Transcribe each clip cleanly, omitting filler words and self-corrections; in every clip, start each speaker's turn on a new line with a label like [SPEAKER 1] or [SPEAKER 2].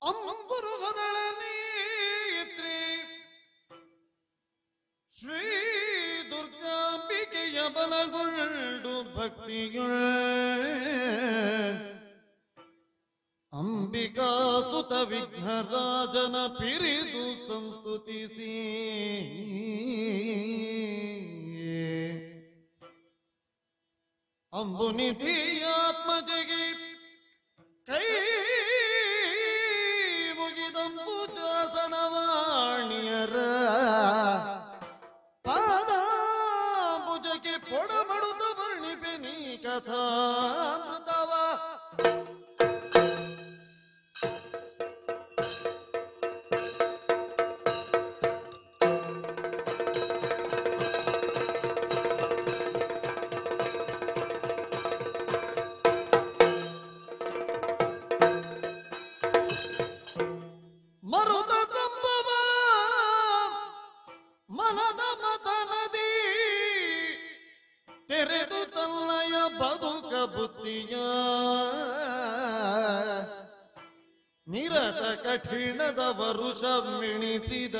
[SPEAKER 1] ಅಂಬುರುಗದಳ ನೇತ್ರಿ ಶ್ರೀ ದುರ್ಗಾಂಬಿಕೆಯ ಬಲಗೊಂಡು ಭಕ್ತಿಯುಳ್ಳ ಅಂಬಿಕಾ ಸುತ ವಿಘ್ನರಾಜನ ಪಿರಿದು ಸಂಸ್ತುತಿಸಿ ಅಂಬುನಿಧಿಯಾತ್ಮಜಗಿ ಕೈ ಮುಗಿದಂಬು ಜಾಸನವಾಣಿಯರ ಪಾದಾಂಬುಜಕ್ಕೆ ಪೊಡಮಡುತ್ತ ವರ್ಣಿಪೆ ನೀ ಕಥಾಮೃತವ ಬುದ್ಧಿಯ ನಿರತ ಕಠಿಣದ ವರುಷ ಮಿಣಿಸಿದ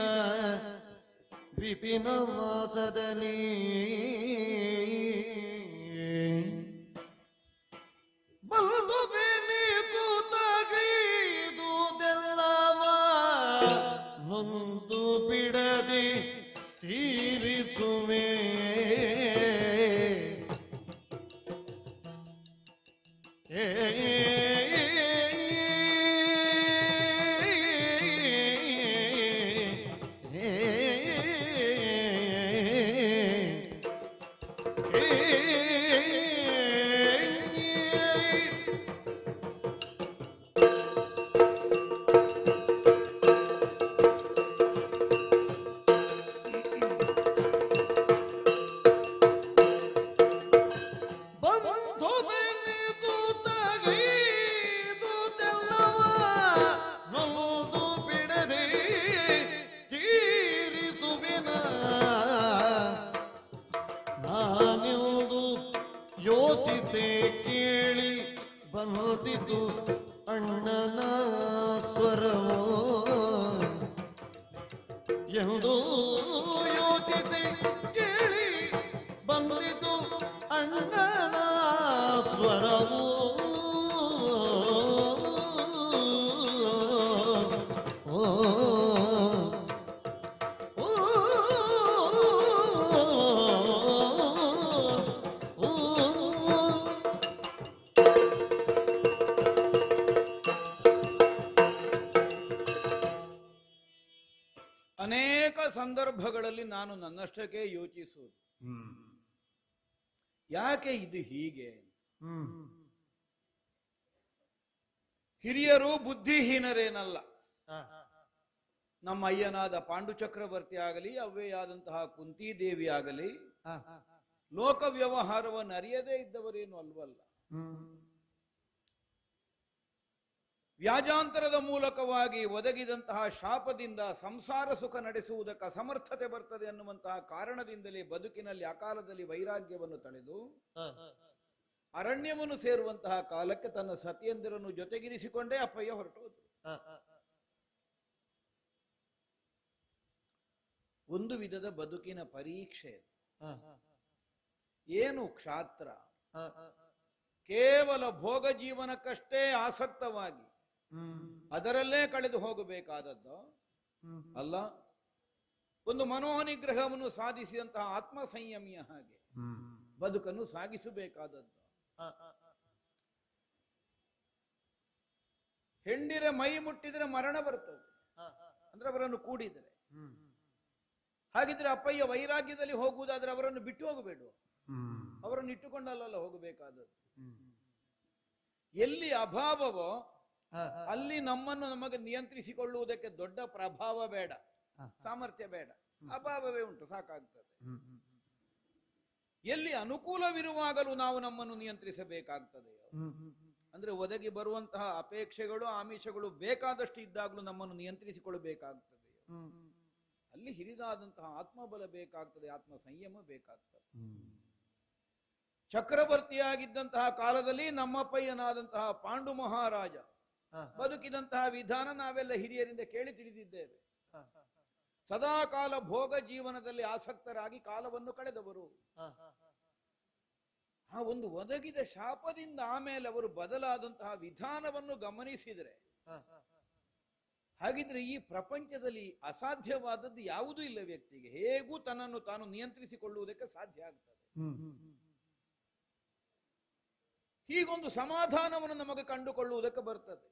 [SPEAKER 1] ವಿಪಿನ ವಾಸದಲ್ಲಿ ಬಂದು ಬೆನಿತು ತಗೈದುದೆಲ್ಲವ ನೊಂದು ಬಿಡದೆ ತೀರಿಸುವೆ ಯೋಚಿಸೆ ಕೇಳಿ ಬಂದಿತು ಅಣ್ಣನ ಸ್ವರವೋ ಎಂದು ಯೋಚಿಸಿ ಕೇಳಿ ಬಂದಿತು ಅಣ್ಣನ ಸ್ವರವೋ
[SPEAKER 2] ಅನೇಕ ಸಂದರ್ಭಗಳಲ್ಲಿ ನಾನು ನನ್ನಷ್ಟಕ್ಕೆ ಯೋಚಿಸುವುದು, ಯಾಕೆ ಇದು ಹೀಗೆ? ಹಿರಿಯರು ಬುದ್ಧಿಹೀನರೇನಲ್ಲ. ನಮ್ಮ ಅಯ್ಯನಾದ ಪಾಂಡು ಚಕ್ರವರ್ತಿ ಆಗಲಿ, ಅವ್ವೆಯಾದಂತಹ ಕುಂತಿದೇವಿ ಆಗಲಿ, ಲೋಕ ವ್ಯವಹಾರವನ್ನು ಅರಿಯದೇ ಇದ್ದವರೇನು ಅಲ್ವಲ್ಲ. ವ್ಯಾಜಾಂತರದ ಮೂಲಕವಾಗಿ ಒದಗಿದಂತಹ ಶಾಪದಿಂದ ಸಂಸಾರ ಸುಖ ನಡೆಸುವುದಕ್ಕೆ ಅಸಮರ್ಥತೆ ಬರ್ತದೆ ಅನ್ನುವಂತಹ ಕಾರಣದಿಂದಲೇ ಬದುಕಿನಲ್ಲಿ ಅಕಾಲದಲ್ಲಿ ವೈರಾಗ್ಯವನ್ನು ತಳೆದು ಅರಣ್ಯವನ್ನು ಸೇರುವಂತಹ ಕಾಲಕ್ಕೆ ತನ್ನ ಸತಿಯಂದಿರನ್ನು ಜೊತೆಗಿರಿಸಿಕೊಂಡೇ ಅಪ್ಪಯ್ಯ ಹೊರಟೋದು. ಒಂದು ವಿಧದ ಬದುಕಿನ ಪರೀಕ್ಷೆ. ಏನು ಕ್ಷಾತ್ರ? ಕೇವಲ ಭೋಗ ಜೀವನಕ್ಕಷ್ಟೇ ಆಸಕ್ತವಾಗಿ ಅದರಲ್ಲೇ ಕಳೆದು ಹೋಗಬೇಕಾದದ್ದು ಅಲ್ಲ. ಒಂದು ಮನೋನಿಗ್ರಹವನ್ನು ಸಾಧಿಸಿದಂತಹ ಆತ್ಮ ಸಂಯಮಿಯ ಹಾಗೆ ಬದುಕನ್ನು ಸಾಗಿಸಬೇಕಾದದ್ದು. ಹೆಂಡಿರೆ ಮೈ ಮುಟ್ಟಿದ್ರೆ ಮರಣ ಬರ್ತದೆ, ಅಂದ್ರೆ ಅವರನ್ನು ಕೂಡಿದರೆ. ಹಾಗಿದ್ರೆ ಅಪ್ಪಯ್ಯ ವೈರಾಗ್ಯದಲ್ಲಿ ಹೋಗುವುದಾದ್ರೆ ಅವರನ್ನು ಬಿಟ್ಟು ಹೋಗಬೇಡ, ಅವರನ್ನು ಇಟ್ಟುಕೊಂಡಲ್ಲ ಹೋಗಬೇಕಾದದ್ದು. ಎಲ್ಲಿ ಅಭಾವವೋ ಅಲ್ಲಿ ನಮ್ಮನ್ನು ನಮಗೆ ನಿಯಂತ್ರಿಸಿಕೊಳ್ಳುವುದಕ್ಕೆ ದೊಡ್ಡ ಪ್ರಭಾವ ಬೇಡ, ಸಾಮರ್ಥ್ಯ ಬೇಡ, ಅಭಾವವೇ ಉಂಟು, ಸಾಕಾಗ್ತದೆ. ಎಲ್ಲಿ ಅನುಕೂಲವಿರುವಾಗಲೂ ನಾವು ನಮ್ಮನ್ನು ನಿಯಂತ್ರಿಸಬೇಕಾಗ್ತದೆಯೋ, ಅಂದ್ರೆ ಒದಗಿ ಬರುವಂತಹ ಅಪೇಕ್ಷೆಗಳು ಆಮಿಷಗಳು ಬೇಕಾದಷ್ಟು ಇದ್ದಾಗಲೂ ನಮ್ಮನ್ನು ನಿಯಂತ್ರಿಸಿಕೊಳ್ಳಬೇಕಾಗ್ತದೆಯೋ, ಅಲ್ಲಿ ಹಿರಿದಾದಂತಹ ಆತ್ಮಬಲ ಬೇಕಾಗ್ತದೆ, ಆತ್ಮ ಸಂಯಮ ಬೇಕಾಗ್ತದೆ. ಚಕ್ರವರ್ತಿಯಾಗಿದ್ದಂತಹ ಕಾಲದಲ್ಲಿ ನಮ್ಮಪ್ಪಯ್ಯನಾದಂತಹ ಪಾಂಡು ಮಹಾರಾಜ ಬದುಕಿದಂತಹ ವಿಧಾನ ನಾವೆಲ್ಲ ಹಿರಿಯರಿಂದ ಕೇಳಿ ತಿಳಿದಿದ್ದೇವೆ. ಸದಾಕಾಲ ಭೋಗ ಜೀವನದಲ್ಲಿ ಆಸಕ್ತರಾಗಿ ಕಾಲವನ್ನು ಕಳೆದವರು. ಆ ಒಂದು ಒದಗಿದ ಶಾಪದಿಂದ ಆಮೇಲೆ ಅವರು ಬದಲಾದಂತಹ ವಿಧಾನವನ್ನು ಗಮನಿಸಿದರೆ, ಹಾಗಿದ್ರೆ ಈ ಪ್ರಪಂಚದಲ್ಲಿ ಅಸಾಧ್ಯವಾದದ್ದು ಯಾವುದೂ ಇಲ್ಲ. ವ್ಯಕ್ತಿಗೆ ಹೇಗೂ ತನ್ನನ್ನು ತಾನು ನಿಯಂತ್ರಿಸಿಕೊಳ್ಳುವುದಕ್ಕೆ ಸಾಧ್ಯ ಆಗ್ತದೆ. ಹೀಗೊಂದು ಸಮಾಧಾನವನ್ನು ನಮಗೆ ಕಂಡುಕೊಳ್ಳುವುದಕ್ಕೆ ಬರ್ತದೆ.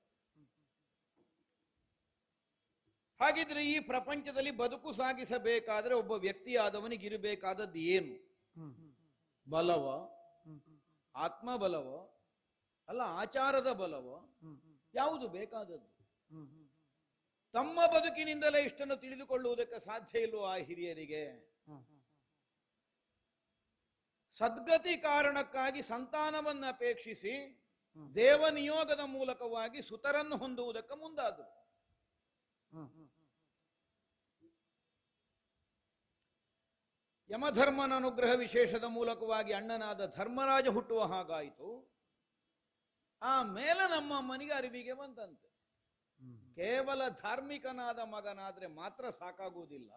[SPEAKER 2] ಹಾಗಿದ್ರೆ ಈ ಪ್ರಪಂಚದಲ್ಲಿ ಬದುಕು ಸಾಗಿಸಬೇಕಾದ್ರೆ ಒಬ್ಬ ವ್ಯಕ್ತಿಯಾದವನಿಗೆ ಇರಬೇಕಾದದ್ದು ಏನು? ಬಲವ, ಆತ್ಮಬಲವ, ಅಲ್ಲ ಆಚಾರದ ಬಲವ, ಯಾವುದು ಬೇಕಾದದ್ದು? ತಮ್ಮ ಬದುಕಿನಿಂದಲೇ ಇಷ್ಟನ್ನು ತಿಳಿದುಕೊಳ್ಳುವುದಕ್ಕೆ ಸಾಧ್ಯ ಇಲ್ಲವೋ ಆ ಹಿರಿಯರಿಗೆ? ಸದ್ಗತಿ ಕಾರಣಕ್ಕಾಗಿ ಸಂತಾನವನ್ನು ಅಪೇಕ್ಷಿಸಿ ದೇವ ನಿಯೋಗದ ಮೂಲಕವಾಗಿ ಸುತರನ್ನು ಹೊಂದುವುದಕ್ಕೆ ಮುಂದಾದರು. ಯಮಧರ್ಮನ ಅನುಗ್ರಹ ವಿಶೇಷದ ಮೂಲಕವಾಗಿ ಅಣ್ಣನಾದ ಧರ್ಮರಾಜ ಹುಟ್ಟುವ ಹಾಗಾಯಿತು. ಆ ಮೇಲೆ ನಮ್ಮ ಅಮ್ಮನಿಗೆ ಅರಿವಿಗೆ ಬಂತಂತೆ, ಕೇವಲ ಧಾರ್ಮಿಕನಾದ ಮಗನಾದ್ರೆ ಮಾತ್ರ ಸಾಕಾಗುವುದಿಲ್ಲ,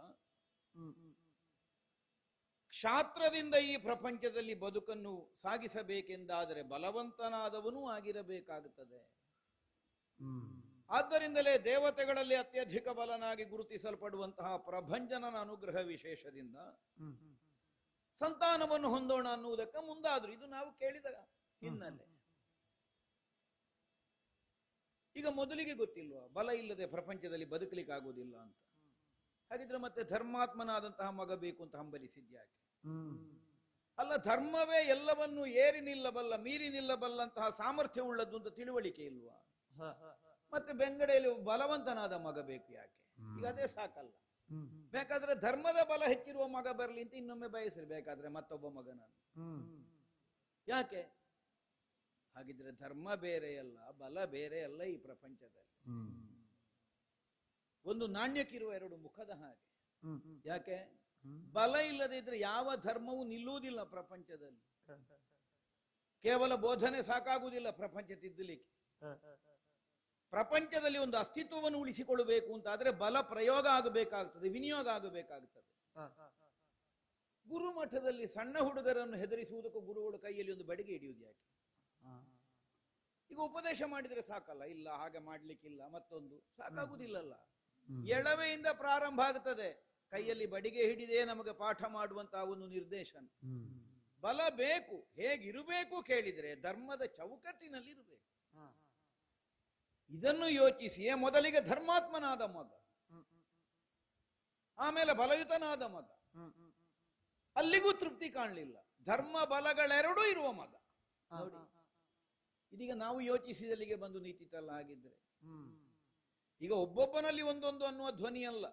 [SPEAKER 2] ಕ್ಷಾತ್ರದಿಂದ ಈ ಪ್ರಪಂಚದಲ್ಲಿ ಬದುಕನ್ನು ಸಾಗಿಸಬೇಕೆಂದಾದರೆ ಬಲವಂತನಾದವನೂ ಆಗಿರಬೇಕಾಗುತ್ತದೆ. ಆದ್ದರಿಂದಲೇ ದೇವತೆಗಳಲ್ಲಿ ಅತ್ಯಧಿಕ ಬಲನಾಗಿ ಗುರುತಿಸಲ್ಪಡುವಂತಹ ಪ್ರಭಂಜನನ ಅನುಗ್ರಹ ವಿಶೇಷದಿಂದ ಸಂತಾನವನ್ನು ಹೊಂದೋಣ ಅನ್ನುವುದಕ್ಕೆ ಮುಂದಾದ್ರು. ಇದು ನಾವು ಕೇಳಿದ ಹಿನ್ನೆಲೆ. ಈಗ ಮೊದಲಿಗೆ ಗೊತ್ತಿಲ್ವಾ ಬಲ ಇಲ್ಲದೆ ಪ್ರಪಂಚದಲ್ಲಿ ಬದುಕಲಿಕ್ಕಾಗುವುದಿಲ್ಲ ಅಂತ? ಹಾಗಿದ್ರೆ ಮತ್ತೆ ಧರ್ಮಾತ್ಮನಾದಂತಹ ಮಗ ಬೇಕು ಅಂತ ಹಂಬಲಿಸಿದ್ಯಾಕೆ? ಅಲ್ಲ, ಧರ್ಮವೇ ಎಲ್ಲವನ್ನೂ ಏರಿ ನಿಲ್ಲಬಲ್ಲ, ಮೀರಿ ನಿಲ್ಲಬಲ್ಲಂತಹ ಸಾಮರ್ಥ್ಯ ಉಳ್ಳದ್ದು ಅಂತ ತಿಳುವಳಿಕೆ ಇಲ್ವಾ? ಮತ್ತೆ ಬೆಂಗಡೆಯಲ್ಲಿ ಬಲವಂತನಾದ ಮಗ ಬೇಕು ಯಾಕೆ? ಈಗ ಅದೇ ಸಾಕಲ್ಲ. ಬೇಕಾದ್ರೆ ಧರ್ಮದ ಬಲ ಹೆಚ್ಚಿರುವ ಮಗ ಬರಲಿ ಅಂತ ಇನ್ನೊಮ್ಮೆ ಬಯಸ್ರಿ, ಬೇಕಾದ್ರೆ ಮತ್ತೊಬ್ಬ ಮಗನನ್ನು. ಯಾಕೆ? ಹಾಗಿದ್ರೆ ಧರ್ಮ ಬೇರೆಯಲ್ಲ, ಬಲ ಬೇರೆಯಲ್ಲ ಈ ಪ್ರಪಂಚದಲ್ಲಿ. ಒಂದು ನಾಣ್ಯಕ್ಕಿರುವ ಎರಡು ಮುಖದ ಹಾಗೆ. ಯಾಕೆ? ಬಲ ಇಲ್ಲದೆ ಇದ್ರೆ ಯಾವ ಧರ್ಮವೂ ನಿಲ್ಲುವುದಿಲ್ಲ ಪ್ರಪಂಚದಲ್ಲಿ. ಕೇವಲ ಬೋಧನೆ ಸಾಕಾಗುವುದಿಲ್ಲ ಪ್ರಪಂಚ ತಿದ್ದಲಿಕ್ಕೆ. ಪ್ರಪಂಚದಲ್ಲಿ ಒಂದು ಅಸ್ತಿತ್ವವನ್ನು ಉಳಿಸಿಕೊಳ್ಳಬೇಕು ಅಂತಾದ್ರೆ ಬಲ ಪ್ರಯೋಗ ಆಗಬೇಕಾಗ್ತದೆ, ವಿನಿಯೋಗ ಆಗಬೇಕಾಗ್ತದೆ. ಗುರುಮಠದಲ್ಲಿ ಸಣ್ಣ ಹುಡುಗರನ್ನು ಹೆದರಿಸುವುದಕ್ಕೂ ಗುರುಗಳು ಕೈಯಲ್ಲಿ ಒಂದು ಬಡಿಗೆ ಹಿಡಿಯುವುದು ಯಾಕೆ? ಈಗ ಉಪದೇಶ ಮಾಡಿದ್ರೆ ಸಾಕಲ್ಲ, ಇಲ್ಲ ಹಾಗೆ ಮಾಡ್ಲಿಕ್ಕಿಲ್ಲ, ಮತ್ತೊಂದು ಸಾಕಾಗುವುದಿಲ್ಲಲ್ಲ. ಎಳವೆಯಿಂದ ಪ್ರಾರಂಭ ಆಗ್ತದೆ, ಕೈಯಲ್ಲಿ ಬಡಿಗೆ ಹಿಡಿದೇ ನಮಗೆ ಪಾಠ ಮಾಡುವಂತಹ ಒಂದು ನಿರ್ದೇಶನ. ಬಲ ಬೇಕು. ಹೇಗಿರಬೇಕು ಕೇಳಿದ್ರೆ ಧರ್ಮದ ಚೌಕಟ್ಟಿನಲ್ಲಿ ಇರಬೇಕು. ಇದನ್ನು ಯೋಚಿಸಿಯೇ ಮೊದಲಿಗೆ ಧರ್ಮಾತ್ಮನಾದ ಮಗ, ಆಮೇಲೆ ಬಲಯುತನಾದ ಮಗ. ಅಲ್ಲಿಗೂ ತೃಪ್ತಿ ಕಾಣಲಿಲ್ಲ, ಧರ್ಮ ಬಲಗಳೆರಡೂ ಇರುವ ಮಗ. ನೋಡಿ, ಇದೀಗ ನಾವು ಯೋಚಿಸಿದಲ್ಲಿಗೆ ಬಂದು ನೀತಿತಲ್ಲ. ಆಗಿದ್ರೆ ಈಗ ಒಬ್ಬೊಬ್ಬನಲ್ಲಿ ಒಂದೊಂದು ಅನ್ನುವ ಧ್ವನಿ ಅಲ್ಲ.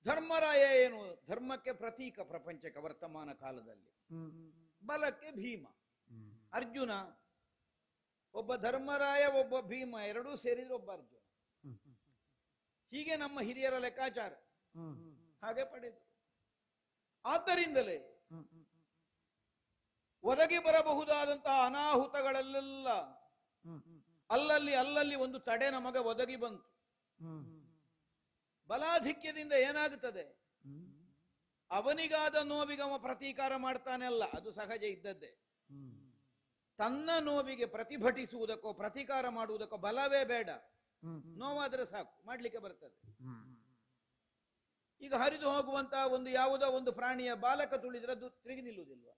[SPEAKER 2] ಧರ್ಮರಾಯ ಏನು? ಧರ್ಮಕ್ಕೆ ಪ್ರತೀಕ ಪ್ರಪಂಚಕ್ಕೆ ವರ್ತಮಾನ ಕಾಲದಲ್ಲಿ. ಬಲಕ್ಕೆ ಭೀಮ. ಅರ್ಜುನ ಒಬ್ಬ ಧರ್ಮರಾಯ, ಒಬ್ಬ ಭೀಮ, ಎರಡೂ ಸೇರಿದ್ರೆ ಒಬ್ಬ ಅರ್ಜುನ. ಹೀಗೆ ನಮ್ಮ ಹಿರಿಯರ ಲೆಕ್ಕಾಚಾರ ಹಾಗೆ ಪಡೆದು. ಆದ್ದರಿಂದಲೇ ಒದಗಿ ಬರಬಹುದಾದಂತಹ ಅನಾಹುತಗಳಲ್ಲೆಲ್ಲ ಅಲ್ಲಲ್ಲಿ ಒಂದು ತಡೆ ನಮಗೆ ಒದಗಿ ಬಂತು. ಬಲಾಧಿಕ್ಯದಿಂದ ಏನಾಗುತ್ತದೆ? ಅವನಿಗಾದ ನೋವಿಗವ ಪ್ರತೀಕಾರ ಮಾಡ್ತಾನೆ ಅಲ್ಲ, ಅದು ಸಹಜ ಇದ್ದದ್ದೇ. ತನ್ನ ನೋವಿಗೆ ಪ್ರತಿಭಟಿಸುವುದಕ್ಕೋ ಪ್ರತೀಕಾರ ಮಾಡುವುದಕ್ಕೋ ಬಲವೇ ಬೇಡ, ನೋವಾದ್ರೆ ಸಾಕು, ಮಾಡ್ಲಿಕ್ಕೆ ಬರ್ತದೆ. ಈಗ ಹರಿದು ಹೋಗುವಂತಹ ಒಂದು ಯಾವುದೋ ಒಂದು ಪ್ರಾಣಿಯ ಬಾಲಕ ತುಳಿದ್ರೆ ಅದು ತಿರುಗಿ ನಿಲ್ಲುವುದಿಲ್ವಾ?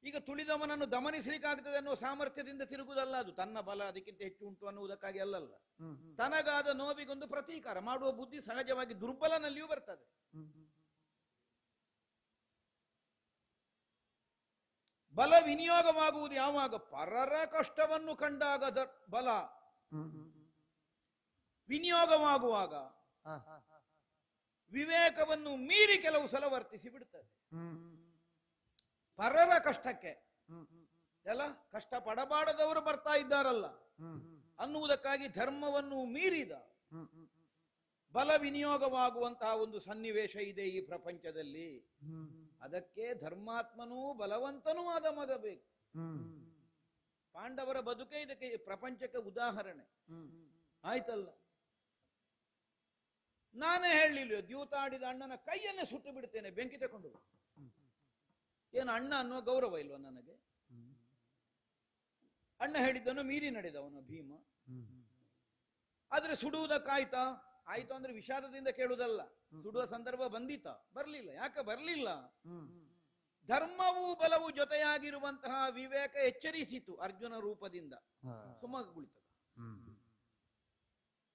[SPEAKER 2] ಈಗ ತುಳಿದವನನ್ನು ದಮನಿಸಲಿಕ್ಕಾಗ್ತದೆ ಅನ್ನುವ ಸಾಮರ್ಥ್ಯದಿಂದ ತಿರುಗುವುದಲ್ಲ, ಅದು ತನ್ನ ಬಲ ಅದಕ್ಕಿಂತ ಹೆಚ್ಚು ಉಂಟು ಅನ್ನುವುದಕ್ಕಾಗಿ ಅಲ್ಲಲ್ಲ. ತನಗಾದ ನೋವಿಗೊಂದು ಪ್ರತೀಕಾರ ಮಾಡುವ ಬುದ್ಧಿ ಸಹಜವಾಗಿ ದುರ್ಬಲನಲ್ಲಿಯೂ ಬರ್ತದೆ. ಬಲ ವಿನಿಯೋಗವಾಗುವುದು ಯಾವಾಗ? ಪರರ ಕಷ್ಟವನ್ನು ಕಂಡಾಗ ಬಲ ವಿನಿಯೋಗವಾಗುವಾಗ ವಿವೇಕವನ್ನು ಮೀರಿ ಕೆಲವು ಸಲ ವರ್ತಿಸಿ ಬಿಡುತ್ತದೆ. ಪರರ ಕಷ್ಟಕ್ಕೆ ಎಲ್ಲ ಕಷ್ಟ ಪಡಬಾರದವರು ಬರ್ತಾ ಇದ್ದಾರಲ್ಲ ಅನ್ನುವುದಕ್ಕಾಗಿ ಧರ್ಮವನ್ನು ಮೀರಿದ ಬಲ ವಿನಿಯೋಗವಾಗುವಂತಹ ಒಂದು ಸನ್ನಿವೇಶ ಇದೆ ಈ ಪ್ರಪಂಚದಲ್ಲಿ. ಅದಕ್ಕೆ ಧರ್ಮಾತ್ಮನೂ ಬಲವಂತನೂ ಆದ ಮಗ ಬೇಕು. ಪಾಂಡವರ ಬದುಕೇ ಇದಕ್ಕೆ ಪ್ರಪಂಚಕ್ಕೆ ಉದಾಹರಣೆ ಆಯ್ತಲ್ಲ. ನಾನೇ ಹೇಳಲಿಲ್ಲ, ದ್ಯೂತ ಆಡಿದ ಅಣ್ಣನ ಕೈಯನ್ನೇ ಸುಟ್ಟು ಬಿಡ್ತೇನೆ, ಬೆಂಕಿ ತಕೊಂಡು. ಏನು ಅಣ್ಣ ಅನ್ನುವ ಗೌರವ ಇಲ್ವ ನನಗೆ? ಅಣ್ಣ ಹೇಳಿದ್ದನ್ನು ಮೀರಿ ನಡೆದವನು ಭೀಮ. ಆದ್ರೆ ಸುಡುವುದಕ್ಕಾಯ್ತಾ? ಆಯ್ತು ಅಂದ್ರೆ ವಿಷಾದದಿಂದ ಕೇಳುವುದಲ್ಲ, ಸುಡುವ ಸಂದರ್ಭ ಬಂದಿತ? ಬರ್ಲಿಲ್ಲ. ಯಾಕೆ ಬರ್ಲಿಲ್ಲ? ಧರ್ಮವೂ ಬಲವು ಜೊತೆಯಾಗಿರುವಂತಹ ವಿವೇಕ ಎಚ್ಚರಿಸಿತು ಅರ್ಜುನ ರೂಪದಿಂದ. ಸುಮ್ಮ ಕುಳಿತದ.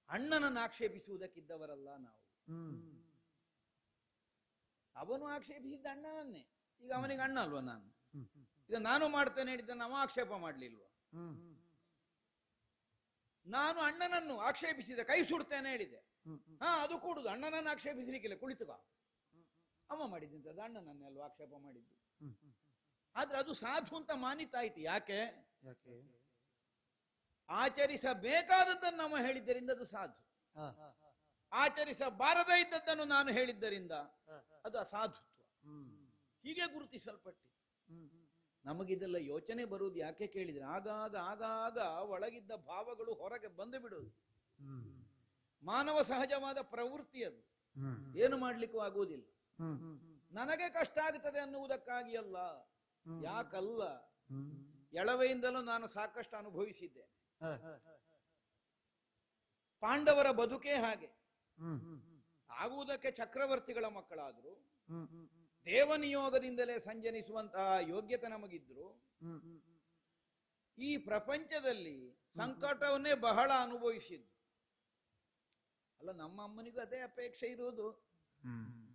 [SPEAKER 2] ಅಣ್ಣನನ್ನು ಆಕ್ಷೇಪಿಸುವುದಕ್ಕಿದ್ದವರಲ್ಲ ನಾವು. ಅವನು ಆಕ್ಷೇಪಿಸಿದ್ದ ಅಣ್ಣನನ್ನೇ. ಈಗ ಅವನಿಗೆ ಅಣ್ಣ ಅಲ್ವಾ ನಾನು? ಈಗ ನಾನು ಮಾಡ್ತೇನೆ ಹೇಳಿದ್ದ ನಾವು ಆಕ್ಷೇಪ ಮಾಡ್ಲಿಲ್ವಾ? ನಾನು ಅಣ್ಣನನ್ನು ಆಕ್ಷೇಪಿಸಿದೆ, ಕೈ ಸುಡ್ತೇನೆ ಹೇಳಿದೆ. ಅದು ಕೂಡುದು. ಅಣ್ಣನನ್ನು ಆಕ್ಷೇಪಿಸಲಿಕ್ಕಿಲ್ಲ, ಕುಳಿತುಗ. ಅವ ಮಾಡಿದ್ದಂಥದ್ದು ಅಣ್ಣನನ್ನೆಲ್ವ ಆಕ್ಷೇಪ ಮಾಡಿದ್ದು. ಆದ್ರೆ ಅದು ಸಾಧು ಅಂತ ಮಾನಿತಾಯ್ತು. ಯಾಕೆ? ಆಚರಿಸಬೇಕಾದದ್ದನ್ನು ನಾವು ಹೇಳಿದ್ದರಿಂದ ಅದು ಸಾಧು. ಆಚರಿಸಬಾರದೇ ಇದ್ದದ್ದನ್ನು ನಾನು ಹೇಳಿದ್ದರಿಂದ ಅದು ಅಸಾಧುತ್ವ. ಹೀಗೆ ಗುರುತಿಸಲ್ಪಟ್ಟಿ. ನಮಗಿದೆಲ್ಲ ಯೋಚನೆ ಬರುವುದು ಯಾಕೆ ಕೇಳಿದ್ರೆ, ಆಗಾಗ ಆಗಾಗ ಒಳಗಿದ್ದ ಭಾವಗಳು ಹೊರಗೆ ಬಂದು ಬಿಡುವುದು. ಮಾನವ ಸಹಜವಾದ ಪ್ರವೃತ್ತಿ ಅದು. ಏನು ಮಾಡ್ಲಿಕ್ಕೂ ಆಗುವುದಿಲ್ಲ. ನನಗೆ ಕಷ್ಟ ಆಗುತ್ತದೆ ಅನ್ನುವುದಕ್ಕಾಗಿ ಅಲ್ಲ. ಯಾಕಲ್ಲ, ಎಳವೆಯಿಂದಲೂ ನಾನು ಸಾಕಷ್ಟು ಅನುಭವಿಸಿದ್ದೇನೆ. ಪಾಂಡವರ ಬದುಕೇ ಹಾಗೆ. ಆಗುವುದಕ್ಕೆ ಚಕ್ರವರ್ತಿಗಳ ಮಕ್ಕಳಾದ್ರು, ದೇವನಿಯೋಗದಿಂದಲೇ ಸಂಜನಿಸುವಂತಹ ಯೋಗ್ಯತೆ ನಮಗಿದ್ರು, ಈ ಪ್ರಪಂಚದಲ್ಲಿ ಸಂಕಟವನ್ನೇ ಬಹಳ ಅನುಭವಿಸಿದ್ದು. ಅಲ್ಲ, ನಮ್ಮ ಅಮ್ಮನಿಗೂ ಅದೇ ಅಪೇಕ್ಷೆ ಇರುವುದು.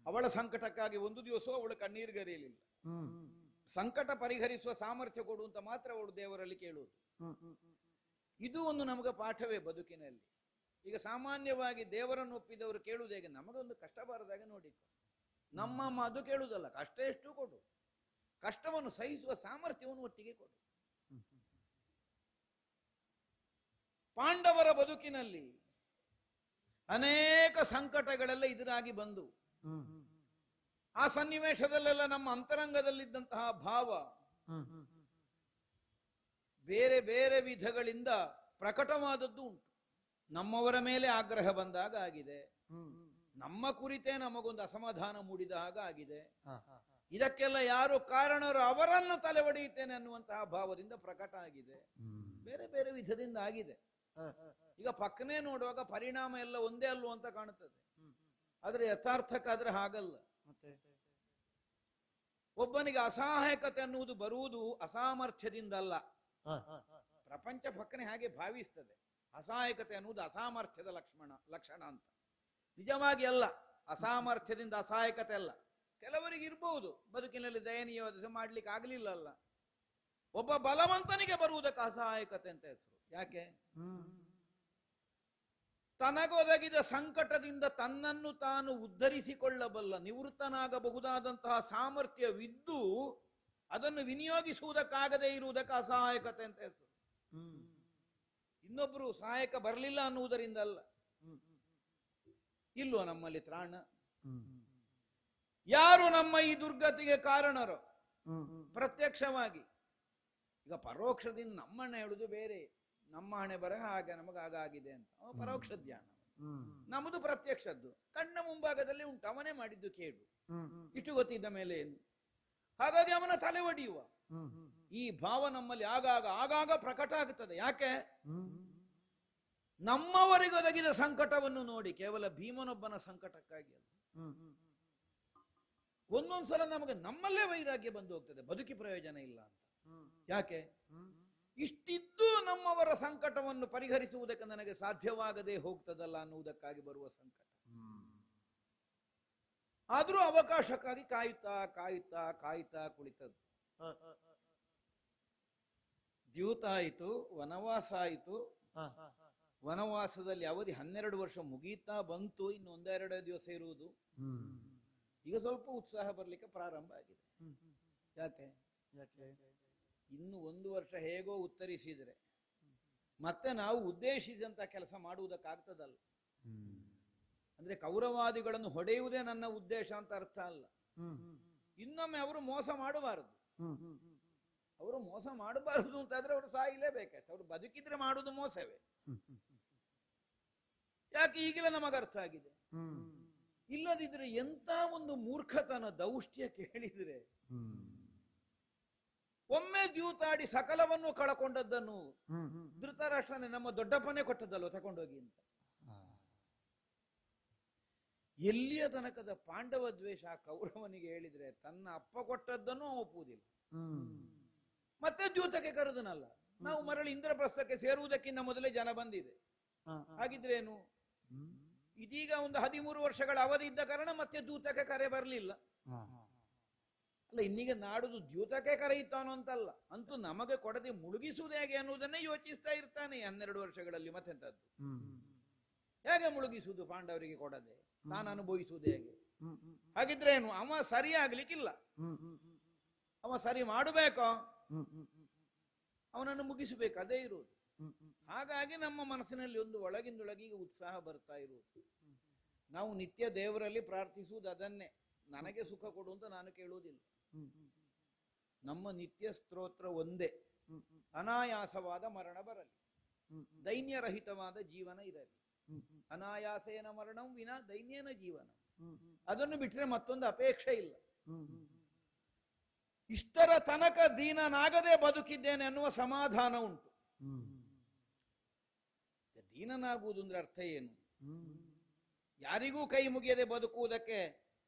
[SPEAKER 2] ಅವಳ ಸಂಕಟಕ್ಕಾಗಿ ಒಂದು ದಿವಸ ಅವಳು ಕಣ್ಣೀರುಗರೆಯಲಿಲ್ಲ. ಸಂಕಟ ಪರಿಹರಿಸುವ ಸಾಮರ್ಥ್ಯ ಕೊಡು ಅಂತ ಮಾತ್ರ ಅವಳು ದೇವರಲ್ಲಿ ಕೇಳುವುದು. ಇದು ಒಂದು ನಮಗೆ ಪಾಠವೇ ಬದುಕಿನಲ್ಲಿ. ಈಗ ಸಾಮಾನ್ಯವಾಗಿ ದೇವರನ್ನು ಒಪ್ಪಿದವರು ಕೇಳುವುದು ಹೇಗೆ? ನಮಗೊಂದು ಕಷ್ಟ ಬಾರದಾಗ ನೋಡಿ, ನಮ್ಮ ಅದು ಕೇಳುವುದಲ್ಲ, ಕಷ್ಟ ಎಷ್ಟು ಕೊಡು, ಕಷ್ಟವನ್ನು ಸಹಿಸುವ ಸಾಮರ್ಥ್ಯವನ್ನು ಒಟ್ಟಿಗೆ ಕೊಡು. ಪಾಂಡವರ ಬದುಕಿನಲ್ಲಿ ಅನೇಕ ಸಂಕಟಗಳೆಲ್ಲ ಎದುರಾಗಿ ಬಂದು, ಆ ಸನ್ನಿವೇಶದಲ್ಲೆಲ್ಲ ನಮ್ಮ ಅಂತರಂಗದಲ್ಲಿದ್ದಂತಹ ಭಾವ ಬೇರೆ ಬೇರೆ ವಿಧಗಳಿಂದ ಪ್ರಕಟವಾದದ್ದು ಉಂಟು. ನಮ್ಮವರ ಮೇಲೆ ಆಗ್ರಹ ಬಂದಾಗ ಆಗಿದೆ, ನಮ್ಮ ಕುರಿತೇ ನಮಗೊಂದು ಅಸಮಾಧಾನ ಮೂಡಿದ ಹಾಗ ಆಗಿದೆ. ಇದಕ್ಕೆಲ್ಲ ಯಾರು ಕಾರಣರು, ಅವರನ್ನು ತಲೆ ಒಡೆಯುತ್ತೇನೆ ಅನ್ನುವಂತಹ ಭಾವದಿಂದ ಪ್ರಕಟ ಆಗಿದೆ. ಬೇರೆ ಬೇರೆ ವಿಧದಿಂದ ಆಗಿದೆ. ಈಗ ಪಕ್ಕನೆ ನೋಡುವಾಗ ಪರಿಣಾಮ ಎಲ್ಲ ಒಂದೇ ಅಲ್ವೋ ಅಂತ ಕಾಣುತ್ತದೆ. ಆದ್ರೆ ಯಥಾರ್ಥಕ್ಕಾದ್ರೆ ಹಾಗಲ್ಲ. ಒಬ್ಬನಿಗೆ ಅಸಹಾಯಕತೆ ಅನ್ನುವುದು ಬರುವುದು ಅಸಾಮರ್ಥ್ಯದಿಂದ ಅಲ್ಲ. ಪ್ರಪಂಚ ಪಕ್ಕನೆ ಹಾಗೆ ಭಾವಿಸ್ತದೆ. ಅಸಹಾಯಕತೆ ಅನ್ನುವುದು ಅಸಾಮರ್ಥ್ಯದ ಲಕ್ಷಣ ಅಂತ. ನಿಜವಾಗಿ ಅಲ್ಲ. ಅಸಾಮರ್ಥ್ಯದಿಂದ ಅಸಹಾಯಕತೆ ಅಲ್ಲ. ಕೆಲವರಿಗೆ ಇರಬಹುದು ಬದುಕಿನಲ್ಲಿ ದಯನೀಯವಾದ ಮಾಡ್ಲಿಕ್ಕೆ ಆಗ್ಲಿಲ್ಲ ಅಲ್ಲ. ಒಬ್ಬ ಬಲವಂತನಿಗೆ ಬರುವುದಕ್ಕೆ ಅಸಹಾಯಕತೆ ಅಂತ ಹೆಸರು. ಯಾಕೆ? ತನಗೊದಗಿದ ಸಂಕಟದಿಂದ ತನ್ನನ್ನು ತಾನು ಉದ್ಧರಿಸಿಕೊಳ್ಳಬಲ್ಲ, ನಿವೃತ್ತನಾಗಬಹುದಾದಂತಹ ಸಾಮರ್ಥ್ಯವಿದ್ದು ಅದನ್ನು ವಿನಿಯೋಗಿಸುವುದಕ್ಕಾಗದೇ ಇರುವುದಕ್ಕೆ ಅಸಹಾಯಕತೆ ಅಂತ ಹೆಸರು. ಇನ್ನೊಬ್ರು ಸಹಾಯಕ ಬರಲಿಲ್ಲ ಅನ್ನುವುದರಿಂದ ಅಲ್ಲ. ಇಲ್ವೋ ನಮ್ಮಲ್ಲಿ ತ್ರಾಣ? ಯಾರು ನಮ್ಮ ಈ ದುರ್ಗತಿಗೆ ಕಾರಣರು? ಪ್ರತ್ಯಕ್ಷವಾಗಿ. ಈಗ ಪರೋಕ್ಷದಿಂದ ನಮ್ಮಣ್ಣ ಹೇಳುದು ಬೇರೆ. ನಮ್ಮ ಹಣೆ ಬರಹ ಹಾಗೆ ನಮಗಾಗಿದೆ ಅಂತ ಪರೋಕ್ಷ ಧ್ಯಾನ. ನಮ್ಮದು ಪ್ರತ್ಯಕ್ಷದ್ದು, ಕಣ್ಣ ಮುಂಭಾಗದಲ್ಲಿ ಉಂಟು. ಅವನೇ ಮಾಡಿದ್ದು ಕೇಡು. ಇಷ್ಟು ಗೊತ್ತಿದ್ದ ಮೇಲೆ ಏನು? ಹಾಗಾಗಿ ಅವನ ತಲೆ ಒಡೆಯುವ ಈ ಭಾವ ನಮ್ಮಲ್ಲಿ ಆಗಾಗ ಆಗಾಗ ಪ್ರಕಟ ಆಗುತ್ತದೆ. ಯಾಕೆ? ನಮ್ಮವರಿಗೊದಗಿದ ಸಂಕಟವನ್ನು ನೋಡಿ, ಕೇವಲ ಭೀಮನೊಬ್ಬನ ಸಂಕಟಕ್ಕಾಗಿ ಅಲ್ಲ. ಒಂದೊಂದ್ಸಲ ನಮಗೆ ನಮ್ಮಲ್ಲೇ ವೈರಾಗ್ಯ ಬಂದು ಹೋಗ್ತದೆ, ಬದುಕಿ ಪ್ರಯೋಜನ ಇಲ್ಲ ಅಂತ. ಯಾಕೆ? ಇಷ್ಟಿದ್ದು ನಮ್ಮವರ ಸಂಕಟವನ್ನು ಪರಿಹರಿಸುವುದಕ್ಕೆ ನನಗೆ ಸಾಧ್ಯವಾಗದೆ ಹೋಗ್ತದಲ್ಲ ಅನ್ನುವುದಕ್ಕಾಗಿ ಬರುವ ಸಂಕಟ. ಆದ್ರೂ ಅವಕಾಶಕ್ಕಾಗಿ ಕಾಯುತ್ತಾ ಕಾಯುತ್ತಾ ಕಾಯುತ್ತಾ ಕುಳಿತದ್ದು. ದ್ಯೂತ ಆಯಿತು, ವನವಾಸ ಆಯಿತು. ವನವಾಸದಲ್ಲಿ ಅವಧಿ 12 ವರ್ಷ ಮುಗೀತಾ ಬಂತು. ಇನ್ನು 1-2 ದಿವಸ ಇರುವುದು. ಈಗ ಸ್ವಲ್ಪ ಉತ್ಸಾಹ ಬರ್ಲಿಕ್ಕೆ ಪ್ರಾರಂಭ ಆಗಿದೆ. ಯಾಕೆ? ಇನ್ನು 1 ವರ್ಷ ಹೇಗೋ ಉತ್ತರಿಸಿದರೆ ಮತ್ತೆ ನಾವು ಉದ್ದೇಶಿಸಿದಂತ ಕೆಲಸ ಮಾಡುವುದಕ್ಕಾಗ್ತದಲ್ಲ. ಅಂದ್ರೆ ಕೌರವಾದಿಗಳನ್ನು ಹೊಡೆಯುವುದೇ ನನ್ನ ಉದ್ದೇಶ ಅಂತ ಅರ್ಥ ಅಲ್ಲ. ಇನ್ನೊಮ್ಮೆ ಅವರು ಮೋಸ ಮಾಡಬಾರದು. ಅವರು ಮೋಸ ಮಾಡಬಾರದು ಅಂತಾದ್ರೆ ಅವರು ಸಾಯಲೇಬೇಕಷ್ಟೆ. ಅವರು ಬದುಕಿದ್ರೆ ಮಾಡುವುದು ಮೋಸವೇ. ಯಾಕೆ ಈಗಲೇ ನಮಗೆ ಅರ್ಥ ಆಗಿದೆ. ಇಲ್ಲದಿದ್ರೆ ಎಂತ ಒಂದು ಮೂರ್ಖತನ ದೌಷ್ಟ್ಯ ಕೇಳಿದ್ರೆ. ಒಮ್ಮೆ ದ್ಯೂತಾಡಿ ಸಕಲವನ್ನು ಕಳಕೊಂಡದ್ದನ್ನು ಧೃತರಾಷ್ಟ್ರನೇ ನಮ್ಮ ದೊಡ್ಡಪ್ಪನೇ ಕೊಟ್ಟದ್ದಲ್ವ ತಕೊಂಡೋಗಿ ಅಂತ. ಎಲ್ಲಿಯ ತನಕದ ಪಾಂಡವ ದ್ವೇಷ ಕೌರವನಿಗೆ ಹೇಳಿದ್ರೆ ತನ್ನ ಅಪ್ಪ ಕೊಟ್ಟದ್ದನ್ನು ಒಪ್ಪುವುದಿಲ್ಲ. ಮತ್ತೆ ದ್ಯೂತಕ್ಕೆ ಕರೆದನಲ್ಲ. ನಾವು ಮರಳಿ ಇಂದ್ರಪ್ರಸ್ಥಕ್ಕೆ ಸೇರುವುದಕ್ಕಿಂತ ಮೊದಲೇ ಜನ ಬಂದಿದೆ. ಹಾಗಿದ್ರೇನು, ಇದೀಗ ಒಂದು 13 ವರ್ಷಗಳ ಅವಧಿ ಇದ್ದ ಕಾರಣ ಮತ್ತೆ ದ್ಯೂತಕ್ಕೆ ಕರೆ ಬರಲಿಲ್ಲ. ಅಲ್ಲ, ಇನ್ನೀಗ ನಾಡುದು ದ್ಯೂತಕ್ಕೆ ಕರೆಯಿತಾನೋ ಅಂತಲ್ಲ, ಅಂತೂ ನಮಗೆ ಕೊಡದೆ ಮುಳುಗಿಸುವುದು ಹೇಗೆ ಅನ್ನುವುದನ್ನೇ ಯೋಚಿಸ್ತಾ ಇರ್ತಾನೆ 12 ವರ್ಷಗಳಲ್ಲಿ. ಮತ್ತೆಂತದ್ದು, ಹೇಗೆ ಮುಳುಗಿಸುವುದು ಪಾಂಡವರಿಗೆ ಕೊಡದೆ, ತಾನು ಅನುಭವಿಸುವುದು ಹೇಗೆ? ಹಾಗಿದ್ರೇನು, ಅವ ಸರಿ ಆಗ್ಲಿಕ್ಕಿಲ್ಲ, ಅವ ಸರಿ ಮಾಡಬೇಕೋ, ಅವನನ್ನು ಮುಗಿಸಬೇಕು, ಅದೇ ಇರುವುದು. ಹಾಗಾಗಿ ನಮ್ಮ ಮನಸ್ಸಿನಲ್ಲಿ ಒಂದು ಒಳಗಿಂದೊಳಗೀಗ ಉತ್ಸಾಹ ಬರ್ತಾ ಇರುವುದು. ನಾವು ನಿತ್ಯ ದೇವರಲ್ಲಿ ಪ್ರಾರ್ಥಿಸುವುದು ಅದನ್ನೇ, ನನಗೆ ಸುಖ ಕೊಡು ಅಂತ ನಾನು ಕೇಳುವುದಿಲ್ಲ. ನಮ್ಮ ನಿತ್ಯ ಸ್ತೋತ್ರ ಒಂದೇ, ಅನಾಯಾಸವಾದ ಮರಣ ಬರಲಿ, ದೈನ್ಯರಹಿತವಾದ ಜೀವನ ಇರಲಿ. ಅನಾಯಾಸೇನ ಮರಣಂ ವಿನಾ ದೈನ್ಯನ ಜೀವನ. ಅದನ್ನು ಬಿಟ್ಟರೆ ಮತ್ತೊಂದು ಅಪೇಕ್ಷೆ ಇಲ್ಲ. ಇಷ್ಟರ ತನಕ ದೀನನಾಗದೆ ಬದುಕಿದ್ದೇನೆ ಅನ್ನುವ ಸಮಾಧಾನ ಉಂಟು. ದೀನನಾಗುವುದು ಅಂದ್ರೆ ಅರ್ಥ ಏನು? ಯಾರಿಗೂ ಕೈ ಮುಗಿಯದೆ ಬದುಕುವುದಕ್ಕೆ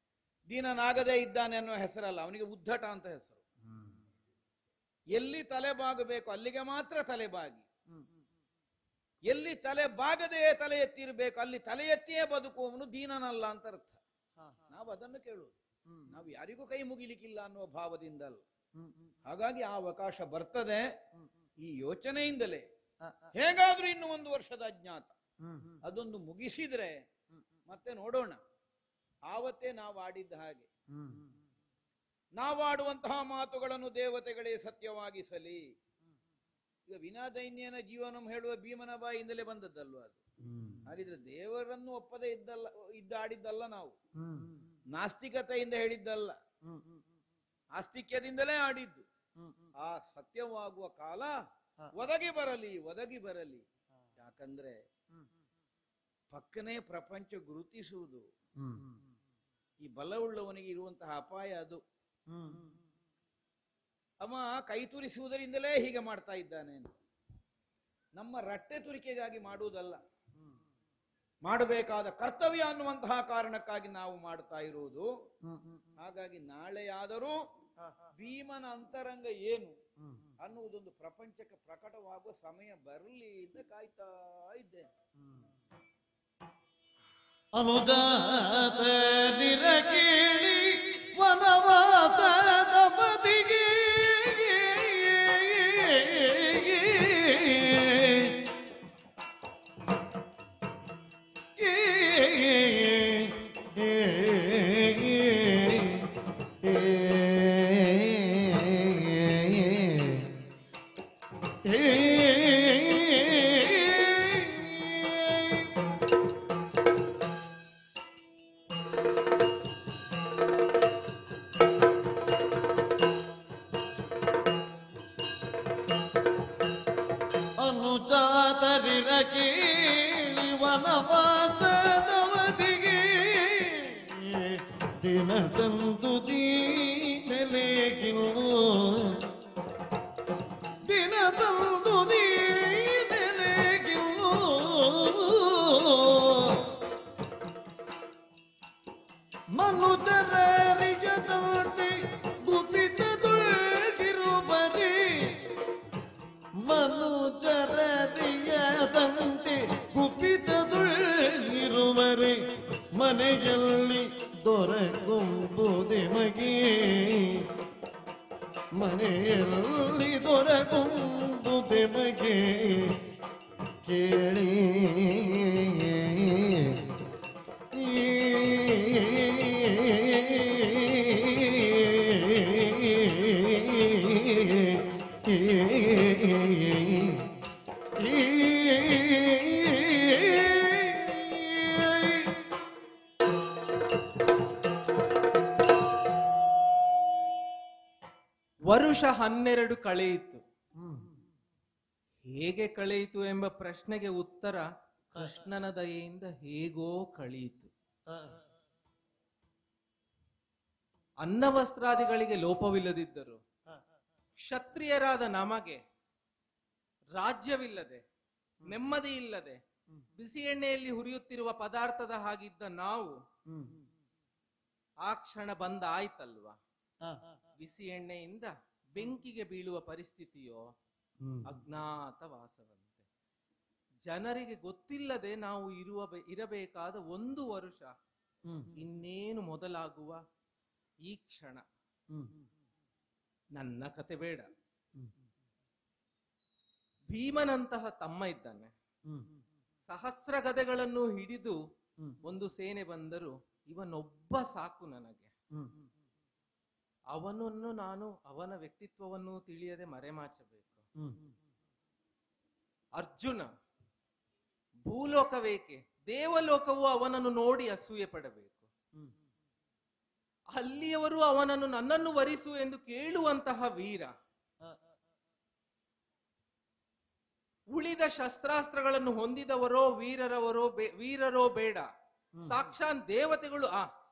[SPEAKER 2] ದೀನನಾಗದೇ ಇದ್ದಾನೆ ಅನ್ನೋ ಹೆಸರಲ್ಲ, ಅವನಿಗೆ ಉದ್ದಟ ಅಂತ ಹೆಸರು. ಎಲ್ಲಿ ತಲೆ ಬಾಗಬೇಕು ಅಲ್ಲಿಗೆ ಮಾತ್ರ ತಲೆ ಬಾಗಿ, ಎಲ್ಲಿ ತಲೆ ಬಾಗದೆ ತಲೆ ಎತ್ತಿರಬೇಕು ಅಲ್ಲಿ ತಲೆ ಎತ್ತಿಯೇ ಬದುಕುವವನು ದೀನನಲ್ಲ ಅಂತ ಅರ್ಥ. ನಾವು ಅದನ್ನು ಕೇಳುವುದು. ನಾವು ಯಾರಿಗೂ ಕೈ ಮುಗಿಲಿಕ್ಕಿಲ್ಲ ಅನ್ನುವ ಭಾವದಿಂದಲ್ಲ. ಹಾಗಾಗಿ ಆ ಅವಕಾಶ ಬರ್ತದೆ ಈ ಯೋಚನೆಯಿಂದಲೇ. ಹೇಗಾದ್ರೂ ಇನ್ನು 1 ವರ್ಷದ ಅಜ್ಞಾತ ಅದೊಂದು ಮುಗಿಸಿದ್ರೆ ಮತ್ತೆ ನೋಡೋಣ. ಆವತ್ತೇ ನಾವು ಆಡಿದ್ದ ಹಾಗೆ ನಾವಾಡುವಂತಹ ಮಾತುಗಳನ್ನು ದೇವತೆಗಳೇ ಸತ್ಯವಾಗಿಸಲಿ. ಈಗ ವಿನಾದೈನ್ಯನ ಜೀವನ ಹೇಳುವ ಭೀಮನ ಬಾಯಿಂದಲೇ ಬಂದದ್ದಲ್ವ ಅದು. ಹಾಗಿದ್ರೆ ದೇವರನ್ನು ಒಪ್ಪದೆ ಆಡಿದ್ದಲ್ಲ ನಾವು, ನಾಸ್ತಿಕತೆಯಿಂದ ಹೇಳಿದ್ದಲ್ಲ, ಆಸ್ತಿಕ್ಯದಿಂದಲೇ ಆಡಿದ್ದು. ಆ ಸತ್ಯವಾಗುವ ಕಾಲ ಒದಗಿ ಬರಲಿ. ಯಾಕಂದ್ರೆ ಪಕ್ಕನೇ ಪ್ರಪಂಚ ಗುರುತಿಸುವುದು ಈ ಬಲವುಳ್ಳವನಿಗೆ ಇರುವಂತಹ ಅಪಾಯ ಅದು. ಅವ ಕೈ ತುರಿಸುವುದರಿಂದಲೇ ಹೀಗೆ ಮಾಡ್ತಾ ಇದ್ದಾನೆ. ನಮ್ಮ ರಟ್ಟೆ ತುರಿಕೆಗಾಗಿ ಮಾಡುವುದಲ್ಲ, ಮಾಡಬೇಕಾದ ಕರ್ತವ್ಯ ಅನ್ನುವಂತಹ ಕಾರಣಕ್ಕಾಗಿ ನಾವು ಮಾಡ್ತಾ ಇರುವುದು. ಹಾಗಾಗಿ ನಾಳೆಯಾದರೂ ಭೀಮನ ಅಂತರಂಗ ಏನು ಅನ್ನುವುದೊಂದು ಪ್ರಪಂಚಕ್ಕೆ ಪ್ರಕಟವಾಗುವ ಸಮಯ ಬರಲಿ ಅಂತ ಕಾಯ್ತಾ ಇದ್ದೇನೆ.
[SPEAKER 1] ಅನುಜಾತ ನಿರಕೇಳಿ ವನವಾಸದ ಬದಿಗೆ ಕೇಳಿ ವನವಾಸದವಧಿಗೆ ದಿನ ಸಂದು ದೀನೆಲೆಗಿಲ್ಲು ದಿನ ಸಂದು ದೀನೆಲೆಗಿಲ್ಲು ಮನುಜರಿಗದಂತೆ ಗುಪಿತದೊಳಗಿರುವರೆ ಮನುಜರಿಯದಂತೆ ಗುಪಿತದೊಳಗಿರುವರೆ ಮನೆಯಲ್ಲಿ ದೊರಕುಂಬುದೆಮಗೆ ಮನೆಯಲ್ಲಿ ದೊರಕುಂಬುದೆಮಗೆ ಕೇಳಿ
[SPEAKER 3] ವರುಷ 12 ಕಳೆಯಿತು. ಹೇಗೆ ಕಳೆಯಿತು ಎಂಬ ಪ್ರಶ್ನೆಗೆ ಉತ್ತರ ಕೃಷ್ಣನ ದಯೆಯಿಂದ ಹೇಗೋ ಕಳೆಯಿತು. ಅನ್ನವಸ್ತ್ರಾದಿಗಳಿಗೆ ಲೋಪವಿಲ್ಲದಿದ್ದರು ಕ್ಷತ್ರಿಯರಾದ ನಮಗೆ ರಾಜ್ಯವಿಲ್ಲದೆ, ನೆಮ್ಮದಿ ಇಲ್ಲದೆ, ಬಿಸಿ ಎಣ್ಣೆಯಲ್ಲಿ ಹುರಿಯುತ್ತಿರುವ ಪದಾರ್ಥದ ಹಾಗಿದ್ದ ನಾವು ಆ ಕ್ಷಣ ಬಂದ ಆಯ್ತಲ್ವಾ. ಬಿಸಿ ಎಣ್ಣೆಯಿಂದ ಬೆಂಕಿಗೆ ಬೀಳುವ ಪರಿಸ್ಥಿತಿಯೋ ಅಜ್ಞಾತ ವಾಸವಂತೆ. ಜನರಿಗೆ ಗೊತ್ತಿಲ್ಲದೆ ನಾವು ಇರಬೇಕಾದ 1 ವರುಷ ಇನ್ನೇನು ಮೊದಲಾಗುವ ಈ ಕ್ಷಣ. ನನ್ನ ಕತೆ ಬೇಡ. ಭೀಮನಂತಹ ತಮ್ಮ ಇದ್ದಾನೆ. ಸಹಸ್ರ ಗದೆಗಳನ್ನು ಹಿಡಿದು ಒಂದು ಸೇನೆ ಬಂದರೂ ಇವನೊಬ್ಬ ಸಾಕು ನನಗೆ. ಅವನನ್ನು ನಾನು ಅವನ ವ್ಯಕ್ತಿತ್ವವನ್ನು ತಿಳಿಯದೆ ಮರೆಮಾಚಬೇಕು. ಅರ್ಜುನ ಭೂಲೋಕವೇಕೆ, ದೇವಲೋಕವು ಅವನನ್ನು ನೋಡಿ ಅಸೂಯೆ ಪಡಬೇಕು. ಅಲ್ಲಿಯವರು ಅವನನ್ನು ನನ್ನನ್ನು ವರಿಸು ಎಂದು ಕೇಳುವಂತಹ ವೀರ. ಉಳಿದ ಶಸ್ತ್ರಾಸ್ತ್ರಗಳನ್ನು ಹೊಂದಿದವರೋ ವೀರರೋ ಬೇಡ, ಸಾಕ್ಷಾತ್ ದೇವತೆಗಳು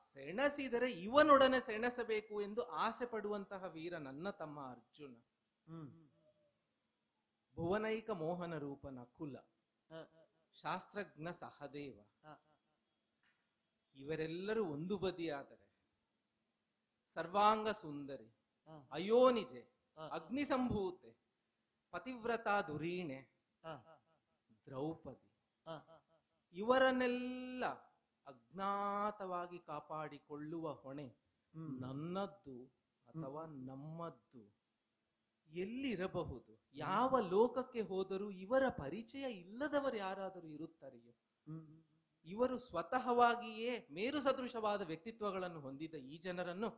[SPEAKER 3] ಸೆಣಸಿದರೆ ಇವನೊಡನೆ ಸೆಣಸಬೇಕು ಎಂದು ಆಸೆ ಪಡುವಂತಹ ವೀರ ನನ್ನ ತಮ್ಮ ಅರ್ಜುನ. ಭುವನೈಕ ಮೋಹನ ರೂಪ ನಕುಲ, ಶಾಸ್ತ್ರಜ್ಞ ಸಹದೇವ, ಇವರೆಲ್ಲರೂ ಒಂದು ಬದಿಯಾದರೆ ಸರ್ವಾಂಗ ಸುಂದರಿ, ಅಯೋನಿಜೆ, ಅಗ್ನಿ ಸಂಭೂತೆ, ಪತಿವ್ರತಾ ಧುರೀಣೆ ದ್ರೌಪದಿ, ಇವರನ್ನೆಲ್ಲ ಅಜ್ಞಾತವಾಗಿ ಕಾಪಾಡಿಕೊಳ್ಳುವ ಹೊಣೆ ನನ್ನದ್ದು ಅಥವಾ ನಮ್ಮದ್ದು ಎಲ್ಲಿರಬಹುದು? ಯಾವ ಲೋಕಕ್ಕೆ ಹೋದರೂ ಇವರ ಪರಿಚಯ ಇಲ್ಲದವರು ಯಾರಾದರೂ ಇರುತ್ತಾರೆಯೋ? ಇವರು ಸ್ವತಃವಾಗಿಯೇ ಮೇರು ಸದೃಶವಾದ ವ್ಯಕ್ತಿತ್ವಗಳನ್ನು ಹೊಂದಿದ ಈ ಜನರನ್ನು,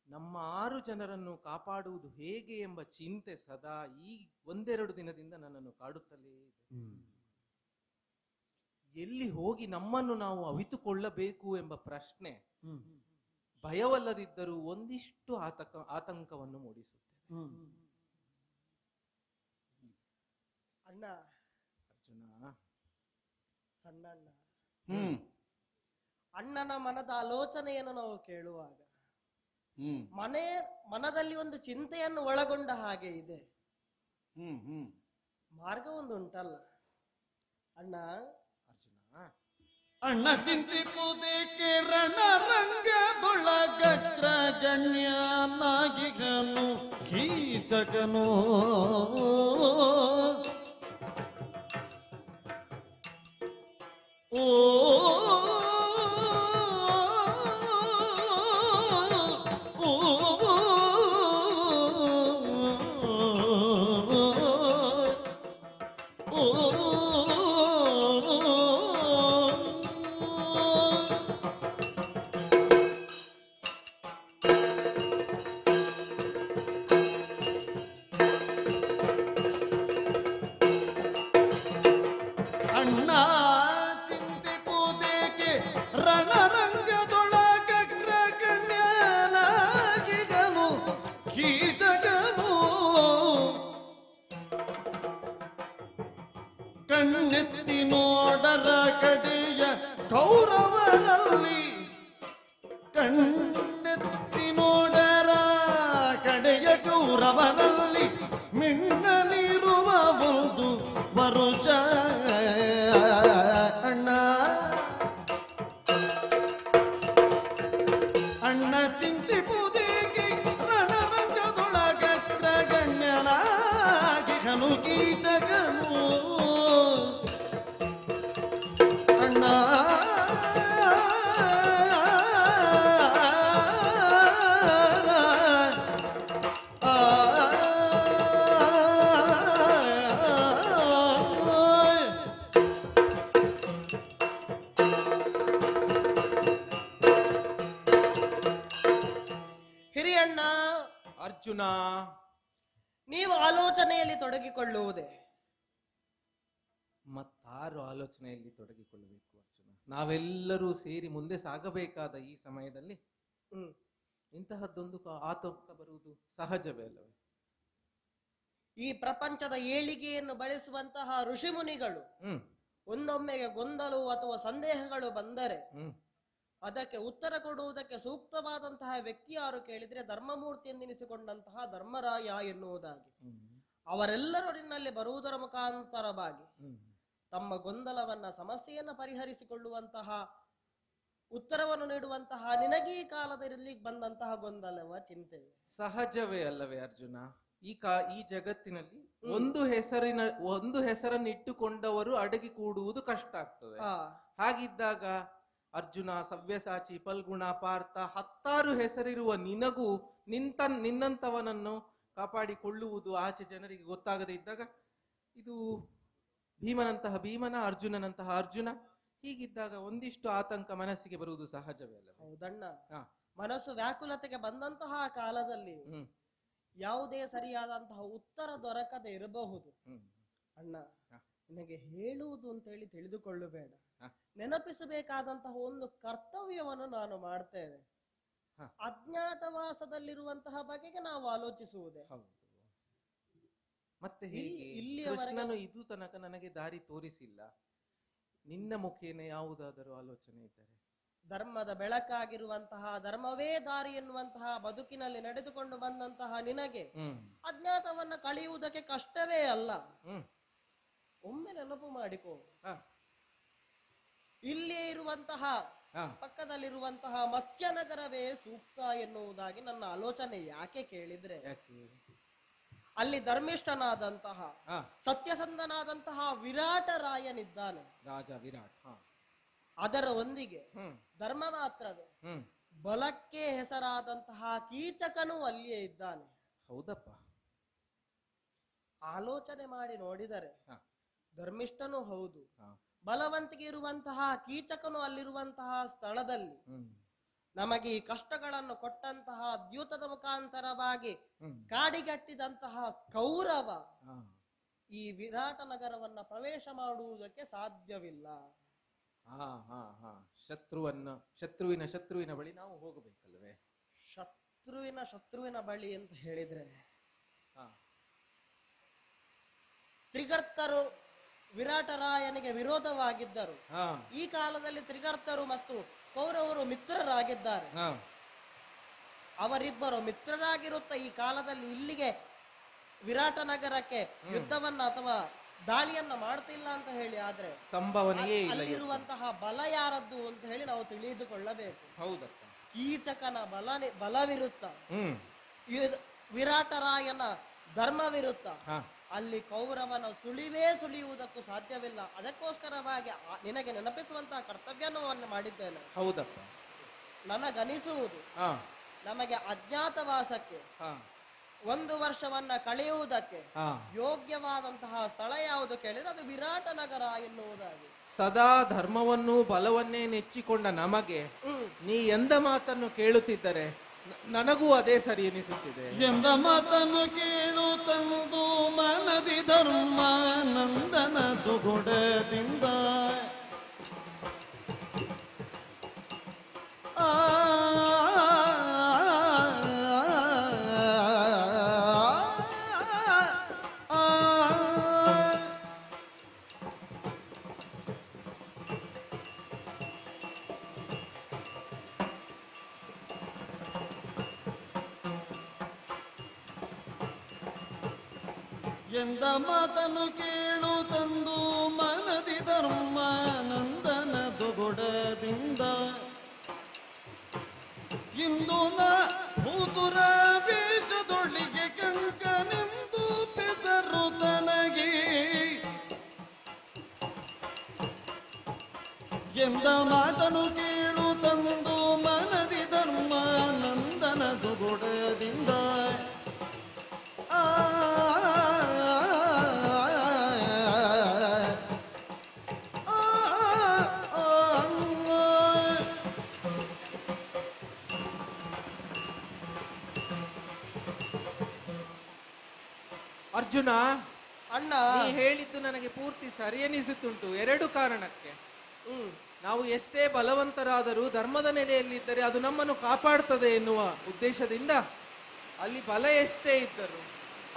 [SPEAKER 3] ನಮ್ಮ 6 ಜನರನ್ನು ಕಾಪಾಡುವುದು ಹೇಗೆ ಎಂಬ ಚಿಂತೆ ಸದಾ ಈ 1-2 ದಿನದಿಂದ ನನ್ನನ್ನು ಕಾಡುತ್ತಲೇ ಇದೆ. ಎಲ್ಲಿ ಹೋಗಿ ನಮ್ಮನ್ನು ನಾವು ಅವಿತುಕೊಳ್ಳಬೇಕು ಎಂಬ ಪ್ರಶ್ನೆ ಭಯವಲ್ಲದಿದ್ದರೂ ಒಂದಿಷ್ಟು ಆತಂಕವನ್ನು ಮೂಡಿಸುತ್ತೆ.
[SPEAKER 4] ಅಣ್ಣ,
[SPEAKER 3] ಅರ್ಜುನ,
[SPEAKER 4] ಸಣ್ಣಣ್ಣ, ಅಣ್ಣನ ಮನದ ಆಲೋಚನೆಯನ್ನು ನಾವು ಕೇಳುವಾಗ ಮನದಲ್ಲಿ ಒಂದು ಚಿಂತೆಯನ್ನು ಒಳಗೊಂಡ ಹಾಗೆ ಇದೆ. ಮಾರ್ಗ ಒಂದು ಉಂಟಲ್ಲ ಅಣ್ಣ?
[SPEAKER 3] ಅರ್ಜುನ,
[SPEAKER 1] ಅಣ್ಣ ಚಿಂತಿಪುದೇಕೆ ರಣರಂಗದೊಳಗಗ್ರ ಗಣ್ಯನಾಗಿಗನು ಕೀಚಕನು. ಓ ಅಣ್ಣ ಚಿಂತಿಪುದೇಕೆ ರಣರಂಗದೊಳಗಗ್ರ ಗಣ್ಯನಾಗಿಗನು ಕೀಚಕನು. ಕಣ್ಣೆತ್ತಿ ನೋಡರ ಕಡೆಯ ಕೌರವರಲ್ಲಿ, ಕಣ್ಣೆತ್ತಿ ನೋಡರ ಕಡೆಯ ಕೌರವರಲ್ಲಿ ಮಿಣ್ಣನಿರುವ ಒಂದು ವರುಷ. ಅಣ್ಣ ಅಣ್ಣ ಚಿಂತಿಪುದೇಕೆ ರಣರಂಗದೊಳಗಗ್ರ ಗಣ್ಯನಾಗಿ ಕನು ಕೀಚಕನು. ಅಣ್ಣ
[SPEAKER 4] ಹಿರಿಯಣ್ಣ,
[SPEAKER 3] ಅರ್ಜುನ,
[SPEAKER 4] ನೀವು ಆಲೋಚನೆಯಲ್ಲಿ ತೊಡಗಿಕೊಳ್ಳುವುದೇ?
[SPEAKER 3] ಮತ್ತಾರು ಆಲೋಚನೆಯಲ್ಲಿ ತೊಡಗಿಕೊಳ್ಳಬೇಕು ಅರ್ಜುನ? ನಾವೆಲ್ಲರೂ ಸೇರಿ ಮುಂದೆ ಸಾಗಬೇಕಾದ ಈ ಸಮಯದಲ್ಲಿ ಇಂತಹದ್ದೊಂದು ಆತಂಕ ಬರುವುದು ಸಹಜವೇ ಅಲ್ಲವೇ?
[SPEAKER 4] ಈ ಪ್ರಪಂಚದ ಏಳಿಗೆಯನ್ನು ಬಳಸುವಂತಹ ಋಷಿಮುನಿಗಳು ಒಂದೊಮ್ಮೆಗೆ ಗೊಂದಲವು ಅಥವಾ ಸಂದೇಹಗಳು ಬಂದರೆ ಅದಕ್ಕೆ ಉತ್ತರ ಕೊಡುವುದಕ್ಕೆ ಸೂಕ್ತವಾದಂತಹ ವ್ಯಕ್ತಿ ಯಾರು ಕೇಳಿದ್ರೆ ಧರ್ಮಮೂರ್ತಿ ಎಂದೆನಿಸಿಕೊಂಡಂತಹ ಧರ್ಮರಾಯ ಎನ್ನುವುದಾಗಿ ಅವರೆಲ್ಲರೊಡನಲ್ಲಿ ಬರುವುದರ ಮುಖಾಂತರವಾಗಿ ತಮ್ಮ ಗೊಂದಲವನ್ನ ಸಮಸ್ಯೆಯನ್ನ ಪರಿಹರಿಸಿಕೊಳ್ಳುವಂತಹ ಉತ್ತರವನ್ನು ನೀಡುವಂತಹ ನಿನಗೆ ಈ ಕಾಲದಲ್ಲಿ ಬಂದಂತಹ ಗೊಂದಲವ ಚಿಂತೆ
[SPEAKER 3] ಸಹಜವೇ ಅಲ್ಲವೇ ಅರ್ಜುನ? ಈ ಜಗತ್ತಿನಲ್ಲಿ ಒಂದು ಹೆಸರನ್ನು ಇಟ್ಟುಕೊಂಡವರು ಅಡಗಿ ಕೂಡುವುದು ಕಷ್ಟ ಆಗ್ತದೆ. ಹಾಗಿದ್ದಾಗ ಅರ್ಜುನ, ಸವ್ಯಸಾಚಿ, ಫಲ್ಗುಣ, ಪಾರ್ಥ 10 ಹೆಸರಿರುವ ನಿನಗೂ ನಿನ್ನಂತವನನ್ನು ಕಾಪಾಡಿಕೊಳ್ಳುವುದು ಆಚೆ ಜನರಿಗೆ ಗೊತ್ತಾಗದೇ ಇದ್ದಾಗ ಇದು ಭೀಮನಂತಹ ಭೀಮನ, ಅರ್ಜುನನಂತಹ ಅರ್ಜುನ, ಹೀಗಿದ್ದಾಗ ಒಂದಿಷ್ಟು ಆತಂಕ ಮನಸ್ಸಿಗೆ ಬರುವುದು ಸಹಜವೇ ಅಲ್ಲ?
[SPEAKER 4] ಹೌದಣ್ಣ. ಮನಸ್ಸು ವ್ಯಾಕುಲತೆಗೆ ಬಂದಂತಹ ಕಾಲದಲ್ಲಿ ಯಾವುದೇ ಸರಿಯಾದಂತಹ ಉತ್ತರ ದೊರಕದೆ ಇರಬಹುದು. ಅಣ್ಣ, ನಿನಗೆ ಹೇಳುವುದು ಅಂತ ಹೇಳಿ ತಿಳಿದುಕೊಳ್ಳಬೇಡ. ನೆನಪಿಸಬೇಕಾದಂತಹ ಒಂದು ಕರ್ತವ್ಯವನ್ನು ನಾನು ಮಾಡ್ತೇನೆ. ಅಜ್ಞಾತವಾಸದಲ್ಲಿರುವಂತಹ ಬಗೆಗೆ ನಾವು ಆಲೋಚಿಸುವುದೇ.
[SPEAKER 3] ಮತ್ತೆ ಇಲ್ಲಿಯವರೆಗೂ ಇದು ತನಕ ನನಗೆ ದಾರಿ ತೋರಿಸಿಲ್ಲ. ನಿನ್ನ ಮುಖೇನ ಯಾವುದಾದರೂ ಆಲೋಚನೆ ಇದ್ದರೆ?
[SPEAKER 4] ಧರ್ಮದ ಬೆಳಕಾಗಿರುವಂತಹ ಧರ್ಮವೇ ದಾರಿ ಎನ್ನುವಂತಹ ಬದುಕಿನಲ್ಲಿ ನಡೆದುಕೊಂಡು ಬಂದಂತಹ ನಿನಗೆ ಅಜ್ಞಾತವನ್ನ ಕಳೆಯುವುದಕ್ಕೆ ಕಷ್ಟವೇ ಅಲ್ಲ. ಒಮ್ಮೆ ನೆನಪು ಮಾಡಿಕೋ, ಇಲ್ಲಿಯೇ ಇರುವಂತಹ ಪಕ್ಕದಲ್ಲಿರುವಂತಹ ಮತ್ಸ್ಯನಗರವೇ ಸೂಕ್ತ ಎನ್ನುವುದಾಗಿ ನನ್ನ ಆಲೋಚನೆ. ಯಾಕೆ ಕೇಳಿದ್ರೆ, ಅಲ್ಲಿ ಧರ್ಮಿಷ್ಠನಾದಂತಹ ಸತ್ಯಸಂಧನಾದಂತಹ ವಿರಾಟರಾಯನಿದ್ದಾನೆ, ರಾಜ ವಿರಾಟ್. ಅದರ ಒಂದಿಗೆ ಧರ್ಮ ಮಾತ್ರವೇ ಬಲಕ್ಕೆ ಹೆಸರಾದಂತಹ ಕೀಚಕನು ಅಲ್ಲಿಯೇ ಇದ್ದಾನೆ.
[SPEAKER 3] ಹೌದಪ್ಪ.
[SPEAKER 4] ಆಲೋಚನೆ ಮಾಡಿ ನೋಡಿದರೆ ಧರ್ಮಿಷ್ಠನು ಹೌದು, ಬಲವಂತಿಗೆ ಇರುವಂತಹ ಕೀಚಕನು ಅಲ್ಲಿರುವಂತಹ ಸ್ಥಳದಲ್ಲಿ ನಮಗೆ ಈ ಕಷ್ಟಗಳನ್ನು ಕೊಟ್ಟಂತಹ ದ್ಯೂತದ ಮುಖಾಂತರವಾಗಿ ಕಾಡಿಗಟ್ಟಿದಂತಹ ಕೌರವ ಈ ವಿರಾಟ ನಗರವನ್ನ ಪ್ರವೇಶ ಮಾಡುವುದಕ್ಕೆ ಸಾಧ್ಯವಿಲ್ಲ.
[SPEAKER 3] ಶತ್ರುವಿನ ಬಳಿ ನಾವು ಹೋಗಬೇಕಲ್ವೇ?
[SPEAKER 4] ಶತ್ರುವಿನ ಬಳಿ ಅಂತ ಹೇಳಿದ್ರೆ ತ್ರಿಗರ್ತರು ವಿರಾಟರಾಯನಿಗೆ ವಿರೋಧವಾಗಿದ್ದರು. ಈ ಕಾಲದಲ್ಲಿ ತ್ರಿಗರ್ತರು ಮತ್ತು ಕೌರವರು ಮಿತ್ರರಾಗಿದ್ದಾರೆ. ಅವರಿಬ್ಬರು ಮಿತ್ರರಾಗಿರುತ್ತಾ ಈ ಕಾಲದಲ್ಲಿ ಇಲ್ಲಿಗೆ ವಿರಾಟ ನಗರಕ್ಕೆ ಯುದ್ಧವನ್ನ ಅಥವಾ ದಾಳಿಯನ್ನ ಮಾಡ್ತಿಲ್ಲ ಅಂತ ಹೇಳಿ ಆದ್ರೆ
[SPEAKER 3] ಸಂಭವನೆಯೇ ಇಲ್ಲ.
[SPEAKER 4] ಅಲ್ಲಿರುವಂತಹ ಬಲ ಯಾರದ್ದು ಅಂತ ಹೇಳಿ ನಾವು ತಿಳಿದುಕೊಳ್ಳಬೇಕು.
[SPEAKER 3] ಹೌದಪ್ಪ.
[SPEAKER 4] ಕೀಚಕನ ಬಲವಿರುತ್ತ, ವಿರಾಟರಾಯನ ಧರ್ಮವಿರುತ್ತ, ಅಲ್ಲಿ ಕೌರವನ ಸುಳಿಯುವುದಕ್ಕೂ ಸಾಧ್ಯವಿಲ್ಲ. ಅದಕ್ಕೋಸ್ಕರವಾಗಿ ನಿನಗೆ ನೆನಪಿಸುವಂತಹ ಕರ್ತವ್ಯವನ್ನು ಮಾಡಿದ್ದೇನೆ.
[SPEAKER 3] ಹೌದಪ್ಪ.
[SPEAKER 4] ನನಗನಿಸುವುದು ನಮಗೆ ಅಜ್ಞಾತವಾಸಕ್ಕೆ 1 ವರ್ಷವನ್ನ ಕಳೆಯುವುದಕ್ಕೆ ಯೋಗ್ಯವಾದಂತಹ ಸ್ಥಳ ಯಾವುದು ಕೇಳಿದ್ರೆ ಅದು ವಿರಾಟ ನಗರ ಎನ್ನುವುದಾಗಿ.
[SPEAKER 3] ಸದಾ ಧರ್ಮವನ್ನು ಬಲವನ್ನೇ ನೆಚ್ಚಿಕೊಂಡ ನಮಗೆ ನೀ ಎಂದ ಮಾತನ್ನು ಕೇಳುತ್ತಿದ್ದರೆ ನನಗೂ ಅದೇ ಸರಿ ಎನಿಸುತ್ತಿದೆ.
[SPEAKER 1] ಎಂದ ಮಾತನ್ನು ಕೇಳು ತಂದು ಮನದಿ ಧರ್ಮ ನಂದನ ದುಗುಡದಿಂದ ಎಂದ ಮಾತನ್ನು ಕೇಳು ತಂದು ಮನದಿ ಧರ್ಮ ನಂದನ ದುಗುಡದಿಂದ ಇಂದು ನ ಭೂಸುರ ಬೀಜದೊಳಿಗೆ ಕಂಕನೆಂದು ಬೆದರು ತನಗೆ ಎಂದ ಮಾತನ್ನು ಕೇಳು ತಂದು ಮನದಿ ಧರ್ಮ ನಂದನ ದುಗುಡದಿಂದ
[SPEAKER 3] ಅರ್ಜುನ,
[SPEAKER 4] ಅಣ್ಣ,
[SPEAKER 3] ನೀ ಹೇಳಿದ್ದು ನನಗೆ ಪೂರ್ತಿ ಸರಿ ಎನಿಸುತ್ತುಂಟು. 2 ಕಾರಣಕ್ಕೆ. ನಾವು ಎಷ್ಟೇ ಬಲವಂತರಾದರೂ ಧರ್ಮದ ನೆಲೆಯಲ್ಲಿದ್ದರೆ ಅದು ನಮ್ಮನ್ನು ಕಾಪಾಡ್ತದೆ ಎನ್ನುವ ಉದ್ದೇಶದಿಂದ ಅಲ್ಲಿ ಬಲ ಎಷ್ಟೇ ಇದ್ದರೂ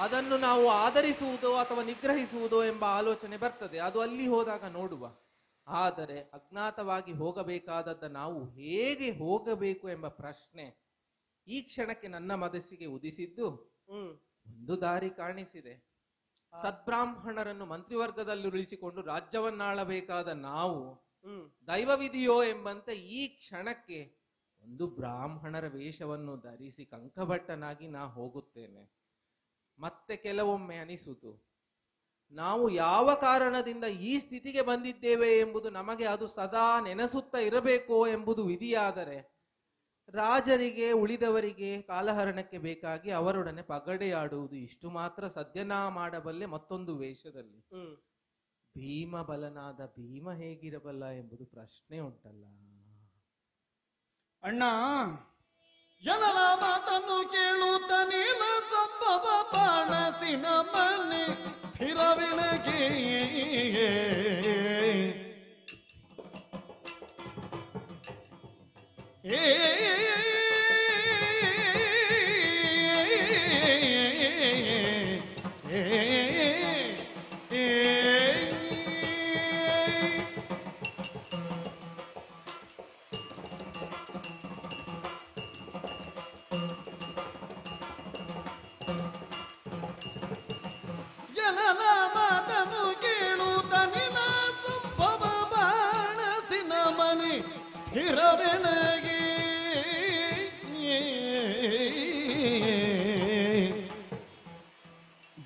[SPEAKER 3] ಅದನ್ನು ನಾವು ಆಧರಿಸುವುದೋ ಅಥವಾ ನಿಗ್ರಹಿಸುವುದೋ ಎಂಬ ಆಲೋಚನೆ ಬರ್ತದೆ. ಅದು ಅಲ್ಲಿ ಹೋದಾಗ ನೋಡುವ. ಆದರೆ ಅಜ್ಞಾತವಾಗಿ ಹೋಗಬೇಕಾದದ್ದ ನಾವು ಹೇಗೆ ಹೋಗಬೇಕು ಎಂಬ ಪ್ರಶ್ನೆ ಈ ಕ್ಷಣಕ್ಕೆ ನನ್ನ ಮನಸ್ಸಿಗೆ ಉದಿಸಿದ್ದು ಒಂದು ದಾರಿ ಕಾಣಿಸಿದೆ. ಸದ್ಬ್ರಾಹ್ಮಣರನ್ನು ಮಂತ್ರಿವರ್ಗದಲ್ಲಿ ಉಳಿಸಿಕೊಂಡು ರಾಜ್ಯವನ್ನಾಳಬೇಕಾದ ನಾವು ದೈವವಿಧಿಯೋ ಎಂಬಂತೆ ಈ ಕ್ಷಣಕ್ಕೆ ಒಂದು ಬ್ರಾಹ್ಮಣರ ವೇಷವನ್ನು ಧರಿಸಿ ಕಂಕಭಟ್ಟನಾಗಿ ನಾ ಹೋಗುತ್ತೇನೆ. ಮತ್ತೆ ಕೆಲವೊಮ್ಮೆ ಅನಿಸುವುದು, ನಾವು ಯಾವ ಕಾರಣದಿಂದ ಈ ಸ್ಥಿತಿಗೆ ಬಂದಿದ್ದೇವೆ ಎಂಬುದು ನಮಗೆ ಅದು ಸದಾ ನೆನೆಸುತ್ತಾ ಇರಬೇಕೋ ಎಂಬುದು ವಿಧಿಯಾದರೆ ರಾಜರಿಗೆ ಉಳಿದವರಿಗೆ ಕಾಲಹರಣಕ್ಕೆ ಬೇಕಾಗಿ ಅವರೊಡನೆ ಪಗಡೆಯಾಡುವುದು ಇಷ್ಟು ಮಾತ್ರ ಸದ್ಯನಾ ಮಾಡಬಲ್ಲೆ. ಮತ್ತೊಂದು ವೇಷದಲ್ಲಿ ಭೀಮ ಬಲನಾದ ಭೀಮ ಹೇಗಿರಬಲ್ಲ ಎಂಬುದು ಪ್ರಶ್ನೆ ಉಂಟಲ್ಲ
[SPEAKER 2] ಅಣ್ಣ.
[SPEAKER 1] ಜನಲ ಮಾತನ್ನು ಕೇಳುತ್ತ ನೀಲ ಸಂಭವ ಬಾಣಸಿನ ಮನೆ ಸ್ಥಿರವಿನಗೆ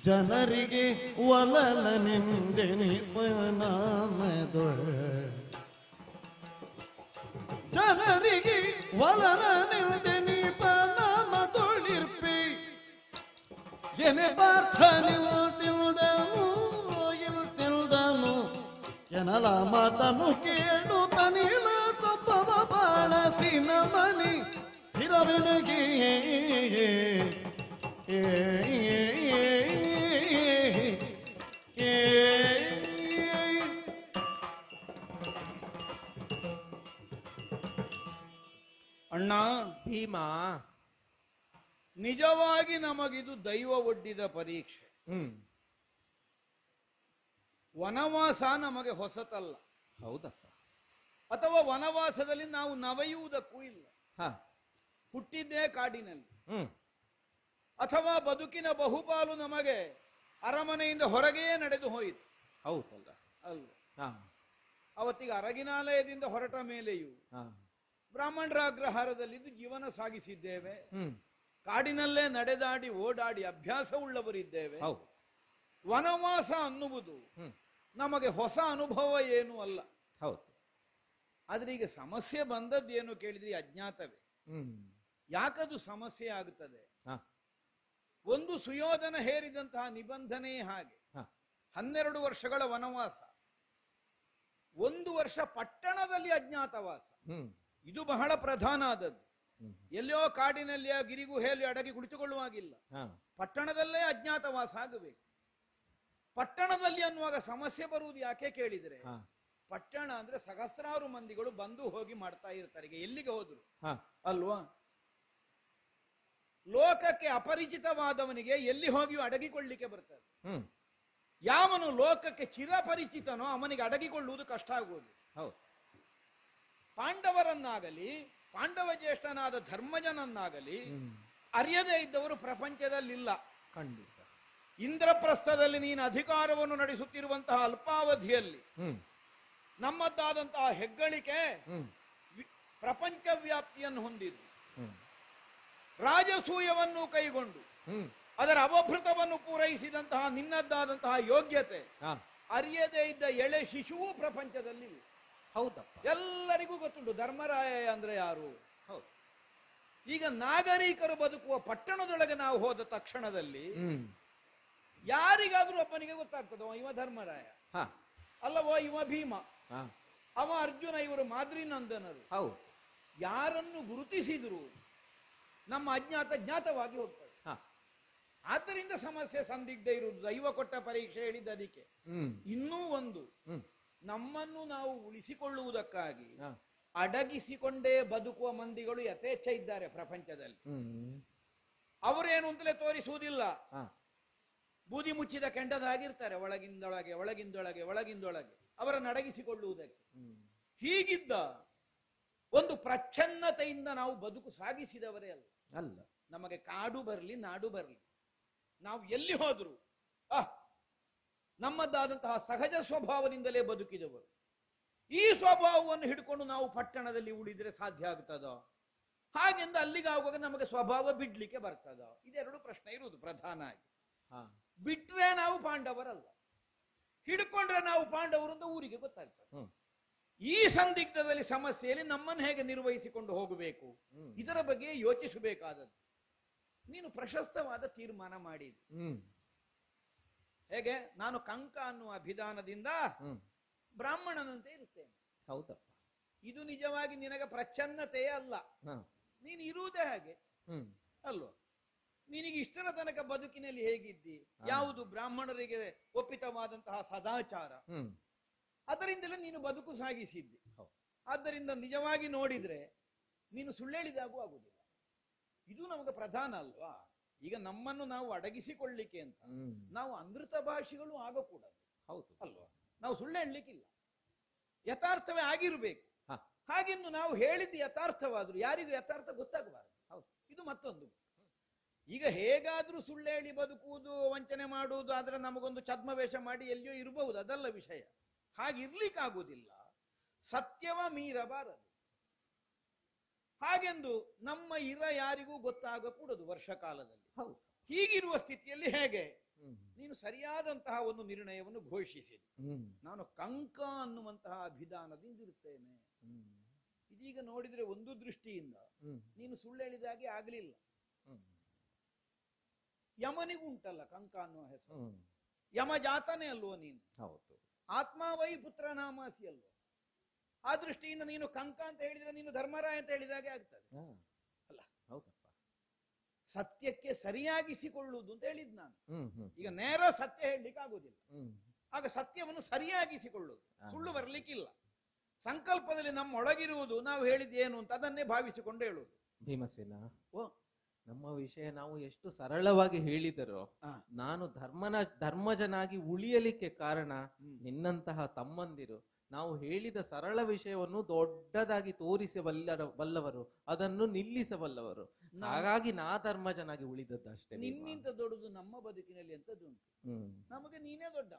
[SPEAKER 1] ಜನರಿಗೆ ಒಲಲ ನಿಂದೆನಿಪನಾಮದೊಳ ಜನರಿಗೆ ಒಲಲ ನಿಲ್ದೆನಿಪನಾಮದೊಳಿರ್ಪಿ ಎನೆ ಪಾರ್ಥ ನಿಲ್ತಿಲ್ದನು ಇಲ್ತಿಲ್ದನು ಎನಲ ಮಾತನು ಕೇಳು ತನಿಲ ಸಂಭವ ಬಾಣಸಿನ ಮನಿ ಸ್ಥಿರವೆನಗೆ
[SPEAKER 2] ಅಣ್ಣ
[SPEAKER 3] ಭೀಮ,
[SPEAKER 2] ನಿಜವಾಗಿ ನಮಗಿದು ದೈವ ಒಡ್ಡಿದ ಪರೀಕ್ಷೆ. ವನವಾಸ ನಮಗೆ ಹೊಸತಲ್ಲ.
[SPEAKER 3] ಹೌದಪ್ಪ.
[SPEAKER 2] ಅಥವಾ ವನವಾಸದಲ್ಲಿ ನಾವು ನವೆಯುವುದಕ್ಕೂ ಇಲ್ಲ. ಹುಟ್ಟಿದ್ದೇ ಕಾಡಿನಲ್ಲಿ. ಅಥವಾ ಬದುಕಿನ ಬಹುಪಾಲು ನಮಗೆ ಅರಮನೆಯಿಂದ ಹೊರಗೆಯೇ ನಡೆದು ಹೋಯಿತು.
[SPEAKER 3] ಹೌದಲ್ಲ
[SPEAKER 2] ಅಲ್ಲ, ಅವತ್ತಿಗೆ ಅರಗಿನಾಲಯದಿಂದ ಹೊರಟ ಮೇಲೆಯೂ ಬ್ರಾಹ್ಮಣರ ಅಗ್ರಹಾರದಲ್ಲಿದ್ದು ಜೀವನ ಸಾಗಿಸಿದ್ದೇವೆ. ಕಾಡಿನಲ್ಲೇ ನಡೆದಾಡಿ ಓಡಾಡಿ ಅಭ್ಯಾಸವುಳ್ಳವರಿದ್ದೇವೆ. ವನವಾಸ ಅನ್ನುವುದು ನಮಗೆ ಹೊಸ ಅನುಭವ ಏನೂ ಅಲ್ಲ. ಆದ್ರೆ ಈಗ ಸಮಸ್ಯೆ ಬಂದದ್ದೇನು ಕೇಳಿದ್ರಿ, ಅಜ್ಞಾತವೇ. ಯಾಕದು ಸಮಸ್ಯೆ ಆಗುತ್ತದೆ? ಒಂದು ಸುಯೋಧನ ಹೇರಿದಂತಹ ನಿಬಂಧನೆ ಹಾಗೆ 12 ವರ್ಷಗಳ ವನವಾಸ, 1 ವರ್ಷ ಪಟ್ಟಣದಲ್ಲಿ ಅಜ್ಞಾತವಾಸ. ಇದು ಬಹಳ ಪ್ರಧಾನ ಆದದ್ದು. ಎಲ್ಲೋ ಕಾಡಿನಲ್ಲಿಯ ಗಿರಿಗುಹೆಯಲ್ಲಿ ಅಡಗಿ ಕುಳಿತುಕೊಳ್ಳುವಾಗಿಲ್ಲ, ಪಟ್ಟಣದಲ್ಲೇ ಅಜ್ಞಾತವಾಸ ಆಗಬೇಕು. ಪಟ್ಟಣದಲ್ಲಿ ಅನ್ನುವಾಗ ಸಮಸ್ಯೆ ಬರುವುದು ಯಾಕೆ ಕೇಳಿದರೆ, ಪಟ್ಟಣ ಅಂದ್ರೆ ಸಹಸ್ರಾರು ಮಂದಿಗಳು ಬಂದು ಹೋಗಿ ಮಾಡ್ತಾ ಇರ್ತಾರೆ. ಈಗ ಎಲ್ಲಿಗೆ ಹೋದ್ರು ಅಲ್ವಾ? ಲೋಕಕ್ಕೆ ಅಪರಿಚಿತವಾದವನಿಗೆ ಎಲ್ಲಿ ಹೋಗಿಯೂ ಅಡಗಿಕೊಳ್ಳಿಕ್ಕೆ ಬರ್ತದೆ. ಯಾವನು ಲೋಕಕ್ಕೆ ಚಿರಪರಿಚಿತನೋ ಅವನಿಗೆ ಅಡಗಿಕೊಳ್ಳುವುದು ಕಷ್ಟ ಆಗುವುದು. ಪಾಂಡವರನ್ನಾಗಲಿ ಪಾಂಡವ ಜ್ಯೇಷ್ಠನಾದ ಧರ್ಮಜನನ್ನಾಗಲಿ ಅರಿಯದೇ ಇದ್ದವರು ಪ್ರಪಂಚದಲ್ಲಿಲ್ಲ.
[SPEAKER 3] ಖಂಡಿತ.
[SPEAKER 2] ಇಂದ್ರಪ್ರಸ್ಥದಲ್ಲಿ ನೀನು ಅಧಿಕಾರವನ್ನು ನಡೆಸುತ್ತಿರುವಂತಹ ಅಲ್ಪಾವಧಿಯಲ್ಲಿ ನಮ್ಮದ್ದಾದಂತಹ ಹೆಗ್ಗಳಿಕೆ ಪ್ರಪಂಚ ವ್ಯಾಪ್ತಿಯನ್ನು ಹೊಂದಿದ್ದು, ರಾಜಸೂಯವನ್ನು ಕೈಗೊಂಡು ಅದರ ಅವಭೃತವನ್ನು ಪೂರೈಸಿದಂತಹ ನಿನ್ನದ್ದಾದಂತಹ ಯೋಗ್ಯತೆ ಅರಿಯದೇ ಇದ್ದ ಎಳೆ ಶಿಶುವು ಪ್ರಪಂಚದಲ್ಲಿ.
[SPEAKER 3] ಹೌದಪ್ಪ,
[SPEAKER 2] ಎಲ್ಲರಿಗೂ ಗೊತ್ತುಂಟು ಧರ್ಮರಾಯ ಅಂದ್ರೆ ಯಾರು. ಈಗ ನಾಗರಿಕರು ಬದುಕುವ ಪಟ್ಟಣದೊಳಗೆ ನಾವು ಹೋದ ತಕ್ಷಣದಲ್ಲಿ ಯಾರಿಗಾದ್ರೂ ಒಬ್ಬನಿಗೆ ಗೊತ್ತಾಗ್ತದೋ ಇವ ಧರ್ಮರಾಯ, ಅಲ್ಲವೋ ಇವ ಭೀಮ, ಅವ ಅರ್ಜುನ, ಇವರು ಮಾದ್ರಿನಂದನರು. ಯಾರನ್ನು ಗುರುತಿಸಿದ್ರು ನಮ್ಮ ಅಜ್ಞಾತ ಜ್ಞಾತವಾಗಿ ಹೋಗ್ತದೆ. ಆದ್ದರಿಂದ ಸಮಸ್ಯೆ ಸಂದಿಗ್ಧ ಇರುವುದು. ದೈವ ಕೊಟ್ಟ ಪರೀಕ್ಷೆ ಹೇಳಿದ್ದು ಅದಕ್ಕೆ. ಇನ್ನೂ ಒಂದು, ನಮ್ಮನ್ನು ನಾವು ಉಳಿಸಿಕೊಳ್ಳುವುದಕ್ಕಾಗಿ
[SPEAKER 3] ಹ.
[SPEAKER 2] ಅಡಗಿಸಿಕೊಂಡೇ ಬದುಕುವ ಮಂದಿಗಳು ಯಥೇಚ್ಛ ಇದ್ದಾರೆ ಪ್ರಪಂಚದಲ್ಲಿ.
[SPEAKER 3] ಹ್ಮ್.
[SPEAKER 2] ಅವರೇನು ಅಂತಲೇ ತೋರಿಸುವುದಿಲ್ಲ.
[SPEAKER 3] ಹ.
[SPEAKER 2] ಬೂದಿ ಮುಚ್ಚಿದ ಕೆಂಡದಾಗಿರ್ತಾರೆ, ಒಳಗಿಂದೊಳಗೆ ಒಳಗಿಂದೊಳಗೆ ಒಳಗಿಂದೊಳಗೆ ಅವರನ್ನು ಅಡಗಿಸಿಕೊಳ್ಳುವುದಕ್ಕೆ. ಹೀಗಿದ್ದ ಒಂದು ಪ್ರಚ್ಛನ್ನತೆಯಿಂದ ನಾವು ಬದುಕು ಸಾಗಿಸಿದವರೇ ಅಲ್ಲ.
[SPEAKER 3] ಅಲ್ಲ.
[SPEAKER 2] ನಮಗೆ ಕಾಡು ಬರಲಿ ನಾಡು ಬರಲಿ, ನಾವು ಎಲ್ಲಿ ಹೋದ್ರು ನಮ್ಮದಾದಂತಹ ಸಹಜ ಸ್ವಭಾವದಿಂದಲೇ ಬದುಕಿದವರು. ಈ ಸ್ವಭಾವವನ್ನು ಹಿಡ್ಕೊಂಡು ನಾವು ಪಟ್ಟಣದಲ್ಲಿ ಉಳಿದ್ರೆ ಸಾಧ್ಯ ಆಗ್ತದೋ? ಹಾಗೆಂದು ಅಲ್ಲಿಗಾಗುವಾಗ ನಮಗೆ ಸ್ವಭಾವ ಬಿಡ್ಲಿಕ್ಕೆ ಬರ್ತದೋ? ಇದೆರಡು ಪ್ರಶ್ನೆ ಇರುವುದು ಪ್ರಧಾನ ಆಗಿ. ಬಿಟ್ರೆ ನಾವು ಪಾಂಡವರಲ್ಲ, ಹಿಡ್ಕೊಂಡ್ರೆ ನಾವು ಪಾಂಡವರು ಅಂತ ಊರಿಗೆ ಗೊತ್ತಾಗ್ತದೆ. ಈ ಸಂದಿಗ್ಧದಲ್ಲಿ ಸಮಸ್ಯೆಯಲ್ಲಿ ನಮ್ಮನ್ನು ಹೇಗೆ ನಿರ್ವಹಿಸಿಕೊಂಡು ಹೋಗಬೇಕು, ಇದರ ಬಗ್ಗೆ ಯೋಚಿಸಬೇಕಾದದ್ದು. ನೀನು ಪ್ರಶಸ್ತವಾದ ತೀರ್ಮಾನ ಮಾಡಿದೆ. ಹೇಗೆ? ನಾನು ಕಂಕ ಅನ್ನುವ ಅಭಿಧಾನದಿಂದ ಬ್ರಾಹ್ಮಣನಂತೆ ಇರುತ್ತೇನೆ.
[SPEAKER 3] ಹೌದಪ್ಪ.
[SPEAKER 2] ಇದು ನಿಜವಾಗಿ ನಿನಗೆ ಪ್ರಚ್ಛನ್ನತೆಯೇ ಅಲ್ಲ. ನೀನು ಇರುವುದೇ ಹಾಗೆ ಅಲ್ವ? ನಿನಗೆ ಇಷ್ಟರ ತನಕ ಬದುಕಿನಲ್ಲಿ ಹೇಗಿದ್ದಿ? ಯಾವುದು ಬ್ರಾಹ್ಮಣರಿಗೆ ಒಪ್ಪಿತವಾದಂತಹ ಸದಾಚಾರ, ಅದರಿಂದಲೇ ನೀನು ಬದುಕು ಸಾಗಿಸಿದ್ದಿ. ಆದ್ದರಿಂದ ನಿಜವಾಗಿ ನೋಡಿದ್ರೆ ನೀನು ಸುಳ್ಳೇಳಿದಾಗೂ ಆಗುದಿಲ್ಲ. ಇದು ನಮಗೆ ಪ್ರಧಾನ ಅಲ್ವಾ? ಈಗ ನಮ್ಮನ್ನು ನಾವು ಅಡಗಿಸಿಕೊಳ್ಳಿಕ್ಕೆ ಅಂತ ನಾವು ಅನೃತ ಭಾಷಿಗಳು ಆಗಕೂಡದು. ಹೌದು ಅಲ್ವಾ? ನಾವು ಸುಳ್ಳು ಹೇಳಲಿಕ್ಕಿಲ್ಲ, ಯಥಾರ್ಥವೇ ಆಗಿರಬೇಕು. ಹಾಗೆಂದು ನಾವು ಹೇಳಿದ್ದು ಯಥಾರ್ಥವಾದ್ರು ಯಾರಿಗೂ ಯಥಾರ್ಥ ಗೊತ್ತಾಗಬಾರದು. ಹೌದು, ಇದು ಮತ್ತೊಂದು. ಈಗ ಹೇಗಾದ್ರೂ ಸುಳ್ಳು ಹೇಳಿ ಬದುಕುವುದು, ವಂಚನೆ ಮಾಡುವುದು, ಆದ್ರೆ ನಮಗೊಂದು ಛದ್ಮವೇಷ ಮಾಡಿ ಎಲ್ಲಿಯೋ ಇರಬಹುದು, ಅದಲ್ಲ ವಿಷಯ. ಹಾಗಿರ್ಲಿಕ್ಕಾಗುವುದಿಲ್ಲ. ಸತ್ಯವ ಮೀರಬಾರದು. ಹಾಗೆಂದು ನಮ್ಮ ಯಾರಿಗೂ ಗೊತ್ತಾಗಕೂಡದು ವರ್ಷ ಕಾಲದಲ್ಲಿ. ಹೀಗಿರುವ ಸ್ಥಿತಿಯಲ್ಲಿ ಹೇಗೆ ನೀನು ಸರಿಯಾದಂತಹ ಒಂದು ನಿರ್ಣಯವನ್ನು ಘೋಷಿಸಿದೆ. ನಾನು ಕಂಕ ಅನ್ನುವಂತಹ ಅಭಿಧಾನದಿಂದ ಇರುತ್ತೇನೆ. ಇದೀಗ ನೋಡಿದ್ರೆ ಒಂದು ದೃಷ್ಟಿಯಿಂದ ನೀನು ಸುಳ್ಳು ಹೇಳಿದಾಗೆ ಆಗ್ಲಿಲ್ಲ. ಯಮನಿಗೂ ಉಂಟಲ್ಲ ಕಂಕ ಅನ್ನುವ ಹೆಸರು, ಯಮ ಜಾತನೇ ಅಲ್ವೋ ನೀನು? ಹೌದು. ಆತ್ಮಾವೈ ಪುತ್ರ ನಾಮಾಸಿ ಅಲ್ವೋ? ಆ ದೃಷ್ಟಿಯಿಂದ ನೀನು ಕಂಕ ಅಂತ ಹೇಳಿದ್ರೆ ನೀನು ಧರ್ಮರಾಯ ಅಂತ ಹೇಳಿದಾಗೆ ಆಗ್ತದೆ ಅಲ್ಲ? ಹೌದಪ್ಪ. ಸತ್ಯಕ್ಕೆ ಸರಿಯಾಗಿಸಿಕೊಳ್ಳುವುದು ಅಂತ ಹೇಳಿದ್ ನಾನು. ಈಗ ನೇರ ಸತ್ಯ ಹೇಳಲಿಕ್ಕೆ ಆಗುದಿಲ್ಲ. ಆಗ ಸತ್ಯವನ್ನು ಸರಿಯಾಗಿಸಿಕೊಳ್ಳುವುದು, ಸುಳ್ಳು ಬರ್ಲಿಕ್ಕಿಲ್ಲ. ಸಂಕಲ್ಪದಲ್ಲಿ ನಮ್ಮೊಳಗಿರುವುದು ನಾವು ಹೇಳಿದ್ದೇನು ಅಂತ ಅದನ್ನೇ ಭಾವಿಸಿಕೊಂಡು ಹೇಳುವುದು.
[SPEAKER 3] ಭೀಮಸೇನ, ನಮ್ಮ ವಿಷಯ ನಾವು ಎಷ್ಟು ಸರಳವಾಗಿ ಹೇಳಿದರೋ, ನಾನು ಧರ್ಮಜನಾಗಿ ಉಳಿಯಲಿಕ್ಕೆ ಕಾರಣ ನಿನ್ನಂತಹ ತಮ್ಮಂದಿರು. ನಾವು ಹೇಳಿದ ಸರಳ ವಿಷಯವನ್ನು ದೊಡ್ಡದಾಗಿ ತೋರಿಸಬಲ್ಲವರು, ಅದನ್ನು ನಿಲ್ಲಿಸಬಲ್ಲವರು. ಹಾಗಾಗಿ ನಾ ಧರ್ಮಜನಾಗಿ ಉಳಿದದ್ದಷ್ಟೇ.
[SPEAKER 2] ನಿನ್ನಿಂದ ದೊಡ್ಡದು ನಮ್ಮ ಬದುಕಿನಲ್ಲಿ ಎಂತದುಂಟು? ನಮಗೆ ನೀನೇ ದೊಡ್ಡ,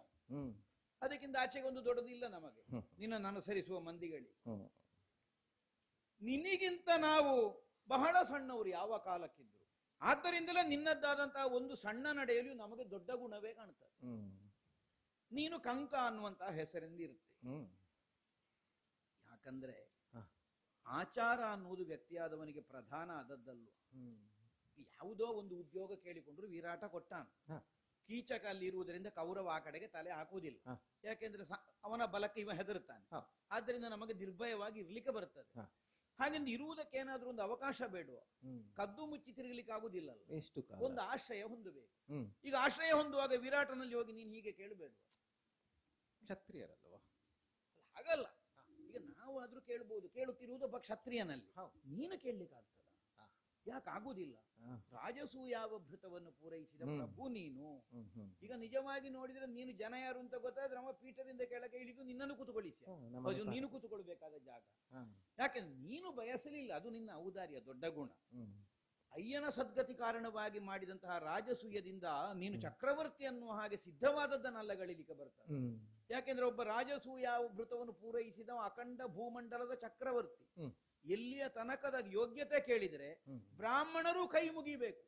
[SPEAKER 2] ಅದಕ್ಕಿಂತ ಆಚೆಗೆ ಒಂದು ದೊಡ್ಡದಿಲ್ಲ ನಮಗೆ ನಿನ್ನನ್ನು ಅನುಸರಿಸುವ ಮಂದಿಗಳಿಗೆ. ನಿನಗಿಂತ ನಾವು ಬಹಳ ಸಣ್ಣವರು ಯಾವ ಕಾಲಕ್ಕಿದ್ರು. ಆದ್ದರಿಂದಲೇ ನಿನ್ನದ್ದಾದಂತಹ ಒಂದು ಸಣ್ಣ ನಡೆಯಲು ನಮಗೆ ದೊಡ್ಡ ಗುಣವೇ ಕಾಣ್ತದೆ. ನೀನು ಕಂಕ ಅನ್ನುವಂತಹ ಹೆಸರಿಂದ ಇರುತ್ತೆ. ಯಾಕಂದ್ರೆ ಆಚಾರ ಅನ್ನುವುದು ವ್ಯಕ್ತಿಯಾದವನಿಗೆ ಪ್ರಧಾನ ಆದದ್ದಲ್ವ. ಯಾವುದೋ ಒಂದು ಉದ್ಯೋಗ ಕೇಳಿಕೊಂಡ್ರು ವಿರಾಟ ಕೊಟ್ಟಾನ. ಕೀಚಕ ಅಲ್ಲಿ ಇರುವುದರಿಂದ ಕೌರವ ಆ ಕಡೆಗೆ ತಲೆ ಹಾಕುವುದಿಲ್ಲ. ಯಾಕೆಂದ್ರೆ ಅವನ ಬಲಕ್ಕೆ ಇವ ಹೆದರುತ್ತಾನೆ. ಆದ್ರಿಂದ ನಮಗೆ ನಿರ್ಭಯವಾಗಿ ಇರ್ಲಿಕ್ಕೆ ಬರ್ತದೆ. ಹಾಗೆಂದು ಇರುವುದಕ್ಕೆ ಏನಾದ್ರೂ ಒಂದು ಅವಕಾಶ ಬೇಡುವ. ಕದ್ದು ಮುಚ್ಚಿ ತಿರುಗಲಿಕ್ಕೆ ಆಗುದಿಲ್ಲ. ಒಂದು ಆಶ್ರಯ ಹೊಂದಬೇಕು. ಈಗ ಆಶ್ರಯ ಹೊಂದುವಾಗ ವಿರಾಟನಲ್ಲಿ ಹೋಗಿ ನೀನು ಹೀಗೆ ಕೇಳಬೇಡುವ.
[SPEAKER 3] ಕ್ಷತ್ರಿಯರಲ್ವಾ?
[SPEAKER 2] ಹಾಗಲ್ಲ. ಈಗ ನಾವು ಆದ್ರೂ ಕೇಳಬಹುದು, ಕೇಳುತ್ತಿರುವುದೊಬ್ಬ ಕ್ಷತ್ರಿಯನಲ್ಲಿ. ನೀನು ಕೇಳಲಿಕ್ಕಾಗ್ತದ? ಯಾಕಾಗುದಿಲ್ಲ? ರಾಜಸೂಯಾವಭೃತವನ್ನು ಪೂರೈಸಿದ ಪ್ರಭು ನೀನು. ಈಗ ನಿಜವಾಗಿ ನೋಡಿದ್ರೆ ನೀನು ಜನ ಯಾರು ಅಂತ ಗೊತ್ತಾದ್ರೆ ನಮ್ಮ ಪೀಠದಿಂದ ಕೆಳಗೆ ಇಳಿದು ನಿನ್ನನ್ನು ಕೂತುಕೊಳ್ಳಿಸಿ, ಅದು ನೀನು ಕೂತುಕೊಳ್ಬೇಕಾದ ಜಾಗ. ಯಾಕೆಂದ್ರೆ ನೀನು ಬಯಸಲಿಲ್ಲ, ಅದು ನಿನ್ನ ಔದಾರ್ಯ, ದೊಡ್ಡ ಗುಣ. ಅಯ್ಯನ ಸದ್ಗತಿ ಕಾರಣವಾಗಿ ಮಾಡಿದಂತಹ ರಾಜಸೂಯದಿಂದ ನೀನು ಚಕ್ರವರ್ತಿ ಅನ್ನುವ ಹಾಗೆ ಸಿದ್ಧವಾದದ್ದನ್ನೆಲ್ಲ ಗಳಿಲಿಕ್ಕೆ ಬರ್ತದೆ. ಯಾಕೆಂದ್ರೆ ಒಬ್ಬ ರಾಜಸೂಯಾವಭೃತವನ್ನು ಪೂರೈಸಿದ ಅಖಂಡ ಭೂಮಂಡಲದ ಚಕ್ರವರ್ತಿ. ಎಲ್ಲಿಯ ತನಕದ ಯೋಗ್ಯತೆ ಕೇಳಿದರೆ ಬ್ರಾಹ್ಮಣರು ಕೈ ಮುಗಿಬೇಕು.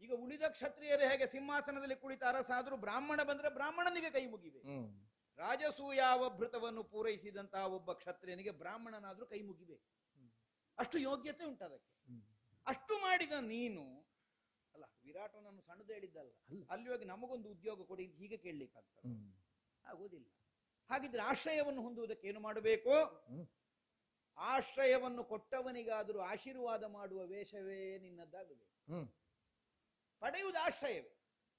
[SPEAKER 2] ಈಗ ಉಳಿದ ಕ್ಷತ್ರಿಯರು ಹೇಗೆ ಸಿಂಹಾಸನದಲ್ಲಿ ಕುಳಿತ ಅರಸಾದ್ರೂ ಬ್ರಾಹ್ಮಣ ಬಂದ್ರೆ ಬ್ರಾಹ್ಮಣನಿಗೆ ಕೈ ಮುಗಿಬೇಕು. ರಾಜಸೂಯಾವಭೃತವನ್ನು ಪೂರೈಸಿದಂತಹ ಒಬ್ಬ ಕ್ಷತ್ರಿಯನಿಗೆ ಬ್ರಾಹ್ಮಣನಾದ್ರೂ ಕೈ ಮುಗಿಬೇಕು. ಅಷ್ಟು ಯೋಗ್ಯತೆ ಉಂಟದಕ್ಕೆ. ಅಷ್ಟು ಮಾಡಿದ ನೀನು ಅಲ್ಲ, ವಿರಾಟನನ್ನು ಸಣ್ಣದು ಹೇಳಿದ್ದಲ್ಲ, ಅಲ್ಲಿ ಹೋಗಿ ನಮಗೊಂದು ಉದ್ಯೋಗ ಕೊಡಿ ಹೀಗೆ ಕೇಳಲಿಕ್ಕಾಗ್ತದೆ? ಆಗುವುದಿಲ್ಲ. ಹಾಗಿದ್ರೆ ಆಶ್ರಯವನ್ನು ಹೊಂದುವುದಕ್ಕೆ ಏನು ಮಾಡಬೇಕು? ಆಶ್ರಯವನ್ನು ಕೊಟ್ಟವನಿಗಾದರೂ ಆಶೀರ್ವಾದ ಮಾಡುವ ವೇಷವೇ ನಿನ್ನದ್ದಾಗಬೇಕು. ಪಡೆಯುವುದು ಆಶ್ರಯವೇ.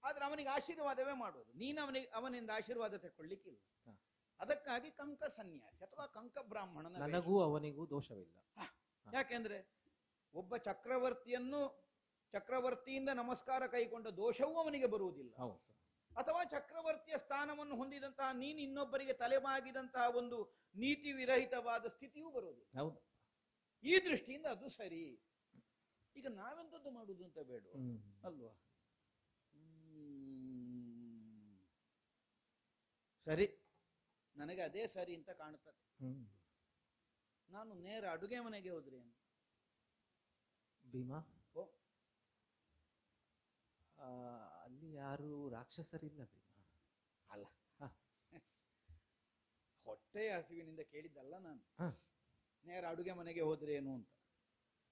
[SPEAKER 2] ಆದ್ರೆ ಅವನಿಗೆ ಆಶೀರ್ವಾದವೇ ಮಾಡೋದು, ನೀನು ಅವನಿಂದ ಆಶೀರ್ವಾದ ತಗೊಳ್ಳಿಕ್ಕಿಲ್ಲ. ಅದಕ್ಕಾಗಿ ಕಂಕ ಸನ್ಯಾಸಿ ಅಥವಾ ಕಂಕ ಬ್ರಾಹ್ಮಣನ
[SPEAKER 3] ನನಗೂ ಅವನಿಗೂ ದೋಷವಿಲ್ಲ.
[SPEAKER 2] ಯಾಕೆಂದ್ರೆ ಒಬ್ಬ ಚಕ್ರವರ್ತಿಯಿಂದ ನಮಸ್ಕಾರ ಕೈಗೊಂಡ ದೋಷವೂ ಅವನಿಗೆ ಬರುವುದಿಲ್ಲ. ಅಥವಾ ಚಕ್ರವರ್ತಿಯ ಸ್ಥಾನವನ್ನು ಹೊಂದಿದಂತಹ ನೀನು ಇನ್ನೊಬ್ಬರಿಗೆ ತಲೆಬಾಗಿದಂತಹ ಒಂದು ನೀತಿ ವಿರಹಿತವಾದ ಸ್ಥಿತಿಯೂ ಬರುವುದಿಲ್ಲ. ಈ ದೃಷ್ಟಿಯಿಂದ ಅದು ಸರಿ. ಈಗ ನಾವೆಂತದ್ದು ಮಾಡುದು ಅಂತ ಬೇಡ ಅಲ್ವಾ? ಸರಿ, ನನಗೆ ಅದೇ ಸರಿ ಅಂತ ಕಾಣುತ್ತದೆ. ನಾನು ನೇರ ಅಡುಗೆ ಮನೆಗೆ ಹೋದ್ರೆ ಏನು
[SPEAKER 3] ಭೀಮಾ? ಅಲ್ಲಿ ಯಾರು ರಾಕ್ಷಸರಿಲ್ಲ ಭೀಮಾ.
[SPEAKER 2] ಅಲ್ಲ, ಹೊಟ್ಟೆಯ ಹಸಿವಿನಿಂದ ಕೇಳಿದ್ದಲ್ಲ ನಾನು. ನೇರ ಅಡುಗೆ ಮನೆಗೆ ಹೋದ್ರೆ ಏನು ಅಂತ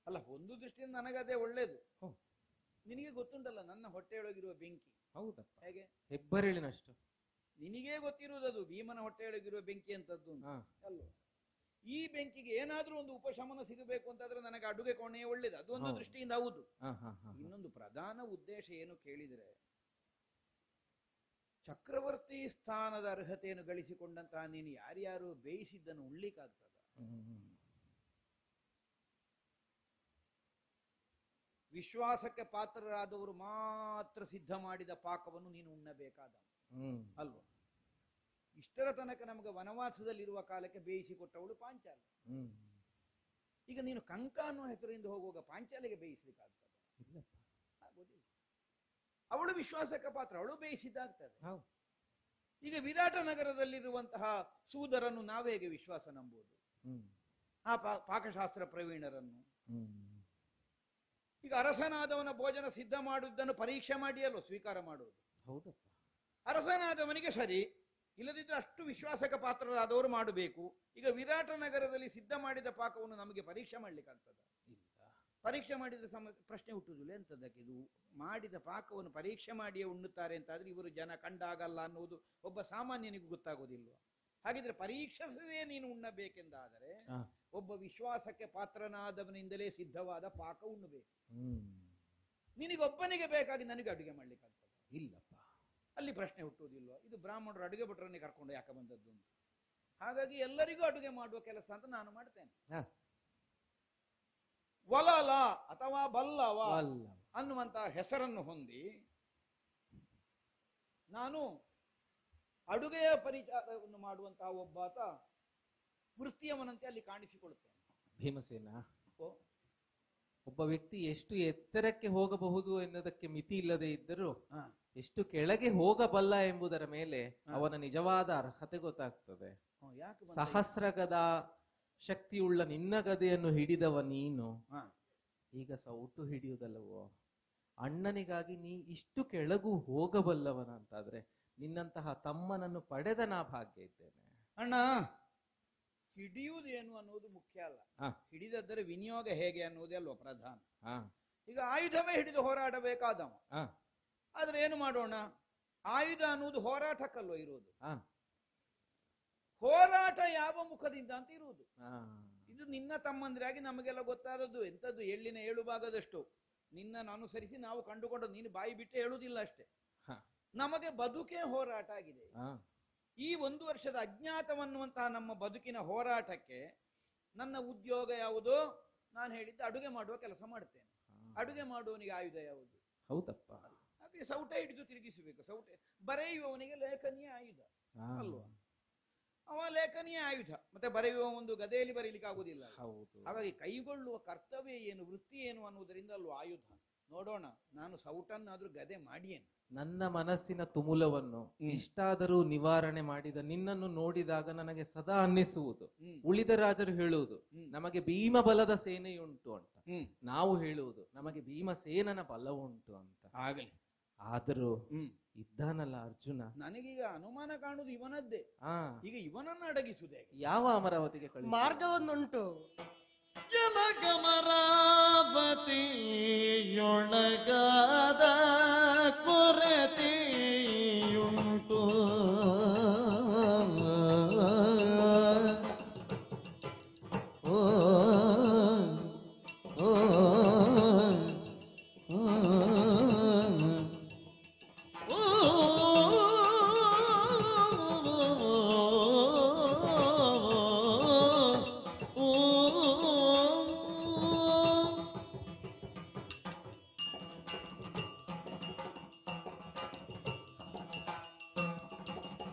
[SPEAKER 2] ಅಲ್ಲ. ಒಂದು ದೃಷ್ಟಿಯಿಂದ ನನಗದೇ ಒಳ್ಳೇದು. ನಿನಗೆ ಗೊತ್ತುಂಟಲ್ಲ ನನ್ನ ಹೊಟ್ಟೆಯೊಳಗಿರುವ ಬೆಂಕಿ.
[SPEAKER 3] ಹೌದಪ್ಪ.
[SPEAKER 2] ಹೇಗೆ?
[SPEAKER 3] ಹೆಬ್ಬರಿಳಿನಷ್ಟು
[SPEAKER 2] ನಿನಗೇ ಗೊತ್ತಿರುವುದದು ಭೀಮನ ಹೊಟ್ಟೆಯೊಳಗಿರುವ ಬೆಂಕಿ ಅಂತದ್ದು ಅಲ್ವ? ಈ ಬೆಂಕಿಗೆ ಏನಾದ್ರೂ ಒಂದು ಉಪಶಮನ ಸಿಗಬೇಕು ಅಂತಾದ್ರೆ ನನಗೆ ಅಡುಗೆ ಕೋಣೆಯೇ ಒಳ್ಳೇದು. ಅದು ಒಂದು ದೃಷ್ಟಿಯಿಂದ ಹೌದು. ಇನ್ನೊಂದು ಪ್ರಧಾನ ಉದ್ದೇಶ ಏನು ಕೇಳಿದರೆ, ಚಕ್ರವರ್ತಿ ಸ್ಥಾನದ ಅರ್ಹತೆಯನ್ನು ಗಳಿಸಿಕೊಂಡಂತಹ ನೀನು ಯಾರ್ಯಾರು ಬೇಯಿಸಿದ್ದನ್ನು ಉಳ್ಳಿಕ್ಕಾಗ್ತದ? ವಿಶ್ವಾಸಕ್ಕೆ ಪಾತ್ರರಾದವರು ಮಾತ್ರ ಸಿದ್ಧ ಮಾಡಿದ ಪಾಕವನ್ನು ನೀನು ಉಣ್ಣಬೇಕಾದ ಅಲ್ವ? ಇಷ್ಟರ ತನಕ ನಮಗೆ ವನವಾಸದಲ್ಲಿರುವ ಕಾಲಕ್ಕೆ ಬೇಯಿಸಿಕೊಟ್ಟವಳು ಪಾಂಚಾಲಿ. ಈಗ ನೀನು ಕಂಕ ಅನ್ನೋ ಹೆಸರಿಂದ ಹೋಗುವಾಗ ಪಾಂಚಾಲಿಗೆ ಬೇಯಿಸ್ಲಿಕ್ಕಾಗ್ತದೆ? ಆಗೋದಿಲ್ಲ. ಅವಳು ವಿಶ್ವಾಸಕ್ಕೆ ಪಾತ್ರ, ಅವಳು ಬೇಯಿಸಿದ್ದಾಗ್ತದೆ. ಈಗ ವಿರಾಟ ನಗರದಲ್ಲಿರುವಂತಹ ಸೂದರನ್ನು ನಾವೇಗೆ ವಿಶ್ವಾಸ ನಂಬುವುದು? ಆ ಪಾಕಶಾಸ್ತ್ರ ಪ್ರವೀಣರನ್ನು. ಈಗ ಅರಸನಾದವನ ಭೋಜನ ಸಿದ್ಧ ಮಾಡುವುದನ್ನು ಪರೀಕ್ಷೆ ಮಾಡಿಯಲ್ಲೋ ಸ್ವೀಕಾರ ಮಾಡುವುದು.
[SPEAKER 3] ಹೌದಪ್ಪ.
[SPEAKER 2] ಅರಸನಾದವನಿಗೆ ಸರಿ, ಇಲ್ಲದಿದ್ರೆ ಅಷ್ಟು ವಿಶ್ವಾಸಕ್ಕೆ ಪಾತ್ರರಾದವರು ಮಾಡಬೇಕು. ಈಗ ವಿರಾಟ ನಗರದಲ್ಲಿ ಸಿದ್ಧ ಮಾಡಿದ ಪಾಕವನ್ನು ನಮಗೆ ಪರೀಕ್ಷೆ ಮಾಡ್ಲಿಕ್ಕಾಗ್ತದ? ಪರೀಕ್ಷೆ ಮಾಡಿದ ಪ್ರಶ್ನೆ ಹುಟ್ಟುವುದಿಲ್ಲ. ಎಂತದಕ್ಕೆ ಇದು ಮಾಡಿದ ಪಾಕವನ್ನು ಪರೀಕ್ಷೆ ಮಾಡಿಯೇ ಉಣ್ಣುತ್ತಾರೆ ಅಂತಾದ್ರೆ ಇವರು ಜನ ಕಂಡಾಗಲ್ಲ ಅನ್ನುವುದು ಒಬ್ಬ ಸಾಮಾನ್ಯನಿಗೂ ಗೊತ್ತಾಗೋದಿಲ್ವ? ಹಾಗಿದ್ರೆ ಪರೀಕ್ಷಿಸದೇ ನೀನು ಉಣ್ಣಬೇಕೆಂದಾದರೆ ಒಬ್ಬ ವಿಶ್ವಾಸಕ್ಕೆ ಪಾತ್ರನಾದವನಿಂದಲೇ ಸಿದ್ಧವಾದ ಪಾಕ ಉಣ್ಣಬೇಕು. ನಿನಗೊಬ್ಬನಿಗೆ ಬೇಕಾಗಿ ನನಗೆ ಅಡುಗೆ ಮಾಡ್ಲಿಕ್ಕಾಗ್ತದೆ?
[SPEAKER 3] ಇಲ್ಲಪ್ಪ.
[SPEAKER 2] ಅಲ್ಲಿ ಪ್ರಶ್ನೆ ಹುಟ್ಟುವುದಿಲ್ವ? ಇದು ಬ್ರಾಹ್ಮಣರು ಅಡುಗೆ ಭಟ್ರನ್ನೇ ಕರ್ಕೊಂಡು ಯಾಕೆ ಬಂದದ್ದು ಅಂತ. ಹಾಗಾಗಿ ಎಲ್ಲರಿಗೂ ಅಡುಗೆ ಮಾಡುವ ಕೆಲಸ ಅಂತ ನಾನು ಮಾಡ್ತೇನೆ. ವಲಲ ಅಥವಾ ಬಲ್ಲವ ಅನ್ನುವಂತಹ ಹೆಸರನ್ನು ಹೊಂದಿ ನಾನು ಅಡುಗೆಯ ಪರಿಚಾರವನ್ನು ಮಾಡುವಂತಹ ಒಬ್ಬಾತ ವೃತ್ತಿಯವನಂತೆ ಅಲ್ಲಿ ಕಾಣಿಸಿಕೊಳ್ಳುತ್ತೇನೆ.
[SPEAKER 3] ಭೀಮಸೇನ, ಒಬ್ಬ ವ್ಯಕ್ತಿ ಎಷ್ಟು ಎತ್ತರಕ್ಕೆ ಹೋಗಬಹುದು ಎನ್ನುವುದಕ್ಕೆ ಮಿತಿ ಇಲ್ಲದೆ ಇದ್ದರೂ ಎಷ್ಟು ಕೆಳಗೆ ಹೋಗಬಲ್ಲ ಎಂಬುದರ ಮೇಲೆ ಅವನ ನಿಜವಾದ ಅರ್ಹತೆ ಗೊತ್ತಾಗ್ತದೆ. ಸಹಸ್ರಗದ ಶಕ್ತಿಯುಳ್ಳ ನಿನ್ನ ಗದೆಯನ್ನು ಹಿಡಿದವ ನೀನು ಈಗ ಸೌಟು ಹಿಡಿಯುವುದಲ್ಲವೋ? ಅಣ್ಣನಿಗಾಗಿ ನೀ ಇಷ್ಟು ಕೆಳಗೂ ಹೋಗಬಲ್ಲವನ ಅಂತಾದ್ರೆ ನಿನ್ನಂತಹ ತಮ್ಮನನ್ನು ಪಡೆದ ನಾ ಭಾಗ್ಯ ಇದ್ದೇನೆ.
[SPEAKER 2] ಅಣ್ಣ, ಹಿಡಿಯುವುದೇನು ಅನ್ನೋದು ಮುಖ್ಯ ಅಲ್ಲ, ಹಿಡಿದದ್ದರ ವಿನಿಯೋಗ ಹೇಗೆ ಅನ್ನೋದೇ ಅಲ್ವ ಪ್ರಧಾನ. ಈಗ ಆಯುಧವೇ ಹಿಡಿದು ಹೋರಾಡಬೇಕಾದವ. ಆದ್ರೆ ಏನು ಮಾಡೋಣ? ಆಯುಧ ಅನ್ನೋದು ಹೋರಾಟಕ್ಕಲ್ವ ಇರುವುದು. ಹೋರಾಟ ಯಾವ ಮುಖದಿಂದ ಅಂತ ಇರುವುದು. ಇದು ನಿನ್ನ ತಮ್ಮಂದ್ರಾಗಿ ನಮಗೆಲ್ಲ ಗೊತ್ತಾದದ್ದು. ಎಂಥದ್ದು ಎಳ್ಳಿನ 7 ಭಾಗದಷ್ಟು ನಿನ್ನನ್ನು ಅನುಸರಿಸಿ ನಾವು ಕಂಡುಕೊಂಡು ನೀನು ಬಾಯಿ ಬಿಟ್ಟು ಹೇಳುವುದಿಲ್ಲ ಅಷ್ಟೇ. ನಮಗೆ ಬದುಕೇ ಹೋರಾಟ ಆಗಿದೆ. ಈ 1 ವರ್ಷದ ಅಜ್ಞಾತವನ್ನುವಂತಹ ನಮ್ಮ ಬದುಕಿನ ಹೋರಾಟಕ್ಕೆ ನನ್ನ ಉದ್ಯೋಗ ಯಾವುದೋ? ನಾನು ಹೇಳಿದ್ದ ಅಡುಗೆ ಮಾಡುವ ಕೆಲಸ ಮಾಡ್ತೇನೆ. ಅಡುಗೆ ಮಾಡುವವನಿಗೆ ಆಯುಧ ಯಾವುದು?
[SPEAKER 3] ಹೌದಪ್ಪ.
[SPEAKER 2] ಹಾಗೆ ಸೌಟೆ ಹಿಡಿದು ತಿರುಗಿಸಬೇಕು. ಸೌಟೆ ಬರೆಯುವವನಿಗೆ ಲೇಖನಿಯ ಆಯುಧ ಅಲ್ವಾ? ಅವ ಲೇಖನಿಯ ಆಯುಧ. ಮತ್ತೆ ಬರೆಯುವ ಒಂದು ಗದೆಯಲ್ಲಿ ಬರೀಲಿಕ್ಕೆ ಆಗುದಿಲ್ಲ. ಹಾಗಾಗಿ ಕೈಗೊಳ್ಳುವ ಕರ್ತವ್ಯ ಏನು, ವೃತ್ತಿ ಏನು ಅನ್ನುವುದರಿಂದ ಅಲ್ವಾ ಆಯುಧ. ನೋಡೋಣ, ನಾನು ಸೌಟನ್ನಾದ್ರೂ ಗದೆ ಮಾಡಿಯೇನು.
[SPEAKER 3] ನನ್ನ ಮನಸ್ಸಿನ ತುಮುಲವನ್ನು ಇಷ್ಟಾದರೂ ನಿವಾರಣೆ ಮಾಡಿದ ನಿನ್ನನ್ನು ನೋಡಿದಾಗ ನನಗೆ ಸದಾ ಅನ್ನಿಸುವುದು, ಉಳಿದ ರಾಜರು ಹೇಳುವುದು ನಮಗೆ ಭೀಮ ಬಲದ ಸೇನೆಯುಂಟು ಅಂತ, ನಾವು ಹೇಳುವುದು ನಮಗೆ ಭೀಮಸೇನನ ಬಲವುಂಟು ಅಂತ.
[SPEAKER 2] ಆಗಲಿ.
[SPEAKER 3] ಆದರೂ ಇದ್ದಾನಲ್ಲ ಅರ್ಜುನ,
[SPEAKER 2] ನನಗೀಗ ಅನುಮಾನ ಕಾಣುವುದು ಇವನದ್ದೇ. ಈಗ ಇವನನ್ನು ಅಡಗಿಸುವುದೇ
[SPEAKER 3] ಯಾವ ಅಮರಾವತಿಗೆ
[SPEAKER 4] ಮಾರ್ಗವೊಂದುಂಟು.
[SPEAKER 1] ಜನಕಮರಾವತಿಯೊಳಗಾದ ಕೊರತೆಯುಂಟು, ಓ ಓ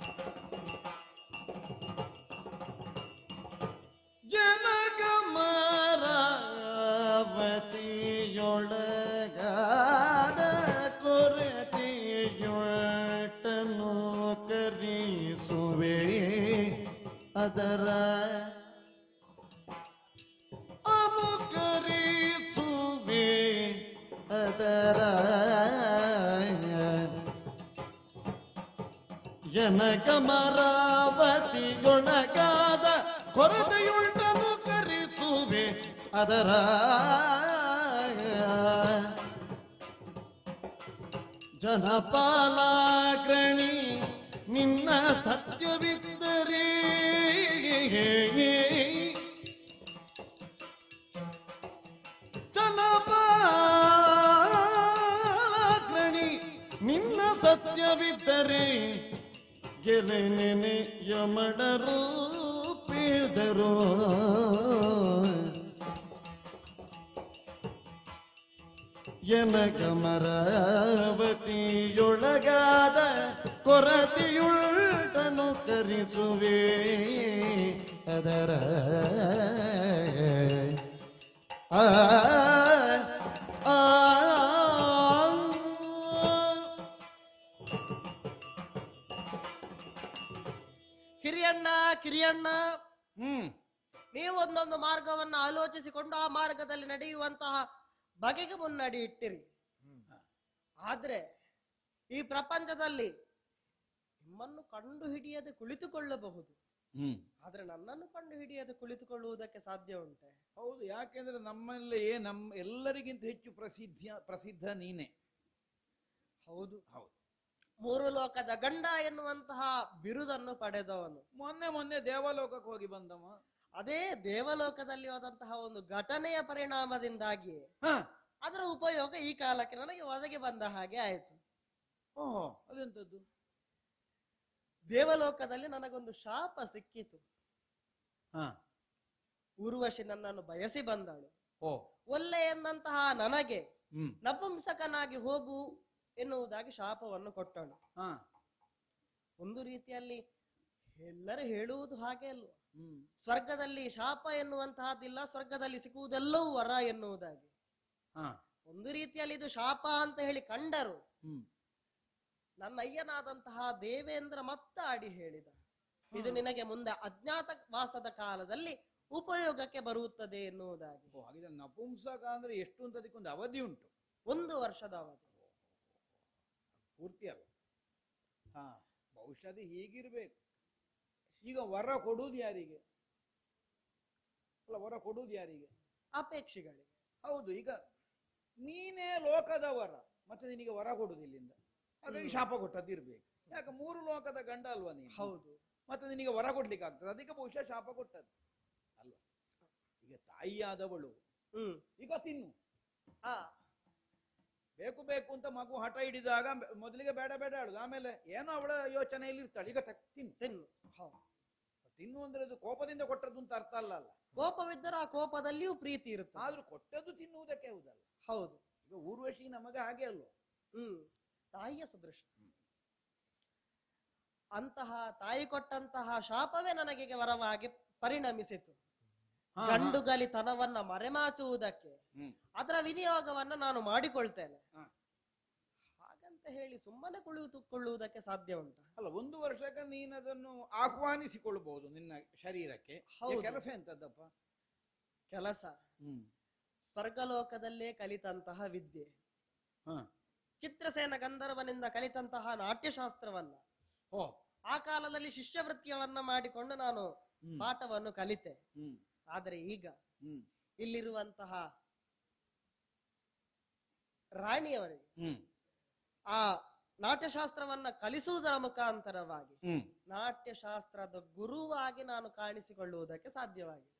[SPEAKER 1] ಅದರ ಅನುಕರಿಸುವೆ ಅದರ ಜನಕಮರಾವತಿಯೊಳಗಾದ ಕೊರತೆಯುಂಟನು ಕರಿಸುವೆ ಅದರ ಜನಪಾಲಾಗ್ರಣಿ ನಿನ್ನ ಸತ್ಯವಿದ್ದರೆ ಜನಪಾಲಾಗ್ರಣಿ ನಿನ್ನ ಸತ್ಯವಿದ್ದರೆ ಗೆಲೆನೆ ಯಮಡರು ಪೀದರು ಜನಕಮರಾವತಿಯೊಳಗಾದ ಕೊರತೆಯುಳ್ಳನು ಕರಿಸುವೆ ಅದರ ಆ ಆ
[SPEAKER 4] ಕಿರಿಯಣ್ಣ ಕಿರಿಯಣ್ಣ, ನೀವೊಂದೊಂದು ಮಾರ್ಗವನ್ನ ಆಲೋಚಿಸಿಕೊಂಡು ಆ ಮಾರ್ಗದಲ್ಲಿ ನಡೆಯುವಂತಹ ಬಗೆಗೆ ಮುನ್ನಡಿ ಇಟ್ಟಿರಿ. ಆದ್ರೆ ಈ ಪ್ರಪಂಚದಲ್ಲಿ ನಿಮ್ಮನ್ನು ಕಂಡು ಹಿಡಿಯದೆ ಕುಳಿತುಕೊಳ್ಳಬಹುದು, ಆದ್ರೆ ನನ್ನನ್ನು ಕಂಡು ಹಿಡಿಯದೆ ಕುಳಿತುಕೊಳ್ಳುವುದಕ್ಕೆ ಸಾಧ್ಯ ಉಂಟೆ?
[SPEAKER 2] ಹೌದು, ಯಾಕೆಂದ್ರೆ ನಮ್ಮಲ್ಲಿಯೇ ಎಲ್ಲರಿಗಿಂತ ಹೆಚ್ಚು ಪ್ರಸಿದ್ಧ ನೀನೆ.
[SPEAKER 4] ಹೌದು
[SPEAKER 2] ಹೌದು,
[SPEAKER 4] ಮೂರು ಲೋಕದ ಗಂಡ ಎನ್ನುವಂತಹ ಬಿರುದನ್ನು ಪಡೆದವನು.
[SPEAKER 2] ಮೊನ್ನೆ ದೇವಲೋಕಕ್ಕೆ ಹೋಗಿ ಬಂದವ.
[SPEAKER 4] ಅದೇ ದೇವಲೋಕದಲ್ಲಿ ಹೋದಂತಹ ಒಂದು ಘಟನೆಯ ಪರಿಣಾಮದಿಂದಾಗಿ ಅದರ ಉಪಯೋಗ ಈ ಕಾಲಕ್ಕೆ ನನಗೆ ಒದಗಿ ಬಂದ ಹಾಗೆ ಆಯಿತು.
[SPEAKER 2] ಓಹೋ, ಅದೆಂತದ್ದು?
[SPEAKER 4] ದೇವಲೋಕದಲ್ಲಿ ನನಗೊಂದು ಶಾಪ ಸಿಕ್ಕಿತು. ಊರ್ವಶಿ ನನ್ನನ್ನು ಬಯಸಿ ಬಂದಳು. ಒಲ್ಲೆ ಎಂದಂತಹ ನನಗೆ ನಪುಂಸಕನಾಗಿ ಹೋಗು ಎನ್ನುವುದಾಗಿ ಶಾಪವನ್ನು ಕೊಟ್ಟಳು. ಒಂದು ರೀತಿಯಲ್ಲಿ ಎಲ್ಲರೂ ಹೇಳುವುದು ಹಾಗೆ ಅಲ್ವ, ಸ್ವರ್ಗದಲ್ಲಿ ಶಾಪ ಎನ್ನುವಂತಹದ್ದಿಲ್ಲ, ಸ್ವರ್ಗದಲ್ಲಿ ಸಿಕ್ಕುವುದೆಲ್ಲವೂ ವರ ಎನ್ನುವುದಾಗಿ. ಒಂದು ರೀತಿಯಲ್ಲಿ ಇದು ಶಾಪ ಅಂತ ಹೇಳಿ ಕಂಡರು. ನನ್ನ ಅಯ್ಯನಾದಂತಹ ದೇವೇಂದ್ರ ಮತ್ತಾಡಿ ಹೇಳಿದ, ಇದು ನಿನಗೆ ಮುಂದೆ ಅಜ್ಞಾತ ವಾಸದ ಕಾಲದಲ್ಲಿ ಉಪಯೋಗಕ್ಕೆ ಬರುತ್ತದೆ ಎನ್ನುವುದಾಗಿ.
[SPEAKER 2] ಹಾಗಿದ್ರೆ ನಪುಂಸಕ ಅಂದ್ರೆ ಎಷ್ಟು ಅಂತ ಅದಕ್ಕೊಂದು ಅವಧಿ ಉಂಟು?
[SPEAKER 4] 1 ವರ್ಷದ ಅವಧಿ.
[SPEAKER 2] ಪೂರ್ತಿ ಅಲ್ಲ. ಬಹುಶಃ ಹೀಗಿರ್ಬೇಕು. ಈಗ ವರ ಕೊಡುವುದು ಯಾರಿಗೆ? ಅಲ್ಲ, ವರ ಕೊಡುವುದು ಯಾರಿಗೆ?
[SPEAKER 4] ಅಪೇಕ್ಷಿಗಳಿಗೆ.
[SPEAKER 2] ಹೌದು, ಈಗ ನೀನೇ ಲೋಕದ ವರ, ಮತ್ತೆ ನಿನಗೆ ವರ ಕೊಡುವುದಿಲ್ಲಿಂದ, ಹಾಗಾಗಿ ಶಾಪ ಕೊಟ್ಟದ್ದಿರ್ಬೇಕು. ಯಾಕೆ 3 ಲೋಕದ ಗಂಡ ಅಲ್ವಾ ನೀನು?
[SPEAKER 4] ಹೌದು,
[SPEAKER 2] ಮತ್ತೆ ನಿನಗೆ ವರ ಕೊಡ್ಲಿಕ್ಕೆ ಆಗ್ತದೆ, ಅದಕ್ಕೆ ಬಹುಶಃ ಶಾಪ ಕೊಟ್ಟದ್ದು ಅಲ್ವಾ? ಈಗ ತಾಯಿಯಾದವಳು ಈಗ ತಿನ್ನು ಬೇಕು ಬೇಕು ಅಂತ ಮಗು ಹಠ ಹಿಡಿದಾಗ ಮೊದಲಿಗೆ ಬೇಡ ಬೇಡ ಹೇಳುದು, ಆಮೇಲೆ ಏನೋ ಅವಳ ಯೋಚನೆಯಲ್ಲಿ ಇರ್ತಾಳೆ, ಈಗ ತಿನ್ನು
[SPEAKER 4] ತಿನ್ನು.
[SPEAKER 2] ತಿನ್ನು ಅಂದ್ರೆ ಅದು ಕೋಪದಿಂದ ಕೊಟ್ಟದ್ದು ಅಂತ ಅರ್ಥ ಅಲ್ಲ.
[SPEAKER 4] ಕೋಪವಿದ್ದರೂ ಆ ಕೋಪದಲ್ಲಿಯೂ ಪ್ರೀತಿ ಇರುತ್ತೆ,
[SPEAKER 2] ಆದ್ರೂ ಕೊಟ್ಟದ್ದು ತಿನ್ನುವುದಕ್ಕೆ ಹೌದಲ್ಲ?
[SPEAKER 4] ಹೌದು.
[SPEAKER 2] ಈಗ ಊರ್ವಶಿ ನಮಗೆ ಹಾಗೆ ಅಲ್ವ?
[SPEAKER 4] ತಾಯಿಯ ಸದೃಶ. ಅಂತಹ ತಾಯಿ ಕೊಟ್ಟಂತಹ ಶಾಪವೇ ನನಗೆ ವರವಾಗಿ ಪರಿಣಮಿಸಿತು. ಗಂಡುಗಲಿತನವನ್ನ ಮರೆಮಾಚುವುದಕ್ಕೆ ಅದರ ವಿನಿಯೋಗವನ್ನ ನಾನು ಮಾಡಿಕೊಳ್ತೇನೆ ಹಾಗಂತ ಹೇಳಿ ಸುಮ್ಮನೆ ಕುಳಿತುಕೊಳ್ಳುವುದಕ್ಕೆ ಸಾಧ್ಯ ಉಂಟು?
[SPEAKER 2] ಅಲ್ಲ, 1 ವರ್ಷಕ್ಕೆ ನೀನು ಅದನ್ನು ಆಹ್ವಾನಿಸಿಕೊಳ್ಳಬಹುದು ನಿನ್ನ ಶರೀರಕ್ಕೆ. ಕೆಲಸ ಎಂತದ್ದಪ್ಪ?
[SPEAKER 4] ಕೆಲಸ ಸ್ವರ್ಗಲೋಕದಲ್ಲೇ ಕಲಿತಂತಹ ವಿದ್ಯೆ, ಚಿತ್ರಸೇನ ಗಂಧರ್ವನಿಂದ ಕಲಿತಂತಹ ನಾಟ್ಯಶಾಸ್ತ್ರವನ್ನ ಆ ಕಾಲದಲ್ಲಿ ಶಿಷ್ಯವೃತ್ತಿಯವನ್ನ ಮಾಡಿಕೊಂಡು ನಾನು ಪಾಠವನ್ನು ಕಲಿತೆ. ಆದರೆ ಈಗ ಇಲ್ಲಿರುವಂತಹ ರಾಣಿಯವರಿಗೆ ಆ ನಾಟ್ಯಶಾಸ್ತ್ರವನ್ನ ಕಲಿಸುವುದರ ಮುಖಾಂತರವಾಗಿ ನಾಟ್ಯಶಾಸ್ತ್ರದ ಗುರುವಾಗಿ ನಾನು ಕಾಣಿಸಿಕೊಳ್ಳುವುದಕ್ಕೆ ಸಾಧ್ಯವಾಗಿದೆ.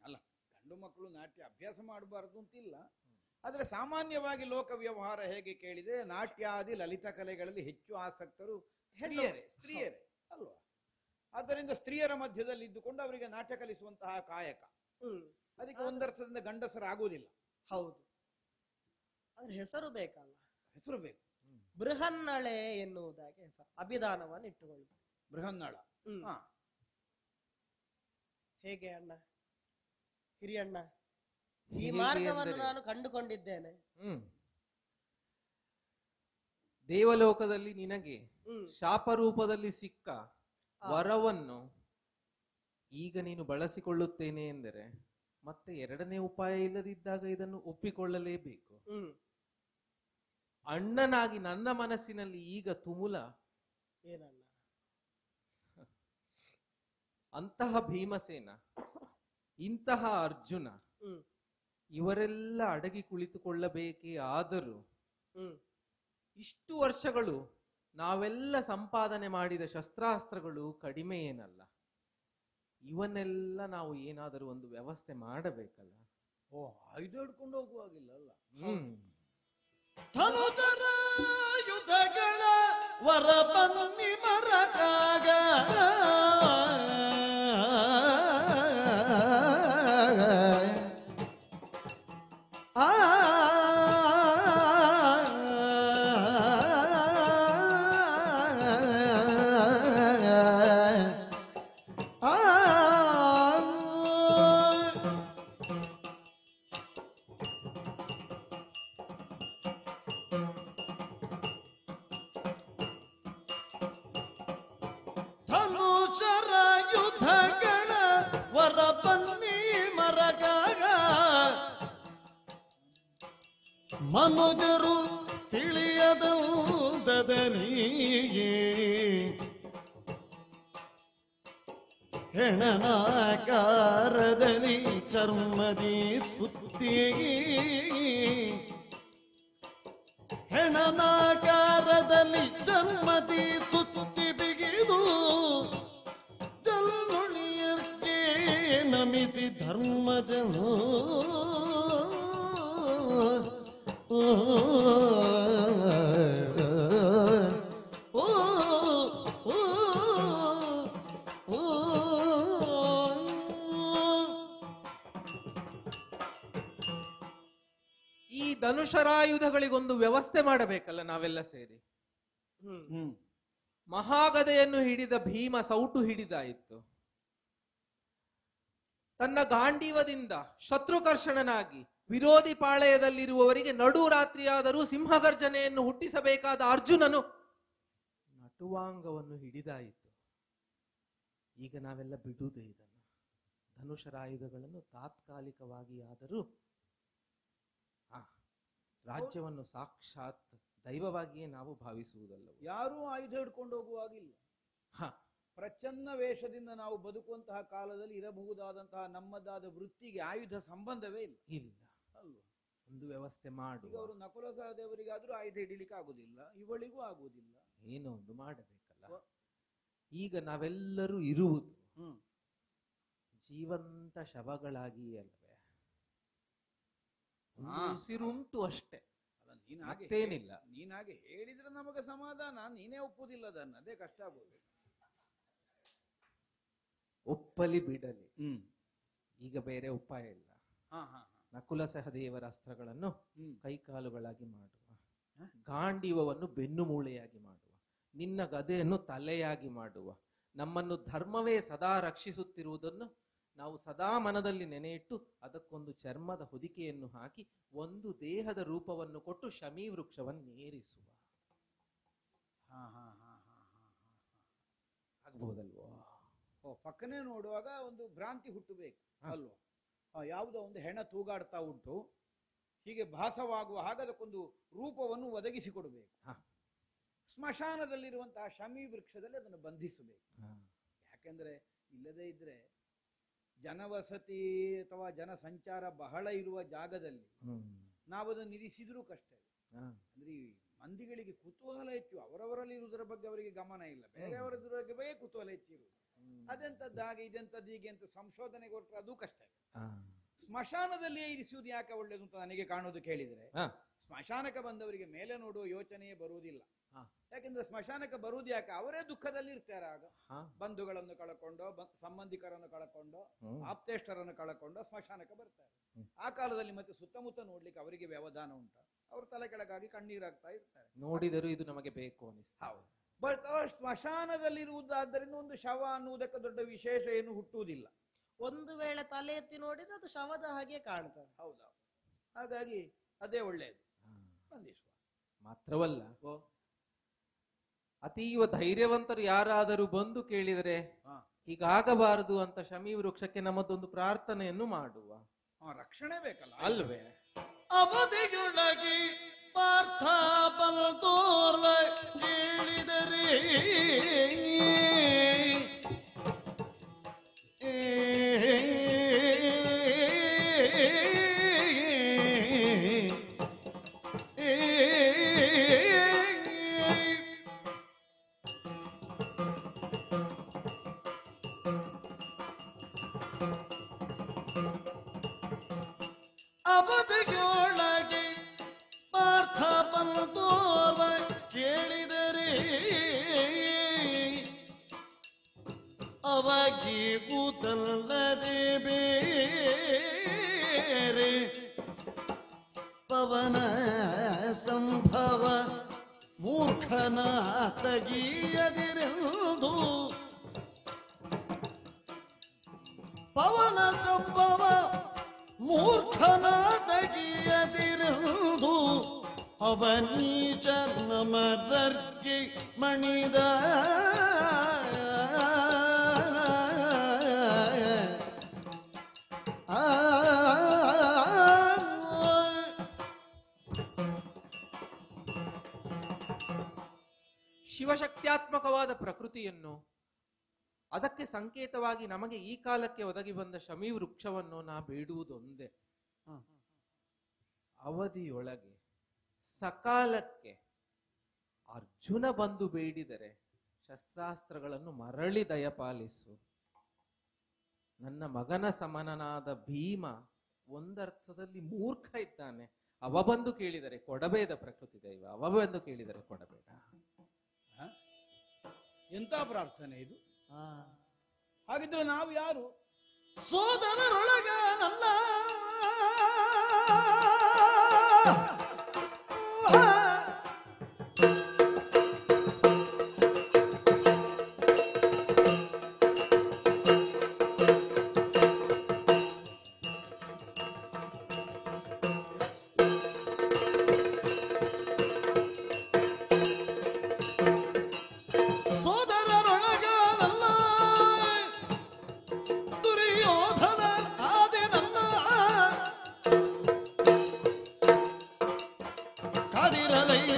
[SPEAKER 2] ಅಲ್ಲ, ಗಂಡು ಮಕ್ಕಳು ನಾಟ್ಯ ಅಭ್ಯಾಸ ಮಾಡಬಾರದು ಅಂತಿಲ್ಲ, ಆದ್ರೆ ಸಾಮಾನ್ಯವಾಗಿ ಲೋಕ ವ್ಯವಹಾರ ಹೇಗೆ ಕೇಳಿದೆ, ನಾಟ್ಯಾದಿ ಲಲಿತ ಕಲೆಗಳಲ್ಲಿ ಹೆಚ್ಚು ಆಸಕ್ತರು ಸ್ತ್ರೀಯರೇ ಅಲ್ವಾ? ಆದ್ದರಿಂದ ಸ್ತ್ರೀಯರ ಮಧ್ಯದಲ್ಲಿ ಇದ್ದುಕೊಂಡು ಅವರಿಗೆ ನಾಟ್ಯ ಕಲಿಸುವಂತಹ ಕಾಯಕ, ಅದಕ್ಕೆ ಒಂದರ್ಥದಿಂದ ಗಂಡಸರಾಗುವುದಿಲ್ಲ.
[SPEAKER 4] ಹೌದು, ಆದ್ರೆ ಹೆಸರು ಬೇಕಲ್ಲ?
[SPEAKER 2] ಹೆಸರು ಬೇಕು.
[SPEAKER 4] ಬೃಹನ್ನಳೆ ಎನ್ನುವುದಾಗಿ ಹೆಸರು, ಅಭಿಧಾನವನ್ನು ಇಟ್ಟುಕೊಳ್ಳಿ.
[SPEAKER 2] ಬೃಹನ್ನಳ.
[SPEAKER 4] ಹೇಗೆ ಅಣ್ಣ, ಹಿರಿಯಣ್ಣ? ಈ ಮಾರ್ಗವನ್ನು ನಾನು ಕಂಡುಕೊಂಡಿದ್ದೇನೆ.
[SPEAKER 3] ದೇವಲೋಕದಲ್ಲಿ ನಿನಗೆ ಶಾಪ ರೂಪದಲ್ಲಿ ಸಿಕ್ಕ ವರವನ್ನು ಈಗ ನೀನು ಬಳಸಿಕೊಳ್ಳುತ್ತೇನೆ ಎಂದರೆ ಮತ್ತೆ ಎರಡನೇ ಉಪಾಯ ಇಲ್ಲದಿದ್ದಾಗ ಇದನ್ನು ಒಪ್ಪಿಕೊಳ್ಳಲೇಬೇಕು. ಅಣ್ಣನಾಗಿ ನನ್ನ ಮನಸ್ಸಿನಲ್ಲಿ ಈಗ ತುಮುಲ
[SPEAKER 4] ಏನಲ್ಲ,
[SPEAKER 3] ಅಂತಹ ಭೀಮಸೇನ, ಇಂತಹ ಅರ್ಜುನ ಇವರೆಲ್ಲ ಅಡಗಿ ಕುಳಿತುಕೊಳ್ಳಬೇಕೇ ಆದರೂ ಇಷ್ಟು ವರ್ಷಗಳು ನಾವೆಲ್ಲ ಸಂಪಾದನೆ ಮಾಡಿದ ಶಸ್ತ್ರಾಸ್ತ್ರಗಳು ಕಡಿಮೆ ಏನಲ್ಲ. ಇವನ್ನೆಲ್ಲ ನಾವು ಏನಾದರೂ ಒಂದು ವ್ಯವಸ್ಥೆ ಮಾಡಬೇಕಲ್ಲ.
[SPEAKER 2] ಓ, ಆಯುಧ ಹಿಡ್ಕೊಂಡು ಹೋಗುವಾಗಿಲ್ಲ ಅಲ್ಲ.
[SPEAKER 1] ಧನುಜರ ಯುಧಗಳ ವರ ಬನ್ನಿ ಮರಕಾಗ ಧನುಷರ ಯುಧಗಳ ವರ ಬನ್ನಿ ಮರಗಾಗ ಮನುಜರು ತಿಳಿಯದಲ್ದದನಿಯೇ ಹೆಣನಾಕಾರದಲ್ಲಿ ಚರ್ಮದಿ ಸುತ್ತಿ ಹೆಣನಾಕಾರದಲ್ಲಿ ಚರ್ಮದಿ ಸುತ್ತಿ ಬಿಗಿದು ಜಲ್ನುಳಿಯರ್ಗೆ ನಮಿಸಿ ಧರ್ಮಜನು
[SPEAKER 3] ಈ ಧನುಷರಾಯುಧಗಳಿಗೊಂದು ವ್ಯವಸ್ಥೆ ಮಾಡಬೇಕಲ್ಲ ನಾವೆಲ್ಲ ಸೇರಿ. ಮಹಾಗದೆಯನ್ನು ಹಿಡಿದ ಭೀಮ ಸೌಟು ಹಿಡಿದಾಯಿತು. ತನ್ನ ಗಾಂಡೀವದಿಂದ ಶತ್ರುಕರ್ಷಣನಾಗಿ ವಿರೋಧಿ ಪಾಳೆಯದಲ್ಲಿರುವವರಿಗೆ ನಡು ರಾತ್ರಿಯಾದರೂ ಸಿಂಹಗರ್ಜನೆಯನ್ನು ಹುಟ್ಟಿಸಬೇಕಾದ ಅರ್ಜುನನು ನಟುವಾಂಗವನ್ನು ಹಿಡಿದಾಯಿತು. ಈಗ ನಾವೆಲ್ಲ ಬಿಡುವುದೇ ಇದನ್ನು. ಧನುಷರಾಯುಧಗಳನ್ನು ತಾತ್ಕಾಲಿಕವಾಗಿ ಆದರೂ ರಾಜ್ಯವನ್ನು ಸಾಕ್ಷಾತ್ ದೈವವಾಗಿಯೇ ನಾವು ಭಾವಿಸುವುದಲ್ಲ.
[SPEAKER 2] ಯಾರೂ ಆಯುಧ ಹಿಡ್ಕೊಂಡು ಹೋಗುವಾಗಿಲ್ಲ. ಪ್ರಚನ್ನ ವೇಷದಿಂದ ನಾವು ಬದುಕುವಂತಹ ಕಾಲದಲ್ಲಿ ಇರಬಹುದಾದಂತಹ ನಮ್ಮದಾದ ವೃತ್ತಿಗೆ ಆಯುಧ ಸಂಬಂಧವೇ ಇಲ್ಲ. ಅಲ್ವಾ?
[SPEAKER 3] ಒಂದು ವ್ಯವಸ್ಥೆ ಮಾಡಿ.
[SPEAKER 2] ಅವರು ನಕುಲ ಸಹದೇವರಿಗಾದ್ರೂ ಆಯುಧ ಹಿಡಿಲಿಕ್ಕೆ ಆಗುದಿಲ್ಲ, ಇವಳಿಗೂ ಆಗುದಿಲ್ಲ.
[SPEAKER 3] ಏನೋ ಒಂದು ಮಾಡಬೇಕಲ್ಲ. ಈಗ ನಾವೆಲ್ಲರೂ ಇರುವುದು ಜೀವಂತ ಶವಗಳಾಗಿ ಅಲ್ವೇ? ಉಸಿರುಂಟು ಅಷ್ಟೇ, ಮತ್ತೇನಿಲ್ಲ.
[SPEAKER 2] ನೀನಾಗೆ ಹೇಳಿದ್ರೆ ನಮಗೆ ಸಮಾಧಾನ, ನೀನೇ ಒಪ್ಪುದಿಲ್ಲ ಅದನ್ನ, ಅದೇ ಕಷ್ಟ ಆಗುವುದು.
[SPEAKER 3] ಒಪ್ಪಲಿ ಬಿಡಲಿ, ಈಗ ಬೇರೆ ಉಪಾಯ ಇಲ್ಲ. ನಕುಲ ಸಹದೇವರ ಅಸ್ತ್ರಗಳನ್ನು ಕೈಕಾಲುಗಳಾಗಿ ಮಾಡುವ, ಗಾಂಡೀವವನ್ನು ಬೆನ್ನು ಮೂಳೆಯಾಗಿ ಮಾಡುವ, ನಿನ್ನ ಗದೆಯನ್ನು ತಲೆಯಾಗಿ ಮಾಡುವ, ನಮ್ಮನ್ನು ಧರ್ಮವೇ ಸದಾ ರಕ್ಷಿಸುತ್ತಿರುವುದನ್ನು ನಾವು ಸದಾ ಮನದಲ್ಲಿ ನೆನೆಯಿಟ್ಟು ಅದಕ್ಕೊಂದು ಚರ್ಮದ ಹೊದಿಕೆಯನ್ನು ಹಾಕಿ ಒಂದು ದೇಹದ ರೂಪವನ್ನು ಕೊಟ್ಟು ಶಮೀ ವೃಕ್ಷವನ್ನು ಏರಿಸುವ. ಆಗ್ಬಹುದಲ್ವೋ?
[SPEAKER 2] ಪಕ್ಕನೆ ನೋಡುವಾಗ ಒಂದು ಭ್ರಾಂತಿ ಹುಟ್ಟಬೇಕು ಅಲ್ವೋ? ಯಾವುದೋ ಒಂದು ಹೆಣ ತೂಗಾಡ್ತಾ ಉಂಟು, ಹೀಗೆ ಭಾಸವಾಗುವ ಹಾಗೆ ಅದಕ್ಕೊಂದು ರೂಪವನ್ನು ಒದಗಿಸಿಕೊಡಬೇಕು. ಸ್ಮಶಾನದಲ್ಲಿರುವಂತಹ ಶಮೀ ವೃಕ್ಷದಲ್ಲಿ ಅದನ್ನು ಬಂಧಿಸಬೇಕು. ಯಾಕೆಂದ್ರೆ ಇಲ್ಲದೇ ಇದ್ರೆ ಜನವಸತಿ ಅಥವಾ ಜನಸಂಚಾರ ಬಹಳ ಇರುವ ಜಾಗದಲ್ಲಿ ನಾವದನ್ನು ಇರಿಸಿದ್ರೂ ಕಷ್ಟ. ಅಂದ್ರೆ ಈ ಮಂದಿಗಳಿಗೆ ಕುತೂಹಲ ಹೆಚ್ಚು, ಅವರವರಲ್ಲಿ ಇರುವುದರ ಬಗ್ಗೆ ಅವರಿಗೆ ಗಮನ ಇಲ್ಲ, ಬೇರೆಯವರದ್ರ ಬಗ್ಗೆ ಕುತೂಹಲ ಹೆಚ್ಚಿರುವುದು. ಅದೆಂತದ್ದಾಗೆ ಇದೆಂತದ್ದು ಹೀಗೆ ಅಂತ ಸಂಶೋಧನೆಗೆ ಹೊರಟ್ರೆ ಅದು ಕಷ್ಟ. ಸ್ಮಶಾನದಲ್ಲಿಯೇ ಇರಿಸುವುದು ಯಾಕೆ ಒಳ್ಳೇದು ಅಂತ ನನಗೆ ಕಾಣೋದು ಕೇಳಿದ್ರೆ, ಸ್ಮಶಾನಕ್ಕೆ ಬಂದವರಿಗೆ ಮೇಲೆ ನೋಡುವ ಯೋಚನೆಯೇ ಬರುವುದಿಲ್ಲ. ಯಾಕೆಂದ್ರೆ ಸ್ಮಶಾನಕ್ಕೆ ಬರುವುದು ಯಾಕೆ? ಅವರೇ ದುಃಖದಲ್ಲಿ ಇರ್ತಾರೆ. ಆಗ ಬಂಧುಗಳನ್ನು ಕಳಕೊಂಡೋ, ಸಂಬಂಧಿಕರನ್ನು ಕಳಕೊಂಡೋ, ಆಪ್ತೇಷ್ಟರನ್ನು ಕಳಕೊಂಡೋ ಸ್ಮಶಾನಕ್ಕೆ ಬರ್ತಾರೆ. ಆ ಕಾಲದಲ್ಲಿ ಮತ್ತೆ ಸುತ್ತಮುತ್ತ ನೋಡ್ಲಿಕ್ಕೆ ಅವರಿಗೆ ವ್ಯವಧಾನ ಉಂಟು, ಅವರು ತಲೆ ಕೆಳಗಾಗಿ ಕಣ್ಣೀರಾಗ್ತಾ ಇರ್ತಾರೆ.
[SPEAKER 3] ನೋಡಿದರೂ ಇದು ನಮಗೆ ಬೇಕು ಅನಿಸ್ತಾ.
[SPEAKER 2] ಬಟ್ ಸ್ಮಶಾನದಲ್ಲಿರುವುದಾದ್ದರಿಂದ ಒಂದು ಶವ ಅನ್ನುವುದಕ್ಕೆ ದೊಡ್ಡ ವಿಶೇಷ ಏನು ಹುಟ್ಟುವುದಿಲ್ಲ.
[SPEAKER 4] ಒಂದು ವೇಳೆ ತಲೆ ಎತ್ತಿ ನೋಡಿದ್ರೆ ಅದು ಶವದ ಹಾಗೆ ಕಾಣ್ತದೆ.
[SPEAKER 2] ಹೌದಾ? ಹಾಗಾಗಿ ಅದೇ ಒಳ್ಳೆಯದು. ಬಂಧಿಸುವ
[SPEAKER 3] ಮಾತ್ರವಲ್ಲ, ಅತೀವ ಧೈರ್ಯವಂತರು ಯಾರಾದರೂ ಬಂದು ಕೇಳಿದರೆ
[SPEAKER 2] ಹಾ.
[SPEAKER 3] ಹೀಗಾಗಬಾರದು ಅಂತ ಶಮಿ ವೃಕ್ಷಕ್ಕೆ ನಮ್ಮದೊಂದು ಪ್ರಾರ್ಥನೆಯನ್ನು ಮಾಡುವ.
[SPEAKER 2] ರಕ್ಷಣೆ ಬೇಕಲ್ಲ
[SPEAKER 3] ಅಲ್ವೇ?
[SPEAKER 1] ಅವಧಿಯೊಳಗೆ ಪಾರ್ಥ ಬಲ್ದೋರ್ವ ಕೇಳಿದರೆ ಅವಧಿಯೊಳಗೆ ಪಾರ್ಥ ಬಂದೋರ್ವ ಕೇಳಿದರೆ ಅವಗೀಗುವುದಲ್ಲದೆ ಬೇರೆ ಪವನ ಸಂಭವ ಮೂರ್ಖನ ತಗಿಯದಿರೆಂದು ಪವನ ಸಂಭವ ಮೂರ್ಖನ ತಗಿಯದಿರುವುದು ಅವನೀಚ ನಮರರ್ಗೆ ಮಣಿದ
[SPEAKER 3] ಶಿವಶಕ್ತ್ಯಾತ್ಮಕವಾದ ಪ್ರಕೃತಿಯನ್ನು, ಅದಕ್ಕೆ ಸಂಕೇತವಾಗಿ ನಮಗೆ ಈ ಕಾಲಕ್ಕೆ ಒದಗಿ ಬಂದ ಶಮಿ ವೃಕ್ಷವನ್ನು ನಾ ಬೇಡುವುದೊಂದೇ. ಅವಧಿಯೊಳಗೆ ಸಕಾಲಕ್ಕೆ ಅರ್ಜುನ ಬಂದು ಬೇಡಿದರೆ ಶಸ್ತ್ರಾಸ್ತ್ರಗಳನ್ನು ಮರಳಿ ದಯಪಾಲಿಸು. ನನ್ನ ಮಗನ ಸಮನನಾದ ಭೀಮ ಒಂದರ್ಥದಲ್ಲಿ ಮೂರ್ಖ ಇದ್ದಾನೆ. ಅವ ಬಂದು ಕೇಳಿದರೆ ಕೊಡಬೇಡ ಪ್ರಕೃತಿ ದೈವ, ಅವ ಬಂದು ಕೇಳಿದರೆ ಕೊಡಬೇಡ.
[SPEAKER 2] ಎಂತ ಪ್ರಾರ್ಥನೆ ಇದು? ಹಾಗಿದ್ರೆ ನಾವು ಯಾರು?
[SPEAKER 1] ಸೋದರರೊಳಗ ನನ್ನ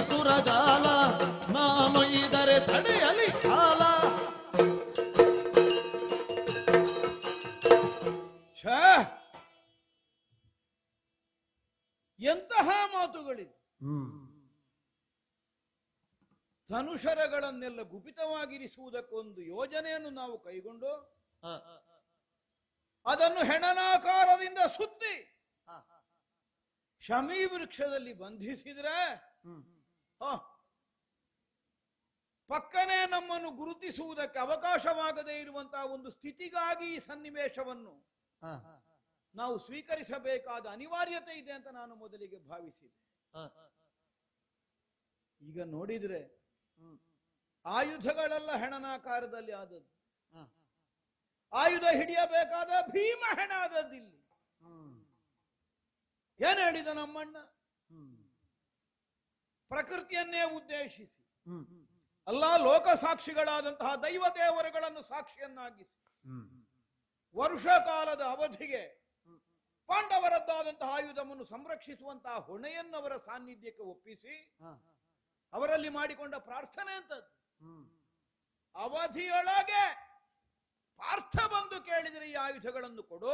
[SPEAKER 1] ಸುರಜಾಲ ನಾನು ಇದರೆ ತಡೆಯಲಿ ಕಾಲ.
[SPEAKER 2] ಎಂತಹ ಮಾತುಗಳಿವೆ! ಧನುಷರಗಳನ್ನೆಲ್ಲ ಗುಪಿತವಾಗಿರಿಸುವುದಕ್ಕೊಂದು ಯೋಜನೆಯನ್ನು ನಾವು ಕೈಗೊಂಡು ಅದನ್ನು ಹೆಣನಾಕಾರದಿಂದ ಸುತ್ತಿ ಶಮಿ ವೃಕ್ಷದಲ್ಲಿ ಬಂಧಿಸಿದ್ರೆ ಪಕ್ಕನೆ ನಮ್ಮನ್ನು ಗುರುತಿಸುವುದಕ್ಕೆ ಅವಕಾಶವಾಗದೇ ಇರುವಂತಹ ಒಂದು ಸ್ಥಿತಿಗಾಗಿ ಈ ಸನ್ನಿವೇಶವನ್ನು ನಾವು ಸ್ವೀಕರಿಸಬೇಕಾದ ಅನಿವಾರ್ಯತೆ ಇದೆ ಅಂತ ನಾನು ಮೊದಲಿಗೆ ಭಾವಿಸಿದೆ. ಈಗ ನೋಡಿದ್ರೆ ಆಯುಧಗಳೆಲ್ಲ ಹೆಣನಾಕಾರದಲ್ಲಿ ಆದದ್ದು. ಆಯುಧ ಹಿಡಿಯಬೇಕಾದ ಭೀಮ ಹೆಣ ಆದದ್ದಿಲ್ಲಿ. ಏನ್ ಹೇಳಿದ ನಮ್ಮಣ್ಣ? ಪ್ರಕೃತಿಯನ್ನೇ ಉದ್ದೇಶಿಸಿ ಅಲ್ಲ, ಲೋಕ ಸಾಕ್ಷಿಗಳಾದಂತಹ ದೈವ ದೇವರುಗಳನ್ನು ಸಾಕ್ಷಿಯನ್ನಾಗಿಸಿ ವರ್ಷ ಕಾಲದ ಅವಧಿಗೆ ಪಾಂಡವರದ್ದಾದಂತಹ ಆಯುಧವನ್ನು ಸಂರಕ್ಷಿಸುವಂತಹ ಹೊಣೆಯನ್ನವರ ಸಾನ್ನಿಧ್ಯಕ್ಕೆ ಒಪ್ಪಿಸಿ ಅವರಲ್ಲಿ ಮಾಡಿಕೊಂಡ ಪ್ರಾರ್ಥನೆ ಅಂತದ್ದು. ಅವಧಿಯೊಳಗೆ ಪಾರ್ಥ ಬಂದು ಕೇಳಿದರೆ ಈ ಆಯುಧಗಳನ್ನು ಕೊಡು,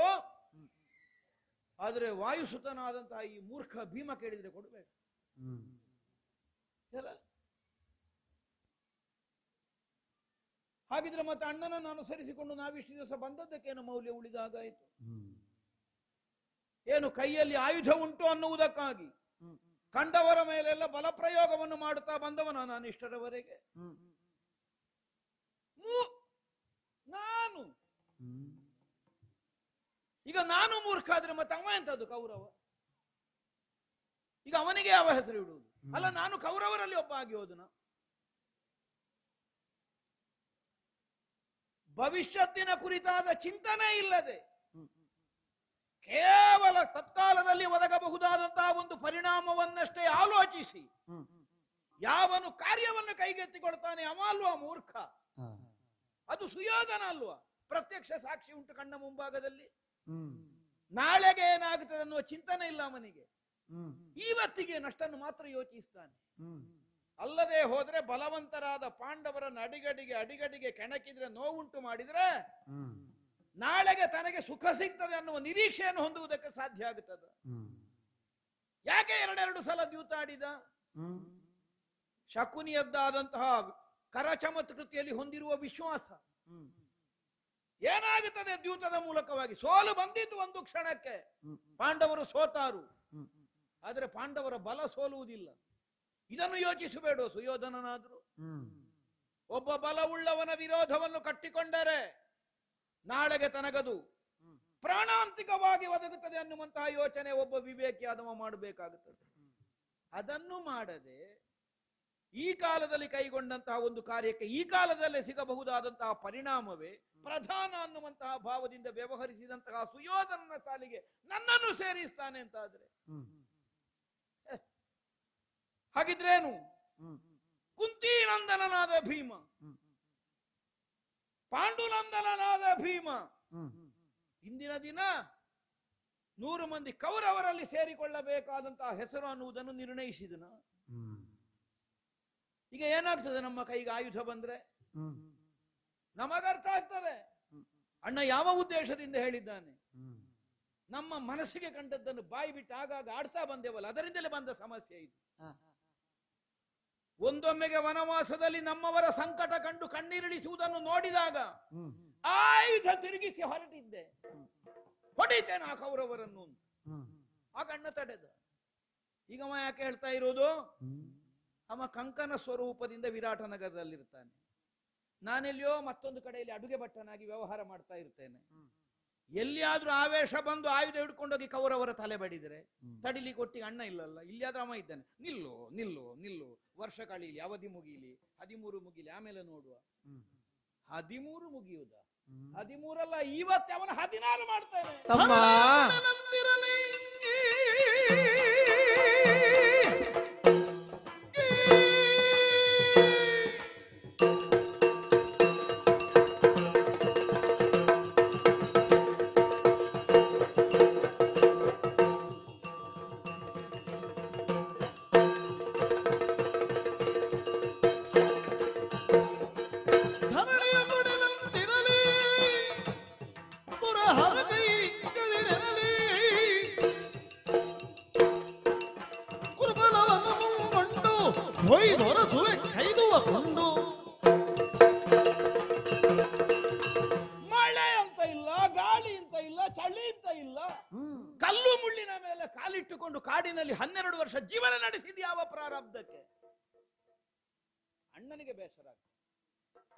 [SPEAKER 2] ಆದರೆ ವಾಯುಸುತನಾದಂತಹ ಈ ಮೂರ್ಖ ಭೀಮ ಕೇಳಿದರೆ ಕೊಡಬೇಡ. ಹಾಗಿದ್ರೆ ಮತ್ತೆ ಅಣ್ಣನನ್ನು ಅನುಸರಿಸಿಕೊಂಡು ನಾವಿಷ್ಟು ದಿವಸ ಬಂದದ್ದಕ್ಕೇನು ಮೌಲ್ಯ ಉಳಿದಾಗಾಯಿತು? ಏನು ಕೈಯಲ್ಲಿ ಆಯುಧ ಉಂಟು ಅನ್ನುವುದಕ್ಕಾಗಿ ಕಂಡವರ ಮೇಲೆಲ್ಲ ಬಲಪ್ರಯೋಗವನ್ನು ಮಾಡುತ್ತಾ ಬಂದವನ ನಾನು ಇಷ್ಟರವರೆಗೆ? ನಾನು ಈಗ ನಾನು ಮೂರ್ಖ ಆದ್ರೆ ಮತ್ತೆ ಅವ ಎಂತದ್ದು ಕೌರವ? ಈಗ ಅವನಿಗೆ ಯಾವ ಹೆಸರು ಇಡುವುದು? ಅಲ್ಲ, ನಾನು ಕೌರವರಲ್ಲಿ ಒಬ್ಬ ಆಗಿ ಹೋದನ. ಭವಿಷ್ಯತ್ತಿನ ಕುರಿತಾದ ಚಿಂತನೆ ಇಲ್ಲದೆ ಕೇವಲ ತತ್ಕಾಲದಲ್ಲಿ ಒದಗಬಹುದಾದಂತಹ ಒಂದು ಪರಿಣಾಮವನ್ನಷ್ಟೇ ಆಲೋಚಿಸಿ ಯಾವನು ಕಾರ್ಯವನ್ನು ಕೈಗೆತ್ತಿಕೊಳ್ತಾನೆ ಅವ ಅಲ್ವಾ ಮೂರ್ಖ? ಅದು ಸುಯೋಧನ ಅಲ್ವಾ? ಪ್ರತ್ಯಕ್ಷ ಸಾಕ್ಷಿ ಉಂಟು ಕಣ್ಣ ಮುಂಭಾಗದಲ್ಲಿ. ನಾಳೆಗೆ ಏನಾಗುತ್ತದೆ ಅನ್ನುವ ಚಿಂತನೆ ಇಲ್ಲ ಅವನಿಗೆ. ಇವತ್ತಿಗೆ ನಷ್ಟನ್ನು ಮಾತ್ರ ಯೋಚಿಸ್ತಾನೆ. ಅಲ್ಲದೆ ಹೋದ್ರೆ ಬಲವಂತರಾದ ಪಾಂಡವರನ್ನು ಅಡಿಗಡಿಗೆ ಕೆಣಕಿದ್ರೆ, ನೋವುಂಟು ಮಾಡಿದ್ರೆ ನಾಳೆಗೆ ತನಗೆ ಸುಖ ಸಿಗ್ತದೆ ಅನ್ನುವ ನಿರೀಕ್ಷೆಯನ್ನು ಹೊಂದುವುದಕ್ಕೆ ಸಾಧ್ಯ ಆಗುತ್ತದೆ. ಯಾಕೆ ಎರಡೆರಡು ಸಲ ದ್ಯೂತಾಡಿದ? ಶಕುನಿಯದ್ದಾದಂತಹ ಕರಚಮತ್ಕೃತಿಯಲ್ಲಿ ಹೊಂದಿರುವ ವಿಶ್ವಾಸ. ಏನಾಗುತ್ತದೆ ದ್ಯೂತದ ಮೂಲಕವಾಗಿ? ಸೋಲು ಬಂದಿದ್ದು ಒಂದು ಕ್ಷಣಕ್ಕೆ, ಪಾಂಡವರು ಸೋತಾರು. ಆದರೆ ಪಾಂಡವರ ಬಲ ಸೋಲುವುದಿಲ್ಲ. ಇದನ್ನು ಯೋಚಿಸಬೇಡ ಸುಯೋಧನನಾದ್ರು. ಒಬ್ಬ ಬಲವುಳ್ಳವನ ವಿರೋಧವನ್ನು ಕಟ್ಟಿಕೊಂಡರೆ ನಾಳೆಗೆ ತನಗದು ಪ್ರಾಣಾಂತಿಕವಾಗಿ ಒದಗುತ್ತದೆ ಅನ್ನುವಂತಹ ಯೋಚನೆ ಒಬ್ಬ ವಿವೇಕಿಯಾದವ ಮಾಡಬೇಕಾಗುತ್ತದೆ. ಅದನ್ನು ಮಾಡದೆ ಈ ಕಾಲದಲ್ಲಿ ಕೈಗೊಂಡಂತಹ ಒಂದು ಕಾರ್ಯಕ್ಕೆ ಈ ಕಾಲದಲ್ಲೇ ಸಿಗಬಹುದಾದಂತಹ ಪರಿಣಾಮವೇ ಪ್ರಧಾನ ಅನ್ನುವಂತಹ ಭಾವದಿಂದ ವ್ಯವಹರಿಸಿದಂತಹ ಸುಯೋಧನನ ಸಾಲಿಗೆ ನನ್ನನ್ನು ಸೇರಿಸ್ತಾನೆ ಅಂತಾದ್ರೆ ಹಾಗಿದ್ರೇನು? ಕುಂತಿನಂದನನಾದ ಭೀಮ, ಪಾಂಡುನಂದನನಾದ ಭೀಮ ಇಂದಿನ ದಿನ 100 ಮಂದಿ ಕೌರವರಲ್ಲಿ ಸೇರಿಕೊಳ್ಳಬೇಕಾದಂತಹ ಹೆಸರು ಅನ್ನುವುದನ್ನು ನಿರ್ಣಯಿಸಿದನ. ಈಗ ಏನಾಗ್ತದೆ? ನಮ್ಮ ಕೈಗೆ ಆಯುಧ ಬಂದ್ರೆ ನಮಗರ್ಥ ಆಗ್ತದೆ ಅಣ್ಣ ಯಾವ ಉದ್ದೇಶದಿಂದ ಹೇಳಿದ್ದಾನೆ. ನಮ್ಮ ಮನಸ್ಸಿಗೆ ಕಂಡದ್ದನ್ನು ಬಾಯಿ ಬಿಟ್ಟು ಆಗಾಗ ಆಡ್ತಾ ಬಂದೇವಲ್ಲ, ಅದರಿಂದಲೇ ಬಂದ ಸಮಸ್ಯೆ ಇದು. ಒಂದೊಮ್ಮೆಗೆ ವನವಾಸದಲ್ಲಿ ನಮ್ಮವರ ಸಂಕಟ ಕಂಡು ಕಣ್ಣೀರಿಳಿಸುವುದನ್ನು ನೋಡಿದಾಗ ಆಯುಧ ತಿರುಗಿಸಿ ಹೊರಟಿದ್ದೆ, ಹೊಡಿತೇನೆ ಆ ಕೌರವರನ್ನು. ಆಗ ಅಣ್ಣ ತಡೆದ. ಈಗ ಅವ ಯಾಕೆ ಹೇಳ್ತಾ ಇರೋದು? ಅವ ಕಂಕನ ಸ್ವರೂಪದಿಂದ ವಿರಾಟ ನಗರದಲ್ಲಿರ್ತಾನೆ. ನಾನೆಲ್ಲಿಯೋ ಮತ್ತೊಂದು ಕಡೆಯಲ್ಲಿ ಅಡುಗೆ ಭಟ್ಟನಾಗಿ ವ್ಯವಹಾರ ಮಾಡ್ತಾ ಇರ್ತೇನೆ. ಎಲ್ಲಿಯಾದ್ರೂ ಆವೇಶ ಬಂದು ಆಯುಧ ಹಿಡ್ಕೊಂಡೋಗಿ ಕೌರವರ ತಲೆ ಬಡಿದ್ರೆ ತಡಿಲಿಕ್ಕೆ ಒಟ್ಟಿಗೆ ಅಣ್ಣ ಇಲ್ಲಲ್ಲ, ಇಲ್ಲಿಯಾದ್ರೂ ಅವ ಇದ್ದಾನೆ. ನಿಲ್ಲು ನಿಲ್ಲು ನಿಲ್ಲು, ವರ್ಷ ಕಳೀಲಿ, ಅವಧಿ ಮುಗೀಲಿ, 13 ಮುಗೀಲಿ, ಆಮೇಲೆ ನೋಡುವ. 13 ಮುಗಿಯುವುದ? 13 ಅಲ್ಲ, ಇವತ್ತೆ ಅವನ 16 ಮಾಡ್ತಾನೆ. ಮಳೆ ಅಂತ ಇಲ್ಲ, ಗಾಳಿ ಅಂತ ಇಲ್ಲ, ಚಳಿ ಅಂತ ಇಲ್ಲ. ಕಲ್ಲು ಮುಳ್ಳಿನ ಮೇಲೆ ಕಾಲಿಟ್ಟುಕೊಂಡು ಕಾಡಿನಲ್ಲಿ 12 ವರ್ಷ ಜೀವನ ನಡೆಸಿದ ಯಾವ ಪ್ರಾರಬ್ಧಕ್ಕೆ? ಅಣ್ಣನಿಗೆ ಬೇಸರ.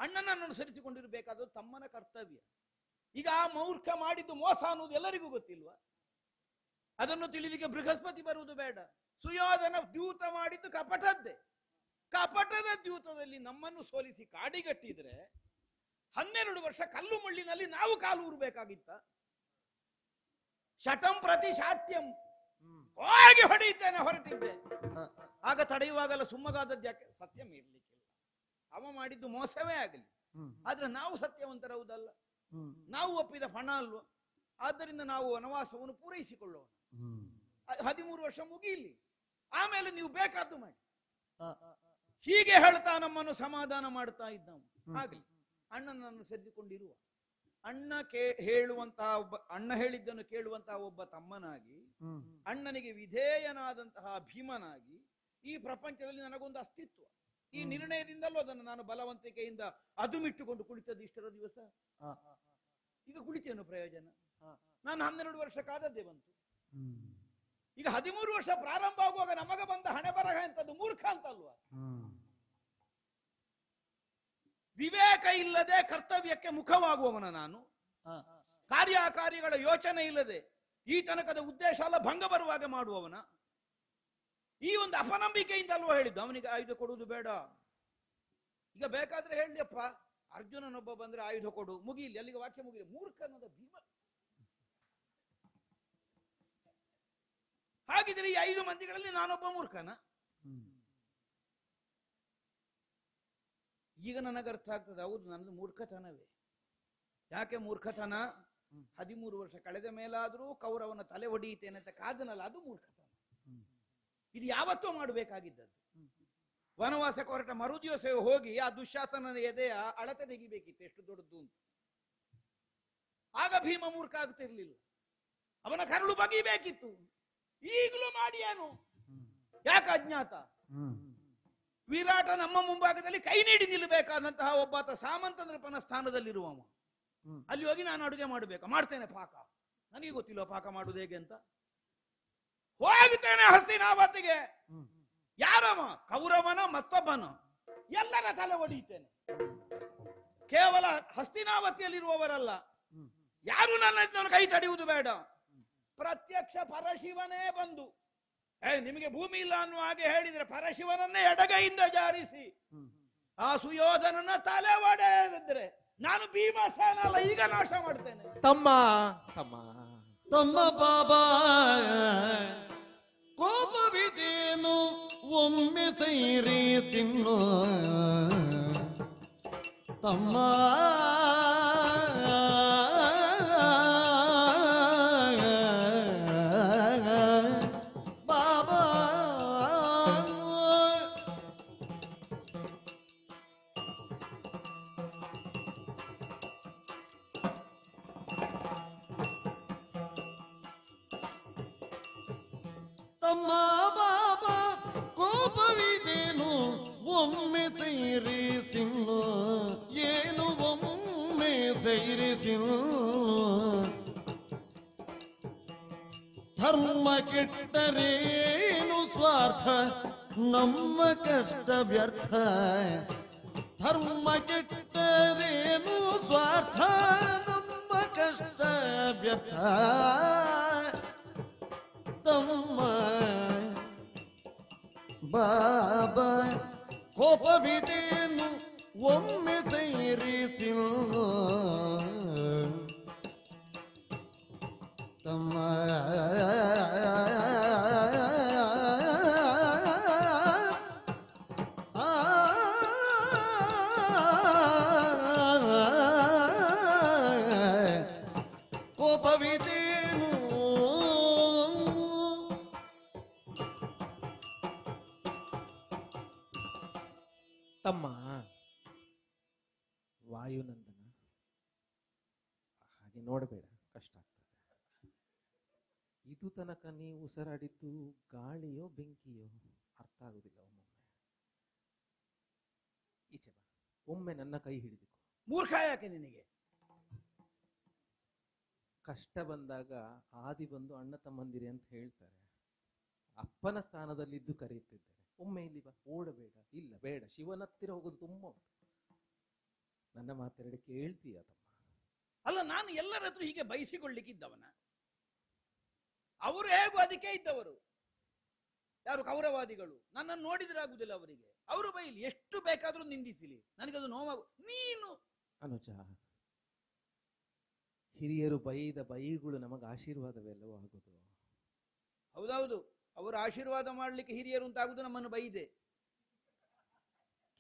[SPEAKER 2] ಅಣ್ಣನನ್ನು ಅನುಸರಿಸಿಕೊಂಡಿರಬೇಕಾದ ತಮ್ಮನ ಕರ್ತವ್ಯ. ಈಗ ಆ ಮೂರ್ಖ ಮಾಡಿದ್ದು ಮೋಸ ಅನ್ನೋದು ಎಲ್ಲರಿಗೂ ಗೊತ್ತಿಲ್ವಾ? ಅದನ್ನು ತಿಳಿಲಿಕ್ಕೆ ಬೃಹಸ್ಪತಿ ಬರುವುದು ಬೇಡ. ಸುಯೋಧನ ದ್ಯೂತ ಮಾಡಿದ್ದು ಕಪಟದ್ದೇ. ಕಪಟದ ದ್ಯೂತದಲ್ಲಿ ನಮ್ಮನ್ನು ಸೋಲಿಸಿ ಕಾಡಿಗಟ್ಟಿದ್ರೆ 12 ವರ್ಷ ಕಲ್ಲು ಮುಳ್ಳಿನಲ್ಲಿ ನಾವು ಕಾಲು ಊರಬೇಕಾಗಿತ್ತ? ಶಟಂ ಪ್ರತಿ ಶಾಟ್ಯಂ, ಹೋಗಿ ಹೊಡೆಯುತ್ತೇನೆ ಹೊರಟಿದ್ದೆ. ಆಗ ತಡೆಯುವಾಗಲ್ಲ ಸುಮ್ಮಗಾದದ್ದು ಯಾಕೆ? ಸತ್ಯ ಮೀರ್ಲಿಕ್ಕಿಲ್ಲ. ಅವ ಮಾಡಿದ್ದು ಮೋಸವೇ ಆಗಲಿ, ಆದ್ರೆ ನಾವು ಸತ್ಯವಂತರವುದಲ್ಲ, ನಾವು ಒಪ್ಪಿದ ಹಣ ಅಲ್ವ. ಆದ್ದರಿಂದ ನಾವು ವನವಾಸವನ್ನು ಪೂರೈಸಿಕೊಳ್ಳೋಣ. 13 ವರ್ಷ ಮುಗಿಯಲಿ, ಆಮೇಲೆ ನೀವು ಬೇಕಾದ್ದು ಮಾಡಿ. ಹೀಗೆ ಹೇಳ್ತಾ ನಮ್ಮನ್ನು ಸಮಾಧಾನ ಮಾಡ್ತಾ ಇದ್ದವು. ಆಗ್ಲಿ, ಅಣ್ಣನನ್ನು ಸೆದ್ದುಕೊಂಡಿರುವ ಅಣ್ಣ ಹೇಳಿದ್ದನ್ನು ಕೇಳುವಂತಹ ಒಬ್ಬ ತಮ್ಮನಾಗಿ, ಅಣ್ಣನಿಗೆ ವಿಧೇಯನಾದಂತಹ ಭೀಮನಾಗಿ ಈ ಪ್ರಪಂಚದಲ್ಲಿ ನನಗೊಂದು ಅಸ್ತಿತ್ವ. ಈ ನಿರ್ಣಯದಿಂದಲೂ ಅದನ್ನು ನಾನು ಬಲವಂತಿಕೆಯಿಂದ ಅದುಮಿಟ್ಟುಕೊಂಡು ಕುಳಿತದ್ದು ಇಷ್ಟರ ದಿವಸ. ಈಗ ಕುಳಿತೇನು ಪ್ರಯೋಜನ? ನಾನು 12 ವರ್ಷ ಕಾದದ್ದೇ ಬಂತು. ಈಗ 13 ವರ್ಷ ಪ್ರಾರಂಭ ಆಗುವಾಗ ನಮಗ ಬಂದ ಹಣೆ ಬರಹ ಎಂತದ್ದು? ಮೂರ್ಖ ಅಂತಲ್ವಾ? ವಿವೇಕ ಇಲ್ಲದೆ ಕರ್ತವ್ಯಕ್ಕೆ ಮುಖವಾಗುವವನ ನಾನು. ಕಾರ್ಯಕಾರಿಗಳ ಯೋಚನೆ ಇಲ್ಲದೆ ಈ ತನಕದ ಉದ್ದೇಶ ಅಲ್ಲ ಭಂಗ ಬರುವಾಗ ಮಾಡುವವನ. ಈ ಒಂದು ಅಪನಂಬಿಕೆಯಿಂದ ಅಲ್ವಾ ಹೇಳಿದ್ದು ಅವನಿಗೆ ಆಯುಧ ಕೊಡುವುದು ಬೇಡ. ಈಗ ಬೇಕಾದ್ರೆ ಹೇಳಿಯಪ್ಪ, ಅರ್ಜುನನೊಬ್ಬ ಬಂದ್ರೆ ಆಯುಧ ಕೊಡು, ಮುಗಿಲಿ, ಅಲ್ಲಿಗೆ ವಾಕ್ಯ ಮುಗಿಲಿ. ಮೂರ್ಖನಾದ ಭೀಮ. ಹಾಗಿದ್ರೆ ಈ 5 ಮಂದಿಗಳಲ್ಲಿ ನಾನೊಬ್ಬ ಮೂರ್ಖನ? ಈಗ ನನಗೆ ಅರ್ಥ ಆಗ್ತದೆ, ಹೌದು ನನ್ನದು ಮೂರ್ಖತನವೇ. ಯಾಕೆ ಮೂರ್ಖತನ? 13 ವರ್ಷ ಕಳೆದ ಮೇಲಾದ್ರೂ ಕೌರವನ ತಲೆ ಹೊಡೆಯುತ್ತೇನೆ ಅಂತ ಕಾದನಲ್ಲ, ಅದು ಮೂರ್ಖತನ. ಇದು ಯಾವತ್ತೂ ಮಾಡಬೇಕಾಗಿದ್ದದ್ದು. ವನವಾಸಕ್ಕೆ ಹೊರಟ ಮರುದಿವಸವೇ ಹೋಗಿ ಆ ದುಶ್ಯಾಸನನ ಎದೆಯ ಅಳತೆ ತೆಗಿಬೇಕಿತ್ತು, ಎಷ್ಟು ದೊಡ್ಡದು ಅಂತ. ಆಗ ಭೀಮ ಮೂರ್ಖ ಆಗ್ತಿರ್ಲಿಲ್ಲ, ಅವನ ಕರುಳು ಬಗಿಬೇಕಿತ್ತು. ಈಗಲೂ ಮಾಡಿ ಏನು? ಯಾಕೆ ಅಜ್ಞಾತ? ವಿರಾಟ ನಮ್ಮ ಮುಂಭಾಗದಲ್ಲಿ ಕೈ ನೀಡಿ ನಿಲ್ಲಬೇಕಾದಂತಹ ಒಬ್ಬಾತ ಸಾಮಂತ ನೃಪನ ಸ್ಥಾನದಲ್ಲಿರುವವ. ಅಲ್ಲಿ ಹೋಗಿ ನಾನು ಅಡುಗೆ ಮಾಡಬೇಕಾ? ಮಾಡ್ತೇನೆ ಪಾಕ. ನನಗೆ ಗೊತ್ತಿಲ್ಲ ಪಾಕ ಮಾಡುವುದು ಹೇಗೆ ಅಂತ. ಹೋಗುತ್ತೇನೆ ಹಸ್ತಿನಾವತಿಗೆ. ಯಾರವ? ಕೌರವನ ಮತ್ತೊಬ್ಬನ. ಎಲ್ಲರ ತಲೆ ಒಡೆಯುತ್ತೇನೆ. ಕೇವಲ ಹಸ್ತಿನಾವತಿಯಲ್ಲಿರುವವರಲ್ಲ, ಯಾರು ನನ್ನ ಕೈ ತಡೆಯುವುದು ಬೇಡ. ಪ್ರತ್ಯಕ್ಷ ಪರಶಿವನೇ ಬಂದು, ನಿಮಗೆ ಭೂಮಿ ಇಲ್ಲ ಅನ್ನುವ ಹಾಗೆ ಹೇಳಿದ್ರೆ ಪರಶಿವನನ್ನೇ ಎಡಗೈಯಿಂದ ಜಾರಿಸಿ ಆ ಸುಯೋಧನನ ತಲೆ ಒಡೆದಿದ್ರೆ ನಾನು ಭೀಮಸೇನ ಅಲ್ಲ, ಈಗ ನಾಶ ಮಾಡ್ತೇನೆ.
[SPEAKER 3] ತಮ್ಮ ತಮ್ಮ
[SPEAKER 1] ತಮ್ಮ ಬಾಬಾ ಕೋಪವಿದೇನು ಒಮ್ಮೆ ಸೈರಿಸಿನ್ನು ತಮ್ಮ ಬಾಬಾ. ತಮ್ಮ ಬಾಬಾ ಕೋಪವಿದೇನು ಒಮ್ಮೆ ಸೈರಿಸಿನ್ನು ಏನು ಒಮ್ಮೆ ಸೈರಿಸಿನ್ನು ಧರ್ಮ ಕೆಟ್ಟರೇನು ಸ್ವಾರ್ಥ ನಮ್ಮ ಕಷ್ಟ ವ್ಯರ್ಥ ಧರ್ಮ ಕೆಟ್ಟರೇನು ಸ್ವಾರ್ಥ ನಮ್ಮ ಕಷ್ಟ ವ್ಯರ್ಥ ತಮ್ಮ ಬಾಬಾ ಕೋಪವಿದೇನು ಒಮ್ಮೆ ಸೈರಿಸಿನ್ನು ತಮ್ಮ ಕೋಪವಿದೇನು
[SPEAKER 3] ತಮ್ಮ ವಾಯುನಂದನ, ಹಾಗೆ ನೋಡಬೇಡ, ಕಷ್ಟ ಆಗ್ತದೆ. ಇದು ತನಕ ನೀವು ಉಸಿರಾಡಿದ್ದು ಗಾಳಿಯೋ ಬೆಂಕಿಯೋ ಅರ್ಥ ಆಗುದಿಲ್ಲ. ಈಚೆ ಬಾ, ಒಮ್ಮೆ ನನ್ನ ಕೈ ಹಿಡಿದುಕೋ.
[SPEAKER 2] ಮೂರ್ಖ ಯಾಕೆ ನಿನಗೆ?
[SPEAKER 3] ಕಷ್ಟ ಬಂದಾಗ ಆದಿ ಬಂದು ಅಣ್ಣ ತಮ್ಮಂದಿರಿ ಅಂತ ಹೇಳ್ತಾರೆ. ಅಪ್ಪನ ಸ್ಥಾನದಲ್ಲಿದ್ದು ಕರೆಯುತ್ತಿದ್ದಾರೆ. ಒಮ್ಮೆ ಇಲ್ಲಿ ಬಾ, ಓಡಬೇಡ. ಇಲ್ಲ ಬೇಡ, ಶಿವನ ಹತ್ತಿರ ಹೋಗೋದು ತುಂಬಾ ಉಂಟು. ನನ್ನ ಮಾತೆರಡು ಕೇಳ್ತೀಯ ತಮ್ಮ?
[SPEAKER 2] ಅಲ್ಲ, ನಾನು ಎಲ್ಲರ ಹತ್ರ ಹೀಗೆ ಬಯಸಿಕೊಳ್ಳಿಕ್ಕಿದ್ದವನ? ಅವರು ಹೇಗೂ ಅದಕ್ಕೆ ಇದ್ದವರು. ಯಾರು? ಕೌರವಾದಿಗಳು. ನನ್ನನ್ನು ನೋಡಿದ್ರೆ ಆಗುದಿಲ್ಲ ಅವರಿಗೆ. ಅವರು ಬೈಲಿ, ಎಷ್ಟು ಬೇಕಾದ್ರೂ ನಿಂದಿಸಲಿ, ನನಗದು ನೋವು. ನೀನು
[SPEAKER 3] ಅನುಜ, ಹಿರಿಯರು ಬೈದ ಬೈಗಳು ನಮಗೆ ಆಶೀರ್ವಾದವೆಲ್ಲವೂ ಆಗುದು.
[SPEAKER 2] ಹೌದೌದು, ಅವರು ಆಶೀರ್ವಾದ ಮಾಡ್ಲಿಕ್ಕೆ ಹಿರಿಯರು ಅಂತಾಗುದು ನಮ್ಮನ್ನು ಬೈದೆ.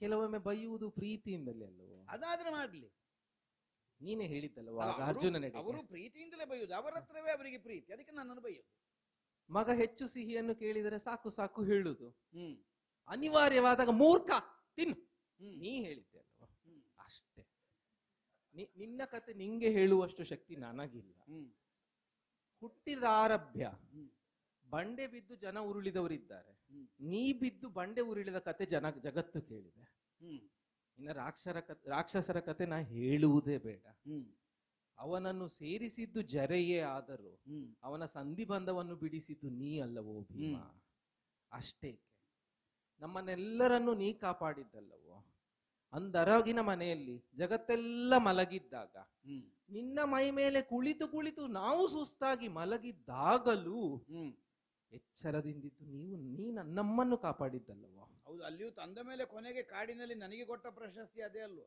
[SPEAKER 3] ಕೆಲವೊಮ್ಮೆ ಬೈಯುವುದು ಪ್ರೀತಿಯಿಂದಲೇ ಅಲ್ಲವೋ?
[SPEAKER 2] ಅದಾದ್ರೆ ಮಾಡ್ಲಿ.
[SPEAKER 3] ನೀನೇ ಹೇಳಿದ್ದಲ್ವ ಅರ್ಜುನ
[SPEAKER 2] ಅವರು ಪ್ರೀತಿಯಿಂದಲೇ ಬೈಯುದು, ಅವರ ಹತ್ರವೇ ಅವರಿಗೆ ಪ್ರೀತಿ, ಅದಕ್ಕೆ ನನ್ನನ್ನು ಬೈಯುದು.
[SPEAKER 3] ಮಗ ಹೆಚ್ಚು ಸಿಹಿಯನ್ನು ಕೇಳಿದರೆ ಸಾಕು ಸಾಕು ಹೇಳುದು. ಅನಿವಾರ್ಯವಾದಾಗ ಮೂರ್ಖ ತಿನ್ನು, ನೀ ಹೇಳಿದ್ದೆ ಅಲ್ವಾ, ಅಷ್ಟೇ. ನಿನ್ನ ಕತೆ ನಿಂಗೆ ಹೇಳುವಷ್ಟು ಶಕ್ತಿ ನನಗಿಲ್ಲ. ಹುಟ್ಟಿದ ಆರಭ್ಯ ಬಂಡೆ ಬಿದ್ದು ಜನ ಉರುಳಿದವರಿದ್ದಾರೆ. ನೀ ಬಿದ್ದು ಬಂಡೆ ಉರುಳಿದ ಕತೆ ಜಗತ್ತು ಕೇಳಿದೆ. ಇನ್ನ ರಾಕ್ಷಸರ ಕತೆ ನಾ ಹೇಳುವುದೇ ಬೇಡ. ಅವನನ್ನು ಸೇರಿಸಿದ್ದು ಜರೆಯೇ ಆದರೂ ಅವನ ಸಂಧಿಬಂಧವನ್ನು ಬಿಡಿಸಿದ್ದು ನೀ ಅಲ್ಲವೋ ಭೀಮ? ಅಷ್ಟೇ. ನಮ್ಮನ್ನೆಲ್ಲರನ್ನು ನೀ ಕಾಪಾಡಿದ್ದಲ್ಲವೋ? ಅಂದರಗಿನ ಮನೆಯಲ್ಲಿ ಜಗತ್ತೆಲ್ಲ ಮಲಗಿದ್ದಾಗ ನಿನ್ನ ಮೈ ಮೇಲೆ ಕುಳಿತು ಕುಳಿತು ನಾವು ಸುಸ್ತಾಗಿ ಮಲಗಿದ್ದಾಗಲೂ ಎಚ್ಚರದಿಂದಿದ್ದು ನೀ ನಮ್ಮನ್ನು ಕಾಪಾಡಿದ್ದಲ್ಲವೋ?
[SPEAKER 2] ಹೌದು, ಅಲ್ಲಿಯೂ ತಂದ ಮೇಲೆ ಕೊನೆಗೆ ಕಾಡಿನಲ್ಲಿ ನನಗೆ ಕೊಟ್ಟ ಪ್ರಶಸ್ತಿ ಅದೇ ಅಲ್ವೋ?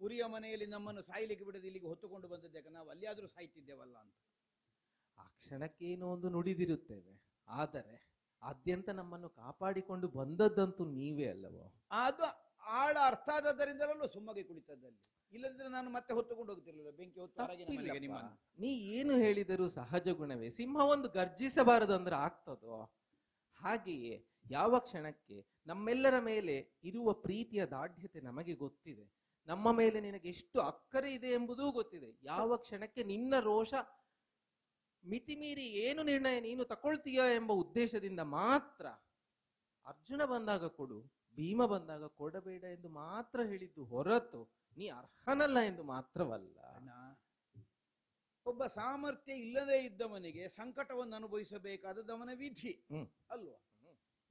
[SPEAKER 2] ಉರಿಯ ಮನೆಯಲ್ಲಿ ನಮ್ಮನ್ನು ಸಾಯ್ಲಿಕ್ಕೆ ಬಿಡದೆ ಇಲ್ಲಿಗೆ ಹೊತ್ತುಕೊಂಡು ಬಂದದ್ದೇ, ನಾವು ಅಲ್ಲಿಯಾದ್ರೂ ಸಾಯ್ತಿದ್ದೇವಲ್ಲ ಅಂತ.
[SPEAKER 3] ಆ ಕ್ಷಣಕ್ಕೇನೋ ಒಂದು ನುಡಿದಿರುತ್ತೇವೆ, ಆದರೆ ಆದ್ಯಂತ ನಮ್ಮನ್ನು ಕಾಪಾಡಿಕೊಂಡು ಬಂದದ್ದಂತೂ ನೀವೇ ಅಲ್ಲವೋ?
[SPEAKER 2] ಆಳ ಅರ್ಥ ಆದದ್ದರಿಂದಲೂ ಸುಮ್ಮಗೆ ಕುಳಿತದ್ದಲ್ಲಿ. ಇಲ್ಲದಿದ್ರೆ ನಾನು ಮತ್ತೆ ಹೊತ್ತುಕೊಂಡು ಹೋಗ್ತಿರ್ಲಿಲ್ಲ, ಬೆಂಕಿ ಹೊತ್ತು ಹೊರಗಿನ ಮನೆಗೆ ನಿಮ್ಮನ್ನು.
[SPEAKER 3] ನೀ ಏನು ಹೇಳಿದರೂ ಸಹಜ ಗುಣವೇ. ಸಿಂಹ ಒಂದು ಗರ್ಜಿಸಬಾರದು ಅಂದ್ರೆ ಆಗ್ತದೋ? ಹಾಗೆಯೇ ಯಾವ ಕ್ಷಣಕ್ಕೆ ನಮ್ಮೆಲ್ಲರ ಮೇಲೆ ಇರುವ ಪ್ರೀತಿಯ ದಾಢ್ಯತೆ ನಮಗೆ ಗೊತ್ತಿದೆ, ನಮ್ಮ ಮೇಲೆ ನಿನಗೆ ಎಷ್ಟು ಅಕ್ಕರೆ ಇದೆ ಎಂಬುದೂ ಗೊತ್ತಿದೆ. ಯಾವ ಕ್ಷಣಕ್ಕೆ ನಿನ್ನ ರೋಷ ಮಿತಿಮೀರಿ ಏನು ನಿರ್ಣಯ ನೀನು ತಕೊಳ್ತೀಯ ಎಂಬ ಉದ್ದೇಶದಿಂದ ಮಾತ್ರ ಅರ್ಜುನ ಬಂದಾಗ ಕೊಡು, ಭೀಮ ಬಂದಾಗ ಕೊಡಬೇಡ ಎಂದು ಮಾತ್ರ ಹೇಳಿದ್ದು ಹೊರತು ನೀ ಅರ್ಹನಲ್ಲ ಎಂದು ಮಾತ್ರವಲ್ಲ.
[SPEAKER 2] ಒಬ್ಬ ಸಾಮರ್ಥ್ಯ ಇಲ್ಲದೆ ಇದ್ದವನಿಗೆ ಸಂಕಟವನ್ನು ಅನುಭವಿಸಬೇಕಾದದ್ದು ಅವನ ವಿಧಿ ಅಲ್ವಾ?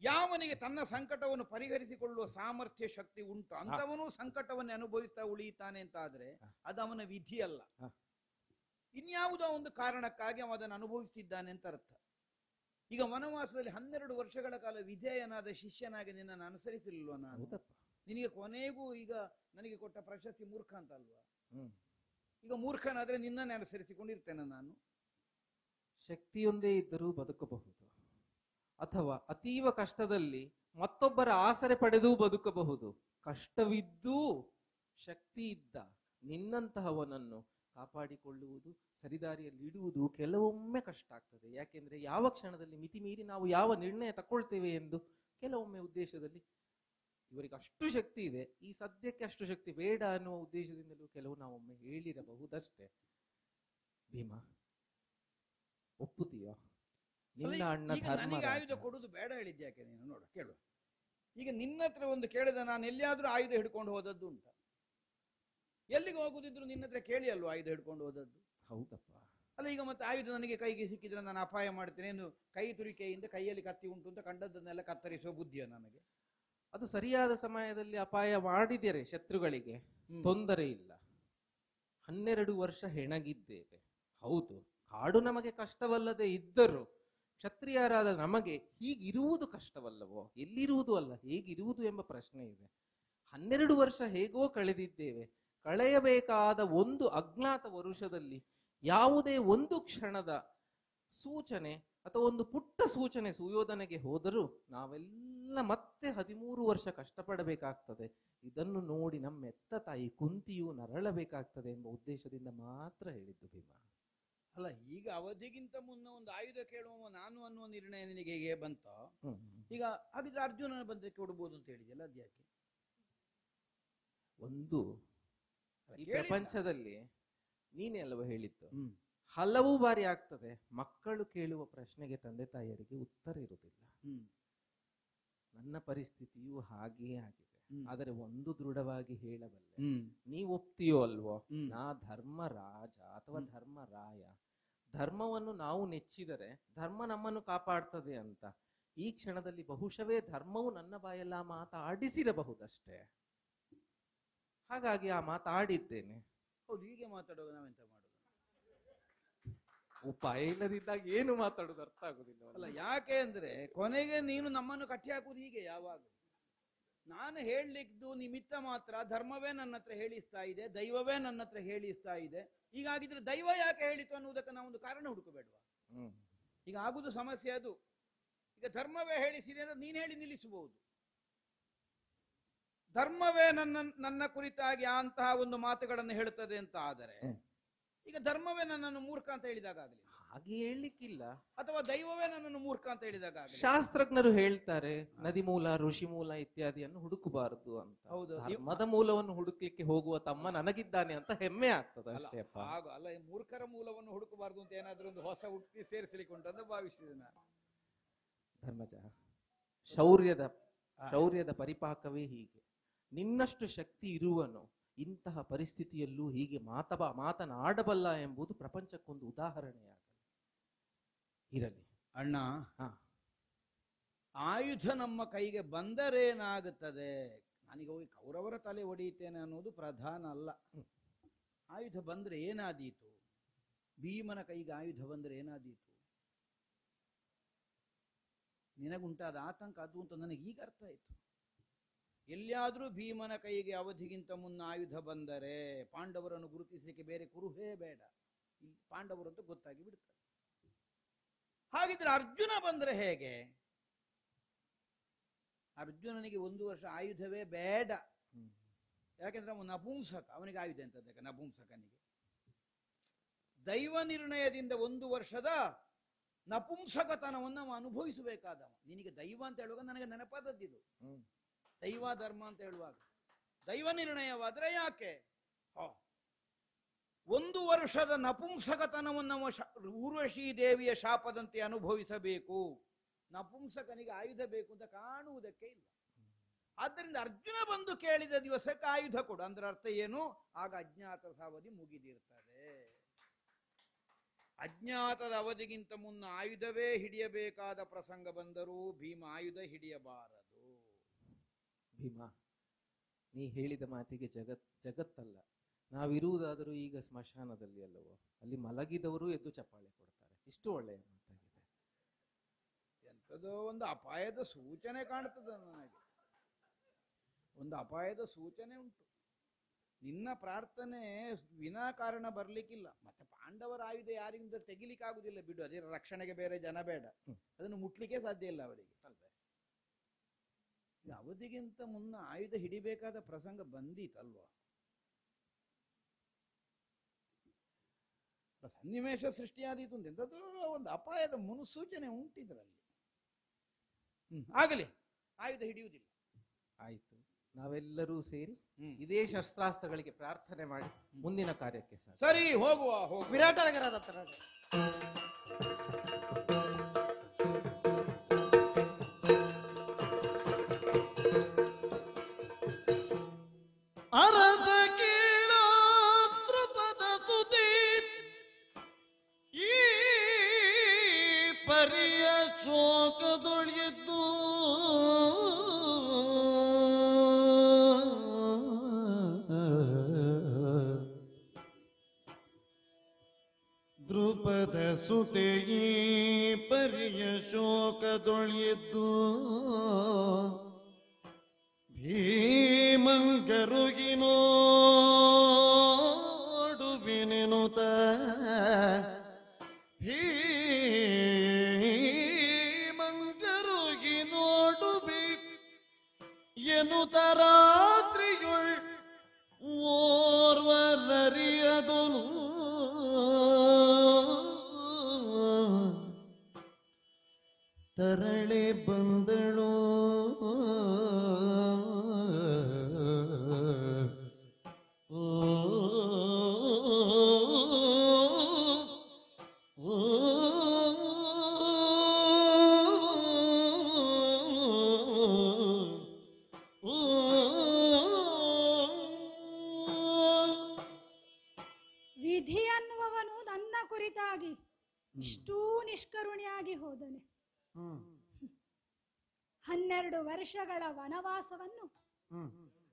[SPEAKER 2] ಯಾವನಿಗೆ ತನ್ನ ಸಂಕಟವನ್ನು ಪರಿಹರಿಸಿಕೊಳ್ಳುವ ಸಾಮರ್ಥ್ಯ ಶಕ್ತಿ ಉಂಟು ಅಂತವನು ಸಂಕಟವನ್ನು ಅನುಭವಿಸ್ತಾ ಉಳಿಯುತ್ತಾನೆ ಅಂತ ಆದ್ರೆ ಅದು ಅವನ ವಿಧಿ ಅಲ್ಲ, ಇನ್ಯಾವುದೋ ಒಂದು ಕಾರಣಕ್ಕಾಗಿ ಅವ ಅದನ್ನು ಅನುಭವಿಸ್ತಿದ್ದಾನೆ ಅಂತ ಅರ್ಥ. ಈಗ ವನವಾಸದಲ್ಲಿ 12 ವರ್ಷಗಳ ಕಾಲ ವಿಧೇಯನಾದ ಶಿಷ್ಯನಾಗಿ ನಿನ್ನನ್ನು ಅನುಸರಿಸಲಿಲ್ವ ನಾನು? ನಿನಗೆ ಕೊನೆಗೂ ಈಗ ನನಗೆ ಕೊಟ್ಟ ಪ್ರಶಸ್ತಿ ಮೂರ್ಖ ಅಂತ ಅಲ್ವಾ? ಈಗ ಮೂರ್ಖನಾದ್ರೆ ನಿನ್ನನ್ನೇ ಅನುಸರಿಸಿಕೊಂಡಿರ್ತೇನೆ ನಾನು.
[SPEAKER 3] ಶಕ್ತಿಯೊಂದೇ ಇದ್ದರೂ ಬದುಕಬಹುದು, ಅಥವಾ ಅತೀವ ಕಷ್ಟದಲ್ಲಿ ಮತ್ತೊಬ್ಬರ ಆಸರೆ ಪಡೆದೂ ಬದುಕಬಹುದು. ಕಷ್ಟವಿದ್ದೂ ಶಕ್ತಿ ಇದ್ದ ನಿನ್ನಂತಹವನನ್ನು ಕಾಪಾಡಿಕೊಳ್ಳುವುದು, ಸರಿದಾರಿಯಲ್ಲಿ ಇಡುವುದು ಕೆಲವೊಮ್ಮೆ ಕಷ್ಟ ಆಗ್ತದೆ. ಯಾಕೆಂದ್ರೆ ಯಾವ ಕ್ಷಣದಲ್ಲಿ ಮಿತಿ ಮೀರಿ ನಾವು ಯಾವ ನಿರ್ಣಯ ತಕೊಳ್ತೇವೆ ಎಂದು ಕೆಲವೊಮ್ಮೆ ಉದ್ದೇಶದಲ್ಲಿ ಇವರಿಗೆ ಅಷ್ಟು ಶಕ್ತಿ ಇದೆ, ಈ ಸದ್ಯಕ್ಕೆ ಅಷ್ಟು ಶಕ್ತಿ ಬೇಡ ಅನ್ನುವ ಉದ್ದೇಶದಿಂದಲೂ ಕೆಲವು ನಾವೊಮ್ಮೆ ಹೇಳಿರಬಹುದಷ್ಟೇ. ಭೀಮ, ಒಪ್ಪುತ್ತೀಯೋ? ನಿನ್ನ ಅಣ್ಣ
[SPEAKER 2] ನನಗೆ ಆಯುಧ ಕೊಡುದು ಬೇಡ ಹೇಳಿದ್ದೆ ಯಾಕೆ ನೀನು? ನೋಡು, ಕೇಳು. ಈಗ ನಿನ್ನ ಹತ್ರ ಒಂದು ಕೇಳಿದ, ನಾನು ಎಲ್ಲಿಯಾದ್ರೂ ಆಯುಧ ಹಿಡ್ಕೊಂಡು ಹೋದದ್ದು ಉಂಟ? ಎಲ್ಲಿಗೆ ಹೋಗುದಿದ್ರು ನಿನ್ನ ಹತ್ರ ಕೇಳಿ ಅಲ್ವ ಆಯುಧ ಹಿಡ್ಕೊಂಡು ಹೋದದ್ದು?
[SPEAKER 3] ಹೌದಪ್ಪ.
[SPEAKER 2] ಅಲ್ಲ, ಈಗ ಮತ್ತೆ ಆಯುಧ ನನಗೆ ಕೈಗೆ ಸಿಕ್ಕಿದ್ರೆ ನಾನು ಅಪಾಯ ಮಾಡ್ತೇನೆ, ಏನು ಕೈ ತುರಿಕೆಯಿಂದ ಕೈಯಲ್ಲಿ ಕತ್ತಿ ಉಂಟು ಅಂತ ಕಂಡದ್ದನ್ನೆಲ್ಲ ಕತ್ತರಿಸುವ ಬುದ್ಧಿಯ ನನಗೆ?
[SPEAKER 3] ಅದು ಸರಿಯಾದ ಸಮಯದಲ್ಲಿ ಅಪಾಯ ಮಾಡಿದರೆ ಶತ್ರುಗಳಿಗೆ ತೊಂದರೆ ಇಲ್ಲ. 12 ವರ್ಷ ಹೆಣಗಿದ್ದೇವೆ, ಹೌದು. ಕಾಡು ನಮಗೆ ಕಷ್ಟವಲ್ಲದೆ ಇದ್ದರೂ ಕ್ಷತ್ರಿಯರಾದ ನಮಗೆ ಹೀಗಿರುವುದು ಕಷ್ಟವಲ್ಲವೋ? ಎಲ್ಲಿರುವುದು ಅಲ್ಲ, ಹೇಗಿರುವುದು ಎಂಬ ಪ್ರಶ್ನೆ ಇದೆ. 12 ವರ್ಷ ಹೇಗೋ ಕಳೆದಿದ್ದೇವೆ. ಕಳೆಯಬೇಕಾದ ಒಂದು ಅಜ್ಞಾತ ವರುಷದಲ್ಲಿ ಯಾವುದೇ ಒಂದು ಕ್ಷಣದ ಸೂಚನೆ ಅಥವಾ ಒಂದು ಪುಟ್ಟ ಸೂಚನೆ ಸುಯೋಧನೆಗೆ ಹೋದರೂ ನಾವೆಲ್ಲ ಮತ್ತೆ 13 ವರ್ಷ ಕಷ್ಟಪಡಬೇಕಾಗ್ತದೆ. ಇದನ್ನು ನೋಡಿ ನಮ್ಮ ಎತ್ತ ತಾಯಿ ಕುಂತಿಯು ನರಳಬೇಕಾಗ್ತದೆ ಎಂಬ ಉದ್ದೇಶದಿಂದ ಮಾತ್ರ ಹೇಳಿದ್ದು ಭೀಮ.
[SPEAKER 2] ಅಲ್ಲ, ಈಗ ಅವಧಿಗಿಂತ ಮುನ್ನ ಒಂದು ಆಯುಧ ಕೇಳುವ ನಾನು ಅನ್ನುವ ನಿರ್ಣಯ ನಿನಗೆ ಹೇಗೆ ಬಂತ? ಈಗ ಹಾಗಿದ್ರೆ ಅರ್ಜುನನ ಬಂದಕ್ಕೆ ಕೊಡ್ಬೋದು ಅಂತ ಹೇಳಿದೆಯಲ್ಲ, ಅದ್ಯಾಕೆ?
[SPEAKER 3] ಒಂದು ಈ ಪ್ರಪಂಚದಲ್ಲಿ ನೀನೇ ಅಲ್ವ ಹೇಳಿದ್ದು, ಹಲವು ಬಾರಿ ಆಗ್ತದೆ ಮಕ್ಕಳು ಕೇಳುವ ಪ್ರಶ್ನೆಗೆ ತಂದೆ ತಾಯಿಯರಿಗೆ ಉತ್ತರ ಇರುವುದಿಲ್ಲ. ನನ್ನ ಪರಿಸ್ಥಿತಿಯು ಹಾಗೆಯೇ ಆಗಿದೆ. ಆದರೆ ಒಂದು ದೃಢವಾಗಿ ಹೇಳಬಲ್ಲೆ, ನೀವು ಒಪ್ತೀಯೋ ಅಲ್ವೋ, ನಾ ಧರ್ಮ ರಾಜ ಅಥವಾ ಧರ್ಮರಾಯ. ಧರ್ಮವನ್ನು ನಾವು ನೆಚ್ಚಿದರೆ ಧರ್ಮ ನಮ್ಮನ್ನು ಕಾಪಾಡ್ತದೆ ಅಂತ ಈ ಕ್ಷಣದಲ್ಲಿ ಬಹುಶವೇ ಧರ್ಮವು ನನ್ನ ಬಾಯೆಲ್ಲ ಮಾತಾಡಿಸಿರಬಹುದಷ್ಟೇ. ಹಾಗಾಗಿ ಆ ಮಾತಾಡಿದ್ದೇನೆ.
[SPEAKER 2] ಹೌದು, ಹೀಗೆ ಮಾತಾಡುವಾಗ ನಾವೆಂತ ಮಾಡುದು?
[SPEAKER 3] ಉಪಾಯ ಇಲ್ಲದಿದ್ದಾಗ ಏನು ಮಾತಾಡುದು ಅರ್ಥ ಆಗುದಿಲ್ಲ.
[SPEAKER 2] ಅಲ್ಲ, ಯಾಕೆ ಅಂದ್ರೆ ಕೊನೆಗೆ ನೀನು ನಮ್ಮನ್ನು ಕಟ್ಟಿ ಹಾಕುದು ಹೀಗೆ. ಯಾವಾಗ ನಾನು ಹೇಳಲಿದ್ದು ನಿಮಿತ್ತ ಮಾತ್ರ, ಧರ್ಮವೇ ನನ್ನ ಹತ್ರ ಹೇಳಿಸ್ತಾ ಇದೆ, ದೈವವೇ ನನ್ನ ಹತ್ರ ಹೇಳಿಸ್ತಾ ಇದೆ. ಹೀಗಾಗಿದ್ರೆ ದೈವ ಯಾಕೆ ಹೇಳಿತು ಅನ್ನುವುದಕ್ಕೆ ನಾವೊಂದು ಕಾರಣ ಹುಡುಕಬೇಡ್ವಾ? ಈಗ ಆಗುದು ಸಮಸ್ಯೆ ಅದು. ಈಗ ಧರ್ಮವೇ ಹೇಳಿಸಿದೆ ಅಂದ್ರೆ ನೀನ್ ಹೇಳಿ ನಿಲ್ಲಿಸಬಹುದು. ಧರ್ಮವೇ ನನ್ನ ಕುರಿತಾಗಿ ಅಂತಹ ಒಂದು ಮಾತುಗಳನ್ನು ಹೇಳುತ್ತದೆ ಅಂತ ಆದರೆ, ಈಗ ಧರ್ಮವೇ ನನ್ನನ್ನು ಮೂರ್ಖ ಅಂತ ಹೇಳಿದಾಗ ಆಗಲಿ,
[SPEAKER 3] ಹಾಗೆ ಹೇಳಲಿಕ್ಕಿಲ್ಲ.
[SPEAKER 2] ಅಥವಾ ದೈವವೇ ನನ್ನನ್ನು ಮೂರ್ಖ ಅಂತ ಹೇಳಿದಾಗ ಆಗಲಿ.
[SPEAKER 3] ಶಾಸ್ತ್ರಜ್ಞರು ಹೇಳ್ತಾರೆ ನದಿ ಮೂಲ, ಋಷಿ ಮೂಲ ಇತ್ಯಾದಿಯನ್ನು ಹುಡುಕಬಾರದು ಅಂತ.
[SPEAKER 2] ಹೌದು,
[SPEAKER 3] ಧರ್ಮದ ಮೂಲವನ್ನು ಹುಡುಕ್ಲಿಕ್ಕೆ ಹೋಗುವ ತಮ್ಮ ನನಗಿದ್ದಾನೆ ಅಂತ ಹೆಮ್ಮೆ ಆಗ್ತದೆ ಅಷ್ಟೇ.
[SPEAKER 2] ಅಲ್ಲ, ಮೂರ್ಖರ ಮೂಲವನ್ನು ಹುಡುಕಬಾರದು ಅಂತ ಏನಾದ್ರೂ ಒಂದು ಹೊಸ ಉಕ್ತಿ ಸೇರಿಸಲಿಕ್ಕೆ ಉಂಟು ಅಂತ ಭಾವಿಸಿದೆ ನಾನು.
[SPEAKER 3] ಧರ್ಮಜ, ಶೌರ್ಯದ ಪರಿಪಾಕವೇ ಹೀಗೆ. ನಿನ್ನಷ್ಟು ಶಕ್ತಿ ಇರುವನು ಇಂತಹ ಪರಿಸ್ಥಿತಿಯಲ್ಲೂ ಹೀಗೆ ಮಾತನಾಡಬಲ್ಲ ಎಂಬುದು ಪ್ರಪಂಚಕ್ಕೊಂದು ಉದಾಹರಣೆಯಾಗಲಿ. ಇರಲಿ
[SPEAKER 2] ಅಣ್ಣ, ಆಯುಧ ನಮ್ಮ ಕೈಗೆ ಬಂದರೇನಾಗುತ್ತದೆ? ನನಗೆ ಹೋಗಿ ಕೌರವರ ತಲೆ ಹೊಡೆಯುತ್ತೇನೆ ಅನ್ನೋದು ಪ್ರಧಾನ ಅಲ್ಲ. ಆಯುಧ ಬಂದ್ರೆ ಏನಾದೀತು? ಭೀಮನ ಕೈಗೆ ಆಯುಧ ಬಂದ್ರೆ ಏನಾದೀತು? ನಿನಗುಂಟಾದ ಆತಂಕ ಅದು ಅಂತ ನನಗೆ ಈಗ ಅರ್ಥ ಆಯ್ತು. ಎಲ್ಲಿಯಾದ್ರೂ ಭೀಮನ ಕೈಗೆ ಅವಧಿಗಿಂತ ಮುನ್ನ ಆಯುಧ ಬಂದರೆ ಪಾಂಡವರನ್ನು ಗುರುತಿಸಲಿಕ್ಕೆ ಬೇರೆ ಕುರುಹೇ ಬೇಡ, ಪಾಂಡವರು ಅಂತ ಗೊತ್ತಾಗಿ ಬಿಡ್ತಾರೆ. ಹಾಗಿದ್ರೆ ಅರ್ಜುನ ಬಂದ್ರೆ ಹೇಗೆ? ಅರ್ಜುನನಿಗೆ 1 ವರ್ಷ ಆಯುಧವೇ ಬೇಡ. ಯಾಕೆಂದ್ರೆ ಅವನು ನಪುಂಸಕ, ಅವನಿಗೆ ಆಯುಧ ಎಂತದ್ದಕ್ಕೆ ನಪುಂಸಕನಿಗೆ. ದೈವ ನಿರ್ಣಯದಿಂದ 1 ವರ್ಷದ ನಪುಂಸಕತನವನ್ನು ಅನುಭವಿಸಬೇಕಾದವ. ನಿನಗೆ ದೈವ ಅಂತ ಹೇಳುವಾಗ ನನಗೆ ನೆನಪಾದದ್ದಿದು, ದೈವ ಧರ್ಮ ಅಂತ ಹೇಳುವಾಗ. ದೈವ ನಿರ್ಣಯವಾದ್ರೆ ಯಾಕೆ 1 ವರ್ಷದ ನಪುಂಸಕತನವನ್ನು ಊರ್ವಶೀ ದೇವಿಯ ಶಾಪದಂತೆ ಅನುಭವಿಸಬೇಕು. ನಪುಂಸಕನಿಗೆ ಆಯುಧ ಬೇಕು ಅಂತ ಕಾಣುವುದಕ್ಕೆ ಇಲ್ಲ. ಆದ್ದರಿಂದ ಅರ್ಜುನ ಬಂದು ಕೇಳಿದ ದಿವಸಕ್ಕೆ ಆಯುಧ ಕೊಡು ಅಂದ್ರೆ ಅರ್ಥ ಏನು? ಆಗ ಅಜ್ಞಾತದ ಅವಧಿ ಮುಗಿದಿರ್ತದೆ. ಅಜ್ಞಾತದ ಅವಧಿಗಿಂತ ಮುನ್ನ ಆಯುಧವೇ ಹಿಡಿಯಬೇಕಾದ ಪ್ರಸಂಗ ಬಂದರೂ ಭೀಮ ಆಯುಧ ಹಿಡಿಯಬಾರದು.
[SPEAKER 3] ಭೀಮ, ನೀ ಹೇಳಿದ ಮಾತಿಗೆ ಜಗತ್ತಲ್ಲ, ನಾವಿರುವುದಾದರೂ ಈಗ ಸ್ಮಶಾನದಲ್ಲಿ ಅಲ್ಲವೋ? ಅಲ್ಲಿ ಮಲಗಿದವರು ಎದ್ದು ಚಪ್ಪಾಳೆ ಕೊಡ್ತಾರೆ. ಇಷ್ಟು ಒಳ್ಳೆಯ ಮಾತಾಗಿದೆ.
[SPEAKER 2] ಎಂಥದೋ ಒಂದು ಅಪಾಯದ ಸೂಚನೆ ಕಾಣ್ತದೆ ನನಗೆ, ಒಂದು ಅಪಾಯದ ಸೂಚನೆ ಉಂಟು. ನಿನ್ನ ಪ್ರಾರ್ಥನೆ ವಿನಾಕಾರಣ ಬರ್ಲಿಕ್ಕಿಲ್ಲ. ಮತ್ತೆ ಪಾಂಡವರ ಆಯುಧ ಯಾರಿಂದ ತೆಗಿಲಿಕ್ಕಾಗುದಿಲ್ಲ, ಬಿಡು. ಅದೇ ರಕ್ಷಣೆಗೆ ಬೇರೆ ಜನ ಬೇಡ, ಅದನ್ನು ಮುಟ್ಲಿಕ್ಕೆ ಸಾಧ್ಯ ಇಲ್ಲ ಅವರಿಗೆ. ಅವಧಿಗಿಂತ ಮುನ್ನ ಆಯುಧ ಹಿಡಿಬೇಕಾದ ಪ್ರಸಂಗ ಬಂದೀತಲ್ವಾ? ಸನ್ನಿವೇಶ ಸೃಷ್ಟಿಯಾದೀತು ಅಂತ ಎಂಥದೋ ಒಂದು ಅಪಾಯದ ಮುನ್ಸೂಚನೆ ಉಂಟಿದ್ರಲ್ಲಿ. ಆಗಲಿ, ಆಯುಧ ಹಿಡಿಯುವುದಿಲ್ಲ.
[SPEAKER 3] ಆಯ್ತು, ನಾವೆಲ್ಲರೂ ಸೇರಿ ಇದೇ ಶಸ್ತ್ರಾಸ್ತ್ರಗಳಿಗೆ ಪ್ರಾರ್ಥನೆ ಮಾಡಿ ಮುಂದಿನ ಕಾರ್ಯಕ್ಕೆ
[SPEAKER 2] ಸರಿ ಹೋಗುವ.
[SPEAKER 4] ವಿರಾಟ ನಗರದ ಹತ್ರ
[SPEAKER 1] ಅರಸ ಕೀಳ ದ್ರುಪದ ಸುದ್ದಿ ಈ ಪರಿಯ ಶೋಕದೊಳೆಯದ್ದು ದ್ರುಪದ ಸುತೆಯೇ ಪರಿಯ ಶೋಕದೊಳೆಯದ್ದು ಭೀಮಂಗರುಗಿನೋಡುವಿನೆನುತ ಭೀಮಂಗರುಗಿನೋಡುಬಿ ಎನ್ನುತ್ತ ರಾತ್ರಿಯುಳ್ ಓರ್ವರರಿಯದನು ತರಳೆ ಬಂದಳೋ
[SPEAKER 5] ವಿಧಿ ಅನ್ನುವವನು ನನ್ನ ಕುರಿತಾಗಿ ಇಷ್ಟೂ ನಿಷ್ಕರುಣಿಯಾಗಿ ಹೋದನೆ. 12 ವರ್ಷಗಳ ವನವಾಸವನ್ನು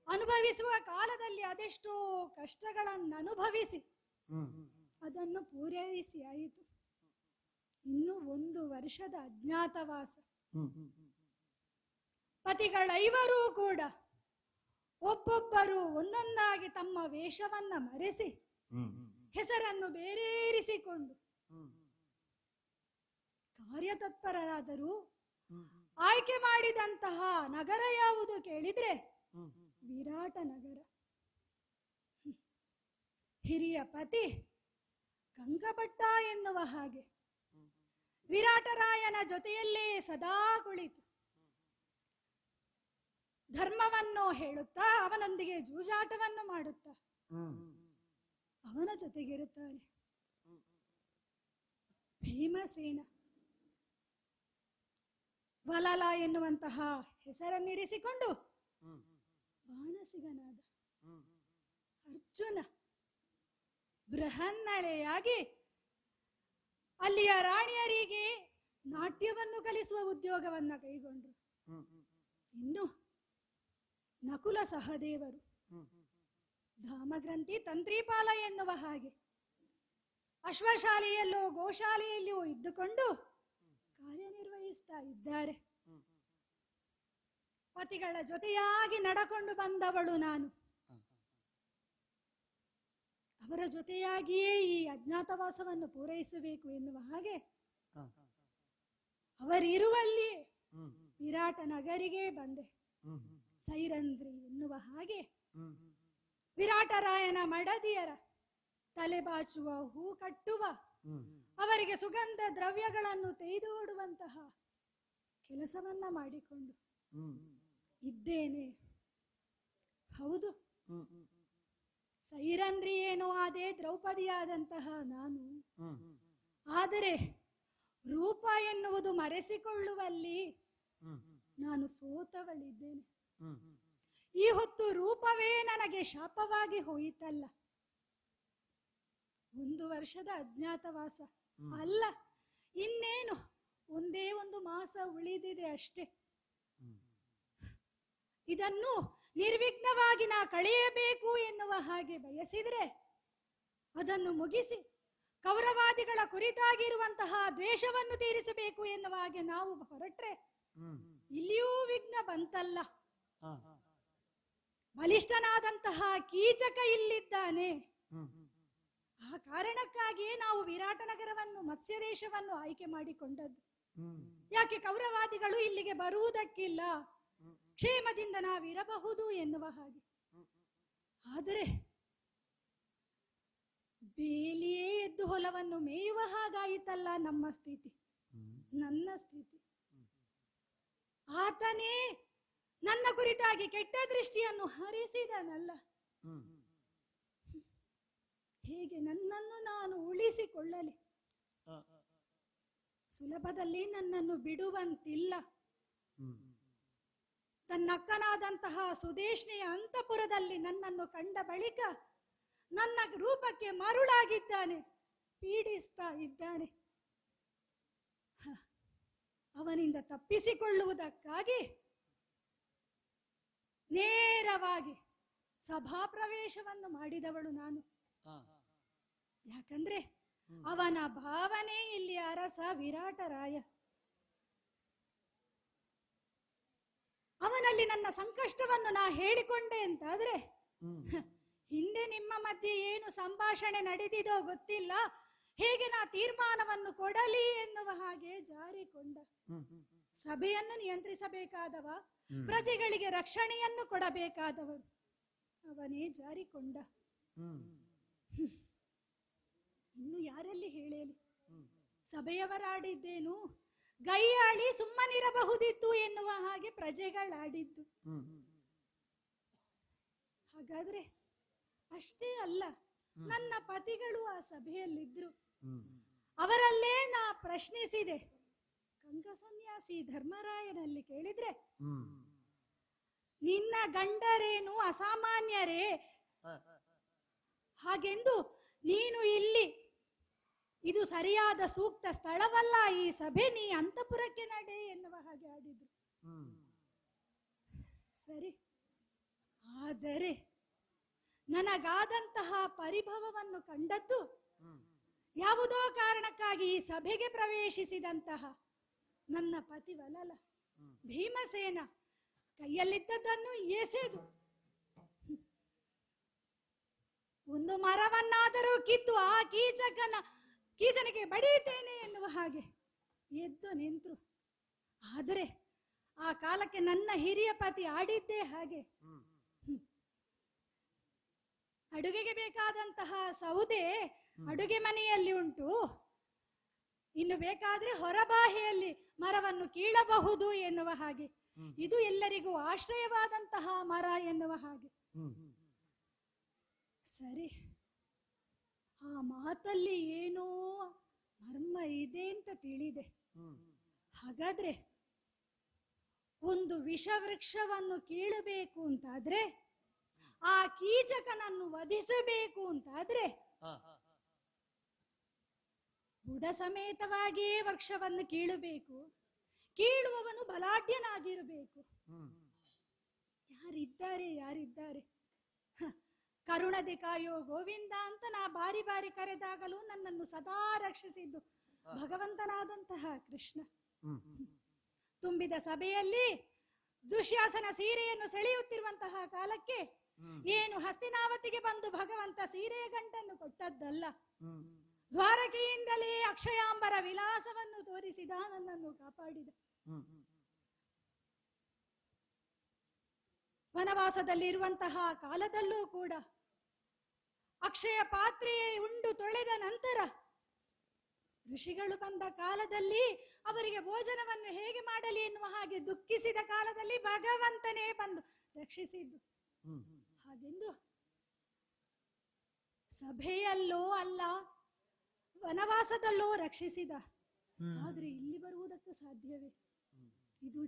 [SPEAKER 5] ಅನುಭವಿಸುವ ಕಾಲದಲ್ಲಿ ಅದೆಷ್ಟೋ ಕಷ್ಟಗಳನ್ನು ಅನುಭವಿಸಿ ಅದನ್ನು ಪೂರೈಸಿ ಆಯಿತು. ಇನ್ನು 1 ವರ್ಷದ ಅಜ್ಞಾತವಾಸ. ಪತಿಗಳೈವರೂ ಕೂಡ ಒಬ್ಬೊಬ್ಬರು ಒಂದೊಂದಾಗಿ ತಮ್ಮ ವೇಷವನ್ನ ಮರೆಸಿ ಹೆಸರನ್ನು ಬೇರೇರಿಸಿಕೊಂಡು ಕಾರ್ಯತತ್ಪರರಾದರೂ ಆಯ್ಕೆ ಮಾಡಿದಂತಹ ನಗರ ಯಾವುದು ಕೇಳಿದ್ರೆ ವಿರಾಟ ನಗರ. ಹಿರಿಯ ಪತಿ ಕಂಕಪಟ್ಟ ಎನ್ನುವ ಹಾಗೆ ವಿರಾಟರಾಯನ ಜೊತೆಯಲ್ಲೇ ಸದಾ ಕುಳಿತು ಧರ್ಮವನ್ನು ಹೇಳುತ್ತಾ ಅವನೊಂದಿಗೆ ಜೂಜಾಟವನ್ನು ಮಾಡುತ್ತಾ ಅವನ ಜೊತೆಗಿರುತ್ತಾರೆ ಭೀಮಸೇನ. ವಲಲ ಎನ್ನುವಂತಹ ಹೆಸರನ್ನಿರಿಸಿಕೊಂಡು ಬಾಣಸಿಗನಾದ ಅರ್ಜುನ ಬೃಹನ್ನಳೆಯಾಗಿ ಅಲ್ಲಿಯ ರಾಣಿಯರಿಗೆ ನಾಟ್ಯವನ್ನು ಕಲಿಸುವ ಉದ್ಯೋಗವನ್ನ ಕೈಗೊಂಡ್ರು. ಇನ್ನು ನಕುಲ ಸಹದೇವರು ಧಾಮಗ್ರಂಥಿ ತಂತ್ರಿಪಾಲ ಎನ್ನುವ ಹಾಗೆ ಅಶ್ವಶಾಲೆಯಲ್ಲೋ ಗೋಶಾಲೆಯಲ್ಲಿಯೋ ಇದ್ದುಕೊಂಡು ಕಾರ್ಯನಿರ್ವಹಿಸ್ತಾ ಇದ್ದಾರೆ. ಪತಿಗಳ ಜೊತೆಯಾಗಿ ನಡಕೊಂಡು ಬಂದವಳು ನಾನು. ಅವರ ಜೊತೆಯಾಗಿಯೇ ಈ ಅಜ್ಞಾತವಾಸವನ್ನು ಪೂರೈಸಬೇಕು ಎನ್ನುವ ಹಾಗೆ ಅವರಿರುವಲ್ಲಿ ವಿರಾಟ ನಗರಿಗೆ ಬಂದೆ. ಸೈರಂಧ್ರಿ ಎನ್ನುವ ಹಾಗೆ ವಿರಾಟರಾಯನ ಮಡದಿಯರ ತಲೆ ಬಾಚುವ, ಹೂ ಕಟ್ಟುವ, ಅವರಿಗೆ ಸುಗಂಧ ದ್ರವ್ಯಗಳನ್ನು ತೆಗೆದುಕೊಡುವಂತಹ ಕೆಲಸವನ್ನ ಮಾಡಿಕೊಂಡು ಇದ್ದೇನೆ. ಹೌದು, ಸೈರಂಧ್ರಿ ಏನೋ ಆದೆ, ದ್ರೌಪದಿಯಾದಂತಹ ನಾನು. ಆದರೆ ರೂಪ ಎನ್ನುವುದು ಮರೆಸಿಕೊಳ್ಳುವಲ್ಲಿ ನಾನು ಸೋತವಳಿದ್ದೇನೆ. ಈ ಹೊತ್ತು ರೂಪವೇ ನನಗೆ ಶಾಪವಾಗಿ ಹೋಯಿತಲ್ಲ. 1 ವರ್ಷದ ಅಜ್ಞಾತವಾಸ ಅಲ್ಲ, ಇನ್ನೇನು ಒಂದೇ 1 ಮಾಸ ಉಳಿದಿದೆ ಅಷ್ಟೇ. ಇದನ್ನು ನಿರ್ವಿಘ್ನವಾಗಿ ನಾ ಕಳೆಯಬೇಕು ಎನ್ನುವ ಹಾಗೆ ಬಯಸಿದ್ರೆ ಅದನ್ನು ಮುಗಿಸಿ ಕೌರವಾದಿಗಳ ಕುರಿತಾಗಿರುವಂತಹ ದ್ವೇಷವನ್ನು ತೀರಿಸಬೇಕು ಎನ್ನುವ ಹಾಗೆ ನಾವು ಹೊರಟ್ರೆ ಇಲ್ಲಿಯೂ ವಿಘ್ನ ಬಂತಲ್ಲ. ಬಲಿಷ್ಠನಾದಂತಹ ಕೀಚಕ ಇಲ್ಲಿದ್ದಾನೆ. ಆ ಕಾರಣಕ್ಕಾಗಿಯೇ ನಾವು ವಿರಾಟನಗರವನ್ನು, ಮತ್ಸ್ಯ ದೇಶವನ್ನು ಆಯ್ಕೆ ಮಾಡಿಕೊಂಡದ್ದು. ಯಾಕೆ ಕೌರವಾದಿಗಳು ಇಲ್ಲಿಗೆ ಬರುವುದಕ್ಕಿಲ್ಲ, ಕ್ಷೇಮದಿಂದ ನಾವಿರಬಹುದು ಎನ್ನುವ ಹಾಗೆ. ಆದರೆ ಬೇಲಿಯೇ ಎದ್ದು ಹೊಲವನ್ನು ಮೇಯುವ ಹಾಗಾಯಿತಲ್ಲ ನಮ್ಮ ಸ್ಥಿತಿ, ನನ್ನ ಸ್ಥಿತಿ. ಆತನೇ ನನ್ನ ಕುರಿತಾಗಿ ಕೆಟ್ಟ ದೃಷ್ಟಿಯನ್ನು ಹರಿಸಿದನಲ್ಲ. ಹೇಗೆ ನನ್ನನ್ನು ನಾನು ಉಳಿಸಿಕೊಳ್ಳಲಿ? ಸುಲಭದಲ್ಲಿ ನನ್ನನ್ನು ಬಿಡುವಂತಿಲ್ಲ. ತನ್ನಕ್ಕನಾದಂತಹ ಸುದೇಶ್ನೆಯ ಅಂತಃಪುರದಲ್ಲಿ ನನ್ನನ್ನು ಕಂಡ ಬಳಿಕ ನನ್ನ ರೂಪಕ್ಕೆ ಮರುಳಾಗಿದ್ದಾನೆ, ಪೀಡಿಸ್ತಾ ಇದ್ದಾನೆ. ಅವನಿಂದ ತಪ್ಪಿಸಿಕೊಳ್ಳುವುದಕ್ಕಾಗಿ ನೇರವಾಗಿ ಸಭಾಪ್ರವೇಶವನ್ನು ಮಾಡಿದವಳು ನಾನು. ಯಾಕಂದ್ರೆ ಅವನ ಭಾವನೆ ಇಲ್ಲಿ ಅರಸ ವಿರಾಟರಾಯ. ಅವನಲ್ಲಿ ನನ್ನ ಸಂಕಷ್ಟವನ್ನು ನಾ ಹೇಳಿಕೊಂಡೆ ಅಂತಾದ್ರೆ ಹಿಂದೆ ನಿಮ್ಮ ಮಧ್ಯೆ ಏನು ಸಂಭಾಷಣೆ ನಡೆದಿದೋ ಗೊತ್ತಿಲ್ಲ, ಹೇಗೆ ನಾ ತೀರ್ಮಾನವನ್ನು ಕೊಡಲಿ ಎನ್ನುವ ಹಾಗೆ ಜಾರಿಕೊಂಡ. ಸಭೆಯನ್ನು ನಿಯಂತ್ರಿಸಬೇಕಾದವ, ಪ್ರಜೆಗಳಿಗೆ ರಕ್ಷಣೆಯನ್ನು ಕೊಡಬೇಕಾದವರು, ಅವನೇ ಜಾರಿಕೊಂಡ. ಇನ್ನು ಯಾರಲ್ಲಿ ಹೇಳಲಿ? ಸಭೆಯವರಾಡಿದ್ದೇನು, ಗೈಯಾಳಿ ಸುಮ್ಮನಿರಬಹುದಿತ್ತು ಎನ್ನುವ ಹಾಗೆ ಪ್ರಜೆಗಳಾಡಿದ್ದು. ಹಾಗಾದ್ರೆ ಅಷ್ಟೇ ಅಲ್ಲ, ನನ್ನ ಪತಿಗಳು ಆ ಸಭೆಯಲ್ಲಿದ್ರು. ಅವರಲ್ಲೇ ನಾ ಪ್ರಶ್ನಿಸಿದೆ. ಕಂಗ ಸನ್ಯಾಸಿ ಧರ್ಮರಾಯನಲ್ಲಿ ಕೇಳಿದ್ರೆ, ನಿನ್ನ ಗಂಡರೇನು ಅಸಾಮಾನ್ಯರೇ? ಹಾಗೆಂದು ನೀನು ಇಲ್ಲಿ, ಇದು ಸರಿಯಾದ ಸೂಕ್ತ ಸ್ಥಳವಲ್ಲ ಈ ಸಭೆ, ನೀ ಅಂತಃಪುರಕ್ಕೆ ನಡೆ ಎನ್ನುವ ಹಾಗೆ ಆಡಿದ್ರು. ಸರಿ, ಆದರೆ ನನಗಾದಂತಹ ಪರಿಭವವನ್ನು ಕಂಡದ್ದು ಯಾವುದೋ ಕಾರಣಕ್ಕಾಗಿ ಈ ಸಭೆಗೆ ಪ್ರವೇಶಿಸಿದಂತಹ ನನ್ನ ಪತಿವಲಲ ಭೀಮಸೇನ ಕೈಯಲ್ಲಿದ್ದದ್ದನ್ನು ಎಸೆದು ಒಂದು ಮರವನ್ನಾದರೂ ಕಿತ್ತು ಆ ಕೀಚನಿಗೆ ಬಡಿಯುತ್ತೇನೆ ಎನ್ನುವ ಹಾಗೆ ಎದ್ದು ನಿಂತರು. ಆದರೆ ಆ ಕಾಲಕ್ಕೆ ನನ್ನ ಹಿರಿಯ ಪತಿ ಆಡಿದ್ದೇ ಹಾಗೆ. ಅಡುಗೆಗೆ ಬೇಕಾದಂತಹ ಸೌದೆ ಅಡುಗೆ ಮನೆಯಲ್ಲಿ ಉಂಟು, ಇನ್ನು ಬೇಕಾದ್ರೆ ಹೊರಬಾಹೆಯಲ್ಲಿ ಮರವನ್ನು ಕೀಳಬಹುದು ಎನ್ನುವ ಹಾಗೆ, ಇದು ಎಲ್ಲರಿಗೂ ಆಶ್ರಯವಾದಂತಹ ಮರ ಎನ್ನುವ ಹಾಗೆ. ಸರಿ, ಆ ಮಾತಲ್ಲಿ ಏನೋ ಮರ್ಮ ಇದೆ ಅಂತ ತಿಳಿದೆ. ಹಾಗಾದ್ರೆ ಒಂದು ವಿಷವೃಕ್ಷವನ್ನು ಕೀಳಬೇಕು ಅಂತಾದ್ರೆ, ಆ ಕೀಚಕನನ್ನು ವಧಿಸಬೇಕು ಅಂತಾದ್ರೆ ಬುಡ ಸಮೇತವಾಗಿಯೇ ವೃಕ್ಷವನ್ನು ಕೀಳಬೇಕು. ಕೀಳುವವನು ಬಲಾಢ್ಯನಾಗಿರಬೇಕು. ಯಾರಿದ್ದಾರೆ? ಕರುಣದೆ ಕಾಯೋ ಗೋವಿಂದ ಅಂತ ನಾ ಬಾರಿ ಬಾರಿ ಕರೆದಾಗಲೂ ನನ್ನನ್ನು ಸದಾ ರಕ್ಷಿಸಿದ್ದು ಭಗವಂತನಾದಂತಹ ಕೃಷ್ಣ. ತುಂಬಿದ ಸಭೆಯಲ್ಲಿ ದುಶ್ಯಾಸನ ಸೀರೆಯನ್ನು ಸೆಳೆಯುತ್ತಿರುವಂತಹ ಕಾಲಕ್ಕೆ ಏನು ಹಸ್ತಿನಾವತಿಗೆ ಬಂದು ಭಗವಂತ ಸೀರೆಯ ಗಂಟನ್ನು ಕೊಟ್ಟದ್ದಲ್ಲ, ದ್ವಾರಕೆಯಿಂದಲೇ ಅಕ್ಷಯಾಂಬರ ವಿಲಾಸವನ್ನು ತೋರಿಸಿದ, ನನ್ನನ್ನು ಕಾಪಾಡಿದ. ವನವಾಸದಲ್ಲಿರುವಂತಹ ಕಾಲದಲ್ಲೂ ಕೂಡ ಅಕ್ಷಯ ಪಾತ್ರೆಯೇ ಉಂಡು ತೊಳೆದ ನಂತರ ಋಷಿಗಳು ಬಂದ ಕಾಲದಲ್ಲಿ ಅವರಿಗೆ ಭೋಜನವನ್ನು ಹೇಗೆ ಮಾಡಲಿ ಎನ್ನುವ ಹಾಗೆ ದುಃಖಿಸಿದ ಕಾಲದಲ್ಲಿ ಭಗವಂತನೇ ಬಂದು ರಕ್ಷಿಸಿದ್ದು. ಹಾಗೆಂದು ಸಭೆಯಲ್ಲೋ ಅಲ್ಲ, ವನವಾಸದಲ್ಲೋ ರಕ್ಷಿಸಿದ. ಆದ್ರೆ ಇಲ್ಲಿ ಬರುವುದಕ್ಕೆ ಸಾಧ್ಯವೇ? ಇದು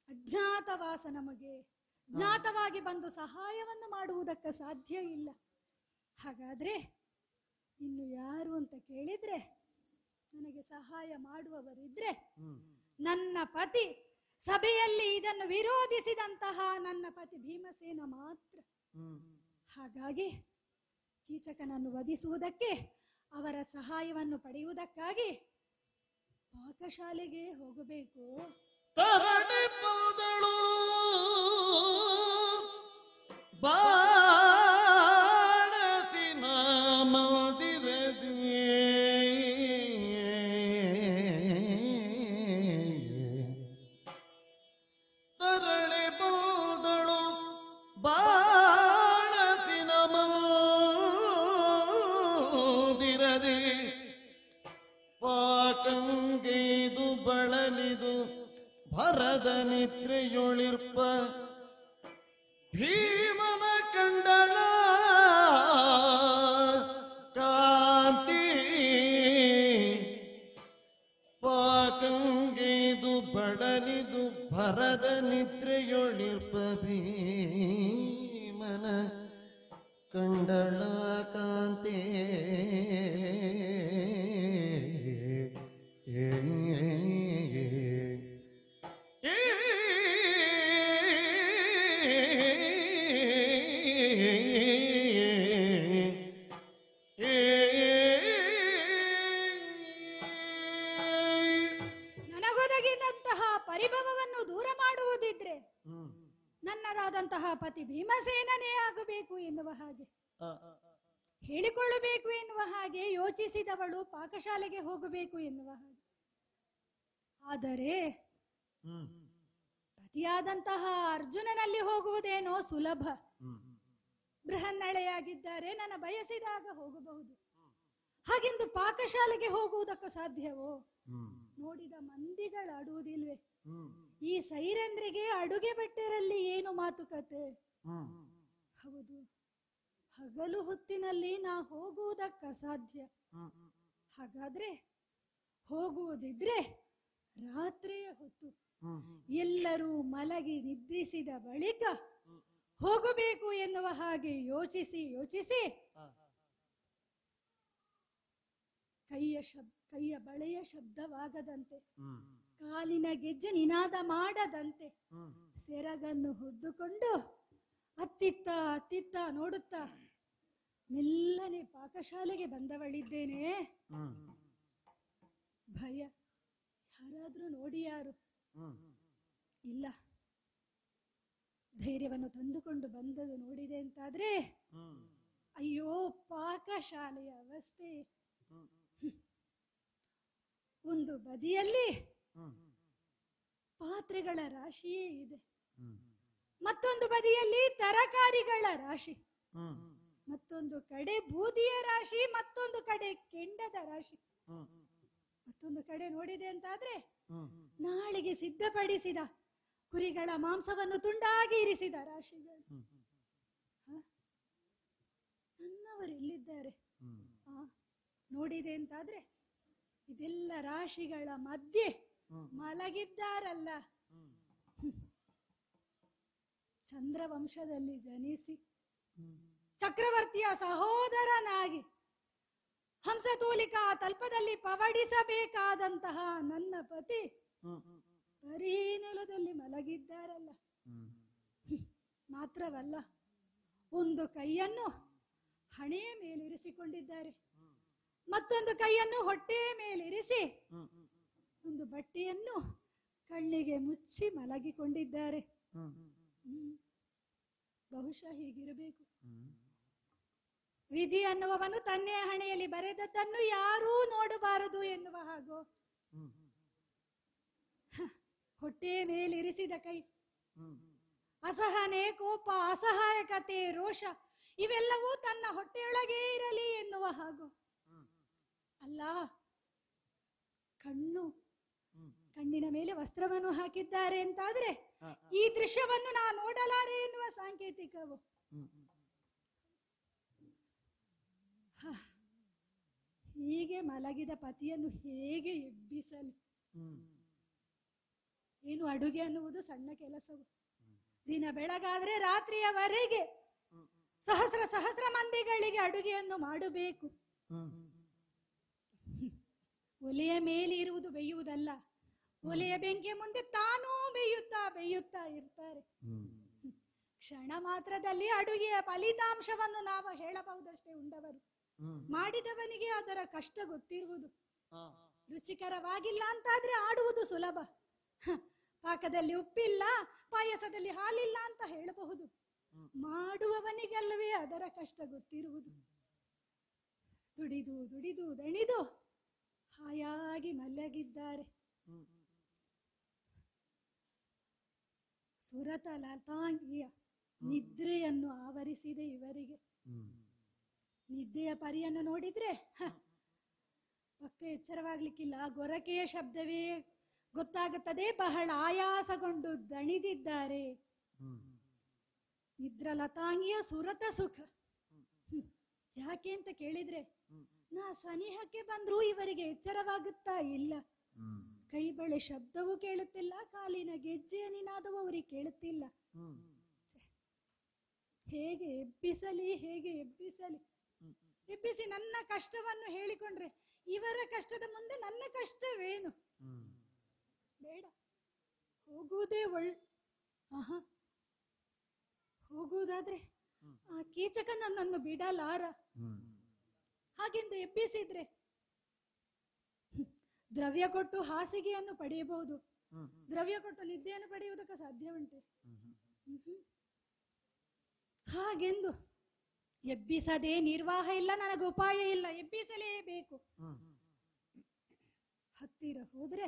[SPEAKER 5] ಅಜ್ಞಾತವಾಸ. ನಮಗೆ ಜ್ಞಾತವಾಗಿ ಬಂದು ಸಹಾಯವನ್ನು ಮಾಡುವುದಕ್ಕೆ ಸಾಧ್ಯ ಇಲ್ಲ. ಹಾಗಾದ್ರೆ ಇನ್ನು ಯಾರು ಅಂತ ಕೇಳಿದ್ರೆ, ನನಗೆ ಸಹಾಯ ಮಾಡುವವರಿದ್ರೆ ನನ್ನ ಪತಿ, ಸಭೆಯಲ್ಲಿ ಇದನ್ನು ವಿರೋಧಿಸಿದಂತಹ ನನ್ನ ಪತಿ ಭೀಮಸೇನ ಮಾತ್ರ. ಹಾಗಾಗಿ ಕೀಚಕನನ್ನು ವಧಿಸುವುದಕ್ಕೆ, ಅವರ ಸಹಾಯವನ್ನು ಪಡೆಯುವುದಕ್ಕಾಗಿ ಪಾಕಶಾಲೆಗೆ ಹೋಗಬೇಕು.
[SPEAKER 1] ತರಣೆ ಪದಳು ಬಾಣಸಿನ ಮಂದಿರದಿ ತರಳೆ ಪದಳು ಬಾಣಸಿನ ಮಂದಿರದಿ ಪಾಕಂಗೈದು ಬಳಲಿದು ಭರದ ನಿದ್ರೆಯೊಳಿರ್ಪ ಭೀಮನ ಕಂಡಳ ಕಾಂತಿ ಪಾಕಂಗೈದು ಬಳಲಿದು ಭರದ ನಿದ್ರೆಯೊಳಿರ್ಪ ಭೀಮನ ಕಂಡಳ ಕಾಂತಿ
[SPEAKER 5] ನನಗೊದಗಿದಂತಹ ಪರಿಭವವನ್ನು ದೂರ ಮಾಡುವುದಿದ್ರೆ ನನ್ನದಾದಂತಹ ಪತಿ ಭೀಮಸೇನನೇ ಆಗಬೇಕು ಎನ್ನುವ ಹಾಗೆ, ಹೇಳಿಕೊಳ್ಳಬೇಕು ಎನ್ನುವ ಹಾಗೆ ಯೋಚಿಸಿದವಳು ಪಾಕಶಾಲೆಗೆ ಹೋಗಬೇಕು ಎನ್ನುವ ಹಾಗೆ. ಆದರೆ ಪತಿಯಾದಂತಹ ಅರ್ಜುನನಲ್ಲಿ ಹೋಗುವುದೇನೋ ಸುಲಭ. ಬೃಹನ್ನಳೆಯಾಗಿದ್ದಾರೆ, ನನ್ನ ಬಯಸಿದಾಗ ಹೋಗಬಹುದು. ಹಾಗೆಂದು ಪಾಕಶಾಲೆಗೆ ಹೋಗುವುದಕ್ಕೆ ಸಾಧ್ಯವೋ? ನೋಡಿದ ಮಂದಿಗಳು ಆಡುವುದಿಲ್ವೇ? ಈ ಸೈರಂದ್ರಿಗೆ ಅಡುಗೆ ಭಟ್ಟರಲ್ಲಿ ಏನು ಮಾತುಕತೆ? ಹೌದು, ಹಗಲು ಹೊತ್ತಿನಲ್ಲಿ ನಾ ಹೋಗುವುದಕ್ಕ ಸಾಧ್ಯ. ಹಾಗಾದ್ರೆ ಹೋಗುವುದಿದ್ರೆ ರಾತ್ರಿಯ ಹೊತ್ತು ಎಲ್ಲರೂ ಮಲಗಿ ನಿದ್ರಿಸಿದ ಬಳಿಕ ಹೋಗಬೇಕು ಎನ್ನುವ ಹಾಗೆ ಯೋಚಿಸಿ ಕೈಯ ಬಳೆಯ ಶಬ್ದವಾಗದಂತೆ, ಕಾಲಿನ ಗೆಜ್ಜೆ ನಿನಾದ ಮಾಡದಂತೆ ಸೆರಗನ್ನು ಹೊದ್ದುಕೊಂಡು ಅತ್ತಿತ್ತ ನೋಡುತ್ತಾ ಮೆಲ್ಲನೆ ಪಾಕಶಾಲೆಗೆ ಬಂದವಳಿದ್ದೇನೆ. ಭಯ, ಯಾರಾದ್ರೂ ನೋಡಿಯಾರು? ಇಲ್ಲ. ಧೈರ್ಯವನ್ನು ತಂದುಕೊಂಡು ಬಂದದು ನೋಡಿದೆ ಅಂತಾದ್ರೆ, ಅಯ್ಯೋ ಪಾಕಶಾಲೆಯ ಅವಸ್ಥೆ. ಒಂದು ಬದಿಯಲ್ಲಿ ಪಾತ್ರೆಗಳ ರಾಶಿಯೇ ಇದೆ, ಮತ್ತೊಂದು ಬದಿಯಲ್ಲಿ ತರಕಾರಿಗಳ ರಾಶಿ, ಮತ್ತೊಂದು ಕಡೆ ಬೂದಿಯ ರಾಶಿ, ಮತ್ತೊಂದು ಕಡೆ ಕೆಂಡದ ರಾಶಿ, ಮತ್ತೊಂದು ಕಡೆ ನೋಡಿದೆ ಅಂತಾದ್ರೆ ನಾಳೆಗೆ ಸಿದ್ಧಪಡಿಸಿದ ಕುರಿಗಳ ಮಾಂಸವನ್ನು ತುಂಡಾಗಿ ಇರಿಸಿದ ರಾಶಿಗಳು. ನನ್ನವರೆಲ್ಲಿದ್ದಾರೆ? ನೋಡಿದೆ ಅಂತಾದ್ರೆ ಇದೆಲ್ಲ ರಾಶಿಗಳ ಮಧ್ಯೆ ಮಲಗಿದ್ದಾರಲ್ಲ. ಚಂದ್ರವಂಶದಲ್ಲಿ ಜನಿಸಿ ಚಕ್ರವರ್ತಿಯ ಸಹೋದರನಾಗಿ ಹಂಸತೂಲಿಕಾ ತಲ್ಪದಲ್ಲಿ ಪವಡಿಸಬೇಕಾದಂತಹ ನನ್ನ ಪತಿ ಬರೀ ನೆಲದಲ್ಲಿ ಮಲಗಿದ್ದಾರಲ್ಲ. ಮಾತ್ರವಲ್ಲ, ಒಂದು ಕೈಯನ್ನು ಹಣೆಯ ಮೇಲಿರಿಸಿಕೊಂಡಿದ್ದಾರೆ, ಮತ್ತೊಂದು ಕೈಯನ್ನು ಹೊಟ್ಟೆಯ ಮೇಲಿರಿಸಿ ಒಂದು ಬಟ್ಟೆಯನ್ನು ಕಣ್ಣಿಗೆ ಮುಚ್ಚಿ ಮಲಗಿಕೊಂಡಿದ್ದಾರೆ. ಬಹುಶಃ ಹೀಗಿರಬೇಕು. ವಿಧಿ ಅನ್ನುವವನು ತನ್ನೇ ಹಣೆಯಲ್ಲಿ ಬರೆದದ್ದನ್ನು ಯಾರೂ ನೋಡಬಾರದು ಎನ್ನುವ ಹಾಗೂ ಹೊಟ್ಟೆಯ ಮೇಲಿರಿಸಿದ ಕೈ, ಅಸಹನೆ, ಕೋಪ, ಅಸಹಾಯಕತೆ, ರೋಷ ಇವೆಲ್ಲವೂ ತನ್ನ ಹೊಟ್ಟೆಯೊಳಗೆ ಇರಲಿ ಎನ್ನುವ ಹಾಗೂ. ಅಲ್ಲ, ಕಣ್ಣಿನ ಮೇಲೆ ವಸ್ತ್ರವನ್ನು ಹಾಕಿದ್ದಾರೆ ಅಂತಾದ್ರೆ ಈ ದೃಶ್ಯವನ್ನು ನಾ ನೋಡಲಾರೆ ಎನ್ನುವ ಸಾಂಕೇತಿಕವು. ಹೀಗೆ ಮಲಗಿದ ಪತಿಯನ್ನು ಹೇಗೆ ಎಬ್ಬಿಸಲಿ? ಏನು ಅಡುಗೆ ಅನ್ನುವುದು ಸಣ್ಣ ಕೆಲಸವು. ದಿನ ಬೆಳಗಾದ್ರೆ ರಾತ್ರಿಯವರೆಗೆ ಸಹಸ್ರ ಸಹಸ್ರ ಮಂದಿಗಳಿಗೆ ಅಡುಗೆಯನ್ನು ಮಾಡಬೇಕು. ಒಲೆಯ ಮೇಲೆ ಇರುವುದು ಬೇಯುವುದಲ್ಲ, ಒಲೆಯ ಬೆಂಕಿಯ ಮುಂದೆ ತಾನೂ ಬೇಯುತ್ತಾ ಇರ್ತಾರೆ. ಕ್ಷಣ ಮಾತ್ರದಲ್ಲಿ ಅಡುಗೆಯ ಫಲಿತಾಂಶವನ್ನು ನಾವು ಹೇಳಬಹುದಷ್ಟೇ. ಉಂಡವರು ಮಾಡಿದವನಿಗೆ ಅದರ ಕಷ್ಟ ಗೊತ್ತಿರುವುದು. ರುಚಿಕರವಾಗಿಲ್ಲ ಅಂತಾದ್ರೆ ಆಡುವುದು ಸುಲಭ. ಪಾಕದಲ್ಲಿ ಉಪ್ಪಿಲ್ಲ, ಪಾಯಸದಲ್ಲಿ ಹಾಲಿಲ್ಲ ಅಂತ ಹೇಳಬಹುದು. ಮಾಡುವವನಿಗಲ್ಲವೇ ಅದರ ಕಷ್ಟ ಗೊತ್ತಿರುವುದು. ದುಡಿದು ದುಡಿದು ದಣಿದು ಹಾಯಾಗಿ ಮಲಗಿದ್ದಾರೆ. ಸುರತ ಲತಾಂಗಿಯ ನಿದ್ರೆಯನ್ನು ಆವರಿಸಿದೆ ಇವರಿಗೆ. ನಿದ್ದೆಯ ಪರಿಯನ್ನು ನೋಡಿದ್ರೆ ಪಕ್ಕ ಎಚ್ಚರವಾಗ್ಲಿಕ್ಕಿಲ್ಲ. ಗೊರಕೆಯ ಶಬ್ದವೇ ಗೊತ್ತಾಗುತ್ತದೆ. ಬಹಳ ಆಯಾಸಗೊಂಡು ದಣಿದಿದ್ದಾರೆ. ನಿದ್ರಲತಾಂಗಿಯ ಸುರತ ಸುಖ. ಯಾಕೆ ಅಂತ ಕೇಳಿದ್ರೆ, ನಾ ಸನಿಹಕ್ಕೆ ಬಂದ್ರೂ ಇವರಿಗೆ ಎಚ್ಚರವಾಗುತ್ತಾ ಇಲ್ಲ. ಕೈ ಬಳೆ ಶಬ್ದವೂ ಕೇಳುತ್ತಿಲ್ಲ, ಕಾಲಿನ ಗೆಜ್ಜೆಯ ನಿನಾದವೂ ಅವರಿಗೆ ಕೇಳುತ್ತಿಲ್ಲ. ಹೇಗೆ ಎಬ್ಬಿಸಲಿ? ಎಬ್ಬಿಸಿ ನನ್ನ ಕಷ್ಟವನ್ನು ಹೇಳಿಕೊಂಡ್ರೆ ಇವರ ಕಷ್ಟದ ಮುಂದೆ ನನ್ನ ಕಷ್ಟವೇನು? ಬೇಡ, ಹೋಗುವುದೇ ಹೋಗುವುದಾದ್ರೆ ಆ ಕೀಚಕ ನನ್ನನ್ನು ಬಿಡಲಾರ. ಹಾಗೆಂದು ಎಬ್ಬಿಸಿದ್ರೆ ದ್ರವ್ಯ ಕೊಟ್ಟು ಹಾಸಿಗೆಯನ್ನು ಪಡೆಯಬಹುದು, ದ್ರವ್ಯ ಕೊಟ್ಟು ನಿದ್ದೆಯನ್ನು ಪಡೆಯುವುದಕ್ಕೆ ಸಾಧ್ಯ ಉಂಟೆ? ಹಾಗೆಂದು ಎಬ್ಬಿಸದೆ ನಿರ್ವಾಹ ಇಲ್ಲ, ನನಗೆ ಉಪಾಯ ಇಲ್ಲ, ಎಬ್ಬಿಸಲೇಬೇಕು. ಹತ್ತಿರ ಹೋದ್ರೆ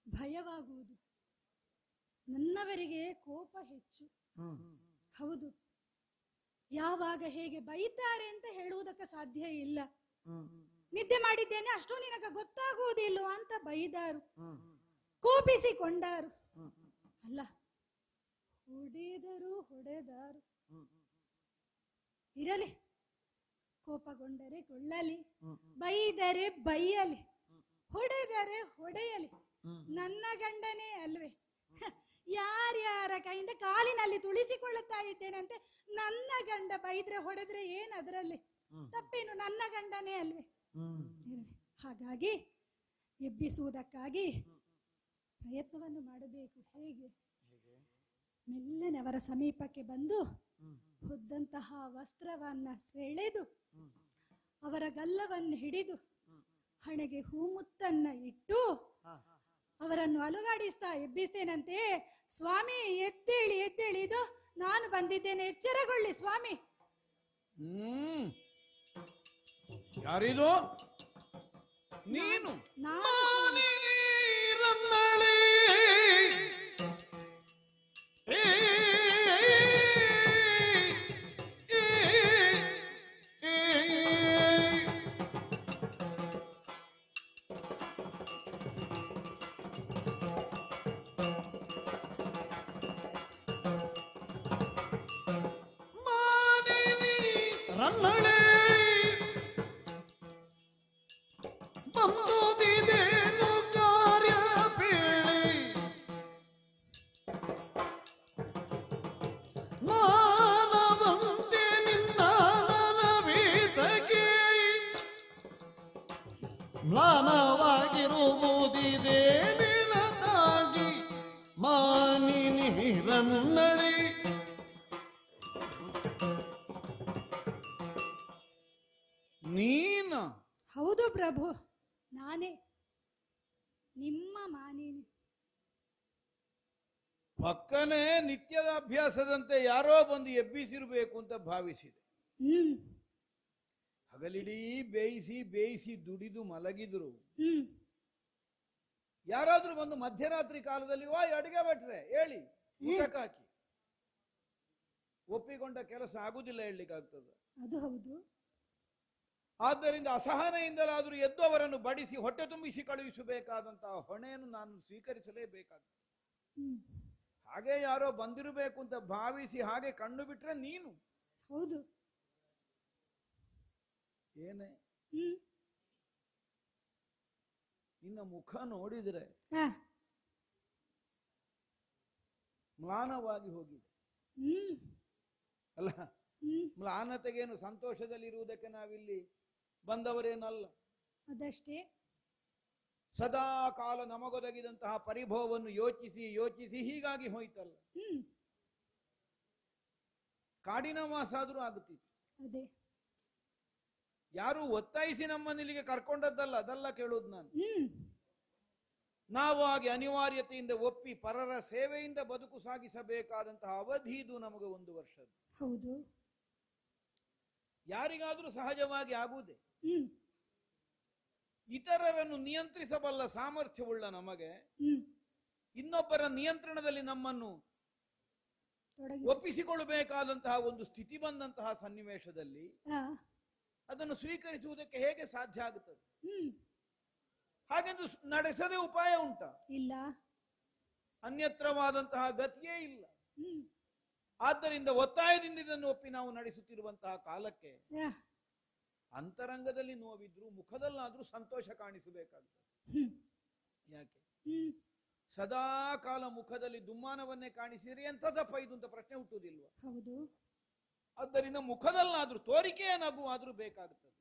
[SPEAKER 5] ಭಯವಾಗುವುದು. ನನ್ನವರಿಗೆ ಕೋಪ ಹೆಚ್ಚು. ಹೌದು, ಯಾವಾಗ ಹೇಗೆ ಬೈತಾರೆ ಅಂತ ಹೇಳುವುದಕ್ಕೆ ಸಾಧ್ಯ ಇಲ್ಲ. ನಿದ್ದೆ ಮಾಡಿದ್ದೇನೆ, ಅಷ್ಟು ನಿನಗೆ ಗೊತ್ತಾಗುವುದಿಲ್ಲ ಅಂತ ಬೈದಾರು, ಕೋಪಿಸಿಕೊಂಡಾರು. ಅಲ್ಲ, ಹೊಡೆದಾರು. ಇರಲಿ, ಕೋಪಗೊಂಡರೆ ಕೊಳ್ಳಲಿ, ಬೈದರೆ ಬೈಯಲಿ, ಹೊಡೆದರೆ ಹೊಡೆಯಲಿ. ನನ್ನ ಗಂಡನೇ ಅಲ್ವೇ? ಯಾರ್ಯಾರ ಕೈಯಿಂದ ಕಾಲಿನಲ್ಲಿ ತುಳಿಸಿಕೊಳ್ಳುತ್ತಾ ಇದ್ದೇನಂತೆ. ನನ್ನ ಗಂಡ ಬೈದ್ರೆ ಹೊಡೆದ್ರೆ ಏನ್ ಅದರಲ್ಲಿ ತಪ್ಪೇನು? ನನ್ನ ಗಂಡನೇ ಅಲ್ವೇ? ಹಾಗಾಗಿ ಎಬ್ಬಿಸುವುದಕ್ಕಾಗಿ ಪ್ರಯತ್ನವನ್ನು ಮಾಡಬೇಕು. ಹೇಗೆ? ಮೆಲ್ಲನೆ ಅವರ ಸಮೀಪಕ್ಕೆ ಬಂದು ಹೊದ್ದಂತಹ ವಸ್ತ್ರವನ್ನ ಸೆಳೆದು ಅವರ ಗಲ್ಲವನ್ನು ಹಿಡಿದು ಹಣೆಗೆ ಹೂಮುತ್ತನ್ನ ಇಟ್ಟು ಅವರನ್ನು ಅಲುಗಾಡಿಸ್ತಾ ಎಬ್ಬಿಸ್ತೇನಂತೆ. ಸ್ವಾಮಿ ಎದ್ದೇಳಿ, ಇದು ನಾನು ಬಂದಿದ್ದೇನೆ, ಎಚ್ಚರಗೊಳ್ಳಿ ಸ್ವಾಮಿ.
[SPEAKER 2] ಯಾರಿದು? ನೀನು?
[SPEAKER 1] ರನ್ನಳೆ ಬಂದುದಿದೇನು ಕಾರ್ಯ ಬೇಳೆ ಮಾನವಂತೆ ನಿನ್ನ ನನವೀತಕ್ಕೆ ಮ್ಲಾನವಾಗಿರುವುದಿದೆ ನಿನದಾಗಿ ಮಾನಿನಿ ರನ್ನಳೆ.
[SPEAKER 2] ನೀನ?
[SPEAKER 5] ಹೌದು ಪ್ರಭು, ನಾನೇ, ನಿಮ್ಮ ಮಾನಿನಿ.
[SPEAKER 2] ಪಕ್ಕನೆ ನಿತ್ಯದ ಅಭ್ಯಾಸದಂತೆ ಯಾರೋ ಬಂದು ಎಬ್ಬಿಸಿರ್ಬೇಕು ಅಂತ ಭಾವಿಸಿದೆ. ಹಗಲಿಡೀ ಬೇಯಿಸಿ ದುಡಿದು ಮಲಗಿದ್ರು. ಯಾರಾದ್ರೂ ಬಂದು ಮಧ್ಯರಾತ್ರಿ ಕಾಲದಲ್ಲಿ ವಾ ಅಡುಗೆ ಭಟ್ರೆ ಹೇಳಿ ಊಟಕ್ಕೆ ಹಾಕಿ, ಒಪ್ಪಿಕೊಂಡ ಕೆಲಸ ಆಗುದಿಲ್ಲ ಹೇಳಲಿಕ್ಕಾಗ್ತದೆ.
[SPEAKER 5] ಅದು ಹೌದು.
[SPEAKER 2] ಆದ್ದರಿಂದ ಅಸಹನೆಯಿಂದಲಾದರೂ ಎದ್ದು ಅವರನ್ನು ಬಡಿಸಿ ಹೊಟ್ಟೆ ತುಂಬಿಸಿ ಕಳುಹಿಸಬೇಕಾದಂತಹ ಹೊಣೆಯನ್ನು ನಾನು ಸ್ವೀಕರಿಸಲೇಬೇಕಾಗ್ತದೆ. ಹಾಗೆ ಯಾರೋ ಬಂದಿರಬೇಕು ಅಂತ ಭಾವಿಸಿ ಹಾಗೆ ಕಣ್ಣು ಬಿಟ್ರೆ ನೀನು
[SPEAKER 5] ಹೌದು.
[SPEAKER 2] ಏನೇ ನಿನ್ನ ಮುಖ ನೋಡಿದರೆ ಮ್ಲಾನವಾಗಿ ಹೋಗಿದೆ ಅಲ್ಲ. ಮ್ಲಾನತೆಗೇನು ಸಂತೋಷದಲ್ಲಿರುವುದಕ್ಕೆ ನಾವಿಲ್ಲಿ ಬಂದವರೇನಲ್ಲ.
[SPEAKER 5] ಅದಷ್ಟೇ.
[SPEAKER 2] ಸದಾ ಕಾಲ ನಮಗೊದಗಿದಂತಹ ಪರಿಭವವನ್ನು ಯೋಚಿಸಿ ಯೋಚಿಸಿ ಹೀಗಾಗಿ ಹೋಯ್ತಲ್ಲ. ಕಾಡಿನ ವಾಸ ಆದ್ರೂ ಆಗುತ್ತಿತ್ತು.
[SPEAKER 5] ಅದೇ
[SPEAKER 2] ಯಾರು ಒತ್ತಾಯಿಸಿ ನಮ್ಮನ್ನಿಲ್ಲಿಗೆ ಕರ್ಕೊಂಡದ್ದಲ್ಲ, ಅದಲ್ಲ ಕೇಳುವುದು ನಾನು. ನಾವು ಹಾಗೆ ಅನಿವಾರ್ಯತೆಯಿಂದ ಒಪ್ಪಿ ಪರರ ಸೇವೆಯಿಂದ ಬದುಕು ಸಾಗಿಸಬೇಕಾದಂತಹ ಅವಧಿ ಇದು ನಮಗೆ 1 ವರ್ಷದ.
[SPEAKER 5] ಹೌದು.
[SPEAKER 2] ಯಾರಿಗಾದ್ರೂ ಸಹಜವಾಗಿ ಆಗುವುದೇ. ಇತರರನ್ನು ನಿಯಂತ್ರಿಸಬಲ್ಲ ಸಾಮರ್ಥ್ಯವುಳ್ಳ ನಮಗೆ ಇನ್ನೊಬ್ಬರ ನಿಯಂತ್ರಣದಲ್ಲಿ ನಮ್ಮನ್ನು ಒಪ್ಪಿಸಿಕೊಳ್ಳಬೇಕಾದಂತಹ ಒಂದು ಸ್ಥಿತಿ ಬಂದಂತಹ ಸನ್ನಿವೇಶದಲ್ಲಿ ಅದನ್ನು ಸ್ವೀಕರಿಸುವುದಕ್ಕೆ ಹೇಗೆ ಸಾಧ್ಯ ಆಗುತ್ತದೆ? ಹಾಗೆಂದು ನಡೆಸದೆ ಉಪಾಯ ಉಂಟ? ಇಲ್ಲ. ಅನ್ಯತ್ರವಾದಂತಹ ಗತಿಯೇ ಇಲ್ಲ. ಆದ್ದರಿಂದ ಒತ್ತಾಯದಿಂದ ಇದನ್ನು ಒಪ್ಪಿ ನಾವು ನಡೆಸುತ್ತಿರುವಂತಹ ಕಾಲಕ್ಕೆ ಅಂತರಂಗದಲ್ಲಿ ನೋವಿದ್ರು ಮುಖದಲ್ಲಾದ್ರೂ ಸಂತೋಷ ಕಾಣಿಸಬೇಕಾಗ್ತದೆ. ಯಾಕೆ ಸದಾ ಕಾಲ ಮುಖದಲ್ಲಿ ದುಮ್ಮಾನವನ್ನೇ ಕಾಣಿಸಿದ್ರೆ ಎಂಥದಪ್ಪ ಇದು ಅಂತ ಪ್ರಶ್ನೆ ಹುಟ್ಟುವುದಿಲ್ವ?
[SPEAKER 5] ಹೌದು.
[SPEAKER 2] ಆದ್ದರಿಂದ ಮುಖದಲ್ಲಾದ್ರೂ ತೋರಿಕೆಯ ನಗು ಆದ್ರೂ ಬೇಕಾಗುತ್ತದೆ.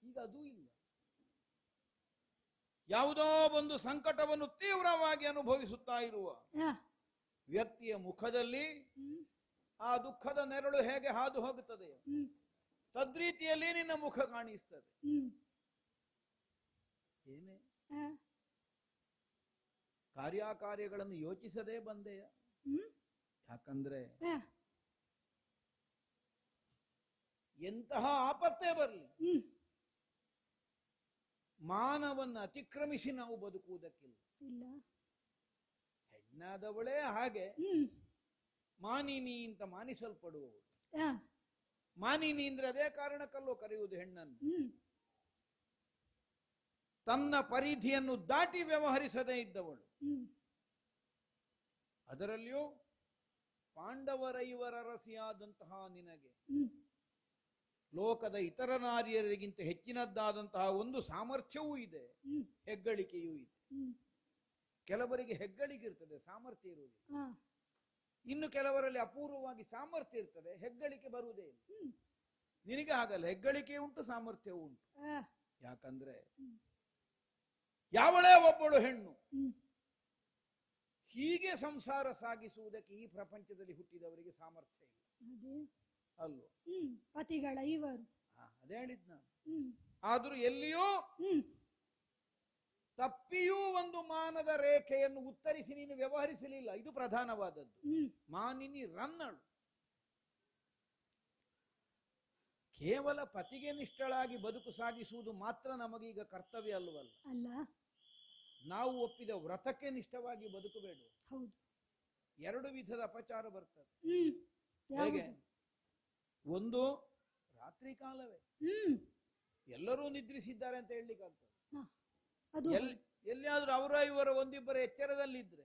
[SPEAKER 2] ಈಗ ಅದೂ ಇಲ್ಲ. ಯಾವುದೋ ಒಂದು ಸಂಕಟವನ್ನು ತೀವ್ರವಾಗಿ ಅನುಭವಿಸುತ್ತಾ ಇರುವ ವ್ಯಕ್ತಿಯ ಮುಖದಲ್ಲಿ ಆ ದುಃಖದ ನೆರಳು ಹೇಗೆ ಹಾದು ಹೋಗುತ್ತದೆ ತದ್ರೀತಿಯಲ್ಲಿ ನಿನ್ನ ಮುಖ ಕಾಣಿಸ್ತದೆ. ಏನೇ ಕಾರ್ಯಗಳನ್ನು ಯೋಚಿಸದೇ ಬಂದೆಯ? ಯಾಕಂದ್ರೆ ಎಂತಹ ಆಪತ್ತೇ ಬರಲಿ ಮಾನವನ್ನು ಅತಿಕ್ರಮಿಸಿ ನಾವು ಬದುಕುವುದಕ್ಕಿಲ್ಲ. ಹೆಣ್ಣಾದವಳೇ ಹಾಗೆ ಮಾನಿನಿ ಅಂತ ಮಾನಿಸಲ್ಪಡುವವಳು. ಮಾನಿನಿ ಅಂದ್ರೆ ಅದೇ ಕಾರಣಕ್ಕಲ್ಲೋ ಕರೆಯುವುದು ಹೆಣ್ಣನ್ನು. ತನ್ನ ಪರಿಧಿಯನ್ನು ದಾಟಿ ವ್ಯವಹರಿಸದೇ ಇದ್ದವಳು. ಅದರಲ್ಲಿಯೂ ಪಾಂಡವರ ಇವರ ರಸಿಯಾದಂತಹ ನಿನಗೆ ಲೋಕದ ಇತರ ನಾರಿಯರಿಗಿಂತ ಹೆಚ್ಚಿನದ್ದಾದಂತಹ ಒಂದು ಸಾಮರ್ಥ್ಯವೂ ಇದೆ, ಹೆಗ್ಗಳಿಕೆಯೂ ಇದೆ. ಕೆಲವರಿಗೆ ಹೆಗ್ಗಳಿಕೆ ಇರ್ತದೆ, ಸಾಮರ್ಥ್ಯ ಇರುವುದಿಲ್ಲ. ಇನ್ನು ಕೆಲವರಲ್ಲಿ ಅಪೂರ್ವವಾಗಿ ಸಾಮರ್ಥ್ಯ ಇರ್ತದೆ, ಹೆಗ್ಗಳಿಕೆ ಬರುವುದೇ ಇಲ್ಲ. ನಿನಗೆ ಹಾಗಲ್ಲ, ಹೆಗ್ಗಳಿಕೆ ಉಂಟು, ಸಾಮರ್ಥ್ಯವೂ ಉಂಟು. ಯಾಕಂದ್ರೆ ಯಾವಳೇ ಒಬ್ಬಳು ಹೆಣ್ಣು ಹೀಗೆ ಸಂಸಾರ ಸಾಗಿಸುವುದಕ್ಕೆ ಈ ಪ್ರಪಂಚದಲ್ಲಿ ಹುಟ್ಟಿದವರಿಗೆ ಸಾಮರ್ಥ್ಯ ಇಲ್ಲ ಅಲ್ವೋ?
[SPEAKER 5] ಪತಿಗಳ ಇವರು
[SPEAKER 2] ಅದೇ ಹೇಳಿದ್ ನಾನು. ಆದ್ರೂ ಎಲ್ಲಿಯೂ ತಪ್ಪಿಯೂ ಒಂದು ಮಾನದ ರೇಖೆಯನ್ನು ಉತ್ತರಿಸಿ ನೀನು ವ್ಯವಹರಿಸಲಿಲ್ಲ. ಇದು ಪ್ರಧಾನವಾದದ್ದು. ಮಾನಿನಿ ರನ್ನಳು. ಕೇವಲ ಪತಿಗೆ ನಿಷ್ಠಳಾಗಿ ಬದುಕು ಸಾಗಿಸುವುದು ಮಾತ್ರ ನಮಗೀಗ ಕರ್ತವ್ಯ ಅಲ್ವಲ್ಲ.
[SPEAKER 5] ಅಲ್ಲ,
[SPEAKER 2] ನಾವು ಒಪ್ಪಿದ ವ್ರತಕ್ಕೆ ನಿಷ್ಠವಾಗಿ ಬದುಕಬೇಡ.
[SPEAKER 5] ಹೌದು.
[SPEAKER 2] 2 ವಿಧದ ಅಪಚಾರ ಬರ್ತದೆ. ಹೇಗೆ? ಒಂದು ರಾತ್ರಿ ಕಾಲವೇ, ಎಲ್ಲರೂ ನಿದ್ರಿಸಿದ್ದಾರೆ ಅಂತ ಹೇಳಲಿಕ್ಕಾಗ್ತದೆ. ಎಲ್ಲಿಯಾದ್ರೂ ಅವರ ಇವರ ಒಂದಿಬ್ಬರ ಎಚ್ಚರದಲ್ಲಿದ್ರೆ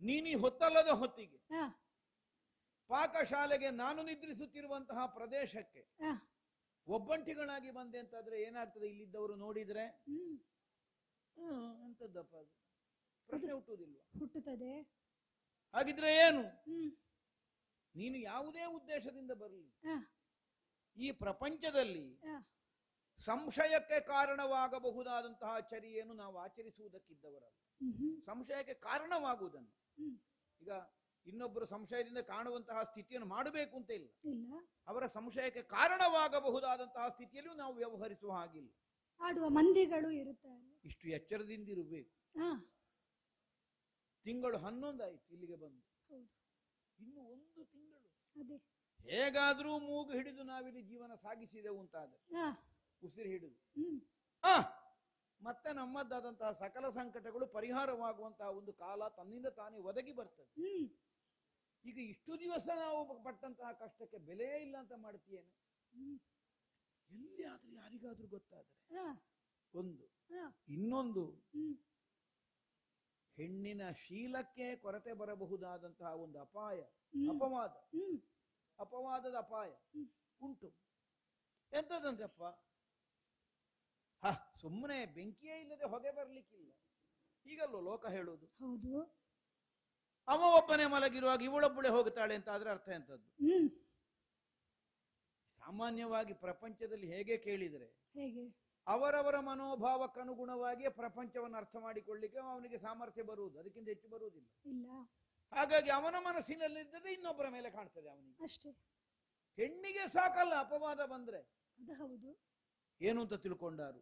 [SPEAKER 2] ನೀನಿ ಹೊತ್ತಲ್ಲದ ಹೊತ್ತಿಗೆ ಪಾಕಶಾಲೆಗೆ ನಾನು ನಿದ್ರಿಸುತ್ತಿರುವಂತಹ ಪ್ರದೇಶಕ್ಕೆ ಒಬ್ಬಂಟಿಗಳಾಗಿ ಬಂದೆ ಅಂತಾದ್ರೆ ಏನಾಗ್ತದೆ? ಇಲ್ಲಿದ್ದವರು ನೋಡಿದ್ರೆ ಎಂತದ್ದಪ್ಪ ಅದು ಪ್ರಶ್ನೆ ಹುಟ್ಟುವುದಿಲ್ಲ? ಹುಟ್ಟುತ್ತದೆ. ಹಾಗಿದ್ರೆ ಏನು? ನೀನು ಯಾವುದೇ ಉದ್ದೇಶದಿಂದ ಬರಲಿ, ಈ ಪ್ರಪಂಚದಲ್ಲಿ ಸಂಶಯಕ್ಕೆ ಕಾರಣವಾಗಬಹುದಾದಂತಹ ಚರ್ಯೆಯನ್ನು ನಾವು ಆಚರಿಸುವುದಕ್ಕಿದ್ದವರಲ್ಲ. ಸಂಶಯಕ್ಕೆ ಕಾರಣವಾಗುವುದನ್ನು, ಈಗ ಇನ್ನೊಬ್ಬರು ಸಂಶಯದಿಂದ ಕಾಣುವಂತಹ ಸ್ಥಿತಿಯನ್ನು ಮಾಡಬೇಕು ಅಂತ ಇಲ್ಲ, ಅವರ ಸಂಶಯಕ್ಕೆ ಕಾರಣವಾಗಬಹುದಾದಂತಹ ಸ್ಥಿತಿಯಲ್ಲೂ ನಾವು ವ್ಯವಹರಿಸುವ ಹಾಗಿಲ್ಲ.
[SPEAKER 5] ಆಡುವ ಮಂದಿಗಳು ಇರುತ್ತಾರೆ.
[SPEAKER 2] ಇಷ್ಟು ಎಚ್ಚರದಿಂದಿರಬೇಕು. ತಿಂಗಳು 11 ಆಯ್ತು ಇಲ್ಲಿಗೆ ಬಂದು, ಇನ್ನು 1 ತಿಂಗಳು ಹೇಗಾದ್ರೂ ಮೂಗು ಹಿಡಿದು ನಾವಿಲ್ಲಿ ಜೀವನ ಸಾಗಿಸಿದೆವು ಅಂತಾದ್ರೆ, ಉಸಿರು ಹಿಡಿದು ಮತ್ತೆ ನಮ್ಮದಾದಂತಹ ಸಕಲ ಸಂಕಟಗಳು ಪರಿಹಾರವಾಗುವಂತಹ ಒಂದು ಕಾಲ ತನ್ನಿಂದ ತಾನೇ ಒದಗಿ ಬರ್ತದೆ. ಈಗ ಇಷ್ಟು ದಿವಸ ನಾವು ಪಟ್ಟಂತಹ ಕಷ್ಟಕ್ಕೆ ಬೆಲೆಯೇ ಇಲ್ಲ ಅಂತ ಮಾಡ್ತೀಯೇನು? ಎಲ್ಲಿ ಆದ್ರೂ ಯಾರಿಗಾದ್ರೂ ಗೊತ್ತಾದ್ರೆ ಒಂದು, ಇನ್ನೊಂದು ಹೆಣ್ಣಿನ ಶೀಲಕ್ಕೆ ಕೊರತೆ ಬರಬಹುದಾದಂತಹ ಒಂದು ಅಪಾಯ, ಅಪವಾದದ ಅಪಾಯ ಉಂಟು. ಎಂತದಂತಪ್ಪ? ಸುಮ್ಮನೆ ಬೆಂಕಿಯೇ ಇಲ್ಲದೆ ಹೊಗೆ ಬರ್ಲಿಕ್ಕಿಲ್ಲ, ಈಗಲ್ಲೋ ಲೋಕ ಹೇಳುವುದು. ಅವ ಒಬ್ಬನೇ ಮಲಗಿರುವಾಗ ಇವಳೊಬ್ಬಳೆ ಹೋಗುತ್ತಾಳೆ ಅಂತ ಆದ್ರೆ ಅರ್ಥ ಎಂತದ್ದು? ಸಾಮಾನ್ಯವಾಗಿ ಪ್ರಪಂಚದಲ್ಲಿ ಹೇಗೆ ಕೇಳಿದರೆ ಅವರವರ ಮನೋಭಾವಕ್ಕನುಗುಣವಾಗಿಯೇ ಪ್ರಪಂಚವನ್ನು ಅರ್ಥ ಮಾಡಿಕೊಳ್ಳಿಕ್ಕೆ ಅವನಿಗೆ ಸಾಮರ್ಥ್ಯ ಬರುವುದು, ಅದಕ್ಕಿಂತ ಹೆಚ್ಚು ಬರುವುದಿಲ್ಲ. ಹಾಗಾಗಿ ಅವನ ಮನಸ್ಸಿನಲ್ಲಿದ್ದದೆ ಇನ್ನೊಬ್ಬರ ಮೇಲೆ ಕಾಣ್ತದೆ ಅವನಿಗೆ ಅಷ್ಟೇ. ಹೆಣ್ಣಿಗೆ ಸಾಕಲ್ಲ ಅಪವಾದ ಬಂದ್ರೆ, ಏನು ಅಂತ ತಿಳ್ಕೊಂಡಾರು.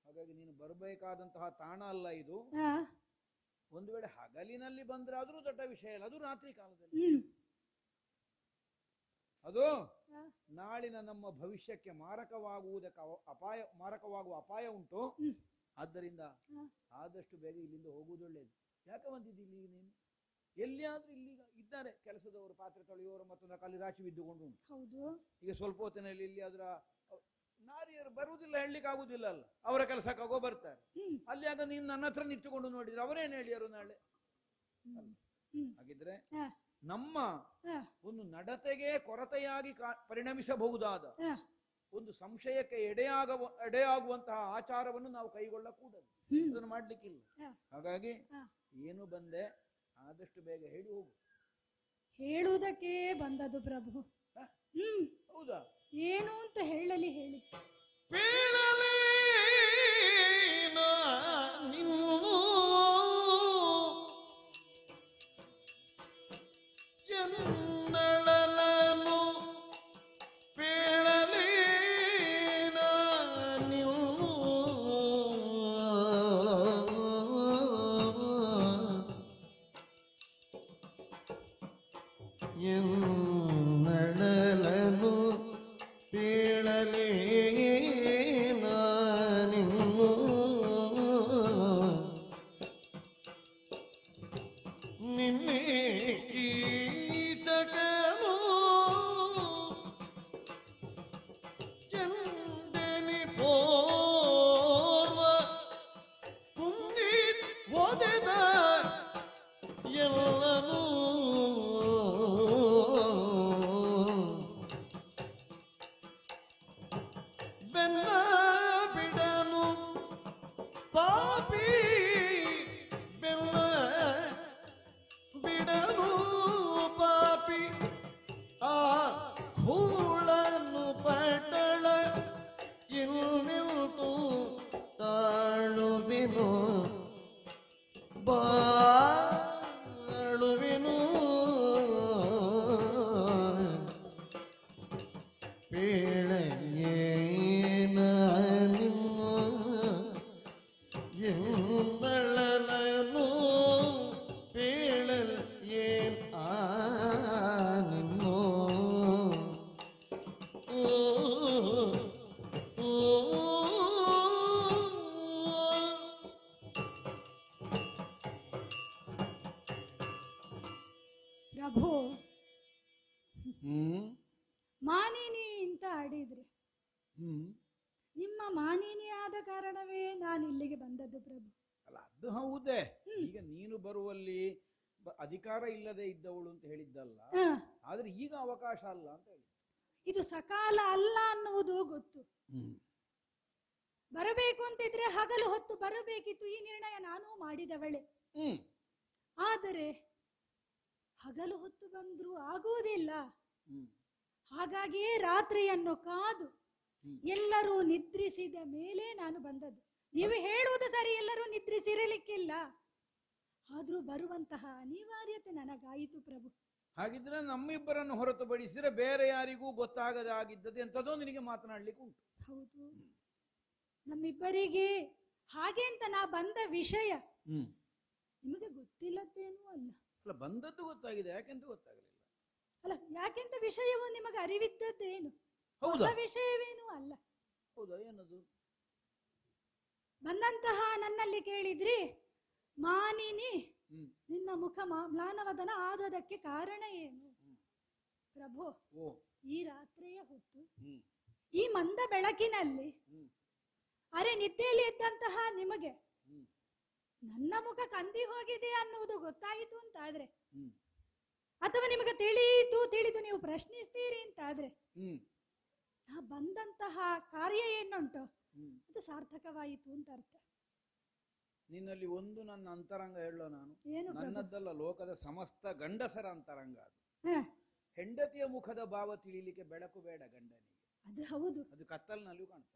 [SPEAKER 2] ಹಾಗಾಗಿ ನೀನು ಬರಬೇಕಾದಂತಹ ತಾಣ ಅಲ್ಲ ಇದು. ಒಂದು ವೇಳೆ ಹಗಲಿನಲ್ಲಿ ಬಂದ್ರೆ ಆದ್ರೂ ದೊಡ್ಡ ವಿಷಯ ಇಲ್ಲ, ಅದು ರಾತ್ರಿ ಕಾಲದಲ್ಲಿ. ಅದು ನಾಳಿನ ನಮ್ಮ ಭವಿಷ್ಯಕ್ಕೆ ಮಾರಕವಾಗುವ ಅಪಾಯ ಉಂಟು. ಆದ್ದರಿಂದ ಆದಷ್ಟು ಬೇಗ ಇಲ್ಲಿಂದ ಹೋಗುವುದು ಒಳ್ಳೆಯದು. ಯಾಕೆ ಬಂದಿದ್ದೀನಿ ನೀನು? ಎಲ್ಲಿಯಾದ್ರೂ ಇಲ್ಲಿಗ ಇದ್ದಾರೆ ಕೆಲಸದವರು, ಪಾತ್ರೆ ತೊಳೆಯುವವರು, ಮತ್ತೊಂದು ಕಲ್ಲಿ ರಾಶಿ ಬಿದ್ದುಕೊಂಡು ಉಂಟು. ಈಗ ಸ್ವಲ್ಪ ಹೊತ್ತಿನಲ್ಲಿ ಇಲ್ಲಿ ಅದರ ನಾರಿಯರು ಬರುವುದಿಲ್ಲ, ಹೇಳಲಿಕ್ಕೆ ಆಗುದಿಲ್ಲ ಅಲ್ಲ, ಅವರ ಕೆಲಸಕ್ಕಾಗೋ ಬರ್ತಾರೆ. ಅಲ್ಲಿ ಆಗ ನೀನು ನನ್ನ ಹತ್ರ ನಿಂತುಕೊಂಡು ನೋಡಿದ್ರೆ ಅವರೇನು ಹೇಳಿಯರು ನಾಳೆ? ಹಾಗಿದ್ರೆ ನಮ್ಮ ಒಂದು ನಡತೆಗೆ ಕೊರತೆಯಾಗಿ ಪರಿಣಮಿಸಬಹುದಾದ ಒಂದು ಸಂಶಯಕ್ಕೆ ಎಡೆಯಾಗುವಂತಹ ಆಚಾರವನ್ನು ನಾವು ಕೈಗೊಳ್ಳಕೂಡದು, ಅದನ್ನು ಮಾಡ್ಲಿಕ್ಕಿಲ್ಲ. ಹಾಗಾಗಿ ಏನು ಬಂದೆ ಆದಷ್ಟು ಬೇಗ ಹೇಳಿ ಹೋಗು.
[SPEAKER 5] ಹೇಳುವುದಕ್ಕೆ ಬಂದದ್ದು ಪ್ರಭು.
[SPEAKER 2] ಹೌದಾ?
[SPEAKER 5] ಏನು ಅಂತ ಹೇಳಲಿ ಹೇಳಿ. ಪ್ರಭು, ಮಾನಿನಿ ಅಂತ ಆಡಿದ್ರಿ. ನಿಮ್ಮ ಮಾನಿನಿ ಆದ ಕಾರಣವೇ ನಾನು ಇಲ್ಲಿಗೆ ಬಂದದ್ದು ಪ್ರಭು.
[SPEAKER 2] ಅಲ್ಲ, ಅದು ಹೌದೇ. ಈಗ ನೀನು ಬರುವಲ್ಲಿ ಅಧಿಕಾರ ಇಲ್ಲದೆ ಇದ್ದವಳು ಅಂತ ಹೇಳಿದ್ದಲ್ಲ, ಆದ್ರೆ ಈಗ ಅವಕಾಶ ಅಲ್ಲ ಅಂತ ಹೇಳಿ.
[SPEAKER 5] ಇದು ಸಕಾಲ ಅಲ್ಲ ಅನ್ನುವುದು ಗೊತ್ತು. ಬರಬೇಕು ಅಂತಿದ್ರೆ ಹಗಲು ಹೊತ್ತು ಬರಬೇಕಿತ್ತು. ಈ ನಿರ್ಣಯ ನಾನು ಮಾಡಿದವಳೆ. ಆದರೆ ಹಗಲು ಹೊತ್ತು ಬಂದ್ರೂ ಆಗುವುದಿಲ್ಲ. ಹಾಗಾಗಿಯೇ ರಾತ್ರಿಯನ್ನು ಕಾದು ಎಲ್ಲರೂ ನಿದ್ರಿಸಿದ ಮೇಲೆ ನಾನು ಬಂದದ್ದು. ನೀವು ಹೇಳುವುದು ಸರಿ, ಎಲ್ಲರೂ ನಿದ್ರಿಸಿರಲಿಕ್ಕಿಲ್ಲ. ಆದ್ರೂ ಬರುವಂತಹ ಅನಿವಾರ್ಯತೆ ನನಗಾಯಿತು ಪ್ರಭು.
[SPEAKER 2] ಹಾಗಿದ್ರೆ ನಮ್ಮಿಬ್ಬರನ್ನು ಹೊರತುಪಡಿಸಿದ್ರೆ ಬೇರೆ ಯಾರಿಗೂ ಗೊತ್ತಾಗದಾಗಿದ್ದದ್ದು ಎಂತದೋ ನಿನಗೆ ಮಾತನಾಡ್ಲಿಕ್ಕೆ ಉಂಟು.
[SPEAKER 5] ಹೌದು, ನಮ್ಮಿಬ್ಬರಿಗೆ ಹಾಗೆ ಅಂತ ನಾ ಬಂದ ವಿಷಯ ನಿಮಗೆ ಗೊತ್ತಿಲ್ಲದ್ದೇನೂ ಅಲ್ಲ.
[SPEAKER 2] ಅಲ್ಲ, ಬಂದದ್ದು ಗೊತ್ತಾಗಿದೆ, ಯಾಕೆಂತ ಗೊತ್ತಾಗಲಿಲ್ಲ.
[SPEAKER 5] ಅಲ್ಲ, ಯಾಕೆಂತ ವಿಷಯವು ನಿಮಗೆ ಅರಿವಿದ್ದದ್ದೇನು? ಹೊಸ ವಿಷಯವೇನೂ ಅಲ್ಲ.
[SPEAKER 2] ಹೌದಾ? ಏನದು?
[SPEAKER 5] ಬಂದಂತಹ ನನ್ನಲ್ಲಿ ಕೇಳಿದ್ರಿ, ಮಾನಿನಿ,
[SPEAKER 2] ಹ್ಮ್.
[SPEAKER 5] ನಿನ್ನ ಮುಖ ಮ್ಲಾನವದನ ಆದದಕ್ಕೆ ಕಾರಣ ಏನು? ಪ್ರಭು,
[SPEAKER 2] ಓ.
[SPEAKER 5] ಈ ರಾತ್ರಿಯ ಹೊತ್ತು
[SPEAKER 2] ಹ್ಮ್.
[SPEAKER 5] ಈ ಮಂದ ಬೆಳಕಿನಲ್ಲಿ
[SPEAKER 2] ಹ್ಮ್.
[SPEAKER 5] ಅರೆ ನಿದ್ದೆಯಲ್ಲಿ ಇದ್ದಂತಹ ನಿಮಗೆ
[SPEAKER 2] ಹ್ಮ್.
[SPEAKER 5] ನನ್ನ ಮುಖ ಕಂದಿ ಹೋಗಿದೆ ಅನ್ನುವುದು ಗೊತ್ತಾಯಿತು ಅಂತಾದ್ರೆ,
[SPEAKER 2] ಹ್ಮ್.
[SPEAKER 5] ಅಥವಾ ನಿಮಗೆ ತಿಳಿದು ನೀವು ಪ್ರಶ್ನಿಸ್ತೀರಿ ಅಂತಾದ್ರೆ,
[SPEAKER 2] ಹ್ಮ್.
[SPEAKER 5] ಬಂದಂತಹ ಕಾರ್ಯ ಏನುಂಟು
[SPEAKER 2] ಹ್ಮ್.
[SPEAKER 5] ಅದು ಸಾರ್ಥಕವಾಯಿತು ಅಂತ ಅರ್ಥ.
[SPEAKER 2] ನಿನ್ನಲ್ಲಿ ಒಂದು ನನ್ನ ಅಂತರಂಗ ಹೇಳೋ ನಾನು,
[SPEAKER 5] ಏನು ಪ್ರಭು?
[SPEAKER 2] ನನ್ನದ್ದಲ್ಲ, ಲೋಕದ ಸಮಸ್ತ ಗಂಡಸರ ಅಂತರಂಗ ಅದು.
[SPEAKER 5] ಹ,
[SPEAKER 2] ಹೆಂಡತಿಯ ಮುಖದ ಭಾವ ತಿಳಿಲಿಕ್ಕೆ ಬೆಳಕು ಬೇಡ ಗಂಡನಿಗೆ,
[SPEAKER 5] ಅದು ಹೌದು.
[SPEAKER 2] ಅದು ಕತ್ತಲ್ನಲ್ಲಿಯೂ ಕಾಣ್ತದೆ.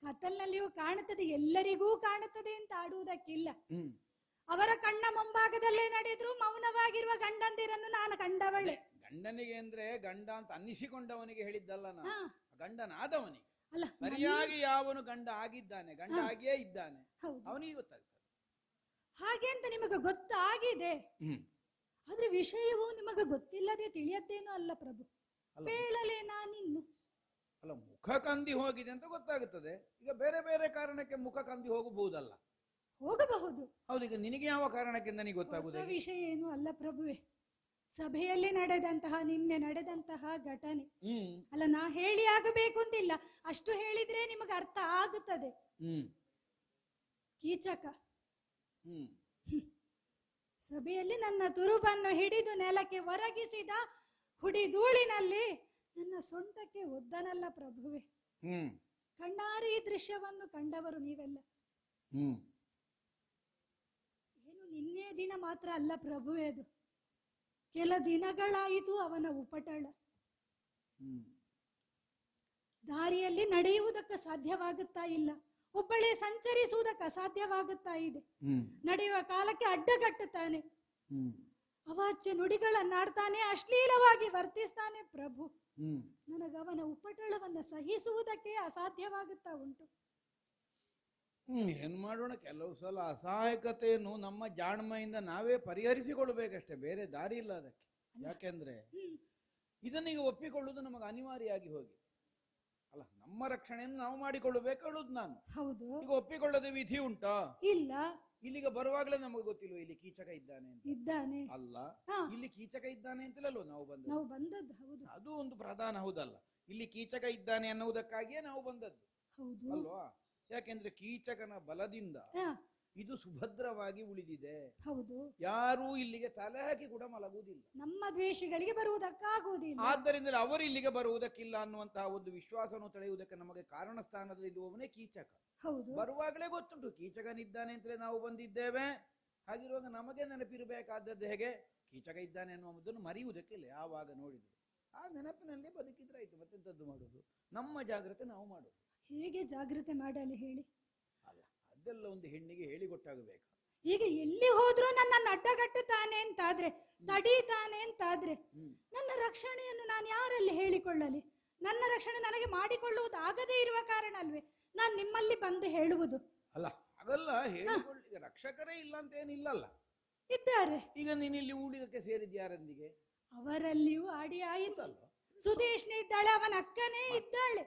[SPEAKER 5] ಕತ್ತಲಿನಲ್ಲಿಯೂ ಕಾಣುತ್ತದೆ, ಎಲ್ಲರಿಗೂ ಕಾಣುತ್ತದೆ ಅಂತ ಆಡುವುದಕ್ಕಿಲ್ಲ.
[SPEAKER 2] ಹ್ಮ್.
[SPEAKER 5] ಅವರ ಕಣ್ಣ ಮುಂಭಾಗದಲ್ಲೇ ನಡೆದ್ರು ಮೌನವಾಗಿರುವ ಗಂಡಂದಿರನ್ನು ನಾನು ಕಂಡವಳೆ.
[SPEAKER 2] ಗಂಡನಿಗೆ ಅಂದ್ರೆ ಗಂಡ ಅಂತ ಅನ್ನಿಸಿಕೊಂಡವನಿಗೆ ಹೇಳಿದ್ದಲ್ಲ ನಾನು,
[SPEAKER 5] ಹಾ.
[SPEAKER 2] ಗಂಡನಾದವನಿಗೆ.
[SPEAKER 5] ಅಲ್ಲ,
[SPEAKER 2] ಸರಿಯಾಗಿ ಯಾವನು ಗಂಡ ಆಗಿದ್ದಾನೆ, ಗಂಡ ಆಗಿಯೇ ಇದ್ದಾನೆ,
[SPEAKER 5] ಹೌದು.
[SPEAKER 2] ಅವನಿಗೆ ಗೊತ್ತಾಗ್ತದೆ.
[SPEAKER 5] ಹಾಗೆ ಅಂತ ನಿಮಗೆ ಗೊತ್ತಾಗಿದೆ,
[SPEAKER 2] ಹ್ಮ್.
[SPEAKER 5] ಆದ್ರೆ ವಿಷಯವು ನಿಮಗೆ ಗೊತ್ತಿಲ್ಲದೆ ತಿಳಿಯದ್ದೇನೂ ಅಲ್ಲ ಪ್ರಭು.
[SPEAKER 2] ಅಲ್ಲ.
[SPEAKER 5] ಬೇಳಲೆ ನಾನಿನ್ನು
[SPEAKER 2] ಅಲ್ಲ, ಮುಖ ಕಂದಿ ಹೋಗಿದೆ ಅಂತ ಗೊತ್ತಾಗುತ್ತದೆ. ಈಗ ಬೇರೆ ಬೇರೆ ಕಾರಣಕ್ಕೆ ಮುಖ ಕಂದಿ ಹೋಗಬಹುದಲ್ಲ.
[SPEAKER 5] ಹೋಗಬಹುದು.
[SPEAKER 2] ಹೌದು, ಈಗ ನಿನಗೆ ಯಾವ ಕಾರಣಕ್ಕೆ ನನಗೆ
[SPEAKER 5] ಹೊಸ
[SPEAKER 2] ಗೊತ್ತಾಗುವುದು?
[SPEAKER 5] ವಿಷಯ ಏನು ಅಲ್ಲ ಪ್ರಭುವೆ. ಸಭೆಯಲ್ಲಿ ನಡೆದಂತಹ ನಿನ್ನೆ ನಡೆದಂತಹ ಘಟನೆ
[SPEAKER 2] ಹ್ಮ್.
[SPEAKER 5] ಅಲ್ಲ, ನಾ ಹೇಳಿ ಆಗಬೇಕು ಅಂತಿಲ್ಲ, ಅಷ್ಟು ಹೇಳಿದ್ರೆ ನಿಮಗೆ ಅರ್ಥ ಆಗುತ್ತದೆ.
[SPEAKER 2] ಹ್ಮ್.
[SPEAKER 5] ಕೀಚಕ
[SPEAKER 2] ಹ್ಮ್.
[SPEAKER 5] ಸಭೆಯಲ್ಲಿ ನನ್ನ ತುರುಬನ್ನು ಹಿಡಿದು ನೆಲಕ್ಕೆ ಒರಗಿಸಿದ ಹುಡಿಧೂಳಿನಲ್ಲಿ ನನ್ನ ಸೊಂಟಕ್ಕೆ ಒದ್ದನಲ್ಲ ಪ್ರಭುವೆ.
[SPEAKER 2] ಹ್ಮ್.
[SPEAKER 5] ಕಣ್ಣಾರೆ ಈ ದೃಶ್ಯವನ್ನು ಕಂಡವರು ನೀವೆಲ್ಲ.
[SPEAKER 2] ಹ್ಮ್.
[SPEAKER 5] ಏನು ನಿನ್ನೆ ದಿನ ಮಾತ್ರ ಅಲ್ಲ ಪ್ರಭುವೆ, ಅದು ಕೆಲ ದಿನಗಳಾಯಿತು ಅವನ ಉಪಟಳ.
[SPEAKER 2] ಹ್ಮ್.
[SPEAKER 5] ದಾರಿಯಲ್ಲಿ ನಡೆಯುವುದಕ್ಕೆ ಸಾಧ್ಯವಾಗುತ್ತಾ ಇಲ್ಲ, ಒಬ್ಬಳೇ ಸಂಚರಿಸುವುದಕ್ಕೆ ಅಸಾಧ್ಯವಾಗುತ್ತಾ ಇದೆ.
[SPEAKER 2] ಹ್ಮ್.
[SPEAKER 5] ನಡೆಯುವ ಕಾಲಕ್ಕೆ ಅಡ್ಡಗಟ್ಟುತ್ತಾನೆ,
[SPEAKER 2] ಹ್ಮ್.
[SPEAKER 5] ಅವಾಚ್ಯ ನುಡಿಗಳನ್ನಾಡ್ತಾನೆ, ಅಶ್ಲೀಲವಾಗಿ ವರ್ತಿಸ್ತಾನೆ ಪ್ರಭು.
[SPEAKER 2] ಹ್ಮ್.
[SPEAKER 5] ನನಗವನ ಉಪಟಳವನ್ನು ಸಹಿಸುವುದಕ್ಕೆ ಅಸಾಧ್ಯವಾಗುತ್ತಾ ಉಂಟು.
[SPEAKER 2] ಏನ್ ಮಾಡೋಣ, ಕೆಲವು ಸಲ ಅಸಹಾಯಕತೆಯನ್ನು ನಮ್ಮ ಜಾಣ್ಮೆಯಿಂದ ನಾವೇ ಪರಿಹರಿಸಿಕೊಳ್ಬೇಕಷ್ಟೇ, ಬೇರೆ ದಾರಿ ಇಲ್ಲ ಅದಕ್ಕೆ. ಯಾಕೆಂದ್ರೆ ಇದನ್ನೀಗ ಒಪ್ಪಿಕೊಳ್ಳುವುದು ನಮಗೆ ಅನಿವಾರ್ಯವಾಗಿ ಹೋಗಿ ಅಲ್ಲ, ನಮ್ಮ ರಕ್ಷಣೆಯನ್ನು ನಾವು ಮಾಡಿಕೊಳ್ಳಬೇಕು ಹೇಳುದು ನಾನು.
[SPEAKER 5] ಹೌದು.
[SPEAKER 2] ಈಗ ಒಪ್ಪಿಕೊಳ್ಳದೆ ವಿಧಿ ಉಂಟಾ?
[SPEAKER 5] ಇಲ್ಲ.
[SPEAKER 2] ಇಲ್ಲಿಗ ಬರುವಾಗಲೇ ನಮಗೆ ಗೊತ್ತಿಲ್ವ ಇಲ್ಲಿ ಕೀಚಕ ಇದ್ದಾನೆ ಅಂತ?
[SPEAKER 5] ಇದ್ದಾನೆ.
[SPEAKER 2] ಅಲ್ಲ,
[SPEAKER 5] ಹಾ.
[SPEAKER 2] ಇಲ್ಲಿ ಕೀಚಕ ಇದ್ದಾನೆ ಅಂತಲಲ್ವ ನಾವು
[SPEAKER 5] ಬಂದದ್ದು. ಹೌದು.
[SPEAKER 2] ಅದು ಒಂದು ಪ್ರಧಾನ, ಹೌದಲ್ಲ? ಇಲ್ಲಿ ಕೀಚಕ ಇದ್ದಾನೆ ಅನ್ನುವುದಕ್ಕಾಗಿಯೇ ನಾವು ಬಂದದ್ದು,
[SPEAKER 5] ಹೌದು
[SPEAKER 2] ಅಲ್ವಾ? ಯಾಕೆಂದ್ರೆ ಕೀಚಕನ ಬಲದಿಂದ
[SPEAKER 5] ಹಾ.
[SPEAKER 2] ಇದು ಸುಭದ್ರವಾಗಿ ಉಳಿದಿದೆ.
[SPEAKER 5] ಹೌದು.
[SPEAKER 2] ಯಾರೂ ಇಲ್ಲಿಗೆ ತಲೆ ಹಾಕಿ ಕೂಡ ಮಲಗುವುದಿಲ್ಲ,
[SPEAKER 5] ನಮ್ಮ ದ್ವೇಷಿಗಳಿಗೆ ಬರುವುದಕ್ಕಾಗುವುದಿಲ್ಲ.
[SPEAKER 2] ಆದ್ದರಿಂದ ಅವರು ಇಲ್ಲಿಗೆ ಬರುವುದಕ್ಕಿಲ್ಲ ಅನ್ನುವಂತಹ ಒಂದು ವಿಶ್ವಾಸವನ್ನು ತಳೆಯುವುದಕ್ಕೆ ನಮಗೆ ಕಾರಣ ಸ್ಥಾನದಲ್ಲಿ ಇರುವವನೇ ಕೀಚಕ.
[SPEAKER 5] ಹೌದು.
[SPEAKER 2] ಬರುವಾಗಲೇ ಗೊತ್ತುಂಟು ಕೀಚಕನಿದ್ದಾನೆ ಅಂತಲೇ ನಾವು ಬಂದಿದ್ದೇವೆ. ಹಾಗಿರುವಾಗ ನಮಗೆ ನೆನಪಿರಬೇಕಾದದ್ದು ಹೇಗೆ? ಕೀಚಕ ಇದ್ದಾನೆ ಅನ್ನುವುದನ್ನು ಮರೆಯುವುದಕ್ಕಿಲ್ಲ. ಯಾವಾಗ ನೋಡಿದ್ರು ಆ ನೆನಪಿನಲ್ಲೇ ಬದುಕಿದ್ರಾಯ್ತು, ಮತ್ತೆಂತದ್ದು ಮಾಡುದು? ನಮ್ಮ ಜಾಗ್ರತೆ ನಾವು ಮಾಡುದು.
[SPEAKER 5] ಹೇಗೆ ಜಾಗ್ರತೆ ಮಾಡಲಿ ಹೇಳಿ?
[SPEAKER 2] ಅಲ್ಲ, ಅದೆಲ್ಲ ಒಂದು ಹೆಣ್ಣಿಗೆ ಹೇಳಿಕೊಟ್ಟಾಗಬೇಕು.
[SPEAKER 5] ಈಗ ಎಲ್ಲಿ ಹೋದ್ರೂ ನನ್ನನ್ನು ಅಡ್ಡಗಟ್ಟುತ್ತಾನೆ ಅಂತಾದ್ರೆ, ತಡೀತಾನೆ ಅಂತಾದ್ರೆ, ನನ್ನ ರಕ್ಷಣೆಯನ್ನು ನಾನು ಯಾರಲ್ಲಿ ಹೇಳಿಕೊಳ್ಳಲಿ? ನನ್ನ ರಕ್ಷಣೆ ನನಗೆ ಮಾಡಿಕೊಳ್ಳುವುದು ಆಗದೇ ಇರುವ ಕಾರಣ ಅಲ್ವೇ ನಾನು ನಿಮ್ಮಲ್ಲಿ ಬಂದು ಹೇಳುವುದು?
[SPEAKER 2] ಅಲ್ಲ, ಹಾಗಲ್ಲ, ಹೇಳಿಕೊಳ್ಳಿ, ರಕ್ಷಕರೇ ಇಲ್ಲ ಅಂತ ಏನಿಲ್ಲಲ್ಲ,
[SPEAKER 5] ಇದ್ದಾರೆ.
[SPEAKER 2] ಈಗ ನೀನಿಲ್ಲಿ ಊಳಿಗಕ್ಕೆ ಸೇರಿದ್ಯಾರೊಂದಿಗೆ?
[SPEAKER 5] ಅವರಲ್ಲಿಯೂ ಆಡಿ ಆಯಿತು. ಸುದೇಶ್ನೆ ಇದ್ದಾಳೆ, ಅವನ ಅಕ್ಕನೇ ಇದ್ದಾಳೆ.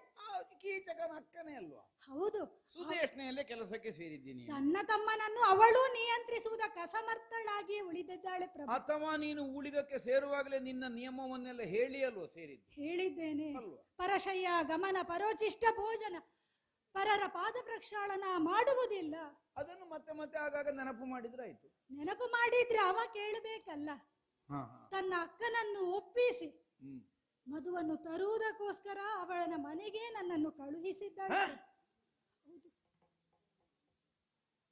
[SPEAKER 2] ಕೀಚಕನ ಅಕ್ಕನೇ ಅಲ್ವಾ?
[SPEAKER 5] ಹೌದು.
[SPEAKER 2] ಸುದೇಶ್ನೆಯಲ್ಲೇ ಕೆಲಸಕ್ಕೆ ಸೇರಿದ್ದೀನಿ.
[SPEAKER 5] ತನ್ನ ತಮ್ಮನನ್ನು ಅವಳು ನಿಯಂತ್ರಿಸುವುದಕ್ಕೆ ಅಸಮರ್ಥಳಾಗಿ ಉಳಿದಿದ್ದಾಳೆ ಪ್ರಭು.
[SPEAKER 2] ಅಥವಾ ನೀನು ಊಳಿಗಕ್ಕೆ ಸೇರುವಾಗಲೇ ನಿನ್ನ ನಿಯಮವನ್ನೆಲ್ಲ ಹೇಳಿ ಅಲ್ವಾ ಸೇರಿದ್ದು?
[SPEAKER 5] ಹೇಳಿದ್ದೇನೆ.
[SPEAKER 2] ಅಲ್ವಾ?
[SPEAKER 5] ಪರಶಯ್ಯ ಗಮನ, ಪರೋಚಿಷ್ಟ ಭೋಜನ, ಪರರ ಪಾದ ಪ್ರಕ್ಷಾಳನ ಮಾಡುವುದಿಲ್ಲ.
[SPEAKER 2] ಅದನ್ನು ಮತ್ತೆ ಮತ್ತೆ ಆಗಾಗ ನೆನಪು ಮಾಡಿದ್ರಾಯ್ತು.
[SPEAKER 5] ನೆನಪು ಮಾಡಿದ್ರೆ ಅವ ಕೇಳಬೇಕಲ್ಲ. ತನ್ನ ಅಕ್ಕನನ್ನು ಒಪ್ಪಿಸಿ ಮಧುವನ್ನು ತರುವುದಕ್ಕೋಸ್ಕರ ಅವಳ ಮನೆಗೆ ನನ್ನನ್ನು ಕಳುಹಿಸಿದ್ದಾಳೆ.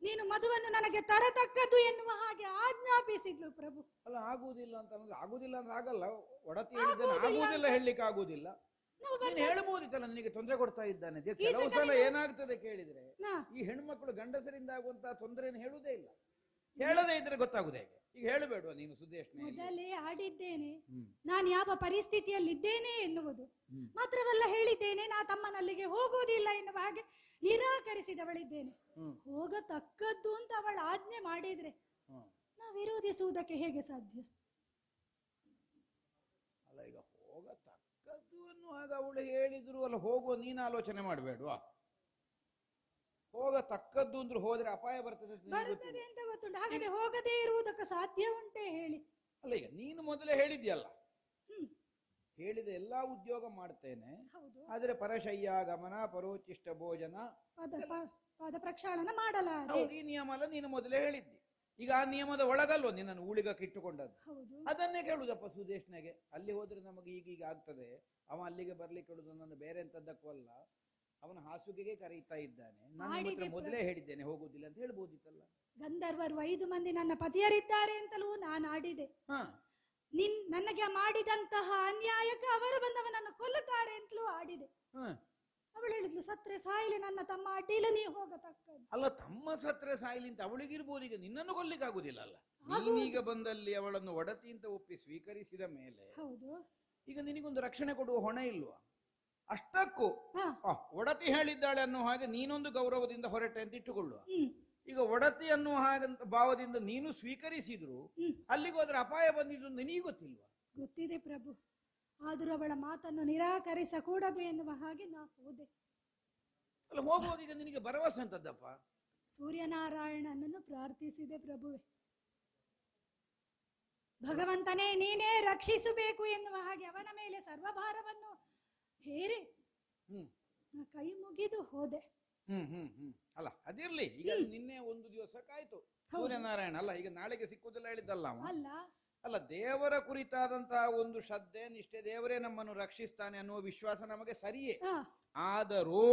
[SPEAKER 5] ನೀನು ಮಧುವನ್ನು ನನಗೆ ತರತಕ್ಕದ್ದು ಎನ್ನುವ ಹಾಗೆ ಆಜ್ಞಾಪಿಸಿದ್ಲು ಪ್ರಭು.
[SPEAKER 2] ಅಲ್ಲ, ಆಗುವುದಿಲ್ಲ ಅಂತ ಅಂದ್ರೆ ಆಗುದಿಲ್ಲ ಅಂದ್ರೆ ಆಗಲ್ಲ. ಒಡತಿ ಹೇಳಿದ್ದಾನೆ, ಆಗುವುದಿಲ್ಲ ಹೇಳಲಿಕ್ಕೆ ಆಗುವುದಿಲ್ಲ. ನೀನು ಹೇಳ್ಬೋದಿತ್ತಲ್ಲ, ನನಗೆ ತೊಂದರೆ ಕೊಡ್ತಾ ಇದ್ದಾನೆ. ಕೆಲವು ಸಲ ಏನಾಗ್ತದೆ ಕೇಳಿದ್ರೆ, ಈ ಹೆಣ್ಮಕ್ಳು ಗಂಡಸರಿಂದ ಆಗುವಂತಹ ತೊಂದರೆಯನ್ನು ಹೇಳುವುದೇ ಇಲ್ಲ. ಹೇಳದೇ ಇದ್ರೆ ಗೊತ್ತಾಗುದೇ ಹೇಗೆ? ಈಗ ಹೇಳಬೇಡುವ ನೀನು ಸುದೇಶ್ನೆ?
[SPEAKER 5] ಮೊದಲೇ ಆಡಿದ್ದೇನೆ ನಾನು ಯಾವ ಪರಿಸ್ಥಿತಿಯಲ್ಲಿದ್ದೇನೆ ಎನ್ನುವುದು. ಮಾತ್ರವಲ್ಲ, ಹೇಳಿದ್ದೇನೆ ನಾ ತಮ್ಮನಲ್ಲಿಗೆ ಹೋಗುವುದಿಲ್ಲ ಎನ್ನುವ ಹಾಗೆ ನಿರಾಕರಿಸಿದವಳಿದ್ದೇನೆ. ಹೋಗತಕ್ಕದ್ದು ಅಂತ ಅವಳ ಆಜ್ಞೆ ಮಾಡಿದ್ರೆ ನಾ ವಿರೋಧಿಸುವುದಕ್ಕೆ ಹೇಗೆ ಸಾಧ್ಯ?
[SPEAKER 2] ಅಲ್ಲ, ಈಗ ಹೋಗತಕ್ಕದ್ದು ಅನ್ನುವಾಗ ಅವಳು ಹೇಳಿದ್ರು ಅಲ್ಲ, ಹೋಗುವ ನೀನು ಆಲೋಚನೆ ಮಾಡಬೇಡುವ? ಹೋಗತಕ್ಕದ್ದು ಅಂದ್ರೆ ಹೋದ್ರೆ ಅಪಾಯ ಬರ್ತದೆ ಅಂತ ನಿನಗೆ
[SPEAKER 5] ಬರ್ತದೆ
[SPEAKER 2] ಗೊತ್ತಿಲ್ಲ.
[SPEAKER 5] ಅಂತ ಗೊತ್ತುಂಟು, ಹಾಗಾದ್ರೆ ಹೋಗದೇ ಇರುವುದಕ್ಕೆ ಸಾಧ್ಯ ಉಂಟೆ ಹೇಳಿ?
[SPEAKER 2] ಅಲ್ಲ ಈಗ ನೀನು ಮೊದಲೇ ಹೇಳಿದ್ಯಲ್ಲ,
[SPEAKER 5] ಹ್ಮ್
[SPEAKER 2] ಹೇಳಿದ ಎಲ್ಲಾ ಉದ್ಯೋಗ ಮಾಡ್ತೇನೆ,
[SPEAKER 5] ಹೌದು.
[SPEAKER 2] ಆದ್ರೆ ಪರಶಯ್ಯಾಗಮನ ಪರೋಚಿಷ್ಟ ಭೋಜನ
[SPEAKER 5] ಪಾದ ಪ್ರಕ್ಷಾಳನ ಮಾಡಲಾರೆ.
[SPEAKER 2] ಹೌದು, ಈ ನಿಯಮ ಎಲ್ಲ ನೀನು ಮೊದಲೇ ಹೇಳಿದ್ದಿ. ಈಗ ಆ ನಿಯಮದ ಒಳಗಲ್ವ ನಿನ್ನನ್ನು ಊಳಿಗಕ್ಕೆ ಇಟ್ಟುಕೊಂಡದ್ದು.
[SPEAKER 5] ಹೌದು.
[SPEAKER 2] ಅದನ್ನೇ ಕೇಳುದಪ್ಪ ಸುದೇಶ್ನೆಗೆ. ಅಲ್ಲಿ ಹೋದ್ರೆ ನಮಗೆ ಈಗೀಗ ಆಗ್ತದೆ, ಅವ ಅಲ್ಲಿಗೆ ಬರ್ಲಿಕ್ಕೆ ಹೇಳುದು ನನ್ನ ಬೇರೆ ಎಂತದ್ದಕ್ಕೂ ಅಲ್ಲ, ಅವನ ಹಾಸುಗೆಗೆ ಕರೀತಾ ಇದ್ದಾನೆ. ನಾನು ನಿಮ್ಮ ಹತ್ರ ಮೊದಲೇ ಹೇಳಿದ್ದೇನೆ ಹೋಗುದಿಲ್ಲ ಅಂತ ಹೇಳ್ಬೋದಿತ್ತಲ್ಲ.
[SPEAKER 5] ಗಂಧರ್ವರು 5 ಮಂದಿ ನನ್ನ ಪತಿಯರಿದ್ದಾರೆ ಅಂತಲೂ ನಾನು ಆಡಿದೆ.
[SPEAKER 2] ಹಾ,
[SPEAKER 5] ನನಗೆ ಮಾಡಿದಂತಹ ಅನ್ಯಾಯಕ್ಕೆ ಅವರು ಬಂದವನನ್ನು ಕೊಲ್ಲುತ್ತಾರೆ ಅಂತಲೂ ಆಡಿದೆ.
[SPEAKER 2] ಹಾ.
[SPEAKER 5] ಅವಳು ಹೇಳಿದ್ಲು, ಸತ್ರೆ ಸಾಯಿಲೆ ನನ್ನ ತಮ್ಮ ಅಡ್ಡಿಲ್ಲ, ನೀ ಹೋಗತಕ್ಕದ್ದು.
[SPEAKER 2] ಅಲ್ಲ, ತಮ್ಮ ಸತ್ರೆ ಸಾಯಿಲಿ ಅಂತ ಅವಳಿಗಿರ್ಬೋದು, ಈಗ ನಿನ್ನನ್ನು ಕೊಲ್ಲಿಕ್ಕೆ ಆಗುದಿಲ್ಲ ಅಲ್ಲ. ನೀನೀಗ ಬಂದಲ್ಲಿ ಅವಳನ್ನು ಒಡತಿ ಅಂತ ಒಪ್ಪಿ ಸ್ವೀಕರಿಸಿದ ಮೇಲೆ
[SPEAKER 5] ಹೌದು,
[SPEAKER 2] ಈಗ ನಿನಗೊಂದು ರಕ್ಷಣೆ ಕೊಡುವ ಹೊಣೆ ಇಲ್ವಾ? ಅಷ್ಟಕ್ಕೂ
[SPEAKER 5] ಹಾ.
[SPEAKER 2] ಒಡತಿ ಹೇಳಿದ್ದಾಳೆ ಅನ್ನೋ ಹಾಗೆ ನೀನೊಂದು ಗೌರವದಿಂದ ಹೊರಟೆ ಅಂತ ಇಟ್ಟುಕೊಳ್ಳುವ.
[SPEAKER 5] ಹ್ಮ್
[SPEAKER 2] ಈಗ ಒಡತಿ ಅನ್ನುವ ಹಾಗಂತ ಭಾವದಿಂದ ನೀನು ಸ್ವೀಕರಿಸಿದ್ರು ಅಲ್ಲಿಗೆ ಹೋದ್ರೆ ಅಪಾಯ ಬಂದಿದ್ದು ನಿನಗೆ ಗೊತ್ತಿಲ್ವಾ?
[SPEAKER 5] ಗೊತ್ತಿದೆ ಪ್ರಭು, ಆದರೂ ಅವಳ ಮಾತನ್ನು ನಿರಾಕರಿಸಕೂಡದು ಎನ್ನುವ ಹಾಗೆ ನಾ ಹೋದೆ.
[SPEAKER 2] ಅಲ್ಲ, ಹೋಗುವಾಗ ಈಗ ನಿನಗೆ ಭರವಸೆ ಅಂತದ್ದಪ್ಪ.
[SPEAKER 5] ಸೂರ್ಯನಾರಾಯಣನನ್ನು ಪ್ರಾರ್ಥಿಸಿದೆ ಪ್ರಭುವೆ, ಭಗವಂತನೇ ನೀನೇ ರಕ್ಷಿಸಬೇಕು ಎನ್ನುವ ಹಾಗೆ ಅವನ ಮೇಲೆ ಸರ್ವಭಾರವನ್ನು ಹೇರಿ ನಾ ಕೈ ಮುಗಿದು ಹೋದೆ.
[SPEAKER 2] ಅಲ್ಲ ಅದಿರ್ಲಿ, ಈಗ ನಿನ್ನೆ ಒಂದು ದಿವಸ ಕಾಯ್ತು ಸೂರ್ಯನಾರಾಯಣ ಅಲ್ಲ, ಈಗ ನಾಳೆಗೆ ಸಿಕ್ಕುದಿಲ್ಲ ಹೇಳಿದ್ದಲ್ಲ ಅವ.
[SPEAKER 5] ಅಲ್ಲ
[SPEAKER 2] ಅಲ್ಲ, ದೇವರ ಕುರಿತಾದಂತಹ ಒಂದು ಶ್ರದ್ಧೆ ನಿಷ್ಠೆ, ದೇವರೇ ನಮ್ಮನ್ನು ರಕ್ಷಿಸ್ತಾನೆ ಅನ್ನುವ ವಿಶ್ವಾಸ ನಮಗೆ ಸರಿಯೇ. ಆದರೂ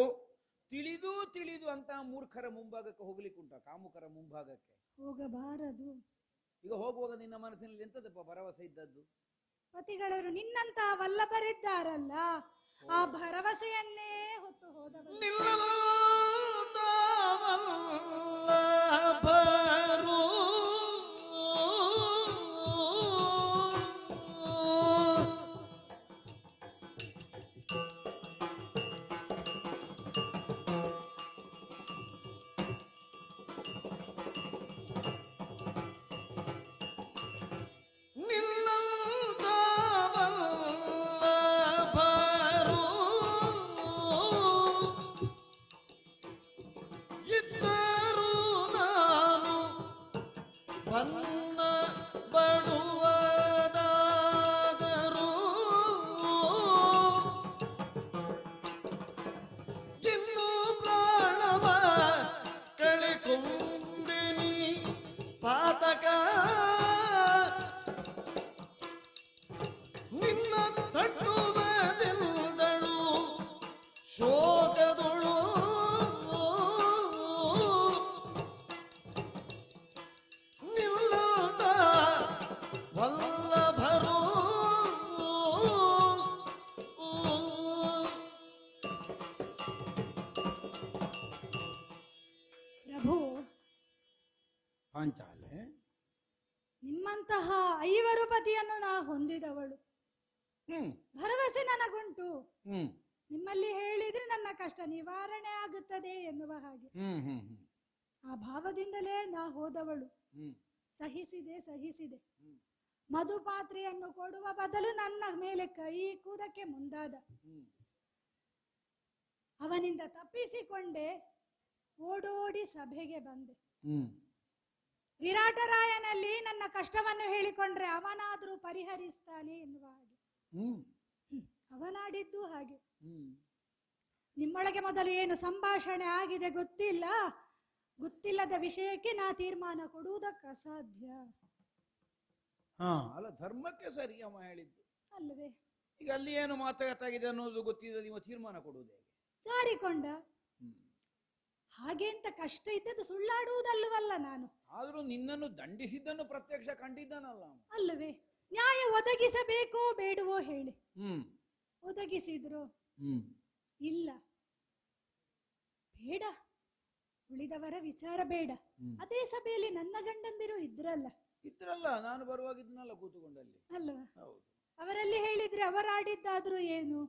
[SPEAKER 2] ತಿಳಿದು ತಿಳಿದು ಅಂತ ಮೂರ್ಖರ ಮುಂಭಾಗಕ್ಕೆ ಹೋಗ್ಲಿಕ್ಕೆ ಉಂಟ, ಕಾಮುಕರ ಮುಂಭಾಗಕ್ಕೆ
[SPEAKER 5] ಹೋಗಬಾರದು.
[SPEAKER 2] ಈಗ ಹೋಗುವಾಗ ನಿನ್ನ ಮನಸ್ಸಿನಲ್ಲಿ ಎಂತದಪ್ಪ ಭರವಸೆ ಇದ್ದದ್ದು?
[SPEAKER 5] ಪತಿಗಳವರು ನಿನ್ನಂತ ವಲ್ಲಭರಿದ್ದಾರಲ್ಲ, ಆ ಭರವಸೆಯನ್ನೇ ಹೊತ್ತು ಹೋದವರು. ಪ್ರಭು,
[SPEAKER 2] ಪಾಂಚಾಲೆ,
[SPEAKER 5] ನಿಮ್ಮಂತಹ 5 ಪತಿಯನ್ನು ನಾ ಹೊಂದಿದವಳು. ಭರವಸೆ ನನಗುಂಟು, ನಿಮ್ಮಲ್ಲಿ ಹೇಳಿದ್ರೆ ನನ್ನ ಕಷ್ಟ ನಿವಾರಣೆ ಆಗುತ್ತದೆ ಎನ್ನುವ ಹಾಗೆ. ಆ ಭಾವದಿಂದಲೇ ನಾ ಹೋದವಳು. ಸಹಿಸಿದೆ. ಮಧುಪಾತ್ರೆಯನ್ನು ಕೊಡುವ ಬದಲು ನನ್ನ ಮೇಲೆ ಕೈ ಇಕ್ಕುವುದಕ್ಕೆ ಮುಂದಾದ. ಅವನಿಂದ ತಪ್ಪಿಸಿಕೊಂಡೆ, ಓಡೋಡಿ ಸಭೆಗೆ ಬಂದೆ. ವಿರಾಟರಾಯನಲ್ಲಿ ನನ್ನ ಕಷ್ಟವನ್ನು ಹೇಳಿಕೊಂಡ್ರೆ ಅವನಾದ್ರೂ ಪರಿಹರಿಸ್ತಾನೆ ಎನ್ನುವ ಹಾಗೆ. ಅವನಾಡಿದ್ದು ಹಾಗೆ. ನಿಮ್ಮೊಳಗೆ ಮೊದಲು ಏನು ಸಂಭಾಷಣೆ ಆಗಿದೆ ಗೊತ್ತಿಲ್ಲದ ವಿಷಯಕ್ಕೆ ನಾ ತೀರ್ಮಾನ ಕೊಡುವುದಕ್ಕೆ ಅಸಾಧ್ಯ.
[SPEAKER 2] ಅಲ್ಲ, ಧರ್ಮಕ್ಕೆ ಸರಿ ಅವ ಹೇಳಿದ್ದು
[SPEAKER 5] ಅಲ್ಲವೇ?
[SPEAKER 2] ಈಗ ಅಲ್ಲಿ ಏನು ಮಾತಾಗಿದೆ ಅನ್ನೋದು ಗೊತ್ತಿದೆ, ನೀವು ತೀರ್ಮಾನ ಕೊಡುವುದು ಹೇಗೆ?
[SPEAKER 5] ಜಾರಿಕೊಂಡ ಹಾಗೆ ಅಂತ ಕಷ್ಟ ಇದ್ದದ್ದು ಸುಳ್ಳಾಡುವುದಲ್ಲವಲ್ಲ ನಾನು.
[SPEAKER 2] ಆದ್ರೂ ನಿನ್ನನ್ನು ದಂಡಿಸಿದ್ದನ್ನು ಪ್ರತ್ಯಕ್ಷ ಕಂಡಿದ್ದಾನಲ್ಲ
[SPEAKER 5] ಅಲ್ಲವೇ? ನ್ಯಾಯ ಒದಗಿಸಬೇಕೋ ಬೇಡವೋ ಹೇಳಿ. ಒದಗಿಸಿದ್ರು ಇಲ್ಲ, ಬೇಡ, ಉಳಿದವರ ವಿಚಾರ ಬೇಡ. ಅದೇ ಸಭೆಯಲ್ಲಿ ನನ್ನ ಗಂಡಂದಿರು ಇದ್ರಲ್ಲ,
[SPEAKER 2] ನಾನು ಬರುವಾಗಿದ್ನಲ್ಲ ಕೂತುಕೊಂಡಲ್ಲಿ
[SPEAKER 5] ಅಲ್ವಾ? ಅವರಲ್ಲಿ ಹೇಳಿದ್ರೆ ಅವರಾಡಿದ್ದಾದ್ರೂ ಏನು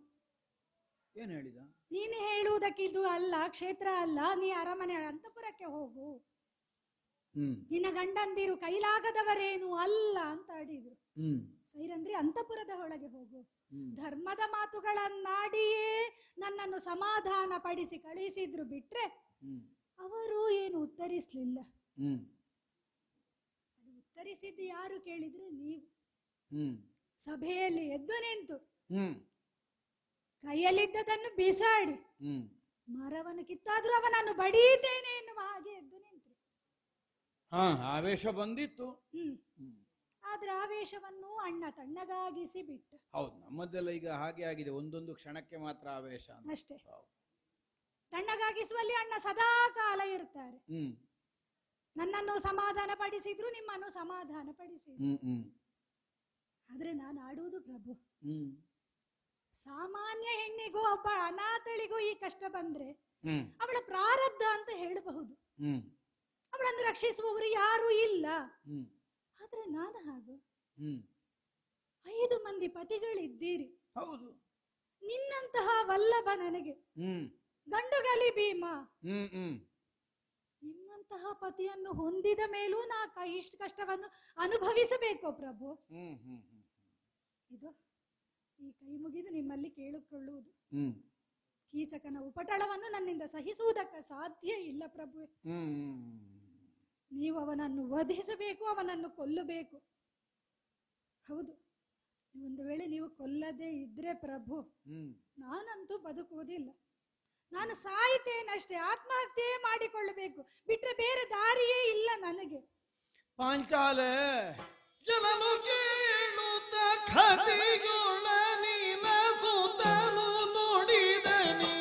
[SPEAKER 2] ಹೇಳಿದ?
[SPEAKER 5] ನೀನು ಹೇಳುವುದಕ್ಕೆ ಇದು ಅಲ್ಲ, ಕ್ಷೇತ್ರ ಅಲ್ಲ, ನೀ ಅರಮನೆ ಅಂತಪುರಕ್ಕೆ ಹೋಗು, ನಿನ್ನ ಗಂಡಂದಿರು ಕೈಲಾಗದವರೇನು ಅಲ್ಲ ಅಂತ ಆಡಿದ್ರು. ಸೈರಂದ್ರಿ ಅಂತಪುರದ ಒಳಗೆ ಹೋಗು, ಧರ್ಮದ ಮಾತುಗಳನ್ನಾಡಿಯೇ ನನ್ನನ್ನು ಸಮಾಧಾನ ಪಡಿಸಿ ಕಳಿಸಿದ್ರು ಬಿಟ್ರೆ ಅವರು ಏನು ಉತ್ತರಿಸ್ಲಿಲ್ಲ.
[SPEAKER 2] ಹ್ಮ್
[SPEAKER 5] ಅದು ಉತ್ತರಿಸಿದ್ದು ಯಾರು ಕೇಳಿದ್ರೆ ನೀವು.
[SPEAKER 2] ಹ್ಮ್
[SPEAKER 5] ಸಭೆಯಲ್ಲಿ ಎದ್ದು ನಿಂತು
[SPEAKER 2] ಹ್ಮ್
[SPEAKER 5] ಕೈಯಲ್ಲಿದ್ದದನ್ನು ಬಿಸಾಡಿ
[SPEAKER 2] ಹ್ಮ್
[SPEAKER 5] ಮರವನ್ನು ಕಿತ್ತಾದ್ರೂ ಅವನನ್ನು ಬಡೀತೇನೆ ಎನ್ನುವ ಹಾಗೆ ಎದ್ದು ನಿಂತ್ರು.
[SPEAKER 2] ಹಾ, ಆವೇಶ ಬಂದಿತ್ತು.
[SPEAKER 5] ಹ್ಮ್ ಆದ್ರೆ ಆವೇಶವನ್ನು ಅಣ್ಣ ತಣ್ಣಗಾಗಿಸಿ ಬಿಟ್ಟ.
[SPEAKER 2] ಹೌದು, ನಮ್ಮದೆಲ್ಲ ಈಗ ಹಾಗೆ ಆಗಿದೆ, ಒಂದೊಂದು ಕ್ಷಣಕ್ಕೆ ಮಾತ್ರ ಆವೇಶ ಅಂತ.
[SPEAKER 5] ಅಷ್ಟೇ. ತಣ್ಣಗಾಗಿಸುವಲ್ಲಿ ಅಣ್ಣ ಸದಾ ಕಾಲ ಇರ್ತಾರೆ. ನನ್ನನ್ನು ಸಮಾಧಾನ ಪಡಿಸಿದ್ರು, ನಿಮ್ಮನ್ನು ಸಮಾಧಾನ ಪಡಿಸಿದ್ರು. ಆದ್ರೆ ನಾನು ಆಡುವುದು ಪ್ರಭು. ಸಾಮಾನ್ಯ ಹೆಣ್ಣಿಗೂ ಒಬ್ಬ ಅನಾಥಳಿಗೂ ಈ ಕಷ್ಟ ಬಂದ್ರೆ ಅವಳ ಪ್ರಾರಬ್ಧ ಅಂತ ಹೇಳಬಹುದು. ಅವಳನ್ನು ರಕ್ಷಿಸುವವರು ಯಾರೂ ಇಲ್ಲ. ಆದ್ರೆ ನಾನು ಹಾಗೂ 5 ಮಂದಿ ಪತಿಗಳಿದ್ದೀರಿ.
[SPEAKER 2] ಹೌದು,
[SPEAKER 5] ನಿನ್ನಂತಹ ವಲ್ಲಭ ನನಗೆ ಗಂಡುಗಲಿ ಭೀಮ. ನಿಮ್ಮಂತಹ ಪತಿಯನ್ನು ಹೊಂದಿದ ಮೇಲೂ ನಾ ಇಷ್ಟು ಕಷ್ಟವನ್ನು ಅನುಭವಿಸಬೇಕು ಪ್ರಭು. ಇದು ಈ ಕೈ ಮುಗಿದು ನಿಮ್ಮಲ್ಲಿ ಕೇಳಿಕೊಳ್ಳುವುದು. ಕೀಚಕನ ಉಪಟಳವನ್ನು ನನ್ನಿಂದ ಸಹಿಸುವುದಕ್ಕೆ ಸಾಧ್ಯ ಇಲ್ಲ ಪ್ರಭು. ನೀವು ಅವನನ್ನು ವಧಿಸಬೇಕು, ಅವನನ್ನು ಕೊಲ್ಲಬೇಕು. ಹೌದು, ಒಂದು ವೇಳೆ ನೀವು ಕೊಲ್ಲದೆ ಇದ್ರೆ ಪ್ರಭು, ನಾನಂತೂ ಬದುಕುವುದಿಲ್ಲ. ನಾನು ಸಾಯ್ತೇನಷ್ಟೇ, ಆತ್ಮಹತ್ಯೆ ಮಾಡಿಕೊಳ್ಳಬೇಕು, ಬಿಟ್ರೆ ಬೇರೆ ದಾರಿಯೇ ಇಲ್ಲ ನನಗೆ.
[SPEAKER 2] ಪಾಂಚಾಲೆ
[SPEAKER 1] ಜನನು ಕೇಳುತ್ತ ಕದಿಗುಣ ನೀನ ಸುತನು ನೋಡಿದನಿ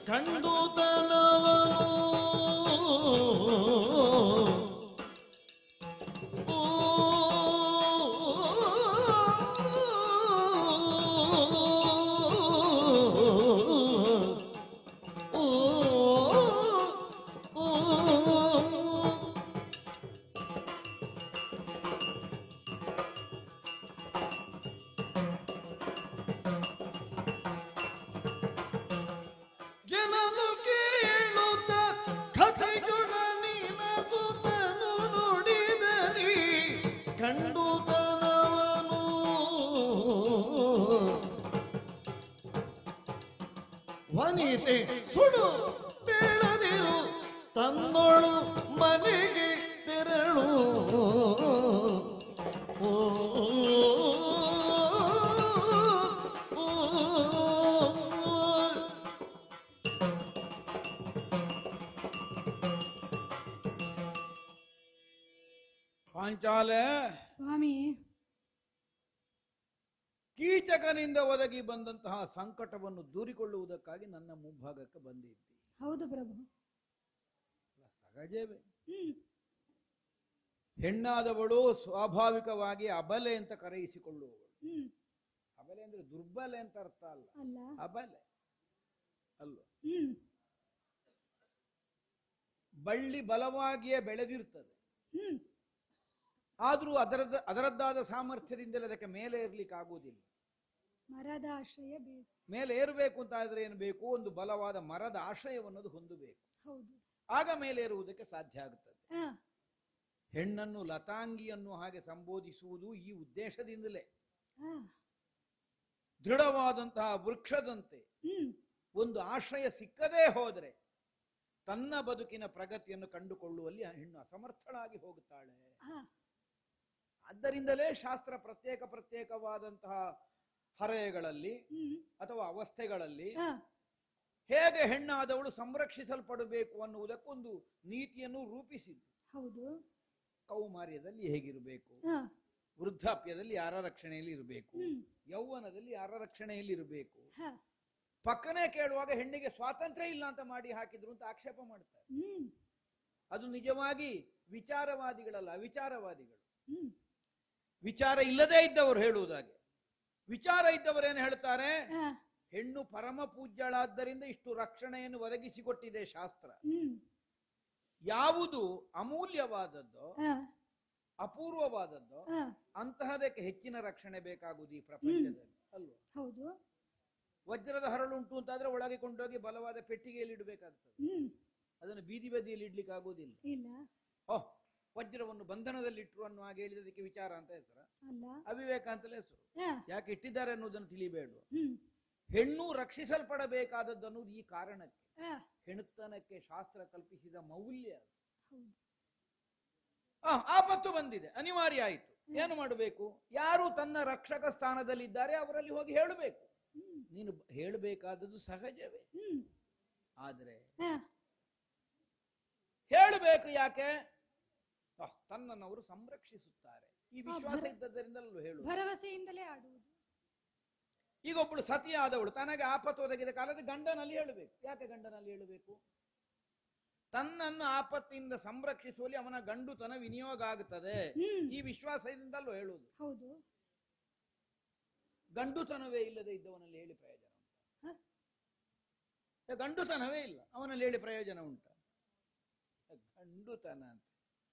[SPEAKER 1] ಕಂಡು ತನವನು ವನಿತೆ ಸುಡು ಬೀಳದಿರು ತನ್ನೋಳು ಮನೆಗೆ ತೆರಳು.
[SPEAKER 2] ಪಾಂಚಾಲೆ
[SPEAKER 5] ಸ್ವಾಮಿ,
[SPEAKER 2] ಕೀಚಕನಿಂದ ಒದಗಿ ಬಂದಂತಹ ಸಂಕಟವನ್ನು ದೂರಿಕೊಳ್ಳುವುದಕ್ಕಾಗಿ ನನ್ನ ಮುಂಭಾಗಕ್ಕೆ ಬಂದಿದ್ದಿ.
[SPEAKER 5] ಹೌದು ಪ್ರಭು.
[SPEAKER 2] ಸಹಜವೇ, ಹೆಣ್ಣಾದವಳು ಸ್ವಾಭಾವಿಕವಾಗಿ ಅಬಲೆ ಅಂತ ಕರೆಯಿಸಿಕೊಳ್ಳುವವಳು. ಅಬಲೆ ಅಂದ್ರೆ ದುರ್ಬಲೆ ಅಂತ ಅರ್ಥ ಅಲ್ಲ, ಅಬಲೆ ಅಲ್ಲ. ಬಳ್ಳಿ ಬಲವಾಗಿಯೇ ಬೆಳೆದಿರ್ತದೆ, ಆದ್ರೂ ಅದರದ್ದಾದ ಸಾಮರ್ಥ್ಯದಿಂದಲೇ ಅದಕ್ಕೆ ಮೇಲೆ ಏರ್ಲಿಕ್ಕೆ ಆಗುವುದಿಲ್ಲ.
[SPEAKER 5] ಮರದ ಆಶ್ರಯ ಬೇಕು.
[SPEAKER 2] ಮೇಲೆ ಏರಬೇಕು ಅಂತ ಆದ್ರೆ ಏನು ಬೇಕು? ಒಂದು ಬಲವಾದ ಮರದ ಆಶ್ರಯವನ್ನದು ಹೊಂದಬೇಕು.
[SPEAKER 5] ಹೌದು,
[SPEAKER 2] ಆಗ ಮೇಲೆ ಏರುವುದಕ್ಕೆ ಸಾಧ್ಯ ಆಗುತ್ತದೆ. ಹೆಣ್ಣನ್ನು ಲತಾಂಗಿಯನ್ನು ಹಾಗೆ ಸಂಬೋಧಿಸುವುದು ಈ ಉದ್ದೇಶದಿಂದಲೇ. ದೃಢವಾದಂತಹ ವೃಕ್ಷದಂತೆ ಒಂದು ಆಶ್ರಯ ಸಿಕ್ಕದೇ ಹೋದರೆ ತನ್ನ ಬದುಕಿನ ಪ್ರಗತಿಯನ್ನು ಕಂಡುಕೊಳ್ಳುವಲ್ಲಿ ಹೆಣ್ಣು ಅಸಮರ್ಥಳಾಗಿ ಹೋಗುತ್ತಾಳೆ. ಆದ್ದರಿಂದಲೇ ಶಾಸ್ತ್ರ ಪ್ರತ್ಯೇಕವಾದಂತಹ ಹರೆಯಗಳಲ್ಲಿ ಅಥವಾ ಅವಸ್ಥೆಗಳಲ್ಲಿ ಹೇಗೆ ಹೆಣ್ಣಾದವಳು ಸಂರಕ್ಷಿಸಲ್ಪಡಬೇಕು ಅನ್ನುವುದಕ್ಕೊಂದು ನೀತಿಯನ್ನು ರೂಪಿಸಿದ್ದು.
[SPEAKER 5] ಹೌದು,
[SPEAKER 2] ಕೌಮಾರ್ಯದಲ್ಲಿ ಹೇಗಿರಬೇಕು, ವೃದ್ಧಾಪ್ಯದಲ್ಲಿ ಯಾರ ರಕ್ಷಣೆಯಲ್ಲಿ ಇರಬೇಕು, ಯೌವನದಲ್ಲಿ ಯಾರ ರಕ್ಷಣೆಯಲ್ಲಿ ಇರಬೇಕು. ಪಕ್ಕನೆ ಕೇಳುವಾಗ ಹೆಣ್ಣಿಗೆ ಸ್ವಾತಂತ್ರ್ಯ ಇಲ್ಲ ಅಂತ ಮಾಡಿ ಹಾಕಿದ್ರು ಅಂತ ಆಕ್ಷೇಪ ಮಾಡ್ತಾರೆ. ಅದು ನಿಜವಾಗಿ ವಿಚಾರವಾದಿಗಳಲ್ಲ, ಅವಿಚಾರವಾದಿಗಳು. ವಿಚಾರ ಇಲ್ಲದೇ ಇದ್ದವರು ಹೇಳುವುದಾಗೆ. ವಿಚಾರ ಇದ್ದವರೇನು ಹೇಳ್ತಾರೆ? ಹೆಣ್ಣು ಪರಮ ಪೂಜ್ಯಳಾದ್ದರಿಂದ ಇಷ್ಟು ರಕ್ಷಣೆಯನ್ನು ಒದಗಿಸಿಕೊಟ್ಟಿದೆ ಶಾಸ್ತ್ರ. ಯಾವುದು ಅಮೂಲ್ಯವಾದದ್ದೋ, ಅಪೂರ್ವವಾದದ್ದೋ ಅಂತಹದಕ್ಕೆ ಹೆಚ್ಚಿನ ರಕ್ಷಣೆ ಬೇಕಾಗುವುದು ಈ ಪ್ರಪಂಚದಲ್ಲಿ, ಅಲ್ವಾ?
[SPEAKER 5] ಹೌದು.
[SPEAKER 2] ವಜ್ರದ ಹರಳುಂಟು ಅಂತಾದ್ರೆ ಒಳಗೆ ಕೊಂಡೋಗಿ ಬಲವಾದ ಪೆಟ್ಟಿಗೆಯಲ್ಲಿ ಇಡಬೇಕಾಗ್ತದೆ. ಅದನ್ನು ಬೀದಿ ಬದಿಯಲ್ಲಿ ಇಡ್ಲಿಕ್ಕೆ ಆಗುವುದಿಲ್ಲ. ಓಹ್, ವಜ್ರವನ್ನು ಬಂಧನದಲ್ಲಿಟ್ಟರು ಅನ್ನೋ ಹಾಗೆ ಹೇಳಿದಕ್ಕೆ ವಿಚಾರ ಅಂತ ಹೆಸರ? ಅವಿವೇಕ ಅಂತಲೇ ಹೆಸರು. ಯಾಕೆ ಇಟ್ಟಿದ್ದಾರೆ ಅನ್ನೋದನ್ನು ತಿಳಿಬೇಡ. ಹೆಣ್ಣು ರಕ್ಷಿಸಲ್ಪಡಬೇಕಾದದ್ದು ಅನ್ನೋದು ಈ ಕಾರಣಕ್ಕೆ.
[SPEAKER 5] ಆ,
[SPEAKER 2] ಹೆಣ್ಣುತನಕ್ಕೆ ಶಾಸ್ತ್ರ ಕಲ್ಪಿಸಿದ ಮೌಲ್ಯ.
[SPEAKER 5] ಹೌದು.
[SPEAKER 2] ಆಪತ್ತು ಬಂದಿದೆ, ಅನಿವಾರ್ಯ ಆಯಿತು. ಏನು ಮಾಡಬೇಕು? ಯಾರು ತನ್ನ ರಕ್ಷಕ ಸ್ಥಾನದಲ್ಲಿದ್ದಾರೆ ಅವರಲ್ಲಿ ಹೋಗಿ ಹೇಳಬೇಕು. ನೀನು ಹೇಳಬೇಕಾದದ್ದು ಸಹಜವೇ. ಆದರೆ
[SPEAKER 5] ಆ,
[SPEAKER 2] ಹೇಳಬೇಕು ಯಾಕೆ? ತನ್ನನ್ನು ಸಂರಕ್ಷಿಸುತ್ತಾರೆ ಈ ವಿಶ್ವಾಸ ಇದ್ದದ್ದರಿಂದಲೂ ಹೇಳು.
[SPEAKER 5] ಭರವಸೆಯಿಂದಲೇ ಆಡುವುದು.
[SPEAKER 2] ಈಗ ಒಬ್ಬಳು ಸತಿಯಾದವಳು ತನಗೆ ಆಪತ್ತು ಒದಗಿದ ಕಾಲದ ಗಂಡನಲ್ಲಿ ಹೇಳಬೇಕು. ಯಾಕೆ ಗಂಡನಲ್ಲಿ ಹೇಳಬೇಕು? ತನ್ನನ್ನು ಆಪತ್ತಿನಿಂದ ಸಂರಕ್ಷಿಸುವಲ್ಲಿ ಅವನ ಗಂಡುತನ ವಿನಿಯೋಗ ಆಗುತ್ತದೆ ಈ ವಿಶ್ವಾಸದಿಂದಲೂ ಹೇಳುವುದು.
[SPEAKER 5] ಹೌದು.
[SPEAKER 2] ಗಂಡುತನವೇ ಇಲ್ಲದೆ ಇದ್ದವನಲ್ಲಿ ಹೇಳಿ ಪ್ರಯೋಜನ ಉಂಟ? ಗಂಡುತನವೇ ಇಲ್ಲ ಅವನಲ್ಲಿ ಹೇಳಿ ಪ್ರಯೋಜನ ಉಂಟ? ಗಂಡುತನ ಅಂತ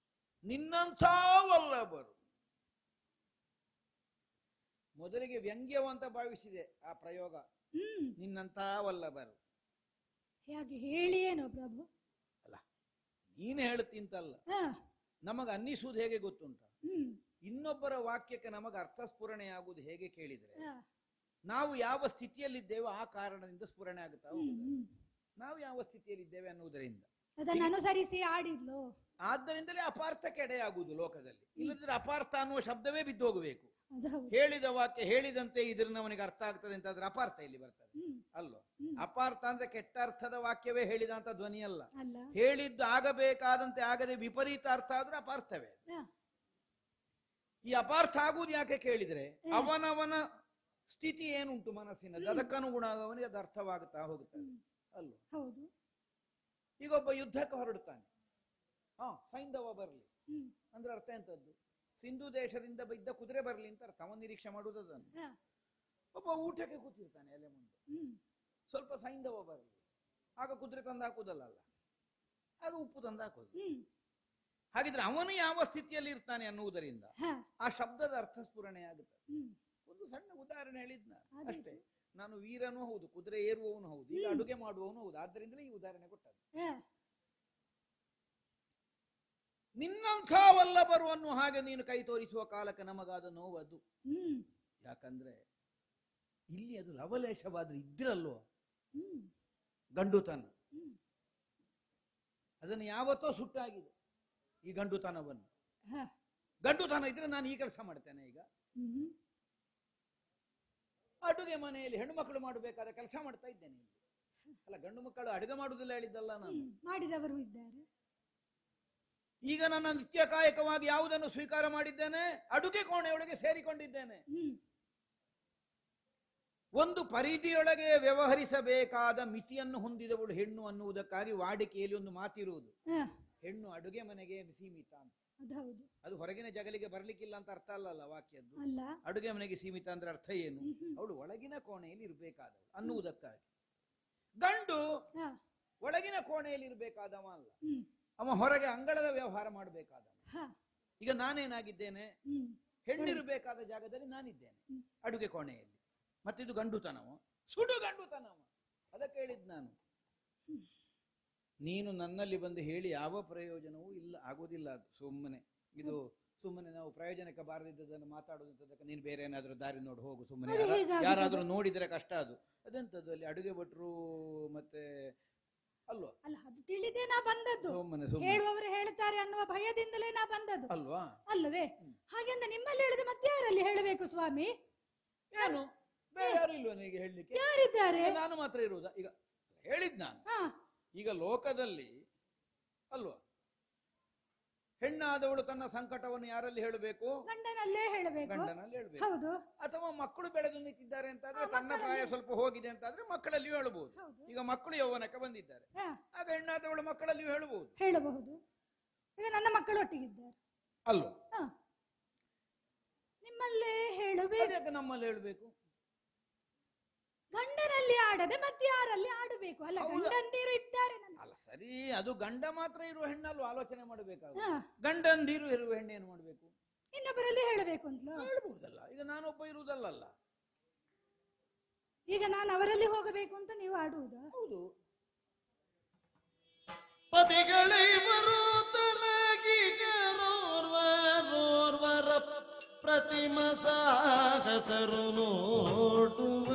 [SPEAKER 2] ನಿನ್ನಂಥ ವಲ್ಲಭರು. ಮೊದಲಿಗೆ ವ್ಯಂಗ್ಯವಂತ ಭಾವಿಸಿದೆ ಆ ಪ್ರಯೋಗ. ನಿನ್ನಂಥ ವಲ್ಲಭರು
[SPEAKER 5] ಹೇಗೆ ಹೇಳಿಯೇನೋ ಪ್ರಭು.
[SPEAKER 2] ಅಲ್ಲ, ನೀನು ಹೇಳುತ್ತೀಂತಲ್ಲ, ನಮಗೆ ಅನ್ನಿಸುವುದು ಹೇಗೆ ಗೊತ್ತುಂಟ? ಇನ್ನೊಬ್ಬರ ವಾಕ್ಯಕ್ಕೆ ನಮಗೆ ಅರ್ಥ ಸ್ಫುರಣೆಯಾಗುವುದು ಹೇಗೆ ಕೇಳಿದ್ರೆ, ನಾವು ಯಾವ ಸ್ಥಿತಿಯಲ್ಲಿದ್ದೇವೆ ಆ ಕಾರಣದಿಂದ ಸ್ಫುರಣೆ ಆಗುತ್ತಾ ಹೋಗುತ್ತದೆ. ನಾವು ಯಾವ ಸ್ಥಿತಿಯಲ್ಲಿದ್ದೇವೆ ಅನ್ನುವುದರಿಂದ
[SPEAKER 5] ಅದನ್ನು ಅನುಸರಿಸಿ ಆಡಿದ್ಲು.
[SPEAKER 2] ಆದ್ದರಿಂದಲೇ ಅಪಾರ್ಥಕ್ಕೆ ಎಡೆಯಾಗುವುದು ಲೋಕದಲ್ಲಿ. ಇಲ್ಲದಿದ್ರೆ ಅಪಾರ್ಥ ಅನ್ನುವ ಶಬ್ದವೇ ಬಿದ್ದು ಹೋಗಬೇಕು.
[SPEAKER 5] ಅದು
[SPEAKER 2] ಹೇಳಿದ ವಾಕ್ಯ ಹೇಳಿದಂತೆ ಇದರಿಂದ ಅವನಿಗೆ ಅರ್ಥ ಆಗ್ತದೆ ಅಂತ ಆದ್ರೆ ಅಪಾರ್ಥ ಇಲ್ಲಿ ಬರ್ತದೆ ಅಲ್ವ? ಅಪಾರ್ಥ ಅಂದ್ರೆ ಕೆಟ್ಟ ಅರ್ಥದ ವಾಕ್ಯವೇ ಹೇಳಿದಂತ ಧ್ವನಿ ಅಲ್ಲ.
[SPEAKER 5] ಅಲ್ಲ.
[SPEAKER 2] ಹೇಳಿದ್ದು ಆಗಬೇಕಾದಂತೆ ಆಗದೆ ವಿಪರೀತ ಅರ್ಥ ಆದ್ರೆ ಅಪಾರ್ಥವೇ. ಈ ಅಪಾರ್ಥ ಆಗುವುದು ಯಾಕೆ ಕೇಳಿದ್ರೆ, ಅವನವನ ಸ್ಥಿತಿ ಏನುಂಟು ಮನಸ್ಸಿನದ್ದು ಅದಕ್ಕನುಗುಣವಾಗಿ ಅವನಿಗೆ ಅದು ಅರ್ಥವಾಗುತ್ತಾ ಹೋಗುತ್ತದೆ ಅಲ್ವ?
[SPEAKER 5] ಹೌದು.
[SPEAKER 2] ಈಗ ಒಬ್ಬ ಯುದ್ಧಕ್ಕೆ ಹೊರಡುತ್ತಾನೆ, ಸೈಂಧವ ಬರ್ಲಿ ಅಂದ್ರೆ ಅರ್ಥ ಎಂತದ್ದು? ಸಿಂಧು ದೇಶದಿಂದ ಇದ್ದ ಕುದುರೆ ಬರ್ಲಿ ಅಂತ ಅರ್ಥ. ಅವನು ನಿರೀಕ್ಷೆ ಮಾಡುವುದು ಅದನ್ನು. ಒಬ್ಬ ಊಟಕ್ಕೆ ಕೂತಿರ್ತಾನೆ ಎಲೆ ಮುಂದೆ, ಸ್ವಲ್ಪ ಸೈಂಧವ ಬರಲಿ, ಆಗ ಕುದುರೆ ತಂದು ಹಾಕುದಲ್ಲ, ಆಗ ಉಪ್ಪು ತಂದು ಹಾಕೋದು. ಹಾಗಿದ್ರೆ ಅವನು ಯಾವ ಸ್ಥಿತಿಯಲ್ಲಿ ಇರ್ತಾನೆ ಅನ್ನುವುದರಿಂದ ಆ ಶಬ್ದದ ಅರ್ಥ ಸ್ಫುರಣೆ ಆಗುತ್ತೆ. ಒಂದು ಸಣ್ಣ ಉದಾಹರಣೆ ಹೇಳಿದ್ನ ಅಷ್ಟೇ. ನಾನು ವೀರನೂ ಹೌದು, ಕುದುರೆ ಏರುವವನು ಹೌದು, ಈಗ ಅಡುಗೆ ಮಾಡುವವನು ಹೌದು. ಆದ್ದರಿಂದಲೇ ಈ ಉದಾಹರಣೆ ಕೊಟ್ಟದ್ದು. ನಿನ್ನಂಥ ವಲ್ಲಭರು ಅನ್ನುವ ಹಾಗೆ ನೀನು ಕೈ ತೋರಿಸುವ ಕಾಲಕ್ಕೆ ನಮಗಾದ ನೋವು ಅದು. ಯಾಕಂದ್ರೆ ಇಲ್ಲಿ ಅದು ಲವಲೇಶವಾದ್ರೆ ಇದ್ರಲ್ವ ಗಂಡುತನ, ಅದನ್ನು ಯಾವತ್ತೋ ಸುಟ್ಟಾಗಿದೆ ಈ ಗಂಡುತನವನ್ನು. ಗಂಡುತನ ಇದ್ರೆ ನಾನು ಈ ಕೆಲಸ ಮಾಡ್ತೇನೆ. ಈಗ ಅಡುಗೆ ಮನೆಯಲ್ಲಿ ಹೆಣ್ಣು ಮಕ್ಕಳು ಮಾಡಬೇಕಾದ ಕೆಲಸ ಮಾಡ್ತಾ ಇದ್ದೇನೆ ಇಲ್ಲಿ. ಅಲ್ಲ, ಗಂಡು ಮಕ್ಕಳು ಅಡುಗೆ ಮಾಡುವುದಿಲ್ಲ ಹೇಳಿದ್ದಲ್ಲ, ನಾನು
[SPEAKER 5] ಮಾಡಿದವರು ಇದ್ದಾರೆ.
[SPEAKER 2] ಈಗ ನನ್ನ ನಿತ್ಯ ಕಾಯಕವಾಗಿ ಯಾವುದನ್ನು ಸ್ವೀಕಾರ ಮಾಡಿದ್ದೇನೆ? ಅಡುಗೆ ಕೋಣೆಯೊಳಗೆ ಸೇರಿಕೊಂಡಿದ್ದೇನೆ. ಒಂದು ಪರಿಧಿಯೊಳಗೆ ವ್ಯವಹರಿಸಬೇಕಾದ ಮಿತಿಯನ್ನು ಹೊಂದಿದವಳು ಹೆಣ್ಣು ಅನ್ನುವುದಕ್ಕಾಗಿ ವಾಡಿಕೆಯಲ್ಲಿ ಒಂದು ಮಾತಿರುವುದು, ಹೆಣ್ಣು ಅಡುಗೆ ಮನೆಗೆ ಸೀಮಿತ ಅಂತ. ಅದು ಹೊರಗಿನ ಜಗಲಿಗೆ ಬರ್ಲಿಕ್ಕಿಲ್ಲ ಅಂತ ಅರ್ಥ ಅಲ್ಲಲ್ಲ ವಾಕ್ಯದ್ದು. ಅಡುಗೆ ಮನೆಗೆ ಸೀಮಿತ ಅಂದ್ರೆ ಅರ್ಥ ಏನು? ಅವಳು ಒಳಗಿನ ಕೋಣೆಯಲ್ಲಿ ಇರಬೇಕಾದವಳು ಅನ್ನುವುದಕ್ಕಾಗಿ. ಗಂಡು ಒಳಗಿನ ಕೋಣೆಯಲ್ಲಿ ಇರಬೇಕಾದವ ಅಲ್ಲ, ಅವ ಹೊರಗೆ ಅಂಗಳದ ವ್ಯವಹಾರ ಮಾಡಬೇಕಾದವ. ಈಗ ನಾನೇನಾಗಿದ್ದೇನೆ? ಹೆಣ್ಣಿರಬೇಕಾದ ಜಾಗದಲ್ಲಿ ನಾನಿದ್ದೇನೆ, ಅಡುಗೆ ಕೋಣೆಯಲ್ಲಿ. ಮತ್ತಿದು ಗಂಡುತನವ, ಸುಡು ಗಂಡುತನವ. ಅದಕ್ಕೆ ಹೇಳಿದ್ ನಾನು, ನೀನು ನನ್ನಲ್ಲಿ ಬಂದು ಹೇಳಿ ಯಾವ ಪ್ರಯೋಜನವೂ ಇಲ್ಲ, ಆಗೋದಿಲ್ಲ. ಅದು ಸುಮ್ಮನೆ ನಾವು ಪ್ರಯೋಜನಕ್ಕೆ ಬಾರದಿದ್ದದನ್ನು ಮಾತಾಡೋದಂತದಕ್ಕೆ ನೀನು ಬೇರೆ ಏನಾದ್ರೂ ದಾರಿ ನೋಡಿ ಹೋಗು. ಸುಮ್ಮನೆ ಯಾರಾದ್ರೂ ನೋಡಿದ್ರೆ ಕಷ್ಟ. ಅದೆಂತದ್ದು ಅಲ್ಲಿ ಅಡುಗೆ ಭಟ್ರು ಮತ್ತೆ ಅಲ್ವಾ?
[SPEAKER 5] ಅಲ್ಲ, ಅದು ತಿಳಿದೇ ನಾ ಬಂದದ್ದು. ಹೇಳುವವರು ಹೇಳ್ತಾರೆ ಅನ್ನುವ ಭಯದಿಂದಲೇ ನಾ ಬಂದದ್ದು
[SPEAKER 2] ಅಲ್ವಾ?
[SPEAKER 5] ಅಲ್ಲವೇ? ಹಾಗೆಂದ ನಿಮ್ಮಲ್ಲಿ ಹೇಳಿದ್ರೆ ಮತ್ತೆ ಯಾರಲ್ಲಿ ಹೇಳಬೇಕು ಸ್ವಾಮಿ?
[SPEAKER 2] ಏನು ಬೇರೆ ಯಾರು ಇಲ್ವಾ ನನಗೆ ಹೇಳಲಿಕ್ಕೆ?
[SPEAKER 5] ಯಾರಿದ್ದಾರೆ?
[SPEAKER 2] ನಾನು ಮಾತ್ರ ಇರುವುದಾ? ಈಗ ಹೇಳಿದ್ ನಾನು. ಈಗ ಲೋಕದಲ್ಲಿ ಅಲ್ವಾ, ಹೆಣ್ಣಾದವಳು ತನ್ನ ಸಂಕಟವನ್ನು ಯಾರಲ್ಲಿ ಹೇಳಬೇಕು?
[SPEAKER 5] ಗಂಡನಲ್ಲೇ ಹೇಳಬೇಕು.
[SPEAKER 2] ಗಂಡನಲ್ಲಿ ಹೇಳಬೇಕು.
[SPEAKER 5] ಹೌದು.
[SPEAKER 2] ಅಥವಾ ಮಕ್ಕಳು ಬೆಳೆದು ನಿಂತಿದ್ದಾರೆ ಅಂತಾದ್ರೆ, ತನ್ನ ಪ್ರಾಯ ಸ್ವಲ್ಪ ಹೋಗಿದೆ ಅಂತಾದ್ರೆ ಮಕ್ಕಳಲ್ಲಿಯೂ ಹೇಳಬಹುದು. ಈಗ ಮಕ್ಕಳು ಯೌವನಕ್ಕೆ ಬಂದಿದ್ದಾರೆ, ಆಗ ಹೆಣ್ಣಾದವಳು ಮಕ್ಕಳಲ್ಲಿಯೂ ಹೇಳಬಹುದು.
[SPEAKER 5] ಈಗ ನನ್ನ ಮಕ್ಕಳು ಒಟ್ಟಿಗಿದ್ದಾರೆ
[SPEAKER 2] ಅಲ್ವಾ?
[SPEAKER 5] ನಿಮ್ಮಲ್ಲೇ ಹೇಳಬೇಕು.
[SPEAKER 2] ನಮ್ಮಲ್ಲಿ ಹೇಳಬೇಕು.
[SPEAKER 5] ಗಂಡನಲ್ಲಿ ಆಡದೆ ಮತ್ತೆ ಯಾರಲ್ಲಿ ಆಡಬೇಕು? ಅಲ್ಲ, ಗಂಡಂದಿರು ಇದ್ದಾರೆ.
[SPEAKER 2] ಅಲ್ಲ ಸರಿ, ಅದು ಗಂಡ ಮಾತ್ರ ಇರುವ ಹೆಣ್ಣಲ್ಲೂ ಆಲೋಚನೆ ಮಾಡಬೇಕಾಗ. ಗಂಡಂದಿರು ಇರುವ ಹೆಣ್ಣು ಏನು ಮಾಡಬೇಕು?
[SPEAKER 5] ಇನ್ನೊಬ್ಬರಲ್ಲಿ ಹೇಳಬೇಕು ಅಂತ
[SPEAKER 2] ಹೇಳ್ಬಹುದಲ್ಲ. ಈಗ ನಾನೊಬ್ಬ ಇರುವುದಲ್ಲ,
[SPEAKER 5] ಈಗ ನಾನು ಅವರಲ್ಲಿ ಹೋಗಬೇಕು ಅಂತ ನೀವು ಆಡುವುದಾ?
[SPEAKER 2] ಹೌದು.
[SPEAKER 1] ಪತಿಗಳಿವರು ತನಗಿಗರೋರ್ವರ ಪ್ರತಿಮ ಸಾಹಸರು ನೋಡುವರಿಯೇ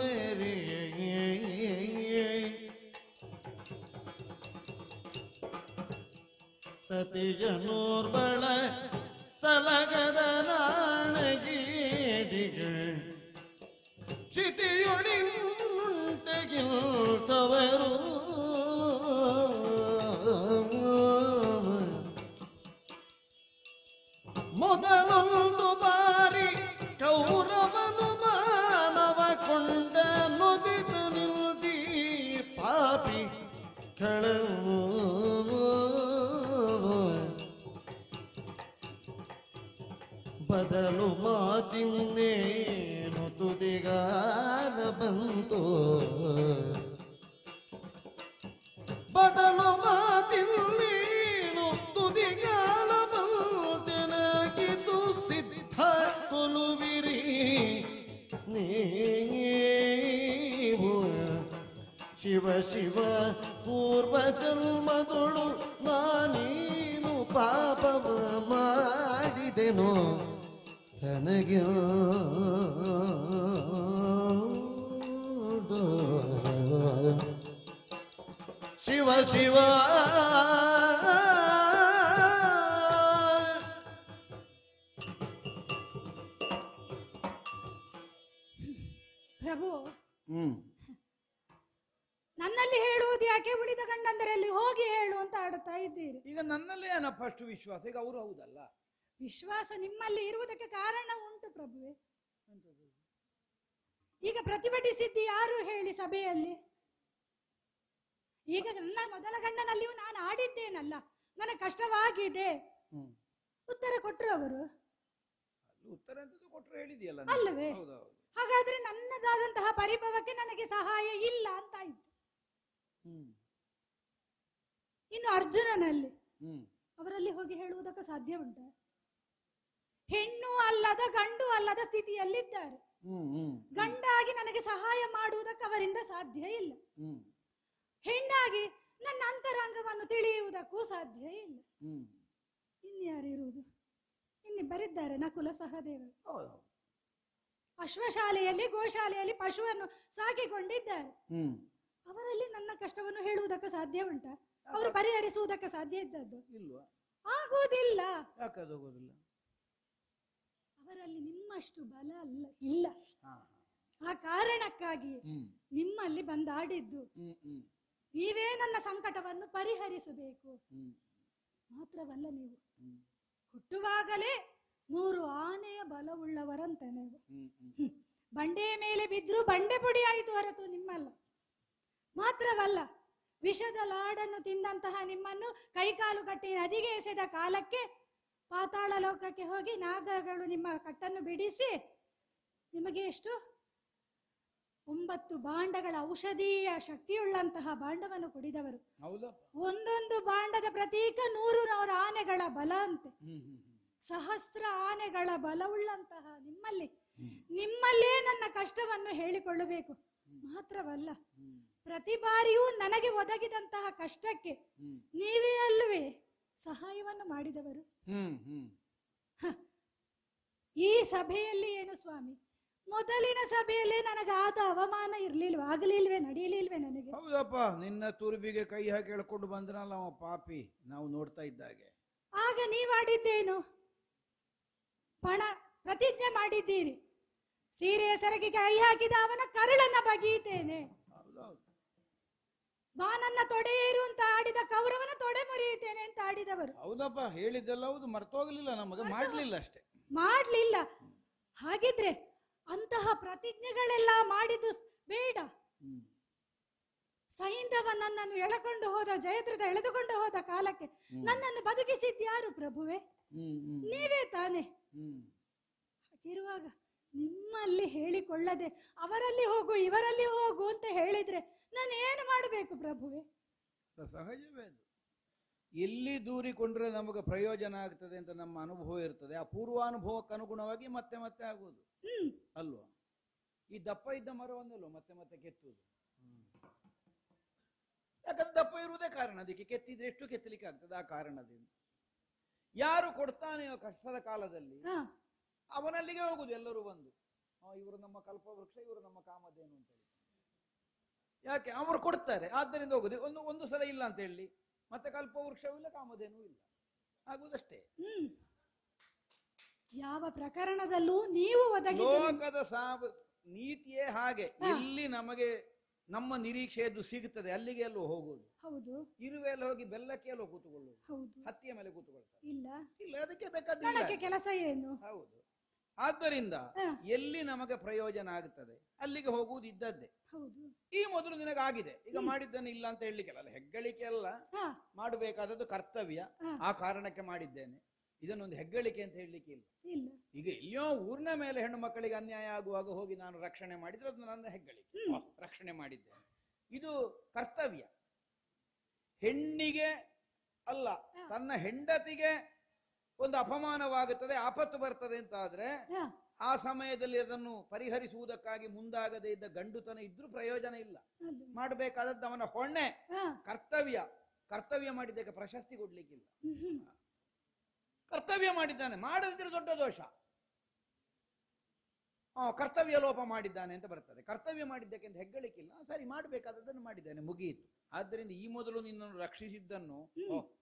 [SPEAKER 1] ಸತಿಯನೋರ್ಬಳ ಸಲಗದ ನಾಣಗೀಡಿಗಳು ಚಿತಿಯೊಳಿಂಟಗಿಲ್ತವರು ಮೊದಲೊಂದು ಬಾರಿ ಕೌರವನು ಮಾನವ ಕೊಂಡ ನುದಿದು ನಿಲ್ದಿ ಪಾಪಿ ಕಳವು ಬದಲು ಮಾತಿನ್ನೇನು ತುದಿಗಾಲ ಬಂತು ಬದಲು ಮಾತಿನ್ನೇನು ತುದಿಗಾಲ ಬಂತೆನಗಿದು ಸಿದ್ಧ ಕೊಲುವಿರಿ ನೀವು ಶಿವ ಶಿವ ಪೂರ್ವ ಜನ್ಮದೊಳು ನಾನೀನು ಪಾಪವ ಮಾಡಿದೆನೋ ತನಗೆ ಶಿವ ಶಿವ
[SPEAKER 5] ಪ್ರಭು, ನನ್ನಲ್ಲಿ ಹೇಳುವುದು ಯಾಕೆ? ಉಳಿದ ಗಂಡಂದರಲ್ಲಿ ಹೋಗಿ ಹೇಳು ಅಂತ ಆಡುತ್ತಾ ಇದ್ದೀರಿ.
[SPEAKER 2] ಈಗ ನನ್ನಲ್ಲೇ ಏನಪ್ಪ ಅಷ್ಟು ವಿಶ್ವಾಸ? ಈಗ ಅವರು ಹೌದಲ್ಲ.
[SPEAKER 5] ವಿಶ್ವಾಸ ನಿಮ್ಮಲ್ಲಿ ಇರುವುದಕ್ಕೆ ಕಾರಣ ಉಂಟು ಪ್ರಭುವೆ. ಈಗ ಪ್ರತಿಭಟಿಸಿದ್ದು ಯಾರು ಹೇಳಿ ಸಭೆಯಲ್ಲಿ? ಈಗ ನನ್ನ ಮೊದಲ ಗಂಡನಲ್ಲಿಯೂ ನಾನು ಆಡಿದ್ದೇನಲ್ಲ, ನನಗೆ ಕಷ್ಟವಾಗಿದೆ ಉತ್ತರ ಕೊಟ್ಟರು ಅವರು.
[SPEAKER 2] ಉತ್ತರ ಕೊಟ್ಟರು ಹೇಳಿದೆಯಲ್ಲ
[SPEAKER 5] ಅಲ್ಲವೇ? ಹಾಗಾದ್ರೆ ನನ್ನದಾದಂತಹ ಪರಿಭವಕ್ಕೆ ನನಗೆ ಸಹಾಯ ಇಲ್ಲ ಅಂತಾಯ್ತು. ಇನ್ನು ಅರ್ಜುನನಲ್ಲಿ ಅವರಲ್ಲಿ ಹೋಗಿ ಹೇಳುವುದಕ್ಕೆ ಸಾಧ್ಯ ಉಂಟ? ಹೆಣ್ಣು ಅಲ್ಲದ ಗಂಡು ಅಲ್ಲದ ಸ್ಥಿತಿಯಲ್ಲಿದ್ದಾರೆ. ಗಂಡಾಗಿ ನನಗೆ ಸಹಾಯ ಮಾಡುವುದಕ್ಕೆ ಅವರಿಂದ ಸಾಧ್ಯ ಇಲ್ಲ. ಹೆಣ್ಣಾಗಿ ನನ್ನ ಅಂತರಂಗವನ್ನು ತಿಳಿಯುವುದಕ್ಕೂ ಸಾಧ್ಯ ಇಲ್ಲ. ಇನ್ಯಾರಿರುವುದು? ಇನ್ನಿಬ್ಬರಿದ್ದಾರೆ, ನಕುಲ ಸಹದೇವರು. ಅಶ್ವಶಾಲೆಯಲ್ಲಿ ಗೋಶಾಲೆಯಲ್ಲಿ ಪಶುವನ್ನು ಸಾಕಿಕೊಂಡಿದ್ದಾರೆ. ಅವರಲ್ಲಿ ನನ್ನ ಕಷ್ಟವನ್ನು ಹೇಳುವುದಕ್ಕೆ ಸಾಧ್ಯ ಉಂಟ? ಅವರು ಪರಿಹರಿಸುವುದಕ್ಕೆ ಸಾಧ್ಯ ಇದ್ದದ್ದು ಆಗುವುದಿಲ್ಲ. ಅವರಲ್ಲಿ ನಿಮ್ಮಷ್ಟು ಬಲ ಇಲ್ಲ. ಆ ಕಾರಣಕ್ಕಾಗಿ ನಿಮ್ಮಲ್ಲಿ ಬಂದಾಡಿದ್ದು. ನೀವೇ ನನ್ನ ಸಂಕಟವನ್ನು ಪರಿಹರಿಸಬೇಕು. ಮಾತ್ರವಲ್ಲ, ನೀವು ಹುಟ್ಟುವಾಗಲೇ 100 ಆನೆಯ ಬಲವುಳ್ಳವರಂತ ನೀವು. ಬಂಡೆಯ ಮೇಲೆ ಬಿದ್ದರೂ ಬಂಡೆ ಪುಡಿ ಆಯಿತು ಹೊರತು ನಿಮ್ಮಲ್ಲ. ಮಾತ್ರವಲ್ಲ, ವಿಷದ ಲಾಡನ್ನು ತಿಂದಂತಹ ನಿಮ್ಮನ್ನು ಕೈಕಾಲು ಕಟ್ಟಿ ನದಿಗೆ ಎಸೆದ ಕಾಲಕ್ಕೆ ಪಾತಾಳ ಲೋಕಕ್ಕೆ ಹೋಗಿ ನಾಗಗಳು ನಿಮ್ಮ ಕಟ್ಟನ್ನು ಬಿಡಿಸಿ ನಿಮಗೆ ಎಷ್ಟು 9 ಬಾಂಡಗಳ ಔಷಧೀಯ ಶಕ್ತಿಯುಳ್ಳಂತಹ ಬಾಂಡವನ್ನು ಕುಡಿದವರು. ಒಂದೊಂದು ಬಾಂಡದ ಪ್ರತೀಕ 100 ಆನೆಗಳ ಬಲ ಅಂತೆ. ಸಹಸ್ರ ಆನೆಗಳ ಬಲವುಳ್ಳಂತಹ ನಿಮ್ಮಲ್ಲೇ ನನ್ನ ಕಷ್ಟವನ್ನು ಹೇಳಿಕೊಳ್ಳಬೇಕು. ಮಾತ್ರವಲ್ಲ, ಪ್ರತಿ ಬಾರಿಯೂ ನನಗೆ ಒದಗಿದಂತಹ ಕಷ್ಟಕ್ಕೆ ನೀವೇ ಅಲ್ಲವೇ ಸಹಾಯವನ್ನು ಮಾಡಿದವರು. ಈ ಸಭೆಯಲ್ಲಿ ಏನು ಸ್ವಾಮಿ, ಮೊದಲಿನ ಸಭೆಯಲ್ಲಿ ನನಗೆ ಆದ ಅವಮಾನ ಆಗಲಿಲ್ವೇ, ನಡೆಯಲಿಲ್ವೇ ನನಗೆ?
[SPEAKER 2] ಹೌದಪ್ಪ, ನಿನ್ನ ತುರುಬಿಗೆ ಕೈ ಹಾಕಿ ಹೇಳ್ಕೊಂಡು ಬಂದ್ರಲ್ಲ ಅವ ಪಾಪಿ, ನಾವು ನೋಡ್ತಾ ಇದ್ದಾಗೆ.
[SPEAKER 5] ಆಗ ನೀವಾಡಿದ್ದೇನು? ಪ್ರತಿಜ್ಞೆ ಮಾಡಿದ್ದೀರಿ, ಸೀರೆಯ ಸೆರಗಿಗೆ ಕೈ ಹಾಕಿದ ಅವನ ಕರಳನ್ನ ಬಗೆಯುತ್ತೇನೆ, ಬಾನನ್ನ ತೊಡೆಯೇರು ಅಂತ ಆಡಿದ ಕೌರವನ ತೊಡೆ ಮುರಿಯುತ್ತೇನೆ ಅಂತ ಆಡಿದವರು.
[SPEAKER 2] ಹೌದಪ್ಪ, ಹೇಳಿದ್ದೆಲ್ಲ ಹೌದು, ಮರ್ತೋಗ್ಲಿಲ್ಲ, ನಮಗೆ ಮಾಡ್ಲಿಲ್ಲ ಅಷ್ಟೇ.
[SPEAKER 5] ಮಾಡ್ಲಿಲ್ಲ. ಹಾಗಿದ್ರೆ ಅಂತಹ ಪ್ರತಿಜ್ಞೆಗಳೆಲ್ಲ ಮಾಡಿದ್ದು ಬೇಡ. ಸೈಂಧವ ನನ್ನನ್ನು ಎಳೆಕೊಂಡು ಹೋದ, ಜಯದ್ರಥ ಎಳೆದುಕೊಂಡು ಹೋದ ಕಾಲಕ್ಕೆ ನನ್ನನ್ನು ಬದುಕಿಸಿದ್ಯಾರು ಪ್ರಭುವೆ? ನೀವೇ ತಾನೆ. ಹಾಗಿರುವಾಗ ನಿಮ್ಮಲ್ಲಿ ಹೇಳಿಕೊಳ್ಳದೆ ಅವರಲ್ಲಿ ಹೋಗು ಇವರಲ್ಲಿ ಹೋಗು ಅಂತ ಹೇಳಿದ್ರೆ ನಾನು ಏನು ಮಾಡಬೇಕು ಪ್ರಭುವೆ?
[SPEAKER 2] ಸಹಜವೇ ಅದು. ಎಲ್ಲಿ ದೂರಿಕೊಂಡ್ರೆ ನಮಗೆ ಪ್ರಯೋಜನ ಆಗ್ತದೆ ಅಂತ ನಮ್ಮ ಅನುಭವ ಇರ್ತದೆ. ಆ ಪೂರ್ವಾನುಭವಕ್ಕೆ ಅನುಗುಣವಾಗಿ ಮತ್ತೆ ಮತ್ತೆ ಆಗುವುದು ಅಲ್ವಾ? ಈ ದಪ್ಪ ಇದ್ದ ಮರವನ್ನಲ್ವ ಮತ್ತೆ ಮತ್ತೆ ಕೆತ್ತುವುದು. ಯಾಕಂದ್ರೆ ದಪ್ಪ ಇರುವುದೇ ಕಾರಣ, ಅದಕ್ಕೆ ಕೆತ್ತಿದ್ರೆ ಎಷ್ಟು ಕೆತ್ತಲಿಕ್ಕೆ ಆಗ್ತದೆ. ಆ ಕಾರಣದಿಂದ ಯಾರು ಕೊಡ್ತಾನೆಯೋ ಕಷ್ಟದ ಕಾಲದಲ್ಲಿ ಅವನಲ್ಲಿಗೆ ಹೋಗುದು. ಎಲ್ಲರೂ ಬಂದು ಇವರು ನಮ್ಮ ಕಲ್ಪವೃಕ್ಷ, ಇವರು ನಮ್ಮ ಕಾಮಧೇನು ಅಂತ ಹೇಳಿ. ಯಾಕೆ ಅವರು ಕೊಡ್ತಾರೆ, ಆದ್ದರಿಂದ ಹೋಗುದು. ಒಂದು ಸಲ ಇಲ್ಲ ಅಂತ ಹೇಳಿ ಮತ್ತೆ ಕಲ್ಪವೃಕ್ಷವೂ ಇಲ್ಲ, ಕಾಮಧೇನೂ ಇಲ್ಲ. ಆಗುವುದಷ್ಟೇ.
[SPEAKER 5] ಯಾವ ಪ್ರಕರಣದಲ್ಲೂ ನೀವು ಒದಗಿ
[SPEAKER 2] ಲೋಕದ ನೀತಿಯೇ ಹಾಗೆ. ಎಲ್ಲಿ ನಮಗೆ ನಮ್ಮ ನಿರೀಕ್ಷೆಯದ್ದು ಸಿಗುತ್ತದೆ ಅಲ್ಲಿಗೆ ಎಲ್ಲೋ ಹೋಗುವುದು.
[SPEAKER 5] ಹೌದು.
[SPEAKER 2] ಇರುವೆಲ್ಲ ಹೋಗಿ ಬೆಲ್ಲಕ್ಕೆ ಎಲ್ಲೋ ಕೂತುಕೊಳ್ಳುವುದು.
[SPEAKER 5] ಹೌದು.
[SPEAKER 2] ಹತ್ತಿಯ ಮೇಲೆ ಕೂತುಕೊಳ್ತಾರೆ.
[SPEAKER 5] ಇಲ್ಲ
[SPEAKER 2] ಇಲ್ಲ, ಅದಕ್ಕೆ ಬೇಕಾದ
[SPEAKER 5] ಕೆಲಸ ಏನು?
[SPEAKER 2] ಹೌದು. ಆದ್ದರಿಂದ ಎಲ್ಲಿ ನಮಗೆ ಪ್ರಯೋಜನ ಆಗುತ್ತದೆ ಅಲ್ಲಿಗೆ ಹೋಗುವುದು ಇದ್ದದ್ದೇ.
[SPEAKER 5] ಹೌದು.
[SPEAKER 2] ಈ ಮೊದಲು ನಿನಗಾಗಿದೆ, ಈಗ ಮಾಡಿದ್ದೇನೆ ಇಲ್ಲ ಅಂತ ಹೇಳಲಿಕ್ಕೆಲ್ಲ, ಹೆಗ್ಗಳಿಕೆ ಅಲ್ಲ, ಮಾಡಬೇಕಾದದ್ದು ಕರ್ತವ್ಯ. ಆ ಕಾರಣಕ್ಕೆ ಮಾಡಿದ್ದೇನೆ, ಇದನ್ನೊಂದು ಹೆಗ್ಗಳಿಕೆ ಅಂತ ಹೇಳಲಿಕ್ಕೆ ಇಲ್ಲ. ಈಗ ಎಲ್ಲಿಯೋ ಊರಿನ ಮೇಲೆ ಹೆಣ್ಣು ಮಕ್ಕಳಿಗೆ ಅನ್ಯಾಯ ಆಗುವಾಗ ಹೋಗಿ ನಾನು ರಕ್ಷಣೆ ಮಾಡಿದ್ರೆ ಅದು ನನ್ನ ಹೆಗ್ಗಳಿಕೆ, ರಕ್ಷಣೆ ಮಾಡಿದ್ದೇನೆ. ಇದು ಕರ್ತವ್ಯ. ಹೆಣ್ಣಿಗೆ ಅಲ್ಲ, ತನ್ನ ಹೆಂಡತಿಗೆ ಒಂದು ಅಪಮಾನವಾಗುತ್ತದೆ, ಆಪತ್ತು ಬರ್ತದೆ ಅಂತ ಆದ್ರೆ ಆ ಸಮಯದಲ್ಲಿ ಅದನ್ನು ಪರಿಹರಿಸುವುದಕ್ಕಾಗಿ ಮುಂದಾಗದೇ ಇದ್ದ ಗಂಡುತನ ಇದ್ರೂ ಪ್ರಯೋಜನ ಇಲ್ಲ. ಮಾಡಬೇಕಾದದ್ದು ಅವನ ಹೊಣೆ, ಕರ್ತವ್ಯ. ಕರ್ತವ್ಯ ಮಾಡಿದ್ದಕ್ಕೆ ಪ್ರಶಸ್ತಿ ಕೊಡ್ಲಿಕ್ಕಿಲ್ಲ. ಕರ್ತವ್ಯ ಮಾಡಿದ್ದಾನೆ, ಮಾಡದಿದ್ರೆ ದೊಡ್ಡ ದೋಷ. ಕರ್ತವ್ಯ ಲೋಪ ಮಾಡಿದ್ದಾನೆ ಅಂತ ಬರ್ತದೆ. ಕರ್ತವ್ಯ ಮಾಡಿದ್ದಕ್ಕೆ ಅಂತ ಹೆಗ್ಗಳಿಕ್ಕಿಲ್ಲ. ಸರಿ, ಮಾಡಬೇಕಾದದ್ದನ್ನು ಮಾಡಿದ್ದಾನೆ, ಮುಗಿಯಿತು. ಆದ್ದರಿಂದ ಈ ಮೊದಲು ನಿನ್ನನ್ನು ರಕ್ಷಿಸಿದ್ದನ್ನು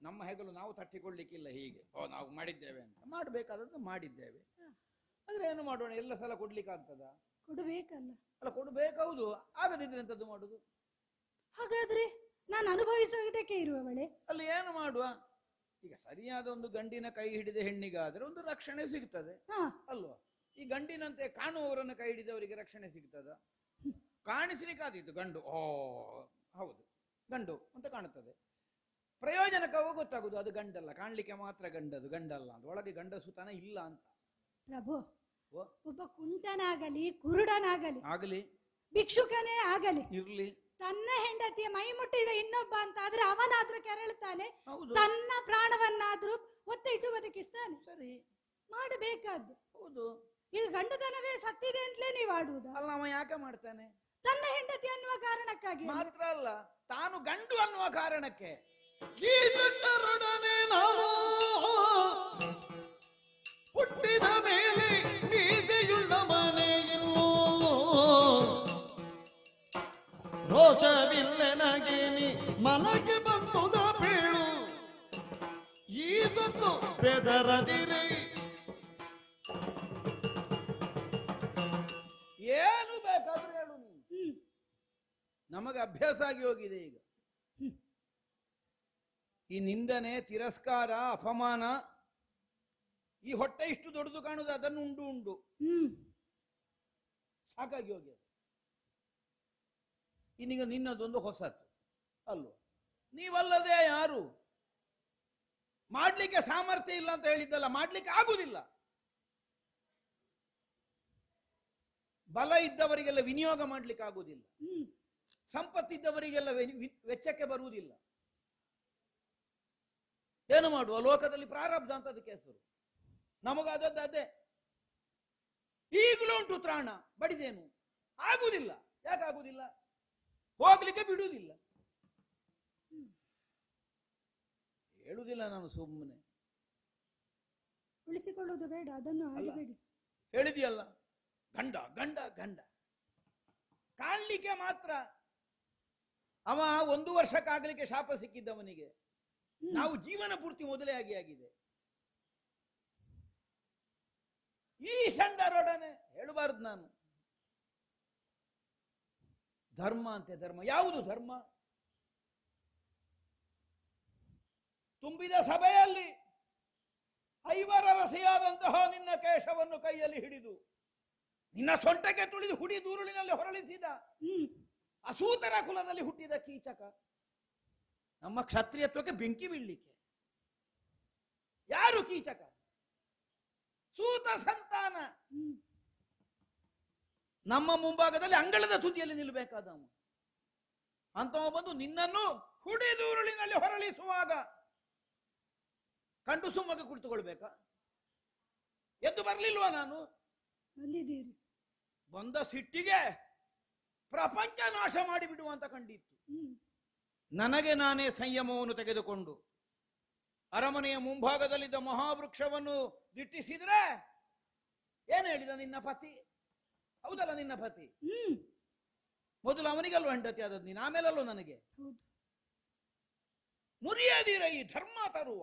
[SPEAKER 2] ನಮ್ಮ ಹೆಗಲು ನಾವು ತಟ್ಟಿಕೊಳ್ಳಿಕ್ಕಿಲ್ಲ. ಹೀಗೆ ನಾವು ಮಾಡಿದ್ದೇವೆ ಅಂತ, ಮಾಡಬೇಕಾದದ್ದು ಮಾಡಿದ್ದೇವೆ. ಆದ್ರೆ ಏನು ಮಾಡೋಣ, ಎಲ್ಲ ಸಲ ಕೊಡ್ಲಿಕ್ಕಾಗ್ತದ?
[SPEAKER 5] ಕೊಡಬೇಕಲ್ಲ.
[SPEAKER 2] ಅಲ್ಲ, ಕೊಡ್ಬೇಕೌದು. ಆಗದಿದ್ರೆ ಎಂತದ್ದು ಮಾಡುದು?
[SPEAKER 5] ಹಾಗಾದ್ರೆ ನಾನು ಅನುಭವಿಸುವುದಕ್ಕೆ ಇರುವವಳೆ.
[SPEAKER 2] ಅಲ್ಲಿ ಏನು ಮಾಡುವ? ಈಗ ಸರಿಯಾದ ಒಂದು ಗಂಡಿನ ಕೈ ಹಿಡಿದ ಹೆಣ್ಣಿಗಾದ್ರೆ ಒಂದು ರಕ್ಷಣೆ ಸಿಗ್ತದೆ ಅಲ್ವಾ? ಈ ಗಂಡಿನಂತೆ ಕಾಣುವವರನ್ನು ಕೈ ಹಿಡಿದವರಿಗೆ ರಕ್ಷಣೆ ಸಿಗ್ತದ? ಕಾಣಿಸ್ಲಿಕ್ಕಾದೀತು ಗಂಡು, ಹೌದು ಗಂಡು ಅಂತ ಕಾಣುತ್ತದೆ. ಪ್ರಯೋಜನಕ್ಕವ ಗೊತ್ತಾಗುದು ಅದು ಗಂಡಲ್ಲ, ಕಾಣ್ಲಿಕ್ಕೆ ಮಾತ್ರ ಗಂಡದು, ಗಂಡಲ್ಲ ಅಂತ. ಒಳಗೆ ಗಂಡಸುತನ ಇಲ್ಲ ಅಂತ.
[SPEAKER 5] ಪ್ರಭು, ಒಬ್ಬ ಕುಂಟನಾಗಲಿ ಕುರುಡನಾಗಲಿ
[SPEAKER 2] ಆಗಲಿ,
[SPEAKER 5] ಭಿಕ್ಷುಕನೇ ಆಗಲಿ,
[SPEAKER 2] ಇರ್ಲಿ,
[SPEAKER 5] ತನ್ನ ಹೆಂಡತಿಯ ಮೈ ಮುಟ್ಟಿದ ಇನ್ನೊಬ್ಬ ಅಂತ ಆದ್ರೆ ಅವನಾದ್ರೂ ಕೆರಳುತ್ತಾನೆ, ತನ್ನ ಪ್ರಾಣವನ್ನಾದ್ರೂ ಒತ್ತೆ ಇಟ್ಟು ಬದುಕಿಸ್ತಾನೆ.
[SPEAKER 2] ಸರಿ,
[SPEAKER 5] ಮಾಡಬೇಕಾದ್ದು.
[SPEAKER 2] ಹೌದು.
[SPEAKER 5] ಈಗ ಗಂಡುತನವೇ ಸತ್ತಿದೆ ಅಂತಲೇ ನೀವು ಆಡುವುದ?
[SPEAKER 2] ಅಲ್ಲ, ಅವ ಯಾಕೆ ಮಾಡ್ತಾನೆ?
[SPEAKER 5] ತನ್ನ ಹೆಂಡತಿ ಅನ್ನುವ ಕಾರಣಕ್ಕಾಗಿ
[SPEAKER 2] ಮಾತ್ರ ಅಲ್ಲ, ತಾನು ಗಂಡು ಅನ್ನುವ ಕಾರಣಕ್ಕೆ.
[SPEAKER 1] ಈ ಗಂಡರೊಡನೆ ನಾನು ಹುಟ್ಟಿದ ಮೇಲೆ ನೀತಿಯುಳ್ಳ ಮನೆಯಿಲ್ಲೋ, ರೋಷವಿಲ್ಲೆನಗೆ ಮಲಗೆ ಬಂದುದ ಬೀಳು, ಈದೊಂದು ಬೆದರದಿರಿ.
[SPEAKER 2] ಏನು ಬೇಕಾದ್ರೂ ಹೇಳು ನೀನು, ನಮಗೆ ಅಭ್ಯಾಸ ಆಗಿ ಹೋಗಿದೆ ಈಗ. ಈ ನಿಂದನೆ, ತಿರಸ್ಕಾರ, ಅಪಮಾನ, ಈ ಹೊಟ್ಟೆ ಇಷ್ಟು ದೊಡ್ಡದು ಕಾಣುದು ಅದನ್ನು ಉಂಡು ಉಂಡು ಸಾಕಾಗಿ ಹೋಗಿದೆ. ಇನ್ನೀಗ ನಿನ್ನದೊಂದು ಹೊಸತು ಅಲ್ವಾ? ನೀವಲ್ಲದೆ ಯಾರು? ಮಾಡ್ಲಿಕ್ಕೆ ಸಾಮರ್ಥ್ಯ ಇಲ್ಲ ಅಂತ ಹೇಳಿದ್ದಲ್ಲ, ಮಾಡ್ಲಿಕ್ಕೆ ಆಗುದಿಲ್ಲ. ಬಲ ಇದ್ದವರಿಗೆಲ್ಲ ವಿನಿಯೋಗ ಮಾಡ್ಲಿಕ್ಕೆ ಆಗುವುದಿಲ್ಲ, ಸಂಪತ್ತಿದ್ದವರಿಗೆಲ್ಲ ವೆಚ್ಚಕ್ಕೆ ಬರುವುದಿಲ್ಲ. ಏನು ಮಾಡುವ? ಲೋಕದಲ್ಲಿ ಪ್ರಾರಬ್ಧ ಅಂತ ಅದಕ್ಕೆ ಹೆಸರು. ನಮಗಾದದ್ದು ಅದೇ. ಈಗಲೂ ಉಂಟು ತ್ರಾಣ, ಬಡಿದೇನು ಆಗುವುದಿಲ್ಲ. ಯಾಕಾಗುವುದಿಲ್ಲ? ಹೋಗ್ಲಿಕ್ಕೆ ಬಿಡುವುದಿಲ್ಲ. ಹೇಳುವುದಿಲ್ಲ ನಾನು ಸುಮ್ಮನೆ,
[SPEAKER 5] ಉಳಿಸಿಕೊಳ್ಳುವುದು ಬೇಡ, ಅದನ್ನು ಆಡಬೇಡಿ.
[SPEAKER 2] ಹೇಳಿದೆಯಲ್ಲ, ಗಂಡ ಗಂಡ ಗಂಡ ಕಾಣ್ಲಿಕ್ಕೆ ಮಾತ್ರ. ಅವ 1 ವರ್ಷಕ್ಕಾಗಲಿಕ್ಕೆ ಶಾಪ ಸಿಕ್ಕಿದ್ದವನಿಗೆ ನಾವು ಜೀವನ ಪೂರ್ತಿ ಮೊದಲೇ ಆಗಿದೆ. ಈ ಷಂಡರೊಡನೆ ಹೇಳಬಾರದು ನಾನು. ಧರ್ಮ ಅಂತೆ ಧರ್ಮ. ಯಾವುದು ಧರ್ಮ? ತುಂಬಿದ ಸಭೆಯಲ್ಲಿ 5 ರಸಿಯಾದಂತಹ ನಿನ್ನ ಕೇಶವನ್ನು ಕೈಯಲ್ಲಿ ಹಿಡಿದು ನಿನ್ನ ಸೊಂಟಕ್ಕೆ ತುಳಿದು ಹುಡಿ ದೂರುಳಿನಲ್ಲಿ ಹೊರಳಿಸಿದ ಅಸೂತರ ಕುಲದಲ್ಲಿ ಹುಟ್ಟಿದ ಕೀಚಕ, ನಮ್ಮ ಕ್ಷತ್ರಿಯತ್ವಕ್ಕೆ ಬೆಂಕಿ ಬೀಳ್ಲಿಕ್ಕೆ. ಯಾರು ಕೀಚಕ? ಸೂತ ಸಂತಾನ. ನಮ್ಮ ಮುಂಭಾಗದಲ್ಲಿ ಅಂಗಳದ ತುದಿಯಲ್ಲಿ ನಿಲ್ಲಬೇಕಾದವ ಅಂತವ ಬಂದು ನಿನ್ನನ್ನು ಹುಡಿ ದೂರುಳಿನಲ್ಲಿ ಹೊರಳಿಸುವಾಗ ಕಂಡು ಸುಮ್ಮಗೆ ಕುಳಿತುಕೊಳ್ಬೇಕಾ? ಎದ್ದು ಬರಲಿಲ್ವಾ ನಾನು?
[SPEAKER 5] ಬಂದಿದ್ದೀರಿ.
[SPEAKER 2] ಬಂದ ಸಿಟ್ಟಿಗೆ ಪ್ರಪಂಚ ನಾಶ ಮಾಡಿಬಿಡುವಂತ ಕಂಡಿತ್ತು. ನನಗೆ ನಾನೇ ಸಂಯಮವನ್ನು ತೆಗೆದುಕೊಂಡು ಅರಮನೆಯ ಮುಂಭಾಗದಲ್ಲಿದ್ದ ಮಹಾವೃಕ್ಷವನ್ನು ದಿಟ್ಟಿಸಿದ್ರೆ ಏನ್ ಹೇಳಿದ ನಿನ್ನ ಪತಿ? ಹೌದಲ್ಲ, ನಿನ್ನ ಪತಿ ಮೊದಲು ಅವನಿಗಲ್ವ ಹೆಂಡತಿ ಆದದ್ದು ನೀನು, ಆಮೇಲಲ್ಲೋ ನನಗೆ. ಮುರಿಯದಿರ ಈ ಧರ್ಮ ತರುವ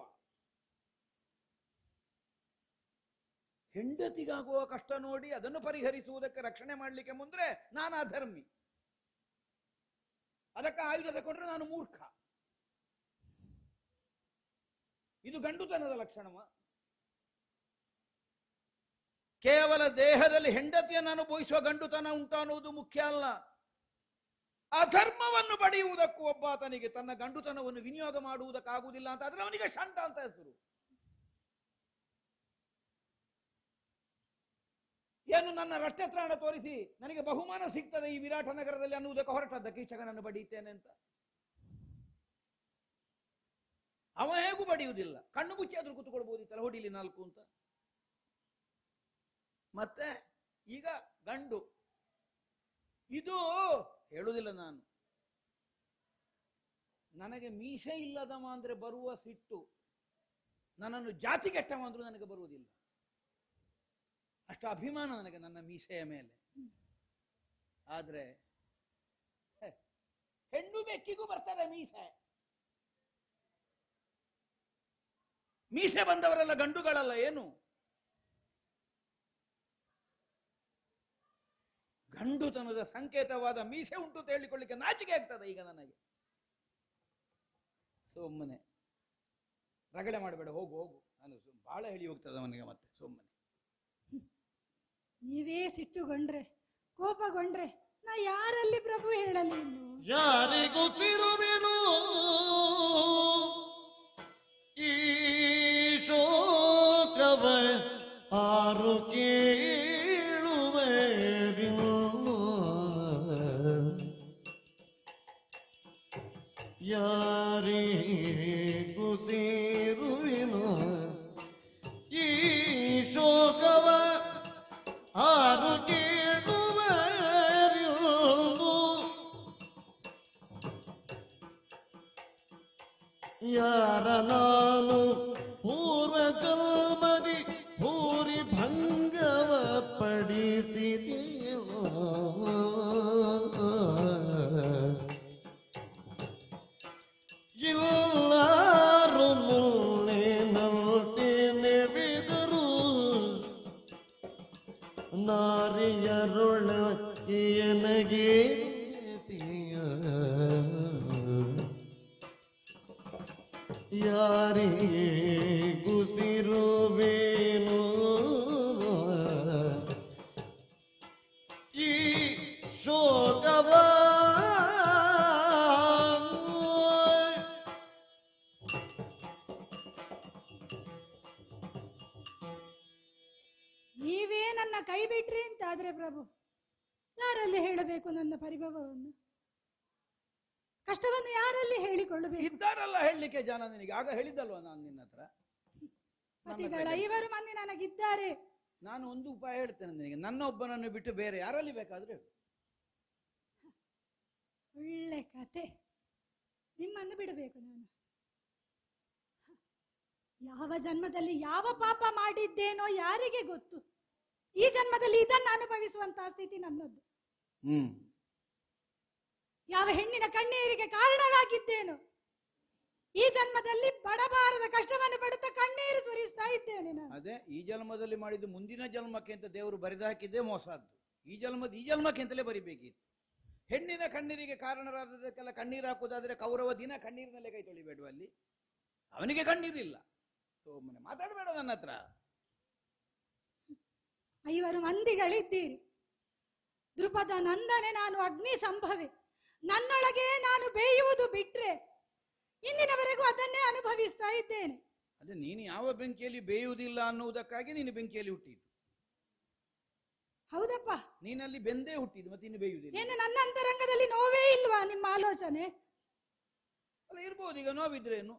[SPEAKER 2] ಹೆಂಡತಿಗಾಗುವ ಕಷ್ಟ ನೋಡಿ ಅದನ್ನು ಪರಿಹರಿಸುವುದಕ್ಕೆ ರಕ್ಷಣೆ ಮಾಡಲಿಕ್ಕೆ ಮುಂದ್ರೆ ನಾನು ಅಧರ್ಮಿ, ಅದಕ್ಕೆ ಆಯುಧ ತಗೊಂಡ್ರೆ ನಾನು ಮೂರ್ಖ. ಇದು ಗಂಡುತನದ ಲಕ್ಷಣವ? ಕೇವಲ ದೇಹದಲ್ಲಿ ಹೆಂಡತಿಯನ್ನು ಅನುಭವಿಸುವ ಗಂಡುತನ ಉಂಟು ಅನ್ನುವುದು ಮುಖ್ಯ ಅಲ್ಲ. ಅಧರ್ಮವನ್ನು ಪಡೆಯುವುದಕ್ಕೂ ಒಬ್ಬಾತನಿಗೆ ತನ್ನ ಗಂಡುತನವನ್ನು ವಿನಿಯೋಗ ಮಾಡುವುದಕ್ಕಾಗುವುದಿಲ್ಲ ಅಂತ ಆದ್ರೆ ಅವನಿಗೆ ಷಂಡ ಅಂತ ಹೆಸರು. ಏನು ನನ್ನ ರಟ್ಟೆತ್ರಾಣ ತೋರಿಸಿ ನನಗೆ ಬಹುಮಾನ ಸಿಗ್ತದೆ ಈ ವಿರಾಟ ನಗರದಲ್ಲಿ ಅನ್ನುವುದಕ್ಕೆ ಹೊರಟದ್ದ ಕೀಚಕನನ್ನು ಬಡಿಯುತ್ತೇನೆ ಅಂತ. ಅವ ಹೇಗೂ ಬಡಿಯುವುದಿಲ್ಲ, ಕಣ್ಣು ಮುಚ್ಚಿ ಆದ್ರೂ ಕೂತ್ಕೊಳ್ಬಹುದಿತ್ತಲ್ಲ, ಹೊಡಿಲಿ 4 ಅಂತ. ಮತ್ತೆ ಈಗ ಗಂಡು, ಇದು ಹೇಳುವುದಿಲ್ಲ ನಾನು. ನನಗೆ ಮೀಸೆ ಇಲ್ಲದವ ಅಂದ್ರೆ ಬರುವ ಸಿಟ್ಟು, ನನ್ನನ್ನು ಜಾತಿ ಕೆಟ್ಟವ ಅಂದ್ರೂ ನನಗೆ ಬರುವುದಿಲ್ಲ. ಅಷ್ಟು ಅಭಿಮಾನ ನನಗೆ ನನ್ನ ಮೀಸೆಯ ಮೇಲೆ. ಆದ್ರೆ ಹೆಣ್ಣು ಬೆಕ್ಕಿಗೂ ಬರ್ತದೆ ಮೀಸೆ. ಮೀಸೆ ಬಂದವರೆಲ್ಲ ಗಂಡುಗಳಲ್ಲ ಏನು? ಗಂಡುತನದ ಸಂಕೇತವಾದ ಮೀಸೆ ಉಂಟು ಅಂತ ಹೇಳಿಕೊಳ್ಳಿಕ್ಕೆ ನಾಚಿಕೆ ಆಗ್ತದೆ ಈಗ ನನಗೆ. ಸುಮ್ಮನೆ ರಗಳೆ ಮಾಡಬೇಡ, ಹೋಗು ಹೋಗು, ನಾನು ಬಹಳ ಹೇಳಿ ಹೋಗ್ತದೆ ಅವನಿಗೆ. ಮತ್ತೆ ಸುಮ್ಮನೆ
[SPEAKER 5] ನೀವೇ ಸಿಟ್ಟುಗೊಂಡ್ರೆ, ಕೋಪಗೊಂಡ್ರೆ ನಾ ಯಾರಲ್ಲಿ ಪ್ರಭು ಹೇಳಲಿ?
[SPEAKER 1] ಯಾರಿಗೂ ತಿರುವೆನು ಈ ಶೋಕವ ಆರು ಕೇಳುವೆ, ಯಾರಿಗೂ ಸೇರುವೆನು ಈ ಶೋಕವ ಆರು ಕೇಳುವೆ, ಯಾರ ನಾನು ಪೂರ್ವ ಜನ್ಮದಿ ಭೂರಿ ಭಂಗವ ಪಡಿಸಿದೇವ, ಎಲ್ಲಾರು ಮುನ್ನೆ ನಲ್ತೆ ನೆಬಿದರು ನಾರಿಯರುಳ ಎನಗೆ ಯಾರಿಗೂ ಸಿರುವೇನು ಈ ಶೋಕವ.
[SPEAKER 5] ನೀವೇ ನನ್ನ ಕೈ ಬಿಟ್ರಿ ಅಂತಾದ್ರೆ ಪ್ರಭು, ಯಾರಲ್ಲಿ ಹೇಳಬೇಕು ನನ್ನ ಪರಿಭವವನ್ನು, ಕಷ್ಟವನ್ನು ಯಾರಲ್ಲಿ ಹೇಳಿಕೊಳ್ಳಬೇಕು?
[SPEAKER 2] ಇದ್ದಾರಲ್ಲ ಹೇಳಲಿಕ್ಕೆ ಜನ ನಿನಗೆ. ಆಗ ಹೇಳಿದ್ದಲ್ವ ನಾನು ನಿನ್ನ ಹತ್ರ,
[SPEAKER 5] ಪತಿಗಳ 5 ಮಂದಿ ನನಗಿದ್ದಾರೆ.
[SPEAKER 2] ನಾನು ಒಂದು ಉಪಾಯ ಹೇಳ್ತೇನೆ ನಿನಗೆ, ನನ್ನ ಒಬ್ಬನನ್ನು ಬಿಟ್ಟು ಬೇರೆ ಯಾರಲ್ಲಿ ಬೇಕಾದ್ರೂ ಹೇಳು.
[SPEAKER 5] ಒಳ್ಳೆ ಕತೆ. ನಿಮ್ಮನ್ನು ಬಿಡಬೇಕು ನಾನು? ಯಾವ ಜನ್ಮದಲ್ಲಿ ಯಾವ ಪಾಪ ಮಾಡಿದ್ದೇನೋ ಯಾರಿಗೆ ಗೊತ್ತು? ಈ ಜನ್ಮದಲ್ಲಿ ಇದನ್ನು ಅನುಭವಿಸುವಂತಹ ಸ್ಥಿತಿ ನನ್ನದು. ಯಾವ ಹೆಣ್ಣಿನ ಕಣ್ಣೀರಿಗೆ ಕಾರಣರಾಗಿದ್ದೇನೋ ಈ ಜನ್ಮದಲ್ಲಿ ಬಡಬಾರದ ಕಷ್ಟವನ್ನು ಪಡುತ್ತಾ ಕಣ್ಣೀರು ಸುರಿಸ್ತಾ ಇದ್ದೇನೆ ನಾನು.
[SPEAKER 2] ಅದೇ ಈ ಜನ್ಮದಲ್ಲಿ ಮಾಡಿದ್ದು ಮುಂದಿನ ಜನ್ಮಕ್ಕೆ ಅಂತ ದೇವರು ಬರೆದು ಹಾಕಿದ್ದೇ ಮೋಸದ್ದು. ಈ ಜನ್ಮಕ್ಕೆ ಅಂತಲೇ ಬರಿಬೇಕಿತ್ತು. ಹೆಣ್ಣಿನ ಕಣ್ಣೀರಿಗೆ ಕಾರಣರಾದದಕ್ಕೆಲ್ಲ ಕಣ್ಣೀರು ಹಾಕುವುದಾದ್ರೆ ಕೌರವ ದಿನ ಕಣ್ಣೀರಿನಲ್ಲೇ ಕೈ ತೊಳಿಬೇಡ. ಅಲ್ಲಿ ಅವನಿಗೆ ಕಣ್ಣೀರಿಲ್ಲ. ಸುಮ್ಮನೆ ಮಾತಾಡಬೇಡ ನನ್ನ ಹತ್ರ.
[SPEAKER 5] 5 ಮಂದಿಗಳಿದ್ದೀರಿ. ದೃಪದ ನಂದನೆ ನಾನು ಅಗ್ನಿ ಸಂಭವೆ. ನನ್ನೊಳಗೆ ನಾನು ಬೇಯುವುದು ಬಿಟ್ರೆ ಇಂದಿನವರೆಗೂ ಅದನ್ನೇ ಅನುಭವಿಸ್ತಾ ಇದ್ದೇನೆ.
[SPEAKER 2] ಅದೇ ನೀನು ಯಾವ ಬೆಂಕಿಯಲ್ಲಿ ಬೇಯುವುದಿಲ್ಲ ಅನ್ನುವುದಕ್ಕಾಗಿ ನೀನು ಬೆಂಕಿಯಲ್ಲಿ ಹುಟ್ಟಿದ್ದು.
[SPEAKER 5] ಹೌದಪ್ಪ,
[SPEAKER 2] ನೀನಲ್ಲಿ ಬೆಂದೇ ಹುಟ್ಟಿದ್ದು, ಮತ್ತೆ ಇನ್ನು ಬೇಯುವುದಿಲ್ಲ.
[SPEAKER 5] ಏನು ನನ್ನ ಅಂತರಂಗದಲ್ಲಿ ನೋವೇ ಇಲ್ವಾ? ನಿಮ್ಮ ಆಲೋಚನೆ
[SPEAKER 2] ಅಲ್ಲ, ಇರ್ಬೋದು. ಈಗ ನೋವಿದ್ರೇನು?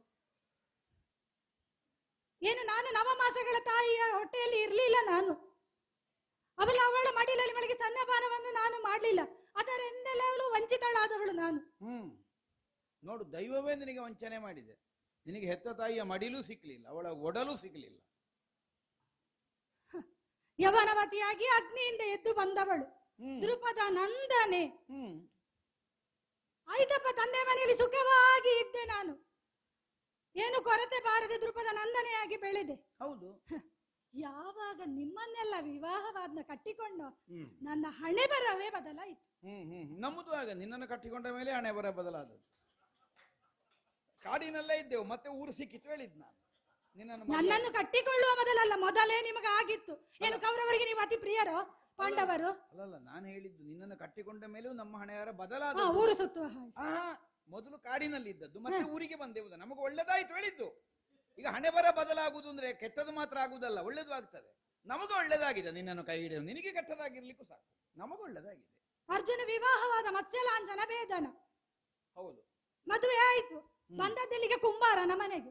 [SPEAKER 5] ಏನು ನಾನು ನವಮಾಸಗಳ ತಾಯಿಯ ಹೊಟ್ಟೆಯಲ್ಲಿ ಇರ್ಲಿಲ್ಲ. ನಾನು ಅವಳ ಮಡಿಲಲ್ಲಿ ಮಲಗಿ ಸ್ತನ್ಯಪಾನವನ್ನು ನಾನು ಮಾಡಲಿಲ್ಲ. ಅದರಿಂದಲೂ ವಂಚಿತಳಾದವಳು ನಾನು.
[SPEAKER 2] ನೋಡು, ದೈವವೇ ನಿನಗೆ ವಂಚನೆ ಮಾಡಿದೆ. ನಿನಗೆ ಹೆತ್ತ ತಾಯಿಯ ಮಡಿಲೂ ಸಿಕ್ಕಲಿಲ್ಲ, ಅವಳ ಒಡಲೂ ಸಿಕ್ಕಲಿಲ್ಲ.
[SPEAKER 5] ಯವನವತಿಯಾಗಿ ಅಗ್ನಿಯಿಂದ ಎದ್ದು ಬಂದವಳು ದೃಪದ ನಂದನೆ. ಆಯ್ತಪ್ಪ, ತಂದೆ ಮನೆಯಲ್ಲಿ ಸುಖವಾಗಿ ಇದ್ದೆ ನಾನು. ಏನು ಕೊರತೆ ಬಾರದೆ ದೃಪದ ನಂದನೆಯಾಗಿ ಬೆಳೆದೆ.
[SPEAKER 2] ಹೌದು.
[SPEAKER 5] ಯಾವಾಗ ನಿಮ್ಮನ್ನೆಲ್ಲ ವಿವಾಹವಾದ್ನ ಕಟ್ಟಿಕೊಂಡು
[SPEAKER 2] ಹ್ಮ್
[SPEAKER 5] ನನ್ನ ಹಣೆ ಬರವೇ ಬದಲಾಯಿತು.
[SPEAKER 2] ನಮ್ಮದು ಆಗ ನಿನ್ನನ್ನು ಕಟ್ಟಿಕೊಂಡ ಮೇಲೆ ಹಣೆ ಬರ ಬದಲಾದದ್ದು. ಕಾಡಿನಲ್ಲೇ ಇದ್ದೆವು, ಮತ್ತೆ ಊರು ಸಿಕ್ಕಿತ್ತು ಹೇಳಿದ್ ನಾನು ನಿನ್ನನ್ನು
[SPEAKER 5] ನನ್ನನ್ನು ಕಟ್ಟಿಕೊಳ್ಳುವ ಮೊದಲಲ್ಲ, ಮೊದಲೇ ನಿಮಗೆ ಆಗಿತ್ತು. ಏನು ಕೌರವರಿಗೆ ನೀವು ಅತಿ ಪ್ರಿಯರೋ ಪಾಂಡವರು?
[SPEAKER 2] ಅಲ್ಲಲ್ಲ, ನಾನು ಹೇಳಿದ್ದು ನಿನ್ನನ್ನು ಕಟ್ಟಿಕೊಂಡ ಮೇಲೂ ನಮ್ಮ ಹಣೆಯರ ಬದಲಾದ.
[SPEAKER 5] ಊರು ಸುತ್ತುವ ಹಾಗೆ.
[SPEAKER 2] ಮೊದಲು ಕಾಡಿನಲ್ಲಿ ಇದ್ದದ್ದು, ಮತ್ತೆ ಊರಿಗೆ ಬಂದೆವು. ನಮಗೆ ಒಳ್ಳೇದಾಯ್ತು ಹೇಳಿದ್ದು. ಈಗ ಹಣೆ ಬರ ಬದಲಾಗುವುದು ಅಂದ್ರೆ ಕೆಟ್ಟದ್ದು ಮಾತ್ರ ಆಗುದಲ್ಲ, ಒಳ್ಳೇದು ಆಗ್ತದೆ. ನಮಗೂ ಒಳ್ಳೇದಾಗಿದೆ ನಿನ್ನನ್ನು ಕೈ ಹಿಡಿಯೋದು, ನಿನಗೆ ಕೆಟ್ಟದಾಗಿರ್ಲಿಕ್ಕೂ ಸಾಕು, ನಮಗೂ ಒಳ್ಳೇದಾಗಿದೆ.
[SPEAKER 5] ಅರ್ಜುನ ವಿವಾಹವಾದ ಮತ್ಸ್ಯಲಾಂಛನ ಭೇದನ
[SPEAKER 2] ಹೌದು,
[SPEAKER 5] ಮದುವೆ ಆಯ್ತು. ಬಂದದ್ದೆಲ್ಲಿಗೆ ಕುಂಬಾರನ ಮನೆಗೆ.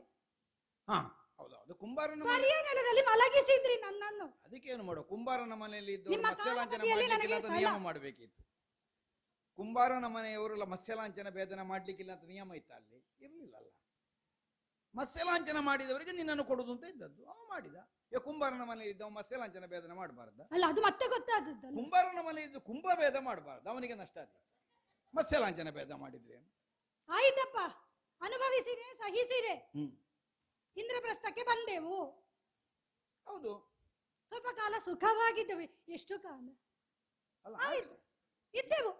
[SPEAKER 2] ಹಾ ಹೌದೌದು, ಕುಂಬಾರನ
[SPEAKER 5] ಪರಿಯ ನೆಲದಲ್ಲಿ ಮಲಗಿಸಿದ್ರಿ ನನ್ನನ್ನು.
[SPEAKER 2] ಅದಕ್ಕೇನು ಮಾಡೋ, ಕುಂಬಾರನ ಮನೆಯಲ್ಲಿ ಇದ್ದು
[SPEAKER 5] ನಿಮ್ಮ
[SPEAKER 2] ಮತ್ಸ್ಯಲಾಂಛನ
[SPEAKER 5] ಕಾಲದಲ್ಲಿ
[SPEAKER 2] ಮಾಡ್ಲಿಕ್ಕಿಲ್ಲ ಅಂತ
[SPEAKER 5] ನನಗೆ
[SPEAKER 2] ನಿಯಮ ಮಾಡಬೇಕಿತ್ತು. ಕುಂಬಾರನ ಮನೆಯವರೆಲ್ಲ ಮತ್ಸ್ಯಲಾಂಛನ ಭೇದನ ಮಾಡ್ಲಿಕ್ಕಿಲ್ಲ ಅಂತ ನಿಯಮ ಇತ್ತ ಅಲ್ಲಿ? ಇರ್ಲಿಲ್ಲಲ್ಲ. ಮತ್ಸ್ಯಲಾಂಛನ ಮಾಡಿದವರಿಗೆ ನಿನ್ನನ್ನು ಕೊಡುದು ಅಂತ ಇದ್ದದ್ದು, ಅವ ಮಾಡಿದ. ಕುಂಬಾರನ ಮನೆ ಇದ್ದ ಮತ್ಸ್ಯಲಾಂಛನ ಭೇದನ ಮಾಡಬಾರ್ದ?
[SPEAKER 5] ಅಲ್ಲ, ಅದು ಮತ್ತೆ ಗೊತ್ತಾದದ್ದಲ್ಲ.
[SPEAKER 2] ಕುಂಬಾರನ ಮನೆ ಇದ್ದು ಕುಂಭ ಭೇದ ಮಾಡಬಾರ್ದು, ಅವನಿಗೆ ನಷ್ಟ ಆದ. ಮತ್ಸ್ಯಲಾಂಛನ ಭೇದ ಮಾಡಿದ್ರೆ
[SPEAKER 5] ಆಯ್ತಪ್ಪ, ಅನುಭವಿಸಿದೆ, ಸಹಿಸಿದೆ. ಇಂದ್ರಪ್ರಸ್ಥಕ್ಕೆ ಬಂದೆವು.
[SPEAKER 2] ಹೌದು,
[SPEAKER 5] ಸ್ವಲ್ಪ ಕಾಲ ಸುಖವಾಗಿದ್ದೆವು. ಎಷ್ಟು ಕಾಲ
[SPEAKER 2] ಅಲ್ಲ
[SPEAKER 5] ಆಯ್ತು, ಇದ್ದೆವು.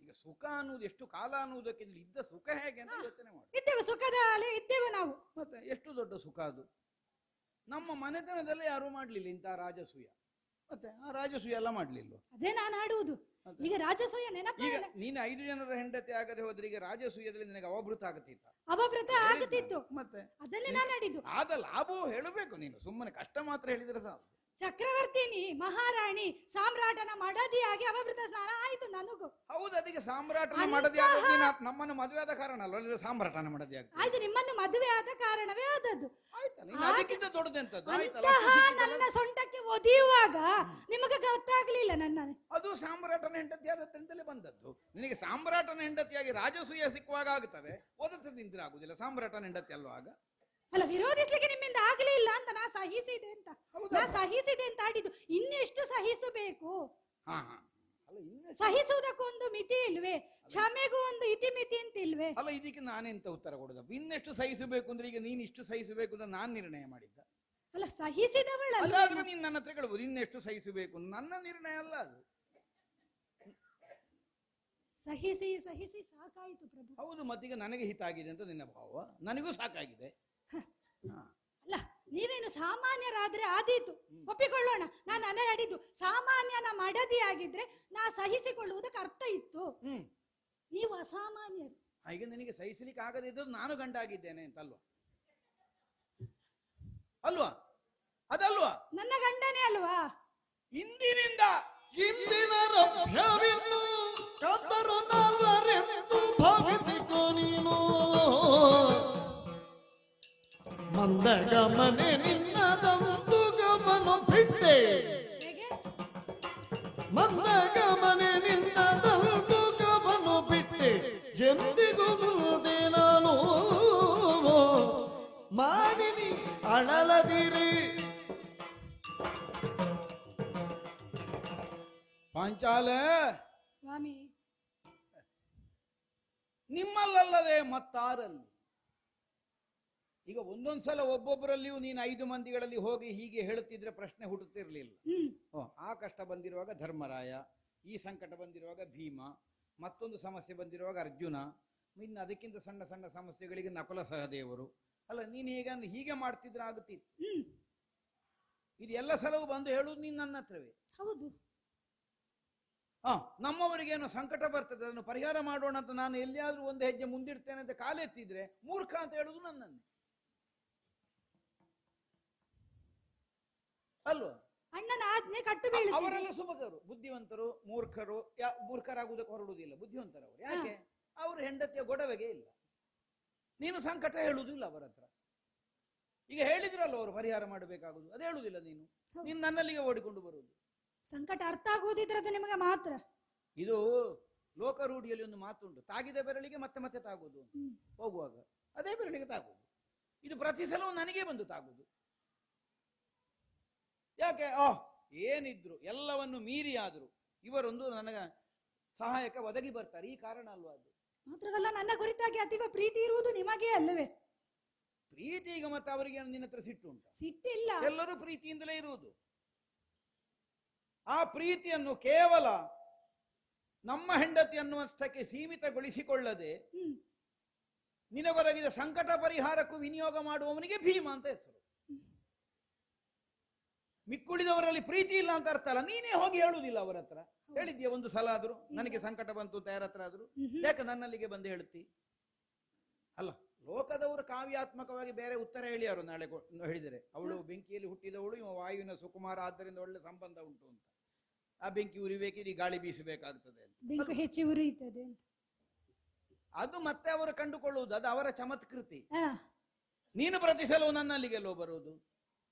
[SPEAKER 2] ಈಗ ಸುಖ ಅನ್ನುವುದು ಎಷ್ಟು ಕಾಲ ಅನ್ನುವುದಕ್ಕಿಂತ ಇದ್ದ ಸುಖ ಹೇಗೆ ಅಂತ ಯೋಚನೆ ಮಾಡಿ.
[SPEAKER 5] ಇದ್ದೆವು, ಸುಖದ ಅಲೆ ಇದ್ದೆವು ನಾವು.
[SPEAKER 2] ಮತ್ತೆ ಎಷ್ಟು ದೊಡ್ಡ ಸುಖ ಅದು. ನಮ್ಮ ಮನೆತನದಲ್ಲೇ ಯಾರು ಮಾಡ್ಲಿಲ್ಲ ಇಂತಹ ರಾಜಸೂಯ. ಮತ್ತೆ ಆ ರಾಜಸೂಯ ಎಲ್ಲ ಮಾಡ್ಲಿಲ್ಲ.
[SPEAKER 5] ಅದೇ ನಾನು ಆಡುವುದು. ಈಗ ರಾಜಸೂಯ ನೆನಪ.
[SPEAKER 2] ಈಗ ನೀನು 5 ಜನರ ಹೆಂಡತಿ ಆಗದೆ ಹೋದ್ರೆ ಈಗ ರಾಜಸೂಯದಲ್ಲಿ ನಿನಗೆ ಅವಭೃತ ಆಗತ್ತಿತ್ತ?
[SPEAKER 5] ಅವಭೃತ ಆಗುತ್ತಿತ್ತು.
[SPEAKER 2] ಮತ್ತೆ
[SPEAKER 5] ಅದನ್ನೇ ನಾನು ಆಡಿದ್ದು.
[SPEAKER 2] ಆದ ಲಾಭವು ಹೇಳಬೇಕು, ನೀನು ಸುಮ್ಮನೆ ಕಷ್ಟ ಮಾತ್ರ ಹೇಳಿದ್ರೆ ಸಾಕು.
[SPEAKER 5] ಚಕ್ರವರ್ತಿನಿ, ಮಹಾರಾಣಿ, ಸಾಮ್ರಾಟನ ಮಡದಿಯಾಗಿ ಅವಭೃತ ಸ್ನಾನ ಆಯ್ತು ನನಗೂ.
[SPEAKER 2] ಹೌದು, ಅದಕ್ಕೆ ಸಾಮ್ರಾಟನ ಮಡದಿ ನಮ್ಮನ್ನು ಮದುವೆ ಆದ ಕಾರಣ ಅಲ್ಲ, ಸಾಮ್ರಾಟನ ಮಡದಿ ಆಗ್ತದೆ.
[SPEAKER 5] ಆಯ್ತು, ನಿಮ್ಮನ್ನು ಮದುವೆ ಆದ ಕಾರಣವೇ ಆದದ್ದು.
[SPEAKER 2] ಆಯ್ತಲ್ಲ, ಅದಕ್ಕಿಂತ ದೊಡ್ಡದೆಂತದ್ದು?
[SPEAKER 5] ನನ್ನ ಸೊಂಟಕ್ಕೆ ಒದಿಯುವಾಗ ನಿಮಗೆ ಗೊತ್ತಾಗ್ಲಿಲ್ಲ ನನ್ನ.
[SPEAKER 2] ಅದು ಸಾಮ್ರಾಟನ ಹೆಂಡತಿ ಆದತ್ತಂತಲೇ ಬಂದದ್ದು. ನಿನಗೆ ಸಾಮ್ರಾಟನ ಹೆಂಡತಿಯಾಗಿ ರಾಜಸೂಯ ಸಿಕ್ಕುವಾಗ ಆಗುತ್ತದೆ, ಓದತ್ತದಿಂದ್ರೆ ಆಗುದಿಲ್ಲ. ಸಾಮ್ರಾಟನ ಹೆಂಡತಿ ಅಲ್ವಾಗ?
[SPEAKER 5] ಅಲ್ಲ, ವಿರೋಧಿಸ್ಲಿಕ್ಕೆ ನಿಮ್ಮಿಂದ ಆಗ್ಲಿಲ್ಲ ಅಂತ ನಾ ಸಹಿಸಿದೆ ಅಂತ. ನಾ ಸಹಿಸಿದೆ ಅಂತ ಆಡಿದ್ದು. ಇನ್ನೆಷ್ಟು ಸಹಿಸಬೇಕು? ಸಹಿಸುವುದಕ್ಕೊಂದು ಮಿತಿ ಇಲ್ವೇ? ಕ್ಷಮೆಗೂ ಒಂದು ಇತಿಮಿತಿ ಅಂತ ಇಲ್ವೇ?
[SPEAKER 2] ಅಲ್ಲ, ಇದಕ್ಕೆ ನಾನೆಂತ ಉತ್ತರ ಕೊಡುದ? ಇನ್ನೆಷ್ಟು ಸಹಿಸಬೇಕು ಅಂದ್ರೆ ಈಗ ನೀನ್ ಇಷ್ಟು ಸಹಿಸಬೇಕು ಅಂತ ನಾನ್ ನಿರ್ಣಯ ಮಾಡಿದ್ದ
[SPEAKER 5] ಅಲ್ಲ, ಸಹಿಸಿದವಳಲ್ಲ.
[SPEAKER 2] ಅದಾದ್ರೂ ನೀನ್ ನನ್ನ ಹತ್ರ ಕೇಳಬಹುದು ಇನ್ನೆಷ್ಟು ಸಹಿಸಬೇಕು. ನನ್ನ ನಿರ್ಣಯ ಅಲ್ಲ ಅದು.
[SPEAKER 5] ಸಹಿಸಿ ಸಹಿಸಿ ಸಾಕಾಯಿತು ಪ್ರಭು.
[SPEAKER 2] ಹೌದು, ಮತ್ತೀಗ ನನಗೆ ಹಿತ ಆಗಿದೆ ಅಂತ ನಿನ್ನ ಭಾವ, ನನಗೂ ಸಾಕಾಗಿದೆ.
[SPEAKER 5] ಅಲ್ಲ, ನೀವೇನು ಸಾಮಾನ್ಯರಾದ್ರೆ ಆದೀತು, ಒಪ್ಪಿಕೊಳ್ಳೋಣ. ನಾನು ಅನಾಡಿದ್ದು ಸಾಮಾನ್ಯನ ಮಡದಿ ಆಗಿದ್ರೆ ನಾ ಸಹಿಸಿಕೊಳ್ಳುವುದಕ್ಕೆ ಅರ್ಥ ಇತ್ತು. ನೀವು ಅಸಾಮಾನ್ಯರು.
[SPEAKER 2] ಈಗ ನಿನಗೆ ಸಹಿಸಲಿಕ್ಕೆ ಆಗದೆ ಇದ್ದದ್ದು ನಾನು ಗಂಡ ಆಗಿದ್ದೇನೆ ಅಂತ ಅಲ್ವಾ? ಅಲ್ವಾ? ಅದಲ್ವಾ?
[SPEAKER 5] ನನ್ನ ಗಂಡನೇ ಅಲ್ವಾ?
[SPEAKER 2] ಇಂದಿನಿಂದ
[SPEAKER 1] ಇಂದಿನ ರಭ್ಯವಿನ್ನು ಕತ್ತರು ನಾಲ್ವರೆಂದು ಭಾವಿಸಿಕೋ ನೀನು. ಮಂದಗಮನೆ ನಿನ್ನದಂದು ಗಮನ ಬಿಟ್ಟೆ, ಮಂದಗಮನೆ ನಿನ್ನದಂದು ಗಮನ ಬಿಟ್ಟೆ. ಎಂದಿಗೂ ಮುಂದೆ ನಾನು ಮಾನಿನಿ ಅಳಲದಿರಿ.
[SPEAKER 2] ಪಾಂಚಾಲ
[SPEAKER 5] ಸ್ವಾಮಿ,
[SPEAKER 2] ನಿಮ್ಮಲ್ಲಲ್ಲದೆ ಮತ್ತಾರಲ್ಲಿ? ಈಗ ಒಂದೊಂದ್ಸಲ ಒಬ್ಬೊಬ್ಬರಲ್ಲಿಯೂ ನೀನು 5 ಮಂದಿಗಳಲ್ಲಿ ಹೋಗಿ ಹೀಗೆ ಹೇಳುತ್ತಿದ್ರೆ ಪ್ರಶ್ನೆ ಹುಟ್ಟುತ್ತಿರ್ಲಿಲ್ಲ. ಆ ಕಷ್ಟ ಬಂದಿರುವಾಗ ಧರ್ಮರಾಯ, ಈ ಸಂಕಟ ಬಂದಿರುವಾಗ ಭೀಮ, ಮತ್ತೊಂದು ಸಮಸ್ಯೆ ಬಂದಿರುವಾಗ ಅರ್ಜುನ, ಇನ್ನು ಅದಕ್ಕಿಂತ ಸಣ್ಣ ಸಣ್ಣ ಸಮಸ್ಯೆಗಳಿಗೆ ನಕುಲ ಸಹದೇವರು. ಅಲ್ಲ, ನೀನು ಹೀಗೆ ಮಾಡ್ತಿದ್ರೆ ಆಗುತ್ತಿತ್ತು. ಇದು ಎಲ್ಲ ಸಲವೂ ಬಂದು ಹೇಳುವುದು ನೀನು ನನ್ನ ಹತ್ರವೇ.
[SPEAKER 5] ಹೌದು.
[SPEAKER 2] ನಮ್ಮವರಿಗೇನೋ ಸಂಕಟ ಬರ್ತದೆ, ಅದನ್ನು ಪರಿಹಾರ ಮಾಡೋಣ ಅಂತ ನಾನು ಎಲ್ಲಿಯಾದ್ರೂ ಒಂದು ಹೆಜ್ಜೆ ಮುಂದಿಡ್ತೇನೆ ಅಂತ ಕಾಲೆತ್ತಿದ್ರೆ ಮೂರ್ಖ ಅಂತ ಹೇಳುದು ನನ್ನನ್ನು ಅಲ್ವಾ?
[SPEAKER 5] ಅಣ್ಣನ ಆಜ್ಞೆ ಕಟ್ಟು ಬೀಳುತ್ತದೆ.
[SPEAKER 2] ಅವರೆಲ್ಲ ಸುಭಗರು, ಬುದ್ಧಿವಂತರು. ಮೂರ್ಖರಾಗುವುದಕ್ಕೆ ಹೊರಡುವುದಿಲ್ಲ, ಬುದ್ಧಿವಂತರವರು. ಯಾಕೆ? ಅವರು ಹೆಂಡತಿಯ ಗೊಡವೆಗೆ ಇಲ್ಲ. ನೀನು ಸಂಕಟ ಹೇಳುವುದಿಲ್ಲ ಅವರ ಹತ್ರ. ಈಗ ಹೇಳಿದ್ರಲ್ಲ ಅವರು ಪರಿಹಾರ ಮಾಡಬೇಕಾಗುದು, ಅದು ಹೇಳುವುದಿಲ್ಲ ನೀನು. ನೀನು ನನ್ನಲ್ಲಿಗೆ ಓಡಿಕೊಂಡು ಬರುವುದು.
[SPEAKER 5] ಸಂಕಟ ಅರ್ಥ ಆಗುವುದಿದ್ರೆ ಅದು ನಿಮಗೆ ಮಾತ್ರ.
[SPEAKER 2] ಇದು ಲೋಕರೂಢಿಯಲ್ಲಿ ಒಂದು ಮಾತುಂಟು, ತಾಗಿದ ಬೆರಳಿಗೆ ಮತ್ತೆ ಮತ್ತೆ ತಾಗುವುದು. ಹೋಗುವಾಗ ಅದೇ ಬೆರಳಿಗೆ ತಾಗುವುದು. ಇದು ಪ್ರತಿ ಸಲವೂ ನನಗೇ ಬಂದು ತಾಗುವುದು. ಯಾಕೆ? ಏನಿದ್ರು ಎಲ್ಲವನ್ನು ಮೀರಿ ಆದರೂ ಇವರೊಂದು ನನಗ ಸಹಾಯಕ ಒದಗಿ ಬರ್ತಾರೆ. ಈ ಕಾರಣ ಅಲ್ವಾ? ಅದು
[SPEAKER 5] ಮಾತ್ರವಲ್ಲ, ನನ್ನ ಕುರಿತಾಗಿ ಅತೀವ ಪ್ರೀತಿ ಇರುವುದು ನಿಮಗೇ ಅಲ್ಲವೇ?
[SPEAKER 2] ಪ್ರೀತಿ ಈಗ ಮತ್ತೆ ಅವರಿಗೆ ನಿನ್ನ ಹತ್ರ ಸಿಟ್ಟು ಉಂಟು?
[SPEAKER 5] ಸಿಟ್ಟಿಲ್ಲ.
[SPEAKER 2] ಎಲ್ಲರೂ ಪ್ರೀತಿಯಿಂದಲೇ ಇರುವುದು. ಆ ಪ್ರೀತಿಯನ್ನು ಕೇವಲ ನಮ್ಮ ಹೆಂಡತಿ ಅನ್ನುವಷ್ಟಕ್ಕೆ ಸೀಮಿತಗೊಳಿಸಿಕೊಳ್ಳದೆ ನಿನಗೊದಗಿದ ಸಂಕಟ ಪರಿಹಾರಕ್ಕೂ ವಿನಿಯೋಗ ಮಾಡುವವನಿಗೆ ಭೀಮ ಅಂತ ಹೆಸರು. ಮಿಕ್ಕುಳಿದವರಲ್ಲಿ ಪ್ರೀತಿ ಇಲ್ಲ ಅಂತ ಅರ್ಥ ಅಲ್ಲ. ನೀನೇ ಹೋಗಿ ಹೇಳುವುದಿಲ್ಲ ಅವರ ಹತ್ರ. ಹೇಳಿದ್ಯಾ ಒಂದು ಸಲ ಆದ್ರೂ ನನಗೆ ಸಂಕಟ ಬಂತು ಅಂತ ಯಾರ ಹತ್ರ ಆದ್ರೂ? ಯಾಕೆ ನನ್ನಲ್ಲಿಗೆ ಬಂದು ಹೇಳುತ್ತಿ? ಅಲ್ಲ, ಲೋಕದವರು ಕಾವ್ಯಾತ್ಮಕವಾಗಿ ಬೇರೆ ಉತ್ತರ ಹೇಳಿಯಾರು. ನಾಳೆ ಹೇಳಿದರೆ ಅವಳು ಬೆಂಕಿಯಲ್ಲಿ ಹುಟ್ಟಿದವಳು, ಇವ ವಾಯುವಿನ ಸುಕುಮಾರ, ಆದ್ದರಿಂದ ಒಳ್ಳೆ ಸಂಬಂಧ ಉಂಟು ಅಂತ. ಆ ಬೆಂಕಿ ಉರಿಬೇಕಿದ್ರೆ ಗಾಳಿ ಬೀಸಬೇಕಾಗ್ತದೆ ಅಂತ,
[SPEAKER 5] ಬೆಂಕಿ ಹೆಚ್ಚಿ ಉರಿಯುತ್ತದೆ ಅಂತ.
[SPEAKER 2] ಅದು ಮತ್ತೆ ಅವರು ಕಂಡುಕೊಳ್ಳುವುದು, ಅದು ಅವರ ಚಮತ್ಕೃತಿ. ನೀನು ಪ್ರತಿ ಸಲವೂ ನನ್ನಲ್ಲಿಗೆಲ್ಲೋ ಬರುವುದು.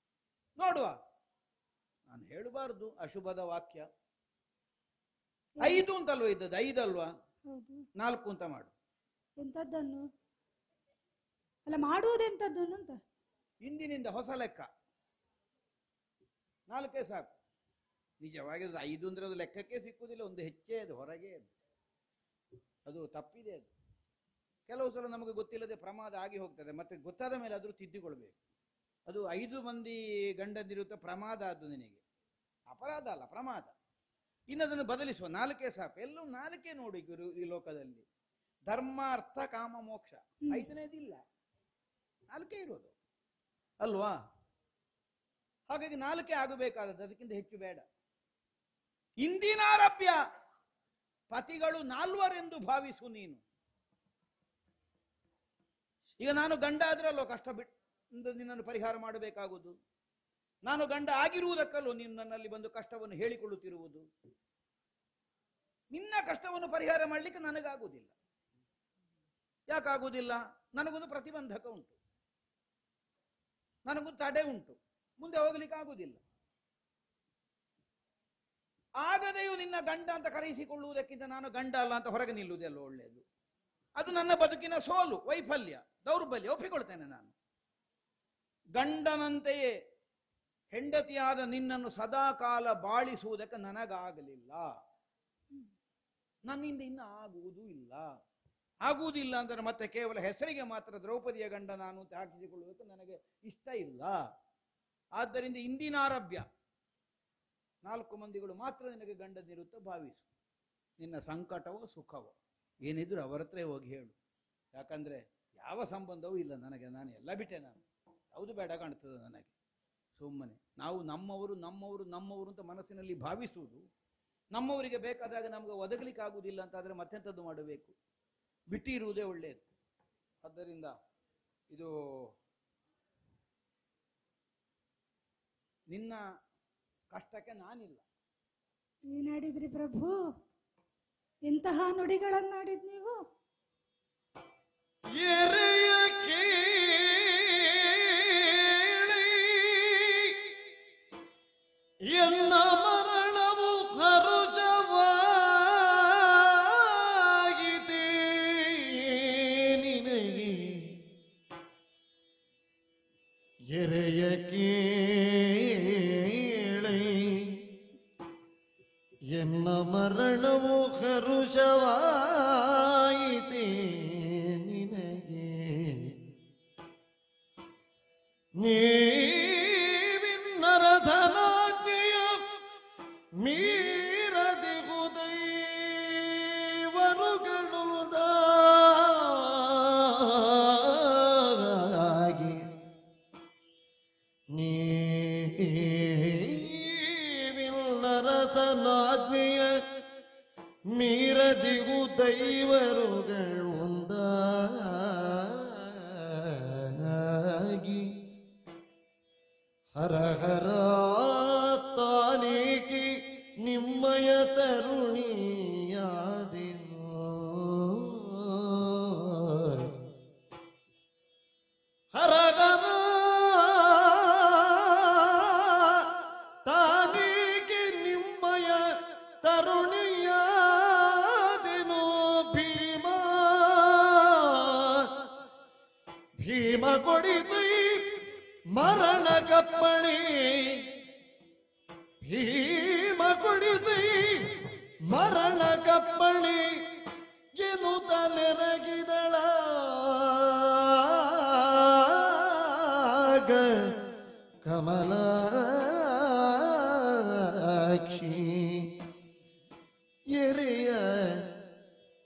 [SPEAKER 2] ನೋಡುವ, ನಾನು ಹೇಳಬಾರ್ದು ಅಶುಭದ ವಾಕ್ಯ. 5 ಅಂತಲ್ವ ಇದ್ದದ್ದು? 5 ಅಲ್ವಾ? 4 ಅಂತ ಮಾಡು.
[SPEAKER 5] ಎಂತದ್ದನ್ನು ಅಲ್ಲ ಮಾಡುವುದೆಂತದ್ದನ್ನು ಅಂತ
[SPEAKER 2] ಇಂದಿನಿಂದ ಹೊಸ ಲೆಕ್ಕ. 4 ಸಾಕು. ನಿಜವಾಗಿ 5 ಅಂದ್ರೆ ಅದು ಲೆಕ್ಕಕ್ಕೆ ಸಿಕ್ಕುವುದಿಲ್ಲ. ಒಂದು ಹೆಚ್ಚೇ ಅದು, ಹೊರಗೆ ಅದು ತಪ್ಪಿದೆ. ಅದು ಕೆಲವು ಸಲ ನಮಗೆ ಗೊತ್ತಿಲ್ಲದೆ ಪ್ರಮಾದ ಆಗಿ ಹೋಗ್ತದೆ. ಮತ್ತೆ ಗೊತ್ತಾದ ಮೇಲೆ ಆದ್ರೂ ತಿದ್ದಿಕೊಳ್ಬೇಕು. ಅದು 5 ಮಂದಿ ಗಂಡಂದಿರುತ್ತ ಪ್ರಮಾದ. ಅದು ನಿನಗೆ ಅಪರಾಧ ಅಲ್ಲ, ಪ್ರಮಾದ. ಇನ್ನದನ್ನು ಬದಲಿಸುವ. 4 ಸಾಕು. ಎಲ್ಲೂ 4 ನೋಡಿ ಈ ಲೋಕದಲ್ಲಿ. ಧರ್ಮ, ಅರ್ಥ, ಕಾಮ, ಮೋಕ್ಷ. 5ನೇದಿಲ್ಲ, 4 ಇರೋದು ಅಲ್ವಾ? ಹಾಗಾಗಿ 4 ಆಗಬೇಕಾದದ್ದು, ಅದಕ್ಕಿಂತ ಹೆಚ್ಚು ಬೇಡ. ಇಂದಿನಾರಭ್ಯ ಪತಿಗಳು 4 ಭಾವಿಸು ನೀನು. ಈಗ ನಾನು ಗಂಡ ಆದ್ರಲ್ಲೋ ಕಷ್ಟ ನಿನ್ನನ್ನು ಪರಿಹಾರ ಮಾಡಬೇಕಾಗುವುದು. ನಾನು ಗಂಡ ಆಗಿರುವುದಕ್ಕಲ್ಲೋ ನೀನು ನನ್ನಲ್ಲಿ ಬಂದು ಕಷ್ಟವನ್ನು ಹೇಳಿಕೊಳ್ಳುತ್ತಿರುವುದು. ನಿನ್ನ ಕಷ್ಟವನ್ನು ಪರಿಹಾರ ಮಾಡಲಿಕ್ಕೆ ನನಗಾಗುವುದಿಲ್ಲ. ಯಾಕಾಗುವುದಿಲ್ಲ? ನನಗೊಂದು ಪ್ರತಿಬಂಧಕ ಉಂಟು, ನನಗೊಂದು ತಡೆ ಉಂಟು. ಮುಂದೆ ಹೋಗ್ಲಿಕ್ಕೆ ಆಗುವುದಿಲ್ಲ. ಆಗದೆಯೂ ನಿನ್ನ ಗಂಡ ಅಂತ ಕರೆಯಿಸಿಕೊಳ್ಳುವುದಕ್ಕಿಂತ ನಾನು ಗಂಡ ಅಲ್ಲ ಅಂತ ಹೊರಗೆ ನಿಲ್ಲುವುದೆಲ್ಲ ಒಳ್ಳೆಯದು. ಅದು ನನ್ನ ಬದುಕಿನ ಸೋಲು, ವೈಫಲ್ಯ, ದೌರ್ಬಲ್ಯ. ಒಪ್ಪಿಕೊಳ್ತೇನೆ ನಾನು. ಗಂಡನಂತೆಯೇ ಹೆಂಡತಿಯಾದ ನಿನ್ನನ್ನು ಸದಾಕಾಲ ಬಾಳಿಸುವುದಕ್ಕೆ ನನಗಾಗಲಿಲ್ಲ. ನನ್ನಿಂದ ಇನ್ನು ಆಗುವುದಿಲ್ಲ ಅಂದರೆ ಮತ್ತೆ ಕೇವಲ ಹೆಸರಿಗೆ ಮಾತ್ರ ದ್ರೌಪದಿಯ ಗಂಡ ನಾನು ಅಂತ ಹಾಕಿಸಿಕೊಳ್ಳುವುದಕ್ಕೆ ನನಗೆ ಇಷ್ಟ ಇಲ್ಲ. ಆದ್ದರಿಂದ ಇಂದಿನಾರಭ್ಯ 4 ಮಂದಿಗಳು ಮಾತ್ರ ನಿನಗೆ ಗಂಡನಿರುತ್ತ ಭಾವಿಸು. ನಿನ್ನ ಸಂಕಟವೋ ಸುಖವೋ ಏನಿದ್ರು ಅವರ ಹತ್ರ ಹೋಗಿ ಹೇಳು. ಯಾಕಂದ್ರೆ ಯಾವ ಸಂಬಂಧವೂ ಇಲ್ಲ ನನಗೆ. ನಾನು ಎಲ್ಲ ಬಿಟ್ಟೆ. ನಾನು ಯಾವುದು ಬೇಡ ಕಾಣ್ತದೆ ನನಗೆ. ಸುಮ್ಮನೆ ನಾವು ನಮ್ಮವರು ಅಂತ ಮನಸ್ಸಿನಲ್ಲಿ ಭಾವಿಸುವುದು. ನಮ್ಮವರಿಗೆ ಬೇಕಾದಾಗ ನಮ್ಗೆ ಒದಗಲಿಕ್ಕೆ ಆಗುವುದಿಲ್ಲ ಅಂತಾದ್ರೆ ಮತ್ತೆಂಥದ್ದು ಮಾಡಬೇಕು? ಬಿಟ್ಟಿರುವುದೇ ಒಳ್ಳೆಯದು. ಆದ್ದರಿಂದ ಇದು ನಿನ್ನ ಕಷ್ಟಕ್ಕೆ ನಾನಿಲ್ಲ.
[SPEAKER 5] ಏನಾಡಿದ್ರಿ ಪ್ರಭು? ಎಂತಹ ನುಡಿಗಳನ್ನಾಡಿದ್ ನೀವು?
[SPEAKER 1] ಎರೆಯ ಕೇಳಿ ಎನ್ನ ಮರಣವು ಹರುಜವಾಗಿದೆ ನಿನಗೆ. ಎರೆಯ ಕೇಳಿ ಎನ್ನ ಮರಣವು ಹರುಷವಾಯಿತೆ ನಿನಗೆ. ನೀವಿನ್ನರಧನಾಜ್ಞೆಯ ಮೀರದಿಗುದೈವರುಗಳುದಾಗಿ. ನೀವಿನ್ನರಸನಾಜ್ಞೆಯ ಮೀರದಿಗು ದೈವರುಗಳು ಒಂದಾಗಿ. ಹರ ಹರ ತಾನೇಕಿ ನಿಮ್ಮಯ ತರುಣಿಯಾದೆನು. ಹರ ಹರ ತಾನೇಕಿ ನಿಮ್ಮಯ ತರುಣಿಯಾದೆನು. ಭೀಮ ಕೊಡಿಸಿ ಮರಣ ಕಪ್ಪಣಿ. ಭೀಮ ಕೊಡಿಸಿ ಮರಣ ಕಪ್ಪಣಿ ಎನ್ನುತ್ತ ನೆರಗಿದಳ. ತೆರಗಿದಳಾಗ ಕಮಲಾಕ್ಷಿ ಎರೆಯ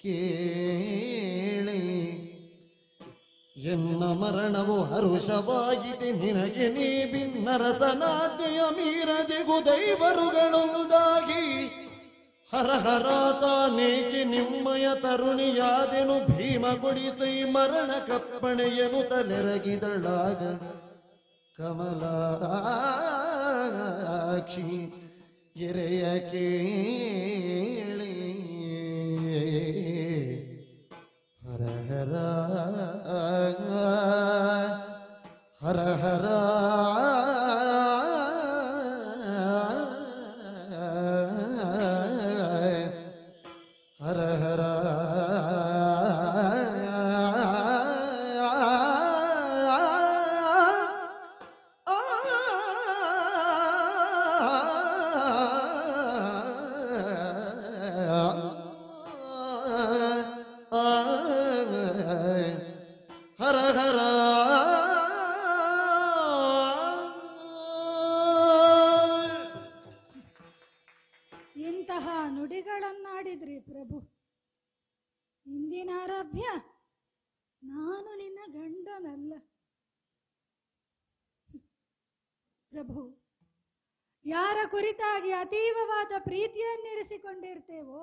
[SPEAKER 1] ಕೇಳಿ ಎನ್ನ ಮರಣವು ಹರುಷವಾಗಿದೆ ನಿನಗೆ ನೀ ಭಿನ್ನರಸನಾದ್ಯ ಮೀರದಿಗು ದೈವರುಗಳುದಾಗಿ ಹರ ಹರ ತಾನೇಕೆ ನಿಮ್ಮಯ ತರುಣಿಯಾದೆನು ಭೀಮ ಕೊಡಿಸೈ ಮರಣ ಕಪ್ಪಣೆಯನು ತಲೆರಗಿದಳಾಗ ಕಮಲಾಕ್ಷಿ ಎರೆಯ ಕೇಳಿ ಹರ ಹರ ಹರ ಹರ ಹರ ಹರ ಹರ ಹರ
[SPEAKER 5] ಇಂತಹ ನುಡಿಗಳನ್ನಾಡಿದ್ರಿ ಪ್ರಭು. ಇಂದಿನಾರಭ್ಯ ನಾನು ನಿನ್ನ ಗಂಡನಲ್ಲ. ಪ್ರಭು, ಯಾರ ಕುರಿತಾಗಿ ಅತೀವವಾದ ಪ್ರೀತಿಯನ್ನಿರಿಸಿಕೊಂಡಿರ್ತೇವೋ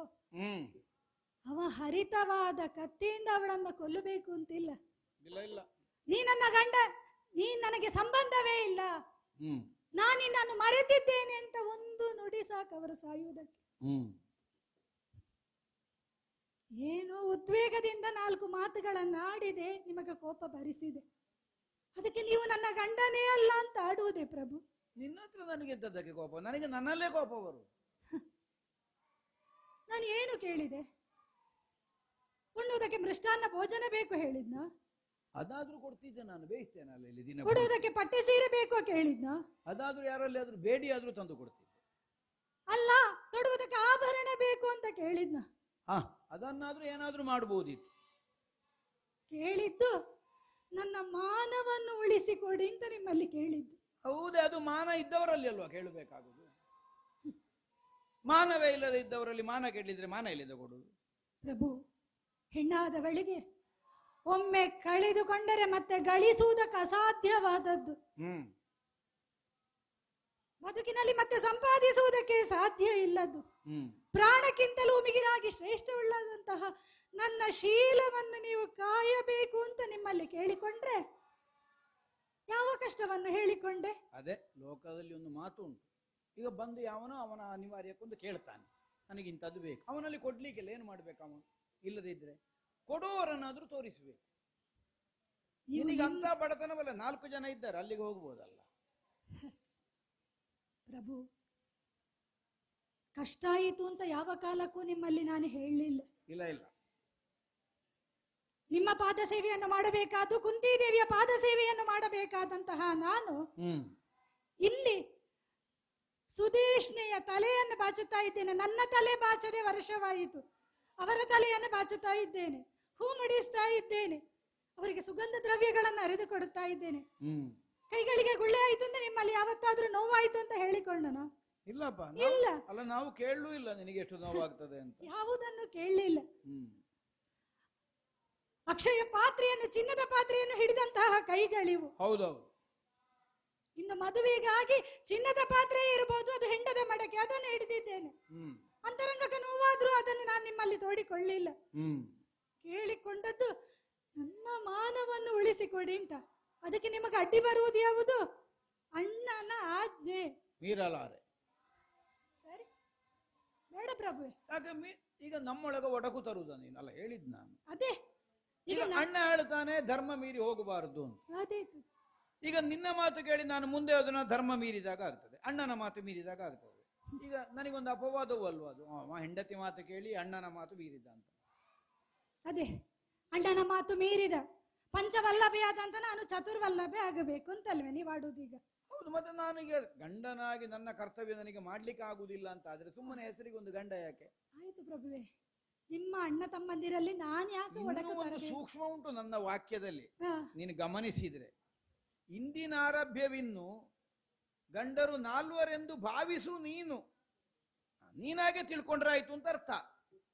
[SPEAKER 5] ಅವ ಹರಿತವಾದ ಕತ್ತಿಯಿಂದ ಅವಳನ್ನು ಕೊಲ್ಲಬೇಕು ಅಂತಿಲ್ಲ.
[SPEAKER 2] ಇಲ್ಲ
[SPEAKER 5] ನೀ ನನ್ನ ಗಂಡ, ನೀ ನನಗೆ ಸಂಬಂಧವೇ ಇಲ್ಲ, ನಾನು ನಿನ್ನನ್ನು ಮರೆತಿದ್ದೇನೆ ಅಂತ ಒಂದು ನುಡಿ ಸಾಕು ಅವರು ಸಾಯುವುದಕ್ಕೆ. ಏನೋ ಉದ್ವೇಗದಿಂದ 4 ಮಾತುಗಳನ್ನು ಆಡಿದೆ, ನಿಮಗೆ ಕೋಪ ಭರಿಸಿದೆ, ಅದಕ್ಕೆ ನೀವು ನನ್ನ ಗಂಡನೇ ಅಲ್ಲ ಅಂತ ಆಡುವುದೇ ಪ್ರಭು?
[SPEAKER 2] ನಿನ್ನ ಹತ್ರ ನನಗೆ ಎಂತದ್ದಕ್ಕೆ ಕೋಪ? ನನಗೆ ನನ್ನಲ್ಲೇ ಕೋಪ ಬರು.
[SPEAKER 5] ನಾನು ಏನು ಕೇಳಿದೆ? ಉಣ್ಣುವುದಕ್ಕೆ ಮೃಷ್ಟಾನ್ನ ಭೋಜನ ಬೇಕು ಹೇಳಿದ್ನ?
[SPEAKER 2] ಅದಾದ್ರೂ ಕೊಡ್ತಿದ್ದೆ, ನಾನು ಬೇಯಿಸ್ತೇನೆ ಅಲ್ಲ ಇಲ್ಲಿ ದಿನ.
[SPEAKER 5] ಉಡುವುದಕ್ಕೆ ಪಟ್ಟೆ ಸೀರೆ ಬೇಕು ಕೇಳಿದ್ನ?
[SPEAKER 2] ಅದಾದ್ರೂ ಯಾರಲ್ಲಿ ಆದ್ರೂ ಬೇಡಿ ಆದ್ರೂ ತಂದು ಕೊಡ್ತಿದ್ದೆ.
[SPEAKER 5] ಅಲ್ಲ, ತೊಡುವುದಕ್ಕೆ ಆಭರಣ ಬೇಕು ಅಂತ ಕೇಳಿದ್ನ?
[SPEAKER 2] ಅದನ್ನಾದ್ರೂ ಏನಾದ್ರೂ ಮಾಡಬಹುದಿತ್ತು.
[SPEAKER 5] ಕೇಳಿದ್ದು ನನ್ನ ಮಾನವನ್ನು ಉಳಿಸಿಕೊಡಿ ಅಂತ ನಿಮ್ಮಲ್ಲಿ ಕೇಳಿದ್ದು.
[SPEAKER 2] ಹೌದೇ, ಅದು ಮಾನ ಇದ್ದವರಲ್ಲಿ ಅಲ್ವಾ ಕೇಳಬೇಕಾಗುದು. ಮಾನವೇ ಇಲ್ಲದೆ ಇದ್ದವರಲ್ಲಿ ಮಾನ ಕೇಳಿದ್ರೆ ಮಾನ ಇಲ್ಲದೆ ಕೊಡುದು.
[SPEAKER 5] ಪ್ರಭು, ಹೆಣ್ಣಾದವಳಿಗೆ ಒಮ್ಮೆ ಕಳೆದುಕೊಂಡರೆ ಮತ್ತೆ ಗಳಿಸುವುದಕ್ಕೆ ಅಸಾಧ್ಯವಾದದ್ದು. ಬದುಕಿನಲ್ಲಿ ಮತ್ತೆ ಸಂಪಾದಿಸುವುದಕ್ಕೆ ಸಾಧ್ಯ ಇಲ್ಲದ್ದು. ಪ್ರಾಣಕ್ಕಿಂತಲೂ ಮಿಗಿಲಾಗಿ ಶ್ರೇಷ್ಠವುಳ್ಳದಂತಹ ನನ್ನ ಶೀಲವನ್ನು ನೀವು ಕಾಯಬೇಕು ಅಂತ ನಿಮ್ಮಲ್ಲಿ ಕೇಳಿಕೊಂಡ್ರೆ ಯಾವ ಕಷ್ಟವನ್ನು ಹೇಳಿಕೊಂಡೆ?
[SPEAKER 2] ಅದೇ ಲೋಕದಲ್ಲಿ ಒಂದು ಮಾತು ಉಂಟು. ಈಗ ಬಂದು ಯಾವನೋ ಅವನ ಅನಿವಾರ್ಯಕ್ಕೊಂದು ಕೇಳ್ತಾನೆ, ನನಗಿಂತದ್ದು ಬೇಕು. ಅವನಲ್ಲಿ ಕೊಡ್ಲಿಕ್ಕೆಲ್ಲ ಏನು ಮಾಡ್ಬೇಕು? ಅವನು ಇಲ್ಲದೆ ಇದ್ರೆ ಕೊಡುವವರನ್ನಾದ್ರೂ ತೋರಿಸ್ಬೇಕು. ನಿನಗೆ ಅಂತ ಬಡತನವಲ್ಲ, 4 ಜನ ಇದ್ದಾರೆ, ಅಲ್ಲಿಗೆ ಹೋಗ್ಬೋದಲ್ಲ.
[SPEAKER 5] ಪ್ರಭು, ಕಷ್ಟ ಆಯಿತು ಅಂತ ಯಾವ ಕಾಲಕ್ಕೂ ನಿಮ್ಮಲ್ಲಿ ನಾನು ಹೇಳಲಿಲ್ಲ.
[SPEAKER 2] ಇಲ್ಲ.
[SPEAKER 5] ನಿಮ್ಮ ಪಾದ ಸೇವೆಯನ್ನು ಮಾಡಬೇಕಾದ್ದು, ಕುಂತಿದೇವಿಯ ಪಾದ ಸೇವೆಯನ್ನು ಮಾಡಬೇಕಾದಂತಹ ನಾನು ಇಲ್ಲಿ ಸುದೇಶ್ನೆಯ ತಲೆಯನ್ನು ಬಾಚುತ್ತಾ ಇದ್ದೇನೆ. ನನ್ನ ತಲೆ ಬಾಚದೆ ವರ್ಷವಾಯಿತು, ಅವರ ತಲೆಯನ್ನು ಬಾಚುತ್ತಾ ಇದ್ದೇನೆ, ಹೂ ಮುಡಿಸ್ತಾ ಇದ್ದೇನೆ, ಅವರಿಗೆ ಸುಗಂಧ ದ್ರವ್ಯಗಳನ್ನು ಅರೆದು ಕೊಡುತ್ತಾ ಇದ್ದೇನೆ. ಕೈಗಳಿಗೆ ಗುಳ್ಳೆ ಆಯ್ತು ಅಂತ ನಿಮ್ಮಲ್ಲಿ ಯಾವತ್ತಾದ್ರೂ ನೋವಾಯ್ತು ಅಂತ ಹೇಳಿಕೊಂಡನ?
[SPEAKER 2] ಇಲ್ಲಪ್ಪ,
[SPEAKER 5] ಇಲ್ಲ.
[SPEAKER 2] ಅಲ್ಲ, ನಾವು ಕೇಳಲೂ ಇಲ್ಲ ನಿನಗೆ ಎಷ್ಟು ನೋವಾಗ್ತದೆ ಅಂತ.
[SPEAKER 5] ಯಾವುದನ್ನು ಕೇಳಲಿಲ್ಲ. ಅಕ್ಷಯ ಪಾತ್ರೆಯನ್ನು, ಚಿನ್ನದ ಪಾತ್ರೆಯನ್ನು ಹಿಡಿದಂತಹ ಕೈಗಳಿವು.
[SPEAKER 2] ಹೌದೌದು.
[SPEAKER 5] ಇನ್ನು ಮದುವೆಗಾಗಿ ಚಿನ್ನದ ಪಾತ್ರೆ ಇರಬಹುದು, ಅದು ಹೆಂಡದ ಮಡಕೆ, ಅದನ್ನು ಹಿಡಿದಿದ್ದೇನೆ. ಅಂತರಂಗಕ್ಕೆ ನೋವಾದ್ರೂ ಅದನ್ನು ನಾನು ನಿಮ್ಮಲ್ಲಿ ತೋಡಿಕೊಳ್ಳಿಲ್ಲ. ಕೇಳಿಕೊಂಡದ್ದು ನನ್ನ ಮಾನವನ್ನು ಉಳಿಸಿಕೊಡಿ ಅಂತ. ಅದಕ್ಕೆ ನಿಮಗೆ ಅಡ್ಡಿ ಬರುವುದು ಯಾವುದು? ಅಣ್ಣನ ಆಜ್ಞೆ
[SPEAKER 2] ಮೀರಲಾರೆ.
[SPEAKER 5] ಸರಿ, ಬೇಡ ಪ್ರಭುವೆ.
[SPEAKER 2] ಈಗ ನಮ್ಮೊಳಗ ಒಡಕು ತರುವುದ ನೀನಲ್ಲ ಹೇಳಿದ್ ನಾನು.
[SPEAKER 5] ಅದೇ
[SPEAKER 2] ಈಗ ಅಣ್ಣ ಹೇಳ್ತಾನೆ ಧರ್ಮ ಮೀರಿ ಹೋಗಬಾರದು ಅಂತ.
[SPEAKER 5] ಅದೇತು.
[SPEAKER 2] ಈಗ ನಿನ್ನ ಮಾತು ಕೇಳಿ ನಾನು ಮುಂದೆ ಅದನ್ನ ಧರ್ಮ ಮೀರಿದಾಗ ಆಗ್ತದೆ, ಅಣ್ಣನ ಮಾತು ಮೀರಿದಾಗ ಆಗ್ತದೆ. ಈಗ ನನಗೊಂದು ಅಪವಾದವೂ ಅಲ್ವಾ ಅದು? ಹೆಂಡತಿ ಮಾತು ಕೇಳಿ ಅಣ್ಣನ ಮಾತು ಮೀರಿದ ಅಂತ.
[SPEAKER 5] ಅದೇ, ಅಣ್ಣನ ಮಾತು ಮೀರಿದ ಪಂಚವಲ್ಲಭೆ ಆದಂತ ನಾನು ಚತುರ್ವಲ್ಲಭೆ ಆಗಬೇಕು ಅಂತಲ್ವೇ ನೀವು ಆಡುವುದೀಗ?
[SPEAKER 2] ಹೌದು. ಮತ್ತೆ ನಾನು ಈಗ ಗಂಡನಾಗಿ ನನ್ನ ಕರ್ತವ್ಯ ನನಗೆ ಮಾಡ್ಲಿಕ್ಕೆ ಆಗುದಿಲ್ಲ ಅಂತ ಆದ್ರೆ ಸುಮ್ಮನೆ ಹೆಸರಿಗೆ ಒಂದು ಗಂಡ ಯಾಕೆ?
[SPEAKER 5] ಆಯ್ತು ಪ್ರಭುವೆ, ನಿಮ್ಮ ಅಣ್ಣ ತಮ್ಮಂದಿರಲ್ಲಿ ನಾನು ಯಾಕೆ ಒಡಕು
[SPEAKER 2] ಸೂಕ್ಷ್ಮ ಉಂಟು ನನ್ನ ವಾಕ್ಯದಲ್ಲಿ, ನೀನು ಗಮನಿಸಿದ್ರೆ. ಇಂದಿನಾರಭ್ಯವಿನ್ನು ಗಂಡರು 4 ಭಾವಿಸು ನೀನಾಗೆ ತಿಳ್ಕೊಂಡ್ರಾಯ್ತು ಅಂತ ಅರ್ಥ.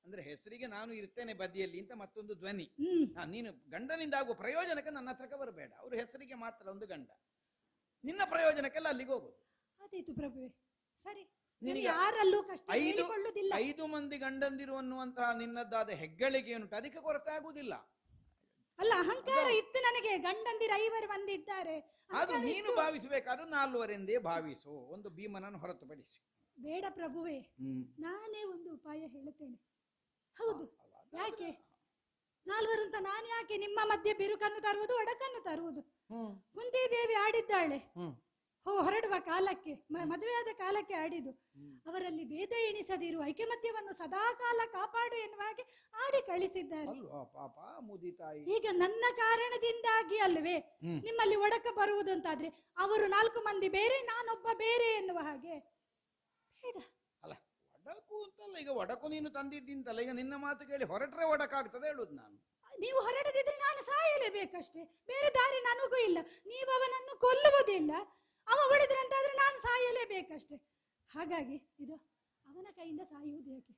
[SPEAKER 2] ಅಂದ್ರೆ ಹೆಸರಿಗೆ ನಾನು ಇರ್ತೇನೆ ಬದಿಯಲ್ಲಿ ಅಂತ ಮತ್ತೊಂದು ಧ್ವನಿ. ನೀನು ಗಂಡನಿಂದ ಆಗುವ ಪ್ರಯೋಜನಕ್ಕೆ ನನ್ನ ಹತ್ರಕ್ಕೆ ಬರಬೇಡ. ಅವರು ಹೆಸರಿಗೆ ಮಾತ್ರ ಒಂದು ಗಂಡ, ನಿನ್ನ ಪ್ರಯೋಜನಕ್ಕೆಲ್ಲ ಅಲ್ಲಿಗೆ ಹೋಗುದು.
[SPEAKER 5] ಆದೀತು ಪ್ರಭುವೆ, ಸರಿ.
[SPEAKER 2] ನಿನಗೆ
[SPEAKER 5] ಯಾರಲ್ಲೂ ಕಷ್ಟ ಹೇಳಿಕೊಳ್ಳುವುದಿಲ್ಲ.
[SPEAKER 2] 5 ಮಂದಿ ಗಂಡಂದಿರು ಅನ್ನುವಂತಹ ನಿನ್ನದ್ದಾದ ಹೆಗ್ಗಳಿಕೆ ಉಂಟು, ಅದಕ್ಕೆ ಕೊರತೆ ಆಗುವುದಿಲ್ಲ.
[SPEAKER 5] ಅಲ್ಲ, ಅಹಂಕಾರ ಇತ್ತು ನನಗೆ. ಗಂಡಂದಿರ 5 ಮಂದಿ ಇದ್ದಾರೆ.
[SPEAKER 2] ಅದು ನೀನು ಭಾವಿಸಬೇಕಾದ್ರೂ 4 ಭಾವಿಸು, ಒಂದು ಭೀಮನನ್ನು ಹೊರತುಪಡಿಸಿ.
[SPEAKER 5] ಬೇಡ ಪ್ರಭುವೆ, ನಾನೇ ಒಂದು ಉಪಾಯ ಹೇಳುತ್ತೇನೆ. ಹೌದು, ಯಾಕೆ 4 ಅಂತ ನಾನು ಯಾಕೆ ನಿಮ್ಮ ಮಧ್ಯೆ ಬಿರುಕನ್ನು ತರುವುದು, ಒಡಕನ್ನು ತರುವುದು? ಕುಂತಿದೇವಿ ಆಡಿದ್ದಾಳೆ ಹೊರಡುವ ಕಾಲಕ್ಕೆ, ಮದುವೆಯಾದ ಕಾಲಕ್ಕೆ ಆಡಿದು. ಅವರಲ್ಲಿ ಭೇದ ಎಣಿಸದಿರು, ಐಕಮತ್ಯವನ್ನು ಸದಾ ಕಾಲ ಕಾಪಾಡು ಎನ್ನುವ ಹಾಗೆ ಆಡಿ ಕಳಿಸಿದ್ದಾರೆ. ಈಗ ನನ್ನ ಕಾರಣದಿಂದಾಗಿ ಅಲ್ವೇ ನಿಮ್ಮಲ್ಲಿ ಒಡಕ ಬರುವುದಂತಾದ್ರೆ ಅವರು 4 ಮಂದಿ ಬೇರೆ, ನಾನೊಬ್ಬ ಬೇರೆ ಎನ್ನುವ ಹಾಗೆ ಬೇಡ.
[SPEAKER 2] ಅಲ್ಲ, ಒಡಕು ಅಂತಲ್ಲ, ಈಗ ಒಡಕು ನೀನು ತಂದಿದ್ದಿಂತಲ್ಲ, ಈಗ ನಿನ್ನ ಮಾತು ಕೇಳಿ ಹೊರಟ್ರೆ ಒಡಕಾಗ್ತದೆ ಹೇಳುದು ನಾನು.
[SPEAKER 5] ನೀವು ಹೊರಡದಿದ್ರೆ ನಾನು ಸಾಯಲೇಬೇಕಷ್ಟೇ, ಬೇರೆ ದಾರಿ ನನಗೂ ಇಲ್ಲ. ನೀವು ಅವನನ್ನು ಕೊಲ್ಲುವುದಿಲ್ಲ, ಅವ ಉಳಿದ್ರಂತಾದ್ರೆ ನಾನು ಸಾಯಲೇಬೇಕಷ್ಟೇ. ಹಾಗಾಗಿ ಇದು ಅವನ ಕೈಯಿಂದ ಸಾಯುವುದು ಯಾಕೆ?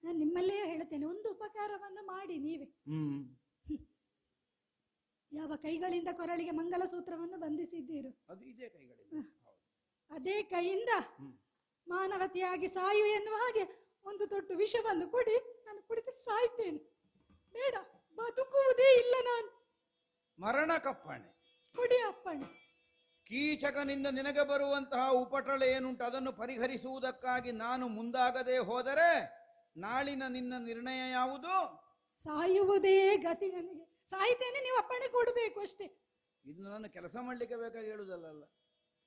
[SPEAKER 5] ನಾನು ನಿಮ್ಮಲ್ಲೇ ಹೇಳ್ತೇನೆ, ಒಂದು ಉಪಕಾರವನ್ನು ಮಾಡಿ ನೀವೇ. ಯಾವ ಕೈಗಳಿಂದ ಕೊರಳಿಗೆ ಮಂಗಲ ಸೂತ್ರವನ್ನು ಬಂಧಿಸಿದ್ದೀರು, ಅದೇ ಕೈಯಿಂದ ಮಾನವತೆಯಾಗಿ ಸಾಯು ಎನ್ನುವ ಹಾಗೆ ಒಂದು ದೊಡ್ಡ ವಿಷವನ್ನು ಕೊಡಿ, ನಾನು ಕುಡಿದು ಸಾಯ್ತೇನೆ. ಬೇಡ, ಬದುಕುವುದೇ ಇಲ್ಲ ನಾನು.
[SPEAKER 2] ಮರಣ ಕಪ್ಪಣೆ
[SPEAKER 5] ಕೊಡಿ ಅಪ್ಪಣೆ.
[SPEAKER 2] ಕೀಚಕನಿಂದ ನಿನಗೆ ಬರುವಂತಹ ಉಪಟಳ ಏನುಂಟು ಅದನ್ನು ಪರಿಹರಿಸುವುದಕ್ಕಾಗಿ ನಾನು ಮುಂದಾಗದೆ ಹೋದರೆ ನಾಳಿನ ನಿನ್ನ ನಿರ್ಣಯ ಯಾವುದು?
[SPEAKER 5] ಸಾಯುವುದೇ ಗತಿ ನನಗೆ. ಸಾಯ್ತೇನೆ, ನೀವು ಅಪ್ಪಣೆ ಕೊಡಬೇಕು ಅಷ್ಟೇ.
[SPEAKER 2] ಇದು ನಾನು ಕೆಲಸ ಮಾಡ್ಲಿಕ್ಕೆ ಬೇಕಾಗಿ ಹೇಳುದಲ್ಲ.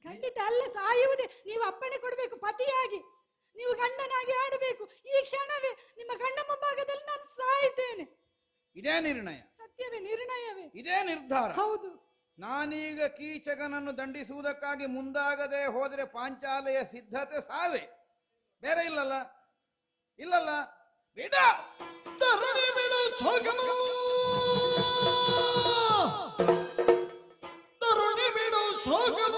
[SPEAKER 5] ಖಂಡಿತ ಅಲ್ಲ, ಸಾಯುವುದೇ. ನೀವು ಅಪ್ಪಣೆ ಕೊಡಬೇಕು, ಪತಿಯಾಗಿ ನೀವು ಗಂಡನಾಗಿ ಆಡಬೇಕು. ಈ ಕ್ಷಣವೇ ನಿಮ್ಮ ಗಂಡ ಮುಂಭಾಗದಲ್ಲಿ ನಾನು ಸಾಯ್ತೇನೆ.
[SPEAKER 2] ಇದೇ ನಿರ್ಣಯ?
[SPEAKER 5] ಸತ್ಯವೇ, ನಿರ್ಣಯವೇ, ಇದೇ
[SPEAKER 2] ನಿರ್ಧಾರ.
[SPEAKER 5] ಹೌದು.
[SPEAKER 2] ನಾನೀಗ ಕೀಚಕನನ್ನು ದಂಡಿಸುವುದಕ್ಕಾಗಿ ಮುಂದಾಗದೆ ಹೋದರೆ ಪಾಂಚಾಲೆಯ ಸಿದ್ಧತೆ ಸಾವೇ, ಬೇರೆ ಇಲ್ಲಲ್ಲ? ಇಲ್ಲಲ್ಲ, ಬೇಡ.
[SPEAKER 1] ತರಣಿ ಬಿಡು ಶೋಕಮ, ತರುಣಿ ಬಿಡು ಶೋಕಮ,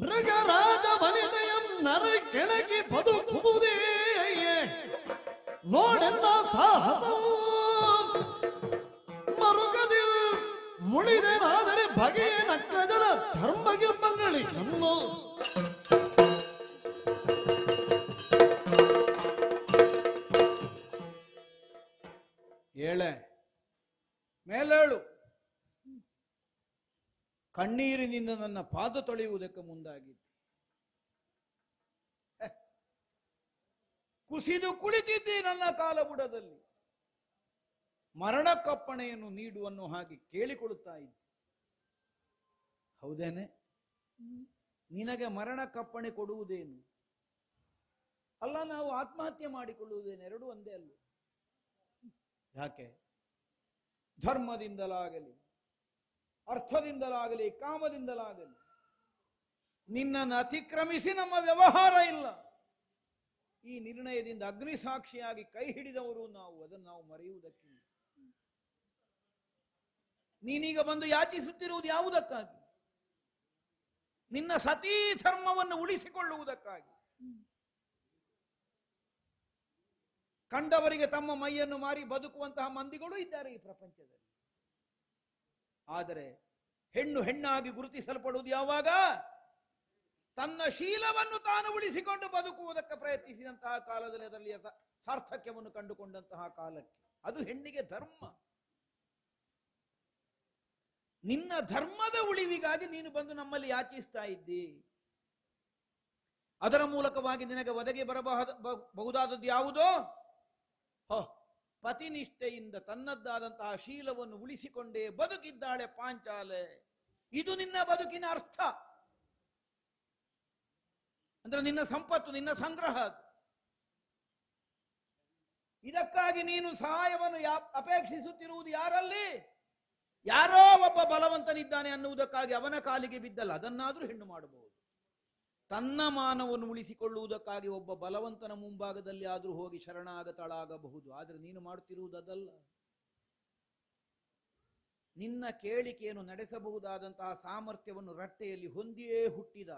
[SPEAKER 1] ಮೃಗರಾಜ ವನಿತೆಯಂ ನರ ಕೆಣಕಿ ಬದುಕುವುದೇ ನೋಡೆನ್ನ ಸಾಹಸ. ಮರುಗದಿ ಮುಳಿದೇನಾದರೆ ಬಗೆಯ ನಕ್ರಜನ ಧರ್ಮಗಿರ್ಮಗಳಿಗನ್ನು
[SPEAKER 2] ಏಳೆ ಮೇಲೇಳು. ಕಣ್ಣೀರಿನಿಂದ ನನ್ನ ಪಾದ ತೊಳೆಯುವುದಕ್ಕೆ ಮುಂದಾಗಿದ್ದೆ. ಕುಸಿದು ಕುಳಿತಿದ್ದೆ ನನ್ನ ಕಾಲಬುಡದಲ್ಲಿ. ಮರಣಕ್ಕಪ್ಪಣೆಯನ್ನು ನೀಡುವನ್ನು ಹಾಗೆ ಕೇಳಿಕೊಳ್ಳುತ್ತಾ ಇದ್ದೆ. ಹೌದೇನೆ? ನಿನಗೆ ಮರಣಕ್ಕಪ್ಪಣೆ ಕೊಡುವುದೇನು? ಅಲ್ಲ, ನಾವು ಆತ್ಮಹತ್ಯೆ ಮಾಡಿಕೊಳ್ಳುವುದೇನು? ಎರಡೂ ಒಂದೇ ಅಲ್ಲ. ಯಾಕೆ? ಧರ್ಮದಿಂದಲಾಗಲಿ, ಅರ್ಥದಿಂದಲಾಗಲಿ, ಕಾಮದಿಂದಲಾಗಲಿ ನಿನ್ನನ್ನು ಅತಿಕ್ರಮಿಸಿ ನಮ್ಮ ವ್ಯವಹಾರ ಇಲ್ಲ. ಈ ನಿರ್ಣಯದಿಂದ ಅಗ್ನಿ ಸಾಕ್ಷಿಯಾಗಿ ಕೈ ಹಿಡಿದವರು ನಾವು, ಅದನ್ನು ನಾವು ಮರೆಯುವುದಕ್ಕಿಲ್ಲ. ನೀನೀಗ ಬಂದು ಯಾಚಿಸುತ್ತಿರುವುದು ಯಾವುದಕ್ಕಾಗಿ? ನಿನ್ನ ಸತೀ ಧರ್ಮವನ್ನು ಉಳಿಸಿಕೊಳ್ಳುವುದಕ್ಕಾಗಿ. ಕಂಡವರಿಗೆ ತಮ್ಮ ಮೈಯನ್ನು ಮಾರಿ ಬದುಕುವಂತಹ ಮಂದಿಗಳು ಇದ್ದಾರೆ ಈ ಪ್ರಪಂಚದಲ್ಲಿ. ಆದರೆ ಹೆಣ್ಣು ಹೆಣ್ಣಾಗಿ ಗುರುತಿಸಲ್ಪಡುವುದು ಯಾವಾಗ? ತನ್ನ ಶೀಲವನ್ನು ತಾನು ಉಳಿಸಿಕೊಂಡು ಬದುಕುವುದಕ್ಕೆ ಪ್ರಯತ್ನಿಸಿದಂತಹ ಕಾಲದಲ್ಲಿ, ಅದರಲ್ಲಿ ಸಾರ್ಥಕ್ಯವನ್ನು ಕಂಡುಕೊಂಡಂತಹ ಕಾಲಕ್ಕೆ. ಅದು ಹೆಣ್ಣಿಗೆ ಧರ್ಮ. ನಿನ್ನ ಧರ್ಮದ ಉಳಿವಿಗಾಗಿ ನೀನು ಬಂದು ನಮ್ಮಲ್ಲಿ ಯಾಚಿಸ್ತಾ ಇದ್ದಿ. ಅದರ ಮೂಲಕವಾಗಿ ನಿನಗೆ ಒದಗಿ ಬರಬಹುದಾದದ್ದು ಯಾವುದೋ? ಪತಿನಿಷ್ಠೆಯಿಂದ ತನ್ನದ್ದಾದಂತಹ ಶೀಲವನ್ನು ಉಳಿಸಿಕೊಂಡೇ ಬದುಕಿದ್ದಾಳೆ ಪಾಂಚಾಲೆ. ಇದು ನಿನ್ನ ಬದುಕಿನ ಅರ್ಥ. ಅಂದ್ರೆ ನಿನ್ನ ಸಂಪತ್ತು, ನಿನ್ನ ಸಂಗ್ರಹ. ಇದಕ್ಕಾಗಿ ನೀನು ಸಹಾಯವನ್ನು ಅಪೇಕ್ಷಿಸುತ್ತಿರುವುದು ಯಾರಲ್ಲಿ? ಯಾರೋ ಒಬ್ಬ ಬಲವಂತನಿದ್ದಾನೆ ಅನ್ನುವುದಕ್ಕಾಗಿ ಅವನ ಕಾಲಿಗೆ ಬಿದ್ದಲ್ಲ. ಅದನ್ನಾದ್ರೂ ಹೆಣ್ಣು ಮಾಡಬಹುದು. ತನ್ನ ಮಾನವನ್ನು ಉಳಿಸಿಕೊಳ್ಳುವುದಕ್ಕಾಗಿ ಒಬ್ಬ ಬಲವಂತನ ಮುಂಭಾಗದಲ್ಲಿ ಆದ್ರೂ ಹೋಗಿ ಶರಣಾಗತಳಾಗಬಹುದು. ಆದ್ರೆ ನೀನು ಮಾಡುತ್ತಿರುವುದು ಅದಲ್ಲ. ನಿನ್ನ ಕೇಳಿಕೆಯನ್ನು ನಡೆಸಬಹುದಾದಂತಹ ಸಾಮರ್ಥ್ಯವನ್ನು ರಟ್ಟೆಯಲ್ಲಿ ಹೊಂದಿಯೇ ಹುಟ್ಟಿದ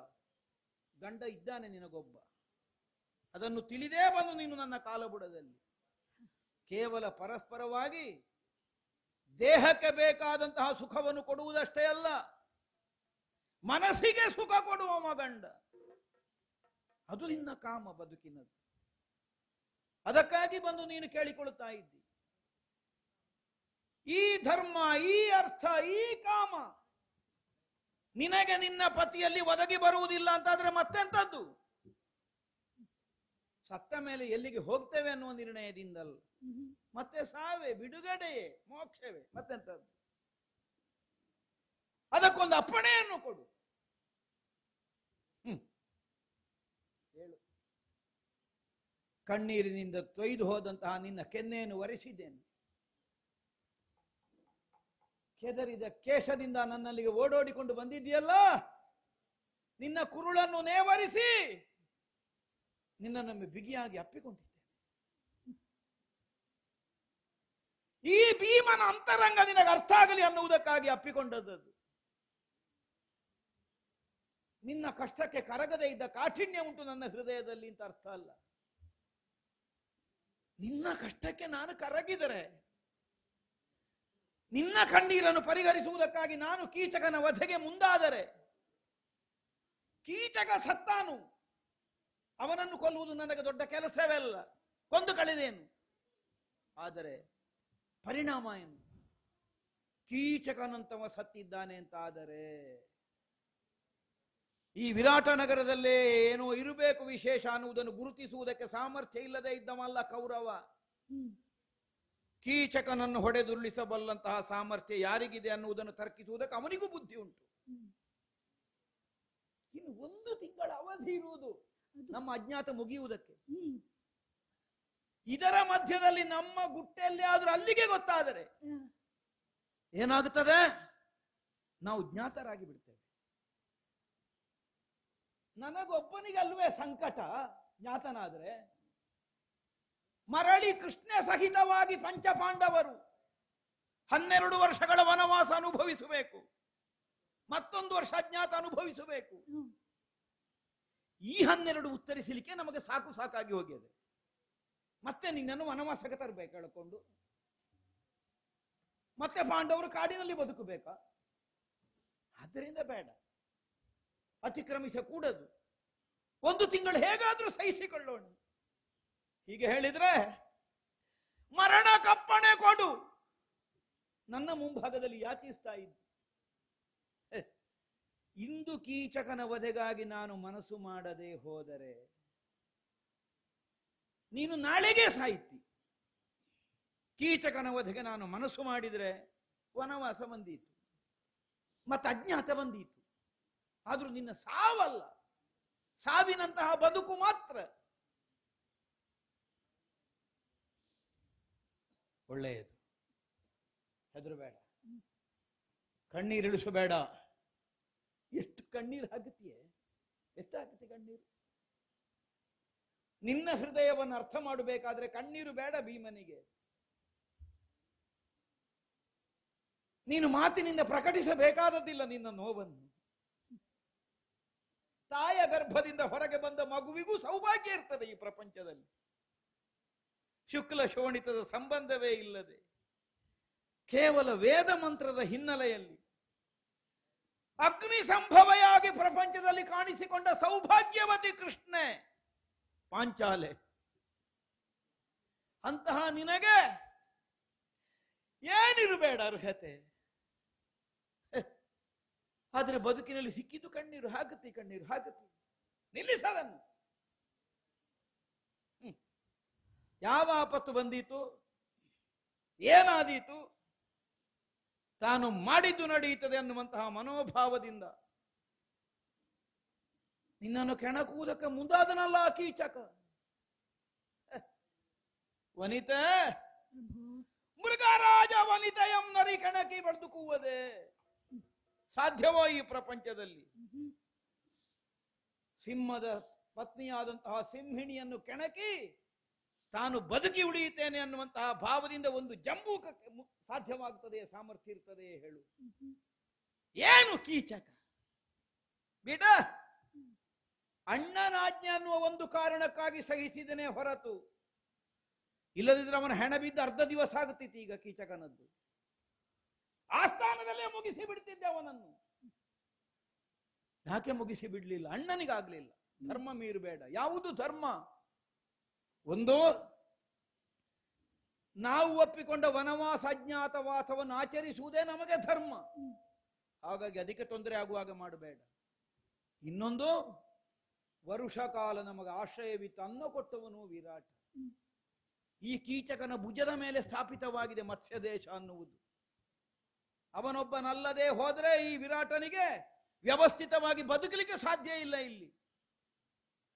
[SPEAKER 2] ಗಂಡ ಇದ್ದಾನೆ ನಿನಗೊಬ್ಬ. ಅದನ್ನು ತಿಳಿದೇ ಬಂದು ನೀನು ನನ್ನ ಕಾಲಬುಡದಲ್ಲಿ ಕೇವಲ ಪರಸ್ಪರವಾಗಿ ದೇಹಕ್ಕೆ ಬೇಕಾದಂತಹ ಸುಖವನ್ನು ಕೊಡುವುದಷ್ಟೇ ಅಲ್ಲ, ಮನಸ್ಸಿಗೆ ಸುಖ ಕೊಡುವ ಮಗಂಡ. ಅದು ನಿನ್ನ ಕಾಮ ಬದುಕಿನದ್ದು. ಅದಕ್ಕಾಗಿ ಬಂದು ನೀನು ಕೇಳಿಕೊಳ್ಳುತ್ತಾ ಇದ್ದಿ. ಈ ಧರ್ಮ, ಈ ಅರ್ಥ, ಈ ಕಾಮ ನಿನಗೆ ನಿನ್ನ ಪತಿಯಲ್ಲಿ ಒದಗಿ ಬರುವುದಿಲ್ಲ ಅಂತಾದ್ರೆ ಮತ್ತೆಂತದ್ದು? ಸತ್ತ ಮೇಲೆ ಎಲ್ಲಿಗೆ ಹೋಗ್ತೇವೆ ಅನ್ನುವ ನಿರ್ಣಯದಿಂದಲ್ಲ, ಮತ್ತೆ ಸಾವೇ, ಬಿಡುಗಡೆಯೇ, ಮೋಕ್ಷವೇ, ಮತ್ತೆಂತದ್ದು? ಅದಕ್ಕೊಂದು ಅಪ್ಪಣೆಯನ್ನು ಕೊಡು. ಹೇಳು. ಕಣ್ಣೀರಿನಿಂದ ತೊಯ್ದು ಹೋದಂತಹ ನಿನ್ನ ಕೆನ್ನೆಯನ್ನು ಒರೆಸಿದ್ದೇನೆ. ಕೆದರಿದ ಕೇಶದಿಂದ ನನ್ನಲ್ಲಿಗೆ ಓಡೋಡಿಕೊಂಡು ಬಂದಿದ್ದೀಯಲ್ಲ, ನಿನ್ನ ಕುರುಳನ್ನು ನೇವರಿಸಿ ನಿನ್ನನ್ನು ಬಿಗಿಯಾಗಿ ಅಪ್ಪಿಕೊಂಡಿದ್ದೇನೆ. ಈ ಭೀಮನ ಅಂತರಂಗ ನಿನಗೆ ಅರ್ಥ ಆಗಲಿ ಅನ್ನುವುದಕ್ಕಾಗಿ ಅಪ್ಪಿಕೊಂಡದ್ದು. ನಿನ್ನ ಕಷ್ಟಕ್ಕೆ ಕರಗದೆ ಇದ್ದ ಕಾಠಿಣ್ಯ ಉಂಟು ನನ್ನ ಹೃದಯದಲ್ಲಿ ಅಂತ ಅರ್ಥ ಅಲ್ಲ. ನಿನ್ನ ಕಷ್ಟಕ್ಕೆ ನಾನು ಕರಗಿದರೆ, ನಿನ್ನ ಕಣ್ಣೀರನ್ನು ಪರಿಹರಿಸುವುದಕ್ಕಾಗಿ ನಾನು ಕೀಚಕನ ವಧೆಗೆ ಮುಂದಾದರೆ, ಕೀಚಕ ಸತ್ತಾನು, ಅವನನ್ನು ಕೊಲ್ಲುವುದು ನನಗೆ ದೊಡ್ಡ ಕೆಲಸವೇ ಅಲ್ಲ, ಕೊಂದು ಕಳೆದೇನು. ಆದರೆ ಪರಿಣಾಮ ಏನು? ಕೀಚಕನಂತವ ಸತ್ತಿದ್ದಾನೆ ಅಂತ ಆದರೆ ಈ ವಿರಾಟ ನಗರದಲ್ಲೇ ಏನೋ ಇರಬೇಕು ವಿಶೇಷ ಅನ್ನುವುದನ್ನು ಗುರುತಿಸುವುದಕ್ಕೆ ಸಾಮರ್ಥ್ಯ ಇಲ್ಲದೆ ಇದ್ದವಲ್ಲ ಕೌರವ. ಕೀಚಕನನ್ನು ಹೊಡೆದುರುಳಿಸಬಲ್ಲಂತಹ ಸಾಮರ್ಥ್ಯ ಯಾರಿಗಿದೆ ಅನ್ನುವುದನ್ನು ತರ್ಕಿಸುವುದಕ್ಕೆ ಅವನಿಗೂ ಬುದ್ಧಿ ಉಂಟು. ಇನ್ನು 1 ತಿಂಗಳ ಅವಧಿ ಇರುವುದು ನಮ್ಮ ಅಜ್ಞಾತ ಮುಗಿಯುವುದಕ್ಕೆ. ಇದರ ಮಧ್ಯದಲ್ಲಿ ನಮ್ಮ ಗುಟ್ಟೆಯಲ್ಲಿ ಆದ್ರೂ ಅಲ್ಲಿಗೆ ಗೊತ್ತಾದರೆ ಏನಾಗುತ್ತದೆ? ನಾವು ಜ್ಞಾತರಾಗಿ ಬಿಡ್ತೇವೆ. ನನಗೊಬ್ಬನಿಗೆ ಅಲ್ವೇ ಸಂಕಟ ಜ್ಞಾತನಾದ್ರೆ? ಮರಳಿ ಕೃಷ್ಣ ಸಹಿತವಾಗಿ ಪಂಚಪಾಂಡವರು 12 ವರ್ಷಗಳ ವನವಾಸ ಅನುಭವಿಸಬೇಕು, ಮತ್ತೊಂದು ವರ್ಷ ಅಜ್ಞಾತ ಅನುಭವಿಸಬೇಕು. ಈ 12 ಉತ್ತರಿಸಲಿಕ್ಕೆ ನಮಗೆ ಸಾಕಾಗಿ ಹೋಗಿದೆ. ಮತ್ತೆ ನಿನ್ನನ್ನು ವನವಾಸಕ್ಕೆ ತರಬೇಕು ಹೇಳ್ಕೊಂಡು, ಮತ್ತೆ ಪಾಂಡವರು ಕಾಡಿನಲ್ಲಿ ಬದುಕಬೇಕಾ? ಆದ್ದರಿಂದ ಬೇಡ, ಅತಿಕ್ರಮಿಸ ಕೂಡದು. 1 ತಿಂಗಳು ಹೇಗಾದ್ರೂ ಸಹಿಸಿಕೊಳ್ಳೋಣ. ಹೀಗೆ ಹೇಳಿದ್ರೆ ಮರಣ ಕಪ್ಪಣೆ ಕೊಡು. ನನ್ನ ಮುಂಭಾಗದಲ್ಲಿ ಯಾಚಿಸ್ತಾ ಇದ್ದ. ಇಂದು ಕೀಚಕನ ವಧೆಗಾಗಿ ನಾನು ಮನಸ್ಸು ಮಾಡದೆ ಹೋದರೆ ನೀನು ನಾಳೆಗೆ ಸಾಯಿತಿ. ಕೀಚಕನ ವಧೆಗೆ ನಾನು ಮನಸ್ಸು ಮಾಡಿದರೆ ವನವಾಸ ಬಂದೀತು, ಮತ್ತೆ ಅಜ್ಞಾತ ಬಂದೀತು. ಆದ್ರೂ ನಿನ್ನ ಸಾವಲ್ಲ, ಸಾವಿನಂತಹ ಬದುಕು ಮಾತ್ರ. ಒಳ್ಳೆಯದು, ಹೆದರಬೇಡ, ಕಣ್ಣೀರಿಳಿಸಬೇಡ. ಎಷ್ಟು ಕಣ್ಣೀರು ಹಾಕುತ್ತೀಯೇ? ಎಷ್ಟಾಗುತ್ತೆ ಕಣ್ಣೀರು? ನಿನ್ನ ಹೃದಯವನ್ನು ಅರ್ಥ ಮಾಡಬೇಕಾದ್ರೆ ಕಣ್ಣೀರು ಬೇಡ ಭೀಮನಿಗೆ. ನೀನು ಮಾತಿನಿಂದ ಪ್ರಕಟಿಸಬೇಕಾದದ್ದಿಲ್ಲ ನಿನ್ನ ನೋವನ್ನು. ತಾಯ ಗರ್ಭದಿಂದ ಹೊರಗೆ ಬಂದ ಮಗುವಿಗೂ ಸೌಭಾಗ್ಯ ಇರ್ತದೆ ಈ ಪ್ರಪಂಚದಲ್ಲಿ. ಶುಕ್ಲ ಶೋಣಿತದ ಸಂಬಂಧವೇ ಇಲ್ಲದೆ ಕೇವಲ ವೇದ ಮಂತ್ರದ ಹಿನ್ನೆಲೆಯಲ್ಲಿ ಅಗ್ನಿ ಸಂಭವೆಯಾಗಿ ಪ್ರಪಂಚದಲ್ಲಿ ಕಾಣಿಸಿಕೊಂಡ ಸೌಭಾಗ್ಯವತಿ ಕೃಷ್ಣೆ ಪಾಂಚಾಲೆ. ಅಂತಹ ನಿನಗೆ ಏನಿರಬೇಡ ಅರ್ಹತೆ. ಆದ್ರೆ ಬದುಕಿನಲ್ಲಿ ಸಿಕ್ಕಿದ್ದು ಕಣ್ಣೀರು ಹಾಕುತ್ತಿ, ಕಣ್ಣೀರು ಹಾಕುತ್ತಿ. ನಿಲ್ಲಿಸದನ್ನು. ಯಾವ ಆಪತ್ತು ಬಂದೀತು, ಏನಾದೀತು, ತಾನು ಮಾಡಿದ್ದು ನಡೆಯುತ್ತದೆ ಅನ್ನುವಂತಹ ಮನೋಭಾವದಿಂದ ನಿನ್ನನ್ನು ಕೆಣಕುವುದಕ್ಕೆ ಮುಂದಾದನಲ್ಲ ಕೀಚಕ. ವನಿತೆ ಮೃಗರಾಜ ವನಿತೆಯಂ ನರಿ ಕೆಣಕಿ ಬದುಕುವುದೇ ಸಾಧ್ಯವೋ ಈ ಪ್ರಪಂಚದಲ್ಲಿ? ಸಿಂಹದ ಪತ್ನಿಯಾದಂತಹ ಸಿಂಹಿಣಿಯನ್ನು ಕೆಣಕಿ ತಾನು ಬದುಕಿ ಉಳಿಯುತ್ತೇನೆ ಅನ್ನುವಂತಹ ಭಾವದಿಂದ ಒಂದು ಜಂಬೂಕಕ್ಕೆ ಸಾಧ್ಯವಾಗ್ತದೆ, ಸಾಮರ್ಥ್ಯ ಇರ್ತದೆ. ಹೇಳು, ಏನು ಕೀಚಕ ಬಿಡ. ಅಣ್ಣನಾಜ್ಞೆ ಅನ್ನುವ ಒಂದು ಕಾರಣಕ್ಕಾಗಿ ಸಹಿಸಿದನೇ ಹೊರತು, ಇಲ್ಲದಿದ್ರೆ ಅವನ ಹೆಣ ಬಿದ್ದು ಅರ್ಧ ದಿವಸ ಆಗುತ್ತಿತ್ತು. ಈಗ ಕೀಚಕನದ್ದು ಆ ಸ್ಥಾನದಲ್ಲೇ ಮುಗಿಸಿ ಬಿಡ್ತಿದ್ದೆ ಅವನನ್ನು. ಯಾಕೆ ಮುಗಿಸಿ ಬಿಡ್ಲಿಲ್ಲ? ಅಣ್ಣನಿಗಾಗ್ಲಿಲ್ಲ. ಧರ್ಮ ಮೀರಬೇಡ. ಯಾವುದು ಧರ್ಮ? ಒಂದು, ನಾವು ಒಪ್ಪಿಕೊಂಡ ವನವಾಸ ಅಜ್ಞಾತವಾಸವನ್ನು ಆಚರಿಸುವುದೇ ನಮಗೆ ಧರ್ಮ. ಹಾಗಾಗಿ ಅದಕ್ಕೆ ತೊಂದರೆ ಆಗುವಾಗ ಮಾಡಬೇಡ. ಇನ್ನೊಂದು, ವರುಷ ಕಾಲ ನಮಗೆ ಆಶ್ರಯವಿತ್ತು, ಅನ್ನ ಕೊಟ್ಟವನು ವಿರಾಟ. ಈ ಕೀಚಕನ ಭುಜದ ಮೇಲೆ ಸ್ಥಾಪಿತವಾಗಿದೆ ಮತ್ಸ್ಯ ದೇಶ ಅನ್ನುವುದು. ಅವನೊಬ್ಬನಲ್ಲದೆ ಹೋದ್ರೆ ಈ ವಿರಾಟನಿಗೆ ವ್ಯವಸ್ಥಿತವಾಗಿ ಬದುಕಲಿಕ್ಕೆ ಸಾಧ್ಯ ಇಲ್ಲ ಇಲ್ಲಿ.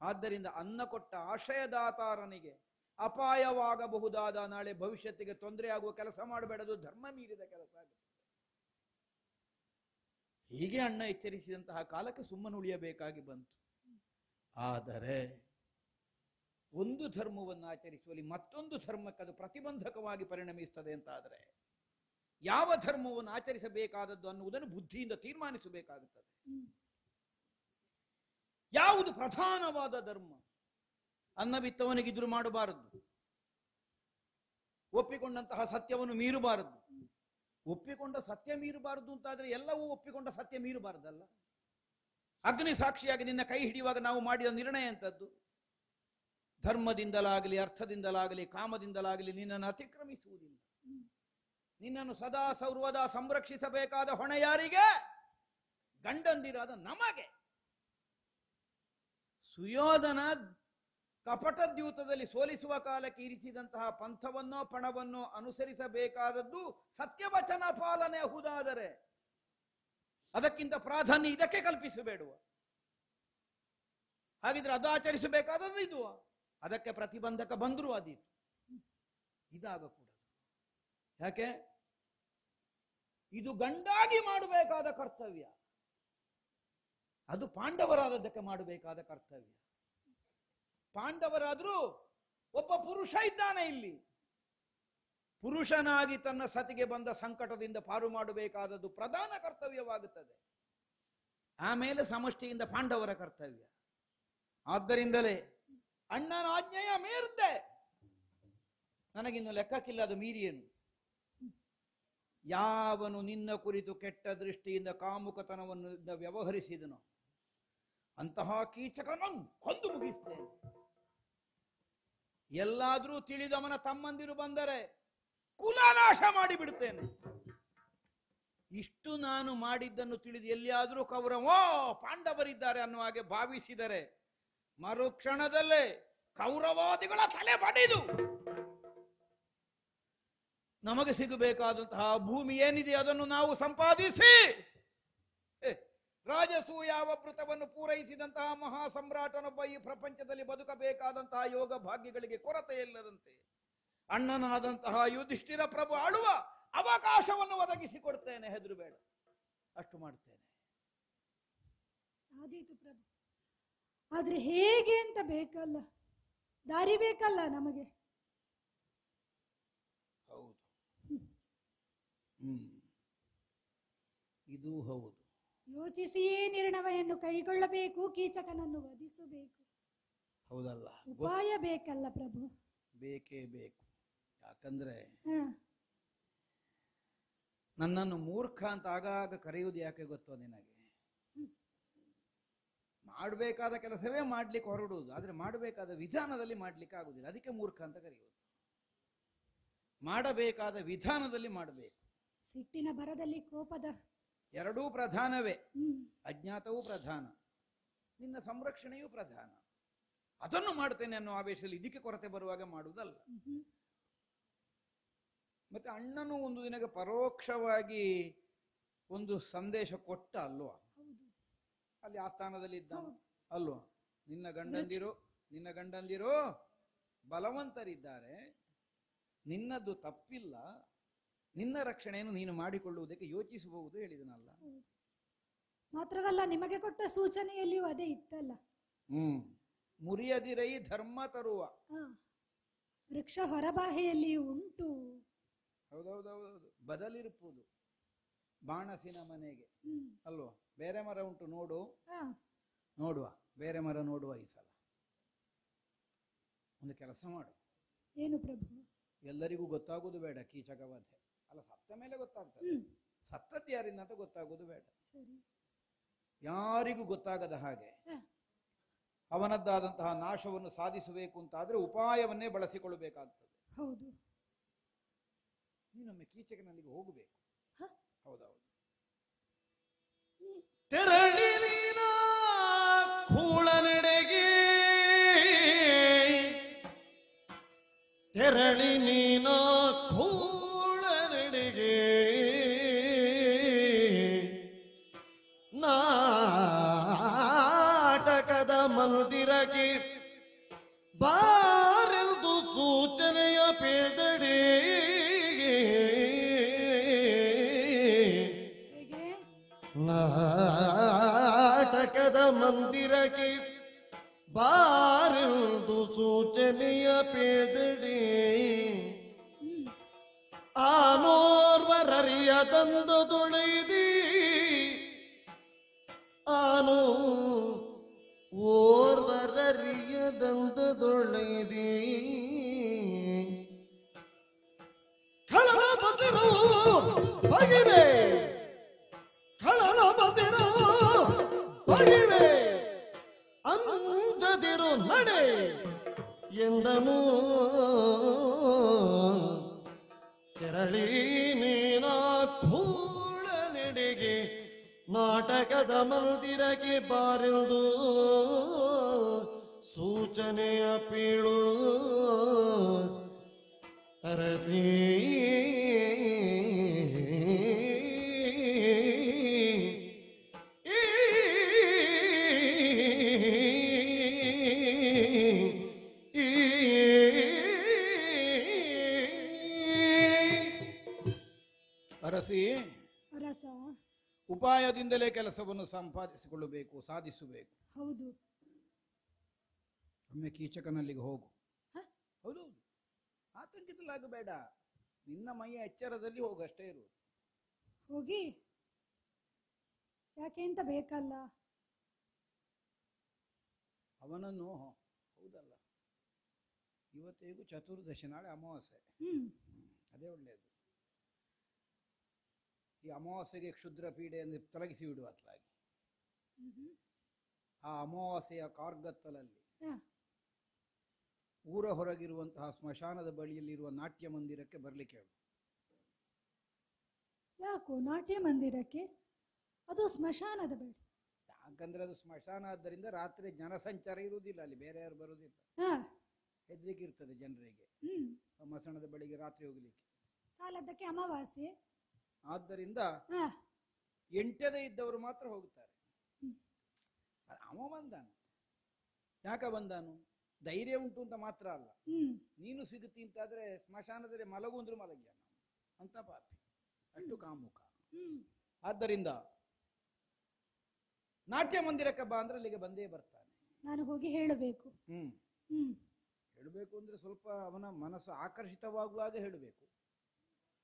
[SPEAKER 2] ಆದ್ದರಿಂದ ಅನ್ನ ಕೊಟ್ಟ ಆಶ್ರಯದಾತಾರನಿಗೆ ಅಪಾಯವಾಗಬಹುದಾದ ನಾಳೆ ಭವಿಷ್ಯತ್ತಿಗೆ ತೊಂದರೆ ಆಗುವ ಕೆಲಸ ಮಾಡಬೇಡದು, ಧರ್ಮ ಮೀರಿದ ಕೆಲಸ ಆಗುತ್ತೆ. ಹೀಗೆ ಅಣ್ಣ ಎಚ್ಚರಿಸಿದಂತಹ ಕಾಲಕ್ಕೆ ಸುಮ್ಮನೆ ಉಳಿಯಬೇಕಾಗಿ ಬಂತು. ಆದರೆ ಒಂದು ಧರ್ಮವನ್ನು ಆಚರಿಸುವಲ್ಲಿ ಮತ್ತೊಂದು ಧರ್ಮಕ್ಕೆ ಅದು ಪ್ರತಿಬಂಧಕವಾಗಿ ಪರಿಣಮಿಸ್ತದೆ ಅಂತಾದರೆ ಯಾವ ಧರ್ಮವನ್ನು ಆಚರಿಸಬೇಕಾದದ್ದು ಅನ್ನುವುದನ್ನು ಬುದ್ಧಿಯಿಂದ ತೀರ್ಮಾನಿಸಬೇಕಾಗುತ್ತದೆ. ಯಾವುದು ಪ್ರಧಾನವಾದ ಧರ್ಮ? ಅನ್ನ ಬಿತ್ತವನಿಗಿದ್ರು ಮಾಡಬಾರದು, ಒಪ್ಪಿಕೊಂಡಂತಹ ಸತ್ಯವನ್ನು ಮೀರಬಾರದು. ಒಪ್ಪಿಕೊಂಡ ಸತ್ಯ ಮೀರಬಾರದು ಅಂತಾದ್ರೆ ಎಲ್ಲವೂ ಒಪ್ಪಿಕೊಂಡ ಸತ್ಯ ಮೀರಬಾರದಲ್ಲ. ಅಗ್ನಿ ಸಾಕ್ಷಿಯಾಗಿ ನಿನ್ನ ಕೈ ಹಿಡಿಯುವಾಗ ನಾವು ಮಾಡಿದ ನಿರ್ಣಯ ಅಂತದ್ದು. ಧರ್ಮದಿಂದಲಾಗಲಿ, ಅರ್ಥದಿಂದಲಾಗಲಿ, ಕಾಮದಿಂದಲಾಗಲಿ ನಿನ್ನನ್ನು ಅತಿಕ್ರಮಿಸುವುದಿಲ್ಲ. ನಿನ್ನನ್ನು ಸದಾ ಸರ್ವದಾ ಸಂರಕ್ಷಿಸಬೇಕಾದ ಹೊಣೆ ಯಾರಿಗೆ? ಗಂಡಂದಿರಾದ ನಮಗೆ. ಸುಯೋಧನ ಕಪಟದ್ಯೂತದಲ್ಲಿ ಸೋಲಿಸುವ ಕಾಲಕ್ಕೆ ಇರಿಸಿದಂತಹ ಪಂಥವನ್ನೋ ಪಣವನ್ನೋ ಅನುಸರಿಸಬೇಕಾದದ್ದು ಸತ್ಯವಚನ ಪಾಲನೆ ಹುದಾದರೆ ಅದಕ್ಕಿಂತ ಪ್ರಾಧಾನ್ಯ ಇದಕ್ಕೆ ಕಲ್ಪಿಸಬೇಡುವ. ಹಾಗಿದ್ರೆ ಅದು ಆಚರಿಸಬೇಕಾದದ್ದು ಇದು. ಅದಕ್ಕೆ ಪ್ರತಿಬಂಧಕ ಬಂದರೂ ಅದೀತು. ಇದಾಗಕೂಡದು. ಯಾಕೆ? ಇದು ಗಂಡಾಗಿ ಮಾಡಬೇಕಾದ ಕರ್ತವ್ಯ, ಅದು ಪಾಂಡವರಾದದ್ದಕ್ಕೆ ಮಾಡಬೇಕಾದ ಕರ್ತವ್ಯ. ಪಾಂಡವರಾದ್ರೂ ಒಬ್ಬ ಪುರುಷ ಇದ್ದಾನೆ ಇಲ್ಲಿ. ಪುರುಷನಾಗಿ ತನ್ನ ಸತಿಗೆ ಬಂದ ಸಂಕಟದಿಂದ ಪಾರು ಮಾಡಬೇಕಾದದ್ದು ಪ್ರಧಾನ ಕರ್ತವ್ಯವಾಗುತ್ತದೆ. ಆಮೇಲೆ ಸಮಷ್ಟಿಯಿಂದ ಪಾಂಡವರ ಕರ್ತವ್ಯ. ಆದ್ದರಿಂದಲೇ ಅಣ್ಣನ ಆಜ್ಞೆಯ ಮೀರಿದ್ದೆ. ನನಗಿನ್ನು ಲೆಕ್ಕಕ್ಕಿಲ್ಲ ಅದು ಮೀರಿಯೇನು. ಯಾವನು ನಿನ್ನ ಕುರಿತು ಕೆಟ್ಟ ದೃಷ್ಟಿಯಿಂದ ಕಾಮುಕತನವನ್ನು ವ್ಯವಹರಿಸಿದನೋ ಅಂತಹ ಕೀಚಕನನ್ನು ಕೊಂದು ಮುಗಿಸ್ತೇನೆ. ಎಲ್ಲಾದ್ರೂ ತಿಳಿದವನ ತಮ್ಮಂದಿರು ಬಂದರೆ ಕುಲನಾಶ ಮಾಡಿಬಿಡುತ್ತೇನೆ. ಇಷ್ಟು ನಾನು ಮಾಡಿದ್ದನ್ನು ತಿಳಿದು ಎಲ್ಲಿಯಾದರೂ ಕೌರವೋ ಪಾಂಡವರಿದ್ದಾರೆ ಅನ್ನುವ ಹಾಗೆ ಭಾವಿಸಿದರೆ ಮರುಕ್ಷಣದಲ್ಲೇ ಕೌರವಾದಿಗಳ ತಲೆ ಬಡಿದು ನಮಗೆ ಸಿಗಬೇಕಾದಂತಹ ಭೂಮಿ ಏನಿದೆ ಅದನ್ನು ನಾವು ಸಂಪಾದಿಸಿ ರಾಜಸೂಯಾವ ವೃತವನ್ನು ಪೂರೈಸಿದಂತಹ ಮಹಾ ಸಮ್ರಾಟನೊಬ್ಬ ಈ ಪ್ರಪಂಚದಲ್ಲಿ ಬದುಕಬೇಕಾದಂತಹ ಯೋಗ ಭಾಗ್ಯಗಳಿಗೆ ಕೊರತೆ ಇಲ್ಲದಂತೆ ಅಣ್ಣನಾದಂತಹ ಯುಧಿಷ್ಠಿರ ಪ್ರಭು ಆಳುವ ಅವಕಾಶವನ್ನು ಒದಗಿಸಿಕೊಡ್ತೇನೆ. ಹೆದರಬೇಡ, ಅಷ್ಟು ಮಾಡ್ತೇನೆ.
[SPEAKER 5] ಆದೀತು ಪ್ರಭು, ಆದ್ರೆ ಹೇಗೆ ಅಂತ ಬೇಕಲ್ಲ, ದಾರಿ ಬೇಕಲ್ಲ ನಮಗೆ.
[SPEAKER 2] ಹೌದು, ಇದು ಹೌದು.
[SPEAKER 5] ಯೋಚಿಸಿಯೇ ನಿರ್ಣಯವನ್ನು ಕೈಗೊಳ್ಳಬೇಕು, ಕೀಚಕನನ್ನು ವಧಿಸಬೇಕು.
[SPEAKER 2] ಹೌದಲ್ಲ,
[SPEAKER 5] ಉಪಾಯ ಬೇಕಲ್ಲ ಪ್ರಭು.
[SPEAKER 2] ಬೇಕೇ ಬೇಕು. ಯಾಕಂದ್ರೆ ನನ್ನನ್ನು ಮೂರ್ಖ ಅಂತ ಆಗಾಗ ಕರೆಯುವುದು ಯಾಕೆ ಗೊತ್ತೋ ನಿನಗೆ? ಮಾಡಬೇಕಾದ ಕೆಲಸವೇ ಮಾಡ್ಲಿಕ್ಕೆ ಹೊರಡುವುದು, ಆದ್ರೆ ಮಾಡಬೇಕಾದ ವಿಧಾನದಲ್ಲಿ ಮಾಡ್ಲಿಕ್ಕೆ ಆಗುದಿಲ್ಲ. ಅದಕ್ಕೆ ಮೂರ್ಖ ಅಂತ ಕರೆಯುವುದು. ಮಾಡಬೇಕಾದ ವಿಧಾನದಲ್ಲಿ ಮಾಡಬೇಕು.
[SPEAKER 5] ಸಿಟ್ಟಿನ ಭರದಲ್ಲಿ ಕೋಪದ
[SPEAKER 2] ಎರಡೂ ಪ್ರಧಾನವೇ. ಅಜ್ಞಾತವೂ ಪ್ರಧಾನ, ನಿನ್ನ ಸಂರಕ್ಷಣೆಯೂ ಪ್ರಧಾನ. ಅದನ್ನು ಮಾಡ್ತೇನೆ ಅನ್ನೋ ಆವೇಶದಲ್ಲಿ ಇದಕ್ಕೆ ಕೊರತೆ ಬರುವಾಗ ಮಾಡುವುದಲ್ಲ. ಮತ್ತೆ ಅಣ್ಣನು ಒಂದು ದಿನಕ್ಕೆ ಪರೋಕ್ಷವಾಗಿ ಒಂದು ಸಂದೇಶ ಕೊಟ್ಟ ಅಲ್ವಾ? ಅಲ್ಲಿ ಆ ಸ್ಥಾನದಲ್ಲಿ ಇದ್ದ ಅಲ್ವಾ? ನಿನ್ನ ಗಂಡಂದಿರು ಬಲವಂತರಿದ್ದಾರೆ, ನಿನ್ನದು ತಪ್ಪಿಲ್ಲ, ನಿನ್ನ ರಕ್ಷಣೆಯನ್ನು ನೀನು ಮಾಡಿಕೊಳ್ಳುವುದಕ್ಕೆ ಯೋಚಿಸಬಹುದು ಹೇಳಿದನಲ್ಲ.
[SPEAKER 5] ಮಾತ್ರವಲ್ಲ, ನಿಮಗೆ ಕೊಟ್ಟ ಸೂಚನೆಯಲ್ಲಿಯೂ ಅದೇ ಇತ್ತಲ್ಲ.
[SPEAKER 2] ಮುರಿಯದಿರೈ ಧರ್ಮ ತರುವ.
[SPEAKER 5] ವೃಕ್ಷ ಹೊರಬಾಹೆಯಲ್ಲಿ ಉಂಟು.
[SPEAKER 2] ಹೌದೌದೌದೌದು, ಬದಲಿರುವುದು ಬಾಣಸಿನ ಮನೆಗೆ
[SPEAKER 5] ಹ್ಮ್.
[SPEAKER 2] ಅಲ್ವಾ? ಬೇರೆ ಮರ ಉಂಟು ನೋಡು,
[SPEAKER 5] ಹಾ.
[SPEAKER 2] ನೋಡುವ, ಬೇರೆ ಮರ ನೋಡುವ ಈ ಸಲ. ಒಂದು ಕೆಲಸ ಮಾಡು,
[SPEAKER 5] ಏನು ಪ್ರಭು?
[SPEAKER 2] ಎಲ್ಲರಿಗೂ ಗೊತ್ತಾಗುವುದು ಬೇಡ ಕೀಚಕವಧೆ. ಅಲ್ಲ, ಸತ್ತ ಮೇಲೆ ಗೊತ್ತಾಗ್ತದೆ.
[SPEAKER 5] ಹ್ಮ್.
[SPEAKER 2] ಸತ್ತದ್ದು ಯಾರಿಂದ ಅಂತ ಗೊತ್ತಾಗುವುದು ಬೇಡ.
[SPEAKER 5] ಸರಿ.
[SPEAKER 2] ಯಾರಿಗೂ ಗೊತ್ತಾಗದ ಹಾಗೆ
[SPEAKER 5] ಹ.
[SPEAKER 2] ಅವನದ್ದಾದಂತಹ ನಾಶವನ್ನು ಸಾಧಿಸಬೇಕು ಅಂತಾದ್ರೆ ಉಪಾಯವನ್ನೇ ಬಳಸಿಕೊಳ್ಳಬೇಕಾಗ್ತದೆ.
[SPEAKER 5] ಹೌದು.
[SPEAKER 2] ನೀನೊಮ್ಮೆ ಕೀಚಕನಲ್ಲಿಗೆ ಹೋಗಬೇಕು.
[SPEAKER 5] ಹ?
[SPEAKER 2] ಹೌದೌದು.
[SPEAKER 1] ತೆರಳಿ ನೀನ ಕೂಳ ನಡೆಗೆ, ತೆರಳಿ ನೀನ ಕೂಳ ನಡೆಗೆ, ನಾಟಕದ ಮಂದಿರಕ್ಕೆ ಬಾರೆಂದು ಸೂಚನೆಯ ಪೇದಡೆ.
[SPEAKER 5] ಹೇಗೆ?
[SPEAKER 1] ನಾಟಕದ ಮಂದಿರಕ್ಕೆ ಬಾರೆಂದು ಸೂಚನೆಯ ಪೇದಡೆ. ಆನೋರ್ವರರಿಯದಂದು ತುಳಿದಿ, ಆನೋ ಓರ್ವರರಿಯದಂದು ತುಳಿದಿ. ಕಳನ ಬದಿರು ಬಗಿವೆ, ಕಳನ ಬದಿರು ಬಗಿವೆ, ಅಂಜದಿರು ನಡೆ ಎಂದನು. ತೆರಳಿ ನೀನ ಕೂಳ ನಡೆಗೆ, ನಾಟಕದ ಮಂದಿರಕ್ಕೆ ಬಾರೆಂದು ಸೂಚನೆಯ ಪೀಳು ಅರಸಿ.
[SPEAKER 2] ಅರಸಿ,
[SPEAKER 5] ಅರಸ.
[SPEAKER 2] ಉಪಾಯದಿಂದಲೇ ಕೆಲಸವನ್ನು ಸಂಪಾದಿಸಿಕೊಳ್ಳಬೇಕು, ಸಾಧಿಸಬೇಕು.
[SPEAKER 5] ಹೌದು.
[SPEAKER 2] ಒಮ್ಮೆ ಕೀಚಕನಲ್ಲಿಗೆ ಹೋಗು.
[SPEAKER 5] ಹ?
[SPEAKER 2] ಹೌದೌದು, ಆತಂಕಿತಲಾಗಬೇಡ. ನಿನ್ನ ಮೈಯ ಎಚ್ಚರದಲ್ಲಿ ಹೋಗಷ್ಟೇ ಇರು.
[SPEAKER 5] ಹೋಗಿ ಯಾಕೆ ಅಂತ ಬೇಕಲ್ಲ.
[SPEAKER 2] ಅವನನ್ನು ಹೌದಲ್ಲ, ಇವತ್ತೇಗೂ ಚತುರ್ದಶಿ, ನಾಳೆ ಅಮಾವಾಸ್ಯೆ.
[SPEAKER 5] ಹ್ಮ್.
[SPEAKER 2] ಅದೇ ಒಳ್ಳೆಯದು. ಈ ಅಮಾವಾಸ್ಯೆಗೆ ಕ್ಷುದ್ರ ಪೀಡೆಯನ್ನು ತೊಲಗಿಸಿ ಬಿಡುವ ಅತ್ಲಾಗಿ. ಆ ಅಮಾವಾಸ್ಯೆಯ ಕಾರ್ಗತ್ತಲಲ್ಲಿ
[SPEAKER 5] ಹ.
[SPEAKER 2] ಊರ ಹೊರಗಿರುವಂತಹ ಸ್ಮಶಾನದ ಬಳಿಯಲ್ಲಿರುವ ನಾಟ್ಯ ಮಂದಿರಕ್ಕೆ ಬರ್ಲಿಕ್ಕೆ ಹೇಳು.
[SPEAKER 5] ಯಾಕೋ ನಾಟ್ಯ ಮಂದಿರಕ್ಕೆ? ಅದು ಸ್ಮಶಾನದ ಬಳಿ.
[SPEAKER 2] ಯಾಕಂದ್ರೆ ಅದು ಸ್ಮಶಾನ ಆದ್ದರಿಂದ ರಾತ್ರಿ ಜನಸಂಚಾರ ಇರುವುದಿಲ್ಲ, ಅಲ್ಲಿ ಬೇರೆ ಯಾರು ಬರುವುದಿಲ್ಲ.
[SPEAKER 5] ಹ.
[SPEAKER 2] ಹೆದರಿಕೆ ಇರ್ತದೆ ಜನರಿಗೆ
[SPEAKER 5] ಹ್ಮ್.
[SPEAKER 2] ಸ್ಮಶಾನದ ಬಳಿಗೆ ರಾತ್ರಿ ಹೋಗ್ಲಿಕ್ಕೆ.
[SPEAKER 5] ಸಾಲದ್ದಕ್ಕೆ ಅಮಾವಾಸ್ಯೆ.
[SPEAKER 2] ಆದ್ದರಿಂದ
[SPEAKER 5] ಹ.
[SPEAKER 2] ಎಂಟದೇ ಇದ್ದವರು ಮಾತ್ರ ಹೋಗುತ್ತಾರೆ.
[SPEAKER 5] ಹ್ಮ್.
[SPEAKER 2] ಅವ ಬಂದಾನು, ಯಾಕ ಬಂದಾನು? ಧೈರ್ಯ ಉಂಟು ಅಂತ ಮಾತ್ರ ಅಲ್ಲ,
[SPEAKER 5] ಹ್ಮ್.
[SPEAKER 2] ನೀನು ಸಿಗುತ್ತಿ ಅಂತಾದ್ರೆ ಸ್ಮಶಾನದಲ್ಲಿ ಮಲಗು ಅಂದ್ರು ಮಲಗ್ಯ ಅಂತ ಪಾಪಿ, ಅಷ್ಟು ಕಾಮುಕ.
[SPEAKER 5] ಹ್ಮ್.
[SPEAKER 2] ಆದ್ದರಿಂದ ನಾಟ್ಯ ಮಂದಿರಕ್ಕೆ ಬಾ ಅಂದ್ರೆ ಅಲ್ಲಿಗೆ ಬಂದೇ ಬರ್ತಾನೆ.
[SPEAKER 5] ನಾನು ಹೋಗಿ ಹೇಳಬೇಕು.
[SPEAKER 2] ಹ್ಮ್. ಹೇಳಬೇಕು ಅಂದ್ರೆ ಸ್ವಲ್ಪ ಅವನ ಮನಸ್ಸು ಆಕರ್ಷಿತವಾಗುವಾಗ ಹೇಳಬೇಕು.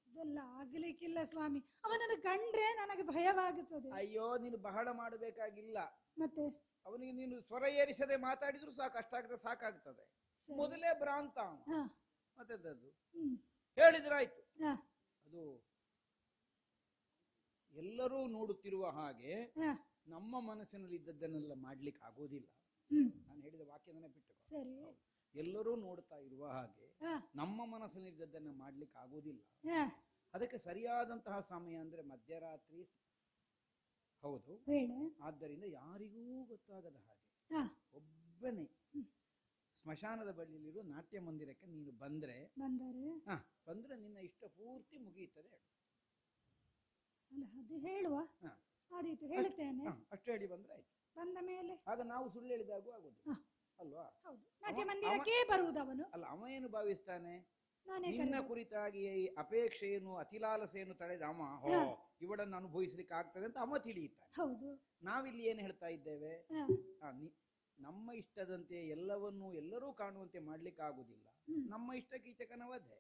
[SPEAKER 5] ಅದೆಲ್ಲ ಆಗ್ಲಿಕ್ಕಿಲ್ಲ ಸ್ವಾಮಿ. ಅವನನ್ನು ಕಂಡ್ರೆ ನನಗೆ ಭಯವಾಗುತ್ತದೆ.
[SPEAKER 2] ಅಯ್ಯೋ, ನೀನು ಬಹಳ ಮಾಡಬೇಕಾಗಿಲ್ಲ.
[SPEAKER 5] ಮತ್ತೆ
[SPEAKER 2] ಅವನಿಗೆ ನೀನು ಸ್ವರ ಏರಿಸದೆ ಮಾತಾಡಿದ್ರು ಸಾಕು, ಸಾಕಾಗ್ತದೆ.
[SPEAKER 5] ಸರಿ.
[SPEAKER 2] ಮೊದಲೇ ಭ್ರಾಂತ ಅವನು.
[SPEAKER 5] ಹ.
[SPEAKER 2] ಮತ್ತೆದ್ದು
[SPEAKER 5] ಹ್ಮ್.
[SPEAKER 2] ಹೇಳಿದ್ರಾಯ್ತು.
[SPEAKER 5] ಹ.
[SPEAKER 2] ಅದು ಎಲ್ಲರೂ ನೋಡುತ್ತಿರುವ ಹಾಗೆ
[SPEAKER 5] ಹ.
[SPEAKER 2] ನಮ್ಮ ಮನಸ್ಸಿನಲ್ಲಿ ಇದ್ದದ್ದನ್ನೆಲ್ಲ ಮಾಡ್ಲಿಕ್ಕೆ ಆಗೋದಿಲ್ಲ.
[SPEAKER 5] ಹ್ಮ್.
[SPEAKER 2] ನಾನು ಹೇಳಿದ ವಾಕ್ಯ ನೆನಪಿಟ್ಟು.
[SPEAKER 5] ಸರಿ.
[SPEAKER 2] ಎಲ್ಲರೂ ನೋಡ್ತಾ ಇರುವ ಹಾಗೆ
[SPEAKER 5] ಹ.
[SPEAKER 2] ನಮ್ಮ ಮನಸ್ಸಿನಲ್ಲಿ ಇದ್ದದ್ದನ್ನ ಮಾಡ್ಲಿಕ್ಕೆ ಆಗೋದಿಲ್ಲ.
[SPEAKER 5] ಹ.
[SPEAKER 2] ಅದಕ್ಕೆ ಸರಿಯಾದಂತಹ ಸಮಯ ಅಂದ್ರೆ ಮಧ್ಯರಾತ್ರಿ. ಹೌದು,
[SPEAKER 5] ವೇಳೆ.
[SPEAKER 2] ಆದ್ದರಿಂದ ಯಾರಿಗೂ ಗೊತ್ತಾಗದ ಹಾಗೆ
[SPEAKER 5] ಹ.
[SPEAKER 2] ಒಬ್ಬನೇ ಸ್ಮಶಾನದ ಬಳಿಯಲ್ಲಿರುವ ನಾಟ್ಯ ಮಂದಿರಕ್ಕೆ ನೀನು ಬಂದ್ರೆ ಬಂದ್ರೆ ನಿನ್ನ ಇಷ್ಟ ಪೂರ್ತಿ ಮುಗಿಯುತ್ತದೆ.
[SPEAKER 5] ಅಲ್ಲ, ಅದು ಹೇಳುವ.
[SPEAKER 2] ಹ.
[SPEAKER 5] ಆದೀತು, ಹೇಳುತ್ತೇನೆ.
[SPEAKER 2] ಅಷ್ಟು ಹೇಳಿ ಬಂದ್ರೆ ಆಯ್ತು.
[SPEAKER 5] ಬಂದ ಮೇಲೆ
[SPEAKER 2] ಆಗ ನಾವು ಸುಳ್ಳು ಹೇಳಿದಾಗೂ ಆಗೋದಿಲ್ಲ ಅಲ್ವಾ?
[SPEAKER 5] ಹೌದು, ನಾಟ್ಯ ಮಂದಿರಕ್ಕೆ ಬರುವುದು ಅವನು.
[SPEAKER 2] ಅಲ್ಲ, ಅವ ಏನು ಭಾವಿಸ್ತಾನೆ?
[SPEAKER 5] ನಾನೇ
[SPEAKER 2] ನಿನ್ನ
[SPEAKER 5] ಕರೆದು.
[SPEAKER 2] ಕುರಿತಾಗಿ ಈ ಅಪೇಕ್ಷೆಯನ್ನು ಅತಿಲಾಲಸೆಯನ್ನು ತಳೆದ ಅವ ಇವಳನ್ನು ಅನುಭವಿಸ್ಲಿಕ್ಕೆ ಆಗ್ತದೆ ಅಂತ ಅವ ತಿಳಿಯುತ್ತಾನೆ.
[SPEAKER 5] ಹೌದು.
[SPEAKER 2] ನಾವಿಲ್ಲಿ ಏನು ಹೇಳ್ತಾ ಇದ್ದೇವೆ?
[SPEAKER 5] ಹ.
[SPEAKER 2] ನಮ್ಮ ಇಷ್ಟದಂತೆ ಎಲ್ಲವನ್ನೂ ಎಲ್ಲರೂ ಕಾಣುವಂತೆ ಮಾಡ್ಲಿಕ್ಕೆ ಆಗುದಿಲ್ಲ. ನಮ್ಮ ಇಷ್ಟಕೀಚಕನ ವಧೆ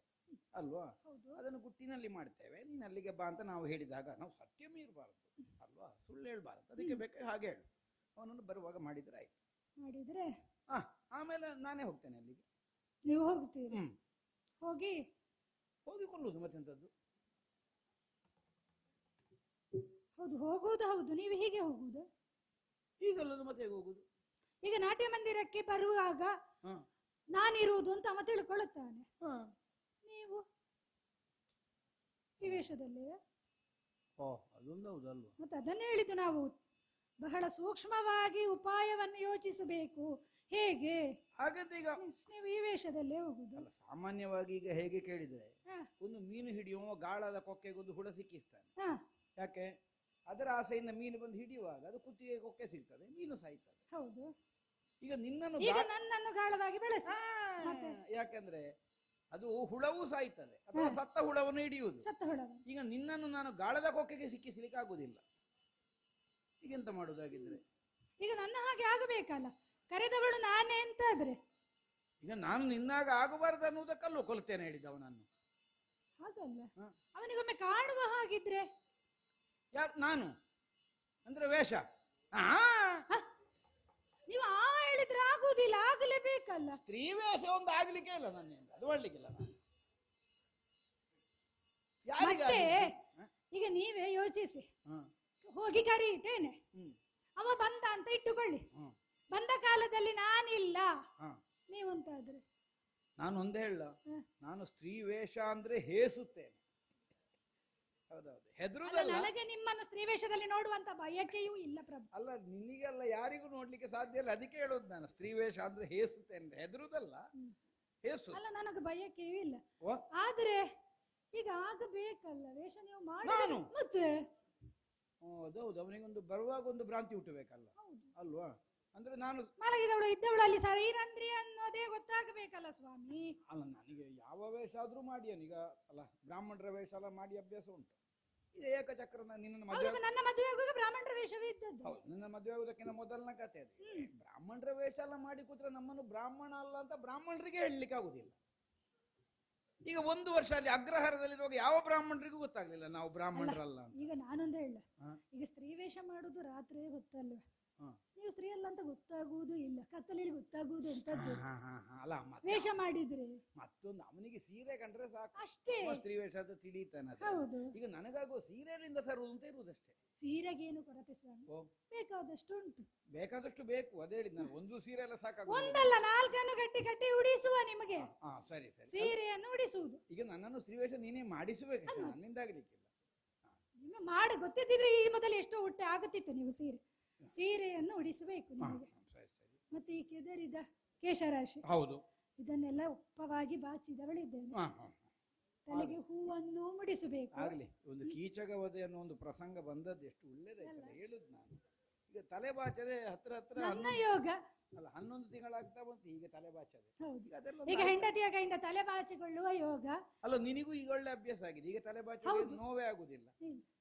[SPEAKER 2] ಅಲ್ವಾ?
[SPEAKER 5] ಹೌದು.
[SPEAKER 2] ಅದನ್ನು ಗುಟ್ಟಿನಲ್ಲಿ ಮಾಡ್ತೇವೆ, ನೀನು ಅಲ್ಲಿಗೆ ಬಾ ಅಂತ ನಾವು ಹೇಳಿದಾಗ ನಾವು ಸತ್ಯ ಮೀರಬಾರದು ಅಲ್ವಾ, ಸುಳ್ಳು ಹೇಳ್ಬಾರದು. ಅದಕ್ಕೆ ಬೇಕಾಗಿ ಹಾಗೆ ಹೇಳು, ಅವನನ್ನು ಬರುವಾಗ ಮಾಡಿದ್ರೆ ಆಯ್ತು.
[SPEAKER 5] ಮಾಡಿದ್ರೆ
[SPEAKER 2] ಆಮೇಲೆ ನಾನೇ ಹೋಗ್ತೇನೆ ಅಲ್ಲಿಗೆ.
[SPEAKER 5] ನೀವು ಹೋಗ್ತೀರಿ? ಹೋಗಿ
[SPEAKER 2] ಹೋಗಿಕೊಳ್ಳುವುದು ಮತ್ತೆಂತದ್ದು.
[SPEAKER 5] ಹೌದು, ಹೋಗುವುದು ಹೌದು. ನೀವು ಹೀಗೆ ಹೋಗುದು?
[SPEAKER 2] ಈಗಲ್ಲದು ಮತ್ತೆ ಹೇಗೆ ಹೋಗುದು?
[SPEAKER 5] ಈಗ ನಾಟ್ಯ ಮಂದಿರಕ್ಕೆ ಬರುವಾಗ ನಾನಿರುವುದು ಅಂತ ಅವ ತಿಳ್ಕೊಳ್ಳುತ್ತಾನೆ. ನೀವು ಈ ವೇಷದಲ್ಲಿ
[SPEAKER 2] ಅದೊಂದು ಹೌದಲ್ವಾ?
[SPEAKER 5] ಮತ್ತೆ ಅದನ್ನೇ ಹೇಳಿದ್ದು ನಾವು, ಬಹಳ ಸೂಕ್ಷ್ಮವಾಗಿ ಉಪಾಯವನ್ನು ಯೋಚಿಸಬೇಕು. ಹೇಗೆ
[SPEAKER 2] ಹಾಗಂತ ಈಗ
[SPEAKER 5] ನೀವು ಈ ವೇಷದಲ್ಲೇ ಹೋಗುದು?
[SPEAKER 2] ಅಲ್ಲ, ಸಾಮಾನ್ಯವಾಗಿ ಈಗ ಹೇಗೆ ಕೇಳಿದ್ರೆ, ಒಂದು ಮೀನು ಹಿಡಿಯುವ ಗಾಳದ ಕೊಕ್ಕೆಗೊಂದು ಹುಳ ಸಿಕ್ಕಿಸ್ತಾನೆ. ಯಾಕೆ? ಅದರ ಆಸೆಯಿಂದ ಮೀನು ಬಂದು ಹಿಡಿಯುವಾಗ ಅದು ಕುತ್ತಿಗೆ ಕೊಕ್ಕೆ ಸಿಗ್ತದೆ, ಮೀನು ಸಾಯ್ತದೆ.
[SPEAKER 5] ಹೌದು.
[SPEAKER 2] ಈಗ ನಿನ್ನನ್ನು
[SPEAKER 5] ನನ್ನನ್ನು ಗಾಳವಾಗಿ ಬೆಳೆಸಿ.
[SPEAKER 2] ಯಾಕೆಂದ್ರೆ ಅದು ಹುಳವೂ ಸಾಯ್ತದೆ, ಅಥವಾ ಸತ್ತ ಹುಳವನ್ನು ಹಿಡಿಯುವುದು.
[SPEAKER 5] ಸತ್ತ ಹುಳ. ಈಗ
[SPEAKER 2] ನಿನ್ನನ್ನು ನಾನು ಗಾಳದ ಕೊಕ್ಕೆಗೆ ಸಿಕ್ಕಿಸ್ಲಿಕ್ಕೆ ಆಗುದಿಲ್ಲ. ಈಗೆಂತ ಮಾಡುದಾಗಿದ್ರೆ?
[SPEAKER 5] ಈಗ ನನ್ನ ಹಾಗೆ ಆಗಬೇಕಲ್ಲ, ಕರೆದವಳು ನಾನೇ ಅಂತಾದ್ರೆ.
[SPEAKER 2] ಈಗ ನಾನು ನಿನ್ನಾಗ ಆಗಬಾರದು ಅನ್ನುವುದಕ್ಕಲ್ಲೂ ಕೊಲ್ತೇನೆ ಹೇಳಿದವ ನಾನು.
[SPEAKER 5] ಹಾಗಲ್ಲ, ಅವನಿಗೊಮ್ಮೆ ಕಾಣುವ ಹಾಗಿದ್ರೆ.
[SPEAKER 2] ಯಾರು? ನಾನು ಅಂದ್ರೆ ವೇಷ?
[SPEAKER 5] ನೀವು ಹೇಳಿದ್ರೆ ಆಗುದಿಲ್ಲ, ಆಗಲೇಬೇಕಲ್ಲ.
[SPEAKER 2] ಸ್ತ್ರೀ ವೇಷ ಒಂದು ಆಗ್ಲಿಕ್ಕೆ ಇಲ್ಲ ನನ್ನಿಂದ, ಅದು ಮಾಡ್ಲಿಕ್ಕಿಲ್ಲ ನಾನು.
[SPEAKER 5] ಮತ್ತೆ ಈಗ ನೀವೇ ಯೋಚಿಸಿ, ಹೋಗಿ ಕರೀತೇನೆ, ಅವ ಬಂದ ಅಂತ ಇಟ್ಟುಕೊಳ್ಳಿ. ಬಂದ ಕಾಲದಲ್ಲಿ ನಾನಿಲ್ಲ, ನೀವು ಅಂತಾದ್ರೆ
[SPEAKER 2] ನಾನು ಒಂದೇ ಹೇಳ, ನಾನು ಸ್ತ್ರೀ ವೇಷ ಅಂದ್ರೆ ಹೇಸುತ್ತೇನೆ. ಹೌದೌದು, ಹೆದರುದಲ್ಲ.
[SPEAKER 5] ನನಗೆ ನಿಮ್ಮನ್ನು ಸ್ತ್ರೀ ವೇಷದಲ್ಲಿ ನೋಡುವಂತ ಬಯಕೆಯೂ ಇಲ್ಲ ಪ್ರಭು.
[SPEAKER 2] ಅಲ್ಲ, ನಿನಗೆಲ್ಲ ಯಾರಿಗೂ ನೋಡ್ಲಿಕ್ಕೆ ಸಾಧ್ಯ ಇಲ್ಲ, ಅದಕ್ಕೆ ಹೇಳೋದು ನಾನು ಸ್ತ್ರೀ ವೇಷ ಅಂದ್ರೆ ಹೇಸುತ್ತೇನೆ, ಹೆದರುದಲ್ಲ, ಹೇಸು.
[SPEAKER 5] ಅಲ್ಲ, ನನಗೆ ಬಯಕೆಯೂ ಇಲ್ಲ. ಆದ್ರೆ ಈಗ ಆಗಬೇಕಲ್ಲ ವೇಷ, ನೀವು ಮಾಡಿ ಮತ್ತೆ.
[SPEAKER 2] ಹೌದೌದು, ಅವನಿಗೊಂದು ಬರುವಾಗ ಒಂದು ಭ್ರಾಂತಿ ಹುಟ್ಟಬೇಕಲ್ಲ ಅಲ್ವಾ? ಅಂದ್ರೆ ನಾನು
[SPEAKER 5] ಮಲಗಿದವಳು ಇದ್ದವಳು ಅಲ್ಲಿ ಸರೀರಂದ್ರಿ ಅನ್ನೋದೇ ಗೊತ್ತಾಗಬೇಕಲ್ಲ ಸ್ವಾಮಿ.
[SPEAKER 2] ಅಲ್ಲ, ನನಗೆ ಯಾವ ವೇಷ ಆದ್ರೂ ಮಾಡಿ, ಈಗ ಅಲ್ಲ ಬ್ರಾಹ್ಮಣರ ವೇಷ ಎಲ್ಲ ಮಾಡಿ ಅಭ್ಯಾಸ ಉಂಟು. ಈಗ ಏಕಚಕ್ರ ನಿನ್ನ ಮದುವೆ,
[SPEAKER 5] ನನ್ನ ಮದುವೆ ಆಗುವಾಗ ಬ್ರಾಹ್ಮಣರ ವೇಷವೇ ಇದ್ದದ್ದು.
[SPEAKER 2] ಹೌದು, ನನ್ನ ಮದುವೆ ಆಗುವುದಕ್ಕಿಂತ ಮೊದಲನ ಕಥೆ ಅದು. ಬ್ರಾಹ್ಮಣರ ವೇಷ ಎಲ್ಲ ಮಾಡಿ ಕೂತ್ರೆ ನಮ್ಮನ್ನು ಬ್ರಾಹ್ಮಣ ಅಲ್ಲ ಅಂತ ಬ್ರಾಹ್ಮಣರಿಗೆ ಹೇಳಲಿಕ್ಕೆ ಆಗುದಿಲ್ಲ. ಈಗ ಒಂದು ವರ್ಷ ಅಲ್ಲಿ ಅಗ್ರಹಾರದಲ್ಲಿರುವಾಗ ಯಾವ ಬ್ರಾಹ್ಮಣರಿಗೂ ಗೊತ್ತಾಗ್ಲಿಲ್ಲ ನಾವು ಬ್ರಾಹ್ಮಣರಲ್ಲ.
[SPEAKER 5] ಈಗ ನಾನೊಂದು ಹೇಳ, ಈಗ ಸ್ತ್ರೀ ವೇಷ ಮಾಡುದು ರಾತ್ರಿ ಗೊತ್ತಲ್ವ, ನೀವು ಸ್ತ್ರೀ ಅಲ್ಲ ಅಂತ ಗೊತ್ತಾಗುವುದು ಇಲ್ಲ, ಕತ್ತಲಲ್ಲಿ ಗೊತ್ತಾಗುವುದು ಎಂತದ್ದು ವೇಷ ಮಾಡಿದ್ರೆ.
[SPEAKER 2] ಮತ್ತೊಂದು ಅವನಿಗೆ ಸೀರೆ ಕಂಡ್ರೆ ಸಾಕು
[SPEAKER 5] ಅಷ್ಟೇ,
[SPEAKER 2] ಸ್ತ್ರೀ ವೇಷ ಅಂತ ತಿಳಿತಾನೆ.
[SPEAKER 5] ಹೌದು.
[SPEAKER 2] ಈಗ ನನಗಾಗುವ ಸೀರೆಯಲ್ಲಿಂದ ತರುವುದು ಅಂತ ಇರುವುದಷ್ಟೇ.
[SPEAKER 5] ಸೀರೆಗೇನು ಕೊರತೆ ಸ್ವಾಮಿ, ಬೇಕಾದಷ್ಟು ಉಂಟು.
[SPEAKER 2] ಬೇಕಾದಷ್ಟು ಬೇಕು, ಅದೇ ಹೇಳಿದ್ ನಾನು, ಒಂದು ಸೀರೆ ಎಲ್ಲ ಸಾಕಾಗ.
[SPEAKER 5] ಒಂದಲ್ಲ ನಾಲ್ಕನ್ನು ಕಟ್ಟಿ ಕಟ್ಟಿ ಉಡಿಸುವ ನಿಮಗೆ.
[SPEAKER 2] ಸರಿ ಸರಿ,
[SPEAKER 5] ಸೀರೆಯನ್ನು ಉಡಿಸುವುದು.
[SPEAKER 2] ಈಗ ನನ್ನನ್ನು ಸ್ತ್ರೀ ವೇಷ ನೀನೇ ಮಾಡಿಸಬೇಕು, ನನ್ನಿಂದಾಗಲಿಕ್ಕಿಲ್ಲ.
[SPEAKER 5] ನಿಮ್ಮ ಮಾಡಿ ಗೊತ್ತಿದ್ರೆ ಈ ಮೊದಲು ಎಷ್ಟೋ ಹುಟ್ಟೆ ಆಗುತ್ತಿತ್ತು. ನೀವು ಸೀರೆಯನ್ನು ಉಡಿಸಬೇಕು ನಿಮಗೆ. ಮತ್ತೆ ಈ ಕೆದರಿದ ಕೇಶರಾಶಿ,
[SPEAKER 2] ಹೌದು,
[SPEAKER 5] ಇದನ್ನೆಲ್ಲ ಒಪ್ಪವಾಗಿ ಬಾಚಿದವಳಿದ್ದೇನೆ. ತಲೆಗೆ ಹೂವನ್ನು ಮುಡಿಸಬೇಕು.
[SPEAKER 2] ಆಗ್ಲಿ, ಒಂದು ಕೀಚಕ ವಧೆ ಅನ್ನೋ ಒಂದು ಪ್ರಸಂಗ ಬಂದದ್ದು ಎಷ್ಟು ಒಳ್ಳೇದಾಯ್ತಲ್ಲ, ಹೇಳುದು ನಾನು. ಈಗ ತಲೆ ಬಾಚದೆ ಹತ್ರ
[SPEAKER 5] ನನ್ನ ಯೋಗ
[SPEAKER 2] ಅಲ್ಲ, 11 ತಿಂಗಳಾಗ್ತಾ ಬಂತು ಈಗ ತಲೆ ಬಾಚದೆ.
[SPEAKER 5] ಈಗ ಹೆಂಡತಿಯ ಕೈಯಿಂದ ತಲೆ ಬಾಚಿಕೊಳ್ಳುವ ಯೋಗ.
[SPEAKER 2] ಅಲ್ಲ, ನಿನಗೂ ಈಗ ಒಳ್ಳೆ ಅಭ್ಯಾಸ ಆಗಿದೆ, ಈಗ ತಲೆ ಬಾಚಿ ನೋವೇ ಆಗುದಿಲ್ಲ.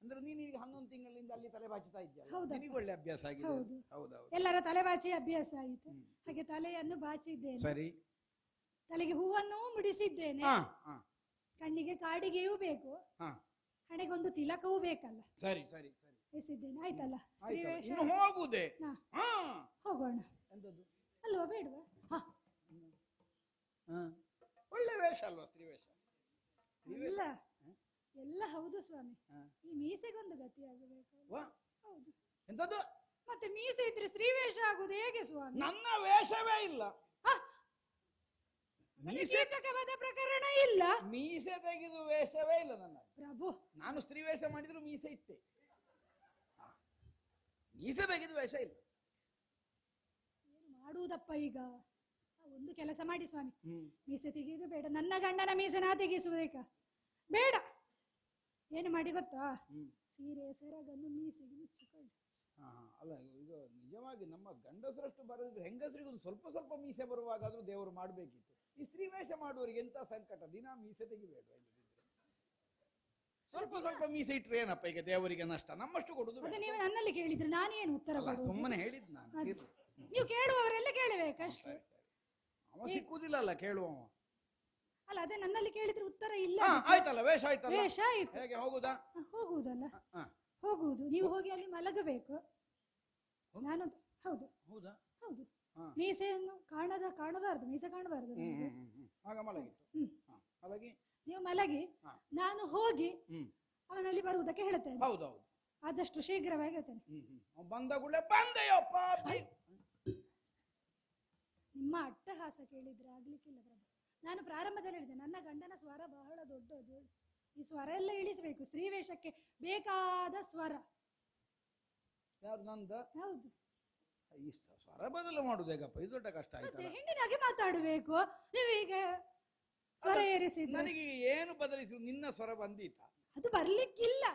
[SPEAKER 2] ಅಂದ್ರೆ ನೀನು ಈಗ 11 ತಿಂಗಳಿಂದ ಅಲ್ಲಿ ತಲೆ ಬಾಚುತ್ತಾ ಇದ್ದೀಯ, ನಿನಗೂ ಒಳ್ಳೆ ಅಭ್ಯಾಸ ಆಗಿದೆ. ಹೌದೌದು,
[SPEAKER 5] ಎಲ್ಲರ ತಲೆ ಬಾಚಿ ಅಭ್ಯಾಸ ಆಯಿತು. ಹಾಗೆ ತಲೆಯನ್ನು ಬಾಚಿದ್ದೇನೆ,
[SPEAKER 2] ಸರಿ.
[SPEAKER 5] ತಲೆಗೆ ಹೂವನ್ನು ಮುಡಿಸಿದ್ದೇನೆ, ಕಣ್ಣಿಗೆ ಕಾಡಿಗೆಯೂ ಬೇಕು, ಹಣೆಗೊಂದು ತಿಲಕವೂ ಬೇಕಲ್ಲ.
[SPEAKER 2] ಸರಿ ಸರಿ ಸರಿ,
[SPEAKER 5] ಎಸಿದ್ದೇನೆ. ಆಯ್ತಲ್ಲ, ಸ್ತ್ರೀ ವೇಷ
[SPEAKER 2] ಹೋಗುದೇ.
[SPEAKER 5] ಹೋಗೋಣ ಅಲ್ವಾ, ಬೇಡವಾ?
[SPEAKER 2] ಒಳ್ಳೆ ವೇಷ ಅಲ್ವಾ ಸ್ತ್ರೀ ವೇಷ?
[SPEAKER 5] ಇಲ್ಲ, ಎಲ್ಲ ಹೌದು ಸ್ವಾಮಿ. ಈ ಮೀಸೆಗೊಂದು ಗತಿ ಆಗಬೇಕು. ಹೌದು,
[SPEAKER 2] ಎಂತದ್ದು?
[SPEAKER 5] ಮತ್ತೆ ಮೀಸೆ ಇದ್ರೆ ಸ್ತ್ರೀ ವೇಷ ಆಗುದು ಹೇಗೆ ಸ್ವಾಮಿ?
[SPEAKER 2] ನನ್ನ ವೇಷವೇ ಇಲ್ಲ,
[SPEAKER 5] ಕೀಚಕವಾದ ಪ್ರಕರಣ ಇಲ್ಲ,
[SPEAKER 2] ಮೀಸೆ ತೆಗೆದು ವೇಷವೇ ಇಲ್ಲ ನನ್ನ
[SPEAKER 5] ಪ್ರಭು.
[SPEAKER 2] ನಾನು ಸ್ತ್ರೀ ವೇಷ ಮಾಡಿದ್ರು ಮೀಸೆ ಇಟ್ಟೆ, ಮೀಸೆ ತೆಗೆದು ವೇಷ ಇಲ್ಲ.
[SPEAKER 5] ಏನು ಮಾಡುವುದಪ್ಪ ಈಗ? ಒಂದು ಕೆಲಸ ಮಾಡಿ ಸ್ವಾಮಿ, ಮೀಸೆ ತೆಗೆಯುವುದು ಬೇಡ, ನನ್ನ ಗಂಡನ ಮೀಸೆ ನಾ ತೆಗೆಸುವುದೇಕ ಬೇಡ. ಏನು ಮಾಡಿ ಗೊತ್ತಾ, ಸೀರೆ ಸೆರಗನ್ನು ಮೀಸೆಗೆ ಮುಚ್ಚಿಕೊಳ್ಳಿ.
[SPEAKER 2] ಅಲ್ಲ, ಈಗ ನಿಜವಾಗಿ ನಮ್ಮ ಗಂಡಸರಷ್ಟು ಬರೋದಿದ್ರೆ ಹೆಂಗಸರಿಗೆ ಒಂದು ಸ್ವಲ್ಪ ಸ್ವಲ್ಪ ಮೀಸೆ ಬರುವಾಗಾದ್ರೂ ದೇವರು ಮಾಡಬೇಕಿತ್ತು. ಈ ಸ್ತ್ರೀ ವೇಷ ಮಾಡುವವರಿಗೆ ಎಂತ ಸಂಕಟ, ದಿನ ಮೀಸೆ ತೆಗಿಬೇಡ. ಸ್ವಲ್ಪ ಸ್ವಲ್ಪ ಮೀಸೆ ಇಟ್ರೆ ಏನಪ್ಪ ಈಗ ದೇವರಿಗೆ ನಷ್ಟ, ನಮ್ಮಷ್ಟು ಕೊಡುದು.
[SPEAKER 5] ಮತ್ತೆ ನೀವು ನನ್ನಲ್ಲಿ ಕೇಳಿದ್ರೆ ನಾನೇನು ಉತ್ತರ ಕೊಡುವುದು?
[SPEAKER 2] ಸುಮ್ಮನೆ ಹೇಳಿದ್ ನಾನು.
[SPEAKER 5] ನೀವು ಕೇಳುವವರೆಲ್ಲ ಕೇಳಬೇಕಷ್ಟೇ.
[SPEAKER 2] ಅವ ಸಿಕ್ಕುದಿಲ್ಲ ಅಲ್ಲ ಕೇಳುವವ.
[SPEAKER 5] ಅಲ್ಲ ಅದೇ ನನ್ನಲ್ಲಿ ಕೇಳಿದ್ರೆ ಉತ್ತರ ಇಲ್ಲ.
[SPEAKER 2] ಆಯ್ತಲ್ಲ, ವೇಷ ಆಯ್ತಲ್ಲ,
[SPEAKER 5] ವೇಷ ಆಯ್ತು.
[SPEAKER 2] ಹೇಗೆ ಹೋಗುದಾ?
[SPEAKER 5] ಹೋಗುವುದಲ್ಲ,
[SPEAKER 2] ಹ.
[SPEAKER 5] ಹೋಗುವುದು. ನೀವು ಹೋಗಿ ಅಲ್ಲಿ ಮಲಗಬೇಕು. ನಾನು ಹೌದು
[SPEAKER 2] ಹೌದಾ?
[SPEAKER 5] ಹೌದು.
[SPEAKER 2] ಹ.
[SPEAKER 5] ಮೀಸೆಯನ್ನು ಕಾಣಬಾರದು, ಮೀಸೆ ಕಾಣಬಾರದು.
[SPEAKER 2] ಆಗ ಮಲಗಿತ್ತು. ಮಲಗಿ
[SPEAKER 5] ನೀವು ಮಲಗಿ,
[SPEAKER 2] ಹ.
[SPEAKER 5] ನಾನು ಹೋಗಿ
[SPEAKER 2] ಹ್ಮ್.
[SPEAKER 5] ಅವನಲ್ಲಿ ಬರುವುದಕ್ಕೆ ಹೇಳ್ತೇನೆ.
[SPEAKER 2] ಹೌದೌದು.
[SPEAKER 5] ಆದಷ್ಟು ಶೀಘ್ರವಾಗಿ ಹೇಳ್ತೇನೆ.
[SPEAKER 2] ಬಂದ ಗುಳ್ಳೆ ಬಂದೆಯಪ್ಪ.
[SPEAKER 5] ನಿಮ್ಮ ಅಟ್ಟಹಾಸ ಕೇಳಿದ್ರೆ ಆಗ್ಲಿಕ್ಕಿಲ್ಲ ಪ್ರಭು. ನಾನು ಪ್ರಾರಂಭದಲ್ಲಿ ಹೇಳಿದೆ ನನ್ನ ಗಂಡನ ಸ್ವರ ಬಹಳ ದೊಡ್ಡದು. ಈ ಸ್ವರ ಎಲ್ಲ ಇಳಿಸಬೇಕು. ಸ್ತ್ರೀ ವೇಷಕ್ಕೆ ಬೇಕಾದ ಸ್ವರ.
[SPEAKER 2] ಯಾರು ನಂದ?
[SPEAKER 5] ಹೌದು.
[SPEAKER 2] ಈ ಸ್ವರ ಬದಲು ಮಾಡುದು ಹೇಗಪ್ಪ? ಇದು ದೊಡ್ಡ ಕಷ್ಟ
[SPEAKER 5] ಮತ್ತೆ
[SPEAKER 2] ಆಯ್ತಲ್ಲ.
[SPEAKER 5] ಹೆಣ್ಣಿನಾಗೆ ಮಾತಾಡಬೇಕು. ನೀವೀಗ ಸ್ವರ ಏರಿಸಿದ್ರೆ
[SPEAKER 2] ನನಗೆ ಏನು ಬದಲಿಸು? ನಿನ್ನ ಸ್ವರ ಬಂದೀತ?
[SPEAKER 5] ಅದು ಬರ್ಲಿಕ್ಕಿಲ್ಲ,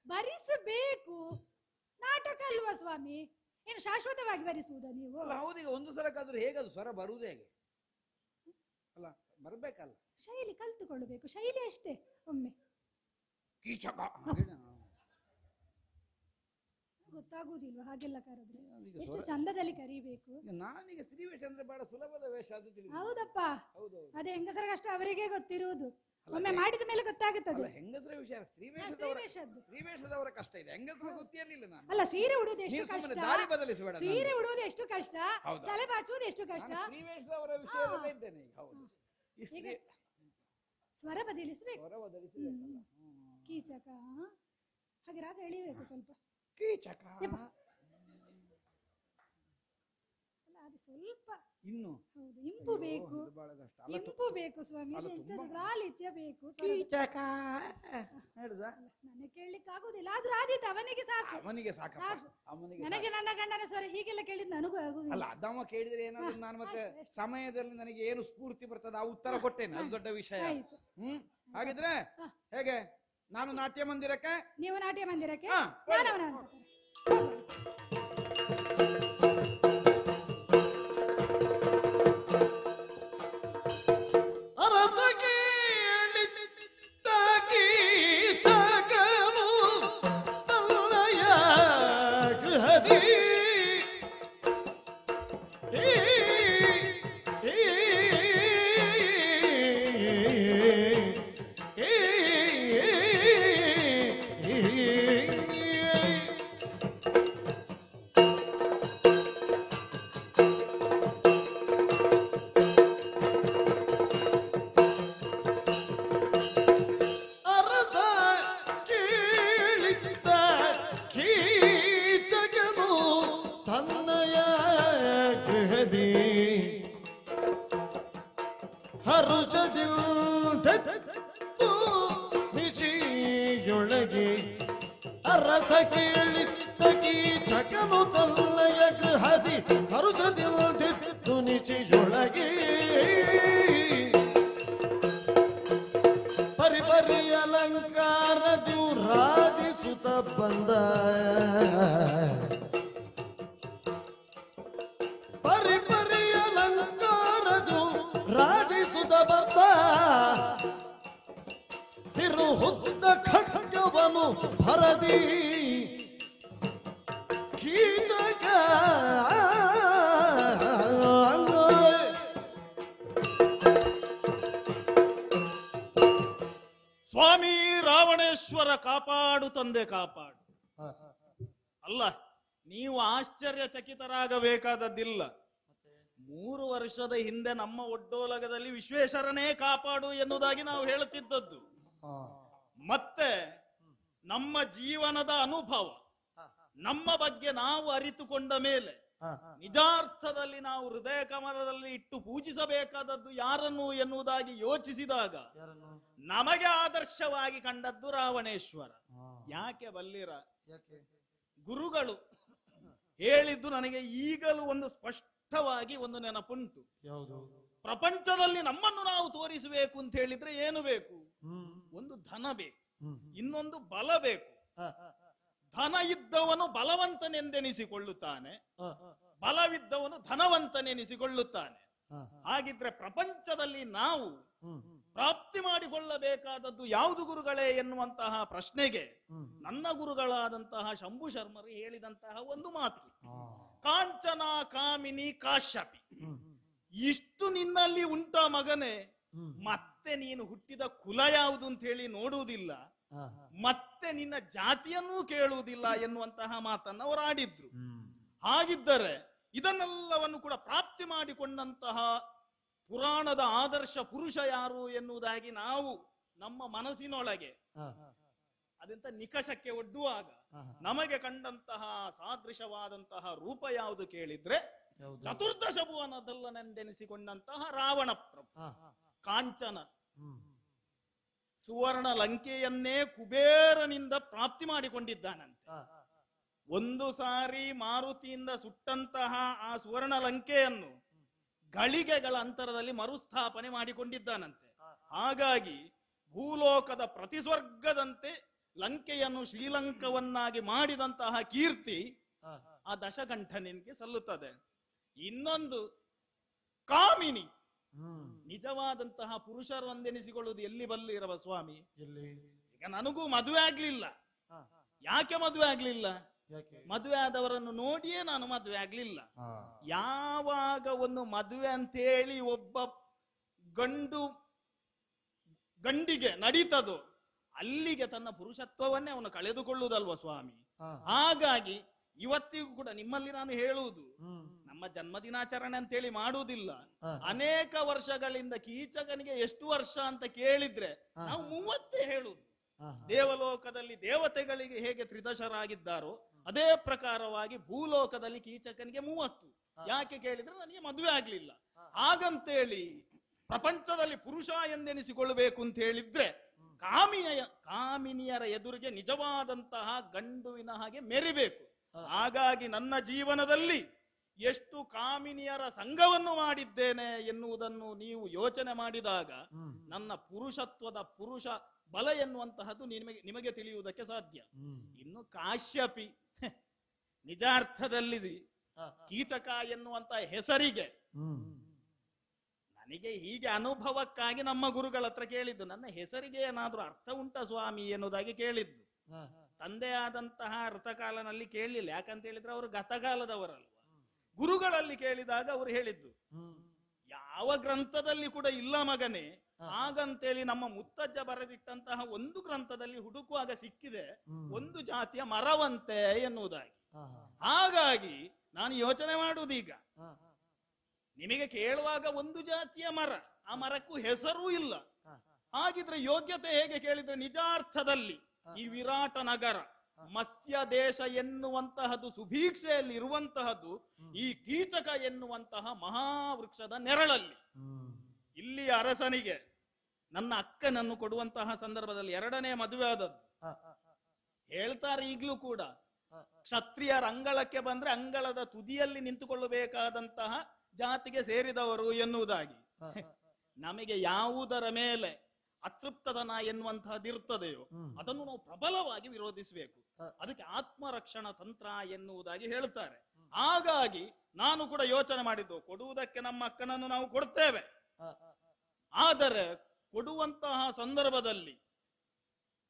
[SPEAKER 5] ಬರಿಸಬೇಕು. ನಾಟಕ ಅಲ್ವಾ ಸ್ವಾಮಿ? ಏನು ಶಾಶ್ವತವಾಗಿ ಬರಿಸುವುದ ನೀವು?
[SPEAKER 2] ಅಲ್ಲ ಹೌದೀಗ ಒಂದು ಸಲಕ್ಕಾದ್ರೂ ಹೇಗದು ಸ್ವರ ಬರುವುದು ಹೇಗೆ? ಅಲ್ಲ ಬರ್ಬೇಕಲ್ಲ.
[SPEAKER 5] ಶೈಲಿ ಕಲ್ತುಕೊಳ್ಳಬೇಕು, ಶೈಲಿ ಅಷ್ಟೇ. ಒಮ್ಮೆ
[SPEAKER 2] ಕೀಚಕ
[SPEAKER 5] ಗೊತ್ತಾಗುವುದಿಲ್ವಾ ಹಾಗೆಲ್ಲ ಕರೆದ್ರೆ?
[SPEAKER 2] ಈಗ
[SPEAKER 5] ಎಷ್ಟು ಚಂದದಲ್ಲಿ ಕರಿಬೇಕು.
[SPEAKER 2] ನಾನೀಗ ಸ್ತ್ರೀ ವೇಷ ಅಂದ್ರೆ ಬಹಳ ಸುಲಭದ ವೇಷ ಅದು ತಿಳಿದು.
[SPEAKER 5] ಹೌದಪ್ಪ,
[SPEAKER 2] ಹೌದೌದು.
[SPEAKER 5] ಅದೇ ಹೆಂಗಸರ ಕಷ್ಟ ಅವರಿಗೆ ಗೊತ್ತಿರುವುದು. ಒಮ್ಮೆ ಮಾಡಿದ ಮೇಲೆ ಗೊತ್ತಾಗುತ್ತದೆ.
[SPEAKER 2] ಹೆಂಗಸರ ವಿಷಯ
[SPEAKER 5] ಸ್ತ್ರೀ
[SPEAKER 2] ಸ್ತ್ರೀ
[SPEAKER 5] ವೇಷದ್ದು.
[SPEAKER 2] ವೇಷದವರ ಕಷ್ಟ ಇದೆ. ಹೆಂಗಸರ ಸುತ್ತಿಯಲ್ಲಿಲ್ಲ ನಾನು.
[SPEAKER 5] ಅಲ್ಲ, ಸೀರೆ ಉಡುವುದು ಎಷ್ಟು
[SPEAKER 2] ನೀವು
[SPEAKER 5] ಕಷ್ಟ,
[SPEAKER 2] ಸುಮ್ಮನೆ ದಾರಿ ಬದಲಿಸಬೇಡ.
[SPEAKER 5] ಸೀರೆ ಉಡುವುದು ಎಷ್ಟು ಕಷ್ಟ,
[SPEAKER 2] ಹೌದಾ?
[SPEAKER 5] ತಲೆ ಬಾಚುವುದು ಎಷ್ಟು ಕಷ್ಟ.
[SPEAKER 2] ನಾನು ಸ್ತ್ರೀ ವೇಷದವರ ವಿಷಯದಲ್ಲೇ ಇದ್ದೇನೆ ಈಗ. ಹೌದು. ಈ ಸ್ತ್ರೀ
[SPEAKER 5] ಸ್ವರ ಬದಲಿಸಬೇಕು.
[SPEAKER 2] ಸ್ವರ ಬದಲಿಸಬೇಕಲ್ಲ.
[SPEAKER 5] ಕೀಚಕ ಹಾಗೆ ರಾಗ ಎಳಿಬೇಕು ಸ್ವಲ್ಪ.
[SPEAKER 2] ಕೀಚಕ
[SPEAKER 5] ಅಲ್ಲ ಅದು ಸ್ವಲ್ಪ
[SPEAKER 2] ಇನ್ನು
[SPEAKER 5] ಹೌದು ಇಂಪು ಬೇಕು.
[SPEAKER 2] ಇದು ಬಹಳ ಕಷ್ಟ. ಅಲ್ಲ
[SPEAKER 5] ಇಂಪು ಬೇಕು ಸ್ವಾಮಿ.
[SPEAKER 2] ಅಲ್ಲ, ತುಂಬಾ
[SPEAKER 5] ಲಾಲಿತ್ಯ ಬೇಕು.
[SPEAKER 2] ಕೀಚಕ ಹೇಳುದ?
[SPEAKER 5] ನನಗೆ ಕೇಳಲಿಕ್ಕೆ ಆಗುದಿಲ್ಲ. ಆದ್ರೂ ಆದೀತು, ಅವನಿಗೆ ಸಾಕು.
[SPEAKER 2] ಅವನಿಗೆ ಸಾಕಪ್ಪ.
[SPEAKER 5] ಸಾಕು.
[SPEAKER 2] ಅವನಿಗೆ
[SPEAKER 5] ನನಗೆ ನನ್ನ ಗಂಡನ ಸ್ವರ ಹೀಗೆಲ್ಲ ಕೇಳಿದ್ ನನಗೂ ಆಗುದಿಲ್ಲ.
[SPEAKER 2] ಅಲ್ಲ ಅದಮ್ಮ ಕೇಳಿದ್ರೆ ಏನಾದ್ರು ನಾನು ಮತ್ತೆ ಸಮಯದಲ್ಲಿ ನನಗೆ ಏನು ಸ್ಫೂರ್ತಿ ಬರ್ತದೆ ಆ ಉತ್ತರ ಕೊಟ್ಟೇನೆ. ಅದು ದೊಡ್ಡ ವಿಷಯ.
[SPEAKER 5] ಆಯ್ತು.
[SPEAKER 2] ಹಾಗಿದ್ರೆ ಹೇಗೆ ನಾನು ನಾಟ್ಯ ಮಂದಿರಕ್ಕೆ,
[SPEAKER 5] ನೀವು ನಾಟ್ಯ ಮಂದಿರಕ್ಕೆ,
[SPEAKER 2] ಹಾ,
[SPEAKER 5] ನಾನು ಅವನ
[SPEAKER 1] ಅರಸ ಕೇಳಿದ್ದ ಕೀಚಕನು ತನ್ನಯ ಗೃಹದಿ ಹರುಷದಿಲ್ದಿದ್ದು ನಿಚಿಯೊಳಗೆ ಪರಿಪರಿ ಅಲಂಕಾರದಿಯು ರಾಜಿಸುತ್ತ ಬಂದ ಪರಿಪರಿ ಅಲಂಕಾರದು ರಾಜಿಸುತ್ತ ಬಂದ ತಿರುಹುದ್ದ ಖಡ್ಗವನು ಭರದಿ ಕೀಚಕ
[SPEAKER 6] ಸ್ವಾಮಿ ರಾವಣೇಶ್ವರ ಕಾಪಾಡು ತಂದೆ ಕಾಪಾಡು. ಅಲ್ಲ, ನೀವು ಆಶ್ಚರ್ಯಚಕಿತರಾಗಬೇಕಾದದ್ದಿಲ್ಲ. 3 ವರ್ಷದ ಹಿಂದೆ ನಮ್ಮ ಒಡ್ಡೋಲಗದಲ್ಲಿ ವಿಶ್ವೇಶ್ವರನೇ ಕಾಪಾಡು ಎನ್ನುವುದಾಗಿ ನಾವು ಹೇಳುತ್ತಿದ್ದದ್ದು. ಮತ್ತೆ ನಮ್ಮ ಜೀವನದ ಅನುಭವ, ನಮ್ಮ ಬಗ್ಗೆ ನಾವು ಅರಿತುಕೊಂಡ ಮೇಲೆ ನಿಜಾರ್ಥದಲ್ಲಿ ನಾವು ಹೃದಯ ಕಮಲದಲ್ಲಿ ಇಟ್ಟು ಪೂಜಿಸಬೇಕಾದದ್ದು ಯಾರನ್ನು ಎನ್ನುವುದಾಗಿ ಯೋಚಿಸಿದಾಗ ನಮಗೆ ಆದರ್ಶವಾಗಿ ಕಂಡದ್ದು ರಾವಣೇಶ್ವರ. ಯಾಕೆ ಬಲ್ಲಿರ? ಗುರುಗಳು ಹೇಳಿದ್ದು ನನಗೆ ಈಗಲೂ ಒಂದು ಸ್ಪಷ್ಟವಾಗಿ ಒಂದು ನೆನಪುಂಟು. ಪ್ರಪಂಚದಲ್ಲಿ ನಮ್ಮನ್ನು ನಾವು ತೋರಿಸಬೇಕು ಅಂತ ಹೇಳಿದ್ರೆ ಏನು ಬೇಕು? ಒಂದು ಧನ ಬೇಕು, ಇನ್ನೊಂದು ಬಲ ಬೇಕು. ಧನ ಇದ್ದವನು ಬಲವಂತನೆಂದೆನಿಸಿಕೊಳ್ಳುತ್ತಾನೆ, ಬಲವಿದ್ದವನು ಧನವಂತನೆನಿಸಿಕೊಳ್ಳುತ್ತಾನೆ. ಹಾಗಿದ್ರೆ ಪ್ರಪಂಚದಲ್ಲಿ ನಾವು ಪ್ರಾಪ್ತಿ ಮಾಡಿಕೊಳ್ಳಬೇಕಾದದ್ದು ಯಾವುದು ಗುರುಗಳೇ ಎನ್ನುವಂತಹ ಪ್ರಶ್ನೆಗೆ ನನ್ನ ಗುರುಗಳಾದಂತಹ ಶಂಭು ಶರ್ಮರು ಹೇಳಿದಂತಹ ಒಂದು ಮಾತು, ಕಾಂಚನ ಕಾಮಿನಿ ಕಾಶ್ಯಪಿ, ಇಷ್ಟು ನಿನ್ನಲ್ಲಿ ಉಂಟ ಮಗನೇ, ಮತ್ತೆ ಮತ್ತೆ ನೀನು ಹುಟ್ಟಿದ ಕುಲ ಯಾವುದು ಅಂತ ಹೇಳಿ ನೋಡುವುದಿಲ್ಲ, ಮತ್ತೆ ನಿನ್ನ ಜಾತಿಯನ್ನೂ ಕೇಳುವುದಿಲ್ಲ ಎನ್ನುವಂತಹ ಮಾತನ್ನು ಅವರು ಆಡಿದ್ರು. ಹಾಗಿದ್ದರೆ ಇದನ್ನೆಲ್ಲವನ್ನು ಕೂಡ ಪ್ರಾಪ್ತಿ ಮಾಡಿಕೊಂಡಂತಹ ಪುರಾಣದ ಆದರ್ಶ ಪುರುಷ ಯಾರು ಎನ್ನುವುದಾಗಿ ನಾವು ನಮ್ಮ ಮನಸ್ಸಿನೊಳಗೆ ಅದೆಂತ ನಿಕಷಕ್ಕೆ ಒಡ್ಡುವಾಗ ನಮಗೆ ಕಂಡಂತಹ ಸಾದೃಶವಾದಂತಹ ರೂಪ ಯಾವುದು ಕೇಳಿದ್ರೆ ಚತುರ್ದಶ ಭುವನದಲ್ಲನೆಂದೆನಿಸಿಕೊಂಡಂತಹ ರಾವಣ ಪ್ರಭು ಕಾಂಚನ ಸುವರ್ಣ ಲಂಕೆಯನ್ನೇ ಕುಬೇರನಿಂದ ಪ್ರಾಪ್ತಿ ಮಾಡಿಕೊಂಡಿದ್ದಾನಂತೆ. ಒಂದು ಸಾರಿ ಮಾರುತಿಯಿಂದ ಸುಟ್ಟಂತಹ ಆ ಸುವರ್ಣ ಲಂಕೆಯನ್ನು ಗಳಿಗೆಗಳ ಅಂತರದಲ್ಲಿ ಮರುಸ್ಥಾಪನೆ ಮಾಡಿಕೊಂಡಿದ್ದಾನಂತೆ. ಹಾಗಾಗಿ ಭೂಲೋಕದ ಪ್ರತಿಸ್ವರ್ಗದಂತೆ ಲಂಕೆಯನ್ನು ಶ್ರೀಲಂಕವನ್ನಾಗಿ ಮಾಡಿದಂತಹ ಕೀರ್ತಿ ಆ ದಶಕಂಠನಿಗೆ ಸಲ್ಲುತ್ತದೆ. ಇನ್ನೊಂದು ಕಾಮಿನಿ, ನಿಜವಾದಂತಹ ಪುರುಷರು ಒಂದೆನಿಸಿಕೊಳ್ಳುವುದು ಎಲ್ಲಿ ಬಲ್ಲಿರವ ಸ್ವಾಮಿ? ಈಗ ನನಗೂ ಮದುವೆ ಆಗ್ಲಿಲ್ಲ. ಯಾಕೆ ಮದುವೆ ಆಗ್ಲಿಲ್ಲ? ಮದುವೆ ಆದವರನ್ನು ನೋಡಿಯೇ ನಾನು ಮದುವೆ ಆಗ್ಲಿಲ್ಲ. ಯಾವಾಗ ಒಂದು ಮದುವೆ ಅಂತೇಳಿ ಒಬ್ಬ ಗಂಡಿಗೆ ನಡೀತದೋ ಅಲ್ಲಿಗೆ ತನ್ನ ಪುರುಷತ್ವವನ್ನೇ ಅವನು ಕಳೆದುಕೊಳ್ಳುವುದಲ್ವ ಸ್ವಾಮಿ? ಹಾಗಾಗಿ ಇವತ್ತಿಗೂ ಕೂಡ ನಿಮ್ಮಲ್ಲಿ ನಾನು ಹೇಳುವುದು, ನಮ್ಮ ಜನ್ಮದಿನಾಚರಣೆ ಅಂತೇಳಿ ಮಾಡುವುದಿಲ್ಲ. ಅನೇಕ ವರ್ಷಗಳಿಂದ ಕೀಚಕನಿಗೆ ಎಷ್ಟು ವರ್ಷ ಅಂತ ಕೇಳಿದ್ರೆ ನಾವು 30 ಹೇಳುವುದು. ದೇವಲೋಕದಲ್ಲಿ ದೇವತೆಗಳಿಗೆ ಹೇಗೆ ತ್ರಿದಶರಾಗಿದ್ದಾರೋ ಅದೇ ಪ್ರಕಾರವಾಗಿ ಭೂಲೋಕದಲ್ಲಿ ಕೀಚಕನಿಗೆ 30. ಯಾಕೆ ಕೇಳಿದ್ರೆ ನನಗೆ ಮದುವೆ ಆಗ್ಲಿಲ್ಲ. ಹಾಗಂತೇಳಿ ಪ್ರಪಂಚದಲ್ಲಿ ಪುರುಷ ಎಂದೆನಿಸಿಕೊಳ್ಳಬೇಕು ಅಂತ ಹೇಳಿದ್ರೆ ಕಾಮಿನಿಯರ ಎದುರಿಗೆ ನಿಜವಾದಂತಹ ಗಂಡುವಿನ ಹಾಗೆ ಮೆರಿಬೇಕು. ಹಾಗಾಗಿ ನನ್ನ ಜೀವನದಲ್ಲಿ ಎಷ್ಟು ಕಾಮಿನಿಯರ ಸಂಘವನ್ನು ಮಾಡಿದ್ದೇನೆ ಎನ್ನುವುದನ್ನು ನೀವು ಯೋಚನೆ ಮಾಡಿದಾಗ ನನ್ನ ಪುರುಷತ್ವದ ಪುರುಷ ಬಲ ಎನ್ನುವಂತಹದ್ದು ನಿಮಗೆ ತಿಳಿಯುವುದಕ್ಕೆ ಸಾಧ್ಯ. ಇನ್ನು ಕಾಶ್ಯಪಿ ನಿಜಾರ್ಥದಲ್ಲಿ ಕೀಚಕ ಎನ್ನುವಂತಹ ಹೆಸರಿಗೆ ನನಗೆ ಹೀಗೆ ಅನುಭವಕ್ಕಾಗಿ ನಮ್ಮ ಗುರುಗಳ ಹತ್ರ ಕೇಳಿದ್ದು, ನನ್ನ ಹೆಸರಿಗೆ ಏನಾದ್ರೂ ಅರ್ಥ ಉಂಟ ಸ್ವಾಮಿ ಎನ್ನುವುದಾಗಿ ಕೇಳಿದ್ದು. ತಂದೆಯಾದಂತಹ ಋತಕಾಲನಲ್ಲಿ ಕೇಳಲಿಲ್ಲ. ಯಾಕಂತ ಹೇಳಿದ್ರೆ ಅವರು ಗತಕಾಲದವರಲ್ವ. ಗುರುಗಳಲ್ಲಿ ಕೇಳಿದಾಗ ಅವರು ಹೇಳಿದ್ದು, ಯಾವ ಗ್ರಂಥದಲ್ಲಿ ಕೂಡ ಇಲ್ಲ ಮಗನೇ. ಹಾಗಂತೇಳಿ ನಮ್ಮ ಮುತ್ತಜ್ಜ ಬರೆದಿಟ್ಟಂತಹ ಒಂದು ಗ್ರಂಥದಲ್ಲಿ ಹುಡುಕುವಾಗ ಸಿಕ್ಕಿದೆ ಒಂದು ಜಾತಿಯ ಮರವಂತೆ ಎನ್ನುವುದಾಗಿ. ಹಾಗಾಗಿ ನಾನು ಯೋಚನೆ ಮಾಡುವುದೀಗ, ನಿಮಗೆ ಕೇಳುವಾಗ ಒಂದು ಜಾತಿಯ ಮರ, ಆ ಮರಕ್ಕೂ ಹೆಸರೂ ಇಲ್ಲ. ಹಾಗಿದ್ರೆ ಯೋಗ್ಯತೆ ಹೇಗೆ ಕೇಳಿದ್ರೆ ನಿಜಾರ್ಥದಲ್ಲಿ ಈ ವಿರಾಟ ನಗರ ಮತ್ಸ್ಯ ದೇಶ ಎನ್ನುವಂತಹದ್ದು ಸುಭೀಕ್ಷೆಯಲ್ಲಿ ಇರುವಂತಹದ್ದು ಈ ಕೀಚಕ ಎನ್ನುವಂತಹ ಮಹಾವೃಕ್ಷದ ನೆರಳಲ್ಲಿ. ಇಲ್ಲಿ ಅರಸನಿಗೆ ನನ್ನ ಅಕ್ಕನನ್ನು ಕೊಡುವಂತಹ ಸಂದರ್ಭದಲ್ಲಿ 2ನೇ ಮದುವೆ ಆದದ್ದು. ಹೇಳ್ತಾರೆ ಈಗಲೂ ಕೂಡ, ಕ್ಷತ್ರಿಯರ ಅಂಗಳಕ್ಕೆ ಬಂದ್ರೆ ಅಂಗಳದ ತುದಿಯಲ್ಲಿ ನಿಂತುಕೊಳ್ಳಬೇಕಾದಂತಹ ಜಾತಿಗೆ ಸೇರಿದವರು ಎನ್ನುವುದಾಗಿ. ನಮಗೆ ಯಾವುದರ ಮೇಲೆ ಅತೃಪ್ತದನ ಎನ್ನುವಂತಹದ್ದು ಇರ್ತದೆಯೋ ಅದನ್ನು ನಾವು ಪ್ರಬಲವಾಗಿ ವಿರೋಧಿಸಬೇಕು. ಅದಕ್ಕೆ ಆತ್ಮರಕ್ಷಣ ತಂತ್ರ ಎನ್ನುವುದಾಗಿ ಹೇಳ್ತಾರೆ. ಹಾಗಾಗಿ ನಾನು ಕೂಡ ಯೋಚನೆ ಮಾಡಿದ್ದು, ಕೊಡುವುದಕ್ಕೆ ನಮ್ಮ ಅಕ್ಕನನ್ನು ನಾವು ಕೊಡ್ತೇವೆ. ಆದರೆ ಕೊಡುವಂತಹ ಸಂದರ್ಭದಲ್ಲಿ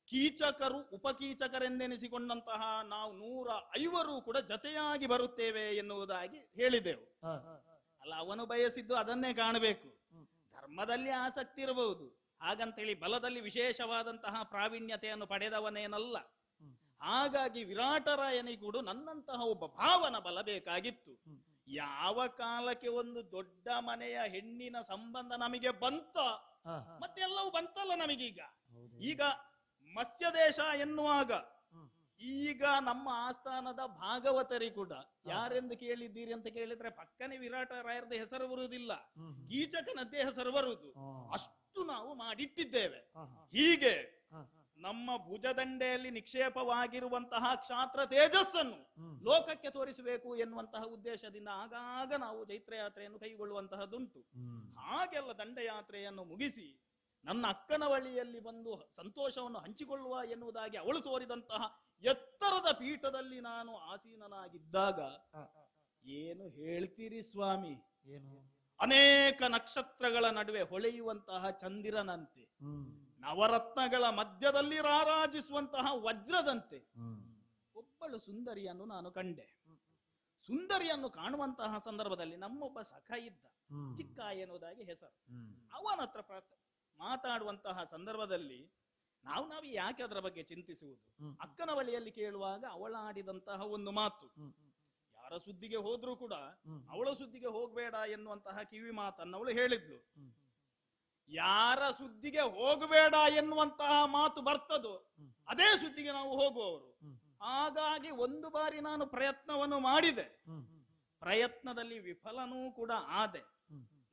[SPEAKER 6] ಕೀಚಕರು ಉಪಕೀಚಕರೆಂದೆನಿಸಿಕೊಂಡಂತಹ ನಾವು 105 ಕೂಡ ಜತೆಯಾಗಿ ಬರುತ್ತೇವೆ ಎನ್ನುವುದಾಗಿ ಹೇಳಿದೆವು. ಅಲ್ಲ, ಅವನು ಬಯಸಿದ್ದು ಅದನ್ನೇ ಕಾಣಬೇಕು. ಧರ್ಮದಲ್ಲಿ ಆಸಕ್ತಿ ಇರಬಹುದು, ಹಾಗಂತೇಳಿ ಬಲದಲ್ಲಿ ವಿಶೇಷವಾದಂತಹ ಪ್ರಾವೀಣ್ಯತೆಯನ್ನು ಪಡೆದವನೇನಲ್ಲ. ಹಾಗಾಗಿ ವಿರಾಟರಾಯನಿಗೆ ಕೂಡ ನನ್ನಂತಹ ಒಬ್ಬ ಭಾವನ ಬಲ ಬೇಕಾಗಿತ್ತು. ಯಾವ ಕಾಲಕ್ಕೆ ಒಂದು ದೊಡ್ಡ ಮನೆಯ ಹೆಣ್ಣಿನ ಸಂಬಂಧ ನಮಗೆ ಬಂತ, ಮತ್ತೆ ಎಲ್ಲವೂ ಬಂತಲ್ಲ ನಮಗೀಗ. ಈಗ ಮತ್ಸ್ಯ ದೇಶ ಎನ್ನುವಾಗ ಈಗ ನಮ್ಮ ಆಸ್ಥಾನದ ಭಾಗವತರಿ ಕೂಡ ಯಾರೆಂದು ಕೇಳಿದ್ದೀರಿ ಅಂತ ಕೇಳಿದ್ರೆ ಪಕ್ಕನೆ ವಿರಾಟ ರಾಯರದ ಹೆಸರು ಬರುವುದಿಲ್ಲ, ಕೀಚಕನದ್ದೇ ಹೆಸರು ಬರುವುದು. ಅಷ್ಟು ನಾವು ಮಾಡಿಟ್ಟಿದ್ದೇವೆ. ಹೀಗೆ ನಮ್ಮ ಭುಜದಂಡೆಯಲ್ಲಿ ನಿಕ್ಷೇಪವಾಗಿರುವಂತಹ ಕ್ಷಾತ್ರ ತೇಜಸ್ಸನ್ನು ಲೋಕಕ್ಕೆ ತೋರಿಸಬೇಕು ಎನ್ನುವಂತಹ ಉದ್ದೇಶದಿಂದ ಆಗಾಗ ನಾವು ಚೈತ್ರಯಾತ್ರೆಯನ್ನು ಕೈಗೊಳ್ಳುವಂತಹದ್ದುಂಟು. ಹಾಗೆಲ್ಲ ದಂಡಯಾತ್ರೆಯನ್ನು ಮುಗಿಸಿ ನನ್ನ ಅಕ್ಕನ ಬಳಿಯಲ್ಲಿ ಬಂದು ಸಂತೋಷವನ್ನು ಹಂಚಿಕೊಳ್ಳುವ ಎನ್ನುವುದಾಗಿ ಅವಳು ತೋರಿದಂತಹ ಎತ್ತರದ ಪೀಠದಲ್ಲಿ ನಾನು ಆಸೀನನಾಗಿದ್ದಾಗ ಏನು ಹೇಳ್ತೀರಿ ಸ್ವಾಮಿ, ಅನೇಕ ನಕ್ಷತ್ರಗಳ ನಡುವೆ ಹೊಳೆಯುವಂತಹ ಚಂದಿರನಂತೆ, ನವರತ್ನಗಳ ಮಧ್ಯದಲ್ಲಿ ರಾರಾಜಿಸುವಂತಹ ವಜ್ರದಂತೆ ಒಬ್ಬಳು ಸುಂದರಿಯನ್ನು ನಾನು ಕಂಡೆ. ಸುಂದರಿಯನ್ನು ಕಾಣುವಂತಹ ಸಂದರ್ಭದಲ್ಲಿ ನಮ್ಮೊಬ್ಬ ಸಖ ಇದ್ದ, ಚಿಕ್ಕ ಎನ್ನುವುದಾಗಿ ಹೆಸರು. ಅವನ ಹತ್ರ ಮಾತಾಡುವಂತಹ ಸಂದರ್ಭದಲ್ಲಿ ನಾವು ಯಾಕೆ ಅದರ ಬಗ್ಗೆ ಚಿಂತಿಸುವುದು? ಅಕ್ಕನ ಬಳಿಯಲ್ಲಿ ಕೇಳುವಾಗ ಅವಳ ಆಡಿದಂತಹ ಒಂದು ಮಾತು, ಯಾರ ಸುದ್ದಿಗೆ ಹೋದ್ರೂ ಕೂಡ ಅವಳ ಸುದ್ದಿಗೆ ಹೋಗ್ಬೇಡ ಎನ್ನುವಂತಹ ಕಿವಿ ಮಾತನ್ನು ಅವಳು ಹೇಳಿದ್ಲು. ಯಾರ ಸುದ್ದಿಗೆ ಹೋಗಬೇಡ ಎನ್ನುವಂತಹ ಮಾತು ಬರ್ತದೋ ಅದೇ ಸುದ್ದಿಗೆ ನಾವು ಹೋಗುವವರು. ಹಾಗಾಗಿ ಒಂದು ಬಾರಿ ನಾನು ಪ್ರಯತ್ನವನ್ನು ಮಾಡಿದೆ, ಪ್ರಯತ್ನದಲ್ಲಿ ವಿಫಲನೂ ಕೂಡ ಆದೆ.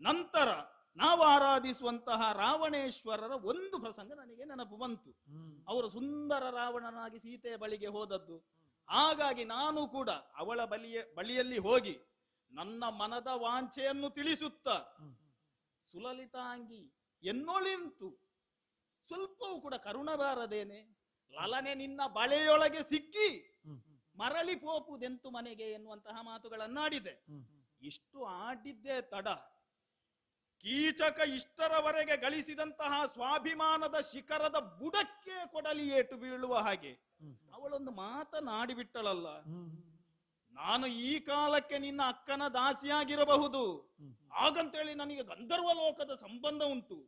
[SPEAKER 6] ನಂತರ ನಾವು ಆರಾಧಿಸುವಂತಹ ರಾವಣೇಶ್ವರರ ಒಂದು ಪ್ರಸಂಗ ನನಗೆ ನೆನಪು ಬಂತು. ಅವರು ಸುಂದರ ರಾವಣನಾಗಿ ಸೀತೆಯ ಬಳಿಗೆ ಹೋದದ್ದು. ಹಾಗಾಗಿ ನಾನು ಕೂಡ ಅವಳ ಬಳಿಯಲ್ಲಿ ಹೋಗಿ ನನ್ನ ಮನದ ವಾಂಛೆಯನ್ನು ತಿಳಿಸುತ್ತಾ, ಸುಲಲಿತಾಂಗಿ ಎನ್ನೊಳಿಂತು ಸ್ವಲ್ಪವೂ ಕೂಡ ಕರುಣ ಬಾರದೇನೆ, ಲಲನೆ ನಿನ್ನ ಬಳೆಯೊಳಗೆ ಸಿಕ್ಕಿ ಮರಳಿ ಪೋಪುದೆಂತು ಮನೆಗೆ ಎನ್ನುವಂತಹ ಮಾತುಗಳನ್ನಾಡಿದೆ. ಇಷ್ಟು ಆಡಿದ್ದೇ ತಡ, ಕೀಚಕ ಇಷ್ಟರವರೆಗೆ ಗಳಿಸಿದಂತಹ ಸ್ವಾಭಿಮಾನದ ಶಿಖರದ ಬುಡಕ್ಕೆ ಕೊಡಲಿ ಏಟು ಬೀಳುವ ಹಾಗೆ ಅವಳೊಂದು ಮಾತನಾಡಿಬಿಟ್ಟಳಲ್ಲ, ನಾನು ಈ ಕಾಲಕ್ಕೆ ನಿನ್ನ ಅಕ್ಕನ ದಾಸಿಯಾಗಿರಬಹುದು, ಹಾಗಂತೇಳಿ ನನಗೆ ಗಂಧರ್ವ ಲೋಕದ ಸಂಬಂಧ ಉಂಟು,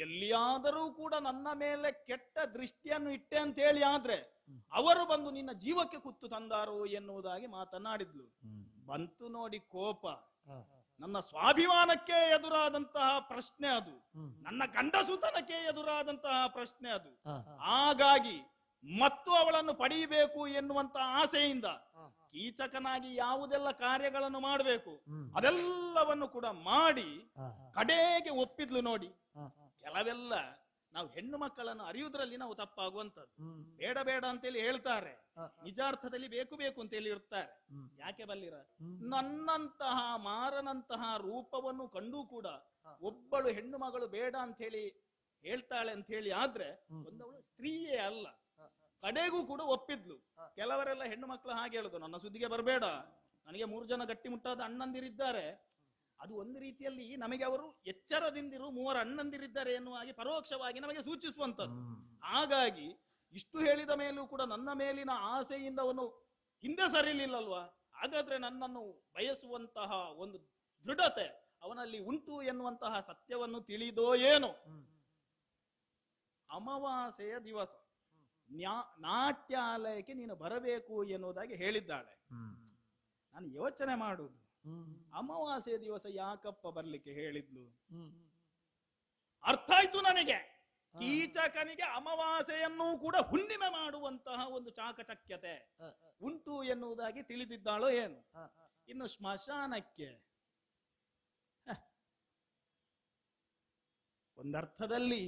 [SPEAKER 6] ಎಲ್ಲಿಯಾದರೂ ಕೂಡ ನನ್ನ ಮೇಲೆ ಕೆಟ್ಟ ದೃಷ್ಟಿಯನ್ನು ಇಟ್ಟೆ ಅಂತ ಹೇಳಿ ಆದ್ರೆ ಅವರು ಬಂದು ನಿನ್ನ ಜೀವಕ್ಕೆ ಕುತ್ತು ತಂದಾರು ಎನ್ನುವುದಾಗಿ ಮಾತನಾಡಿದ್ಲು. ಬಂತು ನೋಡಿ ಕೋಪ. ನನ್ನ ಸ್ವಾಭಿಮಾನಕ್ಕೆ ಎದುರಾದಂತಹ ಪ್ರಶ್ನೆ ಅದು, ನನ್ನ ಗಂಡಸುತನಕ್ಕೆ ಎದುರಾದಂತಹ ಪ್ರಶ್ನೆ ಅದು. ಹಾಗಾಗಿ ಮತ್ತು ಅವಳನ್ನು ಪಡೆಯಬೇಕು ಎನ್ನುವಂತಹ ಆಸೆಯಿಂದ ಕೀಚಕನಾಗಿ ಯಾವುದೆಲ್ಲ ಕಾರ್ಯಗಳನ್ನು ಮಾಡಬೇಕು ಅದೆಲ್ಲವನ್ನು ಕೂಡ ಮಾಡಿ ಕಡೆಗೆ ಒಪ್ಪಿದ್ಲು ನೋಡಿ. ಕೆಲವೆಲ್ಲ ನಾವು ಹೆಣ್ಣು ಮಕ್ಕಳನ್ನು ಅರಿಯುವುದರಲ್ಲಿ ನಾವು ತಪ್ಪಾಗುವಂತದ್ದು. ಬೇಡ ಬೇಡ ಅಂತೇಳಿ ಹೇಳ್ತಾರೆ, ನಿಜಾರ್ಥದಲ್ಲಿ ಬೇಕು ಬೇಕು ಅಂತೇಳಿ ಇರ್ತಾರೆ. ಯಾಕೆ ಬಲ್ಲಿರ, ನನ್ನಂತಹ ಮಾರನಂತಹ ರೂಪವನ್ನು ಕಂಡು ಕೂಡ ಒಬ್ಬಳು ಹೆಣ್ಣು ಮಗಳು ಬೇಡ ಅಂತ ಹೇಳಿ ಹೇಳ್ತಾಳೆ ಅಂತ ಹೇಳಿ ಆದ್ರೆ ಒಂದವಳು ಸ್ತ್ರೀಯೇ ಅಲ್ಲ. ಕಡೆಗೂ ಕೂಡ ಒಪ್ಪಿದ್ಲು. ಕೆಲವರೆಲ್ಲ ಹೆಣ್ಣು ಮಕ್ಕಳು ಹಾಗೆ ಹೇಳುದು, ನನ್ನ ಸುದ್ದಿಗೆ ಬರಬೇಡ, ನನಗೆ 3 ಜನ ಗಟ್ಟಿಮುಟ್ಟಾದ ಅಣ್ಣಂದಿರಿದ್ದಾರೆ. ಅದು ಒಂದು ರೀತಿಯಲ್ಲಿ ನಮಗೆ ಅವರು ಎಚ್ಚರದಿಂದಿರು 3 ಅಣ್ಣಂದಿರಿದ್ದಾರೆ ಎನ್ನುವ ಹಾಗೆ ಪರೋಕ್ಷವಾಗಿ ನಮಗೆ ಸೂಚಿಸುವಂತದ್ದು. ಹಾಗಾಗಿ ಇಷ್ಟು ಹೇಳಿದ ಮೇಲೂ ಕೂಡ ನನ್ನ ಮೇಲಿನ ಆಸೆಯಿಂದ ಅವನು ಹಿಂದೆ ಸರಿಲಿಲ್ಲಲ್ವಾ, ಹಾಗಾದ್ರೆ ನನ್ನನ್ನು ಬಯಸುವಂತಹ ಒಂದು ದೃಢತೆ ಅವನಲ್ಲಿ ಉಂಟು ಎನ್ನುವಂತಹ ಸತ್ಯವನ್ನು ತಿಳಿದೋ ಏನು. ಅಮಾವಾಸ್ಯೆಯ ದಿವಸ ನಾಟ್ಯಾಲಯಕ್ಕೆ ನೀನು ಬರಬೇಕು ಎನ್ನುವುದಾಗಿ ಹೇಳಿದ್ದಾಳೆ. ನಾನು ಯೋಚನೆ ಮಾಡುವುದು, ಅಮಾವಾಸ್ಯೆ ದಿವಸ ಯಾಕಪ್ಪ ಬರ್ಲಿಕ್ಕೆ ಹೇಳಿದ್ಲು? ಅರ್ಥ ಆಯ್ತು ನನಗೆ, ಕೀಚಕನಿಗೆ ಅಮಾವಾಸ್ಯೆಯನ್ನು ಕೂಡ ಹುಣ್ಣಿಮೆ ಮಾಡುವಂತಹ ಒಂದು ಚಾಕಚಕ್ಯತೆ ಉಂಟು ಎನ್ನುವುದಾಗಿ ತಿಳಿದಿದ್ದಾಳೋ ಏನು. ಇನ್ನು ಸ್ಮಶಾನಕ್ಕೆ ಒಂದರ್ಥದಲ್ಲಿ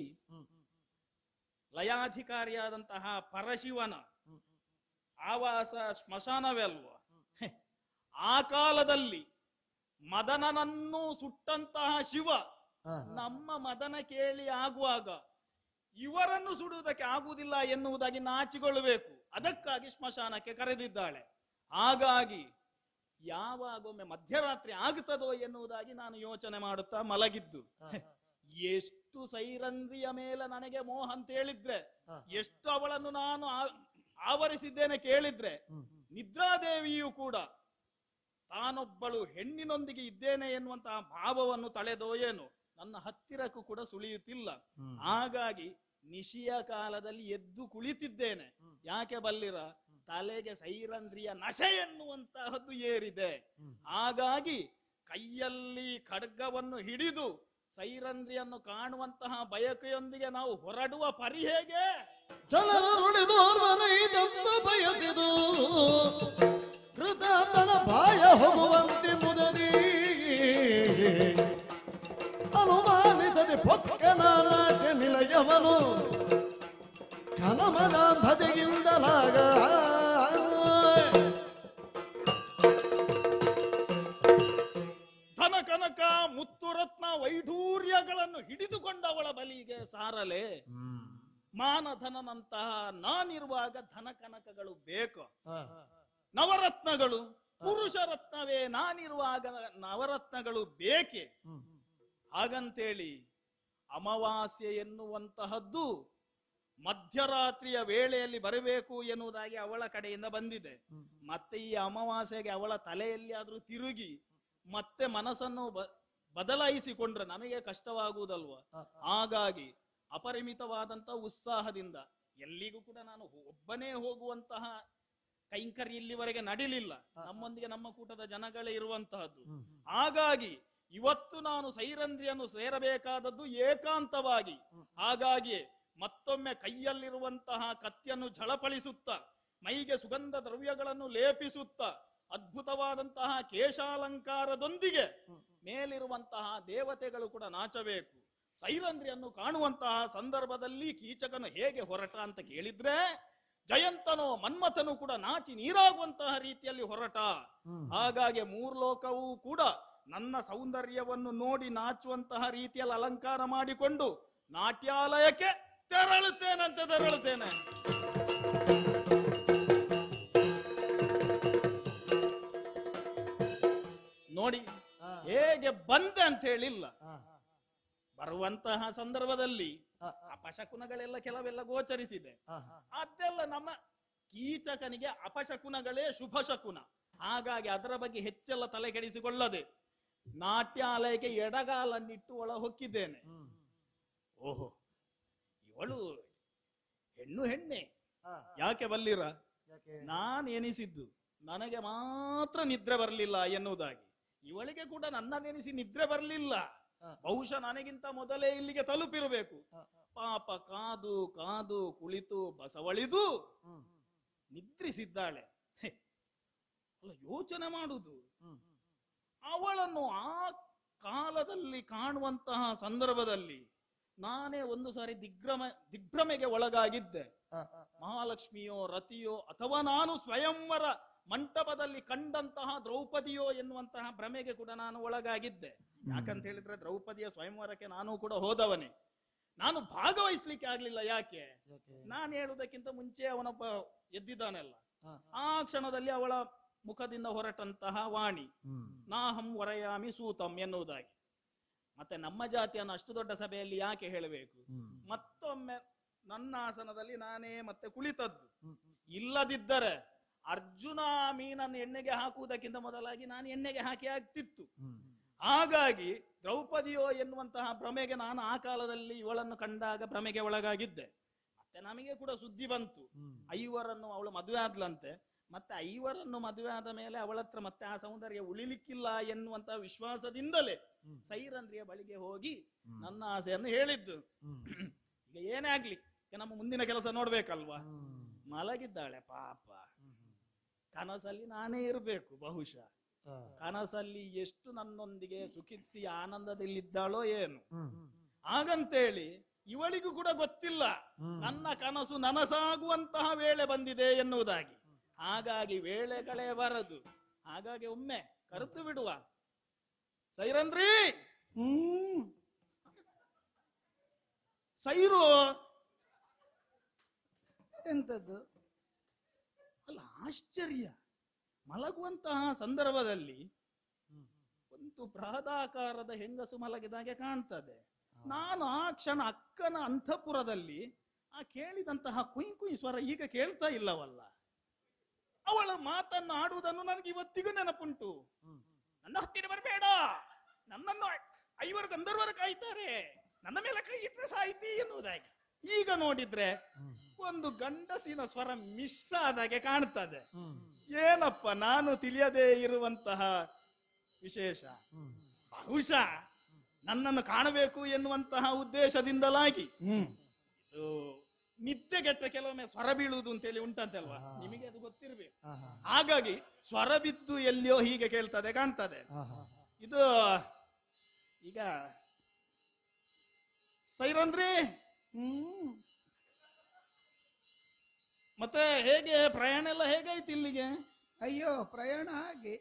[SPEAKER 6] ಲಯಾಧಿಕಾರಿಯಾದಂತಹ ಪರಶಿವನ ಆವಾಸ ಸ್ಮಶಾನವೇ ಅಲ್ವಾ. ಆ ಕಾಲದಲ್ಲಿ ಮದನನನ್ನು ಸುಟ್ಟಂತಹ ಶಿವ ನಮ್ಮ ಮದನ ಕೇಳಿ ಆಗುವಾಗ ಇವರನ್ನು ಸುಡುವುದಕ್ಕೆ ಆಗುವುದಿಲ್ಲ ಎನ್ನುವುದಾಗಿ ನಾಚಿಕೊಳ್ಳಬೇಕು. ಅದಕ್ಕಾಗಿ ಸ್ಮಶಾನಕ್ಕೆ ಕರೆದಿದ್ದಾಳೆ. ಹಾಗಾಗಿ ಯಾವಾಗೊಮ್ಮೆ ಮಧ್ಯರಾತ್ರಿ ಆಗುತ್ತದೋ ಎನ್ನುವುದಾಗಿ ನಾನು ಯೋಚನೆ ಮಾಡುತ್ತಾ ಮಲಗಿದ್ದು. ಎಷ್ಟು ಸೈರಂಧ್ರಿಯ ಮೇಲೆ ನನಗೆ ಮೋಹ ಅಂತ ಹೇಳಿದ್ರೆ, ಎಷ್ಟು ಅವಳನ್ನು ನಾನು ಆವರಿಸಿದ್ದೇನೆ ಕೇಳಿದ್ರೆ, ನಿದ್ರಾದೇವಿಯು ಕೂಡ ತಾನೊಬ್ಬಳು ಹೆಣ್ಣಿನೊಂದಿಗೆ ಇದ್ದೇನೆ ಎನ್ನುವಂತಹ ಭಾವವನ್ನು ತಳೆದೋ ಏನು, ನನ್ನ ಹತ್ತಿರಕ್ಕೂ ಕೂಡ ಸುಳಿಯುತ್ತಿಲ್ಲ. ಹಾಗಾಗಿ ನಿಶಿಯ ಕಾಲದಲ್ಲಿ ಎದ್ದು ಕುಳಿತಿದ್ದೇನೆ. ಯಾಕೆ ಬಲ್ಲಿರ, ತಲೆಗೆ ಸೈರಂಧ್ರಿಯ ನಶೆ ಎನ್ನುವಂತಹದ್ದು ಏರಿದೆ. ಹಾಗಾಗಿ ಕೈಯಲ್ಲಿ ಖಡ್ಗವನ್ನು ಹಿಡಿದು ಸೈರಂಧ್ರಿಯನ್ನು ಕಾಣುವಂತಹ ಬಯಕೆಯೊಂದಿಗೆ ನಾವು ಹೊರಡುವ ಪರಿ ಹೇಗೆ?
[SPEAKER 1] ಜನರ ನುಡಿದೋರ್ವನೈದೆಂದು ಬಯಸಿದು ಕೃತಾತನ ಬಾಯ ಹೋಗುವಂತೆ ಮುದದಿ ಅನುಮಾನಿಸದೆ ಪೊಕ್ಕನ ನಾಟ್ಯ ನಿಲಯವನು ಕನಮದಾಂಧತೆಯಿಂದಲಾಗ
[SPEAKER 6] ಧನ ಕನಕ ಮುತ್ತು ರತ್ನ ವೈಢೂರ್ಯಗಳನ್ನು ಹಿಡಿದುಕೊಂಡವಳ ಬಲಿಗೆ ಸಾರಲೆ. ಮಾನಧನನಂತಹ ನಾನಿರುವಾಗ ಧನ ಕನಕಗಳು ಬೇಕು, ನವರತ್ನಗಳು ಪುರುಷ ರತ್ನವೇ ನಾನಿರುವಾಗ ನವರತ್ನಗಳು ಬೇಕೆ. ಹಾಗಂತೇಳಿ ಅಮಾವಾಸ್ಯೆ ಎನ್ನುವಂತಹದ್ದು ಮಧ್ಯರಾತ್ರಿಯ ವೇಳೆಯಲ್ಲಿ ಬರಬೇಕು ಎನ್ನುವುದಾಗಿ ಅವಳ ಕಡೆಯಿಂದ ಬಂದಿದೆ. ಮತ್ತೆ ಈ ಅಮಾವಾಸ್ಯೆಗೆ ಅವಳ ತಲೆಯಲ್ಲಿ ಆದ್ರೂ ತಿರುಗಿ ಮತ್ತೆ ಮನಸ್ಸನ್ನು ಬದಲಾಯಿಸಿಕೊಂಡ್ರೆ ನಮಗೆ ಕಷ್ಟವಾಗುವುದಲ್ವ. ಹಾಗಾಗಿ ಅಪರಿಮಿತವಾದಂತಹ ಉತ್ಸಾಹದಿಂದ. ಎಲ್ಲಿಗೂ ಕೂಡ ನಾನು ಒಬ್ಬನೇ ಹೋಗುವಂತಹ ಕೈಂಕರ್ಯ ಇಲ್ಲಿವರೆಗೆ ನಡಿಲಿಲ್ಲ. ನಮ್ಮೊಂದಿಗೆ ನಮ್ಮ ಕೂಟದ ಜನಗಳೇ ಇರುವಂತಹದ್ದು. ಹಾಗಾಗಿ ಇವತ್ತು ನಾನು ಸೈರಂಧ್ರಿಯನ್ನು ಸೇರಬೇಕಾದದ್ದು ಏಕಾಂತವಾಗಿ. ಹಾಗಾಗಿ ಮತ್ತೊಮ್ಮೆ ಕೈಯಲ್ಲಿರುವಂತಹ ಕತ್ತಿಯನ್ನು ಝಳಪಳಿಸುತ್ತಾ, ಮೈಗೆ ಸುಗಂಧ ದ್ರವ್ಯಗಳನ್ನು ಲೇಪಿಸುತ್ತಾ, ಅದ್ಭುತವಾದಂತಹ ಕೇಶಾಲಂಕಾರದೊಂದಿಗೆ ಮೇಲಿರುವಂತಹ ದೇವತೆಗಳು ಕೂಡ ನಾಚಬೇಕು. ಸೈರಂಧ್ರಿಯನ್ನು ಕಾಣುವಂತಹ ಸಂದರ್ಭದಲ್ಲಿ ಕೀಚಕನು ಹೇಗೆ ಹೊರಟ ಅಂತ ಕೇಳಿದ್ರೆ, ಜಯಂತನೋ ಮನ್ಮಥನು ಕೂಡ ನಾಚಿ ನೀರಾಗುವಂತಹ ರೀತಿಯಲ್ಲಿ ಹೊರಟ. ಹಾಗಾಗಿ ಮೂರ್ಲೋಕವೂ ಕೂಡ ನನ್ನ ಸೌಂದರ್ಯವನ್ನು ನೋಡಿ ನಾಚುವಂತಹ ರೀತಿಯಲ್ಲಿ ಅಲಂಕಾರ ಮಾಡಿಕೊಂಡು ನಾಟ್ಯಾಲಯಕ್ಕೆ ತೆರಳುತ್ತೇನೆ. ನೋಡಿ ಹೇಗೆ ಬಂದೆ ಅಂತ ಹೇಳಿಲ್ಲ. ಬರುವಂತಹ ಸಂದರ್ಭದಲ್ಲಿ ಅಪಶಕುನಗಳೆಲ್ಲ ಕೆಲವೆಲ್ಲ ಗೋಚರಿಸಿದೆ. ಅದೆಲ್ಲ ನಮ್ಮ ಕೀಚಕನಿಗೆ ಅಪಶಕುನಗಳೇ ಶುಭ ಶಕುನ. ಹಾಗಾಗಿ ಅದರ ಬಗ್ಗೆ ಹೆಚ್ಚೆಲ್ಲ ತಲೆ ಕೆಡಿಸಿಕೊಳ್ಳದೆ ನಾಟ್ಯಾಲಯಕ್ಕೆ ಎಡಗಾಲನ್ನಿಟ್ಟು ಒಳ ಹೊಕ್ಕಿದ್ದೇನೆ. ಓಹೋ, ಇವಳು ಹೆಣ್ಣೆ ಯಾಕೆ ಬಲ್ಲಿರ? ನಾನು ಎನಿಸಿದ್ದು ನನಗೆ ಮಾತ್ರ ನಿದ್ರೆ ಬರಲಿಲ್ಲ ಎನ್ನುವುದಾಗಿ. ಇವಳಿಗೆ ಕೂಡ ನನ್ನ ನೆನೆಸಿ ನಿದ್ರೆ ಬರಲಿಲ್ಲ. ಬಹುಶಃ ನನಗಿಂತ ಮೊದಲೇ ಇಲ್ಲಿಗೆ ತಲುಪಿರಬೇಕು. ಪಾಪ ಕಾದು ಕಾದು ಕುಳಿತು ಬಸವಳಿದು ನಿದ್ರಿಸಿದ್ದಾಳೆ. ಅಲ್ಲ, ಯೋಚನೆ ಮಾಡುವುದು, ಅವಳನ್ನು ಆ ಕಾಲದಲ್ಲಿ ಕಾಣುವಂತಹ ಸಂದರ್ಭದಲ್ಲಿ ನಾನೇ ಒಂದು ಸಾರಿ ದಿಗ್ಭ್ರಮೆಗೆ ಒಳಗಾಗಿದ್ದೆ. ಮಹಾಲಕ್ಷ್ಮಿಯೋ ರತಿಯೋ ಅಥವಾ ನಾನು ಸ್ವಯಂವರ ಮಂಟಪದಲ್ಲಿ ಕಂಡಂತಹ ದ್ರೌಪದಿಯೋ ಎನ್ನುವಂತಹ ಭ್ರಮೆಗೆ ಕೂಡ ನಾನು ಒಳಗಾಗಿದ್ದೆ. ಯಾಕಂತ ಹೇಳಿದ್ರೆ ದ್ರೌಪದಿಯ ಸ್ವಯಂವರಕ್ಕೆ ನಾನು ಕೂಡ ಹೋದವನೇ. ನಾನು ಭಾಗವಹಿಸ್ಲಿಕ್ಕೆ ಆಗ್ಲಿಲ್ಲ. ಯಾಕೆ? ನಾನು ಹೇಳುವುದಕ್ಕಿಂತ ಮುಂಚೆ ಅವನೊಬ್ಬ ಎದ್ದಿದ್ದಾನಲ್ಲ, ಆ ಕ್ಷಣದಲ್ಲಿ ಅವಳ ಮುಖದಿಂದ ಹೊರಟಂತಹ ವಾಣಿ ನಾಹಂ ವರಯಾಮಿ ಸೂತಂ ಎನ್ನುವುದಾಗಿ. ಮತ್ತೆ ನಮ್ಮ ಜಾತಿಯನ್ನು ಅಷ್ಟು ದೊಡ್ಡ ಸಭೆಯಲ್ಲಿ ಯಾಕೆ ಹೇಳಬೇಕು? ಮತ್ತೊಮ್ಮೆ ನನ್ನ ಆಸನದಲ್ಲಿ ನಾನೇ ಮತ್ತೆ ಕುಳಿತದ್ದು. ಇಲ್ಲದಿದ್ದರೆ ಅರ್ಜುನ ಮೀನನ್ನು ಎಣ್ಣೆಗೆ ಹಾಕುವುದಕ್ಕಿಂತ ಮೊದಲಾಗಿ ನಾನು ಎಣ್ಣೆಗೆ ಹಾಕಿ ಆಗ್ತಿತ್ತು. ಹಾಗಾಗಿ ದ್ರೌಪದಿಯೋ ಎನ್ನುವಂತಹ ಭ್ರಮೆಗೆ ನಾನು ಆ ಕಾಲದಲ್ಲಿ ಇವಳನ್ನು ಕಂಡಾಗ ಭ್ರಮೆಗೆ ಒಳಗಾಗಿದ್ದೆ. ಮತ್ತೆ ನಮಗೆ ಕೂಡ ಸುದ್ದಿ ಬಂತು, ಐವರನ್ನು ಅವಳು ಮದುವೆ ಆದ್ಲಂತೆ. ಮತ್ತೆ ಐವರನ್ನು ಮದುವೆ ಆದ ಮೇಲೆ ಅವಳ ಹತ್ರ ಮತ್ತೆ ಆ ಸೌಂದರ್ಯ ಉಳಿಲಿಕ್ಕಿಲ್ಲ ಎನ್ನುವಂತಹ ವಿಶ್ವಾಸದಿಂದಲೇ ಸೈರಂಧ್ರಿಯ ಬಳಿಗೆ ಹೋಗಿ ನನ್ನ ಆಸೆಯನ್ನು ಹೇಳಿದ್ದು. ಈಗ ಏನೇ ಆಗ್ಲಿ, ನಮ್ಮ ಮುಂದಿನ ಕೆಲಸ ನೋಡ್ಬೇಕಲ್ವಾ. ಮಲಗಿದ್ದಾಳೆ ಪಾಪ. ಕನಸಲ್ಲಿ ನಾನೇ ಇರಬೇಕು ಬಹುಶಃ. ಕನಸಲ್ಲಿ ಎಷ್ಟು ನನ್ನೊಂದಿಗೆ ಸುಖಿಸಿ ಆನಂದದಲ್ಲಿದ್ದಾಳೋ ಏನು. ಹಾಗಂತೇಳಿ ಇವಳಿಗೂ ಕೂಡ ಗೊತ್ತಿಲ್ಲ ನನ್ನ ಕನಸು ನನಸಾಗುವಂತಹ ವೇಳೆ ಬಂದಿದೆ ಎನ್ನುವುದಾಗಿ. ಹಾಗಾಗಿ ವೇಳೆಗಳೇ ಬರದು. ಹಾಗಾಗಿ ಒಮ್ಮೆ ಕರೆದು ಬಿಡುವ. ಸೈರಂಧ್ರಿ, ಸೈರು
[SPEAKER 2] ಎಂತದ್ದು?
[SPEAKER 6] ಅಲ್ಲ, ಆಶ್ಚರ್ಯ. ಮಲಗುವಂತಹ ಸಂದರ್ಭದಲ್ಲಿ ಒಂದು ಬೃಹದಾಕಾರದ ಹೆಂಗಸು ಮಲಗಿದಾಗೆ ಕಾಣ್ತದೆ. ನಾನು ಆ ಕ್ಷಣ ಅಕ್ಕನ ಅಂತಃಪುರದಲ್ಲಿ ಆ ಕೇಳಿದಂತಹ ಕುಯ್ ಕುಯ್ ಸ್ವರ ಈಗ ಕೇಳ್ತಾ ಇಲ್ಲವಲ್ಲ. ಅವಳ ಮಾತನ್ನು ಆಡುವುದನ್ನು ನನಗೆ ಇವತ್ತಿಗೂ ನೆನಪುಂಟು. ನನ್ನ ಹತ್ತಿರ ಬರಬೇಡ, ನನ್ನನ್ನು ಐವರು ಗಂಧರ್ವರು ಕಾಯ್ತಾರೆ, ನನ್ನ ಮೇಲೆ ಕೈ ಇಟ್ಟರೆ ಸಾಯ್ತಿ ಎನ್ನುವುದಾಗಿ. ಈಗ ನೋಡಿದ್ರೆ ಒಂದು ಗಂಡಸಿನ ಸ್ವರ ಮಿಸ್ ಆದಾಗೆ ಕಾಣ್ತದೆ. ಏನಪ್ಪ ನಾನು ತಿಳಿಯದೇ ಇರುವಂತಹ ವಿಶೇಷ. ಬಹುಶಃ ನನ್ನನ್ನು ಕಾಣಬೇಕು ಎನ್ನುವಂತಹ ಉದ್ದೇಶದಿಂದಲಾಗಿ ಇದು ನಿದ್ದೆಗೆಟ್ಟ ಕೆಲವೊಮ್ಮೆ ಸ್ವರ ಬೀಳುವುದು ಅಂತೇಳಿ ಉಂಟಂತಲ್ವಾ, ನಿಮಗೆ ಅದು ಗೊತ್ತಿರ್ಬೇಕು. ಹಾಗಾಗಿ ಸ್ವರ ಬಿದ್ದು ಎಲ್ಲಿಯೋ ಹೀಗೆ ಕೇಳ್ತದೆ ಕಾಣ್ತದೆ. ಇದು ಈಗ ಸೈರಂಧ್ರಿ, ಮತ್ತೆ ಹೇಗೆ ಪ್ರಯಾಣ ಎಲ್ಲ ಹೇಗಾಯ್ತು ಇಲ್ಲಿಗೆ?
[SPEAKER 2] ಅಯ್ಯೋ, ಪ್ರಯಾಣ ಹಾಗೆ.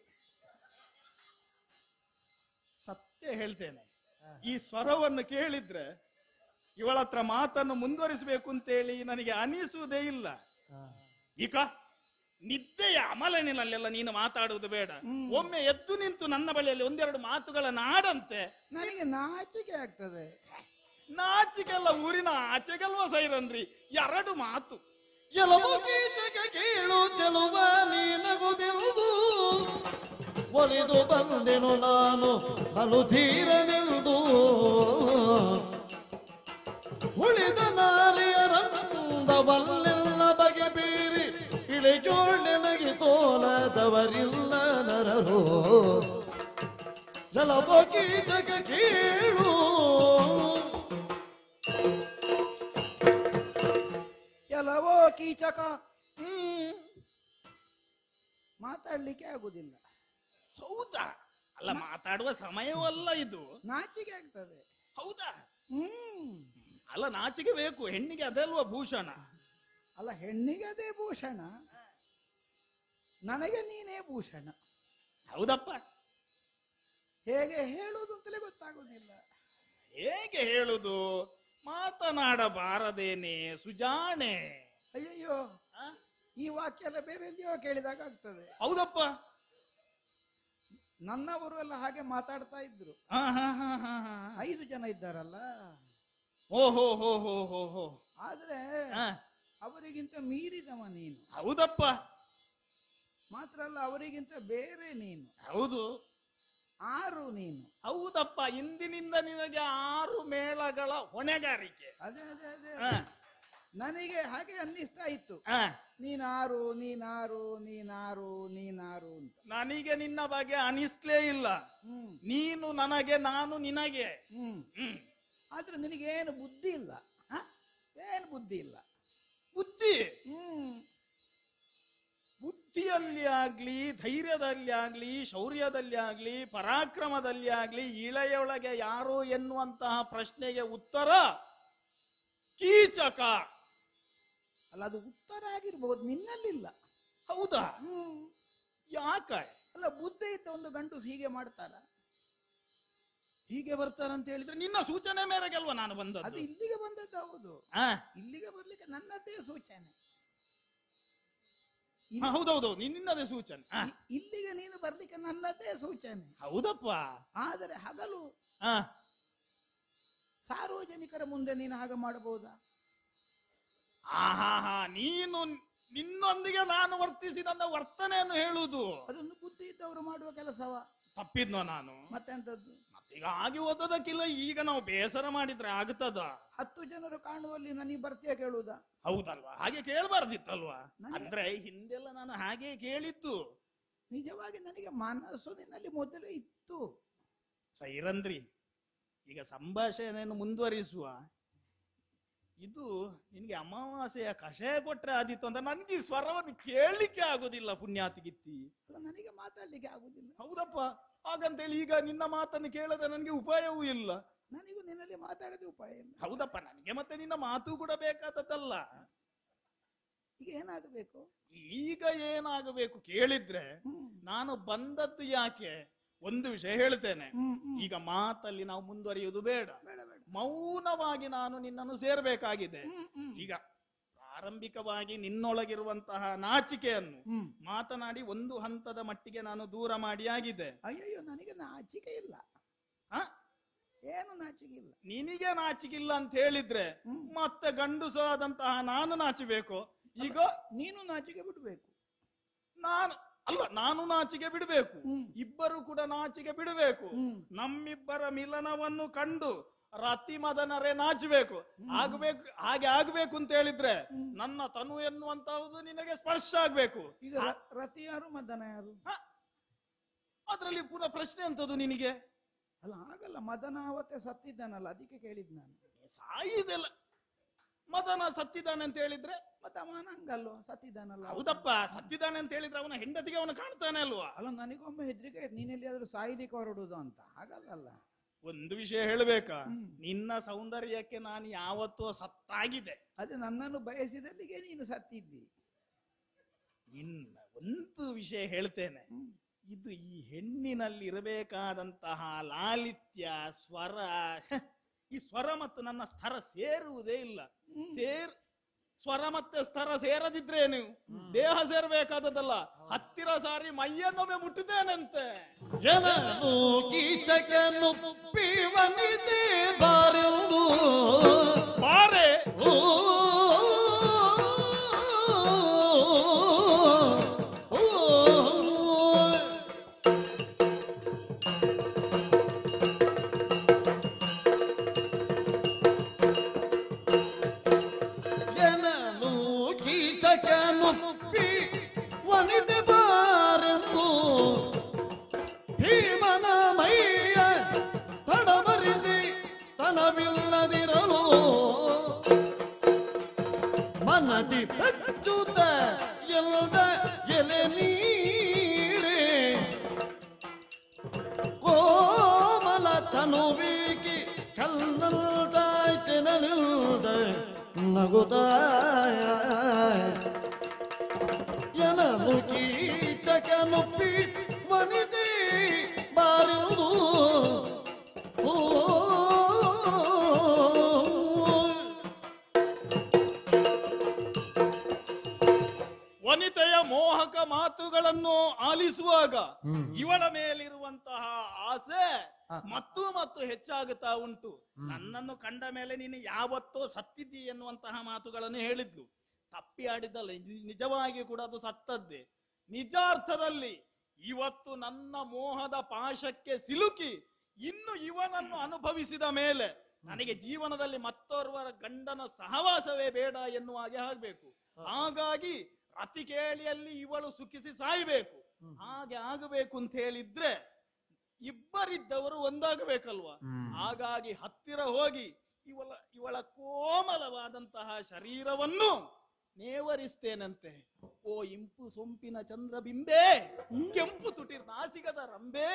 [SPEAKER 6] ಸತ್ಯ ಹೇಳ್ತೇನೆ, ಈ ಸ್ವರವನ್ನು ಕೇಳಿದ್ರೆ ಇವಳ ಹತ್ರ ಮಾತನ್ನು ಮುಂದುವರಿಸಬೇಕು ಅಂತೇಳಿ ನನಗೆ ಅನಿಸುವುದೇ ಇಲ್ಲ. ಈಗ ನಿದ್ದೆಯ ಅಮಲನಿನಲ್ಲೆಲ್ಲ ನೀನು ಮಾತಾಡುವುದು ಬೇಡ. ಒಮ್ಮೆ ಎದ್ದು ನಿಂತು ನನ್ನ ಬಳಿಯಲ್ಲಿ ಒಂದೆರಡು ಮಾತುಗಳನ್ನ ಆಡಂತೆ.
[SPEAKER 2] ನನಗೆ ನಾಚಿಕೆ ಆಗ್ತದೆ.
[SPEAKER 6] ನಾಚಿಕೆಲ್ಲ ಊರಿನ ಆಚೆಗಲ್ವ ಸೈರಂಧ್ರಿ, ಎರಡು ಮಾತು.
[SPEAKER 1] ಕೆಲವು ಗೀತೆಗೆ ಕೇಳು ಚೆಲುವ ನೀನಗುದೆಂದು ಒಲಿದು ಬಂದೆನು ನಾನು ಬಲು ಧೀರನೆಂದು. ಉಳಿದ ನಾರಿಯರಂದವಲ್ಲೆಲ್ಲ ಬಗೆ ಬೀರಿ ಇಳಿಜೋಳೆನಗೆ ಸೋಲದವರಿಲ್ಲ ನರರು ಜಲಬೋಗಿ ಜಗ ಕೀಳು
[SPEAKER 2] ಕೆಲವೋ ಕೀಚಕ ಮಾತಾಡ್ಲಿಕ್ಕೆ ಆಗುದಿಲ್ಲ.
[SPEAKER 6] ಹೌದಾ? ಅಲ್ಲ, ಮಾತಾಡುವ ಸಮಯವಲ್ಲ ಇದು.
[SPEAKER 2] ನಾಚಿಕೆ ಆಗ್ತದೆ.
[SPEAKER 6] ಹೌದಾ?
[SPEAKER 2] ಹ್ಮ್.
[SPEAKER 6] ಅಲ್ಲ, ನಾಚಿಕೆ ಬೇಕು, ಹೆಣ್ಣಿಗೆ ಅದಲ್ವಾ ಭೂಷಣ.
[SPEAKER 2] ಅಲ್ಲ, ಹೆಣ್ಣಿಗೆ ಅದೇ ಭೂಷಣ, ನನಗೆ ನೀನೇ ಭೂಷಣ.
[SPEAKER 6] ಹೌದಪ್ಪ.
[SPEAKER 2] ಹೇಗೆ ಹೇಳುವುದು ಅಂತಲೇ ಗೊತ್ತಾಗುದಿಲ್ಲ.
[SPEAKER 6] ಹೇಗೆ ಹೇಳುದು? ಮಾತನಾಡಬಾರದೇನೆ ಸುಜಾಣೆ.
[SPEAKER 2] ಅಯ್ಯಯ್ಯೋ,
[SPEAKER 6] ಆ?
[SPEAKER 2] ಈ ವಾಕ್ಯ ಎಲ್ಲ ಬೇರೆ ಎಲ್ಲಿಯೋ ಕೇಳಿದಾಗ ಆಗ್ತದೆ.
[SPEAKER 6] ಹೌದಪ್ಪ.
[SPEAKER 2] ನನ್ನವರು ಎಲ್ಲ ಹಾಗೆ ಮಾತಾಡ್ತಾ ಇದ್ರು. 5 ಜನ ಇದ್ದಾರಲ್ಲ.
[SPEAKER 6] ಓಹೋ ಹೋ ಹೋ ಹೋ ಹೋ.
[SPEAKER 2] ಆದ್ರೆ ಅವರಿಗಿಂತ ಮೀರಿದವ ನೀನು.
[SPEAKER 6] ಹೌದಪ್ಪ.
[SPEAKER 2] ಮಾತ್ರ ಅಲ್ಲ, ಅವರಿಗಿಂತ ಬೇರೆ ನೀನು.
[SPEAKER 6] ಹೌದು.
[SPEAKER 2] 6 ನೀನು.
[SPEAKER 6] ಹೌದಪ್ಪ. ಇಂದಿನಿಂದ ನಿನಗೆ 6 ಮೇಳಗಳ ಹೊಣೆಗಾರಿಕೆ.
[SPEAKER 2] ಅದೇ ಅದೇ ಅದೇ ನನಗೆ ಹಾಗೆ ಅನ್ನಿಸ್ತಾ ಇತ್ತು. ನೀನಾರು ನೀನಾರು ನೀನಾರು ನೀನಾರು ಅಂತ.
[SPEAKER 6] ನನಗೆ ನಿನ್ನ ಬಗ್ಗೆ ಅನಿಸ್ಲೇ ಇಲ್ಲ. ನೀನು ನನಗೆ, ನಾನು ನಿನಗೆ.
[SPEAKER 2] ಆದ್ರೆ ನಿನಗೇನು ಬುದ್ಧಿ ಇಲ್ಲ. ಏನು ಬುದ್ಧಿ ಇಲ್ಲ.
[SPEAKER 6] ಬುದ್ಧಿ ಬುದ್ಧಿಯಲ್ಲಿ ಆಗ್ಲಿ, ಧೈರ್ಯದಲ್ಲಿ ಆಗ್ಲಿ, ಶೌರ್ಯದಲ್ಲಿ ಆಗ್ಲಿ, ಪರಾಕ್ರಮದಲ್ಲಿ ಆಗ್ಲಿ, ಇಳೆಯೊಳಗೆ ಯಾರು ಎನ್ನುವಂತಹ ಪ್ರಶ್ನೆಗೆ ಉತ್ತರ ಕೀಚಕ.
[SPEAKER 2] ಅಲ್ಲ, ಅದು ಉತ್ತರ ಆಗಿರ್ಬಹುದು, ನಿನ್ನಲ್ಲಿಲ್ಲ.
[SPEAKER 6] ಹೌದಾ? ಯಾಕ?
[SPEAKER 2] ಅಲ್ಲ, ಬುದ್ಧಿ ಇದ್ದ ಒಂದು ಗಂಟು ಹೀಗೆ ಮಾಡ್ತಾರ?
[SPEAKER 6] ಹೀಗೆ ಬರ್ತಾರಂತ ಹೇಳಿದ್ರೆ ನಿನ್ನ ಸೂಚನೆ ಮೇರೆಗೆ ಅಲ್ವಾ ನಾನು ಬಂದದ್ದು.
[SPEAKER 2] ಅದು ಇಲ್ಲಿಗೆ ಬಂದದ್ದು. ಹೌದು, ಇಲ್ಲಿಗೆ ಬರ್ಲಿಕ್ಕೆ ನನ್ನದೇ ಸೂಚನೆ.
[SPEAKER 6] ಹೌದೌದು, ನಿನ್ನದೇ ಸೂಚನೆ.
[SPEAKER 2] ಇಲ್ಲಿಗೆ ನೀನು ಬರ್ಲಿಕ್ಕೆ ನನ್ನದೇ ಸೂಚನೆ.
[SPEAKER 6] ಹೌದಪ್ಪ.
[SPEAKER 2] ಆದರೆ ಹಗಲು ಸಾರ್ವಜನಿಕರ ಮುಂದೆ ನೀನು ಹಾಗೆ ಮಾಡಬಹುದಾ?
[SPEAKER 6] ನೀನು ನಿನ್ನೊಂದಿಗೆ ನಾನು ವರ್ತಿಸಿದಂತ ವರ್ತನೆಯನ್ನು ಹೇಳುವುದು,
[SPEAKER 2] ಅದೊಂದು ಬುದ್ಧಿ ಇದ್ದವರು ಮಾಡುವ ಕೆಲಸವ.
[SPEAKER 6] ತಪ್ಪಿದ್ನೋ ನಾನು?
[SPEAKER 2] ಮತ್ತೆಂತದ್ದು?
[SPEAKER 6] ಮತ್ತೀಗ ಆಗಿ ಓದೋದಕ್ಕಿಲ್ಲ. ಈಗ ನಾವು ಬೇಸರ ಮಾಡಿದ್ರೆ ಆಗುತ್ತದ?
[SPEAKER 2] 10 ಜನರು ಕಾಣುವಲ್ಲಿ ನನಗೆ ಬರ್ತೀಯ ಕೇಳುವುದಾ?
[SPEAKER 6] ಹೌದಲ್ವಾ? ಹಾಗೆ ಕೇಳಬಾರ್ದಿತ್ತಲ್ವಾ? ಅಂದ್ರೆ ಹಿಂದೆಲ್ಲ ನಾನು ಹಾಗೆ ಕೇಳಿದ್ದು.
[SPEAKER 2] ನಿಜವಾಗಿ ನನಗೆ ಮನಸ್ಸು ನಿನ್ನಲ್ಲಿ ಮೊದಲೇ ಇತ್ತು.
[SPEAKER 6] ಸೈರಂದ್ರಿ, ಈಗ ಸಂಭಾಷಣೆಯನ್ನು ಮುಂದುವರಿಸುವ. ಇದು ನಿನ್ಗೆ ಅಮಾವಾಸ್ಯೆಯ ಕಷಾಯ ಕೊಟ್ರೆ ಆದಿತ್ತು ಅಂತ ನನ್ಗೆ ಈ ಸ್ವರವನ್ನು ಕೇಳಲಿಕ್ಕೆ ಆಗುದಿಲ್ಲ. ಪುಣ್ಯಾತಿಗಿತ್ತಿ,
[SPEAKER 2] ನನಗೆ ಮಾತಾಡ್ಲಿಕ್ಕೆ ಆಗುದಿಲ್ಲ.
[SPEAKER 6] ಹೌದಪ್ಪ. ಹಾಗಂತೇಳಿ ಈಗ ನಿನ್ನ ಮಾತನ್ನು ಕೇಳದೆ ನನಗೆ ಉಪಾಯವೂ ಇಲ್ಲ.
[SPEAKER 2] ನನಗೂ ನಿನ್ನಲ್ಲಿ ಮಾತಾಡದೆ ಉಪಾಯ ಇಲ್ಲ.
[SPEAKER 6] ಹೌದಪ್ಪ. ನನಗೆ ಮತ್ತೆ ನಿನ್ನ ಮಾತು ಕೂಡ ಬೇಕಾದದ್ದಲ್ಲ.
[SPEAKER 2] ಈಗ ಏನಾಗಬೇಕು?
[SPEAKER 6] ಈಗ ಏನಾಗಬೇಕು ಕೇಳಿದ್ರೆ, ನಾನು ಬಂದದ್ದು ಯಾಕೆ? ಒಂದು ವಿಷಯ ಹೇಳ್ತೇನೆ. ಈಗ ಮಾತಲ್ಲಿ ನಾವು ಮುಂದುವರಿಯುವುದು ಬೇಡ. ಮೌನವಾಗಿ ನಾನು ನಿನ್ನನ್ನು ಸೇರ್ಬೇಕಾಗಿದೆ. ಈಗ ಪ್ರಾರಂಭಿಕವಾಗಿ ನಿನ್ನೊಳಗಿರುವಂತಹ ನಾಚಿಕೆಯನ್ನು ಮಾತನಾಡಿ ಒಂದು ಹಂತದ ಮಟ್ಟಿಗೆ ನಾನು ದೂರ ಮಾಡಿ ಆಗಿದೆ.
[SPEAKER 2] ಅಯ್ಯಯ್ಯೋ, ನನಗೆ ನಾಚಿಕೆ ಇಲ್ಲ. ಏನು ನಾಚಿಕೆ ಇಲ್ಲ?
[SPEAKER 6] ನಿನಗೆ ನಾಚಿಕಿಲ್ಲ ಅಂತ ಹೇಳಿದ್ರೆ ಮತ್ತೆ ಗಂಡುಸಾದಂತಹ ನಾನು ನಾಚಬೇಕು. ಈಗ
[SPEAKER 2] ನೀನು ನಾಚಿಕೆ ಬಿಡ್ಬೇಕು.
[SPEAKER 6] ನಾನು ನಾಚಿಕೆ ಬಿಡಬೇಕು. ಇಬ್ಬರು ಕೂಡ ನಾಚಿಕೆ ಬಿಡಬೇಕು. ನಮ್ಮಿಬ್ಬರ ಮಿಲನವನ್ನು ಕಂಡು ರತಿ ಮದನರೇ ನಾಚಬೇಕು. ಹಾಗೆ ಆಗ್ಬೇಕು ಅಂತ ಹೇಳಿದ್ರೆ ನನ್ನ ತನು ಎನ್ನುವಂತಹದ್ದು ನಿನಗೆ ಸ್ಪರ್ಶ ಆಗ್ಬೇಕು.
[SPEAKER 2] ಈಗ ರತಿ ಯಾರು, ಮದನ ಯಾರು?
[SPEAKER 6] ಅದ್ರಲ್ಲಿ ಪುನಃ ಪ್ರಶ್ನೆ ಅಂತದ್ದು ನಿನಗೆ?
[SPEAKER 2] ಅಲ್ಲ, ಹಾಗಲ್ಲ. ಮದನ ಅವತ್ತೆ ಸತ್ತಿದ್ದಾನಲ್ಲ, ಅದಕ್ಕೆ ಕೇಳಿದ್ ನಾನು.
[SPEAKER 6] ಸಾಯುದೆಲ್ಲ ಮದನ ಸತ್ತಿದ್ದಾನೆ ಅಂತ ಹೇಳಿದ್ರೆ
[SPEAKER 2] ಮತ್ತೆ ಅವನ ಹಂಗಲ್ವಾ, ಸತ್ತಿದ್ದಾನಲ್ಲ.
[SPEAKER 6] ಹೌದಪ್ಪ. ಸತ್ತಿದ್ದಾನೆ ಅಂತ ಹೇಳಿದ್ರೆ ಅವನ ಹೆಂಡತಿಗೆ ಅವನು ಕಾಣ್ತಾನೆ ಅಲ್ವಾ?
[SPEAKER 2] ಅಲ್ಲ, ನನಗೊಮ್ಮೆ ಹೆದರಿಕೆ ಆಯ್ತು, ನೀನೆಲ್ಲಿಯಾದ್ರೂ ಸಾಯ್ಲಿಕ್ಕೆ ಹೊರಡುದು ಅಂತ. ಹಾಗಲ್ಲ.
[SPEAKER 6] ಒಂದು ವಿಷಯ ಹೇಳಬೇಕಾ? ನಿನ್ನ ಸೌಂದರ್ಯಕ್ಕೆ ನಾನು ಯಾವತ್ತೂ ಸತ್ತಾಗಿದೆ.
[SPEAKER 2] ಅದೇ ನನ್ನನ್ನು ಬಯಸಿದಲ್ಲಿಗೆ ನೀನು ಸತ್ತಿದ್ದಿ.
[SPEAKER 6] ನಿನ್ನ ಒಂದು ವಿಷಯ ಹೇಳ್ತೇನೆ. ಇದು ಈ ಹೆಣ್ಣಿನಲ್ಲಿ ಇರಬೇಕಾದಂತಹ ಲಾಲಿತ್ಯ, ಸ್ವರ, ಈ ಸ್ವರ ಮತ್ತು ನನ್ನ ಸ್ಥರ ಸೇರುವುದೇ ಇಲ್ಲ. ಸ್ವರ ಮತ್ತೆ ಸ್ಥರ ಸೇರದಿದ್ರೇನು ದೇಹ ಸೇರ್ಬೇಕಾದದಲ್ಲ. ಹತ್ತಿರ ಸಾರಿ ಮೈಯನ್ನೊಮ್ಮೆ ಮುಟ್ಟುತ್ತೇನಂತೆ.
[SPEAKER 1] ಜನನು ಕೀಚಕನು ಪೀವನಿದೆ ಬಾರೆಂದು
[SPEAKER 6] ಬಾರೆ
[SPEAKER 1] ಮನದಿರಲು ಮನದಿ ಬೆಚ್ಚುತ್ತ ಎಲ್ದ ಎಲೆ ನೀರೆ ಕೋಮಲ ತನುವಿಗೆ ಕಲ್ಲಲ್ದಾಯ್ತೆ ನಲಿಲ್ದ ನಗುದಾಯ ಎನಲು ಕೀಚಕನುಪ್ಪಿ ಮನಿದೆ ಬಾರಿದು
[SPEAKER 6] ವನಿತೆಯ ಮೋಹಕ ಮಾತುಗಳನ್ನು ಆಲಿಸುವಾಗ ಇವಳ ಮೇಲಿರುವಂತಹ ಆಸೆ ಮತ್ತು ಹೆಚ್ಚಾಗುತ್ತಾ ಉಂಟು. ನನ್ನನ್ನು ಕಂಡ ಮೇಲೆ ನೀನು ಯಾವತ್ತೋ ಸತ್ತಿದ್ದಿ ಎನ್ನುವಂತಹ ಮಾತುಗಳನ್ನು ಹೇಳಿದ್ಲು. ತಪ್ಪಿ ಆಡಿದ್ದಲ್ಲ, ನಿಜವಾಗಿ ಕೂಡ ಅದು ಸತ್ತದ್ದೇ. ನಿಜಾರ್ಥದಲ್ಲಿ ಇವತ್ತು ನನ್ನ ಮೋಹದ ಪಾಶಕ್ಕೆ ಸಿಲುಕಿ ಇನ್ನು ಇವನನ್ನು ಅನುಭವಿಸಿದ ಮೇಲೆ ನನಗೆ ಜೀವನದಲ್ಲಿ ಮತ್ತೋರ್ವರ ಗಂಡನ ಸಹವಾಸವೇ ಬೇಡ ಎನ್ನುವ ಹಾಗೆ ಆಗ್ಬೇಕು. ಹಾಗಾಗಿ ಅತಿಕೇಳಿಯಲ್ಲಿ ಇವಳು ಸುಖಿಸಿ ಸಾಯ್ಬೇಕು. ಹಾಗೆ ಆಗಬೇಕು ಅಂತ ಹೇಳಿದ್ರೆ ಇಬ್ಬರಿದ್ದವರು ಒಂದಾಗಬೇಕಲ್ವಾ. ಹಾಗಾಗಿ ಹತ್ತಿರ ಹೋಗಿ ಇವಳ ಕೋಮಲವಾದಂತಹ ಶರೀರವನ್ನು ನೇವರಿಸ್ತೇನಂತೆ. ಓ ಇಂಪು ಸೊಂಪಿನ ಚಂದ್ರಬಿಂಬೆ, ಕೆಂಪು ತುಟಿರ್ ನಾಸಿಗದ ರಂಬೆ,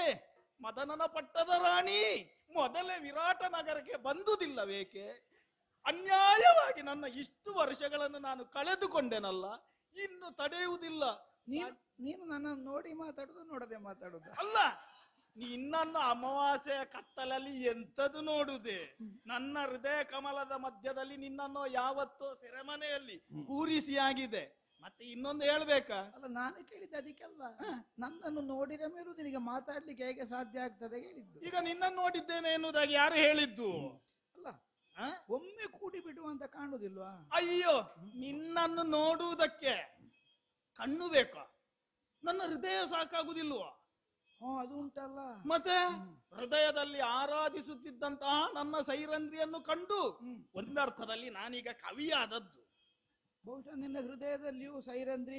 [SPEAKER 6] ಮದನನ ಪಟ್ಟದ ರಾಣಿ, ಮೊದಲೇ ವಿರಾಟ ನಗರಕ್ಕೆ ಬಂದುದಿಲ್ಲವೇಕೆ? ಅನ್ಯಾಯವಾಗಿ ನನ್ನ ಇಷ್ಟು ವರ್ಷಗಳನ್ನು ನಾನು ಕಳೆದುಕೊಂಡೆನಲ್ಲ, ಇನ್ನು ತಡೆಯುವುದಿಲ್ಲ.
[SPEAKER 2] ನೀನು ನನ್ನನ್ನು ನೋಡಿ ಮಾತಾಡುದು, ನೋಡದೆ ಮಾತಾಡುದು
[SPEAKER 6] ಅಲ್ಲ. ನಿನ್ನನ್ನು ಅಮಾವಾಸ್ಯೆಯ ಕತ್ತಲಲ್ಲಿ ಎಂತದು ನೋಡುದೆ? ನನ್ನ ಹೃದಯ ಕಮಲದ ಮಧ್ಯದಲ್ಲಿ ನಿನ್ನನ್ನು ಯಾವತ್ತೋ ಸೆರೆಮನೆಯಲ್ಲಿ ಕೂರಿಸಿಯಾಗಿದೆ. ಮತ್ತೆ ಇನ್ನೊಂದು ಹೇಳ್ಬೇಕಾ?
[SPEAKER 2] ಅಲ್ಲ, ನಾನು ಕೇಳಿದ್ದೆ ಅದಕ್ಕೆಲ್ಲ. ನನ್ನನ್ನು ನೋಡಿದ ಮೇಲೂ ನಿನಗೆ ಮಾತಾಡ್ಲಿಕ್ಕೆ ಹೇಗೆ ಸಾಧ್ಯ ಆಗ್ತದೆ ಹೇಳಿದ್ದು.
[SPEAKER 6] ಈಗ ನಿನ್ನನ್ನು ನೋಡಿದ್ದೇನೆ ಎನ್ನುವುದಾಗಿ ಯಾರು ಹೇಳಿದ್ದು?
[SPEAKER 2] ಅಲ್ಲ, ಒಮ್ಮೆ ಕೂಡಿ ಬಿಡುವಂತ ಕಾಣುದಿಲ್ವಾ?
[SPEAKER 6] ಅಯ್ಯೋ, ನಿನ್ನನ್ನು ನೋಡುವುದಕ್ಕೆ ಕಣ್ಣು ಬೇಕಾ? ನನ್ನ ಹೃದಯ ಸಾಕಾಗುದಿಲ್ವಾ?
[SPEAKER 2] ಅದು ಉಂಟಲ್ಲ.
[SPEAKER 6] ಮತ್ತೆ ಹೃದಯದಲ್ಲಿ ಆರಾಧಿಸುತ್ತಿದ್ದಂತಹ ನನ್ನ ಸೈರಂಧ್ರಿಯನ್ನು ಕಂಡು ಒಂದರ್ಥದಲ್ಲಿ ನಾನೀಗ ಕವಿಯಾದದ್ದು.
[SPEAKER 2] ಬಹುಶಃ ನಿನ್ನ ಹೃದಯದಲ್ಲಿಯೂ ಸೈರಂಧ್ರಿ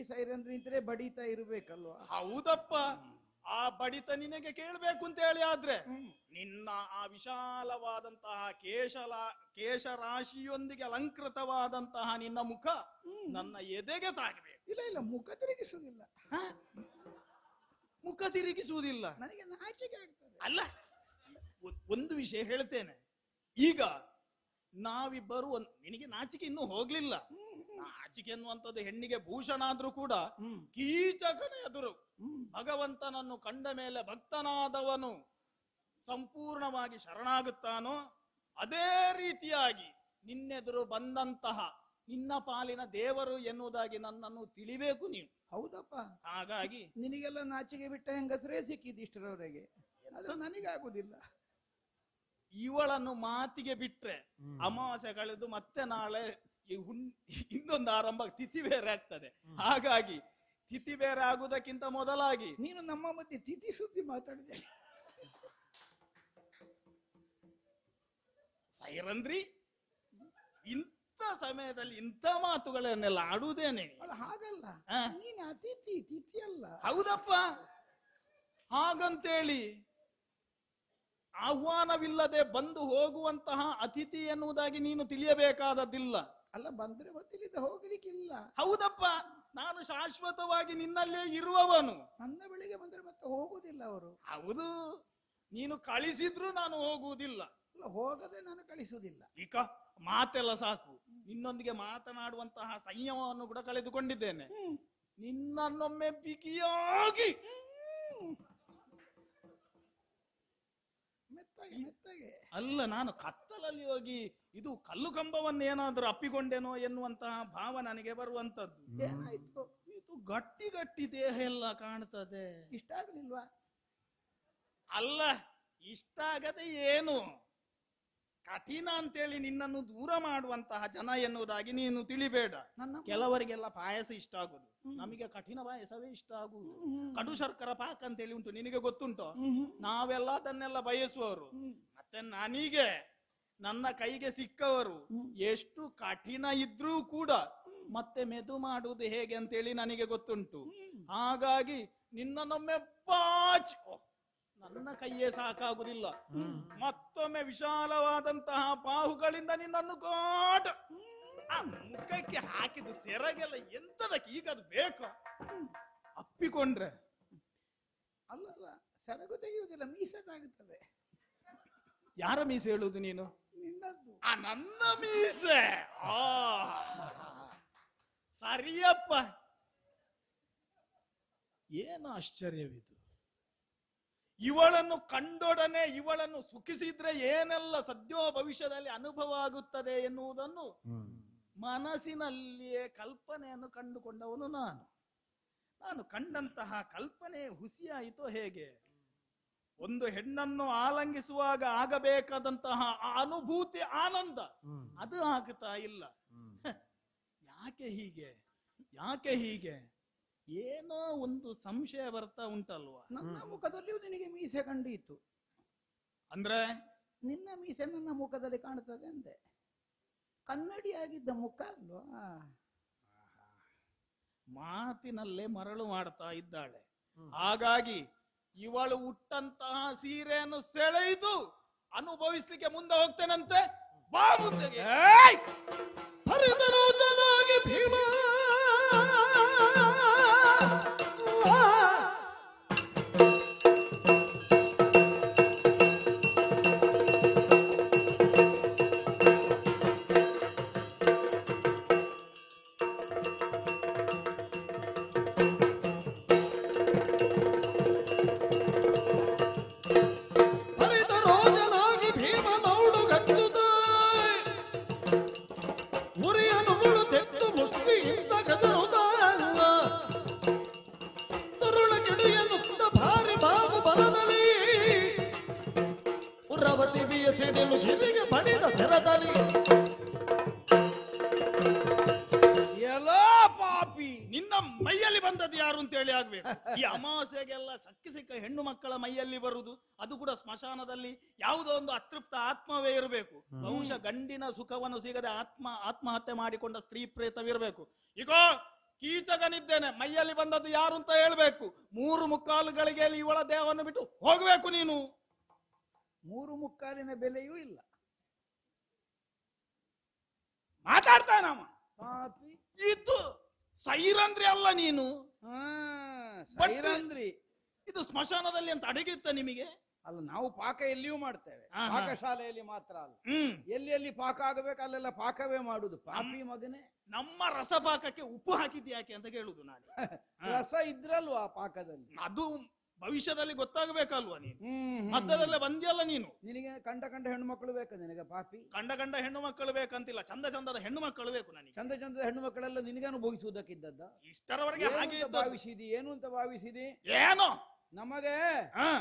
[SPEAKER 2] ಇದ್ರೆ ಬಡಿತಾ ಇರ್ಬೇಕಲ್ವಾ?
[SPEAKER 6] ಹೌದಪ್ಪ. ಆ ಬಡಿತ ನಿನಗೆ ಕೇಳಬೇಕು ಅಂತ ಹೇಳಿ ಆದ್ರೆ ನಿನ್ನ ಆ ವಿಶಾಲವಾದಂತಹ ಕೇಶರಾಶಿಯೊಂದಿಗೆ ಅಲಂಕೃತವಾದಂತಹ ನಿನ್ನ ಮುಖ ನನ್ನ ಎದೆಗೆ ತಾಗಬೇಕು.
[SPEAKER 2] ಇಲ್ಲ, ಮುಖ ತಿರುಗಿಸುವುದಿಲ್ಲ.
[SPEAKER 6] ಮುಖ ತಿರುಗಿಸುವುದಿಲ್ಲ,
[SPEAKER 2] ನನಗೆ ನಾಚಿಕೆ ಆಗ್ತದೆ.
[SPEAKER 6] ಅಲ್ಲ, ಒಂದು ವಿಷಯ ಹೇಳ್ತೇನೆ. ಈಗ ನಾವಿಬ್ಬರು ನಿನಗೆ ನಾಚಿಕೆ ಇನ್ನೂ ಹೋಗ್ಲಿಲ್ಲ. ನಾಚಿಕೆ ಎನ್ನುವಂಥದ್ದು ಹೆಣ್ಣಿಗೆ ಭೂಷಣ ಆದ್ರೂ ಕೂಡ ಕೀಚಕನ ಎದುರು ಭಗವಂತನನ್ನು ಕಂಡ ಮೇಲೆ ಭಕ್ತನಾದವನು ಸಂಪೂರ್ಣವಾಗಿ ಶರಣಾಗುತ್ತಾನೋ ಅದೇ ರೀತಿಯಾಗಿ ನಿನ್ನೆದುರು ಬಂದಂತಹ ನಿನ್ನ ಪಾಲಿನ ದೇವರು ಎನ್ನುವುದಾಗಿ ನನ್ನನ್ನು ತಿಳಿಬೇಕು ನೀನು.
[SPEAKER 2] ಹೌದಪ್ಪ.
[SPEAKER 6] ಹಾಗಾಗಿ
[SPEAKER 2] ನಿನಗೆಲ್ಲ ನಾಚಿಕೆ ಬಿಟ್ಟ ಹೆಂಗಸರೇ ಸಿಕ್ಕಿದಿಷ್ಟರವರೆಗೆ, ಅದು ನನಗಾಗುದಿಲ್ಲ.
[SPEAKER 6] ಇವಳನ್ನು ಮಾತಿಗೆ ಬಿಟ್ರೆ ಅಮಾವಾಸ್ಯೆ ಕಳೆದು ಮತ್ತೆ ನಾಳೆ ಇನ್ನೊಂದು ಆರಂಭ, ತಿಥಿ ಬೇರೆ ಆಗ್ತದೆ. ಹಾಗಾಗಿ ತಿಥಿ ಬೇರೆ ಆಗುವುದಕ್ಕಿಂತ ಮೊದಲಾಗಿ
[SPEAKER 2] ನೀನು ನಮ್ಮ ಮಧ್ಯೆ ತಿಥಿ ಸುದ್ದಿ ಮಾತಾಡಿದೆ.
[SPEAKER 6] ಸೈರಂದ್ರಿ, ಇಂಥ ಸಮಯದಲ್ಲಿ ಇಂಥ ಮಾತುಗಳನ್ನೆಲ್ಲ ಆಡುವುದೇನೆ?
[SPEAKER 2] ಅಲ್ಲ, ಹಾಗಲ್ಲ. ನೀನು ಅತಿಥಿ, ತಿಥಿ ಅಲ್ಲ.
[SPEAKER 6] ಹೌದಪ್ಪ. ಹಾಗಂತೇಳಿ ಆಹ್ವಾನವಿಲ್ಲದೆ ಬಂದು ಹೋಗುವಂತಹ ಅತಿಥಿ ಎನ್ನುವುದಾಗಿ ನೀನು ತಿಳಿಯಬೇಕಾದದ್ದಿಲ್ಲ.
[SPEAKER 2] ಅಲ್ಲ, ಬಂದ್ರೆ ಗೊತ್ತಿಲ್ಲಿದ್ದ ಹೋಗ್ಲಿಕ್ಕಿಲ್ಲ.
[SPEAKER 6] ಹೌದಪ್ಪ. ನಾನು ಶಾಶ್ವತವಾಗಿ ನಿನ್ನಲ್ಲೇ ಇರುವವನು.
[SPEAKER 2] ನನ್ನ ಬಳಿಗೆ ಬಂದ್ರೆ ಮತ್ತೆ ಹೋಗುದಿಲ್ಲ ಅವರು.
[SPEAKER 6] ಹೌದು, ನೀನು ಕಳಿಸಿದ್ರು ನಾನು ಹೋಗುವುದಿಲ್ಲ.
[SPEAKER 2] ಹೋಗದೆ ನಾನು ಕಳಿಸುವುದಿಲ್ಲ.
[SPEAKER 6] ಈಗ ಮಾತೆಲ್ಲ ಸಾಕು. ನಿನ್ನೊಂದಿಗೆ ಮಾತನಾಡುವಂತಹ ಸಂಯಮವನ್ನು ಕೂಡ ಕಳೆದುಕೊಂಡಿದ್ದೇನೆ. ನಿನ್ನನ್ನೊಮ್ಮೆ ಬಿಗಿಯಾಗಿ
[SPEAKER 2] ಮೆತ್ತಗೆ
[SPEAKER 6] ಅಲ್ಲ, ನಾನು ಕತ್ತಲಲ್ಲಿ ಹೋಗಿ ಇದು ಕಲ್ಲು ಕಂಬವನ್ನೇನಾದ್ರೂ ಅಪ್ಪಿಕೊಂಡೇನೋ ಎನ್ನುವಂತಹ ಭಾವ ನನಗೆ ಬರುವಂತದ್ದು.
[SPEAKER 2] ಏನಾಯ್ತು?
[SPEAKER 6] ಇದು ಗಟ್ಟಿ ಗಟ್ಟಿ ದೇಹ ಎಲ್ಲ ಕಾಣ್ತದೆ.
[SPEAKER 2] ಇಷ್ಟ ಆಗ್ಲಿಲ್ವಾ?
[SPEAKER 6] ಅಲ್ಲ, ಇಷ್ಟ ಆಗದೆ ಏನು, ಕಠಿಣ ಅಂತೇಳಿ ನಿನ್ನನ್ನು ದೂರ ಮಾಡುವಂತಹ ಜನ ಎನ್ನುವುದಾಗಿ ನೀನು ತಿಳಿಬೇಡ. ಕೆಲವರಿಗೆಲ್ಲ ಪಾಯಸ ಇಷ್ಟ ಆಗುದು, ನಮಗೆ ಕಠಿಣ ಪಾಯಸವೇ ಇಷ್ಟ ಆಗುವುದು. ಕಡು ಶರ್ಕರ ಪಾಕ ಅಂತೇಳಿ ಉಂಟು, ನಿನಗೆ ಗೊತ್ತುಂಟು? ನಾವೆಲ್ಲ ಅದನ್ನೆಲ್ಲ ಬಯಸುವವರು. ಮತ್ತೆ ನನಗೆ ನನ್ನ ಕೈಗೆ ಸಿಕ್ಕವರು ಎಷ್ಟು ಕಠಿಣ ಇದ್ರೂ ಕೂಡ ಮತ್ತೆ ಮೆದು ಮಾಡುವುದು ಹೇಗೆ ಅಂತೇಳಿ ನನಗೆ ಗೊತ್ತುಂಟು. ಹಾಗಾಗಿ ನಿನ್ನನ್ನೊಮ್ಮೆ ನನ್ನ ಕೈಯೇ ಸಾಕಾಗುದಿಲ್ಲ. ಮತ್ತೊಮ್ಮೆ ವಿಶಾಲವಾದಂತಹ ಬಾಹುಗಳಿಂದ ನಿನ್ನನ್ನು ಗೋಟ ಆ ಮುಖಕ್ಕೆ ಹಾಕಿದ ಸೆರಗೆಲ್ಲ ಎಂತದಕ್ಕೆ ಈಗ ಅದು ಬೇಕು? ಅಪ್ಪಿಕೊಂಡ್ರೆ
[SPEAKER 2] ಅಲ್ಲಲ್ಲ, ಸೆರಗು ತೆಗೆಯುವುದಿಲ್ಲ, ಮೀಸದಾಗುತ್ತದೆ.
[SPEAKER 6] ಯಾರ ಮೀಸೆ ಹೇಳುವುದು ನೀನು?
[SPEAKER 2] ನಿನ್ನದ್ದು.
[SPEAKER 6] ನನ್ನ ಮೀಸೆ. ಸರಿಯಪ್ಪ. ಏನು ಆಶ್ಚರ್ಯವಿದು! ಇವಳನ್ನು ಕಂಡೊಡನೆ ಇವಳನ್ನು ಸುಖಿಸಿದ್ರೆ ಏನೆಲ್ಲ ಸದ್ಯೋ ಭವಿಷ್ಯದಲ್ಲಿ ಅನುಭವ ಆಗುತ್ತದೆ ಎನ್ನುವುದನ್ನು ಮನಸ್ಸಿನಲ್ಲಿಯೇ ಕಲ್ಪನೆಯನ್ನು ಕಂಡುಕೊಂಡವನು ನಾನು ಕಂಡಂತಹ ಕಲ್ಪನೆ ಹುಸಿಯಾಯಿತೋ ಹೇಗೆ? ಒಂದು ಹೆಣ್ಣನ್ನು ಆಲಂಗಿಸುವಾಗ ಆಗಬೇಕಾದಂತಹ ಅನುಭೂತಿ, ಆನಂದ, ಅದು ಆಗ್ತಾ ಇಲ್ಲ. ಯಾಕೆ ಹೀಗೆ ಏನೋ ಒಂದು ಸಂಶಯ ಬರ್ತಾ ಉಂಟಲ್ವಾ?
[SPEAKER 2] ನನ್ನ ಮುಖದಲ್ಲಿಯೂ ನಿನಗೆ ಮೀಸೆ ಕಂಡಿತ್ತು.
[SPEAKER 6] ಅಂದ್ರೆ
[SPEAKER 2] ನಿನ್ನ ಮೀಸೆ ನನ್ನ ಮುಖದಲ್ಲಿ ಕಾಣ್ತದೆ ಅಂದೆ. ಕನ್ನಡಿಯಾಗಿದ್ದ ಮುಖ ಅಲ್ವಾ?
[SPEAKER 6] ಮಾತಿನಲ್ಲೇ ಮರಳು ಮಾಡ್ತಾ ಇದ್ದಾಳೆ. ಹಾಗಾಗಿ ಇವಳು ಉಟ್ಟಂತಹ ಸೀರೆಯನ್ನು ಸೆಳೆದು ಅನುಭವಿಸ್ಲಿಕ್ಕೆ ಮುಂದೆ ಹೋಗ್ತೇನಂತೆ. ಬಾ ಮುಂದೆಗೆ.
[SPEAKER 1] ಹರಿದರೋಜನಾಗಿ ಭೀಮ
[SPEAKER 6] ನಿನ್ನ ಮೈಯಲ್ಲಿ ಬಂದದ್ದು ಯಾರು ಅಂತ ಹೇಳಿ ಆಗ್ಬೇಕು. ಈ ಅಮಾವಾಸ್ಯೆಗೆಲ್ಲ ಸಿಕ್ಕ ಹೆಣ್ಣು ಮಕ್ಕಳ ಮೈಯಲ್ಲಿ ಬರುವುದು, ಅದು ಕೂಡ ಸ್ಮಶಾನದಲ್ಲಿ ಯಾವುದೋ ಒಂದು ಅತೃಪ್ತ ಆತ್ಮವೇ ಇರಬೇಕು. ಬಹುಶಃ ಗಂಡಿನ ಸುಖವನ್ನು ಸಿಗದೆ ಆತ್ಮಹತ್ಯೆ ಮಾಡಿಕೊಂಡ ಸ್ತ್ರೀ ಪ್ರೇತವಿರಬೇಕು. ಈಗ ಕೀಚಕನಿದ್ದೇನೆ, ಮೈಯಲ್ಲಿ ಬಂದದ್ದು ಯಾರು ಅಂತ ಹೇಳ್ಬೇಕು. 3 ಗಳಿಗೆ ಇವಳ ದೇಹವನ್ನು ಬಿಟ್ಟು ಹೋಗ್ಬೇಕು ನೀನು.
[SPEAKER 2] 3 ಬೆಲೆಯೂ ಇಲ್ಲ.
[SPEAKER 6] ಮಾತಾಡ್ತಾನಮ್ಮ.
[SPEAKER 2] ಪಾಪಿ
[SPEAKER 6] ಇದು ಸೈರಂದ್ರಿ ಅಲ್ಲ ನೀನು.
[SPEAKER 2] ಸೈರಂದ್ರಿ.
[SPEAKER 6] ಇದು ಸ್ಮಶಾನದಲ್ಲಿ ಅಂತ ಅಡಗಿತ್ತ ನಿಮಗೆ?
[SPEAKER 2] ಅಲ್ಲ, ನಾವು ಪಾಕ ಎಲ್ಲಿಯೂ ಮಾಡ್ತೇವೆ, ಪಾಕಶಾಲೆಯಲ್ಲಿ ಮಾತ್ರ ಅಲ್ಲ. ಎಲ್ಲಿ ಪಾಕ ಆಗಬೇಕು ಅಲ್ಲೆಲ್ಲ ಪಾಕವೇ ಮಾಡುದು. ಪಾಪಿ ಮಗನೇ,
[SPEAKER 6] ನಮ್ಮ ರಸಪಾಕಕ್ಕೆ ಉಪ್ಪು ಹಾಕಿದ್ ಯಾಕೆ ಅಂತ ಕೇಳುದು ನಾನು.
[SPEAKER 2] ರಸ ಇದ್ರಲ್ವಾ ಪಾಕದಲ್ಲಿ?
[SPEAKER 6] ಅದು ಭವಿಷ್ಯದಲ್ಲಿ ಗೊತ್ತಾಗಬೇಕಲ್ವಾ? ನೀನು ಮಧ್ಯದಲ್ಲೇ ಬಂದಿಯಲ್ಲ ನೀನು.
[SPEAKER 2] ನಿನಗೆ ಕಂಡ ಹೆಣ್ಣು ಮಕ್ಕಳು ಬೇಕಾ ನಿನಗೆ? ಪಾಪಿ,
[SPEAKER 6] ಕಂಡ ಹೆಣ್ಣು ಮಕ್ಕಳು ಬೇಕಂತಿಲ್ಲ, ಚಂದದ ಹೆಣ್ಣು ಮಕ್ಕಳು ಬೇಕು ನನಗೆ.
[SPEAKER 2] ಚಂದದ ಹೆಣ್ಣು ಮಕ್ಕಳೆಲ್ಲ ನಿನಗೆ ಅನುಭವಿಸುವುದಕ್ಕಿದ್ದದ್ದ?
[SPEAKER 6] ಇಷ್ಟರವರೆಗೆ ಹಾಗೆ
[SPEAKER 2] ಭಾವಿಸಿದಿ? ಏನು ಅಂತ ಭಾವಿಸಿದಿ?
[SPEAKER 6] ಏನೋ
[SPEAKER 2] ನಮಗೆ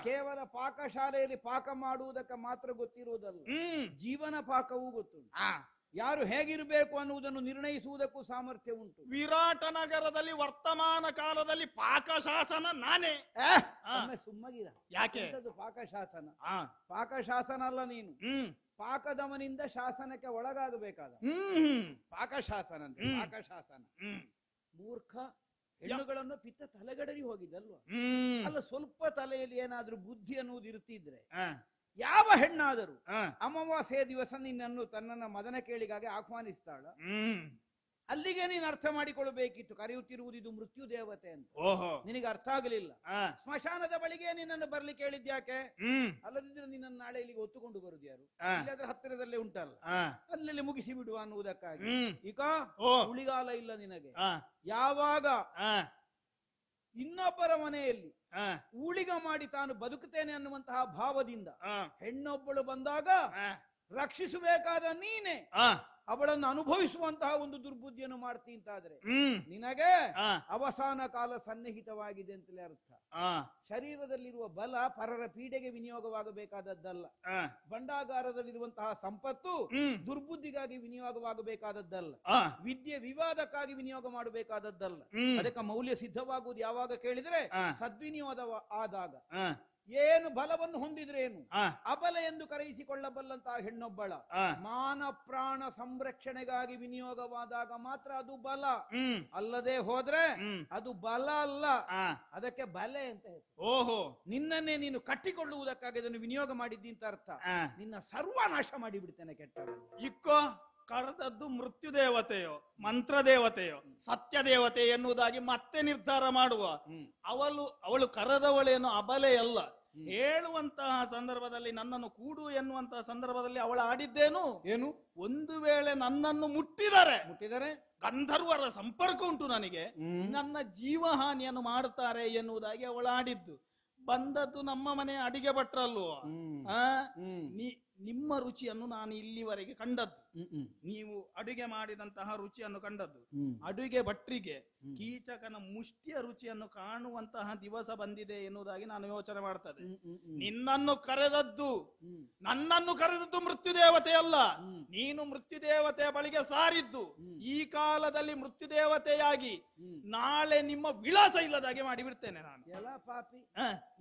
[SPEAKER 2] ಕೇವಲ ಪಾಕಶಾಲೆಯಲ್ಲಿ ಪಾಕ ಮಾಡುವುದಕ್ಕೆ ಮಾತ್ರ ಗೊತ್ತಿರುವುದಲ್ಲ, ಜೀವನ ಪಾಕವೂ ಗೊತ್ತುಂಟು. ಯಾರು ಹೇಗಿರಬೇಕು ಅನ್ನುವುದನ್ನು ನಿರ್ಣಯಿಸುವುದಕ್ಕೂ ಸಾಮರ್ಥ್ಯ ಉಂಟು.
[SPEAKER 6] ವಿರಾಟ ನಗರದಲ್ಲಿ ವರ್ತಮಾನ ಕಾಲದಲ್ಲಿ ಪಾಕಶಾಸನ ನಾನೇ.
[SPEAKER 2] ಸುಮ್ಮಗಿರ.
[SPEAKER 6] ಯಾಕೆ
[SPEAKER 2] ಪಾಕಶಾಸನ? ಪಾಕಶಾಸನ ಅಲ್ಲ ನೀನು, ಪಾಕದವನಿಂದ ಶಾಸನಕ್ಕೆ ಒಳಗಾಗಬೇಕಾದ ಪಾಕಶಾಸನ ಅಂತ. ಪಾಕಶಾಸನ ಮೂರ್ಖ ಹೆಣ್ಣುಗಳನ್ನು ಪಿತ್ತ ತಲೆಗಡರಿ ಹೋಗಿದ್ದಲ್ವಾ? ಅಲ್ಲ, ಸ್ವಲ್ಪ ತಲೆಯಲ್ಲಿ ಏನಾದ್ರೂ ಬುದ್ಧಿ ಅನ್ನುವುದು ಇರ್ತಿದ್ರೆ ಯಾವ ಹೆಣ್ಣಾದರೂ ಅಮಾವಾಸ್ಯೆಯ ದಿವಸ ನಿನ್ನನ್ನು ತನ್ನನ್ನ ಮದನ ಕೇಳಿಗಾಗಿ ಆಹ್ವಾನಿಸ್ತಾಳ? ಅಲ್ಲಿಗೆ ನೀನು ಅರ್ಥ ಮಾಡಿಕೊಳ್ಳಬೇಕಿತ್ತು, ಕರೆಯುತ್ತಿರುವುದು ಇದು ಮೃತ್ಯು ದೇವತೆ ಅಂತ. ನಿನಗೆ ಅರ್ಥ ಆಗಲಿಲ್ಲ. ಸ್ಮಶಾನದ ಬಳಿಗೆ ನಿನ್ನನ್ನು ಬರ್ಲಿಕ್ಕೆ ಹೇಳಿದ್ಯಾಕೆ? ಅಲ್ಲದಿದ್ರೆ ನಿನ್ನನ್ನು ನಾಳೆ ಇಲ್ಲಿಗೆ ಹೊತ್ತುಕೊಂಡು ಬರುದು ಯಾರು? ಇಲ್ಲಾದ್ರೆ ಹತ್ತಿರದಲ್ಲೇ ಉಂಟಲ್ಲ, ಅಲ್ಲಲ್ಲಿ ಮುಗಿಸಿ ಬಿಡುವ ಅನ್ನುವುದಕ್ಕಾಗಿ. ಈಗ ಉಳಿಗಾಲ ಇಲ್ಲ ನಿನಗೆ. ಯಾವಾಗ ಇನ್ನೊಬ್ಬರ ಮನೆಯಲ್ಲಿ ಊಳಿಗ ಮಾಡಿ ತಾನು ಬದುಕುತ್ತೇನೆ ಅನ್ನುವಂತಹ ಭಾವದಿಂದ ಹೆಣ್ಣೊಬ್ಬಳು ಬಂದಾಗ ರಕ್ಷಿಸಬೇಕಾದ ನೀನೆ ಅವಳನ್ನು ಅನುಭವಿಸುವಂತಹ ಒಂದು ದುರ್ಬುದ್ಧಿಯನ್ನು ಮಾಡ್ತಿ ಅಂತಾದ್ರೆ ನಿನಗೆ ಅವಸಾನ ಕಾಲ ಸನ್ನಿಹಿತವಾಗಿದೆ ಅಂತಲೇ ಅರ್ಥ. ಶರೀರದಲ್ಲಿರುವ ಬಲ ಪರರ ಪೀಡೆಗೆ ವಿನಿಯೋಗವಾಗಬೇಕಾದದ್ದಲ್ಲ. ಭಂಡಾಗಾರದಲ್ಲಿರುವಂತಹ ಸಂಪತ್ತು ದುರ್ಬುದ್ಧಿಗಾಗಿ ವಿನಿಯೋಗವಾಗಬೇಕಾದದ್ದಲ್ಲ. ವಿದ್ಯೆ ವಿವಾದಕ್ಕಾಗಿ ವಿನಿಯೋಗ ಮಾಡಬೇಕಾದದ್ದಲ್ಲ. ಅದಕ್ಕೆ ಮೌಲ್ಯ ಸಿದ್ಧವಾಗುವುದು ಯಾವಾಗ ಕೇಳಿದ್ರೆ ಸದ್ವಿನಿಯೋಗ ಆದಾಗ. ಏನು ಬಲವನ್ನು ಹೊಂದಿದ್ರೇನು
[SPEAKER 6] ಆ,
[SPEAKER 2] ಅಬಲ ಎಂದು ಕರೆಯಿಸಿಕೊಳ್ಳಬಲ್ಲಂತಹ ಹೆಣ್ಣೊಬ್ಬಳ
[SPEAKER 6] ಆ,
[SPEAKER 2] ಮಾನ ಪ್ರಾಣ ಸಂರಕ್ಷಣೆಗಾಗಿ ವಿನಿಯೋಗವಾದಾಗ ಮಾತ್ರ ಅದು ಬಲ.
[SPEAKER 6] ಹ್ಮ್
[SPEAKER 2] ಅಲ್ಲದೆ ಹೋದ್ರೆ
[SPEAKER 6] ಹ್ಮ್
[SPEAKER 2] ಅದು ಬಲ ಅಲ್ಲ,
[SPEAKER 6] ಆ,
[SPEAKER 2] ಅದಕ್ಕೆ ಬಲೆ ಅಂತ ಹೆಸರು.
[SPEAKER 6] ಓಹೋ
[SPEAKER 2] ನಿನ್ನನ್ನೇ ನೀನು ಕಟ್ಟಿಕೊಳ್ಳುವುದಕ್ಕಾಗಿ ಅದನ್ನು ವಿನಿಯೋಗ ಮಾಡಿದ್ದಿ ಅಂತ ಅರ್ಥ.
[SPEAKER 6] ಆ,
[SPEAKER 2] ನಿನ್ನ ಸರ್ವನಾಶ ಮಾಡಿ ಬಿಡ್ತೇನೆ ಕೆಟ್ಟವ.
[SPEAKER 6] ಇಕ್ಕೋ ಕರೆದದ್ದು ಮೃತ್ಯು ದೇವತೆಯೋ ಮಂತ್ರ ದೇವತೆಯೋ ಸತ್ಯ ದೇವತೆ ಎನ್ನುವುದಾಗಿ ಮತ್ತೆ ನಿರ್ಧಾರ ಮಾಡುವ. ಅವಳು ಕರೆದವಳೇನು ಅಬಲೆಯಲ್ಲ. ಹೇಳುವಂತಹ ಸಂದರ್ಭದಲ್ಲಿ ನನ್ನನ್ನು ಕೂಡು ಎನ್ನುವಂತಹ ಸಂದರ್ಭದಲ್ಲಿ ಅವಳು ಆಡಿದ್ದೇನು
[SPEAKER 2] ಏನು?
[SPEAKER 6] ಒಂದು ವೇಳೆ ನನ್ನನ್ನು ಮುಟ್ಟಿದರೆ ಗಂಧರ್ವರ ಸಂಪರ್ಕ ಉಂಟು ನನಗೆ, ನನ್ನ ಜೀವಹಾನಿಯನ್ನು ಮಾಡುತ್ತಾರೆ ಎನ್ನುವುದಾಗಿ ಅವಳು ಆಡಿದ್ದು. ಬಂದದ್ದು ನಮ್ಮ ಮನೆ ಅಡಿಗೆ ಭಟ್ರಲ್ವ. ನಿಮ್ಮ ರುಚಿಯನ್ನು ನಾನು ಇಲ್ಲಿವರೆಗೆ ಕಂಡದ್ದು, ನೀವು ಅಡುಗೆ ಮಾಡಿದಂತಹ ರುಚಿಯನ್ನು ಕಂಡದ್ದು. ಅಡುಗೆ ಭಟ್ರಿಗೆ ಕೀಚಕನ ಮುಷ್ಟಿಯ ರುಚಿಯನ್ನು ಕಾಣುವಂತಹ ದಿವಸ ಬಂದಿದೆ ಎನ್ನುವುದಾಗಿ ನಾನು ಯೋಚನೆ ಮಾಡ್ತದೆ. ನನ್ನನ್ನು ಕರೆದದ್ದು ಮೃತ್ಯು ದೇವತೆ ಅಲ್ಲ, ನೀನು ಮೃತ್ಯು ದೇವತೆಯ ಬಳಿಗೆ ಸಾರಿದ್ದು. ಈ ಕಾಲದಲ್ಲಿ ಮೃತ್ಯು ದೇವತೆಯಾಗಿ ನಾಳೆ ನಿಮ್ಮ ವಿಳಾಸ ಇಲ್ಲದಾಗೆ ಮಾಡಿಬಿಡ್ತೇನೆ ನಾನು.
[SPEAKER 2] ಎಲ್ಲ ಪಾಪಿ,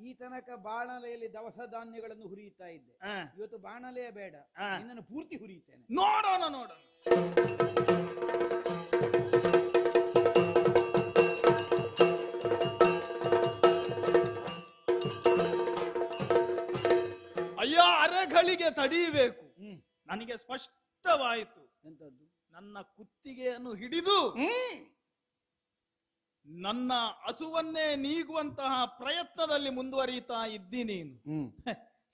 [SPEAKER 2] ಈ ತನಕ ಬಾಣಲೆಯಲ್ಲಿ ದವಸ ಧಾನ್ಯಗಳನ್ನು ಹುರಿಯುತ್ತಾ ಇದ್ದೆ, ಇವತ್ತು ಬಾಣಲೆಯ ಬೇಡ, ನಿನ್ನನ್ನು ಪೂರ್ತಿ ಹುರಿಯುತ್ತೇನೆ.
[SPEAKER 6] ನೋಡೋಣ. ಅಯ್ಯ, ಅರೆಗಳಿಗೆ ತಡೀಬೇಕು. ನನಗೆ ಸ್ಪಷ್ಟವಾಯಿತು.
[SPEAKER 2] ಎಂತದ್ದು?
[SPEAKER 6] ನನ್ನ ಕುತ್ತಿಗೆಯನ್ನು ಹಿಡಿದು ನನ್ನ ಹಸುವನ್ನೇ ನೀಗುವಂತಹ ಪ್ರಯತ್ನದಲ್ಲಿ ಮುಂದುವರಿಯುತ್ತಾ ಇದ್ದಿ ನೀನು.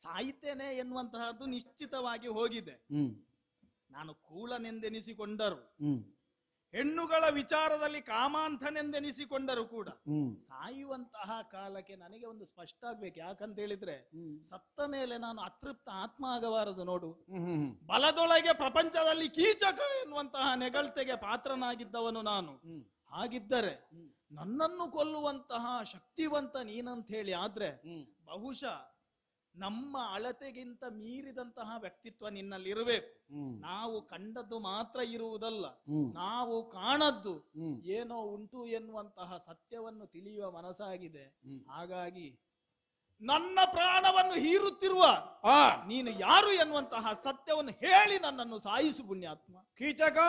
[SPEAKER 6] ಸಾಯ್ತೇನೆ ಎನ್ನುವಂತಹದ್ದು ನಿಶ್ಚಿತವಾಗಿ ಹೋಗಿದೆ. ನಾನು ಕೂಳನೆಂದೆನಿಸಿಕೊಂಡರು, ಹೆಣ್ಣುಗಳ ವಿಚಾರದಲ್ಲಿ ಕಾಮಾಂಥನೆಂದೆನಿಸಿಕೊಂಡರು ಕೂಡ ಸಾಯುವಂತಹ ಕಾಲಕ್ಕೆ ನನಗೆ ಒಂದು ಸ್ಪಷ್ಟ ಆಗ್ಬೇಕು. ಯಾಕಂತ ಹೇಳಿದ್ರೆ ಸತ್ತ ಮೇಲೆ ನಾನು ಅತೃಪ್ತ ಆತ್ಮ ಆಗಬಾರದು. ನೋಡು, ಬಲದೊಳಗೆ ಪ್ರಪಂಚದಲ್ಲಿ ಕೀಚಕ ಎನ್ನುವಂತಹ ನೆಗಳತೆಗೆ ಪಾತ್ರನಾಗಿದ್ದವನು ನಾನು. ಹಾಗಿದ್ದರೆ ನನ್ನನ್ನು ಕೊಲ್ಲುವಂತಹ ಶಕ್ತಿವಂತ ನೀನಂತ ಹೇಳಿ ಆದ್ರೆ ಬಹುಶಃ ನಮ್ಮ ಅಳತೆಗಿಂತ ಮೀರಿದಂತಹ ವ್ಯಕ್ತಿತ್ವ ನಿನ್ನಲ್ಲಿರಬೇಕು. ನಾವು ಕಂಡದ್ದು ಮಾತ್ರ ಇರುವುದಲ್ಲ, ನಾವು ಕಾಣದ್ದು ಏನೋ ಉಂಟು ಎನ್ನುವಂತಹ ಸತ್ಯವನ್ನು ತಿಳಿಯುವ ಮನಸ್ಸಾಗಿದೆ. ಹಾಗಾಗಿ ನನ್ನ ಪ್ರಾಣವನ್ನು ಹೀರುತ್ತಿರುವ ನೀನು ಯಾರು ಎನ್ನುವಂತಹ ಸತ್ಯವನ್ನು ಹೇಳಿ ನನ್ನನ್ನು ಸಾಯಿಸು ಪುಣ್ಯಾತ್ಮ.
[SPEAKER 2] ಕೀಚಕ,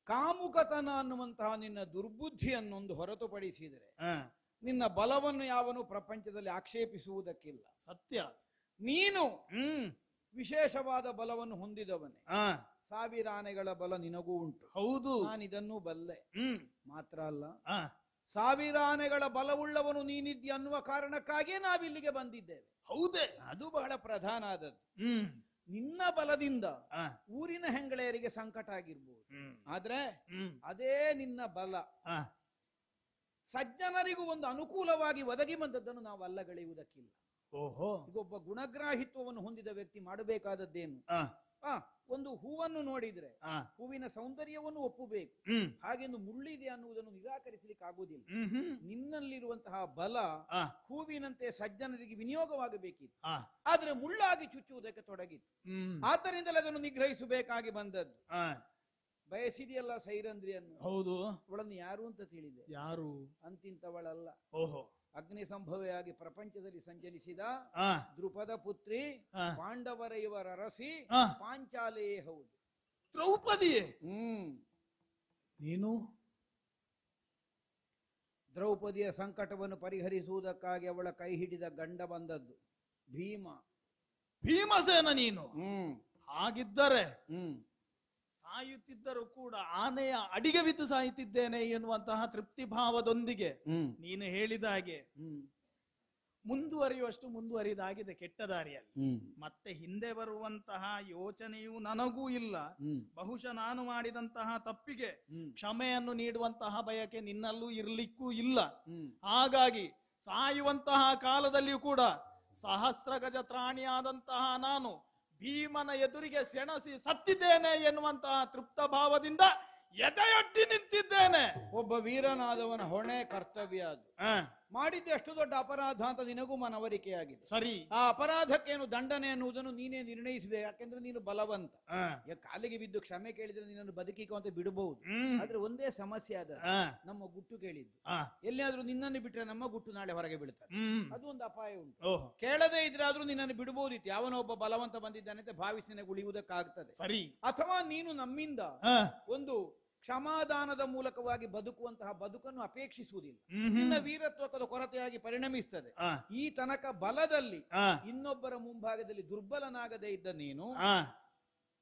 [SPEAKER 2] ಕಾಮುಕತನ ಅನ್ನುವಂತಹ ನಿನ್ನ ದುರ್ಬುದ್ಧಿಯನ್ನೊಂದು ಹೊರತುಪಡಿಸಿದರೆ ನಿನ್ನ ಬಲವನ್ನು ಯಾವನು ಪ್ರಪಂಚದಲ್ಲಿ ಆಕ್ಷೇಪಿಸುವುದಕ್ಕಿಲ್ಲ.
[SPEAKER 6] ಸತ್ಯ.
[SPEAKER 2] ನೀನು ವಿಶೇಷವಾದ ಬಲವನ್ನು ಹೊಂದಿದವನೇ. 1000 ಆನೆಗಳ ಬಲ ನಿನಗೂ ಉಂಟು.
[SPEAKER 6] ಹೌದು,
[SPEAKER 2] ನಾನಿದನ್ನು ಬಲ್ಲೆ. ಮಾತ್ರ ಅಲ್ಲ, 1000 ಆನೆಗಳ ಬಲವುಳ್ಳವನು ನೀನಿದ್ದಿ ಅನ್ನುವ ಕಾರಣಕ್ಕಾಗಿಯೇ ನಾವಿಲ್ಲಿಗೆ ಬಂದಿದ್ದೇವೆ.
[SPEAKER 6] ಹೌದೇ?
[SPEAKER 2] ಅದು ಬಹಳ ಪ್ರಧಾನ ಆದದ್ದು. ನಿನ್ನ ಬಲದಿಂದ ಊರಿನ ಹೆಂಗಳೆಯರಿಗೆ ಸಂಕಟ ಆಗಿರ್ಬೋದು, ಆದ್ರೆ ಅದೇ ನಿನ್ನ ಬಲ ಸಜ್ಜನರಿಗೂ ಒಂದು ಅನುಕೂಲವಾಗಿ ಒದಗಿ ಬಂದದ್ದನ್ನು ನಾವು ಅಲ್ಲಗಳೆಯುವುದಕ್ಕಿಲ್ಲ.
[SPEAKER 6] ಓಹೋ,
[SPEAKER 2] ಈಗೊಬ್ಬ ಗುಣಗ್ರಾಹಿತ್ವವನ್ನು ಹೊಂದಿದ ವ್ಯಕ್ತಿ ಮಾಡಬೇಕಾದದ್ದೇನು? ಒಂದು ಹೂವನ್ನು ನೋಡಿದ್ರೆ ಹೂವಿನ ಸೌಂದರ್ಯವನ್ನು ಒಪ್ಪಬೇಕು, ಹಾಗೆಂದು ಮುಳ್ಳಿದೆ ಅನ್ನುವುದನ್ನು ನಿರಾಕರಿಸಲಿಕ್ಕೆ ಆಗುವುದಿಲ್ಲ. ನಿನ್ನಲ್ಲಿರುವಂತಹ ಬಲ ಹೂವಿನಂತೆ ಸಜ್ಜನರಿಗೆ ವಿನಿಯೋಗವಾಗಬೇಕಿತ್ತು, ಆದ್ರೆ ಮುಳ್ಳಾಗಿ ಚುಚ್ಚುವುದಕ್ಕೆ ತೊಡಗಿತ್ತು. ಆದ್ದರಿಂದಲೇ ಅದನ್ನು ನಿಗ್ರಹಿಸಬೇಕಾಗಿ ಬಂದದ್ದು. ಬಯಸಿದೆಯಲ್ಲ ಸೈರಂಧ್ರಿಯನ್ನು.
[SPEAKER 6] ಹೌದು.
[SPEAKER 2] ಅವಳನ್ನು ಯಾರು ಅಂತ ತಿಳಿದೆ?
[SPEAKER 6] ಯಾರು?
[SPEAKER 2] ಅಂತಿಂತವಳಲ್ಲ.
[SPEAKER 6] ಓಹೋ,
[SPEAKER 2] ಅಗ್ನಿ ಸಂಭವೆಯಾಗಿ ಪ್ರಪಂಚದಲ್ಲಿ ಸಂಚರಿಸಿದ ದ್ರುಪದ ಪುತ್ರಿ, ಪಾಂಡವರ ಇವರ ಅರಸಿ ಪಾಂಚಾಲೆಯೇ ಹೌದು.
[SPEAKER 6] ದ್ರೌಪದಿಯೇ? ನೀನು
[SPEAKER 2] ದ್ರೌಪದಿಯ ಸಂಕಟವನ್ನು ಪರಿಹರಿಸುವುದಕ್ಕಾಗಿ ಅವಳ ಕೈ ಹಿಡಿದ ಗಂಡ ಬಂದದ್ದು
[SPEAKER 6] ಭೀಮಸೇನ ನೀನು. ಹಾಗಿದ್ದರೆ ಸಾಯುತ್ತಿದ್ದರೂ ಕೂಡ ಆನೆಯ ಅಡಿಗೆ ಬಿದ್ದು ಸಾಯುತ್ತಿದ್ದೇನೆ ಎನ್ನುವಂತಹ ತೃಪ್ತಿ ಭಾವದೊಂದಿಗೆ ನೀನು ಹೇಳಿದ ಹಾಗೆ ಮುಂದುವರಿಯುವಷ್ಟು ಮುಂದುವರಿದಾಗಿದೆ ಕೆಟ್ಟ ದಾರಿಯಲ್ಲಿ. ಮತ್ತೆ ಹಿಂದೆ ಬರುವಂತಹ ಯೋಚನೆಯೂ ನನಗೂ ಇಲ್ಲ. ಬಹುಶಃ ನಾನು ಮಾಡಿದಂತಹ ತಪ್ಪಿಗೆ ಕ್ಷಮೆಯನ್ನು ನೀಡುವಂತಹ ಬಯಕೆ ನಿನ್ನಲ್ಲೂ ಇರ್ಲಿಕ್ಕೂ ಇಲ್ಲ. ಹಾಗಾಗಿ ಸಾಯುವಂತಹ ಕಾಲದಲ್ಲಿಯೂ ಕೂಡ ಸಹಸ್ರ ಗಜ ತ್ರಾಣಿಯಾದಂತಹ ನಾನು ಭೀಮನ ಎದುರಿಗೆ ಸೆಣಸಿ ಸತ್ತಿದ್ದೇನೆ ಎನ್ನುವಂತಹ ತೃಪ್ತ ಭಾವದಿಂದ ಎದೆಯೊಡ್ಡಿ ನಿಂತಿದ್ದೇನೆ.
[SPEAKER 2] ಒಬ್ಬ ವೀರನಾದವನ ಹೊಣೆ ಕರ್ತವ್ಯ ಅದು. ಮಾಡಿದ್ದು ಎಷ್ಟು ದೊಡ್ಡ ಅಪರಾಧ ಅಂತ ನಿನಗೂ ಮನವರಿಕೆಯಾಗಿದೆ.
[SPEAKER 6] ಸರಿ.
[SPEAKER 2] ಆ ಅಪರಾಧಕ್ಕೇನು ದಂಡನೆ ಅನ್ನುವುದನ್ನು ನೀನೇ ನಿರ್ಣಯಿಸಬೇಕು. ಯಾಕೆಂದ್ರೆ ನೀನು ಬಲವಂತ. ಈಗ ಕಾಲಿಗೆ ಬಿದ್ದು ಕ್ಷಮೆ ಕೇಳಿದ್ರೆ ನಿನ್ನನ್ನು ಬದುಕಿಕೋ ಅಂತ ಬಿಡಬಹುದು. ಆದ್ರೆ ಒಂದೇ ಸಮಸ್ಯೆ ಅದ, ನಮ್ಮ ಗುಟ್ಟು ಕೇಳಿದ್ದು. ಎಲ್ಲಿಯಾದ್ರೂ ನಿನ್ನನ್ನು ಬಿಟ್ರೆ ನಮ್ಮ ಗುಟ್ಟು ನಾಳೆ ಹೊರಗೆ ಬೀಳ್ತಾರೆ. ಅದು ಒಂದು ಅಪಾಯ ಉಂಟು. ಕೇಳದೇ ಇದ್ರೆ ಆದ್ರೂ ನಿನ್ನನ್ನು ಬಿಡಬಹುದಿತ್ತು. ಯಾವನೊಬ್ಬ ಬಲವಂತ ಬಂದಿದ್ದಾನೆ ಅಂತ ಭಾವಿಸಿ ಉಳಿಯುವುದಕ್ಕಾಗ್ತದೆ.
[SPEAKER 6] ಸರಿ.
[SPEAKER 2] ಅಥವಾ ನೀನು ನಮ್ಮಿಂದ ಒಂದು ಕ್ಷಮಾದಾನದ ಮೂಲಕವಾಗಿ ಬದುಕುವಂತಹ ಬದುಕನ್ನು ಅಪೇಕ್ಷಿಸುವುದಿಲ್ಲ. ನಿನ್ನ ವೀರತ್ವದ ಕೊರತೆಯಾಗಿ ಪರಿಣಮಿಸ್ತದೆ. ಈ ತನಕ ಬಲದಲ್ಲಿ ಇನ್ನೊಬ್ಬರ ಮುಂಭಾಗದಲ್ಲಿ ದುರ್ಬಲನಾಗದೇ ಇದ್ದ ನೀನು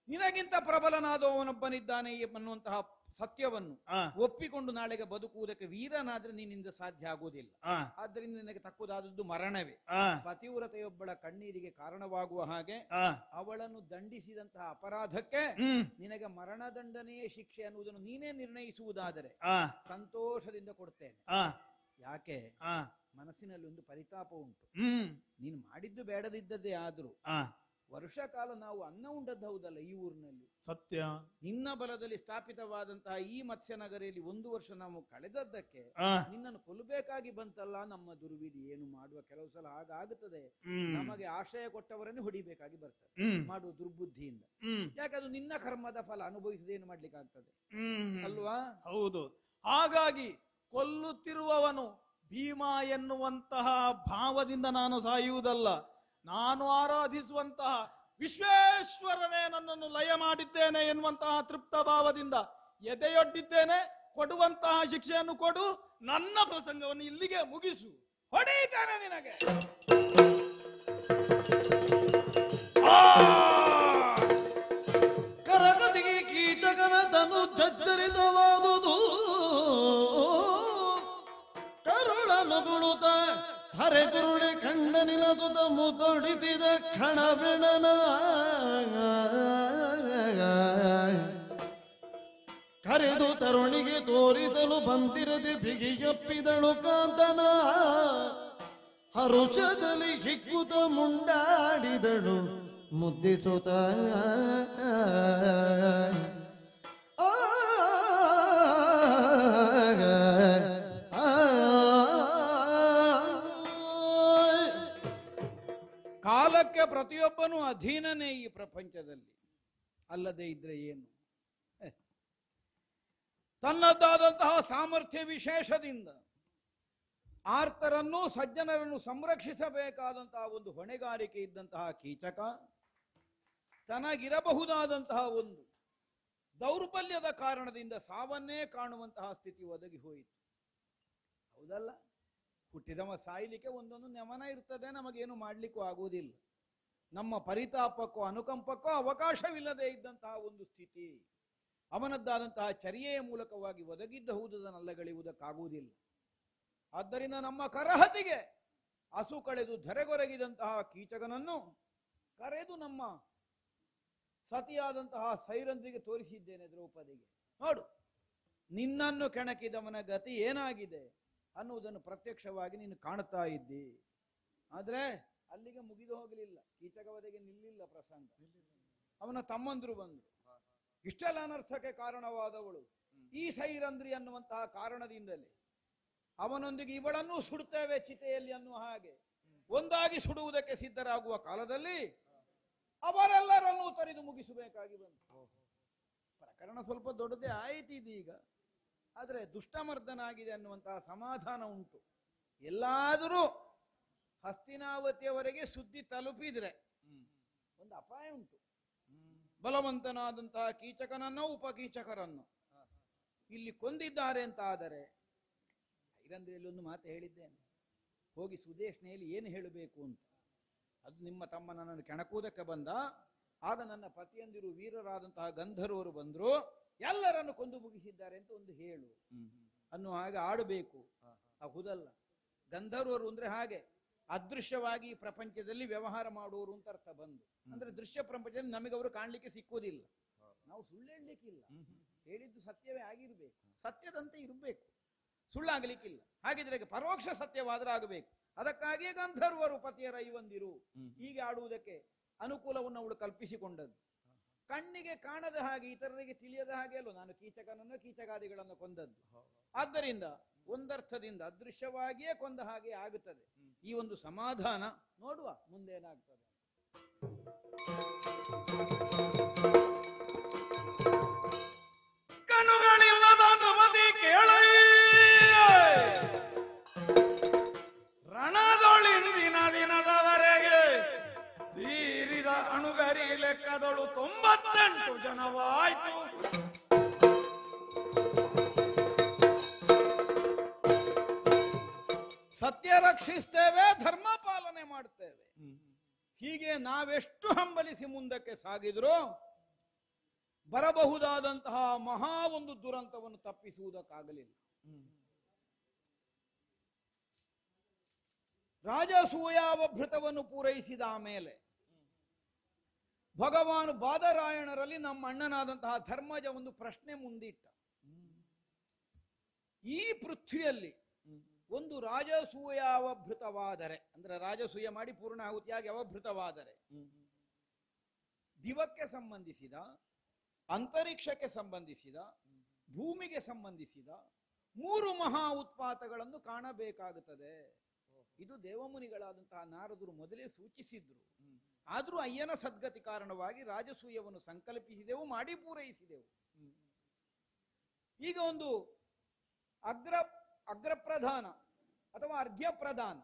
[SPEAKER 2] ನಿನಗಿಂತ ಪ್ರಬಲನಾದವನೊಬ್ಬನಿದ್ದಾನೆ ಎನ್ನುವಂತಹ ಸತ್ಯವನ್ನು ಒಪ್ಪಿಕೊಂಡು ನಾಳೆಗೆ ಬದುಕುವುದಕ್ಕೆ ವೀರನಾದ್ರೆ ನಿನ್ನಿಂದ ಸಾಧ್ಯ ಆಗುವುದಿಲ್ಲ. ಆದ್ದರಿಂದ ನಿನಗೆ ತಕ್ಕುದಾದದ್ದು ಮರಣವೇ. ಪತಿವ್ರತೆಯೊಬ್ಬಳ ಕಣ್ಣೀರಿಗೆ ಕಾರಣವಾಗುವ ಹಾಗೆ ಅವಳನ್ನು ದಂಡಿಸಿದಂತಹ ಅಪರಾಧಕ್ಕೆ ನಿನಗೆ ಮರಣದಂಡನೆಯೇ ಶಿಕ್ಷೆ ಅನ್ನುವುದನ್ನು ನೀನೇ ನಿರ್ಣಯಿಸುವುದಾದರೆ ಸಂತೋಷದಿಂದ ಕೊಡ್ತೇನೆ. ಯಾಕೆ ಮನಸ್ಸಿನಲ್ಲಿ ಒಂದು ಪರಿತಾಪ ಉಂಟು. ನೀನು ಮಾಡಿದ್ದು ಬೇಡದಿದ್ದದ್ದೇ ಆದ್ರೂ ವರ್ಷ ಕಾಲ ನಾವು ಅನ್ನ ಉಂಡದ್ದು ಹೌದಲ್ಲ ಈ ಊರಿನಲ್ಲಿ.
[SPEAKER 6] ಸತ್ಯ.
[SPEAKER 2] ನಿನ್ನ ಬಲದಲ್ಲಿ ಸ್ಥಾಪಿತವಾದಂತಹ ಈ ಮತ್ಸ್ಯನಗರಿಯಲ್ಲಿ 1 ವರ್ಷ ನಾವು ಕಳೆದದ್ದಕ್ಕೆ ನಿನ್ನನ್ನು ಕೊಲ್ಲಬೇಕಾಗಿ ಬಂತಲ್ಲ ನಮ್ಮ ದುರ್ವಿಧಿ. ಏನು ಮಾಡುವ, ಕೆಲವು ಸಲ ಹಾಗಾಗುತ್ತದೆ. ನಮಗೆ ಆಶ್ರಯ ಕೊಟ್ಟವರನ್ನು ಹೊಡಿಬೇಕಾಗಿ ಬರ್ತದೆ ಮಾಡುವ ದುರ್ಬುದ್ಧಿಯಿಂದ. ಯಾಕಂದ್ರೆ ನಿನ್ನ ಕರ್ಮದ ಫಲ ಅನುಭವಿಸದೇನು ಮಾಡ್ಲಿಕ್ಕೆ ಆಗ್ತದೆ ಅಲ್ವಾ?
[SPEAKER 6] ಹೌದು. ಹಾಗಾಗಿ ಕೊಲ್ಲುತ್ತಿರುವವನು ಭೀಮ ಎನ್ನುವಂತಹ ಭಾವದಿಂದ ನಾನು ಸಾಯುವುದಲ್ಲ, ನಾನು ಆರಾಧಿಸುವಂತಹ ವಿಶ್ವೇಶ್ವರನೇ ನನ್ನನ್ನು ಲಯ ಮಾಡಿದ್ದೇನೆ ಎನ್ನುವಂತಹ ತೃಪ್ತ ಭಾವದಿಂದ ಎದೆಯೊಡ್ಡಿದ್ದೇನೆ. ಕೊಡುವಂತಹ ಶಿಕ್ಷೆಯನ್ನು ಕೊಡು, ನನ್ನ ಪ್ರಸಂಗವನ್ನು ಇಲ್ಲಿಗೆ ಮುಗಿಸು.
[SPEAKER 2] ಹೊಡೆಯುತ್ತಾನೆ ನಿನಗೆ.
[SPEAKER 1] ಕರಗತಿಗೆ ಕೀಟಕನದನ್ನು ಜಜ್ಜರಿದವಾದುದು ಕರುಳನುಗುಳುತ್ತ ಹರೆದುರುಳಿ ಕಂಡ ನಿಲಸುತ್ತ ಮುದೊಡಿಸಿದ ಖಣಬೆಣನ ಕರೆದು ತರುಣಿಗೆ ತೋರಿಸಲು ಬಂದಿರದೆ ಬಿಗಿಯಪ್ಪಿದಳು ಕಾಂತನ ಹರುಷದಲ್ಲಿ ಹಿಗ್ಗುತ್ತ ಮುಂಡಾಡಿದಳು ಮುದ್ದಿಸುತ್ತ
[SPEAKER 2] ಕಾಲಕ್ಕೆ ಪ್ರತಿಯೊಬ್ಬನೂ ಅಧೀನನೇ ಈ ಪ್ರಪಂಚದಲ್ಲಿ. ಅಲ್ಲದೆ ಇದ್ರೆ ಏನು? ತನ್ನದ್ದಾದಂತಹ ಸಾಮರ್ಥ್ಯ ವಿಶೇಷದಿಂದ ಆರ್ತರನ್ನು ಸಜ್ಜನರನ್ನು ಸಂರಕ್ಷಿಸಬೇಕಾದಂತಹ ಒಂದು ಹೊಣೆಗಾರಿಕೆ ಇದ್ದಂತಹ ಕೀಚಕ ತನಗಿರಬಹುದಾದಂತಹ ಒಂದು ದೌರ್ಬಲ್ಯದ ಕಾರಣದಿಂದ ಸಾವನ್ನೇ ಕಾಣುವಂತಹ ಸ್ಥಿತಿ ಒದಗಿ ಹೋಯಿತು. ಹೌದಲ್ಲ? ಹುಟ್ಟಿದವ ಸಾಯ್ಲಿಕ್ಕೆ ಒಂದೊಂದು ನೆಮನ ಇರ್ತದೆ, ನಮಗೇನು ಮಾಡ್ಲಿಕ್ಕೂ ಆಗುವುದಿಲ್ಲ. ನಮ್ಮ ಪರಿತಾಪಕ್ಕೋ ಅನುಕಂಪಕ್ಕೋ ಅವಕಾಶವಿಲ್ಲದೆ ಇದ್ದಂತಹ ಒಂದು ಸ್ಥಿತಿ ಅವನದ್ದಾದಂತಹ ಚರ್ಯೆಯ ಮೂಲಕವಾಗಿ ಒದಗಿದ್ದಹುದನ್ನಲ್ಲಗಳೆಯುವುದಕ್ಕಾಗುವುದಿಲ್ಲ. ಆದ್ದರಿಂದ ನಮ್ಮ ಕರಹತಿಗೆ ಹಸು ಕಳೆದು ಧರೆಗೊರಗಿದಂತಹ ಕೀಚಕನನ್ನು ಕರೆದು ನಮ್ಮ ಸತಿಯಾದಂತಹ ಸೈರಂದ್ರಿಗೆ ತೋರಿಸಿದ್ದೇನೆ. ದ್ರೌಪದಿಗೆ, ನೋಡು ನಿನ್ನನ್ನು ಕೆಣಕಿದವನ ಗತಿ ಏನಾಗಿದೆ ಅನ್ನುವುದನ್ನು ಪ್ರತ್ಯಕ್ಷವಾಗಿ ನೀನು ಕಾಣ್ತಾ ಇದ್ದಿ. ಆದ್ರೆ ಅಲ್ಲಿಗೆ ಮುಗಿದು ಹೋಗಲಿಲ್ಲ, ಕೀಚಕವದೆಗೆ ನಿಲ್ಲಿಲ್ಲ ಪ್ರಸಂಗ. ಅವನ ತಮ್ಮಂದ್ರು ಬಂದ್ರು. ಇಷ್ಟೆಲ್ಲ ಅನರ್ಥಕ್ಕೆ ಕಾರಣವಾದವಳು ಈ ಸೈರಂದ್ರಿ ಅನ್ನುವಂತಹ ಕಾರಣದಿಂದಲೇ ಅವನೊಂದಿಗೆ ಇವಳನ್ನೂ ಸುಡುತ್ತೇವೆ ಚಿತೆಯಲ್ಲಿ ಅನ್ನುವ ಹಾಗೆ ಒಂದಾಗಿ ಸುಡುವುದಕ್ಕೆ ಸಿದ್ಧರಾಗುವ ಕಾಲದಲ್ಲಿ ಅವರೆಲ್ಲರನ್ನೂ ತರಿದು ಮುಗಿಸಬೇಕಾಗಿ ಬಂತು. ಪ್ರಕರಣ ಸ್ವಲ್ಪ ದೊಡ್ಡದೇ ಆಯ್ತು ಇದೀಗ. ಆದ್ರೆ ದುಷ್ಟಮರ್ದನಾಗಿದೆ ಅನ್ನುವಂತಹ ಸಮಾಧಾನ ಉಂಟು. ಎಲ್ಲಾದರೂ ಹಸ್ತಿನಾವತಿಯವರೆಗೆ ಸುದ್ದಿ ತಲುಪಿದ್ರೆ ಒಂದು ಅಪಾಯ ಉಂಟು. ಬಲವಂತನಾದಂತಹ ಕೀಚಕನನ್ನು ಉಪಕೀಚಕರನ್ನು ಇಲ್ಲಿ ಕೊಂದಿದ್ದಾರೆ ಅಂತ ಆದರೆ, ಐರಂದ್ರಿಯಲ್ಲಿ ಒಂದು ಮಾತು ಹೇಳಿದ್ದೇನೆ, ಹೋಗಿ ಸುದೇಶ್ನೆಯಲ್ಲಿ ಏನು ಹೇಳಬೇಕು ಅಂತ. ಅದು ನಿಮ್ಮ ತಮ್ಮ ನನ್ನನ್ನು ಕೆಣಕುವುದಕ್ಕೆ ಬಂದ, ಆಗ ನನ್ನ ಪತಿಯಂದಿರು ವೀರರಾದಂತಹ ಗಂಧರ್ವರು ಬಂದ್ರು, ಎಲ್ಲರನ್ನು ಕೊಂದು ಮುಗಿಸಿದ್ದಾರೆ ಅಂತ ಒಂದು ಹೇಳು ಅನ್ನುವ ಹಾಗೆ ಆಡಬೇಕು. ಹೌದಲ್ಲ? ಗಂಧರ್ವರು ಅಂದ್ರೆ ಹಾಗೆ ಅದೃಶ್ಯವಾಗಿ ಪ್ರಪಂಚದಲ್ಲಿ ವ್ಯವಹಾರ ಮಾಡುವವರು ಅಂತ ಅರ್ಥ ಬಂದು. ಅಂದ್ರೆ ದೃಶ್ಯ ಪ್ರಪಂಚದಲ್ಲಿ ನಮಗೆ ಅವರು ಕಾಣ್ಲಿಕ್ಕೆ ಸಿಕ್ಕುವುದಿಲ್ಲ. ನಾವು ಸುಳ್ಳು ಹೇಳಲಿಕ್ಕಿಲ್ಲ, ಹೇಳಿದ್ದು ಸತ್ಯವೇ ಆಗಿರ್ಬೇಕು, ಸತ್ಯದಂತೆ ಇರಬೇಕು, ಸುಳ್ಳಾಗಲಿಕ್ಕಿಲ್ಲ. ಹಾಗಿದ್ರೆ ಪರೋಕ್ಷ ಸತ್ಯವಾದ್ರೆ ಆಗಬೇಕು. ಅದಕ್ಕಾಗಿಯೇ ಗಂಧರ್ವರು ಪತಿಯರ ಐವಂದಿರು ಹೀಗೆ ಆಡುವುದಕ್ಕೆ ಅನುಕೂಲವನ್ನು ಅವಳು ಕಲ್ಪಿಸಿಕೊಂಡದ್ದು. ಕಣ್ಣಿಗೆ ಕಾಣದ ಹಾಗೆ, ಇತರರಿಗೆ ತಿಳಿಯದ ಹಾಗೆ ಅಲ್ಲೋ ನಾನು ಕೀಚಕನನ್ನು ಕೀಚಕಾದಿಗಳನ್ನು ಕೊಂದದ್ದು. ಆದ್ದರಿಂದ ಒಂದರ್ಥದಿಂದ ಅದೃಶ್ಯವಾಗಿಯೇ ಕೊಂದ ಹಾಗೆ ಆಗುತ್ತದೆ. ಈ ಒಂದು ಸಮಾಧಾನ ನೋಡುವ ಮುಂದೇನಾಗ್ತದೆ.
[SPEAKER 6] ಕಣ್ಣುಗಳಿಲ್ಲದ ದ್ರೌಪದಿ ಕೇಳೈ ರಣದೊಳಿಂದಿನ ದಿನದವರೆಗೆ ತೀರಿದ ಅಣುಗರಿ ಲೆಕ್ಕದೊಳು 98 ಜನವಾಯ್ತು.
[SPEAKER 2] ಸತ್ಯ ರಕ್ಷಿಸ್ತೇವೆ, ಧರ್ಮ ಪಾಲನೆ ಮಾಡ್ತೇವೆ. ಹೀಗೆ ನಾವೆಷ್ಟು ಹಂಬಲಿಸಿ ಮುಂದಕ್ಕೆ ಸಾಗಿದ್ರೂ ಬರಬಹುದಾದಂತಹ ಮಹಾ ಒಂದು ದುರಂತವನ್ನು ತಪ್ಪಿಸುವುದಕ್ಕಾಗಲಿಲ್ಲ. ರಾಜಸೂಯಾವಭೃತವನ್ನು ಪೂರೈಸಿದ ಮೇಲೆ ಭಗವಾನ್ ಬಾದರಾಯಣರಲ್ಲಿ ನಮ್ಮ ಅಣ್ಣನಾದಂತಹ ಧರ್ಮಜ ಒಂದು ಪ್ರಶ್ನೆ ಮುಂದಿಟ್ಟ. ಈ ಪೃಥ್ವಿಯಲ್ಲಿ ಒಂದು ರಾಜಸೂಯಾವಭೃತವಾದರೆ, ಅಂದ್ರೆ ರಾಜಸೂಯ ಮಾಡಿ ಪೂರ್ಣ ಆಹುತಿಯಾಗಿ ಅವಭೃತವಾದರೆ, ದಿವಕ್ಕೆ ಸಂಬಂಧಿಸಿದ, ಅಂತರಿಕ್ಷಕ್ಕೆ ಸಂಬಂಧಿಸಿದ, ಭೂಮಿಗೆ ಸಂಬಂಧಿಸಿದ 3 ಮಹಾ ಉತ್ಪಾತಗಳನ್ನು ಕಾಣಬೇಕಾಗುತ್ತದೆ. ಇದು ದೇವಮುನಿಗಳಾದಂತಹ ನಾರದರು ಮೊದಲೇ ಸೂಚಿಸಿದ್ರು. ಆದರೂ ಅಯ್ಯನ ಸದ್ಗತಿ ಕಾರಣವಾಗಿ ರಾಜಸೂಯವನ್ನು ಸಂಕಲ್ಪಿಸಿದೆವು, ಮಾಡಿ ಪೂರೈಸಿದೆವು. ಈಗ ಒಂದು ಅಗ್ರಪ್ರಧಾನ ಅಥವಾ ಅರ್ಘ್ಯ ಪ್ರಧಾನ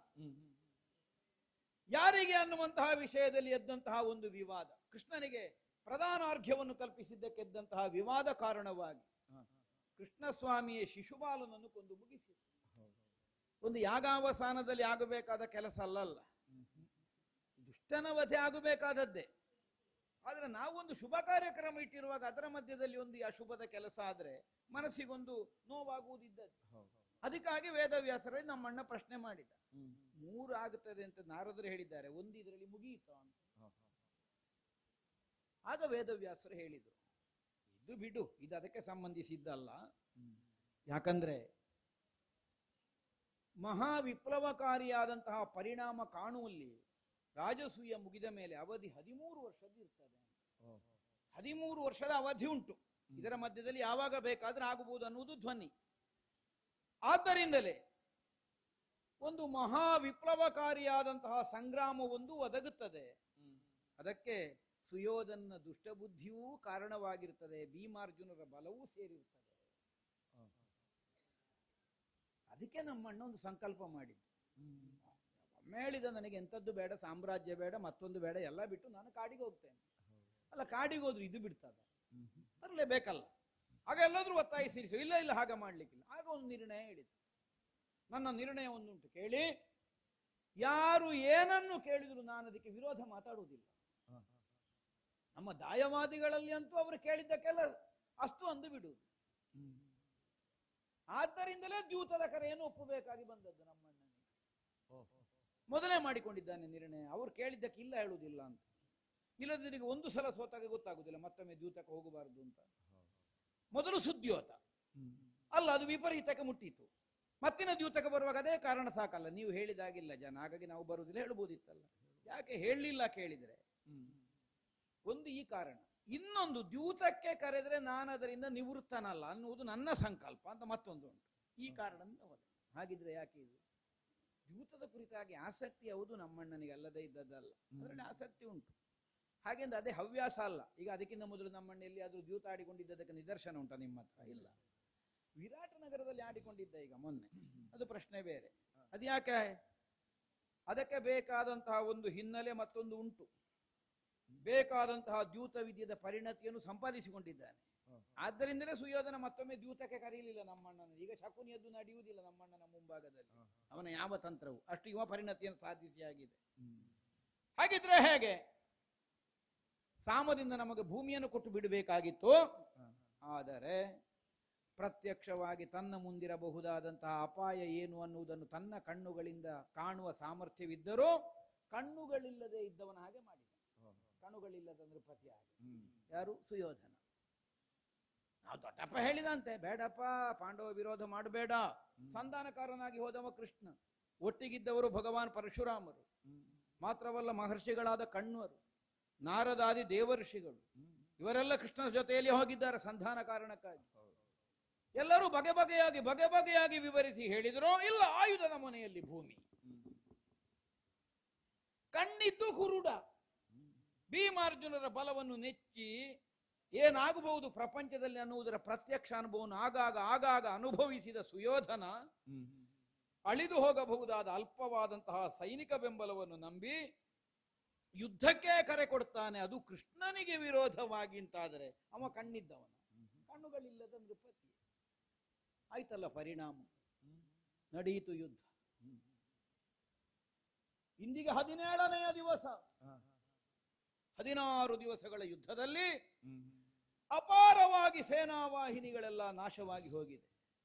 [SPEAKER 2] ಯಾರಿಗೆ ಅನ್ನುವಂತಹ ವಿಷಯದಲ್ಲಿ ಎದ್ದಂತಹ ಒಂದು ವಿವಾದ, ಕೃಷ್ಣನಿಗೆ ಪ್ರಧಾನಾರ್ಘ್ಯವನ್ನು ಕಲ್ಪಿಸಿದ್ದಕ್ಕೆ ಎದ್ದಂತಹ ವಿವಾದ ಕಾರಣವಾಗಿ ಕೃಷ್ಣಸ್ವಾಮಿಯ ಶಿಶುಪಾಲನನ್ನು ಕೊಂದು ಮುಗಿಸಿ. ಒಂದು ಯಾಗಾವಸಾನದಲ್ಲಿ ಆಗಬೇಕಾದ ಕೆಲಸ ಅಲ್ಲಲ್ಲ, ದುಷ್ಟನ ವಧೆ ಆಗಬೇಕಾದದ್ದೇ. ಆದ್ರೆ ನಾವೊಂದು ಶುಭ ಕಾರ್ಯಕ್ರಮ ಇಟ್ಟಿರುವಾಗ ಅದರ ಮಧ್ಯದಲ್ಲಿ ಒಂದು ಅಶುಭದ ಕೆಲಸ ಆದ್ರೆ ಮನಸ್ಸಿಗೊಂದು ನೋವಾಗುವುದಿದ್ದದ್ದು. ಅದಕ್ಕಾಗಿ ವೇದವ್ಯಾಸರಲ್ಲಿ ನಮ್ಮಣ್ಣ ಪ್ರಶ್ನೆ ಮಾಡಿದ. 3 ಆಗುತ್ತದೆ ಅಂತ ನಾರದರು ಹೇಳಿದ್ದಾರೆ, ಒಂದು ಇದರಲ್ಲಿ ಮುಗಿಯಿತ ಅಂತ. ಆಗ ವೇದವ್ಯಾಸರು ಹೇಳಿದರು, ಇದು ಬಿಡು, ಇದು ಅದಕ್ಕೆ ಸಂಬಂಧಿಸಿದ್ದಲ್ಲ. ಯಾಕಂದ್ರೆ ಮಹಾ ವಿಪ್ಲವಕಾರಿಯಾದಂತಹ ಪರಿಣಾಮ ಕಾಣುವಲ್ಲಿ ರಾಜಸೂಯ ಮುಗಿದ ಮೇಲೆ ಅವಧಿ 13 ವರ್ಷದ ಇರ್ತದೆ. 13 ವರ್ಷದ ಅವಧಿ ಉಂಟು. ಇದರ ಮಧ್ಯದಲ್ಲಿ ಯಾವಾಗ ಬೇಕಾದ್ರೆ ಆಗಬಹುದು ಅನ್ನುವುದು ಧ್ವನಿ. ಆದ್ದರಿಂದಲೇ ಒಂದು ಮಹಾ ವಿಪ್ಲವಕಾರಿಯಾದಂತಹ ಸಂಗ್ರಾಮವೊಂದು ಒದಗುತ್ತದೆ. ಅದಕ್ಕೆ ಸುಯೋಧನ ದುಷ್ಟಬುದ್ಧಿಯೂ ಕಾರಣವಾಗಿರುತ್ತದೆ, ಭೀಮಾರ್ಜುನರ ಬಲವೂ ಸೇರಿರುತ್ತದೆ. ಅದಕ್ಕೆ ನಮ್ಮಣ್ಣ ಒಂದು ಸಂಕಲ್ಪ ಮಾಡಿದ್ದು. ಹೇಳಿದ, ನನಗೆ ಎಂಥದ್ದು ಬೇಡ, ಸಾಮ್ರಾಜ್ಯ ಬೇಡ, ಮತ್ತೊಂದು ಬೇಡ, ಎಲ್ಲ ಬಿಟ್ಟು ನಾನು ಕಾಡಿಗೆ ಹೋಗ್ತೇನೆ. ಅಲ್ಲ, ಕಾಡಿಗೆ ಹೋದ್ರು ಇದು ಬಿಡ್ತದ, ಬರಲೇಬೇಕಲ್ಲ. ಆಗ ಎಲ್ಲಾದ್ರೂ ಒತ್ತಾಯಿಸಿರಿಸು, ಇಲ್ಲ ಇಲ್ಲ ಹಾಗೆ ಮಾಡ್ಲಿಕ್ಕಿಲ್ಲ. ಆಗ ಒಂದು ನಿರ್ಣಯ ಹೇಳಿದ್ರು. ನನ್ನ ನಿರ್ಣಯ ಒಂದುಂಟು ಕೇಳಿ, ಯಾರು ಏನನ್ನು ಕೇಳಿದ್ರು ನಾನು ಅದಕ್ಕೆ ವಿರೋಧ ಮಾತಾಡುವುದಿಲ್ಲ. ನಮ್ಮ ದಾಯವಾದಿಗಳಲ್ಲಿ ಅಂತೂ ಅವರು ಕೇಳಿದ್ದಕ್ಕೆಲ್ಲ ಅಷ್ಟು ಅಂದು ಬಿಡುವುದು. ಆದ್ದರಿಂದಲೇ ದ್ಯೂತದ ಕರೆಯನ್ನು ಒಪ್ಪಬೇಕಾಗಿ ಬಂದದ್ದು ನಮ್ಮಣ್ಣನಿಗೆ. ಮೊದಲೇ ಮಾಡಿಕೊಂಡಿದ್ದಾನೆ ನಿರ್ಣಯ, ಅವರು ಕೇಳಿದ್ದಕ್ಕೆ ಇಲ್ಲ ಹೇಳುವುದಿಲ್ಲ ಅಂತ. ಇಲ್ಲದಿರಿಗೆ ಒಂದು ಸಲ ಸೋತಾಗ ಗೊತ್ತಾಗುದಿಲ್ಲ ಮತ್ತೊಮ್ಮೆ ದ್ಯೂತಕ್ಕೆ ಹೋಗಬಾರದು ಅಂತ. ಮೊದಲು ಸುದ್ಯೋತ ಅಲ್ಲ, ಅದು ವಿಪರೀತಕ್ಕೆ ಮುಟ್ಟಿತು. ಮತ್ತಿನ ದ್ಯೂತಕ್ಕೆ ಬರುವಾಗ ಅದೇ ಕಾರಣ ಸಾಕಲ್ಲ, ನೀವು ಹೇಳಿದಾಗಿಲ್ಲ ಜನ, ಹಾಗಾಗಿ ನಾವು ಬರುವುದಿಲ್ಲ ಹೇಳ್ಬೋದಿತ್ತಲ್ಲ. ಯಾಕೆ ಹೇಳಲಿಲ್ಲ ಕೇಳಿದ್ರೆ? ಒಂದು ಈ ಕಾರಣ. ಇನ್ನೊಂದು, ದ್ಯೂತಕ್ಕೆ ಕರೆದ್ರೆ ನಾನು ಅದರಿಂದ ನಿವೃತ್ತನಲ್ಲ ಅನ್ನುವುದು ನನ್ನ ಸಂಕಲ್ಪ ಅಂತ ಮತ್ತೊಂದು ಉಂಟು. ಈ ಕಾರಣದಿಂದ ಹೋದೆ. ಹಾಗಿದ್ರೆ ಯಾಕೆ ಇದು ದ್ಯೂತದ ಕುರಿತಾಗಿ ಆಸಕ್ತಿ ಯಾವುದು ನಮ್ಮಣ್ಣನಿಗೆ ಅಲ್ಲದೆ ಇದ್ದದ್ದಲ್ಲ, ಅದರಲ್ಲಿ ಆಸಕ್ತಿ ಉಂಟು. ಹಾಗೆಂದ್ರೆ ಅದೇ ಹವ್ಯಾಸ ಅಲ್ಲ. ಈಗ ಅದಕ್ಕಿಂತ ಮೊದಲು ನಮ್ಮಣ್ಣ ಎಲ್ಲಿಯಾದ್ರೂ ದ್ಯೂತ ಆಡಿಕೊಂಡಿದ್ದಕ್ಕೆ ನಿದರ್ಶನ ಉಂಟಾ ನಿಮ್ಮ ಹತ್ರ? ಇಲ್ಲ. ವಿರಾಟ ನಗರದಲ್ಲಿ ಆಡಿಕೊಂಡಿದ್ದ ಈಗ ಮೊನ್ನೆ, ಅದು ಪ್ರಶ್ನೆ ಬೇರೆ. ಅದು ಯಾಕೆ? ಅದಕ್ಕೆ ಬೇಕಾದಂತಹ ಒಂದು ಹಿನ್ನೆಲೆ ಮತ್ತೊಂದು ಉಂಟು. ಬೇಕಾದಂತಹ ದ್ಯೂತ ವಿದ್ಯದ ಪರಿಣತಿಯನ್ನು ಸಂಪಾದಿಸಿಕೊಂಡಿದ್ದಾನೆ. ಆದ್ದರಿಂದಲೇ ಸುಯೋಧನ ಮತ್ತೊಮ್ಮೆ ದ್ಯೂತಕ್ಕೆ ಕರೆಯಲಿಲ್ಲ ನಮ್ಮಣ್ಣನ. ಈಗ ಶಕುನಿಯದ್ದು ನಡೆಯುವುದಿಲ್ಲ ನಮ್ಮಣ್ಣನ ಮುಂಭಾಗದಲ್ಲಿ, ಅವನ ಯಾವ ತಂತ್ರವು. ಅಷ್ಟು ಯುವ ಪರಿಣತಿಯನ್ನು ಸಾಧಿಸಿ ಆಗಿದೆ. ಹಾಗಿದ್ರೆ ಹೇಗೆ? ಸಾಮದಿಂದ ನಮಗೆ ಭೂಮಿಯನ್ನು ಕೊಟ್ಟು ಬಿಡಬೇಕಾಗಿತ್ತು. ಆದರೆ ಪ್ರತ್ಯಕ್ಷವಾಗಿ ತನ್ನ ಮುಂದಿರಬಹುದಾದಂತಹ ಅಪಾಯ ಏನು ಅನ್ನುವುದನ್ನು ತನ್ನ ಕಣ್ಣುಗಳಿಂದ ಕಾಣುವ ಸಾಮರ್ಥ್ಯವಿದ್ದರೂ ಕಣ್ಣುಗಳಿಲ್ಲದೆ ಇದ್ದವನ ಹಾಗೆ ಮಾಡಿದ. ಕಣ್ಣುಗಳಿಲ್ಲದ ನೃಪತಿ ಹಾಗೆ. ಯಾರು? ಸುಯೋಧನ. ನಾವು ದೊಡ್ಡಪ್ಪ ಹೇಳಿದಂತೆ, ಬೇಡಪ್ಪ ಪಾಂಡವ ವಿರೋಧ ಮಾಡಬೇಡ. ಸಂಧಾನಕಾರನಾಗಿ ಹೋದವ ಕೃಷ್ಣ. ಒಟ್ಟಿಗಿದ್ದವರು ಭಗವಾನ್ ಪರಶುರಾಮರು, ಮಾತ್ರವಲ್ಲ ಮಹರ್ಷಿಗಳಾದ ಕಣ್ವರು, ನಾರದಾದಿ ದೇವರ್ಷಿಗಳು, ಇವರೆಲ್ಲ ಕೃಷ್ಣನ ಜೊತೆಯಲ್ಲಿ ಹೋಗಿದ್ದಾರೆ ಸಂಧಾನ ಕಾರಣಕ್ಕಾಗಿ. ಎಲ್ಲರೂ ಬಗೆ ಬಗೆಯಾಗಿ ವಿವರಿಸಿ ಹೇಳಿದ್ರು. ಇಲ್ಲ, ಆಯುಧದ ಮನೆಯಲ್ಲಿ ಭೂಮಿ, ಕಣ್ಣಿದ್ದು ಕುರುಡ. ಭೀಮಾರ್ಜುನರ ಬಲವನ್ನು ನೆಚ್ಚಿ ಏನಾಗಬಹುದು ಪ್ರಪಂಚದಲ್ಲಿ ಅನ್ನುವುದರ ಪ್ರತ್ಯಕ್ಷ ಅನುಭವವನ್ನು ಆಗಾಗ ಅನುಭವಿಸಿದ ಸುಯೋಧನ ಅಳಿದು ಹೋಗಬಹುದಾದ ಅಲ್ಪವಾದಂತಹ ಸೈನಿಕ ಬೆಂಬಲವನ್ನು ನಂಬಿ ಯುದ್ಧಕ್ಕೆ ಕರೆ ಕೊಡ್ತಾನೆ. ಅದು ಕೃಷ್ಣನಿಗೆ ವಿರೋಧವಾಗಿ ಅಂತಾದರೆ ಅವ ಕಣ್ಣಿದ್ದವನ, ಕಣ್ಣುಗಳಿಲ್ಲದ ನೃಪತಿ. ಆಯ್ತಲ್ಲ ಪರಿಣಾಮ, ನಡೆಯಿತು ಯುದ್ಧ. ಇಂದಿಗೆ 17ನೆಯ ದಿವಸ. 16 ದಿವಸಗಳ ಯುದ್ಧದಲ್ಲಿ ಅಪಾರವಾಗಿ ಸೇನಾವಾಹಿನಿಗಳೆಲ್ಲ ನಾಶವಾಗಿ ಹೋಗಿದೆ.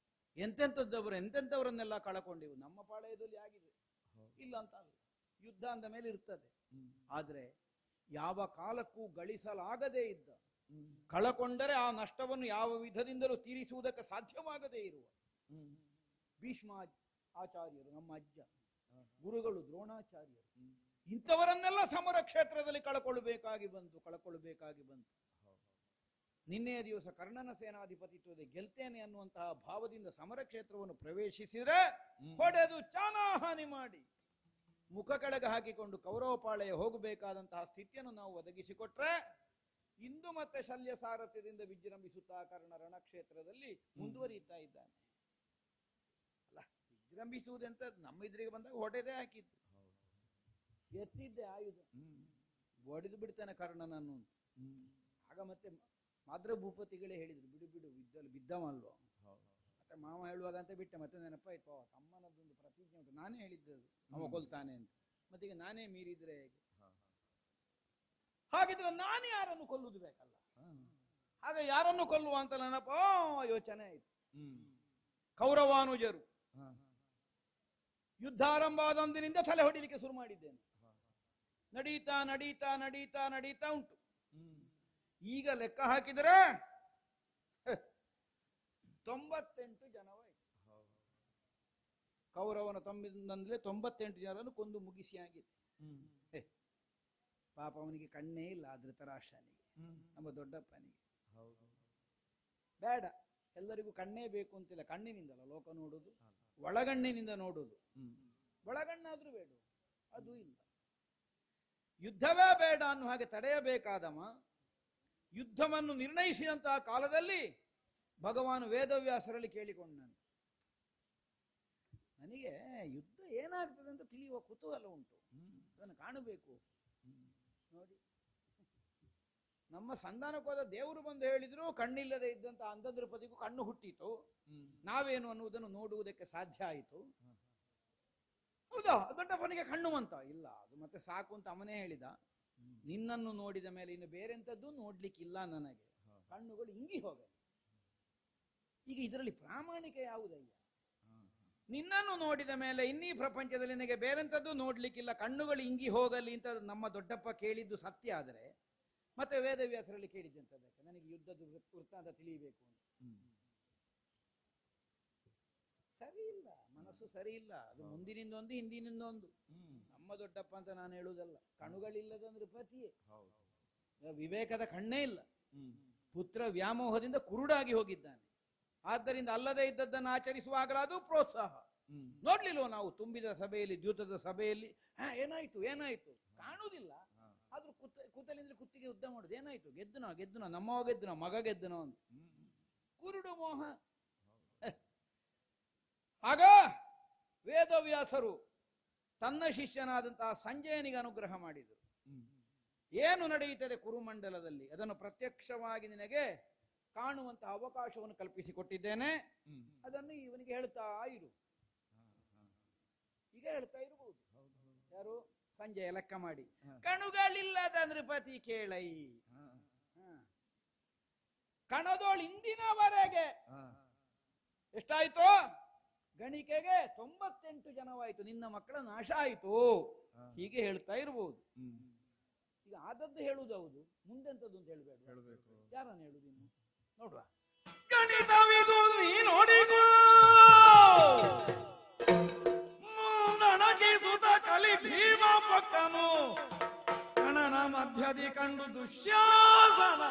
[SPEAKER 2] ಎಂತೆಂಥವರನ್ನೆಲ್ಲ ಕಳಕೊಂಡಿವು. ನಮ್ಮ ಪಾಳಯದಲ್ಲಿ ಆಗಿದೆ, ಇಲ್ಲ ಅಂತ ಅಲ್ಲ, ಯುದ್ಧ ಅಂದ ಮೇಲೆ ಇರ್ತದೆ. ಆದ್ರೆ ಯಾವ ಕಾಲಕ್ಕೂ ಗಳಿಸಲಾಗದೇ ಇದ್ದ, ಕಳಕೊಂಡರೆ ಆ ನಷ್ಟವನ್ನು ಯಾವ ವಿಧದಿಂದಲೂ ತೀರಿಸುವುದಕ್ಕೆ ಸಾಧ್ಯವಾಗದೇ ಇರುವ ಭೀಷ್ಮ ಆಚಾರ್ಯರು, ನಮ್ಮ ಅಜ್ಜ, ಗುರುಗಳು ದ್ರೋಣಾಚಾರ್ಯರು, ಇಂಥವರನ್ನೆಲ್ಲ ಸಮರ ಕ್ಷೇತ್ರದಲ್ಲಿ ಕಳಕೊಳ್ಳಬೇಕಾಗಿ ಬಂತು. ನಿನ್ನೆಯ ದಿವಸ ಕರ್ಣನ ಸೇನಾಧಿಪತಿತ್ವದ ಗೆಲ್ತೇನೆ ಅನ್ನುವಂತಹ ಭಾವದಿಂದ ಸಮರ ಕ್ಷೇತ್ರವನ್ನು ಪ್ರವೇಶಿಸಿದ್ರೆ ಹೊಡೆದು ಚಾನಾಹಾನಿ ಮಾಡಿ ಮುಖ ಕೆಳಗೆ ಹಾಕಿಕೊಂಡು ಕೌರವ ಪಾಳೆಯ ಹೋಗಬೇಕಾದಂತಹ ಸ್ಥಿತಿಯನ್ನು ನಾವು ಒದಗಿಸಿಕೊಟ್ರೆ, ಇಂದು ಮತ್ತೆ ಶಲ್ಯ ಸಾರಥ್ಯದಿಂದ ವಿಜೃಂಭಿಸುತ್ತಾ ಕರ್ಣ ರಣಕ್ಷೇತ್ರದಲ್ಲಿ ಮುಂದುವರಿಯುತ್ತಾ ಇದ್ದಾನೆ. ಅಲ್ಲ, ವಿಜೃಂಭಿಸುವುದೆಂತ ನಮ್ಮ ಎದುರಿಗೆ ಬಂದಾಗ ಹೊಡೆದೇ ಹಾಕಿದ್ದು, ಎತ್ತಿದ್ದೆ ಆಯುಧ, ಹೊಡೆದು ಬಿಡ್ತಾನೆ ಕರ್ಣನನ್ನು. ಆಗ ಮತ್ತೆ ಮಾದ್ರ ಭೂಪತಿಗಳೇ ಹೇಳಿದ್ರು, ಬಿಡು ಬಿದ್ದವಲ್ವ. ಮತ್ತೆ ಮಾವ ಹೇಳುವಾಗ ಅಂತ ಬಿಟ್ಟೆ. ಮತ್ತೆ ನೆನಪಾಯ್ತು, ತಮ್ಮನದೊಂದು ಪ್ರತಿಜ್ಞೆ ಉಂಟು, ನಾನೇ ಹೇಳಿದ್ದದು ಅವ ಕೊಲ್ತಾನೆ ಅಂತ. ಮತ್ತೀಗ ನಾನೇ ಮೀರಿದ್ರೆ ಹೇಗೆ? ಹಾಗಿದ್ರೆ ನಾನು ಯಾರನ್ನು ಕೊಲ್ಲುವುದು ಬೇಕಲ್ಲ. ಆಗ ಯಾರನ್ನು ಕೊಲ್ಲುವ ಅಂತ ನೆನಪ ಯೋಚನೆ ಆಯ್ತು. ಕೌರವಾನುಜರು ಯುದ್ಧ ಆರಂಭ ಆದಂದಿನಿಂದ ತಲೆ ಹೊಡಿಲಿಕ್ಕೆ ಶುರು ಮಾಡಿದ್ದೇನೆ. ನಡೀತಾ ಉಂಟು. ಈಗ ಲೆಕ್ಕ ಹಾಕಿದರೆ 98 ಜನವಾಯಿತು. ಕೌರವನ ತಮ್ಮಿಂದಲೇ 98 ಜನರನ್ನು ಕೊಂದು ಮುಗಿಸಿ ಆಗಿದೆ. ಪಾಪ ಅವನಿಗೆ ಕಣ್ಣೇ ಇಲ್ಲ, ಧೃತರಾಷ್ಟ್ರನಿಗೆ, ನಮ್ಮ ದೊಡ್ಡಪ್ಪನಿಗೆ. ಬೇಡ, ಎಲ್ಲರಿಗೂ ಕಣ್ಣೇ ಬೇಕು ಅಂತಿಲ್ಲ. ಕಣ್ಣಿನಿಂದಲ್ಲ ಲೋಕ ನೋಡುದು, ಒಳಗಣ್ಣಿನಿಂದ ನೋಡುದು. ಒಳಗಣ್ಣಾದ್ರೂ ಬೇಡ, ಅದು ಇಲ್ಲ. ಯುದ್ಧವೇ ಬೇಡ ಅನ್ನೋ ಹಾಗೆ ತಡೆಯಬೇಕಾದವ ಯುದ್ಧವನ್ನು ನಿರ್ಣಯಿಸಿದಂತಹ ಕಾಲದಲ್ಲಿ ಭಗವಾನ್ ವೇದವ್ಯಾಸರಲ್ಲಿ ಕೇಳಿಕೊಂಡನು, ನನಗೆ ಯುದ್ಧ ಏನಾಗ್ತದೆ ಅಂತ ತಿಳಿಯುವ ಕುತೂಹಲ ಉಂಟು, ಅದನ್ನು ಕಾಣಬೇಕು. ನೋಡಿ, ನಮ್ಮ ಸಂಧಾನಕ್ಕೋದ ದೇವರು ಬಂದು ಹೇಳಿದ್ರು, ಕಣ್ಣಿಲ್ಲದೆ ಇದ್ದಂತ ಅಂಧದ್ರಪತಿಗೂ ಕಣ್ಣು ಹುಟ್ಟಿತು, ನಾವೇನು ಅನ್ನುವುದನ್ನು ನೋಡುವುದಕ್ಕೆ ಸಾಧ್ಯ ಆಯಿತು. ಹೌದಾ, ದೊಡ್ಡಪ್ಪನಿಗೆ ಕಣ್ಣು ಅಂತ ಇಲ್ಲ, ಅದು ಮತ್ತೆ ಸಾಕು ಅಂತ ಅವನೇ ಹೇಳಿದ. ನಿನ್ನನ್ನು ನೋಡಿದ ಮೇಲೆ ಇನ್ನು ಬೇರೆಂಥದ್ದು ನೋಡ್ಲಿಕ್ಕಿಲ್ಲ ನನಗೆ, ಕಣ್ಣುಗಳು ಇಂಗಿ ಹೋಗಲಿ. ಈಗ ಇದರಲ್ಲಿ ಪ್ರಾಮಾಣಿಕ ಯಾವುದಯ್ಯ? ನಿನ್ನನ್ನು ನೋಡಿದ ಮೇಲೆ ಇನ್ನೀ ಪ್ರಪಂಚದಲ್ಲಿ ನನಗೆ ಬೇರೆಂಥದ್ದು ನೋಡ್ಲಿಕ್ಕಿಲ್ಲ, ಕಣ್ಣುಗಳು ಇಂಗಿ ಹೋಗಲಿ ಅಂತ ನಮ್ಮ ದೊಡ್ಡಪ್ಪ ಕೇಳಿದ್ದು ಸತ್ಯ ಆದರೆ ಮತ್ತೆ ವೇದವ್ಯಾಸರಲ್ಲಿ ಕೇಳಿದ್ದಂತದಕ್ಕೆ ನನಗೆ ಯುದ್ಧದ ವೃತ್ತಾಂತ ತಿಳಿಯಬೇಕು ಅಂತ. ಸರಿ ಇಲ್ಲ, ಮನಸ್ಸು ಸರಿ ಇಲ್ಲ. ಅದು ಮುಂದಿನಿಂದೊಂದು ಹಿಂದಿನಿಂದೊಂದು. ನಮ್ಮ ದೊಡ್ಡಪ್ಪ ಅಂತ ನಾನು ಹೇಳುವುದಲ್ಲ, ಕಣ್ಣುಗಳಿಲ್ಲದ ನೃಪತಿಯೇ, ವಿವೇಕದ ಕಣ್ಣೇ ಇಲ್ಲ, ಪುತ್ರ ವ್ಯಾಮೋಹದಿಂದ ಕುರುಡಾಗಿ ಹೋಗಿದ್ದಾನೆ. ಆದ್ದರಿಂದ ಅಲ್ಲದೆ ಇದ್ದದ್ದನ್ನು ಆಚರಿಸುವಾಗಲಾದು ಪ್ರೋತ್ಸಾಹ. ನೋಡ್ಲಿಲ್ವ ನಾವು ತುಂಬಿದ ಸಭೆಯಲ್ಲಿ, ದ್ಯೂತದ ಸಭೆಯಲ್ಲಿ, ಏನಾಯ್ತು ಕಾಣುವುದಿಲ್ಲ. ಆದ್ರೂ ಕೂತಲಿಂದ್ರೆ ಕುತ್ತಿಗೆ ಯುದ್ಧ ಮಾಡುದು. ಏನಾಯ್ತು? ಗೆದ್ದನೋ ನಮ್ಮವ ಗೆದ್ದನೋ, ಮಗ ಗೆದ್ದನೋ ಅಂತ ಕುರುಡು ಮೋಹ. ಆಗ ವೇದವ್ಯಾಸರು ತನ್ನ ಶಿಷ್ಯನಾದಂತಹ ಸಂಜಯನಿಗೆ ಅನುಗ್ರಹ ಮಾಡಿದರು. ಏನು ನಡೆಯುತ್ತದೆ ಕುರುಮಂಡಲದಲ್ಲಿ ಅದನ್ನು ಪ್ರತ್ಯಕ್ಷವಾಗಿ ನಿನಗೆ ಕಾಣುವಂತಹ ಅವಕಾಶವನ್ನು ಕಲ್ಪಿಸಿಕೊಟ್ಟಿದ್ದೇನೆ, ಅದನ್ನು ಇವನಿಗೆ ಹೇಳ್ತಾ ಇರು. ಈಗ ಹೇಳ್ತಾ ಇರಬಹುದು. ಯಾರು? ಸಂಜಯ ಲೆಕ್ಕ ಮಾಡಿ, ಕಣುಗಳಿಲ್ಲದ ನೃಪತಿ ಕೇಳೈ, ಕಣದೋಳು ಇಂದಿನವರೆಗೆ ಎಷ್ಟಾಯ್ತು? ಗಣಿಕೆಗೆ 98 ಜನವಾಯ್ತು, ನಿನ್ನ ಮಕ್ಕಳ ನಾಶ ಆಯ್ತು. ಹೀಗೆ ಹೇಳ್ತಾ ಇರಬಹುದು. ಈಗ ಆದದ್ದು ಹೇಳುವುದು ಹೌದು, ಮುಂದೆಂತದ್ದು ಅಂತ ಹೇಳ್ಬೇಕು. ಯಾರನ್ನು ಹೇಳುದು ಇನ್ನು ನೋಡುವ.
[SPEAKER 1] ಗಣಿತವಿದು ನೀ ನೋಡಿಗೂ ನನಗಿಸುತ್ತ ಕಲಿ ಭೀಮ ಪಕ್ಕನು ಕಣನ ಮಧ್ಯದಿ ಕಂಡು ದುಶ್ಯಾಸನ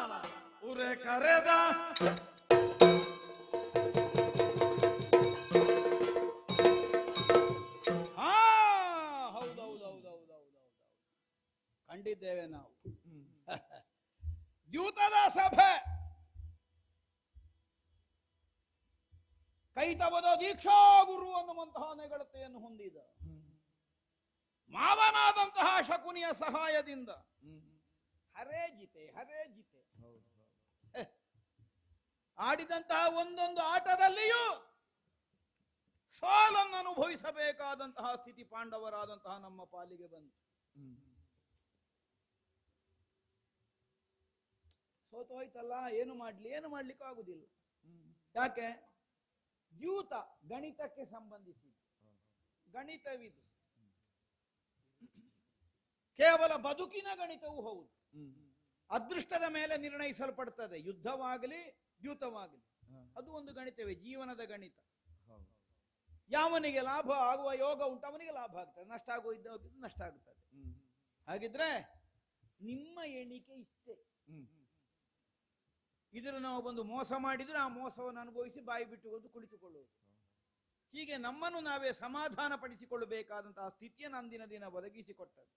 [SPEAKER 1] ಉರೆ ಕರೆದ
[SPEAKER 2] ಕಂಡಿದ್ದೇವೆ ನಾವು. ದ್ಯೂತದ ಸಭೆ, ಕೈತವದ ದೀಕ್ಷಾ ಗುರು ಅನ್ನುವಂತಹ ನೆಗಳತೆಯನ್ನು ಹೊಂದಿದ ಮಾವನಾದಂತಹ ಶಕುನಿಯ ಸಹಾಯದಿಂದ ಹರೇಜಿತೆ ಆಡಿದಂತಹ ಒಂದೊಂದು ಆಟದಲ್ಲಿಯೂ ಸೋಲನ್ನು ಅನುಭವಿಸಬೇಕಾದಂತಹ ಸ್ಥಿತಿ ಪಾಂಡವರಾದಂತಹ ನಮ್ಮ ಪಾಲಿಗೆ ಬಂತು. ಸೋತು ಹೋಯ್ತಲ್ಲ, ಏನು ಮಾಡ್ಲಿಕ್ಕೆ ಆಗುದಿಲ್ಲ. ಯಾಕೆ? ದ್ಯೂತ ಗಣಿತಕ್ಕೆ ಸಂಬಂಧಿಸಿದ ಗಣಿತವಿದು, ಕೇವಲ ಬದುಕಿನ ಗಣಿತವೂ ಹೌದು. ಅದೃಷ್ಟದ ಮೇಲೆ ನಿರ್ಣಯಿಸಲ್ಪಡ್ತದೆ, ಯುದ್ಧವಾಗಲಿ ದ್ಯೂತವಾಗಲಿ. ಅದು ಒಂದು ಗಣಿತವೇ, ಜೀವನದ ಗಣಿತ. ಯಾವನಿಗೆ ಲಾಭ ಆಗುವ ಯೋಗ ಉಂಟು ಅವನಿಗೆ ಲಾಭ ಆಗ್ತದೆ, ನಷ್ಟ ಆಗುವ ಇದ್ದವನಿಗೆ ನಷ್ಟ ಆಗ್ತದೆ. ಹಾಗಿದ್ರೆ ನಿಮ್ಮ ಎಣಿಕೆ ಇಷ್ಟೇ. ಇದರ ನಾವು ಬಂದು ಮೋಸ ಮಾಡಿದ್ರೆ ಆ ಮೋಸವನ್ನು ಅನುಭವಿಸಿ ಬಾಯಿ ಬಿಟ್ಟುಕೊಂಡು ಕುಳಿತುಕೊಳ್ಳುವುದು. ಹೀಗೆ ನಮ್ಮನ್ನು ನಾವೇ ಸಮಾಧಾನ ಪಡಿಸಿಕೊಳ್ಳಬೇಕಾದಂತಹ ಸ್ಥಿತಿಯನ್ನು ಅಂದಿನ ದಿನ ಒದಗಿಸಿಕೊಟ್ಟದ್ದು.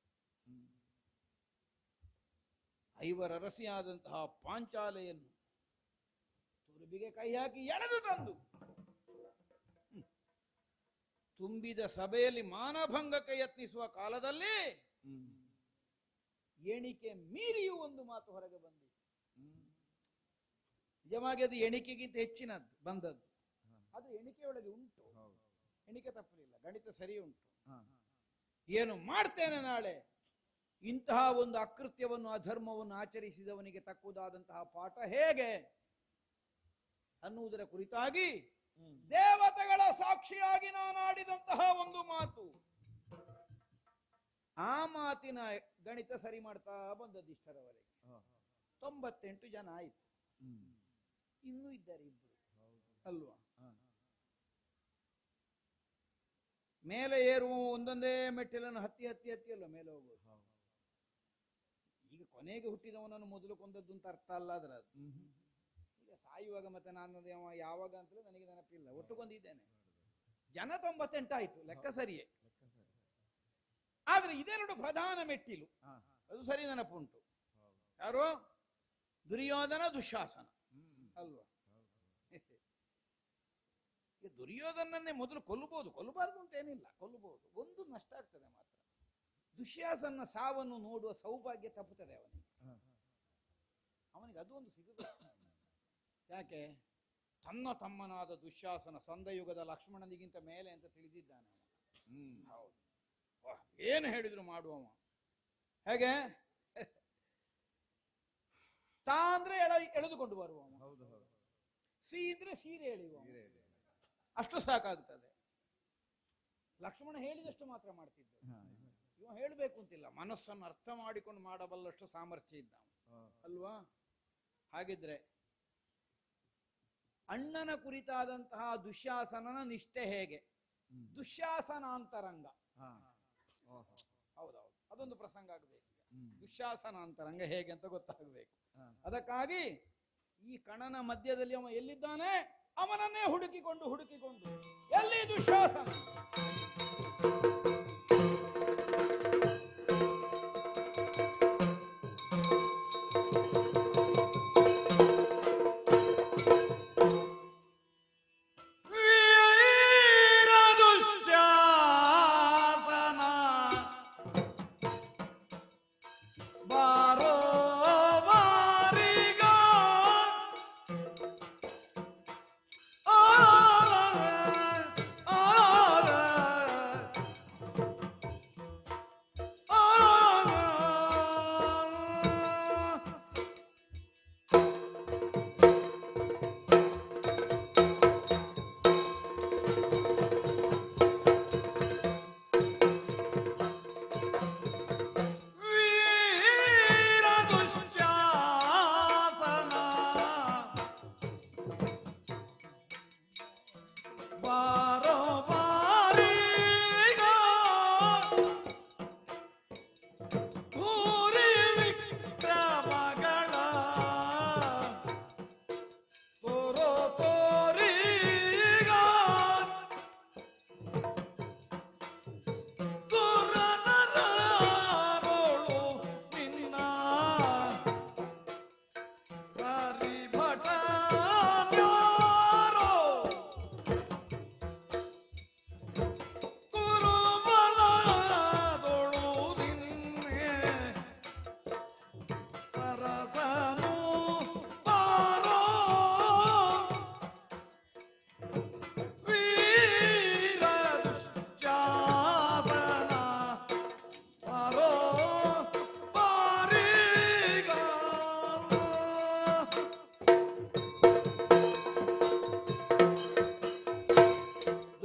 [SPEAKER 2] ಐವರರಸಿಯಾದಂತಹ ಪಾಂಚಾಲೆಯನ್ನು ತುರುಬಿಗೆ ಕೈ ಹಾಕಿ ಎಳೆದು ತಂದು ತುಂಬಿದ ಸಭೆಯಲ್ಲಿ ಮಾನಭಂಗಕ್ಕೆ ಯತ್ನಿಸುವ ಕಾಲದಲ್ಲಿ ಎಣಿಕೆ ಮೀರಿಯೂ ಒಂದು ಮಾತು ಹೊರಗೆ ಬಂದಿದೆ. ನಿಜವಾಗಿ ಅದು ಎಣಿಕೆಗಿಂತ ಹೆಚ್ಚಿನದ್ದು ಬಂದದ್ದು. ಅದು ಎಣಿಕೆಯೊಳಗೆ ಉಂಟು, ಎಣಿಕೆ ತಪ್ಪಲಿಲ್ಲ, ಗಣಿತ ಸರಿ ಉಂಟು. ಏನು ಮಾಡ್ತೇನೆ ನಾಳೆ, ಇಂತಹ ಒಂದು ಅಕೃತ್ಯವನ್ನು ಅಧರ್ಮವನ್ನು ಆಚರಿಸಿದವನಿಗೆ ತಕ್ಕುದಾದಂತಹ ಪಾಠ ಹೇಗೆ ಅನ್ನುವುದರ ಕುರಿತಾಗಿ ದೇವತೆಗಳ ಸಾಕ್ಷಿಯಾಗಿ ನಾನು ಆಡಿದಂತಹ ಒಂದು ಮಾತು. ಆ ಮಾತಿನ ಗಣಿತ ಸರಿ ಮಾಡ್ತಾ ಬಂದದ್ದಿಷ್ಟರವರೆಗೆ 98 ಜನ ಆಯ್ತು. ಇನ್ನೂ ಇದ್ದಾರೆ ಇಬ್ಬರು ಅಲ್ವಾ. ಮೇಲೆ ಏರುವ ಒಂದೊಂದೇ ಮೆಟ್ಟಿಲನ್ನು ಹತ್ತಿ ಅಲ್ಲ ಮೇಲೆ ಹೋಗೋದು. ಈಗ ಕೊನೆಗೆ ಹುಟ್ಟಿದವನನ್ನು ಮೊದಲು ಕೊಂದದ್ದು ಅಂತ ಅರ್ಥ ಅಲ್ಲ ಅದ್ರ. ಈಗ ಸಾಯುವಾಗ ಮತ್ತೆ ನಾನು ಯಾವಾಗ ಅಂತಲೇ ನನಗೆ ನೆನಪಿಲ್ಲ, ಒಟ್ಟು ಕೊಂದಿದ್ದೇನೆ. ಜನ 98 ಆಯ್ತು, ಲೆಕ್ಕ ಸರಿಯೇ. ಆದ್ರೆ ಇದೆರಡು ಪ್ರಧಾನ ಮೆಟ್ಟಿಲು, ಅದು ಸರಿ ನೆನಪುಂಟು. ಯಾರು? ದುರ್ಯೋಧನ, ದುಶ್ಯಾಸನ ಅಲ್ವಾ. ಈಗ ದುರ್ಯೋಧನನ್ನೇ ಮೊದಲು ಕೊಲ್ಲಬಾರದು ಅಂತ ಏನಿಲ್ಲ, ಕೊಲ್ಲಬಹುದು. ಒಂದು ನಷ್ಟ ಆಗ್ತದೆ ಮಾತ್ರ, ದುಶ್ಯಾಸನ ಸಾವನ್ನು ನೋಡುವ ಸೌಭಾಗ್ಯ ತಪ್ಪುತ್ತದೆ ಅವನಿಗೆ ಅದು ಒಂದು ಸಿಗುತ್ತದೆ. ಯಾಕೆ? ತನ್ನ ತಮ್ಮನಾದ ದುಶ್ಯಾಸನ ಸಂದಯುಗದ ಲಕ್ಷ್ಮಣನಿಗಿಂತ ಮೇಲೆ ಅಂತ ತಿಳಿದಿದ್ದಾನೆ. ಹೌದು, ಏನು ಹೇಳಿದ್ರು ಮಾಡುವವ. ಹೇಗೆ? ತಾ ಅಂದ್ರೆ ಎಳೆದುಕೊಂಡು ಬರುವವ, ಸಿ ಇದ್ರೆ ಸೀರೆ ಎಳೆಯುವ, ಅಷ್ಟು ಸಾಕಾಗ್ತದೆ. ಲಕ್ಷ್ಮಣ ಹೇಳಿದಷ್ಟು ಮಾತ್ರ ಮಾಡ್ತಿದ್ದ. ಇವ ಹೇಳಬೇಕು ಅಂತಿಲ್ಲ, ಮನಸ್ಸನ್ನು ಅರ್ಥ ಮಾಡಿಕೊಂಡು ಮಾಡಬಲ್ಲಷ್ಟು ಸಾಮರ್ಥ್ಯ ಇದ್ದ ಅಲ್ವಾ. ಹಾಗಿದ್ರೆ ಅಣ್ಣನ ಕುರಿತಾದಂತಹ ದುಶ್ಯಾಸನನ ನಿಷ್ಠೆ ಹೇಗೆ? ದುಶ್ಯಾಸನಾಂತರಂಗ. ಹೌದೌದು, ಅದೊಂದು ಪ್ರಸಂಗ ಆಗಬೇಕು. ದುಶ್ಯಾಸನಾಂತರಂಗ ಹೇಗೆ ಅಂತ ಗೊತ್ತಾಗಬೇಕು. ಅದಕ್ಕಾಗಿ ಈ ಕಣನ ಮಧ್ಯದಲ್ಲಿ ಅವ ಎಲ್ಲಿದ್ದಾನೆ ಅವನನ್ನೇ ಹುಡುಕಿಕೊಂಡು ಎಲ್ಲಿ ದುಶ್ಯಾಸನ?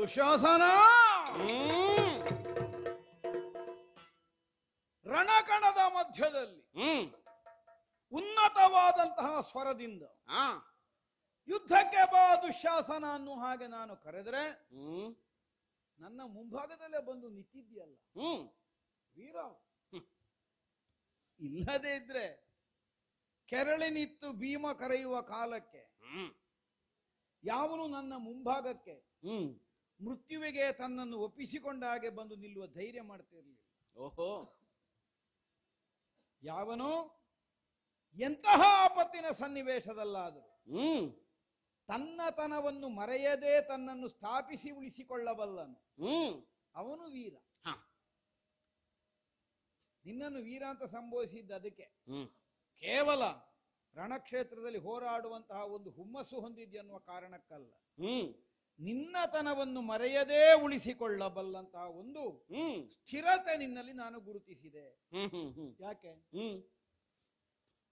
[SPEAKER 2] ದುಶ್ಯಾಸನ ರಣಕಣದ ಮಧ್ಯದಲ್ಲಿ ಉನ್ನತವಾದಂತಹ ಸ್ವರದಿಂದ ಯುದ್ಧಕ್ಕೆ ಬಾ ದುಶ್ಯಾಸನ ಅನ್ನೋ ಹಾಗೆ ನಾನು ಕರೆದರೆ ನನ್ನ ಮುಂಭಾಗದಲ್ಲೇ ಬಂದು ನಿಂತಿದ್ಯಲ್ಲ ವೀರ. ಇಲ್ಲದೆ ಇದ್ರೆ ಕೆರಳಿ ನಿತ್ತು ಭೀಮ ಕರೆಯುವ ಕಾಲಕ್ಕೆ ಯಾವನು ನನ್ನ ಮುಂಭಾಗಕ್ಕೆ ಮೃತ್ಯುವಿಗೆ ತನ್ನನ್ನು ಒಪ್ಪಿಸಿಕೊಂಡ ಹಾಗೆ ಬಂದು ನಿಲ್ಲುವ ಧೈರ್ಯ ಮಾಡ್ತಿರ್ಲಿಲ್ಲ.
[SPEAKER 7] ಓಹೋ,
[SPEAKER 2] ಯಾವನು ಎಂತಹ ಆಪತ್ತಿನ ಸನ್ನಿವೇಶದಲ್ಲಾದರೂ ತನ್ನತನವನ್ನು ಮರೆಯದೆ ತನ್ನನ್ನು ಸ್ಥಾಪಿಸಿ ಉಳಿಸಿಕೊಳ್ಳಬಲ್ಲನು ಅವನು ವೀರ. ನಿನ್ನನ್ನು ವೀರ ಅಂತ ಸಂಬೋಧಿಸಿದ್ದ ಅದಕ್ಕೆ ಕೇವಲ ರಣಕ್ಷೇತ್ರದಲ್ಲಿ ಹೋರಾಡುವಂತಹ ಒಂದು ಹುಮ್ಮಸ್ಸು ಹೊಂದಿದ್ಯನ್ನುವ ಕಾರಣಕ್ಕಲ್ಲ, ನಿನ್ನತನವನ್ನು ಮರೆಯದೇ ಉಳಿಸಿಕೊಳ್ಳಬಲ್ಲಂತಹ ಒಂದು ಸ್ಥಿರತೆ ನಿನ್ನಲ್ಲಿ ನಾನು ಗುರುತಿಸಿದೆ. ಯಾಕೆ?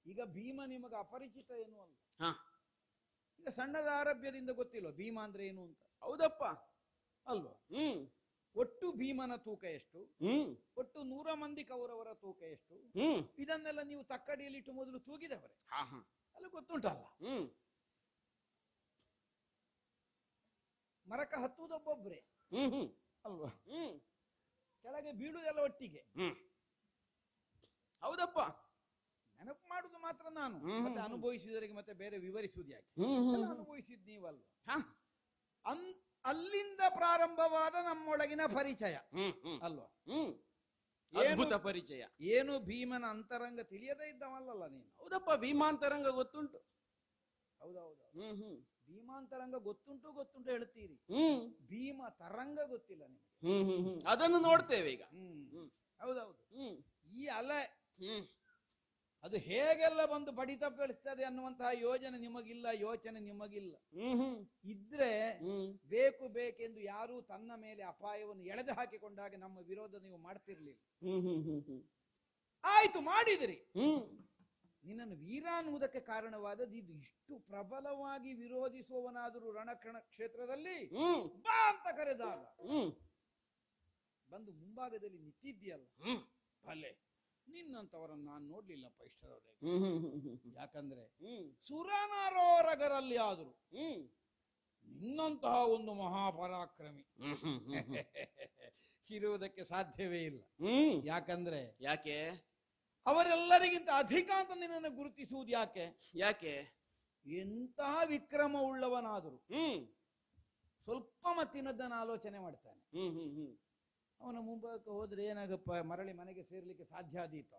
[SPEAKER 2] ಈಗ ಭೀಮ ನಿಮಗೆ ಅಪರಿಚಿತ ಏನು ಅಲ್ಲ. ಈಗ ಸಣ್ಣದ ಆರಭ್ಯದಿಂದ ಗೊತ್ತಿಲ್ಲ ಭೀಮ ಅಂದ್ರೆ ಏನು ಅಂತ.
[SPEAKER 7] ಹೌದಪ್ಪ
[SPEAKER 2] ಅಲ್ವಾ? ಒಟ್ಟು ಭೀಮನ ತೂಕ ಎಷ್ಟು, ಒಟ್ಟು 100 ಮಂದಿ ಕೌರವರ ತೂಕ ಎಷ್ಟು, ಇದನ್ನೆಲ್ಲ ನೀವು ತಕ್ಕಡಿಯಲ್ಲಿಟ್ಟು ಮೊದಲು ತೂಗಿದವರೇ ಅಲ್ಲ, ಗೊತ್ತುಂಟಲ್ಲ. ಮರಕ ಹತ್ತುವುದೊಬ್ಬೊಬ್ಬರೇ ಅಲ್ವಾ? ಕೆಳಗೆ ಬೀಳುವುದೆಲ್ಲ ಒಟ್ಟಿಗೆ.
[SPEAKER 7] ಹೌದಪ್ಪ,
[SPEAKER 2] ನೆನಪು ಮಾಡುದು ಮಾತ್ರ ನಾನು, ಮತ್ತೆ ಅನುಭವಿಸಿದವರಿಗೆ ಮತ್ತೆ ಬೇರೆ ವಿವರಿಸುವುದು ಯಾಕೆ? ಅನುಭವಿಸಿದ್ ನೀವಲ್ವಾ? ಅಲ್ಲಿಂದ ಪ್ರಾರಂಭವಾದ ನಮ್ಮೊಳಗಿನ ಪರಿಚಯ ಅಲ್ವಾ?
[SPEAKER 7] ಅದ್ಭುತ ಪರಿಚಯ.
[SPEAKER 2] ಏನು ಭೀಮನ ಅಂತರಂಗ ತಿಳಿಯದೇ ಇದ್ದವಲ್ಲ ನೀನು.
[SPEAKER 7] ಹೌದಪ್ಪ, ಭೀಮಾಂತರಂಗ ಗೊತ್ತುಂಟು.
[SPEAKER 2] ಹೌದೌದು, ಭೀಮಾಂತರಂಗ ಗೊತ್ತುಂಟು ಹೇಳ್ತೀರಿ, ಭೀಮ ತರಂಗ ಗೊತ್ತಿಲ್ಲ ನಿಮಗೆ.
[SPEAKER 7] ಅದನ್ನು ನೋಡ್ತೇವೆ ಈಗ.
[SPEAKER 2] ಹೌದೌದು, ಈ ಅಲೆ ಅದು ಹೇಗೆಲ್ಲ ಬಂದು ಬಡಿತ ಬೆಳೆಸ್ತದೆ ಅನ್ನುವಂತಹ ಯೋಚನೆ ನಿಮಗಿಲ್ಲ. ಇದ್ರೆ ಬೇಕೆಂದು ಯಾರೂ ತನ್ನ ಮೇಲೆ ಅಪಾಯವನ್ನು ಎಳೆದು ಹಾಕಿಕೊಂಡಾಗ ನಮ್ಮ ವಿರೋಧ ನೀವು ಮಾಡ್ತಿರ್ಲಿಲ್ಲ. ಆಯ್ತು, ಮಾಡಿದಿರಿ. ನಿನ್ನನ್ನು ವೀರ ಅನ್ನುವುದಕ್ಕೆ ಕಾರಣವಾದದ್ದು ಇದು. ಇಷ್ಟು ಪ್ರಬಲವಾಗಿ ವಿರೋಧಿಸುವವನಾದರೂ ರಣಕಣ ಕ್ಷೇತ್ರದಲ್ಲಿ ಬಾ ಅಂತ ಕರೆದಾಗ ಬಂದು ಮುಂಭಾಗದಲ್ಲಿ ನಿಂತಿದ್ದೀಯಲ್ಲ, ಭಲೆ ನಿನ್ನಂತವರನ್ನು ನಾನು ನೋಡ್ಲಿಲ್ಲಪ್ಪ ಇಷ್ಟರವರೆಗೆ. ಯಾಕಂದ್ರೆ ಸುರನರೋರಗರಲ್ಲಿ ಆದರೂ ನಿನ್ನಂತಹ ಒಂದು ಮಹಾಪರಾಕ್ರಮಿ ಇರುವುದಕ್ಕೆ ಸಾಧ್ಯವೇ ಇಲ್ಲ.
[SPEAKER 7] ಯಾಕೆ
[SPEAKER 2] ಅವರೆಲ್ಲರಿಗಿಂತ ಅಧಿಕ ಅಂತ ನಿನ್ನನ್ನು ಗುರುತಿಸುವುದು ಯಾಕೆ? ಎಂತಹ ವಿಕ್ರಮ ಉಳ್ಳವನಾದರೂ ಸ್ವಲ್ಪ ಮತ್ತಿನದ್ದನ್ನು ಆಲೋಚನೆ ಮಾಡ್ತಾನೆ. ಅವನ ಮುಂಭಾಗಕ್ಕೆ ಹೋದ್ರೆ ಏನಾಗಪ್ಪ, ಮರಳಿ ಮನೆಗೆ ಸೇರ್ಲಿಕ್ಕೆ ಸಾಧ್ಯ ಆದೀತ.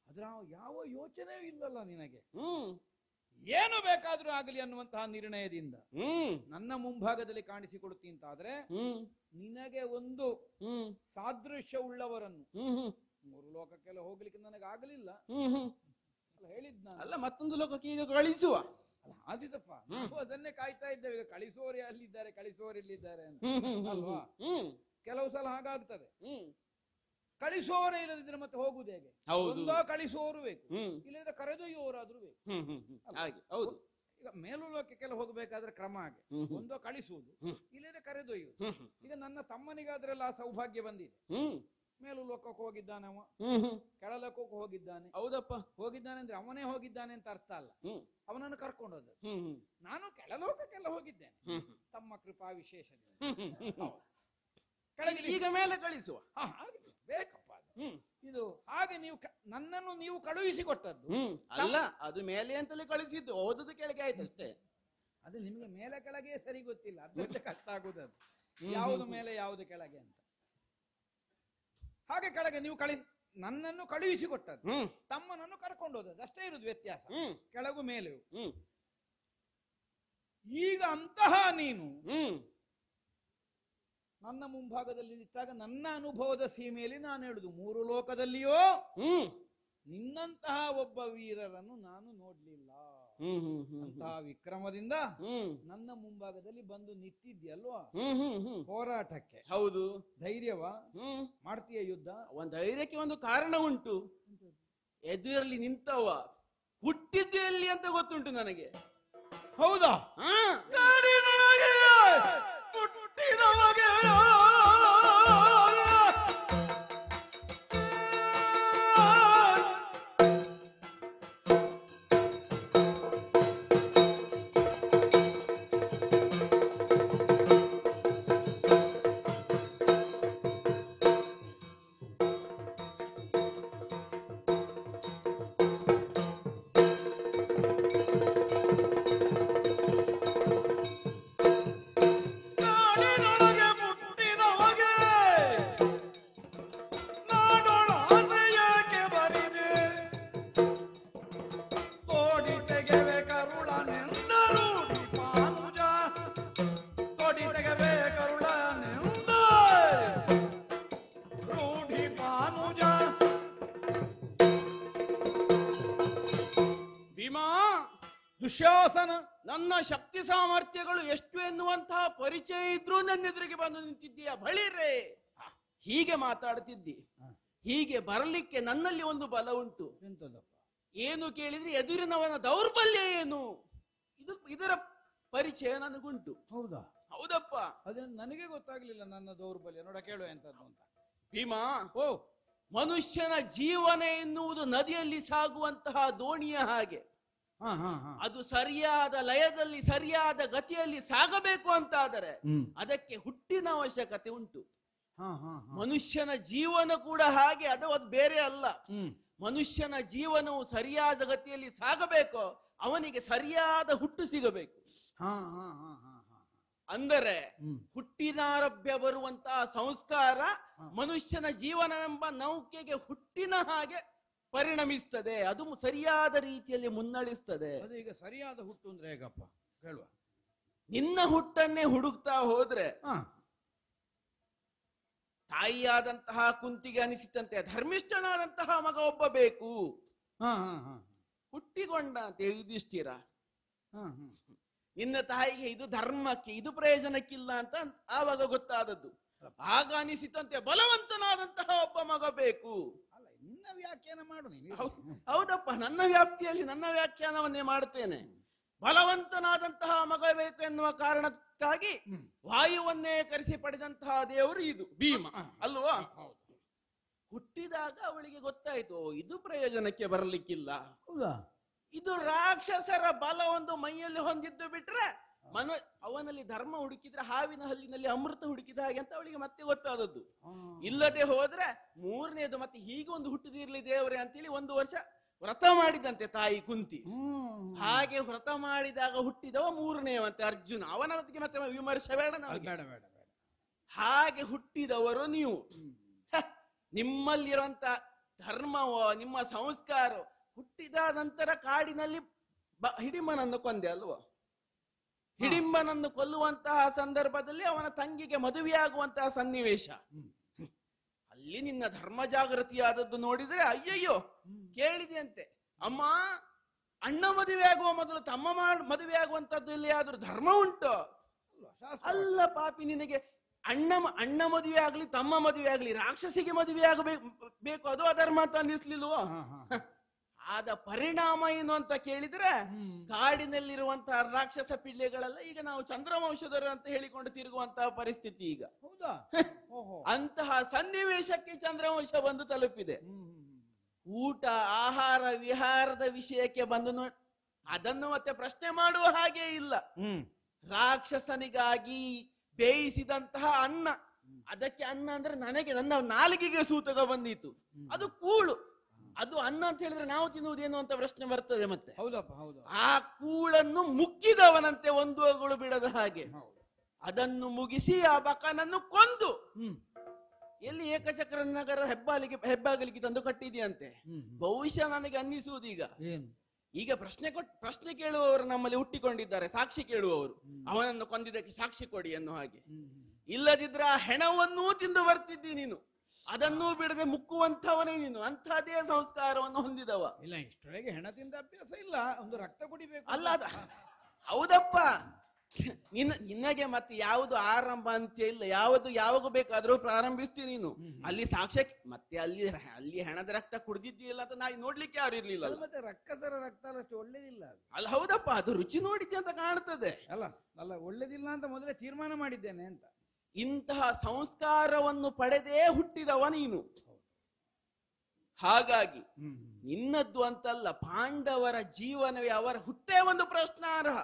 [SPEAKER 2] ಅದ್ರ ಯಾವ ಯೋಚನೆಯೂ ಇಲ್ಲಲ್ಲ ನಿನಗೆ. ಏನು ಬೇಕಾದ್ರೂ ಆಗಲಿ ಅನ್ನುವಂತಹ ನಿರ್ಣಯದಿಂದ ನನ್ನ ಮುಂಭಾಗದಲ್ಲಿ ಕಾಣಿಸಿಕೊಡುತ್ತೀಂತಾದ್ರೆ ನಿನಗೆ ಒಂದು ಸಾದೃಶ್ಯ ಉಳ್ಳವರನ್ನು 3 ಲೋಕಕ್ಕೆಲ್ಲ ಹೋಗ್ಲಿಕ್ಕೆ ನನಗೆ ಆಗಲಿಲ್ಲ ಹೇಳಿದ್ ನಾನು.
[SPEAKER 7] ಅಲ್ಲ, ಮತ್ತೊಂದು ಲೋಕಕ್ಕೆ ಈಗ ಕಳಿಸುವ
[SPEAKER 2] ಆದಿತಪ್ಪ, ನಾವು ಅದನ್ನೇ ಕಾಯ್ತಾ ಇದ್ದೇವೆ. ಈಗ ಕಳಿಸೋರು ಅಲ್ಲಿದ್ದಾರೆ, ಕಳಿಸೋರು ಇಲ್ಲಿದ್ದಾರೆ ಅಂತ ಅಲ್ವಾ? ಕೆಲವು ಸಲ ಹಾಗಾಗ್ತದೆ. ಕಳಿಸುವವರೇ ಇಲ್ಲದಿದ್ರೆ ಮತ್ತೆ ಹೋಗುದು ಹೇಗೆ? ಒಂದೋ ಕಳಿಸುವವರು ಬೇಕು, ಇಲ್ಲದ್ರೆ ಕರೆದೊಯ್ಯುವವರಾದ್ರೂ ಬೇಕು. ಈಗ ಮೇಲುಲೋಕಕ್ಕೆಲ್ಲ ಹೋಗಬೇಕಾದ್ರೆ ಕ್ರಮ ಹಾಗೆ, ಒಂದೋ ಕಳಿಸುವುದು ಇಲ್ಲದ್ರೆ ಕರೆದೊಯ್ಯುವುದು. ಈಗ ನನ್ನ ತಮ್ಮನಿಗಾದ್ರೆಲ್ಲ ಆ ಸೌಭಾಗ್ಯ ಬಂದಿದೆ. ಮೇಲು ಲೋಕಕ್ಕೆ ಹೋಗಿದ್ದಾನೆ ಅವ, ಕೆಳಲೋಕಕ್ಕೆ ಹೋಗಿದ್ದಾನೆ.
[SPEAKER 7] ಹೌದಪ್ಪ,
[SPEAKER 2] ಹೋಗಿದ್ದಾನೆ ಅಂದ್ರೆ ಅವನೇ ಹೋಗಿದ್ದಾನೆ ಅಂತ ಅರ್ಥ ಅಲ್ಲ, ಅವನನ್ನು ಕರ್ಕೊಂಡೋದ. ನಾನು ಕೆಳಲೋಕಕ್ಕೆಲ್ಲ ಹೋಗಿದ್ದೇನೆ ತಮ್ಮ ಕೃಪಾ ವಿಶೇಷದಿಂದ.
[SPEAKER 7] ಈಗ ಮೇಲೆ ಕಳಿಸುವ
[SPEAKER 2] ಬೇಕಪ್ಪ ಇದು. ಹಾಗೆ ನನ್ನನ್ನು ನೀವು ಕಳುಹಿಸಿಕೊಟ್ಟದ್ದು
[SPEAKER 7] ಅಲ್ಲ, ಅದು ಮೇಲೆ ಅಂತಲೇ ಕಳಿಸಿದ್ದು, ಓದದು ಕೆಳಗೆ ಆಯ್ತು ಅಷ್ಟೇ.
[SPEAKER 2] ಅದು ನಿಮ್ಗೆ ಮೇಲೆ ಕೆಳಗೆ ಸರಿ ಗೊತ್ತಿಲ್ಲ, ಅದರಿಂದ ಕಷ್ಟ ಆಗುದದು, ಯಾವುದು ಮೇಲೆ ಯಾವುದು ಕೆಳಗೆ ಅಂತ. ಹಾಗೆ ಕೆಳಗೆ ನೀವು ನನ್ನನ್ನು ಕಳುಹಿಸಿಕೊಟ್ಟದ್ದು, ತಮ್ಮನನ್ನು ಕರ್ಕೊಂಡು ಹೋದದ್ದು, ಅಷ್ಟೇ ಇರುದು ವ್ಯತ್ಯಾಸ, ಕೆಳಗು ಮೇಲೂ. ಈಗ ಅಂತಹ ನೀನು ನನ್ನ ಮುಂಭಾಗದಲ್ಲಿ ನಿಂತಾಗ ನನ್ನ ಅನುಭವದ ಸೀಮೆಯಲ್ಲಿ ನಾನು ಹೇಳುದು, 3 ಲೋಕದಲ್ಲಿಯೋ ನಿನ್ನಂತಹ ಒಬ್ಬ ವೀರರನ್ನು ನಾನು ನೋಡ್ಲಿಲ್ಲ. ಅಂತಹ ವಿಕ್ರಮದಿಂದ ನನ್ನ ಮುಂಭಾಗದಲ್ಲಿ ಬಂದು ನಿಂತಿದ್ಯಲ್ವಾ ಹೋರಾಟಕ್ಕೆ.
[SPEAKER 7] ಹೌದು,
[SPEAKER 2] ಧೈರ್ಯವಾ ಮಾಡ್ತೀಯ ಯುದ್ಧ?
[SPEAKER 7] ಒಂದು ಧೈರ್ಯಕ್ಕೆ ಒಂದು ಕಾರಣ ಉಂಟು. ಎದುರಲ್ಲಿ ನಿಂತವ ಹುಟ್ಟಿದ್ದೆ ಎಲ್ಲಿ ಅಂತ ಗೊತ್ತುಂಟು ನನಗೆ.
[SPEAKER 2] ಹೌದಾ?
[SPEAKER 7] ಹುಟ್ಟಿದ
[SPEAKER 2] ದುಶ್ಯಾಸನ
[SPEAKER 7] ನನ್ನ ಶಕ್ತಿ ಸಾಮರ್ಥ್ಯಗಳು ಎಷ್ಟು ಎನ್ನುವಂತಹ ಪರಿಚಯ ಇದ್ರೂ ನನ್ನ ಎದುರಿಗೆ ಬಂದು ನಿಂತಿದ್ದೀಯ ಬಳಿರೇ. ಹೀಗೆ ಮಾತಾಡ್ತಿದ್ದಿ. ಹೀಗೆ ಬರಲಿಕ್ಕೆ ನನ್ನಲ್ಲಿ ಒಂದು ಬಲ ಉಂಟು.
[SPEAKER 2] ಎಂತದಪ್ಪ?
[SPEAKER 7] ಏನು ಕೇಳಿದ್ರೆ ಎದುರಿನವನ ದೌರ್ಬಲ್ಯ ಏನು, ಇದರ ಪರಿಚಯ ನನಗುಂಟು.
[SPEAKER 2] ಹೌದಾ?
[SPEAKER 7] ಹೌದಪ್ಪ.
[SPEAKER 2] ಅದೇನು ನನಗೆ ಗೊತ್ತಾಗ್ಲಿಲ್ಲ ನನ್ನ ದೌರ್ಬಲ್ಯ. ನೋಡ, ಕೇಳುವ ಎಂತದ್ದು ಅಂತ.
[SPEAKER 7] ಭೀಮಾ,
[SPEAKER 2] ಓ,
[SPEAKER 7] ಮನುಷ್ಯನ ಜೀವನ ಎನ್ನುವುದು ನದಿಯಲ್ಲಿ ಸಾಗುವಂತಹ ದೋಣಿಯ ಹಾಗೆ. ಅದು ಸರಿಯಾದ ಲಯದಲ್ಲಿ ಸರಿಯಾದ ಗತಿಯಲ್ಲಿ ಸಾಗಬೇಕು ಅಂತಾದರೆ ಅದಕ್ಕೆ ಹುಟ್ಟಿನ ಅವಶ್ಯಕತೆ ಉಂಟು. ಮನುಷ್ಯನ ಜೀವನ ಕೂಡ ಹಾಗೆ. ಅದು ಬೇರೆ ಅಲ್ಲ. ಮನುಷ್ಯನ ಜೀವನವು ಸರಿಯಾದ ಗತಿಯಲ್ಲಿ ಸಾಗಬೇಕು, ಅವನಿಗೆ ಸರಿಯಾದ ಹುಟ್ಟು ಸಿಗಬೇಕು. ಅಂದರೆ ಹುಟ್ಟಿನಾರಭ್ಯ ಬರುವಂತಹ ಸಂಸ್ಕಾರ ಮನುಷ್ಯನ ಜೀವನವೆಂಬ ನೌಕೆಗೆ ಹುಟ್ಟಿನ ಹಾಗೆ ಪರಿಣಮಿಸ್ತದೆ. ಅದು ಸರಿಯಾದ ರೀತಿಯಲ್ಲಿ ಮುನ್ನಡೆಸ್ತದೆ.
[SPEAKER 2] ಅದು ಈಗ ಸರಿಯಾದ ಹುಟ್ಟು ಅಂದ್ರೆ ಹೇಗಪ್ಪ ಹೇಳುವ?
[SPEAKER 7] ನಿನ್ನ ಹುಟ್ಟನ್ನೇ ಹುಡುಕ್ತಾ ಹೋದ್ರೆ ತಾಯಿಯಾದಂತಹ ಕುಂತಿಗೆ ಅನಿಸಿತಂತೆ ಧರ್ಮಿಷ್ಠನಾದಂತಹ ಮಗ ಒಬ್ಬ ಬೇಕು. ಹುಟ್ಟಿಕೊಂಡಂತೆ ಯುಧಿಷ್ಠಿರ. ನಿನ್ನ ತಾಯಿಗೆ ಇದು ಧರ್ಮಕ್ಕೆ ಇದು ಪ್ರಯೋಜನಕ್ಕಿಲ್ಲ ಅಂತ ಆವಾಗ ಗೊತ್ತಾದದ್ದು. ಆಗ ಅನಿಸಿತಂತೆ ಬಲವಂತನಾದಂತಹ ಒಬ್ಬ ಮಗ ಬೇಕು.
[SPEAKER 2] ಅಲ್ಲ, ನಿನ್ನ ವ್ಯಾಖ್ಯಾನ ಮಾಡು ನೀನು.
[SPEAKER 7] ಹೌದಪ್ಪ, ನನ್ನ ವ್ಯಾಪ್ತಿಯಲ್ಲಿ ನನ್ನ ವ್ಯಾಖ್ಯಾನವನ್ನೇ ಮಾಡ್ತೇನೆ. ಬಲವಂತನಾದಂತಹ ಮಗ ಬೇಕು ಎನ್ನುವ ಕಾರಣಕ್ಕಾಗಿ ವಾಯುವನ್ನೇ ಕರೆಸಿ ಪಡೆದಂತಹ ದೇವರು ಇದು ಭೀಮ ಅಲ್ವಾ? ಹುಟ್ಟಿದಾಗ ಅವಳಿಗೆ ಗೊತ್ತಾಯ್ತು ಇದು ಪ್ರಯೋಜನಕ್ಕೆ ಬರಲಿಕ್ಕಿಲ್ಲ.
[SPEAKER 2] ಹೌದಾ?
[SPEAKER 7] ಇದು ರಾಕ್ಷಸರ ಬಲ ಒಂದು ಮೈಯಲ್ಲಿ ಹೊಂದಿದ್ದು ಬಿಟ್ರೆ ಅವನಲ್ಲಿ ಧರ್ಮ ಹುಡುಕಿದ್ರೆ ಹಾವಿನ ಹಲ್ಲಿನಲ್ಲಿ ಅಮೃತ ಹುಡುಕಿದ ಹಾಗೆ ಅಂತ ಅವಳಿಗೆ ಮತ್ತೆ ಗೊತ್ತಾದದ್ದು. ಇಲ್ಲದೆ ಹೋದ್ರೆ ಮೂರನೇದು ಮತ್ತೆ ಹೀಗೆ ಒಂದು ಹುಟ್ಟಿದಿರ್ಲಿ ದೇವರೇ ಅಂತೇಳಿ 1 ವರ್ಷ ವ್ರತ ಮಾಡಿದಂತೆ ತಾಯಿ ಕುಂತಿ. ಹಾಗೆ ವ್ರತ ಮಾಡಿದಾಗ ಹುಟ್ಟಿದವ 3ನೇವಂತೆ ಅರ್ಜುನ. ಅವನ ಹೊತ್ತಿಗೆ ಮತ್ತೆ ವಿಮರ್ಶೆ ಬೇಡ ನಮಗೆ. ಹಾಗೆ ಹುಟ್ಟಿದವರು ನೀವು. ನಿಮ್ಮಲ್ಲಿರುವಂತ ಧರ್ಮವೋ ನಿಮ್ಮ ಸಂಸ್ಕಾರ ಹುಟ್ಟಿದ ನಂತರ ಕಾಡಿನಲ್ಲಿ ಹಿಡಿಂಬನನ್ನು ಕೊಂದೆ ಅಲ್ವಾ? ಹಿಡಿಂಬನನ್ನು ಕೊಲ್ಲುವಂತಹ ಸಂದರ್ಭದಲ್ಲಿ ಅವನ ತಂಗಿಗೆ ಮದುವೆಯಾಗುವಂತಹ ಸನ್ನಿವೇಶ. ಅಲ್ಲಿ ನಿನ್ನ ಧರ್ಮ ಜಾಗೃತಿಯಾದದ್ದು ನೋಡಿದ್ರೆ ಅಯ್ಯಯ್ಯೋ ಕೇಳಿದೆಯಂತೆ. ಅಮ್ಮ, ಅಣ್ಣ ಮದುವೆ ಆಗುವ ಮೊದಲು ತಮ್ಮ ಮದುವೆ ಆಗುವಂತದ್ದು ಇಲ್ಲಿ ಆದ್ರೂ ಧರ್ಮ ಉಂಟು? ಅಲ್ಲ ಪಾಪಿ, ನಿನಗೆ ಅಣ್ಣ ಮದುವೆ ಆಗ್ಲಿ ತಮ್ಮ ಮದುವೆ ಆಗ್ಲಿ ರಾಕ್ಷಸಿಗೆ ಮದುವೆ ಆಗಬೇಕು ಅದು ಅಧರ್ಮ ಅಂತ ಅನ್ನಿಸ್ಲಿಲ್ವೋ? ಆದ ಪರಿಣಾಮ ಏನು ಅಂತ ಕೇಳಿದ್ರೆ ಕಾಡಿನಲ್ಲಿರುವಂತಹ ರಾಕ್ಷಸ ಪಿಳ್ಳೆಗಳೆಲ್ಲ ಈಗ ನಾವು ಚಂದ್ರವಂಶದರು ಅಂತ ಹೇಳಿಕೊಂಡು ತಿರುಗುವಂತಹ ಪರಿಸ್ಥಿತಿ ಈಗ.
[SPEAKER 2] ಹೌದಾ?
[SPEAKER 7] ಅಂತಹ ಸನ್ನಿವೇಶಕ್ಕೆ ಚಂದ್ರವಂಶ ಬಂದು ತಲುಪಿದೆ. ಊಟ ಆಹಾರ ವಿಹಾರದ ವಿಷಯಕ್ಕೆ ಬಂದು ಅದನ್ನು ಮತ್ತೆ ಪ್ರಶ್ನೆ ಮಾಡುವ ಹಾಗೆ ಇಲ್ಲ. ರಾಕ್ಷಸನಿಗಾಗಿ ಬೇಯಿಸಿದಂತಹ ಅನ್ನ, ಅದಕ್ಕೆ ಅನ್ನ ಅಂದ್ರೆ ನನಗೆ ನನ್ನ ನಾಲಿಗೆಗೆ ಸೂತಕ ಬಂದಿತ್ತು. ಅದು ಕೂಳು, ಅದು ಅನ್ನ ಅಂತ ಹೇಳಿದ್ರೆ ನಾವು ತಿನ್ನುವುದೇನು ಅಂತ ಪ್ರಶ್ನೆ ಬರ್ತದೆ ಮತ್ತೆ.
[SPEAKER 2] ಹೌದಪ್ಪ, ಹೌದು. ಆ
[SPEAKER 7] ಕೂಳನ್ನು ಮುಕ್ಕಿದವನಂತೆ ಒಂದು ಅಗಳು ಬಿಡದ ಹಾಗೆ ಅದನ್ನು ಮುಗಿಸಿ ಆ ಬಕನನ್ನು ಕೊಂದು ಎಲ್ಲಿ ಏಕಚಕ್ರ ನಗರ ಹೆಬ್ಬಾಗಲಿಗೆ ತಂದು ಕಟ್ಟಿದೆಯಂತೆ. ಬಹುಶಃ ನನಗೆ ಅನ್ನಿಸುವುದೀಗ ಈಗ ಪ್ರಶ್ನೆ ಕೇಳುವವರು ನಮ್ಮಲ್ಲಿ ಹುಟ್ಟಿಕೊಂಡಿದ್ದಾರೆ, ಸಾಕ್ಷಿ ಕೇಳುವವರು. ಅವನನ್ನು ಕೊಂದಿದ್ದಕ್ಕೆ ಸಾಕ್ಷಿ ಕೊಡಿ ಅನ್ನೋ ಹಾಗೆ. ಇಲ್ಲದಿದ್ರೆ ಆ ಹೆಣವನ್ನೂ ತಿಂದು ಬರ್ತಿದ್ದಿ ನೀನು, ಅದನ್ನೂ ಬಿಡದೆ ಮುಕ್ಕುವಂತವನೇ ನೀನು. ಅಂಥದೇ ಸಂಸ್ಕಾರವನ್ನು ಹೊಂದಿದವ.
[SPEAKER 2] ಇಲ್ಲ, ಇಷ್ಟೊಳಗೆ ಹೆಣ ತಿಂದ ಅಭ್ಯಾಸ ಇಲ್ಲ, ಒಂದು ರಕ್ತ ಕುಡಿಬೇಕು
[SPEAKER 7] ಅಲ್ಲ. ಹೌದಪ್ಪ, ನಿನಗೆ ಮತ್ತೆ ಯಾವುದು ಆರಂಭ ಅಂತ್ಯ ಇಲ್ಲ. ಯಾವಾಗ ಬೇಕಾದ್ರೂ ಪ್ರಾರಂಭಿಸ್ತೀನಿ ನೀನು. ಅಲ್ಲಿ ಸಾಕ್ಷ್ಯಕ್ಕೆ ಮತ್ತೆ ಅಲ್ಲಿ ಹೆಣದ ರಕ್ತ ಕುಡ್ದಿದ್ದೀಯಲ್ಲ ಅಂತ ನಾವು ನೋಡ್ಲಿಕ್ಕೆ ಯಾರು ಇರ್ಲಿಲ್ಲ.
[SPEAKER 2] ಮತ್ತೆ ರಕ್ಕಸರ ರಕ್ತ ಅಷ್ಟು ಒಳ್ಳೇದಿಲ್ಲ
[SPEAKER 7] ಅಲ್ಲ. ಹೌದಪ್ಪ, ಅದು ರುಚಿ ನೋಡಿದ್ದೆ ಅಂತ ಕಾಣ್ತದೆ.
[SPEAKER 2] ಅಲ್ಲ ಒಳ್ಳೇದಿಲ್ಲ ಅಂತ ಮೊದಲೇ ತೀರ್ಮಾನ ಮಾಡಿದ್ದೇನೆ ಅಂತ.
[SPEAKER 7] ಇಂತಹ ಸಂಸ್ಕಾರವನ್ನು ಪಡೆದೇ ಹುಟ್ಟಿದವ ನೀನು. ಹಾಗಾಗಿ ನಿನ್ನದ್ದು ಅಂತಲ್ಲ, ಪಾಂಡವರ ಜೀವನವೇ ಅವರ ಹುಟ್ಟೇ ಒಂದು ಪ್ರಶ್ನಾರ್ಹ.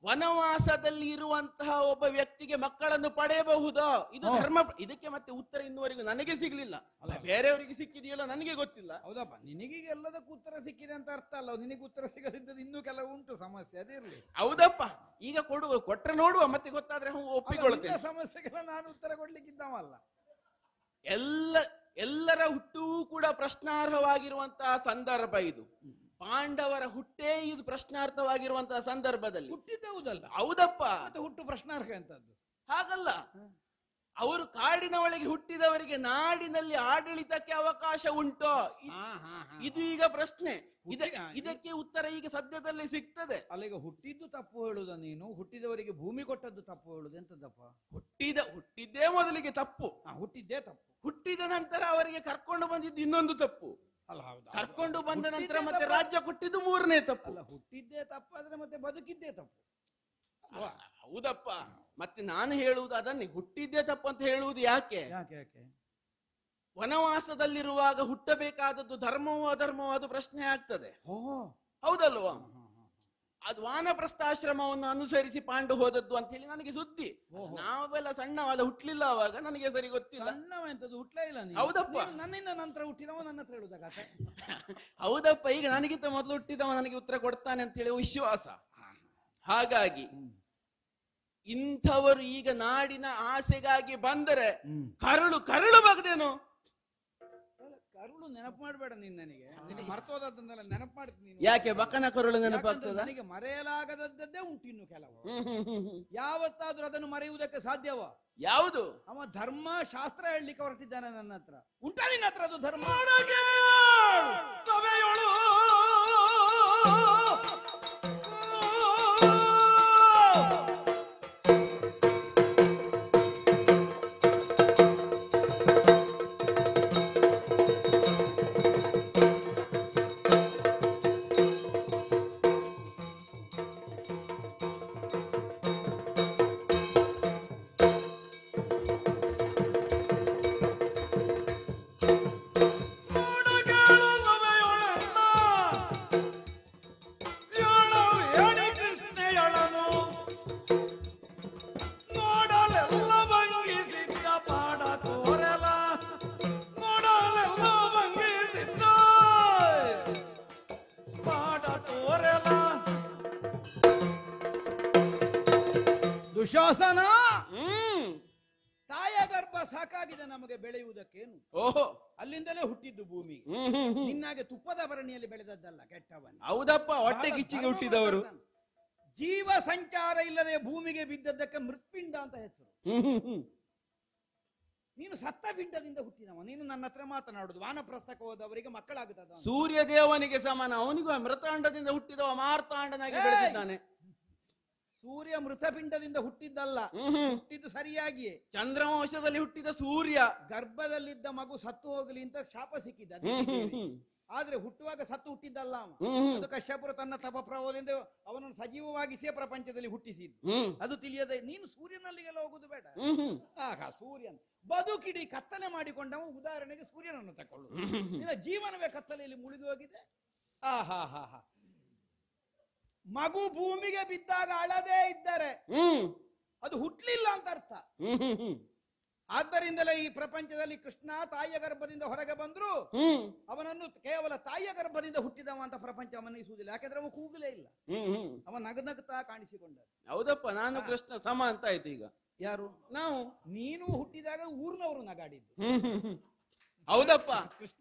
[SPEAKER 7] ವನವಾಸದಲ್ಲಿ ಇರುವಂತಹ ಒಬ್ಬ ವ್ಯಕ್ತಿಗೆ ಮಕ್ಕಳನ್ನು ಪಡೆಯಬಹುದಾ? ಇದು ಧರ್ಮ. ಇದಕ್ಕೆ ಮತ್ತೆ ಉತ್ತರ ಇನ್ನುವರೆಗೂ ನನಗೆ ಸಿಗ್ಲಿಲ್ಲ. ಬೇರೆಯವರಿಗೆ ಸಿಕ್ಕಿದೆಯಲ್ಲ ನನಗೆ ಗೊತ್ತಿಲ್ಲ.
[SPEAKER 2] ಹೌದಪ್ಪ, ನಿನಗೀಗ ಎಲ್ಲದಕ್ಕೂ ಉತ್ತರ ಸಿಕ್ಕಿದೆ ಅಂತ ಅರ್ಥ ಅಲ್ಲ. ನಿನಗೆ ಉತ್ತರ ಸಿಗದಿದ್ದದ್ದು ಇನ್ನೂ ಕೆಲವು ಉಂಟು ಸಮಸ್ಯೆ, ಅದಿರ್ಲಿ.
[SPEAKER 7] ಹೌದಪ್ಪ, ಈಗ ಕೊಟ್ರೆ ನೋಡುವ, ಮತ್ತೆ ಗೊತ್ತಾದ್ರೆ ಒಪ್ಪಿಕೊಳ್ಳುತ್ತೇನೆ.
[SPEAKER 2] ಸಮಸ್ಯೆಗೆಲ್ಲ ನಾನು ಉತ್ತರ ಕೊಡ್ಲಿಕ್ಕಿದ್ದವಲ್ಲ.
[SPEAKER 7] ಎಲ್ಲರ ಹುಟ್ಟೂ ಕೂಡ ಪ್ರಶ್ನಾರ್ಹವಾಗಿರುವಂತಹ ಸಂದರ್ಭ ಇದು. ಪಾಂಡವರ ಹುಟ್ಟೇ ಇದು ಪ್ರಶ್ನಾರ್ಥವಾಗಿರುವಂತಹ ಸಂದರ್ಭದಲ್ಲಿ
[SPEAKER 2] ಹುಟ್ಟಿದ್ದೆ ಹೌದಲ್ಲ?
[SPEAKER 7] ಹೌದಪ್ಪ,
[SPEAKER 2] ಹುಟ್ಟು ಪ್ರಶ್ನಾರ್ಹ ಅಂತದ್ದು
[SPEAKER 7] ಹಾಗಲ್ಲ. ಅವರು ಕಾಡಿನ ಒಳಗೆ ಹುಟ್ಟಿದವರಿಗೆ ನಾಡಿನಲ್ಲಿ ಆಡಳಿತಕ್ಕೆ ಅವಕಾಶ ಉಂಟೋ ಇದು ಈಗ ಪ್ರಶ್ನೆ. ಇದಕ್ಕೆ ಉತ್ತರ ಈಗ ಸದ್ಯದಲ್ಲೇ ಸಿಗ್ತದೆ.
[SPEAKER 2] ಅಲ್ಲ, ಈಗ ಹುಟ್ಟಿದ್ದು ತಪ್ಪು ಹೇಳುದ ನೀನು? ಹುಟ್ಟಿದವರಿಗೆ ಭೂಮಿ ಕೊಟ್ಟದ್ದು ತಪ್ಪು ಹೇಳುದು ಎಂತದಪ್ಪ?
[SPEAKER 7] ಹುಟ್ಟಿದ್ದೇ ಮೊದಲಿಗೆ ತಪ್ಪು.
[SPEAKER 2] ಹುಟ್ಟಿದ್ದೇ ತಪ್ಪು.
[SPEAKER 7] ಹುಟ್ಟಿದ ನಂತರ ಅವರಿಗೆ ಕರ್ಕೊಂಡು ಬಂದಿದ್ದು ಇನ್ನೊಂದು ತಪ್ಪು.
[SPEAKER 2] ಅಲ್ಲ, ಹೌದು.
[SPEAKER 7] ಕರ್ಕೊಂಡು ಬಂದ ನಂತರ ಮತ್ತೆ ರಾಜ್ಯ ಕೊಟ್ಟಿದ್ದು ಮೂರನೇ ತಪ್ಪು.
[SPEAKER 2] ಅಲ್ಲ, ಹುಟ್ಟಿದ್ದೇ ತಪ್ಪಾದ್ರೆ ಮತ್ತೆ ಬದುಕಿದ್ದೇ ತಪ್ಪು.
[SPEAKER 7] ಹೌದಪ್ಪ. ಮತ್ತೆ ನಾನು ಹೇಳುವುದು ಅದನ್ನೇ, ಹುಟ್ಟಿದ್ದೇ ತಪ್ಪು ಅಂತ ಹೇಳುವುದು ಯಾಕೆ? ವನವಾಸದಲ್ಲಿರುವಾಗ ಹುಟ್ಟಬೇಕಾದದ್ದು ಧರ್ಮವೋ ಅಧರ್ಮವೋ ಅದು ಪ್ರಶ್ನೆ ಆಗ್ತದೆ. ಹೌದಲ್ವಾ? ಅದು ವಾನಪ್ರಸ್ಥಾಶ್ರಮವನ್ನು ಅನುಸರಿಸಿ ಪಾಂಡು ಹೋದದ್ದು ಅಂತ ಹೇಳಿ ನನಗೆ ಸುದ್ದಿ. ನಾವೆಲ್ಲ ಸಣ್ಣವಾದ ಹುಟ್ಲಿಲ್ಲ ಅವಾಗ, ನನಗೆ ಸರಿ ಗೊತ್ತಿಲ್ಲ.
[SPEAKER 2] ಸಣ್ಣವೆಂತದ್ದು ಹುಟ್ಲೇ ಇಲ್ಲ.
[SPEAKER 7] ಹೌದಪ್ಪ.
[SPEAKER 2] ನನ್ನಿಂದ ನಂತರ ಹುಟ್ಟಿದವ ನನ್ನ ಹತ್ರ ಹೇಳುದಾಗ
[SPEAKER 7] ಹೌದಪ್ಪ. ಈಗ ನನಗಿಂತ ಮೊದಲು ಹುಟ್ಟಿದವ ನನಗೆ ಉತ್ತರ ಕೊಡ್ತಾನೆ ಅಂತ ಹೇಳಿ ವಿಶ್ವಾಸ. ಹಾಗಾಗಿ ಇಂಥವರು ಈಗ ನಾಡಿನ ಆಸೆಗಾಗಿ ಬಂದರೆ ಕರುಳು ಬಗ್ದೇನು?
[SPEAKER 2] ಕರುಳು ನೆನಪು ಮಾಡಬೇಡ ನೀನ್ ನನಗೆ. ಮರ್ತೋದನ್ನೆಲ್ಲ ನೆನಪು ಮಾಡ್ತೀನಿ.
[SPEAKER 7] ಯಾಕೆ ಬಕನ ಕರುಳು ನೆನಪಾಗ್ತದ?
[SPEAKER 2] ನನಗೆ ಮರೆಯಲಾಗದದ್ದೇ ಉಂಟು ಇನ್ನು ಕೆಲವು. ಯಾವತ್ತಾದ್ರೂ ಅದನ್ನು ಮರೆಯುವುದಕ್ಕೆ ಸಾಧ್ಯವ?
[SPEAKER 7] ಯಾವುದು?
[SPEAKER 2] ಅವ ಧರ್ಮ ಶಾಸ್ತ್ರ ಹೇಳಲಿಕ್ಕೆ ಹೊರಟಿದ್ದಾನೆ ನನ್ನ ಹತ್ರ. ಉಂಟಾ ನಿನ್ನ ಹತ್ರ ಅದು ಧರ್ಮ?
[SPEAKER 1] ಸಭೆಯೊಳು ದುಶಾಸನ, ತಾಯ ಗರ್ಭ ಸಾಕಾಗಿದೆ ನಮಗೆ ಬೆಳೆಯುವುದಕ್ಕೇನು?
[SPEAKER 7] ಓಹೋ,
[SPEAKER 2] ಅಲ್ಲಿಂದಲೇ ಹುಟ್ಟಿದ್ದು ಭೂಮಿ. ನಿನ್ನಾಗೆ ತುಪ್ಪದ ಭರಣಿಯಲ್ಲಿ ಬೆಳೆದದ್ದಲ್ಲ ಕೆಟ್ಟವನ್ನ.
[SPEAKER 7] ಹೌದಪ್ಪ, ಹೊಟ್ಟೆ ಕಿಚ್ಚಿಗೆ ಹುಟ್ಟಿದವರು.
[SPEAKER 2] ಜೀವ ಸಂಚಾರ ಇಲ್ಲದೆ ಭೂಮಿಗೆ ಬಿದ್ದದ್ದಕ್ಕೆ ಮೃತ್ಪಿಂಡ ಅಂತ ಹೆಸರು. ನೀನು ಸತ್ತ ಪಿಂಡದಿಂದ ಹುಟ್ಟಿದವ. ನೀನು ನನ್ನ ಹತ್ರ ಮಾತನಾಡುದು ವಾನಪ್ರಸ್ಥಕ್ಕೆ ಹೋದವರಿಗೆ ಮಕ್ಕಳಾಗುತ್ತದೆ.
[SPEAKER 7] ಸೂರ್ಯ ದೇವನಿಗೆ ಸಮಾನ, ಅವನಿಗೂ ಮೃತಾಂಡದಿಂದ ಹುಟ್ಟಿದವ ಮಾರ್ತಾಂಡನಾಗಿ ಬೆಳೆದಿದ್ದಾನೆ.
[SPEAKER 2] ಸೂರ್ಯ ಮೃತಪಿಂಡದಿಂದ ಹುಟ್ಟಿದ್ದಲ್ಲ, ಹುಟ್ಟಿದ್ದು ಸರಿಯಾಗಿಯೇ.
[SPEAKER 7] ಚಂದ್ರವಂಶದಲ್ಲಿ ಹುಟ್ಟಿದ ಸೂರ್ಯ
[SPEAKER 2] ಗರ್ಭದಲ್ಲಿದ್ದ ಮಗು ಸತ್ತು ಹೋಗಲಿ ಅಂತ ಶಾಪ ಸಿಕ್ಕಿದ್ದ. ಆದ್ರೆ ಹುಟ್ಟುವಾಗ ಸತ್ತು ಹುಟ್ಟಿದ್ದಲ್ಲ ಅವ. ಅದು ಕಶ್ಯಪರು ತನ್ನ ತಪಪ್ರಭಾವದಿಂದ ಅವನನ್ನು ಸಜೀವವಾಗಿಸಿಯೇ ಪ್ರಪಂಚದಲ್ಲಿ ಹುಟ್ಟಿಸಿದ್ದು. ಅದು ತಿಳಿಯದೆ ನೀನು ಸೂರ್ಯನಲ್ಲಿಗೆಲ್ಲ ಹೋಗುದು ಬೇಡ. ಆಗ ಸೂರ್ಯನ್ ಬದುಕಿಡಿ ಕತ್ತಲೆ ಮಾಡಿಕೊಂಡವ. ಉದಾಹರಣೆಗೆ ಸೂರ್ಯನನ್ನು ತಕೊಳ್ಳು. ನಿನ್ನ ಜೀವನವೇ ಕತ್ತಲೆಯಲ್ಲಿ ಮುಳುಗಿ ಹೋಗಿದೆ. ಹಾ ಮಗು ಭೂಮಿಗೆ ಬಿದ್ದಾಗ ಅಳದೇ ಇದ್ದರೆ ಅದು ಹುಟ್ಲಿಲ್ಲ ಅಂತ ಅರ್ಥ. ಆದ್ದರಿಂದಲೇ ಈ ಪ್ರಪಂಚದಲ್ಲಿ ಕೃಷ್ಣ ತಾಯಿಯ ಗರ್ಭದಿಂದ ಹೊರಗೆ ಬಂದ್ರು ಅವನನ್ನು ಕೇವಲ ತಾಯಿಯ ಗರ್ಭದಿಂದ ಹುಟ್ಟಿದವ ಅಂತ ಪ್ರಪಂಚ ಮನ್ನಿಸುವುದಿಲ್ಲ. ಯಾಕಂದ್ರೆ ಅವ ಕೂಗಲೇ ಇಲ್ಲ, ಅವ ನಗನಗ್ತಾ ಕಾಣಿಸಿಕೊಂಡ.
[SPEAKER 7] ಹೌದಪ್ಪ, ನಾನು ಕೃಷ್ಣ ಸಮ ಅಂತ ಆಯ್ತು. ಈಗ
[SPEAKER 2] ಯಾರು?
[SPEAKER 7] ನಾವು.
[SPEAKER 2] ನೀನು ಹುಟ್ಟಿದಾಗ ಊರ್ನವರು ನಗಾಡಿದ್ದು.
[SPEAKER 7] ಹೌದಪ್ಪ,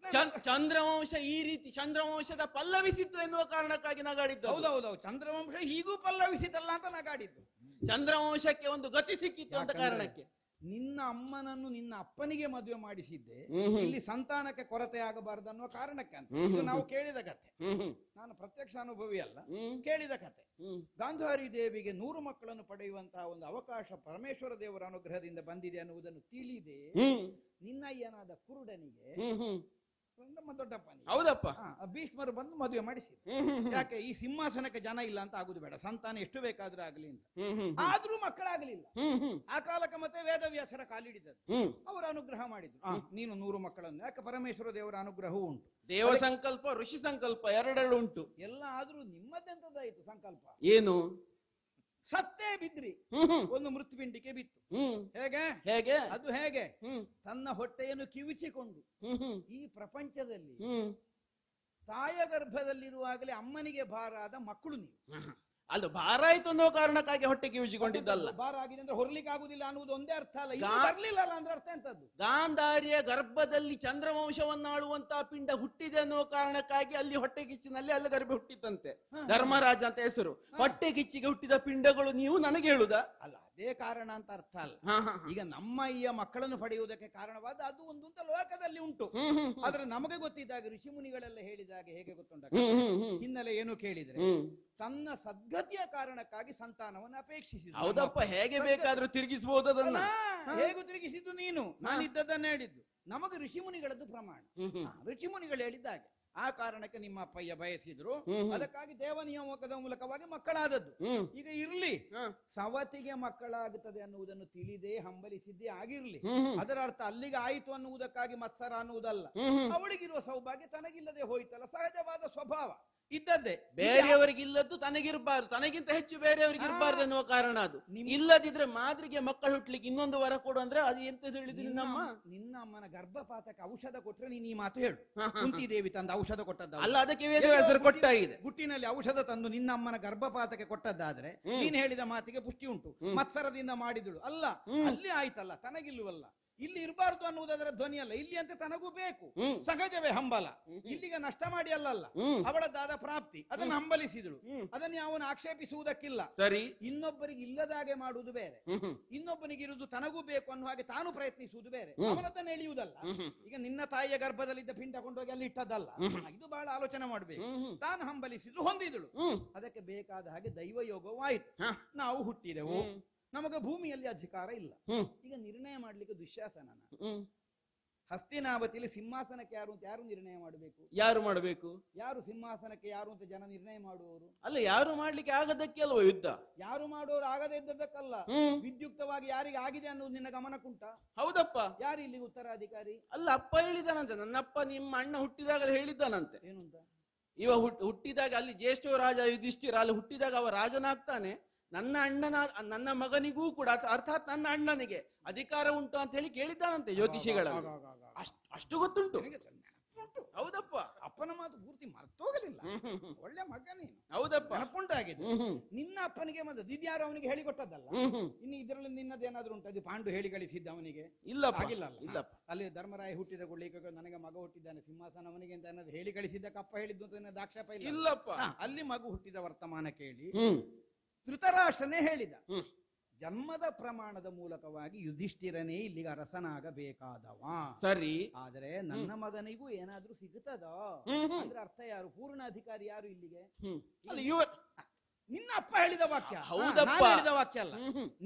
[SPEAKER 7] ಚಂದ್ರವಂಶ ಈ ರೀತಿ ಚಂದ್ರವಂಶದ ಪಲ್ಲವಿಸಿತ್ತು ಎನ್ನುವ ಕಾರಣಕ್ಕಾಗಿ ನಗಾಡಿದ್ದು.
[SPEAKER 2] ಹೌದೌದೌದು, ಚಂದ್ರವಂಶ ಹೀಗೂ ಪಲ್ಲವಿಸಿತಲ್ಲ ಅಂತ ನಗಾಡಿದ್ದು.
[SPEAKER 7] ಚಂದ್ರವಂಶಕ್ಕೆ ಒಂದು ಗತಿ ಸಿಕ್ಕಿತ್ತು ಅಂತ ಕಾರಣಕ್ಕೆ.
[SPEAKER 2] ನಿನ್ನ ಅಮ್ಮನನ್ನು ನಿನ್ನ ಅಪ್ಪನಿಗೆ ಮದುವೆ ಮಾಡಿಸಿದ್ದೆ ಇಲ್ಲಿ ಸಂತಾನಕ್ಕೆ ಕೊರತೆ ಆಗಬಾರದು ಅನ್ನುವ ಕಾರಣಕ್ಕೆ ಅಂತ. ಇದು ನಾವು ಕೇಳಿದ ಕಥೆ, ನಾನು ಪ್ರತ್ಯಕ್ಷ ಅನುಭವಿ ಅಲ್ಲ, ಕೇಳಿದ ಕಥೆ. ಗಾಂಧಾರಿ ದೇವಿಗೆ 100 ಮಕ್ಕಳನ್ನು ಪಡೆಯುವಂತಹ ಒಂದು ಅವಕಾಶ ಪರಮೇಶ್ವರ ದೇವರ ಅನುಗ್ರಹದಿಂದ ಬಂದಿದೆ ಅನ್ನುವುದನ್ನು ತಿಳಿದೆ ನಿನ್ನ ಅಯ್ಯನಾದ ಕುರುಡನಿಗೆ ನಮ್ಮ ದೊಡ್ಡಪ್ಪನಿಗೆ.
[SPEAKER 7] ಹೌದಪ್ಪ,
[SPEAKER 2] ಭೀಷ್ಮರು ಬಂದು ಮದುವೆ ಮಾಡಿಸಿ. ಯಾಕೆ ಈ ಸಿಂಹಾಸನಕ್ಕೆ ಜನ ಇಲ್ಲ ಅಂತ ಆಗುದು ಬೇಡ, ಸಂತಾನ ಎಷ್ಟು ಬೇಕಾದ್ರೂ ಆಗಲಿ ಅಂತ. ಆದ್ರೂ ಮಕ್ಕಳಾಗಲಿಲ್ಲ. ಆ ಕಾಲಕ್ಕೆ ಮತ್ತೆ ವೇದವ್ಯಾಸರ ಕಾಲಿಡಿದದ್ದು, ಅವರ ಅನುಗ್ರಹ ಮಾಡಿದ್ರು. ನೀನು 100 ಮಕ್ಕಳನ್ನು. ಯಾಕೆ ಪರಮೇಶ್ವರ ದೇವರ ಅನುಗ್ರಹವೂ ಉಂಟು,
[SPEAKER 7] ದೇವ ಸಂಕಲ್ಪ ಋಷಿ ಸಂಕಲ್ಪ ಎರಡೆರಡು ಉಂಟು.
[SPEAKER 2] ಎಲ್ಲ ಆದ್ರೂ ನಿಮ್ಮದೆಂತದಾಯ್ತು ಸಂಕಲ್ಪ?
[SPEAKER 7] ಏನು?
[SPEAKER 2] ಸತ್ತೇ ಬಿದ್ರಿ, ಒಂದು ಮೃತ್ಯುಪಿಂಡಿಕೆ ಬಿತ್ತು. ಹೇಗೆ ಅದು ಹೇಗೆ? ತನ್ನ ಹೊಟ್ಟೆಯನ್ನು ಕಿವಿಚಿಕೊಂಡು ಈ ಪ್ರಪಂಚದಲ್ಲಿ ತಾಯ ಗರ್ಭದಲ್ಲಿರುವಾಗಲೇ ಅಮ್ಮನಿಗೆ ಭಾರ ಆದ ಮಕ್ಕಳು ನೀವು.
[SPEAKER 7] ಅಲ್ಲ, ಭಾರ ಆಯ್ತು ಅನ್ನೋ ಕಾರಣಕ್ಕಾಗಿ ಹೊಟ್ಟೆ ಕಿವಿಚಿಕೊಂಡಿದ್ದಲ್ಲ.
[SPEAKER 2] ಭಾರ ಆಗಿದೆ ಅಂದ್ರೆ ಹೊರಲಿಕ್ಕೆ ಆಗುದಿಲ್ಲ ಅನ್ನುವುದು ಒಂದೇ ಅರ್ಥ ಅಲ್ಲ. ಬರ್ಲಿಲ್ಲ ಅಂದ್ರೆ ಅರ್ಥ ಎಂತದ್ದು?
[SPEAKER 7] ಗಾಂಧಾರಿಯ ಗರ್ಭದಲ್ಲಿ ಚಂದ್ರವಂಶವನ್ನಾಳುವಂತಹ ಪಿಂಡ ಹುಟ್ಟಿದೆ ಅನ್ನುವ ಕಾರಣಕ್ಕಾಗಿ ಅಲ್ಲಿ ಹೊಟ್ಟೆ ಕಿಚ್ಚಿನಲ್ಲಿ ಅಲ್ಲಿ ಗರ್ಭ ಹುಟ್ಟಿತ್ತಂತೆ. ಧರ್ಮರಾಜ ಅಂತ ಹೆಸರು. ಹೊಟ್ಟೆ ಕಿಚ್ಚಿಗೆ ಹುಟ್ಟಿದ ಪಿಂಡಗಳು ನೀವು ನನಗೆ ಹೇಳುದಾ?
[SPEAKER 2] ಅಲ್ಲ, ಅದೇ ಕಾರಣ ಅಂತ ಅರ್ಥ ಅಲ್ಲ.
[SPEAKER 7] ಹಾ, ಹಾ, ಹಾ.
[SPEAKER 2] ಈಗ ನಮ್ಮ ಈ ಮಕ್ಕಳನ್ನು ಪಡೆಯುವುದಕ್ಕೆ ಕಾರಣವಾದ ಅದು ಒಂದು ಅಂತ ಲೋಕದಲ್ಲಿ ಉಂಟು. ಆದ್ರೆ ನಮಗೆ ಗೊತ್ತಿದ್ದಾಗ ಋಷಿ ಮುನಿಗಳೆಲ್ಲ ಹೇಳಿದಾಗ ಹೇಗೆ ಗೊತ್ತುಂಟ ಹಿನ್ನೆಲೆ ಏನು ಕೇಳಿದ್ರೆ ತನ್ನ ಸದ್ಗತಿಯ ಕಾರಣಕ್ಕಾಗಿ ಸಂತಾನವನ್ನು ಅಪೇಕ್ಷಿಸಿದ.
[SPEAKER 7] ಹೌದಪ್ಪ, ಹೇಗೆ ಬೇಕಾದ್ರೂ ತಿರುಗಿಸಬಹುದು ಅದನ್ನ.
[SPEAKER 2] ಹೇಗೂ ತಿರುಗಿಸಿದ್ದು ನೀನು, ನಾನು ಇದ್ದದನ್ನ ಹೇಳಿದ್ದು. ನಮಗೆ ಋಷಿ ಮುನಿಗಳದ್ದು ಪ್ರಮಾಣ. ಋಷಿ ಮುನಿಗಳು ಹೇಳಿದ್ದಾಗೆ ಆ ಕಾರಣಕ್ಕೆ ನಿಮ್ಮ ಅಪ್ಪಯ್ಯ ಬಯಸಿದ್ರು, ಅದಕ್ಕಾಗಿ ದೇವ ನಿಯಮಕದ ಮೂಲಕವಾಗಿ ಮಕ್ಕಳಾದದ್ದು. ಈಗ ಇರ್ಲಿ, ಸವತಿಗೆ ಮಕ್ಕಳಾಗುತ್ತದೆ ಅನ್ನುವುದನ್ನು ತಿಳಿದೇ ಹಂಬಲಿಸಿದ್ದೇ ಆಗಿರ್ಲಿ, ಅದರ ಅರ್ಥ ಅಲ್ಲಿಗೆ ಆಯಿತು ಅನ್ನುವುದಕ್ಕಾಗಿ ಮತ್ಸರ ಅನ್ನುವುದಲ್ಲ. ಅವಳಿಗಿರುವ ಸೌಭಾಗ್ಯ ತನಗಿಲ್ಲದೆ ಹೋಯ್ತಲ್ಲ, ಸಹಜವಾದ ಸ್ವಭಾವ ಇದ್ದದ್ದೇ.
[SPEAKER 7] ಬೇರೆಯವರಿಗೆ ಇಲ್ಲದ್ದು ತನಗಿರ್ಬಾರ್ದು, ತನಗಿಂತ ಹೆಚ್ಚು ಬೇರೆಯವರಿಗೆ ಇರಬಾರ್ದು ಎನ್ನುವ ಕಾರಣ ಅದು. ಇಲ್ಲದಿದ್ರೆ ಮಾದ್ರಿಗೆ ಮಕ್ಕಳು ಹುಟ್ಲಿಕ್ಕೆ ಇನ್ನೊಂದು ವರ ಕೊಡು ಅಂದ್ರೆ ಅದು ಎಂತ ಹೇಳಿದ್ರು
[SPEAKER 2] ನಿನ್ನ ಅಮ್ಮನ ಗರ್ಭಪಾತಕ್ಕೆ ಔಷಧ ಕೊಟ್ರೆ ನೀನು ಈ ಮಾತು ಹೇಳು. ಕುಂತಿದೇವಿ ತಂದ ಔಷಧ ಕೊಟ್ಟದ್ದ
[SPEAKER 7] ಅಲ್ಲ, ಅದಕ್ಕೆ ವೇದ ಹೆಸರು ಕೊಟ್ಟಾಗಿದೆ.
[SPEAKER 2] ಗುಟ್ಟಿನಲ್ಲಿ ಔಷಧ ತಂದು ನಿನ್ನ ಅಮ್ಮನ ಗರ್ಭಪಾತಕ್ಕೆ ಕೊಟ್ಟದ್ದಾದ್ರೆ ನೀನ್ ಹೇಳಿದ ಮಾತಿಗೆ ಪುಷ್ಟಿ ಉಂಟು. ಮತ್ಸರದಿಂದ ಮಾಡಿದಳು ಅಲ್ಲ, ಅಲ್ಲಿ ಆಯ್ತಲ್ಲ, ತನಗಿಲ್ಲವಲ್ಲ. ಇಲ್ಲಿ ಇರಬಾರ್ದು ಅನ್ನುವುದರ ಧ್ವನಿ ಅಲ್ಲ, ಇಲ್ಲಿ ಅಂತ ತನಗೂ ಬೇಕು, ಸಹಜವೇ ಹಂಬಲ. ಇಲ್ಲಿಗ ನಷ್ಟ ಮಾಡಿ ಅಲ್ಲಲ್ಲ, ಅವಳದ್ದಾದ ಪ್ರಾಪ್ತಿ, ಅದನ್ನು ಹಂಬಲಿಸಿದಳು, ಅದನ್ನು ಅವನು ಆಕ್ಷೇಪಿಸುವುದಕ್ಕಿಲ್ಲ.
[SPEAKER 7] ಸರಿ,
[SPEAKER 2] ಇನ್ನೊಬ್ಬರಿಗೆ ಇಲ್ಲದಾಗೆ ಮಾಡುವುದು ಬೇರೆ, ಇನ್ನೊಬ್ಬನಿಗೆ ಇರುವುದು ತನಗೂ ಬೇಕು ಅನ್ನುವ ಹಾಗೆ ತಾನು ಪ್ರಯತ್ನಿಸುವುದು ಬೇರೆ, ಅವನದನ್ನು ಎಳೆಯುವುದಲ್ಲ. ಈಗ ನಿನ್ನ ತಾಯಿಯ ಗರ್ಭದಲ್ಲಿದ್ದ ಪಿಂಡ ಕೊಂಡೋಗಿ ಅಲ್ಲಿ ಇಟ್ಟದ್ದಲ್ಲ, ಇದು ಬಹಳ ಆಲೋಚನೆ ಮಾಡಬೇಕು. ತಾನು ಹಂಬಲಿಸಿದ್ರು, ಹೊಂದಿದಳು, ಅದಕ್ಕೆ ಬೇಕಾದ ಹಾಗೆ ದೈವ ಯೋಗವೂ ಆಯ್ತು. ನಾವು ಹುಟ್ಟಿದೆವು, ನಮಗೆ ಭೂಮಿಯಲ್ಲಿ ಅಧಿಕಾರ ಇಲ್ಲ. ಈಗ ನಿರ್ಣಯ ಮಾಡ್ಲಿಕ್ಕೆ ದುಶ್ಯಾಸನ. ಹಸ್ತಿನಾವತಿಯಲ್ಲಿ ಸಿಂಹಾಸನಕ್ಕೆ ಯಾರು ಅಂತ ಯಾರು ನಿರ್ಣಯ ಮಾಡಬೇಕು?
[SPEAKER 7] ಯಾರು ಮಾಡಬೇಕು?
[SPEAKER 2] ಯಾರು ಸಿಂಹಾಸನಕ್ಕೆ ಯಾರು ಅಂತ ಜನ ನಿರ್ಣಯ ಮಾಡುವವರು?
[SPEAKER 7] ಅಲ್ಲ, ಯಾರು ಮಾಡ್ಲಿಕ್ಕೆ ಆಗದಕ್ಕೆ ಅಲ್ವ ಯುದ್ಧ?
[SPEAKER 2] ಯಾರು ಮಾಡೋರು ಆಗದೇ ಇದ್ದದಕ್ಕಲ್ಲ, ವಿದ್ಯುಕ್ತವಾಗಿ ಯಾರಿಗೆ ಆಗಿದೆ ಅನ್ನೋದು ನಿನ್ನ ಗಮನಕ್ಕುಂಟ?
[SPEAKER 7] ಹೌದಪ್ಪ.
[SPEAKER 2] ಯಾರು ಇಲ್ಲಿ ಉತ್ತರಾಧಿಕಾರಿ?
[SPEAKER 7] ಅಲ್ಲ, ಅಪ್ಪ ಹೇಳಿದಾನಂತೆ, ನನ್ನಪ್ಪ ನಿಮ್ಮ ಅಣ್ಣ ಹುಟ್ಟಿದಾಗಲೇ ಹೇಳಿದ್ದಾನಂತೆ.
[SPEAKER 2] ಏನು ಅಂತ?
[SPEAKER 7] ಇವ ಹುಟ್ಟಿದಾಗ ಅಲ್ಲಿ ಜ್ಯೇಷ್ಠ ರಾಜ ಯುಧಿಷ್ಠಿರ ಅಲ್ಲಿ ಹುಟ್ಟಿದಾಗ ಅವ ರಾಜನಾಗ್ತಾನೆ. ನನ್ನ ಮಗನಿಗೂ ಕೂಡ, ಅರ್ಥಾತ್ ನನ್ನ ಅಣ್ಣನಿಗೆ ಅಧಿಕಾರ ಉಂಟು ಅಂತ ಹೇಳಿ ಕೇಳಿದ್ದಾನಂತೆ ಜ್ಯೋತಿಷಿಗಳ. ಅಷ್ಟು ಗೊತ್ತುಂಟು. ಹೌದಪ್ಪ,
[SPEAKER 2] ಅಪ್ಪನ ಮಾತು ಪೂರ್ತಿ ಮರ್ತೋಗಲಿಲ್ಲ. ಒಳ್ಳೆ ಮಗ ನೀನು.
[SPEAKER 7] ಹೌದಪ್ಪ,
[SPEAKER 2] ನೆನಪುಂಟಾಗಿದೆ. ನಿನ್ನ ಅಪ್ಪನಿಗೆ ಮತ್ತೆ ಇದ್ಯಾರು ಅವನಿಗೆ ಹೇಳಿ ಕೊಟ್ಟದ್ದಲ್ಲ. ಇನ್ನು ಇದರಲ್ಲಿ ನಿನ್ನದೇನಾದ್ರೂ ಉಂಟು? ಅದು ಪಾಂಡು ಹೇಳಿ ಕಳಿಸಿದ್ದ ಅವನಿಗೆ?
[SPEAKER 7] ಇಲ್ಲಪ್ಪ,
[SPEAKER 2] ಆಗಿಲ್ಲ.
[SPEAKER 7] ಇಲ್ಲಪ್ಪ.
[SPEAKER 2] ಅಲ್ಲಿ ಧರ್ಮರಾಯ ಹುಟ್ಟಿದ ಕೂಡಲೇ ನನಗೆ ಮಗ ಹುಟ್ಟಿದ್ದಾನೆ, ಸಿಂಹಾಸನ ಅವನಿಗೆ ಅಂತ ಏನಾದ್ರು ಹೇಳಿ ಕಳಿಸಿದ್ದಕ್ಕೆ ಅಪ್ಪ ಹೇಳಿದ್ದು ಅಂತ ದಾಕ್ಷೇಪ ಇಲ್ಲ.
[SPEAKER 7] ಇಲ್ಲಪ್ಪ,
[SPEAKER 2] ಅಲ್ಲಿ ಮಗು ಹುಟ್ಟಿದ ವರ್ತಮಾನ ಕೇಳಿ ಧೃತರಾಷ್ಟ್ರನೇ ಹೇಳಿದ, ಜನ್ಮದ ಪ್ರಮಾಣದ ಮೂಲಕವಾಗಿ ಯುಧಿಷ್ಠಿರನೇ ಇಲ್ಲಿಗೆ ಅರಸನಾಗಬೇಕಾದವ.
[SPEAKER 7] ಸರಿ,
[SPEAKER 2] ಆದರೆ ನನ್ನ ಮಗನಿಗೂ ಏನಾದ್ರೂ ಸಿಗುತ್ತದ ಅಂದ್ರೆ ಅರ್ಥ ಯಾರು? ಪೂರ್ಣ ಅಧಿಕಾರಿ ಯಾರು ಇಲ್ಲಿಗೆ? ನಿನ್ನ ಅಪ್ಪ ಹೇಳಿದ ವಾಕ್ಯ.
[SPEAKER 7] ಹೌದಪ್ಪ,
[SPEAKER 2] ಹೇಳಿದ ವಾಕ್ಯ ಅಲ್ಲ,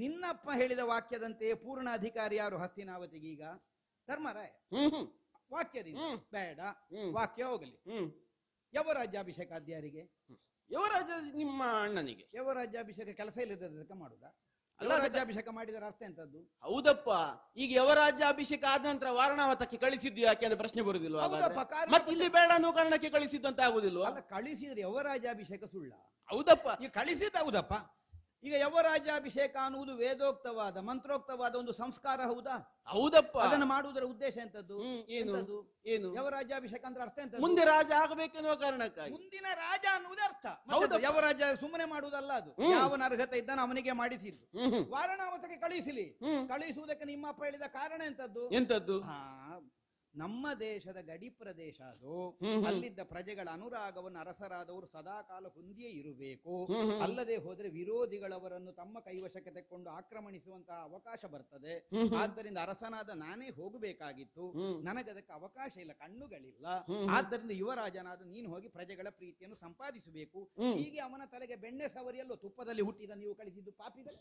[SPEAKER 2] ನಿನ್ನ ಅಪ್ಪ ಹೇಳಿದ ವಾಕ್ಯದಂತೆ ಪೂರ್ಣ ಅಧಿಕಾರಿ ಯಾರು ಹಸ್ತಿನಾವತಿಗೆ? ಈಗ ಧರ್ಮರಾಯ. ವಾಕ್ಯದಿಂದ ಬೇಡ, ವಾಕ್ಯ ಹೋಗಲಿ. ಯವರಾಜ್ಯಾಭಿಷೇಕ ಅದ್ಯಾರಿಗೆ?
[SPEAKER 7] ಯುವರಾಜ ನಿಮ್ಮ ಅಣ್ಣನಿಗೆ.
[SPEAKER 2] ಯವರಾಜ್ಯಾಭಿಷೇಕ ಕೆಲಸ ಇಲ್ಲದಕ್ಕೆ ಮಾಡುದಾ? ಯವರಾಜ್ಯಾಭಿಷೇಕ ಮಾಡಿದರೆ ಅರ್ಥ ಎಂತದ್ದು?
[SPEAKER 7] ಹೌದಪ್ಪ, ಈಗ ಯವರಾಜ್ಯಾಭಿಷೇಕ ಆದ ನಂತರ ವಾರಣಾವತಕ್ಕೆ ಕಳಿಸಿದ್ದು ಯಾಕೆ ಅಂತ ಪ್ರಶ್ನೆ ಬರುದಿಲ್ವಾ? ಮತ್ತೆ ಇಲ್ಲಿ ಬೇಡ ಅನ್ನೋ ಕಾರಣಕ್ಕೆ ಕಳಿಸಿದ್ದು ಅಂತ ಆಗುದಿಲ್ವಾ?
[SPEAKER 2] ಅಲ್ಲ, ಕಳಿಸಿದ್ರೆ ಯವರಾಜ್ಯಾಭಿಷೇಕ ಸುಳ್ಳ?
[SPEAKER 7] ಹೌದಪ್ಪ,
[SPEAKER 2] ಈಗ ಕಳಿಸಿದ್ದು ಹೌದಪ್ಪ. ಈಗ ಯವರಾಜ್ಯಾಭಿಷೇಕ ಅನ್ನುವುದು ವೇದೋಕ್ತವಾದ ಮಂತ್ರೋಕ್ತವಾದ ಒಂದು ಸಂಸ್ಕಾರ, ಹೌದಾ?
[SPEAKER 7] ಹೌದಪ್ಪ.
[SPEAKER 2] ಅದನ್ನು ಮಾಡುವುದರ ಉದ್ದೇಶ ಎಂತದ್ದು?
[SPEAKER 7] ಏನು
[SPEAKER 2] ಯವರಾಜ್ಯಾಭಿಷೇಕ ಅಂದ್ರೆ ಅರ್ಥ ಎಂತ?
[SPEAKER 7] ಮುಂದೆ ರಾಜ ಆಗಬೇಕೆನ್ನುವ ಕಾರಣಕ್ಕಾಗಿ.
[SPEAKER 2] ಮುಂದಿನ ರಾಜ ಅನ್ನುವುದೇ ಅರ್ಥ. ಯವರಾಜ್ಯ ಸುಮ್ಮನೆ ಮಾಡುವುದಲ್ಲ, ಅದು ಯಾವನ ಅರ್ಹತೆ ಇದ್ದಾನೆ ಅವನಿಗೆ ಮಾಡಿಸಿದ್ದು. ವಾರಣಾವತಕ್ಕೆ ಕಳಿಸಲಿ. ಕಳಿಸುವುದಕ್ಕೆ ನಿಮ್ಮ ಅಪ್ಪ ಹೇಳಿದ ಕಾರಣ ಎಂತದ್ದು? ನಮ್ಮ ದೇಶದ ಗಡಿ ಪ್ರದೇಶ ಅದು. ಅಲ್ಲಿದ್ದ ಪ್ರಜೆಗಳ ಅನುರಾಗವನ್ನು ಅರಸರಾದವರು ಸದಾಕಾಲ ಹೊಂದಿಯೇ ಇರಬೇಕು. ಅಲ್ಲದೆ ಹೋದ್ರೆ ವಿರೋಧಿಗಳವರನ್ನು ತಮ್ಮ ಕೈವಶಕ್ಕೆ ತೆಕ್ಕೊಂಡು ಆಕ್ರಮಣಿಸುವಂತಹ ಅವಕಾಶ ಬರ್ತದೆ. ಆದ್ದರಿಂದ ಅರಸನಾದ ನಾನೇ ಹೋಗಬೇಕಾಗಿತ್ತು, ನನಗದಕ್ಕೆ ಅವಕಾಶ ಇಲ್ಲ, ಕಣ್ಣುಗಳಿಲ್ಲ. ಆದ್ದರಿಂದ ಯುವರಾಜನಾದ ನೀನು ಹೋಗಿ ಪ್ರಜೆಗಳ ಪ್ರೀತಿಯನ್ನು ಸಂಪಾದಿಸಬೇಕು. ಹೀಗೆ ಅವನ ತಲೆಗೆ ಬೆಣ್ಣೆ ಸವರಿಯಲ್ಲೋ ತುಪ್ಪದಲ್ಲಿ ಹುಟ್ಟಿದ ನೀವು ಕಳಿಸಿದ್ದು ಪಾಪಿಗಳು.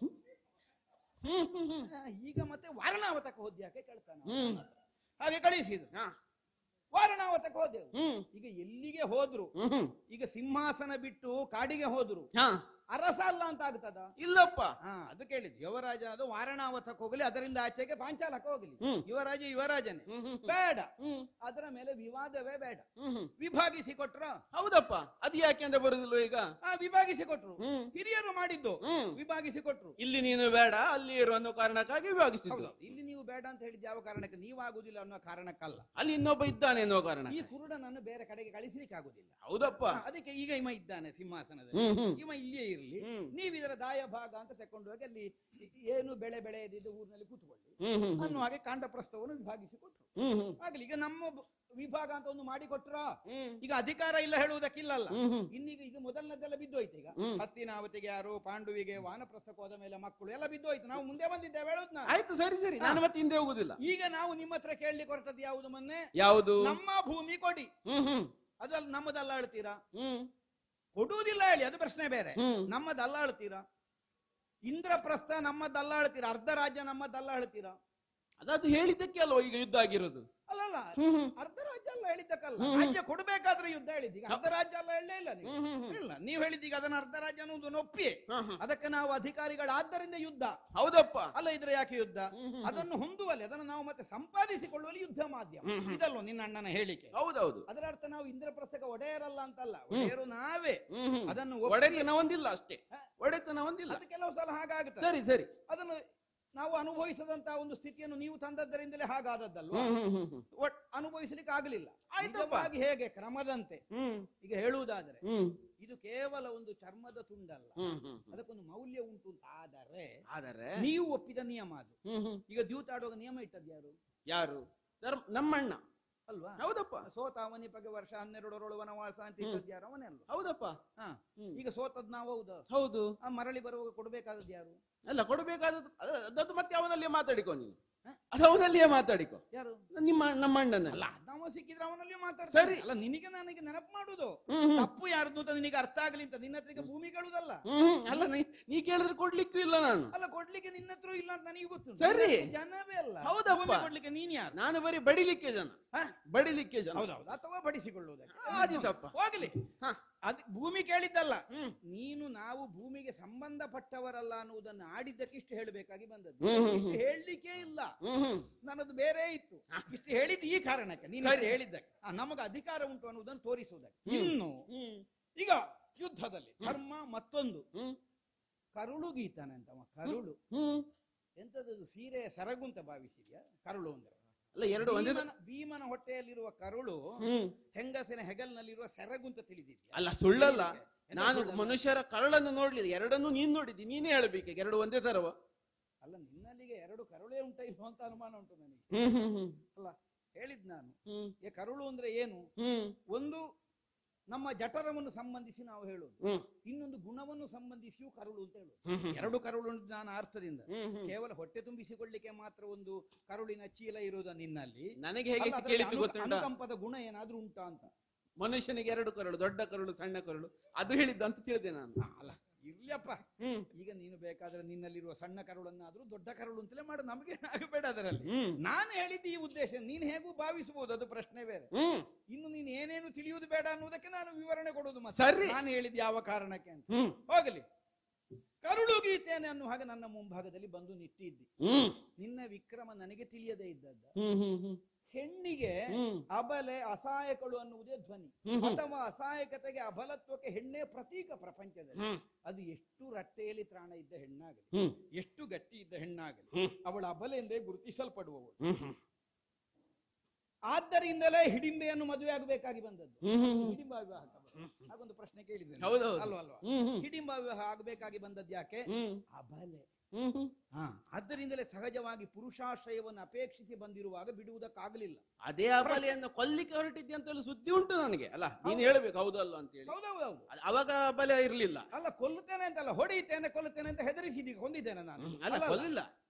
[SPEAKER 2] ಈಗ ಮತ್ತೆ ವಾರಣಾವತಕ್ಕೆ ಹೋದ್ಯಾಕೆ ಕೇಳ್ತಾನೆ. ಹಾಗೆ ಕಳಿಸಿದ್ರು. ವಾರಣಾವತಕ್ಕೆ ಹೋದೆವು. ಈಗ ಎಲ್ಲಿಗೆ ಹೋದ್ರು? ಈಗ ಸಿಂಹಾಸನ ಬಿಟ್ಟು ಕಾಡಿಗೆ ಹೋದ್ರು, ಅರಸ ಅಲ್ಲ ಅಂತ ಆಗ್ತದ?
[SPEAKER 7] ಇಲ್ಲಪ್ಪ.
[SPEAKER 2] ಅದು ಕೇಳಿದ್. ಯುವರಾಜನಾದ ವಾರಣಾವತಕ್ಕೆ ಹೋಗಲಿ, ಅದರಿಂದ ಆಚೆಗೆ ಪಾಂಚಾಲಕ್ಕೆ ಹೋಗಲಿ. ಯುವರಾಜನೇ ಬೇಡ, ಅದರ ಮೇಲೆ ವಿವಾದವೇ ಬೇಡ. ವಿಭಾಗಿಸಿ ಕೊಟ್ರ?
[SPEAKER 7] ಹೌದಪ್ಪ. ಅದು ಯಾಕೆ ಅಂತ ಬರುದಿಲ್ವ? ಈಗ
[SPEAKER 2] ವಿಭಾಗಿಸಿ ಕೊಟ್ರು, ಹಿರಿಯರು ಮಾಡಿದ್ದು. ವಿಭಾಗಿಸಿ ಕೊಟ್ರು.
[SPEAKER 7] ಇಲ್ಲಿ ನೀನು ಬೇಡ, ಅಲ್ಲಿ ಇರು ಅನ್ನೋ ಕಾರಣಕ್ಕಾಗಿ ವಿಭಾಗಿಸಿದ್ರು.
[SPEAKER 2] ಇಲ್ಲಿ ನೀವು ಬೇಡ ಅಂತ ಹೇಳಿದ್ ಯಾವ ಕಾರಣಕ್ಕೆ? ನೀವಾಗುದಿಲ್ಲ ಅನ್ನೋ ಕಾರಣಕ್ಕಲ್ಲ,
[SPEAKER 7] ಅಲ್ಲಿ ಇನ್ನೊಬ್ಬ ಇದ್ದಾನೆ ಅನ್ನೋ ಕಾರಣ.
[SPEAKER 2] ಈ ಕುರುಡನನ್ನು ಬೇರೆ ಕಡೆಗೆ ಕಳಿಸ್ಲಿಕ್ಕೆ ಆಗುದಿಲ್ಲ.
[SPEAKER 7] ಹೌದಪ್ಪ.
[SPEAKER 2] ಅದಕ್ಕೆ ಈಗ ಇವ ಇದ್ದಾನೆ ಸಿಂಹಾಸನದಲ್ಲಿ, ಇವ ಇಲ್ಲಿಯೇ ಇರ್ಲಿ, ನೀವಿದರ ದಾಯ ಭಾಗ ಅಂತ ತಕೊಂಡು ಹೋಗಿ ಅಲ್ಲಿ ಏನು ಬೆಳೆ ಬೆಳೆಯದಿದ್ದ ಊರಿನಲ್ಲಿ ಕೂತ್ಕೊಳ್ಳಿ ಅನ್ನುವ ಹಾಗೆ ಕಾಂಡ ಪ್ರಸ್ಥವನ್ನು ವಿಭಾಗಿಸಿ ಕೊಟ್ರು. ಆಗ್ಲಿ, ಈಗ ನಮ್ಮ ವಿಭಾಗ ಅಂತ ಒಂದು ಮಾಡಿ ಕೊಟ್ರ, ಈಗ ಅಧಿಕಾರ ಇಲ್ಲ ಹೇಳುವುದಕ್ಕಿಲ್ಲಲ್ಲ. ಇನ್ನೀಗ ಇದು ಮೊದಲನೇದೆಲ್ಲ ಬಿದ್ದೋಯ್ತು. ಈಗ ಹಸ್ತಿನಾವತಿಗೆ ಯಾರು, ಪಾಂಡುವಿಗೆ ವಾನಪ್ರಸ್ಥಕ್ಕೆ ಹೋದ ಮೇಲೆ ಮಕ್ಕಳು ಎಲ್ಲ ಬಿದ್ದೋಯ್ತು. ನಾವು ಮುಂದೆ ಬಂದಿದ್ದೇವೆ ಹೇಳುದು.
[SPEAKER 7] ಆಯ್ತು, ಸರಿ ಸರಿ, ನಾನು ಮತ್ತೆ ಹಿಂದೆ ಹೋಗುದಿಲ್ಲ.
[SPEAKER 2] ಈಗ ನಾವು ನಿಮ್ಮ ಹತ್ರ ಕೇಳಲಿಕ್ಕೆ ಹೊರಟದ್ದು ಯಾವುದು? ಮೊನ್ನೆ
[SPEAKER 7] ಯಾವುದು?
[SPEAKER 2] ನಮ್ಮ ಭೂಮಿ ಕೊಡಿ. ಅದು ನಮ್ಮದಲ್ಲ ಹೇಳ್ತೀರಾ? ಕೊಡುವುದಿಲ್ಲ ಹೇಳಿ, ಅದು ಪ್ರಶ್ನೆ ಬೇರೆ. ನಮ್ಮದಲ್ಲ ಹೇಳ್ತೀರಾ? ಇಂದ್ರಪ್ರಸ್ಥ ನಮ್ಮದಲ್ಲ ಹೇಳ್ತೀರಾ? ಅರ್ಧ ರಾಜ್ಯ ನಮ್ಮದಲ್ಲ ಹೇಳ್ತೀರಾ?
[SPEAKER 7] ಅದು ಹೇಳಿದ್ದಕ್ಕೆ ಅಲ್ವಾ ಈಗ ಯುದ್ಧ ಆಗಿರೋದು?
[SPEAKER 2] ಅಲ್ಲಲ್ಲ, ಅರ್ಧ ರಾಜ್ಯ ಅಲ್ಲ ಹೇಳಿದ್ದಕ್ಕಲ್ಲ, ರಾಜ್ಯ ಕೊಡ್ಬೇಕಾದ್ರೆ ಯುದ್ಧ ಹೇಳಿದ್ದೀಗ. ಅರ್ಧ ರಾಜ್ಯ ಅಲ್ಲ ಹೇಳಲೇ ಇಲ್ಲ ನೀವು. ಇಲ್ಲ, ನೀವು ಹೇಳಿದ್ದೀಗ ಅದನ್ನ ಅರ್ಧ ರಾಜ್ಯ ಅನ್ನೋದು ಒಪ್ಪಿಯೇ. ಅದಕ್ಕೆ ನಾವು ಅಧಿಕಾರಿಗಳಾದ್ದರಿಂದ ಯುದ್ಧ.
[SPEAKER 7] ಹೌದಪ್ಪ.
[SPEAKER 2] ಅಲ್ಲ ಇದ್ರೆ ಯಾಕೆ ಯುದ್ಧ? ಅದನ್ನು ಹೊಂದುವಲ್ಲಿ, ಅದನ್ನು ನಾವು ಮತ್ತೆ ಸಂಪಾದಿಸಿಕೊಳ್ಳುವಲ್ಲಿ ಯುದ್ಧ ಮಾಧ್ಯಮ. ಇದಲ್ವ ನಿನ್ನ ಅಣ್ಣನ ಹೇಳಿಕೆ?
[SPEAKER 7] ಹೌದೌದು.
[SPEAKER 2] ಅದರ ಅರ್ಥ ನಾವು ಇಂದ್ರಪ್ರಸ್ಥಕ ಒಡೆಯರಲ್ಲ ಅಂತಲ್ಲ, ಒಡೆಯರು ನಾವೇ. ಅದನ್ನು
[SPEAKER 7] ಒಡೆತನ ಹೊಂದಿಲ್ಲ ಅಷ್ಟೇ, ಒಡೆತನ ಹೊಂದಿಲ್ಲ.
[SPEAKER 2] ಅದು ಕೆಲವು ಸಲ ಹಾಗಾಗುತ್ತೆ.
[SPEAKER 7] ಸರಿ ಸರಿ,
[SPEAKER 2] ಅದನ್ನು ನಾವು ಅನುಭವಿಸದಂತಹ ಒಂದು ಸ್ಥಿತಿಯನ್ನು ನೀವು ತಂದದ್ದರಿಂದಲೇ ಹಾಗಾದದ್ದಲ್ವ, ಅನುಭವಿಸಲಿಕ್ಕೆ ಆಗಲಿಲ್ಲ. ನಿಜವಾಗಿ ಹೇಗೆ ಕ್ರಮದಂತೆ ಈಗ ಹೇಳುವುದಾದರೆ ಇದು ಕೇವಲ ಒಂದು ಚರ್ಮದ ತುಂಡಲ್ಲ, ಅದಕ್ಕೊಂದು ಮೌಲ್ಯ ಉಂಟು ಅಂತ ಆದರೆ ನೀವು ಒಪ್ಪಿದ ನಿಯಮ ಅದು. ಈಗ ದ್ಯೂತಾಡುವಾಗ ನಿಯಮ ಇಟ್ಟದ್ದು ಯಾರು?
[SPEAKER 7] ಯಾರು? ನಮ್ಮಣ್ಣ
[SPEAKER 2] ಅಲ್ವಾ?
[SPEAKER 7] ಹೌದಪ್ಪ.
[SPEAKER 2] ಸೋತ ಅವನಿಪಗೆ ವರ್ಷ 12 ವನವಾಸ ಅಂತ ಇಟ್ಟದ್ದು ಯಾರು? ಅವನೇ ಅಲ್ವಾ?
[SPEAKER 7] ಹೌದಪ್ಪ.
[SPEAKER 2] ಈಗ ಸೋತದ್ ನಾವು. ಹೌದು
[SPEAKER 7] ಹೌದು.
[SPEAKER 2] ಮರಳಿ ಬರುವಾಗ ಕೊಡ್ಬೇಕಾದದ್ದು ಯಾರು?
[SPEAKER 7] ಅಲ್ಲ, ಕೊಡಬೇಕಾದದ್ದು ಅದು ಮತ್ತೆ ಅವನಲ್ಲಿಯೇ ಮಾತಾಡಿಕೊ ನೀನು. ಅದು ಅವನಲ್ಲಿಯೇ ಮಾತಾಡಿಕೊ.
[SPEAKER 2] ಯಾರು?
[SPEAKER 7] ನಮ್ಮ ಅಣ್ಣನ.
[SPEAKER 2] ಅಲ್ಲ, ನಾವು ಸಿಕ್ಕಿದ್ರೆ ಅವನಲ್ಲಿ ಮಾತಾಡ್ತಾರೆ. ಸರಿ. ಅಲ್ಲ, ನಿನಗೆ ನನಗೆ ನೆನಪು ಮಾಡುದು ತಪ್ಪು ಯಾರ್ದು ಅಂತ ನಿನಗೆ ಅರ್ಥ ಆಗ್ಲಿ ಅಂತ ನಿನ್ನ ಹತ್ರ ಭೂಮಿ ಕೇಳುದಲ್ಲ.
[SPEAKER 7] ಅಲ್ಲ, ನೀ ಕೇಳಿದ್ರೆ ಕೊಡ್ಲಿಕ್ಕೂ ಇಲ್ಲ ನಾನು.
[SPEAKER 2] ಅಲ್ಲ, ಕೊಡ್ಲಿಕ್ಕೆ ನಿನ್ನ ಹತ್ರ ಇಲ್ಲ ಅಂತ ನನಗೆ ಗೊತ್ತು.
[SPEAKER 7] ಸರಿ,
[SPEAKER 2] ಜನವೇ ಅಲ್ಲ.
[SPEAKER 7] ಹೌದಪ್ಪ.
[SPEAKER 2] ಕೊಡ್ಲಿಕ್ಕೆ ನೀನ್ ಯಾರು?
[SPEAKER 7] ನಾನು ಬರೀ ಬಡಿಲಿಕ್ಕೆ ಜನ. ಬಡಿಲಿಕ್ಕೆ ಜನ.
[SPEAKER 2] ಹೌದೌದು. ಅಥವಾ ಬಡಿಸಿಕೊಳ್ಳುವುದಕ್ಕೆ.
[SPEAKER 7] ಆದಿತಪ್ಪ.
[SPEAKER 2] ಹೋಗ್ಲಿ, ಅದ್ ಭೂಮಿ ಕೇಳಿದ್ದಲ್ಲ. ನೀನು ನಾವು ಭೂಮಿಗೆ ಸಂಬಂಧಪಟ್ಟವರಲ್ಲ ಅನ್ನುವುದನ್ನು ಆಡಿದ್ದಕ್ಕೆ ಇಷ್ಟು ಹೇಳಬೇಕಾಗಿ ಬಂದದ್ದು. ಇಷ್ಟು ಹೇಳಲಿಕ್ಕೆ ಇಲ್ಲ, ನನ್ನದು ಬೇರೆ ಇತ್ತು. ಇಷ್ಟು ಹೇಳಿದ್ದು ಈ ಕಾರಣಕ್ಕೆ, ನೀನು ಹೇಳಿದ್ದಕ್ಕೆ ನಮಗೆ ಅಧಿಕಾರ ಉಂಟು ಅನ್ನುವುದನ್ನು ತೋರಿಸುವುದಕ್ಕೆ. ಇನ್ನು ಈಗ ಯುದ್ಧದಲ್ಲಿ ಧರ್ಮ ಮತ್ತೊಂದು ಕರುಳು ಗೀತಾನೆ ಅಂತವ. ಕರುಳು ಎಂತದ್ದು? ಸೀರೆ ಸರಗು ಅಂತ ಭಾವಿಸಿದ್ಯಾ? ಕರುಳು ಅಂದ್ರೆ
[SPEAKER 7] ಅಲ್ಲ, ಎರಡು
[SPEAKER 2] ಭೀಮನ ಹೊಟ್ಟೆಯಲ್ಲಿರುವ ಕರುಳು ಹೆಂಗಸಿನ ಹೆಗಲ್ನಲ್ಲಿರುವ ಸೆರಗು ಅಂತ ತಿಳಿದಿದ್ಯಾ?
[SPEAKER 7] ಅಲ್ಲ, ಸುಳ್ಳಲ್ಲ. ನಾನು ಮನುಷ್ಯರ ಕರುಳನ್ನು ನೋಡ್ಲಿಲ್ಲ, ಎರಡನ್ನು ನೀನ್ ನೋಡಿದ್ದಿ. ನೀನೇ ಹೇಳ್ಬೇಕು, ಎರಡು ಒಂದೇ ತರವ?
[SPEAKER 2] ಅಲ್ಲ, ನಿನ್ನಲ್ಲಿಗೆ ಎರಡು ಕರುಳೇ ಉಂಟ ಇಲ್ವ ಅಂತ ಅನುಮಾನ ಉಂಟು ನನಗೆ. ಅಲ್ಲ, ಹೇಳಿದ್ ನಾನು. ಕರುಳು ಅಂದ್ರೆ ಏನು? ಒಂದು ನಮ್ಮ ಜಠರವನ್ನು ಸಂಬಂಧಿಸಿ ನಾವು ಹೇಳುದು, ಇನ್ನೊಂದು ಗುಣವನ್ನು ಸಂಬಂಧಿಸಿಯೂ ಕರುಳು ಅಂತ ಹೇಳುದು. ಎರಡು ಕರುಳು ನಾನು ಅರ್ಥದಿಂದ ಕೇವಲ ಹೊಟ್ಟೆ ತುಂಬಿಸಿಕೊಳ್ಳಿಕ್ಕೆ ಮಾತ್ರ ಒಂದು ಕರುಳಿನ ಚೀಲ ಇರುವುದ ನಿನ್ನಲ್ಲಿ.
[SPEAKER 7] ನನಗೆ ಹೇಗೆ
[SPEAKER 2] ಅನುಕಂಪದ ಗುಣ ಏನಾದ್ರೂ ಉಂಟಾ ಅಂತ.
[SPEAKER 7] ಮನುಷ್ಯನಿಗೆ ಎರಡು ಕರುಳು, ದೊಡ್ಡ ಕರುಳು ಸಣ್ಣ ಕರುಳು, ಅದು ಹೇಳಿದ್ದು ಅಂತ ತಿಳಿದೆ ನಾನು.
[SPEAKER 2] ಅಲ್ಲ, ಇರ್ಲಿಯಪ್ಪ. ಈಗ ನೀನು ಬೇಕಾದ್ರೆ ನಿನ್ನಲ್ಲಿರುವ ಸಣ್ಣ ಕರುಳನ್ನಾದ್ರೂ ದೊಡ್ಡ ಕರುಳು ಅಂತಲೇ ಮಾಡು, ನಮಗೆ ಆಗಬೇಡ ಅದರಲ್ಲಿ. ನಾನು ಹೇಳಿದ್ದು ಈ ಉದ್ದೇಶ. ನೀನು ಹೇಗೂ ಭಾವಿಸಬಹುದು, ಅದು ಪ್ರಶ್ನೆ ಬೇರೆ. ಇನ್ನು ನೀನು ಏನೇನು ತಿಳಿಯುವುದು ಬೇಡ ಅನ್ನುವುದಕ್ಕೆ ನಾನು ವಿವರಣೆ ಕೊಡುವುದು. ಮತ್ತೆ ನಾನು ಹೇಳಿದ್ದು ಯಾವ ಕಾರಣಕ್ಕೆ ಅಂತ ಹೋಗಲಿ. ಕರುಳು ಗೀತೆನೆ ಅನ್ನುವ ಹಾಗೆ ನನ್ನ ಮುಂಭಾಗದಲ್ಲಿ ಬಂದು ನಿಟ್ಟಿದ್ದಿ. ನಿನ್ನ ವಿಕ್ರಮ ನನಗೆ ತಿಳಿಯದೇ ಇದ್ದದ್ದ. ಹೆಣ್ಣಿಗೆ ಅಬಲೆ ಅಸಹಾಯಕಳು ಅನ್ನುವುದೇ ಧ್ವನಿ, ಅಥವಾ ಅಸಹಾಯಕತೆಗೆ ಅಬಲತ್ವಕ್ಕೆ ಹೆಣ್ಣೆ ಪ್ರತೀಕ ಪ್ರಪಂಚದಲ್ಲಿ. ಅದು ಎಷ್ಟು ರಟ್ಟೆಯಲ್ಲಿ ತ್ರಾಣ ಇದ್ದ ಹೆಣ್ಣಾಗಲಿ, ಎಷ್ಟು ಗಟ್ಟಿ ಇದ್ದ ಹೆಣ್ಣಾಗಲಿ, ಅವಳ ಅಬಲೆ ಎಂದೇ ಗುರುತಿಸಲ್ಪಡುವವಳು. ಆದ್ದರಿಂದಲೇ ಹಿಡಿಂಬೆಯನ್ನು ಮದುವೆ ಆಗಬೇಕಾಗಿ ಬಂದದ್ದು. ಹಿಡಿಂಬ ವಿವಾಹ ಹಾಗೊಂದು ಪ್ರಶ್ನೆ ಕೇಳಿದ್ದೇನೆ, ಅಲ್ವಾ? ಹಿಡಿಂಬ ವಿವಾಹ ಆಗಬೇಕಾಗಿ ಬಂದದ್ದು ಯಾಕೆ? ಅಬಲೆ. ಆದ್ದರಿಂದಲೇ ಸಹಜವಾಗಿ ಪುರುಷಾಶ್ರಯವನ್ನು ಅಪೇಕ್ಷಿಸಿ ಬಂದಿರುವಾಗ ಬಿಡುವುದಕ್ಕಾಗಲಿಲ್ಲ.
[SPEAKER 7] ಅದೇ ಅಬಲೆಯನ್ನು ಕೊಲ್ಲಿಕ್ಕೆ ಹೊರಟಿದ್ದೆ ಅಂತ ಹೇಳಿ ಸುದ್ದಿ ಉಂಟು ನನಗೆ. ಅಲ್ಲ, ನೀನು ಹೇಳ್ಬೇಕು ಹೌದಲ್ಲ ಅಂತ ಹೇಳಿ.
[SPEAKER 2] ಹೌದೌದು.
[SPEAKER 7] ಅವಾಗ ಅಬಲೆ ಇರ್ಲಿಲ್ಲ.
[SPEAKER 2] ಅಲ್ಲ, ಕೊಲ್ಲುತ್ತೇನೆ ಅಂತಲ್ಲ, ಹೊಡೆಯುತ್ತೇನೆ ಕೊಲ್ಲುತ್ತೇನೆ ಅಂತ ಹೆದರಿಸಿದ್ದೀಗ, ಕೊಂದಿದ್ದೇನೆ ನಾನು.
[SPEAKER 7] ಅಲ್ಲ, ಕೊಲ್ಲಿಲ್ಲ.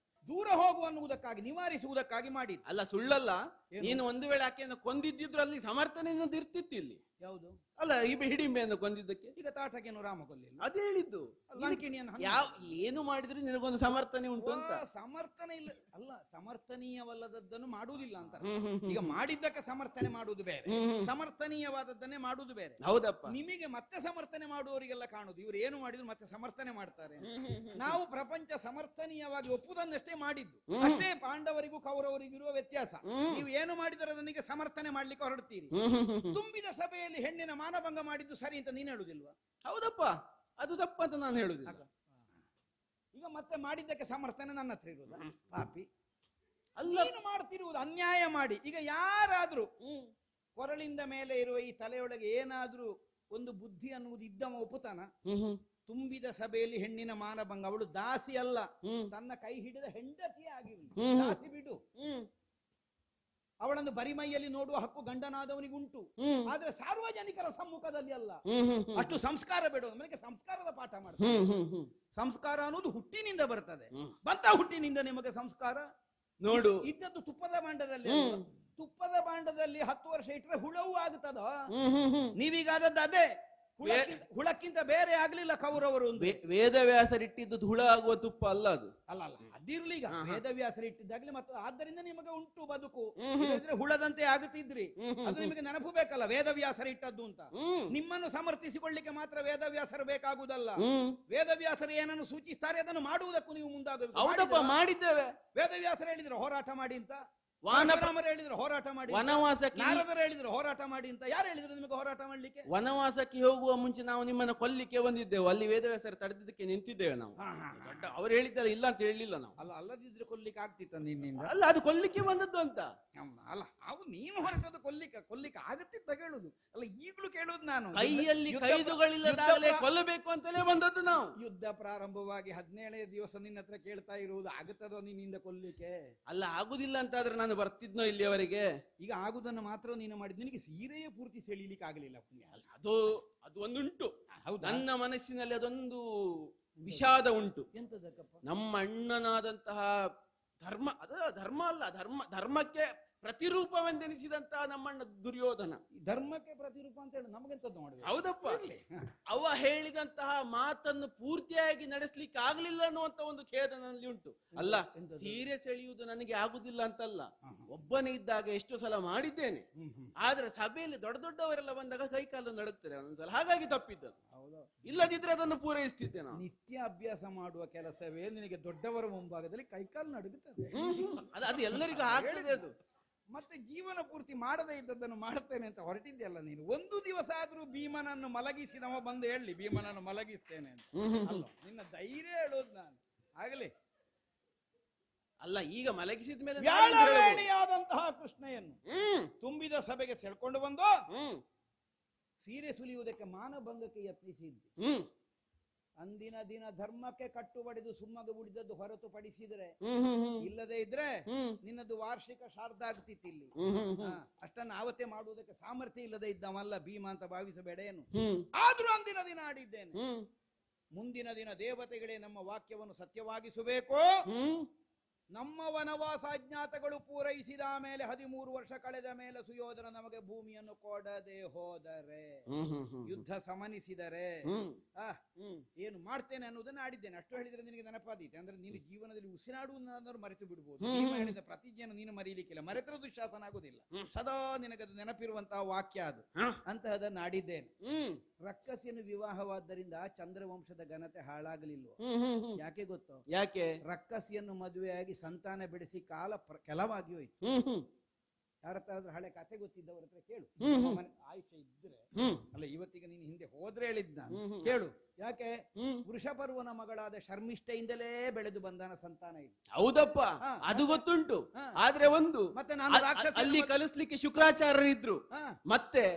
[SPEAKER 2] ದೂರ ಹೋಗುವ ಅನ್ನುವುದಕ್ಕಾಗಿ, ನಿವಾರಿಸುವುದಕ್ಕಾಗಿ ಮಾಡಿ.
[SPEAKER 7] ಅಲ್ಲ, ಸುಳ್ಳಲ್ಲ. ನೀನು ಒಂದು ವೇಳೆ ಆಕೆಯನ್ನು ಕೊಂದಿದ್ದಿದ್ರು ಅಲ್ಲಿ ಸಮರ್ಥನೆ ಇರ್ತಿತ್ತು ಇಲ್ಲಿ.
[SPEAKER 2] ಯಾವುದು?
[SPEAKER 7] ಅಲ್ಲ, ಈ ಹಿಡಿಂಬೆಯನ್ನು ಕೊಂದಿದ್ದಕ್ಕೆ.
[SPEAKER 2] ಈಗ ತಾಟಕೇನು ರಾಮ ಕೊಲ್ಲಿಲ್ಲ?
[SPEAKER 7] ಅದೇ ಹೇಳಿದ್ದು. ಏನು ಮಾಡಿದ್ರು ನಿನಗೊಂದು ಸಮರ್ಥನೆ ಉಂಟು ಅಂತ.
[SPEAKER 2] ಸಮರ್ಥನೆ ಇಲ್ಲ ಅಲ್ಲ, ಸಮರ್ಥನೀಯವಲ್ಲದದ್ದನ್ನು ಮಾಡುವುದಿಲ್ಲ ಅಂತ. ಈಗ ಮಾಡಿದ್ದಕ್ಕೆ ಸಮರ್ಥನೆ ಮಾಡುವುದು ಬೇರೆ, ಸಮರ್ಥನೀಯವಾದದ್ದನ್ನೇ ಮಾಡುವುದು ಬೇರೆ.
[SPEAKER 7] ಹೌದಪ್ಪ.
[SPEAKER 2] ನಿಮಗೆ ಮತ್ತೆ ಸಮರ್ಥನೆ ಮಾಡುವವರಿಗೆಲ್ಲ ಕಾಣುದು ಇವರು ಏನು ಮಾಡಿದ್ರು ಮತ್ತೆ ಸಮರ್ಥನೆ ಮಾಡ್ತಾರೆ. ನಾವು ಪ್ರಪಂಚ ಸಮರ್ಥನೀಯವಾಗಿ ಒಪ್ಪುದನ್ನಷ್ಟೇ ಮಾಡಿದ್ದು, ಅಷ್ಟೇ ಪಾಂಡವರಿಗೂ ಕೌರವರಿಗೂ ಇರುವ ವ್ಯತ್ಯಾಸ. ನೀವು ಏನು ಮಾಡಿದರೆ ಅದನಿಗೆ ಸಮರ್ಥನೆ ಮಾಡ್ಲಿಕ್ಕೆ ಹೊರಡ್ತೀರಿ. ತುಂಬಿದ ಸಭೆಯಲ್ಲಿ ಹೆಣ್ಣಿನ ಮಾನಭಂಗ ಮಾಡಿದ್ದು ಸರಿ ಅಂತ ನೀನು ಹೇಳುದಿಲ್ವಾ?
[SPEAKER 7] ಹೌದಪ್ಪ, ಅದು ತಪ್ಪ ಅಂತ ನಾನು ಹೇಳುದಿಲ್ಲ.
[SPEAKER 2] ಈಗ ಮತ್ತೆ ಮಾಡಿದ್ದಕ್ಕೆ ಸಮರ್ಥನೆ ನನ್ನ ಹತ್ರ ಇರುವುದ? ಪಾಪಿ ಅಲ್ಲ, ನೀನು ಮಾಡ್ತಿರುವುದು ಅನ್ಯಾಯ ಮಾಡಿ. ಈಗ ಯಾರಾದ್ರೂ ಕೊರಳಿಂದ ಮೇಲೆ ಇರುವ ಈ ತಲೆಯೊಳಗೆ ಏನಾದ್ರೂ ಒಂದು ಬುದ್ಧಿ ಅನ್ನುವುದು ಇದ್ದವ ಒಪ್ಪುತ್ತಾನ? ತುಂಬಿದ ಸಭೆಯಲ್ಲಿ ಹೆಣ್ಣಿನ ಮಾನಭಂಗ. ಅವಳು ದಾಸಿ ಅಲ್ಲ, ತನ್ನ ಕೈ ಹಿಡಿದ ಹೆಂಡತಿಯೇ ಆಗಿರಲಿ, ದಾಸಿ ಬಿಡು. ಅವಳನ್ನು ಬರಿಮೈಯಲ್ಲಿ ನೋಡುವ ಹಕ್ಕು ಗಂಡನಾದವನಿಗೆ ಉಂಟು, ಆದ್ರೆ ಸಾರ್ವಜನಿಕರ ಸಮ್ಮುಖದಲ್ಲಿ ಅಲ್ಲ. ಅಷ್ಟು ಸಂಸ್ಕಾರ ಬೇಡ. ನಮಗೆ ಸಂಸ್ಕಾರದ ಪಾಠ ಮಾಡ್ತಾರೆ. ಸಂಸ್ಕಾರ ಅನ್ನೋದು ಹುಟ್ಟಿನಿಂದ ಬರ್ತದೆ. ಬಂತ ಹುಟ್ಟಿನಿಂದ ನಿಮಗೆ ಸಂಸ್ಕಾರ
[SPEAKER 7] ನೋಡು.
[SPEAKER 2] ಇದ್ದದ್ದು ತುಪ್ಪದ ಭಾಂಡದಲ್ಲಿ. ತುಪ್ಪದ ಭಾಂಡದಲ್ಲಿ 10 ವರ್ಷ ಇಟ್ಟರೆ ಹುಳವೂ ಆಗುತ್ತದ. ನೀವೀಗಾದದ್ದು ಅದೇ. ಹುಳಕ್ಕಿಂತ ಬೇರೆ ಆಗ್ಲಿಲ್ಲ ಕೌರವರು.
[SPEAKER 7] ವೇದವ್ಯಾಸರಿಟ್ಟಿದ್ದು ಹುಳ ಆಗುವ ತುಪ್ಪ ಅಲ್ಲ ಅದು.
[SPEAKER 2] ಅಲ್ಲ ಅದಿರ್ಲೀಗ ವೇದವ್ಯಾಸರು ಇಟ್ಟಿದ್ದಾಗ್ಲಿ. ಮತ್ತು ಆದ್ದರಿಂದ ನಿಮಗೆ ಉಂಟು ಬದುಕು. ಹುಳದಂತೆ ಆಗುತ್ತಿದ್ರಿ. ಅದು ನಿಮಗೆ ನೆನಪು ಬೇಕಲ್ಲ, ವೇದವ್ಯಾಸರು ಇಟ್ಟದ್ದು ಅಂತ. ನಿಮ್ಮನ್ನು ಸಮರ್ಥಿಸಿಕೊಳ್ಳಿಕ್ಕೆ ಮಾತ್ರ ವೇದವ್ಯಾಸರು ಬೇಕಾಗುವುದಲ್ಲ. ವೇದವ್ಯಾಸರು ಏನನ್ನು ಸೂಚಿಸ್ತಾರೆ ಅದನ್ನು ಮಾಡುವುದಕ್ಕೂ ನೀವು ಮುಂದಾಗಬೇಕು.
[SPEAKER 7] ಮಾಡಿದ್ದೇವೆ.
[SPEAKER 2] ವೇದವ್ಯಾಸರು ಹೇಳಿದ್ರು ಹೋರಾಟ ಮಾಡಿ ಅಂತ, ವಾನರಾಮರು ಹೇಳಿದ್ರು ಹೋರಾಟ ಮಾಡಿ,
[SPEAKER 7] ವನವಾಸಕ್ಕೆ
[SPEAKER 2] ನಾರದರು ಹೇಳಿದ್ರು ಹೋರಾಟ ಮಾಡಿ ಅಂತ. ಯಾರು ಹೇಳಿದ್ರು ನಿಮಗೆ ಹೋರಾಟ ಮಾಡ್ಲಿಕ್ಕೆ?
[SPEAKER 7] ವನವಾಸಕ್ಕೆ ಹೋಗುವ ಮುಂಚೆ ನಾವು ನಿಮ್ಮನ್ನು ಕೊಲ್ಲಿಕ್ಕೆ ಬಂದಿದ್ದೆವು. ಅಲ್ಲಿ ವೇದವ್ಯಾಸರು ತಡೆದಿದ್ದಕ್ಕೆ ನಿಂತಿದ್ದೇವೆ ನಾವು. ಅವ್ರು ಹೇಳಿದ್ದಲ್ಲ, ಇಲ್ಲ ಅಂತ ಹೇಳಿಲ್ಲ ನಾವು.
[SPEAKER 2] ಅಲ್ಲದಿದ್ರೆ ಕೊಲ್ಲಿಕ್ಕೆ ಆಗ್ತಿತ್ತ ನಿನ್ನಿಂದ?
[SPEAKER 7] ಅಲ್ಲ, ಅದು ಕೊಲ್ಲಿಕ್ಕೆ ಬಂದದ್ದು ಅಂತ
[SPEAKER 2] ಅಲ್ಲ. ಅವು ನೀನು ಹೊರಟದ್ದು ಕೊಲ್ಲಿಕ್ಕೆ ಆಗುತ್ತಿತ್ತ ಕೇಳುದು ಅಲ್ಲ. ಈಗಲೂ ಕೇಳುದು ನಾನು,
[SPEAKER 7] ಕೈಯಲ್ಲಿ ಕೈದುಗಳಿಲ್ಲದಾಗಲೇ ಕೊಲ್ಲಬೇಕು ಅಂತಲೇ ಬಂದದ್ದು ನಾವು.
[SPEAKER 2] ಯುದ್ಧ ಪ್ರಾರಂಭವಾಗಿ 17ನೇ ದಿವಸ ನಿನ್ನ ಹತ್ರ ಕೇಳ್ತಾ ಇರುವುದು ಆಗುತ್ತದೋ ನಿನ್ನಿಂದ ಕೊಲ್ಲಿಕ್ಕೆ?
[SPEAKER 7] ಅಲ್ಲ, ಆಗುದಿಲ್ಲ ಅಂತಾದ್ರೆ ನಾನು ಬರ್ತಿದ್ನೋ ಇಲ್ಲಿಯವರೆಗೆ?
[SPEAKER 2] ಈಗ ಆಗುದನ್ನು ಮಾತ್ರ ನೀನು ಮಾಡಿದ್. ನಿನಗೆ ಸೀರೆಯ ಪೂರ್ತಿ ಸೆಳೀಲಿಕ್ಕೆ ಆಗಲಿಲ್ಲ.
[SPEAKER 7] ಅದು ಒಂದುಂಟು. ನನ್ನ ಮನಸ್ಸಿನಲ್ಲಿ ಅದೊಂದು ವಿಷಾದ ಉಂಟು.
[SPEAKER 2] ಎಂತದಕ್ಕಪ್ಪ?
[SPEAKER 7] ನಮ್ಮ ಅಣ್ಣನಾದಂತಹ ಧರ್ಮ ಅಲ್ಲ, ಧರ್ಮಕ್ಕೆ ಪ್ರತಿರೂಪವೆಂದೆನಿಸಿದಂತಹ ನಮ್ಮಣ್ಣ ದುರ್ಯೋಧನ.
[SPEAKER 2] ಧರ್ಮಕ್ಕೆ ಪ್ರತಿರೂಪ ಅಂತ ಹೇಳಿ ನಮಗೆಂತದ್ದು ಮಾಡಬೇಕು?
[SPEAKER 7] ಹೌದಪ್ಪ. ಅವ ಹೇಳಿದಂತಹ ಮಾತನ್ನು ಪೂರ್ತಿಯಾಗಿ ನಡೆಸಲಿಕ್ಕೆ ಆಗ್ಲಿಲ್ಲ ಅನ್ನುವಂತ ಒಂದು ಖೇದ ನನ್ನಲ್ಲಿ ಉಂಟು. ಅಲ್ಲ, ಸೀರೆ ಸೆಳೆಯುವುದು ನನಗೆ ಆಗುದಿಲ್ಲ ಅಂತಲ್ಲ, ಒಬ್ಬನೇ ಇದ್ದಾಗ ಎಷ್ಟು ಸಲ ಮಾಡಿದ್ದೇನೆ. ಆದ್ರೆ ಸಭೆಯಲ್ಲಿ ದೊಡ್ಡ ದೊಡ್ಡವರೆಲ್ಲ ಬಂದಾಗ ಕೈ ಕಾಲು ನಡುಗ್ತಾರೆ ಒಂದೊಂದ್ಸಲ, ಹಾಗಾಗಿ ತಪ್ಪಿದ್ದು. ಇಲ್ಲದಿದ್ರೆ ಅದನ್ನು ಪೂರೈಸ್ತಿದ್ದೆ ನಾನು.
[SPEAKER 2] ನಿತ್ಯ ಅಭ್ಯಾಸ ಮಾಡುವ ಕೆಲಸವೇ ನಿನಗೆ ದೊಡ್ಡವರ ಮುಂಭಾಗದಲ್ಲಿ ಕೈಕಾಲು ನಡುಗುತ್ತದೆ.
[SPEAKER 7] ಅದು ಎಲ್ಲರಿಗೂ ಆಗ್ತದೆ ಅದು.
[SPEAKER 2] ಮತ್ತೆ ಜೀವನ ಪೂರ್ತಿ ಮಾಡದೇ ಇದ್ದದ್ದನ್ನು ಮಾಡುತ್ತೇನೆ ಅಂತ ಹೊರಟಿದ್ಯಲ್ಲ ನೀನು. ಒಂದು ದಿವಸ ಆದ್ರೂ ಭೀಮನನ್ನು ಮಲಗಿಸಿದವ ಬಂದು ಹೇಳಿ ಭೀಮನನ್ನು ಮಲಗಿಸ್ತೇನೆ ಅಂತ. ಅಲ್ಲ, ನಿನ್ನ ಧೈರ್ಯ ಹೇಳೋದು ನಾನು ಆಗಲಿ.
[SPEAKER 7] ಅಲ್ಲ, ಈಗ ಮಲಗಿಸಿದ ಮೇಲೆ
[SPEAKER 2] ವ್ಯಾಳವೇಣಿಯಾದಂತಹ ಕೃಷ್ಣೆಯನ್ನು ತುಂಬಿದ ಸಭೆಗೆ ಸೆಳ್ಕೊಂಡು ಬಂದು ಸೀರೆ ಸುಲಿಯುವುದಕ್ಕೆ ಮಾನಭಂಗಕ್ಕೆ ಯತ್ನಿಸಿದ್ದು. ಅಂದಿನ ದಿನ ಧರ್ಮಕ್ಕೆ ಕಟ್ಟುಬಡಿದು ಸುಮ್ಮಗ ಉಳಿದದ್ದು ಹೊರತುಪಡಿಸಿದ್ರೆ, ಇಲ್ಲದೆ ಇದ್ರೆ ನಿನ್ನದು ವಾರ್ಷಿಕ ಶ್ರಾದ್ದ ಆಗ್ತಿತ್ತು ಇಲ್ಲಿ. ಅಷ್ಟನ್ನು ಆವತ್ತೇ ಮಾಡುವುದಕ್ಕೆ ಸಾಮರ್ಥ್ಯ ಇಲ್ಲದೆ ಇದ್ದವಲ್ಲ ಭೀಮ ಅಂತ ಭಾವಿಸಬೇಡ ಏನು. ಆದ್ರೂ ಅಂದಿನ ದಿನ ಆಡಿದ್ದೇನೆ. ಮುಂದಿನ ದಿನ ದೇವತೆಗಳೇ ನಮ್ಮ ವಾಕ್ಯವನ್ನು ಸತ್ಯವಾಗಿಸಬೇಕು. ನಮ್ಮ ವನವಾಸ ಅಜ್ಞಾತಗಳು ಪೂರೈಸಿದ ಮೇಲೆ 13 ವರ್ಷ ಕಳೆದ ಮೇಲೆ ಸುಯೋಧನ ನಮಗೆ ಭೂಮಿಯನ್ನು ಕೊಡದೆ ಹೋದರೆ, ಯುದ್ಧ ಸಮನಿಸಿದರೆ ಏನು ಮಾಡ್ತೇನೆ ಅನ್ನೋದನ್ನ ಆಡಿದ್ದೇನೆ. ಅಷ್ಟು ಹೇಳಿದ್ರೆ ನಿನಗೆ ನೆನಪಾದೀತೆ. ಅಂದ್ರೆ ನೀನು ಜೀವನದಲ್ಲಿ ಉಸಿರಾಡುವುದನ್ನಾದ್ರೂ ಮರೆತು ಬಿಡ್ಬೋದು. ಹೇಳಿದ ಪ್ರತಿಜ್ಞೆಯನ್ನು ನೀನು ಮರೀಲಿಕ್ಕಿಲ್ಲ. ಮರೆತರೂ ದುಶ್ಯಾಸನ ಆಗುದಿಲ್ಲ. ಸದಾ ನಿನಗದು ನೆನಪಿರುವಂತಹ ವಾಕ್ಯ ಅದು. ಅಂತಹದನ್ನು ಆಡಿದ್ದೇನೆ. ರಕ್ಕಸಿಯನ್ನು ವಿವಾಹವಾದ್ದರಿಂದ ಚಂದ್ರವಂಶದ ಘನತೆ ಹಾಳಾಗಲಿಲ್ವ? ಯಾಕೆ ಗೊತ್ತೋ?
[SPEAKER 7] ಯಾಕೆ?
[SPEAKER 2] ರಕ್ಕಸಿಯನ್ನು ಮದುವೆಯಾಗಿ ಸಂತಾನ ಬೆಳೆಸಿ ಕಾಲ ಕೆಲವಾಗಿ ಹೋಯ್ತು. ಯಾರತ್ತಾದ್ರೂ ಹಳೆ ಕಥೆ ಗೊತ್ತಿದ್ದವ್ರ ಹತ್ರ ಕೇಳು. ಆಯುಷ್ಯ ಇದ್ರೆ ಅಲ್ಲ, ಇವತ್ತಿಗೆ ನೀನು ಹಿಂದೆ ಹೋದ್ರೆ ಹೇಳಿದ್ದ ಕೇಳು. ಯಾಕೆ? ವೃಷಪರ್ವನ ಮಗಳಾದ ಶರ್ಮಿಷ್ಠೆಯಿಂದಲೇ ಬೆಳೆದು ಬಂದನ ಸಂತಾನ ಇದು.
[SPEAKER 7] ಹೌದಪ್ಪ, ಅದು ಗೊತ್ತುಂಟು. ಆದ್ರೆ ಒಂದು
[SPEAKER 2] ಮತ್ತೆ ನಾನು
[SPEAKER 7] ಅಲ್ಲಿ ಕಲಿಸ್ಲಿಕ್ಕೆ ಶುಕ್ರಾಚಾರ್ಯರಿದ್ರು. ಮತ್ತೆ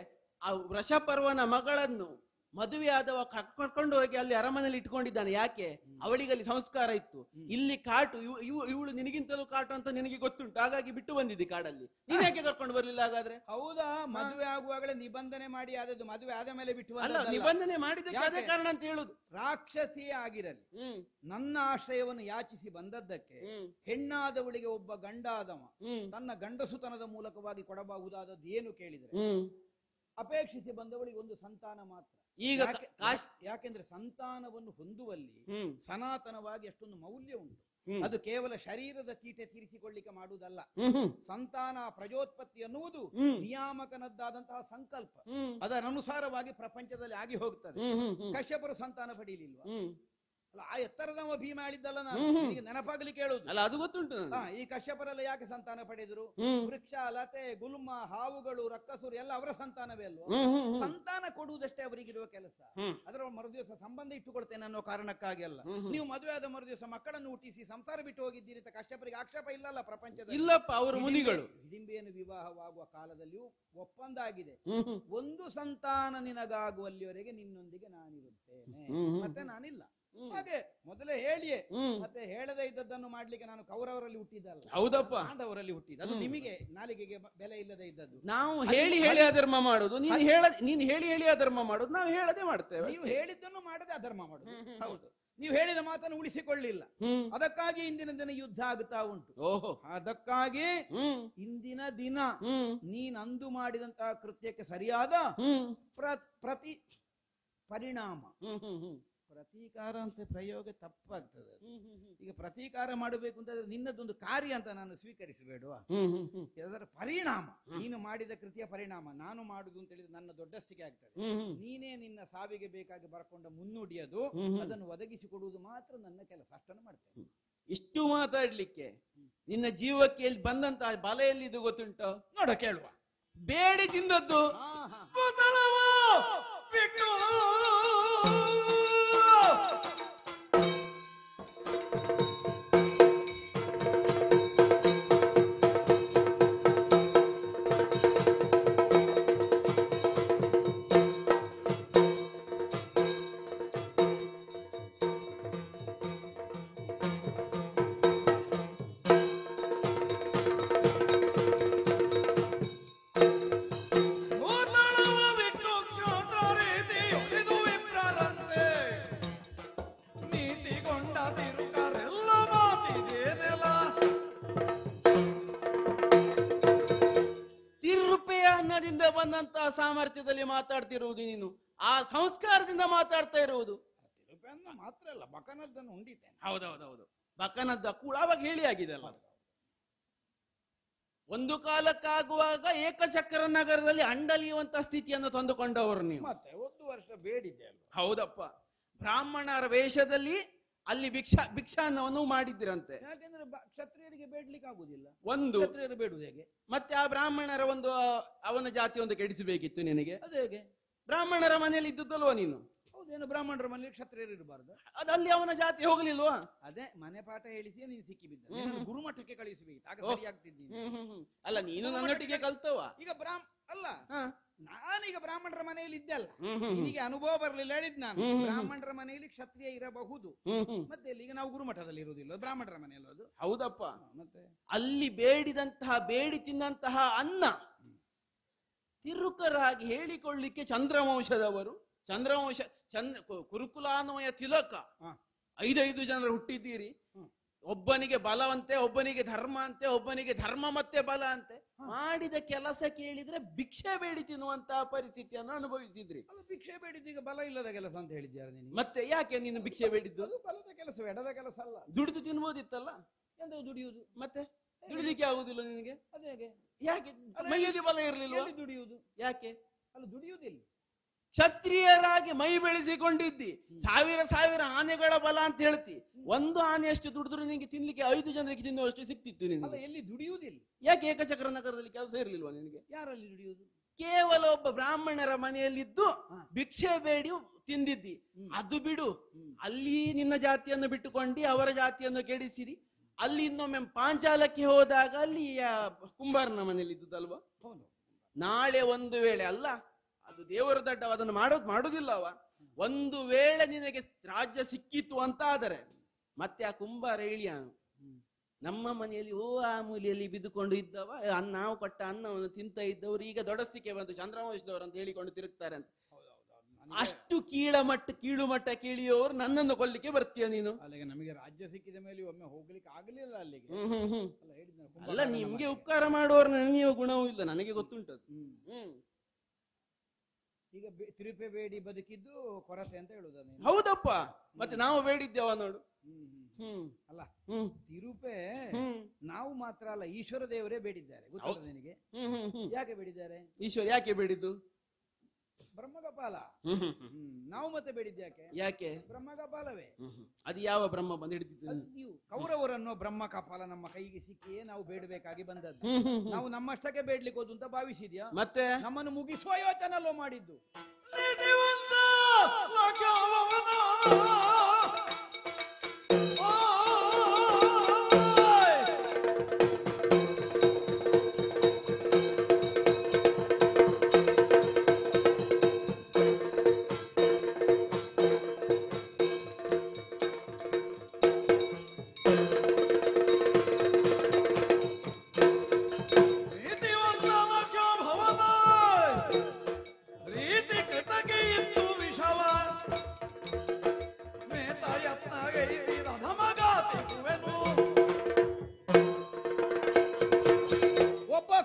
[SPEAKER 7] ಆ ವೃಷಪರ್ವನ ಮಗಳನ್ನು ಮದುವೆಯಾದವ ಕರ್ಕೊಂಡು ಹೋಗಿ ಅಲ್ಲಿ ಅರಮನೆಯಲ್ಲಿ ಇಟ್ಕೊಂಡಿದ್ದಾನೆ. ಯಾಕೆ? ಅವಳಿಗೆ ಅಲ್ಲಿ ಸಂಸ್ಕಾರ ಇತ್ತು. ಇಲ್ಲಿ ಕಾಟು, ಇವಳು ನಿನಗಿಂತಲೂ ಕಾಟು ಅಂತ ನಿನಗೆ ಗೊತ್ತುಂಟು. ಹಾಗಾಗಿ ಬಿಟ್ಟು ಬಂದಿದ್ದಿ ಕಾಡಲ್ಲಿ. ನೀನ್ ಯಾಕೆ ಕರ್ಕೊಂಡು ಬರ್ಲಿಲ್ಲ ಹಾಗಾದ್ರೆ?
[SPEAKER 2] ಹೌದಾ? ಮದುವೆ ಆಗುವಾಗಲೇ ನಿಬಂಧನೆ ಮಾಡಿ ಆದದ್ದು, ಮದುವೆ ಆದ ಮೇಲೆ ಬಿಟ್ಟು
[SPEAKER 7] ಅಲ್ಲ, ನಿಬಂಧನೆ ಮಾಡಿದ್ದಕ್ಕೆ ಅದೇ ಕಾರಣ ಅಂತ ಹೇಳುದು.
[SPEAKER 2] ರಾಕ್ಷಸಿಯೇ ಆಗಿರಲಿ, ನನ್ನ ಆಶ್ರಯವನ್ನು ಯಾಚಿಸಿ ಬಂದದ್ದಕ್ಕೆ ಹೆಣ್ಣಾದವಳಿಗೆ ಒಬ್ಬ ಗಂಡಾದವ ತನ್ನ ಗಂಡಸುತನದ ಮೂಲಕವಾಗಿ ಕೊಡಬಹುದಾದದ್ದು ಏನು ಕೇಳಿದ್ರೆ, ಅಪೇಕ್ಷಿಸಿ ಬಂದವಳಿಗೆ ಒಂದು ಸಂತಾನ ಮಾತ್ರ.
[SPEAKER 7] ಈಗ
[SPEAKER 2] ಯಾಕೆಂದ್ರೆ ಸಂತಾನವನ್ನು ಹೊಂದುವಲ್ಲಿ ಸನಾತನವಾಗಿ ಅಷ್ಟೊಂದು ಮೌಲ್ಯ ಉಂಟು. ಅದು ಕೇವಲ ಶರೀರದ ತೀಟೆ ತೀರಿಸಿಕೊಳ್ಳಿಕ್ಕೆ ಮಾಡುವುದಲ್ಲ. ಸಂತಾನ ಪ್ರಜೋತ್ಪತ್ತಿ ಅನ್ನುವುದು ನಿಯಾಮಕನದ್ದಾದಂತಹ ಸಂಕಲ್ಪ. ಅದರ ಅನುಸಾರವಾಗಿ ಪ್ರಪಂಚದಲ್ಲಿ ಆಗಿ ಹೋಗ್ತದೆ. ಕಶ್ಯಪರು ಸಂತಾನ ಪಡೀಲಿಲ್ವಾ? ಅಲ್ಲ ಆ ಎತ್ತರದವ ಭೀಮ ಹೇಳಿದ್ದಲ್ಲ ನಾನು ನಿನಗೆ ನೆನಪಾಗ್ಲಿಕ್ಕೆ ಹೇಳುದು.
[SPEAKER 7] ಅಲ್ಲ ಅದು ಗೊತ್ತುಂಟು ನನಗೆ.
[SPEAKER 2] ಈ ಕಶ್ಯಪರೆಲ್ಲ ಯಾಕೆ ಸಂತಾನ ಪಡೆದರು? ವೃಕ್ಷ, ಲತೆ, ಗುಲ್ಮ, ಹಾವುಗಳು, ರಕ್ಕಸರು ಎಲ್ಲ ಅವರ ಸಂತಾನವೇ ಅಲ್ವಾ? ಸಂತಾನ ಕೊಡುವುದಷ್ಟೇ ಅವರಿಗಿರುವ ಕೆಲಸ. ಅದರ ಮರುದಿವಸ ಸಂಬಂಧ ಇಟ್ಟುಕೊಳ್ತೇನೆ ಅನ್ನೋ ಕಾರಣಕ್ಕಾಗಿ ಅಲ್ಲ. ನೀವು ಮದುವೆ ಆದ ಮರುದಿವಸ ಮಕ್ಕಳನ್ನು ಹುಟ್ಟಿಸಿ ಸಂಸಾರ ಬಿಟ್ಟು ಹೋಗಿದ್ದೀರಿ ಅಂತ ಕಶ್ಯಪರಿಗೆ ಆಕ್ಷೇಪ ಇಲ್ಲಲ್ಲ ಪ್ರಪಂಚದಲ್ಲಿ.
[SPEAKER 7] ಇಲ್ಲಪ್ಪ, ಅವರು ಮುನಿಗಳು.
[SPEAKER 2] ಹಿಡಿಂಬೆಯನ್ನು ವಿವಾಹವಾಗುವ ಕಾಲದಲ್ಲಿಯೂ ಒಪ್ಪಂದ ಆಗಿದೆ. ಒಂದು ಸಂತಾನ ನಿನಗಾಗುವಲ್ಲಿವರೆಗೆ ನಿನ್ನೊಂದಿಗೆ ನಾನಿರುತ್ತೇನೆ, ಮತ್ತೆ ನಾನಿಲ್ಲ. ಹಾಗೆ ಮೊದಲೇ ಹೇಳಿಯೇ ಮತ್ತೆ ಹೇಳದೇ ಇದ್ದದ್ದನ್ನು ಮಾಡ್ಲಿಕ್ಕೆ ನಾನು ಕೌರವರಲ್ಲಿ ಹುಟ್ಟಿದ್ದಲ್ಲ,
[SPEAKER 7] ಹೌದಪ್ಪ,
[SPEAKER 2] ಪಾಂಡವರಲ್ಲಿ ಹುಟ್ಟಿದ್ದು. ಅದು ನಿಮಗೆ ನಾಲಿಗೆಗೆ ಬೆಲೆ ಇಲ್ಲದೆ ಇದ್ದದ್ದು.
[SPEAKER 7] ನಾವು ಹೇಳಿ ಹೇಳಿ ಅಧರ್ಮ ಮಾಡುದು, ನೀನು ಹೇಳಿ ಹೇಳಿ ಅಧರ್ಮ ಮಾಡುದು, ನಾವು ಹೇಳದೆ ಮಾಡ್ತೇವೆ.
[SPEAKER 2] ನೀವು ಹೇಳಿದ್ದನ್ನು ಮಾಡದೆ ಅಧರ್ಮ ಮಾಡುದು. ಹೌದು, ನೀವು ಹೇಳಿದ ಮಾತನ್ನು ಉಳಿಸಿಕೊಳ್ಳಿಲ್ಲ. ಅದಕ್ಕಾಗಿ ಇಂದಿನ ದಿನ ಯುದ್ಧ ಆಗುತ್ತಾ ಉಂಟು.
[SPEAKER 7] ಓಹೋ,
[SPEAKER 2] ಅದಕ್ಕಾಗಿ ಇಂದಿನ ದಿನ ನೀನ್ ಅಂದು ಮಾಡಿದಂತಹ ಕೃತ್ಯಕ್ಕೆ ಸರಿಯಾದ ಪ್ರತಿ ಪರಿಣಾಮ. ಪ್ರತೀಕಾರ ಅಂತ ಪ್ರಯೋಗ ತಪ್ಪಾಗ್ತದೆ. ಈಗ ಪ್ರತೀಕಾರ ಮಾಡಬೇಕು ಅಂತಂದ್ರೆ ನಿನ್ನದೊಂದು ಕಾರ್ಯ ಅಂತ ನಾನು ಸ್ವೀಕರಿಸಬೇಡುವ. ಅದರ ಪರಿಣಾಮ, ನೀನು ಮಾಡಿದ ಕೃತಿಯ ಪರಿಣಾಮ ನಾನು ಮಾಡುದು ಅಂತ ಹೇಳಿದ್ರೆ ನನ್ನ ದೊಡ್ಡಸ್ತಿಗೆ ಆಗ್ತದೆ. ನೀನೇ ನಿನ್ನ ಸಾವಿಗೆ ಬೇಕಾಗಿ ಬರ್ಕೊಂಡ ಮುನ್ನುಡಿಯದು, ಅದನ್ನು ಒದಗಿಸಿಕೊಡುವುದು ಮಾತ್ರ ನನ್ನ ಕೆಲಸ. ಅಷ್ಟನ್ನು ಮಾಡ್ತೇನೆ.
[SPEAKER 7] ಇಷ್ಟು ಮಾತಾಡ್ಲಿಕ್ಕೆ ನಿನ್ನ ಜೀವಕ್ಕೆ ಎಲ್ಲಿ ಬಂದಂತ ಬಲ ಎಲ್ಲಿದು ಗೊತ್ತುಂಟು?
[SPEAKER 2] ನೋಡ, ಕೇಳುವ.
[SPEAKER 7] ಬೇಡಿ ತಿಂದದ್ದು
[SPEAKER 1] ಬಿಟ್ಟು
[SPEAKER 7] ಬಂದಂತಹ ಸಾಮರ್ಥ್ಯದಲ್ಲಿ ಮಾತಾಡ್ತಿರುವುದು ನೀನು, ಆ ಸಂಸ್ಕಾರದಿಂದ ಮಾತಾಡ್ತಾ ಇರುವುದು.
[SPEAKER 2] ಮಾತ್ರ ಅಲ್ಲ, ಬಕನದ್ದನ್ನು ಉಂಡಿದ್ದೇನೆ.
[SPEAKER 7] ಹೌದೌದೌದು, ಬಕನದ್ದ ಕೂಡ ಅವಾಗ ಹೇಳಿ ಆಗಿದೆ ಅಲ್ಲ. ಒಂದು ಕಾಲಕ್ಕಾಗುವಾಗ ಏಕಚಕ್ರ ನಗರದಲ್ಲಿ ಅಂಡಲಿಯುವಂತ ಸ್ಥಿತಿಯನ್ನು ತಂದುಕೊಂಡವರು ನೀವು.
[SPEAKER 2] ಮತ್ತೆ ಒಂದು ವರ್ಷ ಬೇಡಿದ್ದೆ ಅಲ್ವ?
[SPEAKER 7] ಹೌದಪ್ಪ, ಬ್ರಾಹ್ಮಣರ ವೇಷದಲ್ಲಿ ಅಲ್ಲಿ ಭಿಕ್ಷಾನ್ನವನ್ನು ಮಾಡಿದ್ರಂತೆ.
[SPEAKER 2] ಯಾಕೆಂದ್ರೆ ಕ್ಷತ್ರಿಯರಿಗೆ ಬೇಡ್ಲಿಕ್ಕೆ ಆಗುದಿಲ್ಲ.
[SPEAKER 7] ಒಂದು
[SPEAKER 2] ಕ್ಷತ್ರಿಯರು ಬೇಡುವುದು ಹೇಗೆ?
[SPEAKER 7] ಮತ್ತೆ ಆ ಬ್ರಾಹ್ಮಣರ ಒಂದು ಅವನ ಜಾತಿ ಒಂದು ಕೆಡಿಸಬೇಕಿತ್ತು ನಿನಗೆ.
[SPEAKER 2] ಅದು ಹೇಗೆ?
[SPEAKER 7] ಬ್ರಾಹ್ಮಣರ ಮನೆಯಲ್ಲಿ ಇದ್ದದ್ದಲ್ವಾ ನೀನು?
[SPEAKER 2] ಹೌದೇನು, ಬ್ರಾಹ್ಮಣರ ಮನೆಯಲ್ಲಿ ಕ್ಷತ್ರಿಯರು ಇರಬಾರ್ದು?
[SPEAKER 7] ಅದಲ್ಲಿ ಅವನ ಜಾತಿ ಹೋಗ್ಲಿಲ್ವಾ?
[SPEAKER 2] ಅದೇ ಮನೆ ಪಾಠ ಹೇಳಿಸಿ ನೀನು ಸಿಕ್ಕಿ ಬಿದ್ದ. ಗುರುಮಠಕ್ಕೆ ಕಳಿಸಬೇಕು, ಆಗ ಸರಿಯಾಗ್ತಿದ್ದೀನಿ.
[SPEAKER 7] ಅಲ್ಲ, ನೀನು ನನ್ನೊಟ್ಟಿಗೆ ಕಲ್ತವ.
[SPEAKER 2] ಈಗ ಅಲ್ಲ, ನಾನೀಗ ಬ್ರಾಹ್ಮಣರ ಮನೆಯಲ್ಲಿ ಇದ್ದೆ ಅಲ್ಲ, ನಿನಗೆ ಅನುಭವ ಬರ್ಲಿಲ್ಲ ಹೇಳಿದ್ ನಾನು. ಬ್ರಾಹ್ಮಣರ ಮನೆಯಲ್ಲಿ ಕ್ಷತ್ರಿಯ ಇರಬಹುದು, ಮತ್ತೆ ಈಗ ನಾವು ಗುರುಮಠದಲ್ಲಿ ಇರುವುದಿಲ್ಲ, ಬ್ರಾಹ್ಮಣರ ಮನೆಯಲ್ಲಿ. ಅದು
[SPEAKER 7] ಹೌದಪ್ಪ.
[SPEAKER 2] ಮತ್ತೆ ಅಲ್ಲಿ
[SPEAKER 7] ಬೇಡಿ ತಿನ್ನಂತಹ ಅನ್ನ ತಿರುಕರಾಗಿ ಹೇಳಿಕೊಳ್ಳಿಕ್ಕೆ ಚಂದ್ರವಂಶದವರು, ಕುರುಕುಲಾನ್ವಯ ತಿಲಕ 5 ಜನರು ಹುಟ್ಟಿದ್ದೀರಿ. ಒಬ್ಬನಿಗೆ ಬಲವಂತೆ, ಒಬ್ಬನಿಗೆ ಧರ್ಮ ಅಂತೆ, ಒಬ್ಬನಿಗೆ ಧರ್ಮ ಮತ್ತೆ ಬಲ ಅಂತೆ. ಮಾಡಿದ ಕೆಲಸ ಕೇಳಿದ್ರೆ ಭಿಕ್ಷೆ ಬೇಡಿ ತಿನ್ನುವಂತಹ ಪರಿಸ್ಥಿತಿಯನ್ನು ಅನುಭವಿಸಿದ್ರಿ.
[SPEAKER 2] ಭಿಕ್ಷೆ ಬೇಡಿದ್ದು ಈಗ ಬಲ ಇಲ್ಲದ ಕೆಲಸ ಅಂತ ಹೇಳಿದ್ದಾರೆ ನೀನು.
[SPEAKER 7] ಮತ್ತೆ ಯಾಕೆ ನೀನು ಭಿಕ್ಷೆ ಬೇಡಿದ್ದು?
[SPEAKER 2] ಅದು ಬಲದ ಕೆಲಸ, ಎಡದ ಕೆಲಸ ಅಲ್ಲ.
[SPEAKER 7] ದುಡಿದು ತಿನ್ಬೋದಿತ್ತಲ್ಲ.
[SPEAKER 2] ಎಂತ ದುಡಿಯುವುದು?
[SPEAKER 7] ಮತ್ತೆ ದುಡಿಲಿಕ್ಕೆ ಆಗುದಿಲ್ಲ ನಿನಗೆ?
[SPEAKER 2] ಅದೇ ಹೇಗೆ?
[SPEAKER 7] ಯಾಕೆ ಮೈಯಲ್ಲಿ ಬಲ ಇರಲಿಲ್ಲ?
[SPEAKER 2] ದುಡಿಯುವುದು
[SPEAKER 7] ಯಾಕೆ?
[SPEAKER 2] ಅಲ್ಲ, ದುಡಿಯುವುದಿಲ್ಲ.
[SPEAKER 7] ಕ್ಷತ್ರಿಯರಾಗಿ ಮೈ ಬೆಳೆಸಿಕೊಂಡಿದ್ದಿ, ಸಾವಿರ ಆನೆಗಳ ಬಲ ಅಂತ ಹೇಳ್ತಿ. ಒಂದು ಆನೆಯಷ್ಟು ದುಡಿದ್ರು ನಿನಗೆ ತಿನ್ಲಿಕ್ಕೆ 5 ಜನರಿಗೆ ತಿನ್ನುವಷ್ಟು ಸಿಕ್ತಿತ್ತು ನಿನಗೆ.
[SPEAKER 2] ಎಲ್ಲಿ ದುಡಿಯುವುದಿಲ್ಲ?
[SPEAKER 7] ಯಾಕೆ ಏಕಚಕ್ರ ನಗರದಲ್ಲಿ ಕೆಲಸ ಇರಲಿಲ್ವಾ ನಿನಗೆ?
[SPEAKER 2] ಯಾರಲ್ಲಿ ದುಡಿಯುವುದು?
[SPEAKER 7] ಕೇವಲ ಒಬ್ಬ ಬ್ರಾಹ್ಮಣರ ಮನೆಯಲ್ಲಿದ್ದು ಭಿಕ್ಷೆ ಬೇಡಿ ತಿಂದಿದ್ದಿ. ಅದು ಬಿಡು, ಅಲ್ಲಿ ನಿನ್ನ ಜಾತಿಯನ್ನು ಬಿಟ್ಟುಕೊಂಡು ಅವರ ಜಾತಿಯನ್ನು ಕೆಡಿಸಿರಿ. ಅಲ್ಲಿ ಇನ್ನೊಮ್ಮೆ ಪಾಂಚಾಲಕ್ಕೆ ಹೋದಾಗ ಅಲ್ಲಿ ಕುಂಬಾರನ ಮನೆಯಲ್ಲಿ ಇದ್ದುದಲ್ವಾ? ನಾಳೆ ಒಂದು ವೇಳೆ ಅಲ್ಲ, ಅದು ದೇವರ ದಡ್ಡ, ಅದನ್ನು ಮಾಡುವುದಿಲ್ಲವ. ಒಂದು ವೇಳೆ ನಿನಗೆ ರಾಜ್ಯ ಸಿಕ್ಕಿತ್ತು ಅಂತ ಆದರೆ ಮತ್ತೆ ಆ ಕುಂಬಾರ ಹೇಳಿಯ ನಮ್ಮ ಮನೆಯಲ್ಲಿ ಆ ಮೂಲೆಯಲ್ಲಿ ಬಿದ್ದುಕೊಂಡು ಇದ್ದವ, ನಾವು ಕೊಟ್ಟ ಅನ್ನವನ್ನು ತಿಂತ ಇದ್ದವರು ಈಗ ದೊಡ್ಡಸ್ತಿಕೆ ಬಂದು ಚಂದ್ರವಂಶದವರು ಅಂತ ಹೇಳಿಕೊಂಡು ತಿರುಗ್ತಾರೆ ಅಂತ. ಅಷ್ಟು ಕೀಳು ಮಟ್ಟ ಕೀಳಿಯೋರು ನನ್ನನ್ನು ಕೊಲ್ಲಿಕ್ಕೆ ಬರ್ತೀಯ ನೀನು?
[SPEAKER 2] ಅಲ್ಲಿಗೆ ನಮಗೆ ರಾಜ್ಯ ಸಿಕ್ಕಿದ ಮೇಲೆ ಒಮ್ಮೆ ಹೋಗ್ಲಿಕ್ಕೆ ಆಗಲಿಲ್ಲ ಅಲ್ಲಿಗೆ.
[SPEAKER 7] ಅಲ್ಲ, ನಿಮ್ಗೆ ಉಪಕಾರ ಮಾಡುವವರು ನನಗೆ ಗುಣವೂ ಇಲ್ಲ, ನನಗೆ ಗೊತ್ತುಂಟದು.
[SPEAKER 2] ಈಗ ತಿರುಪೆ ಬೇಡಿ ಬದುಕಿದ್ದು ಕೊರತೆ ಅಂತ ಹೇಳುದ?
[SPEAKER 7] ಹೌದಪ್ಪ, ಮತ್ತೆ ನಾವು ಬೇಡಿದ್ದೇವ ನೋಡು.
[SPEAKER 2] ಅಲ್ಲ, ತಿರುಪೆ ನಾವು ಮಾತ್ರ ಅಲ್ಲ, ಈಶ್ವರ ದೇವರೇ ಬೇಡಿದ್ದಾರೆ. ಗೊತ್ತಿಲ್ಲ ನಿನಗೆ? ಯಾಕೆ ಬೇಡಿದ್ದಾರೆ?
[SPEAKER 7] ಈಶ್ವರ ಯಾಕೆ ಬೇಡಿದ್ದು?
[SPEAKER 2] ಬ್ರಹ್ಮಕಪಾಲ.
[SPEAKER 7] ಹ್ಮ್ ಹ್ಮ್ ಹ್ಮ್.
[SPEAKER 2] ನಾವು ಮತ್ತೆ ಬೇಡಿದ್ಯಾಕೆ?
[SPEAKER 7] ಯಾಕೆ?
[SPEAKER 2] ಬ್ರಹ್ಮಕಪಾಲವೇ.
[SPEAKER 7] ಅದು ಯಾವ ಬ್ರಹ್ಮ ಬಂದು ಹಿಡಿದಿದ್ದು?
[SPEAKER 2] ನೀವು ಕೌರವರನ್ನು ಬ್ರಹ್ಮಕಪಾಲ ನಮ್ಮ ಕೈಗೆ ಸಿಕ್ಕಿಯೇ ನಾವು ಬೇಡಬೇಕಾಗಿ ಬಂದದ್ದು.
[SPEAKER 7] ಹ್ಮ್ ಹ್ಮ್ ಹ್ಮ್.
[SPEAKER 2] ನಾವು ನಮ್ಮಷ್ಟಕ್ಕೆ ಬೇಡ್ಲಿಕ್ಕೆ ಹೋದು ಅಂತ ಭಾವಿಸಿದ್ಯಾ?
[SPEAKER 7] ಮತ್ತೆ
[SPEAKER 2] ನಮ್ಮನ್ನು ಮುಗಿಸುವ ಯೋಚನಲ್ಲೋ ಮಾಡಿದ್ದು.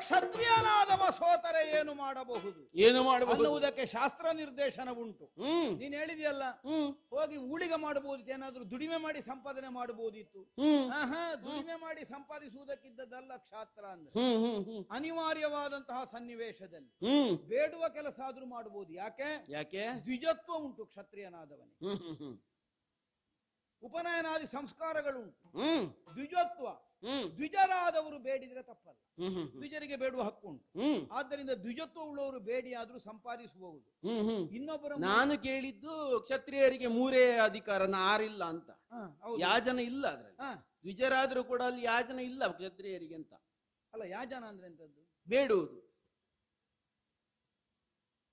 [SPEAKER 2] ಕ್ಷತ್ರಿಯನಾದವ ಸೋತರೆ ಏನು ಮಾಡಬಹುದು,
[SPEAKER 7] ಏನು ಮಾಡಬಹುದು
[SPEAKER 2] ಅನ್ನುವುದಕ್ಕೆ ಶಾಸ್ತ್ರ ನಿರ್ದೇಶನ ಉಂಟು.
[SPEAKER 7] ಹ್ಮ್
[SPEAKER 2] ನೀನ್ ಹೇಳಿದ್ಯಲ್ಲ,
[SPEAKER 7] ಹ್ಮ್
[SPEAKER 2] ಹೋಗಿ ಊಳಿಗೆ ಮಾಡಬಹುದಿತ್ತು, ಏನಾದ್ರೂ ದುಡಿಮೆ ಮಾಡಿ ಸಂಪಾದನೆ ಮಾಡಬಹುದಿತ್ತು.
[SPEAKER 7] ಹ್ಮ್
[SPEAKER 2] ದುಡಿಮೆ ಮಾಡಿ ಸಂಪಾದಿಸುವುದಕ್ಕಿದ್ದದಲ್ಲ ಕ್ಷಾತ್ರ ಅಂದ್ರೆ.
[SPEAKER 7] ಹ್ಮ್ ಹ್ಮ್ ಹ್ಮ್
[SPEAKER 2] ಅನಿವಾರ್ಯವಾದಂತಹ ಸನ್ನಿವೇಶದಲ್ಲಿ
[SPEAKER 7] ಹ್ಮ್
[SPEAKER 2] ಬೇಡುವ ಕೆಲಸ ಆದ್ರೂ ಮಾಡಬಹುದು. ಯಾಕೆ?
[SPEAKER 7] ಯಾಕೆ?
[SPEAKER 2] ದ್ವಿಜತ್ವ ಉಂಟು ಕ್ಷತ್ರಿಯನಾದವನಿಗೆ.
[SPEAKER 7] ಹ್ಮ್ ಹ್ಮ್ ಹ್ಮ್
[SPEAKER 2] ಉಪನಯನಾದಿ ಸಂಸ್ಕಾರಗಳುಂಟು.
[SPEAKER 7] ಹ್ಮ್
[SPEAKER 2] ದ್ವಿಜತ್ವ,
[SPEAKER 7] ಹ್ಮ್
[SPEAKER 2] ದ್ವಿಜರಾದವರು ಬೇಡಿದ್ರೆ ತಪ್ಪಲ್ಲ.
[SPEAKER 7] ಹ್ಮ್ ಹ್ಮ್
[SPEAKER 2] ದ್ವಿಜರಿಗೆ ಬೇಡುವ ಹಕ್ಕು ಉಂಟು.
[SPEAKER 7] ಹ್ಮ್
[SPEAKER 2] ಆದ್ದರಿಂದ ದ್ವಿಜತ್ವ ಉಳ್ಳವರು ಬೇಡಿ ಆದ್ರೂ ಸಂಪಾದಿಸಬಹುದು.
[SPEAKER 7] ಹ್ಮ್ ಹ್ಮ್
[SPEAKER 2] ಇನ್ನೊಬ್ಬರ
[SPEAKER 7] ನಾನು ಕೇಳಿದ್ದು ಕ್ಷತ್ರಿಯರಿಗೆ 3 ಅಧಿಕಾರ, 6 ಇಲ್ಲ ಅಂತ.
[SPEAKER 2] ಹೌದು.
[SPEAKER 7] ಯಾಜನ ಇಲ್ಲ ಅದ್ರಲ್ಲಿ.
[SPEAKER 2] ಹಾ.
[SPEAKER 7] ದ್ವಿಜರಾದ್ರೂ ಕೂಡ ಅಲ್ಲಿ ಯಾಜನ ಇಲ್ಲ ಕ್ಷತ್ರಿಯರಿಗೆ ಅಂತ.
[SPEAKER 2] ಅಲ್ಲ, ಯಾಜನ ಅಂದ್ರೆ ಎಂತದ್ದು?
[SPEAKER 7] ಬೇಡುವುದು.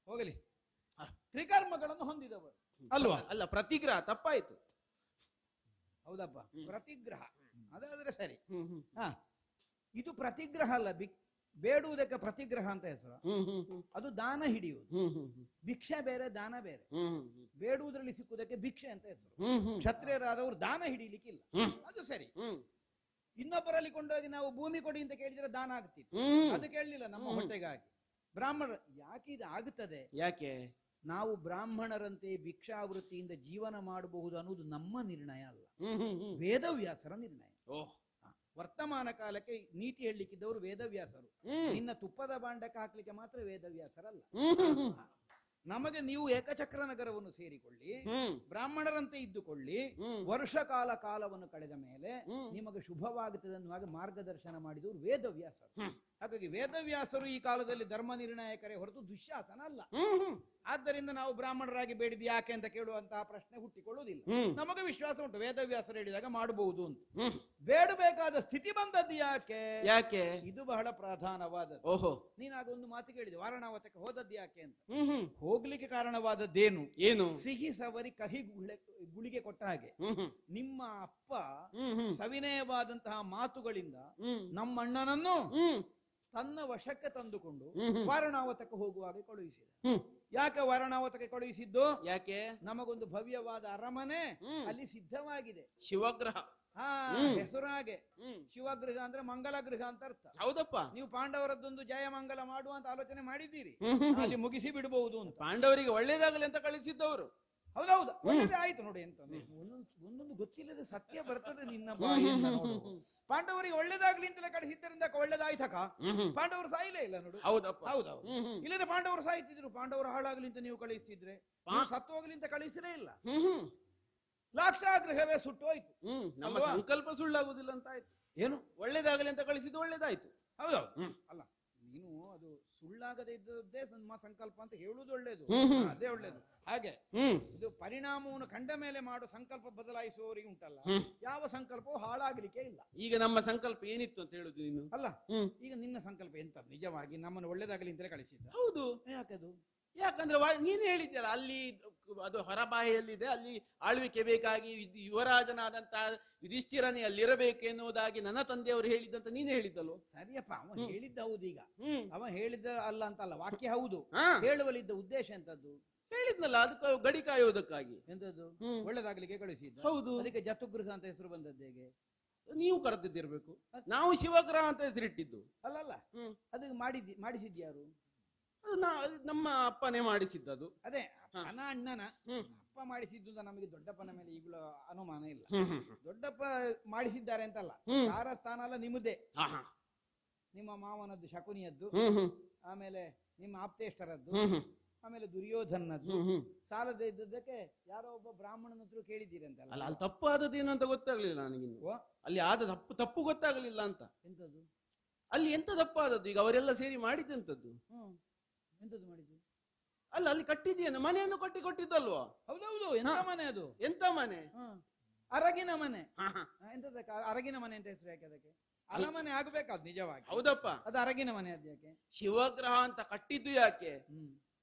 [SPEAKER 2] ಹೋಗಲಿ, ತ್ರಿಕರ್ಮಗಳನ್ನು ಹೊಂದಿದವರು ಅಲ್ವಾ?
[SPEAKER 7] ಅಲ್ಲ, ಪ್ರತಿಗ್ರಹ ತಪ್ಪಾಯ್ತು.
[SPEAKER 2] ಹೌದಪ್ಪ, ಪ್ರತಿಗ್ರಹ ಅದಾದ್ರೆ ಸರಿ.
[SPEAKER 7] ಹ್ಮ್ ಹ್ಮ್
[SPEAKER 2] ಹ, ಇದು ಪ್ರತಿಗ್ರಹ ಅಲ್ಲ. ಬೇಡುವುದಕ್ಕೆ ಪ್ರತಿಗ್ರಹ ಅಂತ ಹೆಸರು.
[SPEAKER 7] ಹ್ಮ್ ಹ್ಮ್ ಹ್ಮ್
[SPEAKER 2] ಅದು ದಾನ ಹಿಡಿಯುವುದು.
[SPEAKER 7] ಹ್ಮ್ ಹ್ಮ್ ಹ್ಮ್
[SPEAKER 2] ಭಿಕ್ಷೆ ಬೇರೆ, ದಾನ ಬೇರೆ.
[SPEAKER 7] ಹ್ಮ್
[SPEAKER 2] ಬೇಡುವುದರಲ್ಲಿ ಸಿಕ್ಕುವುದಕ್ಕೆ ಭಿಕ್ಷೆ ಅಂತ ಹೆಸರು.
[SPEAKER 7] ಹ್ಮ್ ಹ್ಮ್
[SPEAKER 2] ಕ್ಷತ್ರಿಯರಾದವರು ದಾನ ಹಿಡಿಲಿಕ್ಕಿಲ್ಲ, ಅದು ಸರಿ.
[SPEAKER 7] ಹ್ಮ್
[SPEAKER 2] ಇನ್ನೊಬ್ಬರಲ್ಲಿ ಕೊಂಡೋಗಿ ನಾವು ಭೂಮಿ ಕೊಡಿ ಅಂತ ಕೇಳಿದ್ರೆ ದಾನ ಆಗ್ತಿತ್ತು,
[SPEAKER 7] ಹ್ಮ್
[SPEAKER 2] ಅದು ಕೇಳಲಿಲ್ಲ ನಮ್ಮ ಹೊಟ್ಟೆಗಾಗಿ. ಬ್ರಾಹ್ಮಣ ಯಾಕೆ ಇದು ಆಗುತ್ತದೆ?
[SPEAKER 7] ಯಾಕೆ?
[SPEAKER 2] ನಾವು ಬ್ರಾಹ್ಮಣರಂತೆ ಭಿಕ್ಷಾವೃತ್ತಿಯಿಂದ ಜೀವನ ಮಾಡಬಹುದು ಅನ್ನೋದು ನಮ್ಮ ನಿರ್ಣಯ ಅಲ್ಲ, ವೇದವ್ಯಾಸರ ನಿರ್ಣಯ.
[SPEAKER 7] ಓಹ್,
[SPEAKER 2] ವರ್ತಮಾನ ಕಾಲಕ್ಕೆ ನೀತಿ ಹೇಳಲಿಕ್ಕಿದ್ದವರು ವೇದವ್ಯಾಸರು. ನಿನ್ನ ತುಪ್ಪದ ಭಾಂಡಕ್ಕೆ ಹಾಕ್ಲಿಕ್ಕೆ ಮಾತ್ರ ವೇದವ್ಯಾಸರಲ್ಲ. ನಮಗೆ ನೀವು ಏಕಚಕ್ರ ನಗರವನ್ನು ಸೇರಿಕೊಳ್ಳಿ, ಬ್ರಾಹ್ಮಣರಂತೆ ಇದ್ದುಕೊಳ್ಳಿ, ವರ್ಷ ಕಾಲವನ್ನು ಕಳೆದ ಮೇಲೆ ನಿಮಗೆ ಶುಭವಾಗುತ್ತದೆ ಅನ್ನುವಾಗ ಮಾರ್ಗದರ್ಶನ ಮಾಡಿದವರು ವೇದವ್ಯಾಸರು. ಹಾಗಾಗಿ ವೇದವ್ಯಾಸರು ಈ ಕಾಲದಲ್ಲಿ ಧರ್ಮ ನಿರ್ಣಾಯಕರೇ ಹೊರತು ದುಶ್ಯಾಸನ ಅಲ್ಲ. ಆದ್ದರಿಂದ ನಾವು ಬ್ರಾಹ್ಮಣರಾಗಿ ಬೇಡಿದ ಯಾಕೆ ಅಂತ ಕೇಳುವಂತಹ ಪ್ರಶ್ನೆ ಹುಟ್ಟಿಕೊಳ್ಳುವುದಿಲ್ಲ. ನಮಗೆ ವಿಶ್ವಾಸ ಉಂಟು ವೇದವ್ಯಾಸರು ಹೇಳಿದಾಗ ಮಾಡಬಹುದು ಅಂತ. ಬೇಡಬೇಕಾದ ಸ್ಥಿತಿ ಬಂದದ್ದು ಯಾಕೆ?
[SPEAKER 7] ಯಾಕೆ?
[SPEAKER 2] ಇದು ಬಹಳ ಪ್ರಧಾನವಾದದ್ದು.
[SPEAKER 7] ಓಹೋ,
[SPEAKER 2] ನೀನಾಗ ಒಂದು ಮಾತು ಕೇಳಿದೆ, ವಾರಣಾವತಕ್ಕೆ ಹೋದದ್ದು ಯಾಕೆ ಅಂತ. ಹೋಗ್ಲಿಕ್ಕೆ ಕಾರಣವಾದದ್ದೇನು?
[SPEAKER 7] ಏನು?
[SPEAKER 2] ಸಿಹಿ ಸವರಿ ಕಹಿ ಗುಳಿಗೆ ಕೊಟ್ಟ ಹಾಗೆ ನಿಮ್ಮ ಅಪ್ಪ ಸವಿನಯವಾದಂತಹ ಮಾತುಗಳಿಂದ ನಮ್ಮಣ್ಣನನ್ನು ತನ್ನ ವಶಕ್ಕೆ ತಂದುಕೊಂಡು ವಾರಣಾವತಕ್ಕೆ ಹೋಗುವಾಗ ಕಳುಹಿಸಿದ. ಯಾಕೆ ವಾರಣಾವತಕ್ಕೆ ಕಳುಹಿಸಿದ್ದು?
[SPEAKER 7] ಯಾಕೆ?
[SPEAKER 2] ನಮಗೊಂದು ಭವ್ಯವಾದ ಅರಮನೆ ಅಲ್ಲಿ ಸಿದ್ಧವಾಗಿದೆ.
[SPEAKER 7] ಶಿವಗ್ರಹ.
[SPEAKER 2] ಹೆಸರು ಹಾಗೆ. ಶಿವಗೃಹ ಅಂದ್ರೆ ಮಂಗಲ ಗೃಹ ಅಂತ ಅರ್ಥ.
[SPEAKER 7] ಹೌದಪ್ಪ.
[SPEAKER 2] ನೀವು ಪಾಂಡವರದ್ದೊಂದು ಜಯಮಂಗಲ ಮಾಡುವಂತ ಆಲೋಚನೆ ಮಾಡಿದ್ದೀರಿ, ಅಲ್ಲಿ ಮುಗಿಸಿ ಬಿಡಬಹುದು ಅಂತ.
[SPEAKER 7] ಪಾಂಡವರಿಗೆ ಒಳ್ಳೇದಾಗಲಿ ಅಂತ ಕಳಿಸಿದ್ದವರು.
[SPEAKER 2] ಹೌದೌದು, ಒಳ್ಳೇದೇ ಆಯ್ತು ನೋಡಿ. ಎಂತ ಒಂದೊಂದು ಗೊತ್ತಿಲ್ಲದೆ ಸತ್ಯ ಬರ್ತದೆ ನಿನ್ನ ಬಾಯಿಂದ. ಪಾಂಡವರಿಗೆ ಒಳ್ಳೇದಾಗ್ಲಿ ಅಂತಲೇ ಕಳಿಸಿದ್ದರಿಂದ ಒಳ್ಳೇದಾಯ್ತಕ? ಪಾಂಡವರು ಸಾಯಿಲೇ ಇಲ್ಲ ನೋಡು.
[SPEAKER 7] ಹೌದಪ್ಪ.
[SPEAKER 2] ಹೌದೌದು. ಇಲ್ಲದೆ ಪಾಂಡವರು ಸಾಯ್ತಿದ್ರು. ಪಾಂಡವರು ಹಾಳಾಗ್ಲಿ ಅಂತ ನೀವು ಕಳಿಸ್ತಿದ್ರೆ, ಸತ್ತು ಹೋಗ್ಲಿ ಅಂತ ಕಳಿಸಿರೇ ಇಲ್ಲ. ಲಾಕ್ಷಾಗೃಹವೇ ಸುಟ್ಟು ಹೋಯ್ತು.
[SPEAKER 7] ನಮ್ಮ ಸಂಕಲ್ಪ ಸುಳ್ಳಾಗುದಿಲ್ಲ ಅಂತ ಆಯ್ತು.
[SPEAKER 2] ಏನು?
[SPEAKER 7] ಒಳ್ಳೇದಾಗಲಿ ಅಂತ ಕಳಿಸಿದ್ದು ಒಳ್ಳೇದಾಯ್ತು.
[SPEAKER 2] ಹೌದೌದು. ಅಲ್ಲ, ನೀನು ಅದು ಸುಳ್ಳಾಗದೇ ಇದ್ದದ್ದೇ ನಮ್ಮ ಸಂಕಲ್ಪ ಅಂತ ಹೇಳುವುದು ಒಳ್ಳೇದು, ಅದೇ ಒಳ್ಳೇದು. ಹಾಗೆ ಇದು ಪರಿಣಾಮವನ್ನು ಕಂಡ ಮೇಲೆ ಮಾಡೋ ಸಂಕಲ್ಪ ಬದಲಾಯಿಸುವವರಿಗೆ ಉಂಟಲ್ಲ, ಯಾವ ಸಂಕಲ್ಪವೂ ಹಾಳಾಗಲಿಕ್ಕೆ ಇಲ್ಲ.
[SPEAKER 7] ಈಗ ನಮ್ಮ ಸಂಕಲ್ಪ ಏನಿತ್ತು ಅಂತ ಹೇಳುದು ನೀನು?
[SPEAKER 2] ಅಲ್ಲ, ಈಗ ನಿನ್ನ ಸಂಕಲ್ಪ ಎಂತ? ನಿಜವಾಗಿ ನಮ್ಮನ್ನು ಒಳ್ಳೇದಾಗಲಿ ಅಂತಲೇ ಕಳಿಸಿದ್ದ?
[SPEAKER 7] ಹೌದು.
[SPEAKER 2] ಯಾಕದು?
[SPEAKER 7] ಯಾಕಂದ್ರೆ ನೀನು ಹೇಳಿದ್ಯಲ್ಲ, ಅಲ್ಲಿ ಅದು ಹೊರಬಾಯಿಯಲ್ಲಿದೆ, ಅಲ್ಲಿ ಆಳ್ವಿಕೆ ಬೇಕಾಗಿ ಯುವರಾಜನಾದಂತಹ ಯುಧಿಷ್ಠಿರನೇ ಅಲ್ಲಿರಬೇಕು ಎನ್ನುವುದಾಗಿ ನನ್ನ ತಂದೆಯವರು ಹೇಳಿದ್ದಂತ ನೀನು ಹೇಳಿದ್ದಲ್ವ?
[SPEAKER 2] ಸರಿಯಪ್ಪ, ಅವ ಹೇಳಿದ್ದ ಹೌದು. ಈಗ ಅವ ಹೇಳಿದ್ದ ಅಲ್ಲ ಅಂತಲ್ಲ, ವಾಕ್ಯ ಹೌದು. ಹೇಳುವಲ್ಲಿದ್ದ ಉದ್ದೇಶ ಎಂತದ್ದು
[SPEAKER 7] ಹೇಳಿದ್ನಲ್ಲ, ಅದಕ್ಕೆ ಗಡಿ ಕಾಯುವುದಕ್ಕಾಗಿ.
[SPEAKER 2] ಎಂತದ್ದು? ಒಳ್ಳೇದಾಗ್ಲಿಕ್ಕೆ ಕಳಿಸಿದ್ದ.
[SPEAKER 7] ಹೌದು.
[SPEAKER 2] ಅದಕ್ಕೆ ಜತುಗೃಹ ಅಂತ ಹೆಸರು ಬಂದದ್ದು ಹೇಗೆ?
[SPEAKER 7] ನೀವು ಕರೆದಿದ್ದಿರ್ಬೇಕು. ನಾವು ಶಿವಗ್ರಹ ಅಂತ ಹೆಸರಿಟ್ಟಿದ್ದು.
[SPEAKER 2] ಅಲ್ಲಲ್ಲ, ಅದಕ್ಕೆ ಮಾಡಿಸಿದ್ಯಾರು?
[SPEAKER 7] ನಮ್ಮ ಅಪ್ಪನೇ ಮಾಡಿಸಿದ್ದದು.
[SPEAKER 2] ಅದೇ ಅಣ್ಣನ ಅಪ್ಪ ಮಾಡಿಸಿದ್ದು ಅಂತ ನಮಗೆ ದೊಡ್ಡಪ್ಪನ ಮೇಲೆ ಈಗಲೂ ಅನುಮಾನ ಇಲ್ಲ. ದೊಡ್ಡಪ್ಪ ಮಾಡಿಸಿದ್ದಾರೆ ಅಂತಲ್ಲ, ಯಾರ ಸ್ಥಾನ ಅಲ್ಲ, ನಿಮ್ಮದೇ. ನಿಮ್ಮ ಮಾವನದ್ದು, ಶಕುನಿಯದ್ದು, ಆಮೇಲೆ ನಿಮ್ಮ ಆಪ್ತೇಷ್ಟರದ್ದು, ಆಮೇಲೆ ದುರ್ಯೋಧನದ್ದು
[SPEAKER 7] ಹ್ಮ್ ಹ್ಮ್
[SPEAKER 2] ಸಾಲದೇ ಇದ್ದದ್ದಕ್ಕೆ ಯಾರೋ ಒಬ್ಬ ಬ್ರಾಹ್ಮಣನ ಹತ್ರ ಕೇಳಿದ್ದೀರಂತಲ್ಲ.
[SPEAKER 7] ಅಲ್ಲ ಅಲ್ಲಿ ತಪ್ಪು ಆದದ್ದೇನು ಅಂತ ಗೊತ್ತಾಗ್ಲಿಲ್ಲ ನನಗಿನ್ನು.
[SPEAKER 2] ಓ,
[SPEAKER 7] ಅಲ್ಲಿ ಆದ ತಪ್ಪು ಗೊತ್ತಾಗಲಿಲ್ಲ ಅಂತ.
[SPEAKER 2] ಎಂತದ್ದು?
[SPEAKER 7] ಅಲ್ಲಿ ಎಂತ ತಪ್ಪಾದದ್ದು? ಈಗ ಅವರೆಲ್ಲ ಸೇರಿ ಮಾಡಿದ್ದೆಂತದ್ದು?
[SPEAKER 2] ಎಂತದ್ದು ಮಾಡಿದ್ದು?
[SPEAKER 7] ಅಲ್ಲ ಅಲ್ಲಿ ಕಟ್ಟಿದ್ಯೇನು, ಮನೆಯನ್ನು ಕೊಟ್ಟಿದ್ದಲ್ವಾ?
[SPEAKER 2] ಹೌದೌದು. ಎಂತ ಮನೆ ಅದು?
[SPEAKER 7] ಎಂತ ಮನೆ?
[SPEAKER 2] ಅರಗಿನ ಮನೆ. ಎಂತದಕ್ಕೆ ಅರಗಿನ ಮನೆ ಅಂತ ಹೆಸರು ಯಾಕೆ ಅದಕ್ಕೆ? ಅರಮನೆ ಆಗ್ಬೇಕಾದ್ ನಿಜವಾಗಿ.
[SPEAKER 7] ಹೌದಪ್ಪ,
[SPEAKER 2] ಅದು ಅರಗಿನ ಮನೆ ಅದ್ ಯಾಕೆ?
[SPEAKER 7] ಶಿವಗ್ರಹ ಅಂತ ಕಟ್ಟಿದ್ದು ಯಾಕೆ?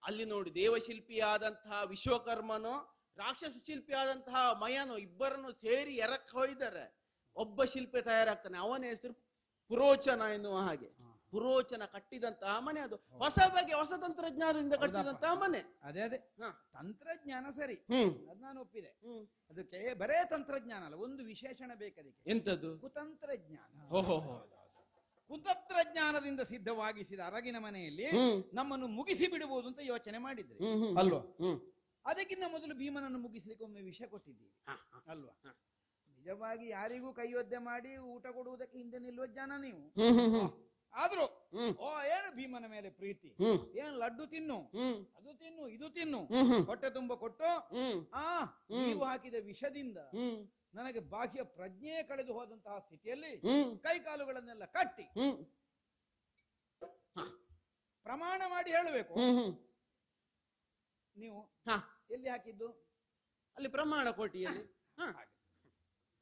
[SPEAKER 7] ಅಲ್ಲಿ ನೋಡಿ, ದೇವಶಿಲ್ಪಿಯಾದಂತಹ ವಿಶ್ವಕರ್ಮನು ರಾಕ್ಷಸ ಶಿಲ್ಪಿಯಾದಂತಹ ಮಯನು ಇಬ್ಬರನ್ನು ಸೇರಿ ಎರಕ್ ಹೋಯ್ದರೆ ಒಬ್ಬ ಶಿಲ್ಪಿ ತಯಾರಾಗ್ತಾನೆ. ಅವನ ಹೆಸರು ಪುರೋಚನ ಎನ್ನುವ ಹಾಗೆ. ಪುರೋಚನ ಕಟ್ಟಿದಂತಹ ಮನೆ ಅದು. ಹೊಸ ಬಗೆ ಹೊಸ ತಂತ್ರಜ್ಞಾನದಿಂದ ಕಟ್ಟಿದಂತಹ ಮನೆ.
[SPEAKER 2] ಅದೇ ಅದೇ ತಂತ್ರಜ್ಞಾನ ಸರಿ, ಅದ್ ನಾನು ಒಪ್ಪಿದೆ. ಅದಕ್ಕೆ ಬರೇ ತಂತ್ರಜ್ಞಾನ ಅಲ್ಲ, ಒಂದು ವಿಶೇಷಣ ಬೇಕದಕ್ಕೆ.
[SPEAKER 7] ಎಂತದ್ದು?
[SPEAKER 2] ಕುತಂತ್ರಜ್ಞಾನ.
[SPEAKER 7] ಓಹೋ,
[SPEAKER 2] ಕುತಂತ್ರಜ್ಞಾನದಿಂದ ಸಿದ್ಧವಾಗಿಸಿದ ಅರಗಿನ ಮನೆಯಲ್ಲಿ ನಮ್ಮನ್ನು ಮುಗಿಸಿ ಬಿಡಬಹುದು ಅಂತ ಯೋಚನೆ ಮಾಡಿದ್ರೆ ಅಲ್ವಾ? ಅದಕ್ಕಿಂತ ಮೊದಲು ಭೀಮನನ್ನು ಮುಗಿಸ್ಲಿಕ್ಕೆ ಒಮ್ಮೆ ವಿಷ ಕೊಟ್ಟಿದ್ದೀವಿ ಅಲ್ವಾ? ನಿಜವಾಗಿ ಯಾರಿಗೂ ಕೈಯೊದ್ದೆ ಮಾಡಿ ಊಟ ಕೊಡುವುದಕ್ಕೆ ಹಿಂದೆ ನಿಲ್ಲುವ ಜನ ನೀವು. ಆದ್ರೂ ಏನು ಭೀಮನ ಮೇಲೆ ಪ್ರೀತಿ, ಏನ್ ಲಡ್ಡು ತಿನ್ನು, ಅದು ತಿನ್ನು, ಇದು ತಿನ್ನು, ಹೊಟ್ಟೆ ತುಂಬ ಕೊಟ್ಟು ನೀವು ಹಾಕಿದ ವಿಷದಿಂದ ನನಗೆ ಬಾಹ್ಯ ಪ್ರಜ್ಞೆ ಕಳೆದು ಹೋದಂತಹ ಸ್ಥಿತಿಯಲ್ಲಿ ಕೈ ಕಾಲುಗಳನ್ನೆಲ್ಲ ಕಟ್ಟಿ ಪ್ರಮಾಣ ಮಾಡಿ ಹೇಳಬೇಕು. ನೀವು ಎಲ್ಲಿ ಹಾಕಿದ್ದು?
[SPEAKER 7] ಅಲ್ಲಿ ಪ್ರಮಾಣ ಕೋಟಿಯಲ್ಲಿ.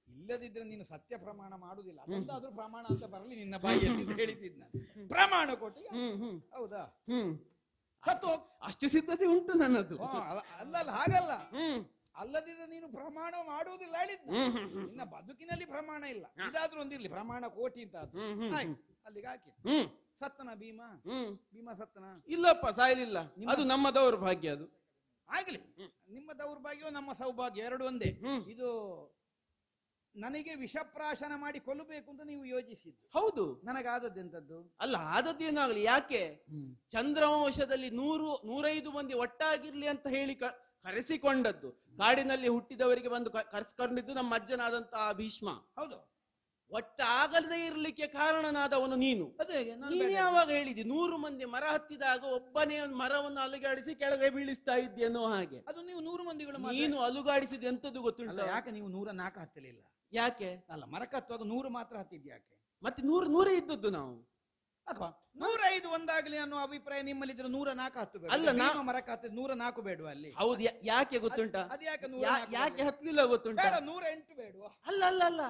[SPEAKER 2] ಇಲ್ಲದಿದ್ರೆ ನೀನು ಸತ್ಯ ಪ್ರಮಾಣ ಮಾಡುದಿಲ್ಲ. ಅದೊಂದಾದ್ರೂ ಪ್ರಮಾಣ ಅಂತ ಬರಲಿ ನಿನ್ನ ಬಾಯಿಯಲ್ಲಿ ಹೇಳಿದ್ದ ಪ್ರಮಾಣ ಕೋಟಿ. ಹೌದಾ? ಸತ್ತು
[SPEAKER 7] ಅಷ್ಟು ಸಿದ್ಧತೆ ಉಂಟು ನನ್ನದು.
[SPEAKER 2] ಅಲ್ಲ ಹಾಗಲ್ಲ, ಅಲ್ಲದಿದ್ರೆ ನೀನು ಪ್ರಮಾಣ ಮಾಡುವುದಿಲ್ಲ ಹೇಳಿದ್ದ. ನಿನ್ನ ಬದುಕಿನಲ್ಲಿ ಪ್ರಮಾಣ ಇಲ್ಲ, ಇದಾದ್ರೂ ಒಂದಿರ್ಲಿ ಪ್ರಮಾಣ ಕೋಟಿ ಅಂತ. ಅಲ್ಲಿಗೆ ಹಾಕಿ ಸತ್ತನ ಭೀಮ? ಭೀಮ ಸತ್ತನ?
[SPEAKER 7] ಇಲ್ಲಪ್ಪ, ಸಾಯಲಿಲ್ಲ. ಅದು ನಮ್ಮ ದೌರ್ಭಾಗ್ಯ. ಅದು
[SPEAKER 2] ಆಗ್ಲಿ, ನಿಮ್ಮ ದೌರ್ಭಾಗ್ಯವೋ ನಮ್ಮ ಸೌಭಾಗ್ಯ ಎರಡು ಒಂದೇ. ಇದು ನನಗೆ ವಿಷಪ್ರಾಶನ ಮಾಡಿ ಕೊಲ್ಲಬೇಕು ಅಂತ ನೀವು ಯೋಚಿಸಿದ್ದು.
[SPEAKER 7] ಹೌದು.
[SPEAKER 2] ನನಗಾದದ್ದೆಂತದ್ದು?
[SPEAKER 7] ಅಲ್ಲ, ಆದದ್ದೇನಾಗ್ಲಿ. ಯಾಕೆ? ಚಂದ್ರವಂಶದಲ್ಲಿ 105 ಮಂದಿ ಒಟ್ಟಾಗಿರ್ಲಿ ಅಂತ ಹೇಳಿ ಕರೆಸಿಕೊಂಡದ್ದು. ಕಾಡಿನಲ್ಲಿ ಹುಟ್ಟಿದವರಿಗೆ ಬಂದು ಕರೆಸಿಕೊಂಡಿದ್ದು ನಮ್ಮ ಅಜ್ಜನಾದಂತಹ ಭೀಷ್ಮ.
[SPEAKER 2] ಹೌದು.
[SPEAKER 7] ಒಟ್ಟಾಗದೇ ಇರ್ಲಿಕ್ಕೆ ಕಾರಣನಾದವನು ನೀನು. ನೀನು ಯಾವಾಗ ಹೇಳಿದಿ 100 ಮಂದಿ ಮರ ಹತ್ತಿದಾಗ ಒಬ್ಬನೇ ಒಂದು ಮರವನ್ನು ಅಲುಗಾಡಿಸಿ ಕೆಳಗೆ ಬೀಳಿಸ್ತಾ ಇದ್ದೀನೋ ಹಾಗೆ.
[SPEAKER 2] ಅದು ನೀವು 100 ಮಂದಿಗಳು
[SPEAKER 7] ನೀನು ಅಲುಗಾಡಿಸಿದ ಎಂತದ್ದು ಗೊತ್ತುಂಟ?
[SPEAKER 2] ಯಾಕೆ ನೀವು 104 ಹತ್ತಲಿಲ್ಲ?
[SPEAKER 7] ಯಾಕೆ?
[SPEAKER 2] ಅಲ್ಲ, ಮರಕ್ಕೆ ಹತ್ತುವಾಗ 100 ಮಾತ್ರ ಹತ್ತಿದ್ ಯಾಕೆ?
[SPEAKER 7] ಮತ್ತೆ 100 ಇದ್ದದ್ದು ನಾವು.
[SPEAKER 2] ಅಥವಾ 105 ಒಂದಾಗ್ಲಿ ಅನ್ನೋ ಅಭಿಪ್ರಾಯ ನಿಮ್ಮಲ್ಲಿದ್ರೆ 104 ಹತ್ತು. ಅಲ್ಲ, ಮರಕ್ಕೆ ಹತ್ತಿದ 104 ಬೇಡುವ ಅಲ್ಲಿ?
[SPEAKER 7] ಹೌದು. ಯಾಕೆ ಗೊತ್ತುಂಟ? ಯಾಕೆ ಹತ್ತಲಿಲ್ಲ ಗೊತ್ತುಂಟ?
[SPEAKER 2] 108 ಬೇಡುವ?
[SPEAKER 7] ಅಲ್ಲ ಅಲ್ಲ ಅಲ್ಲ,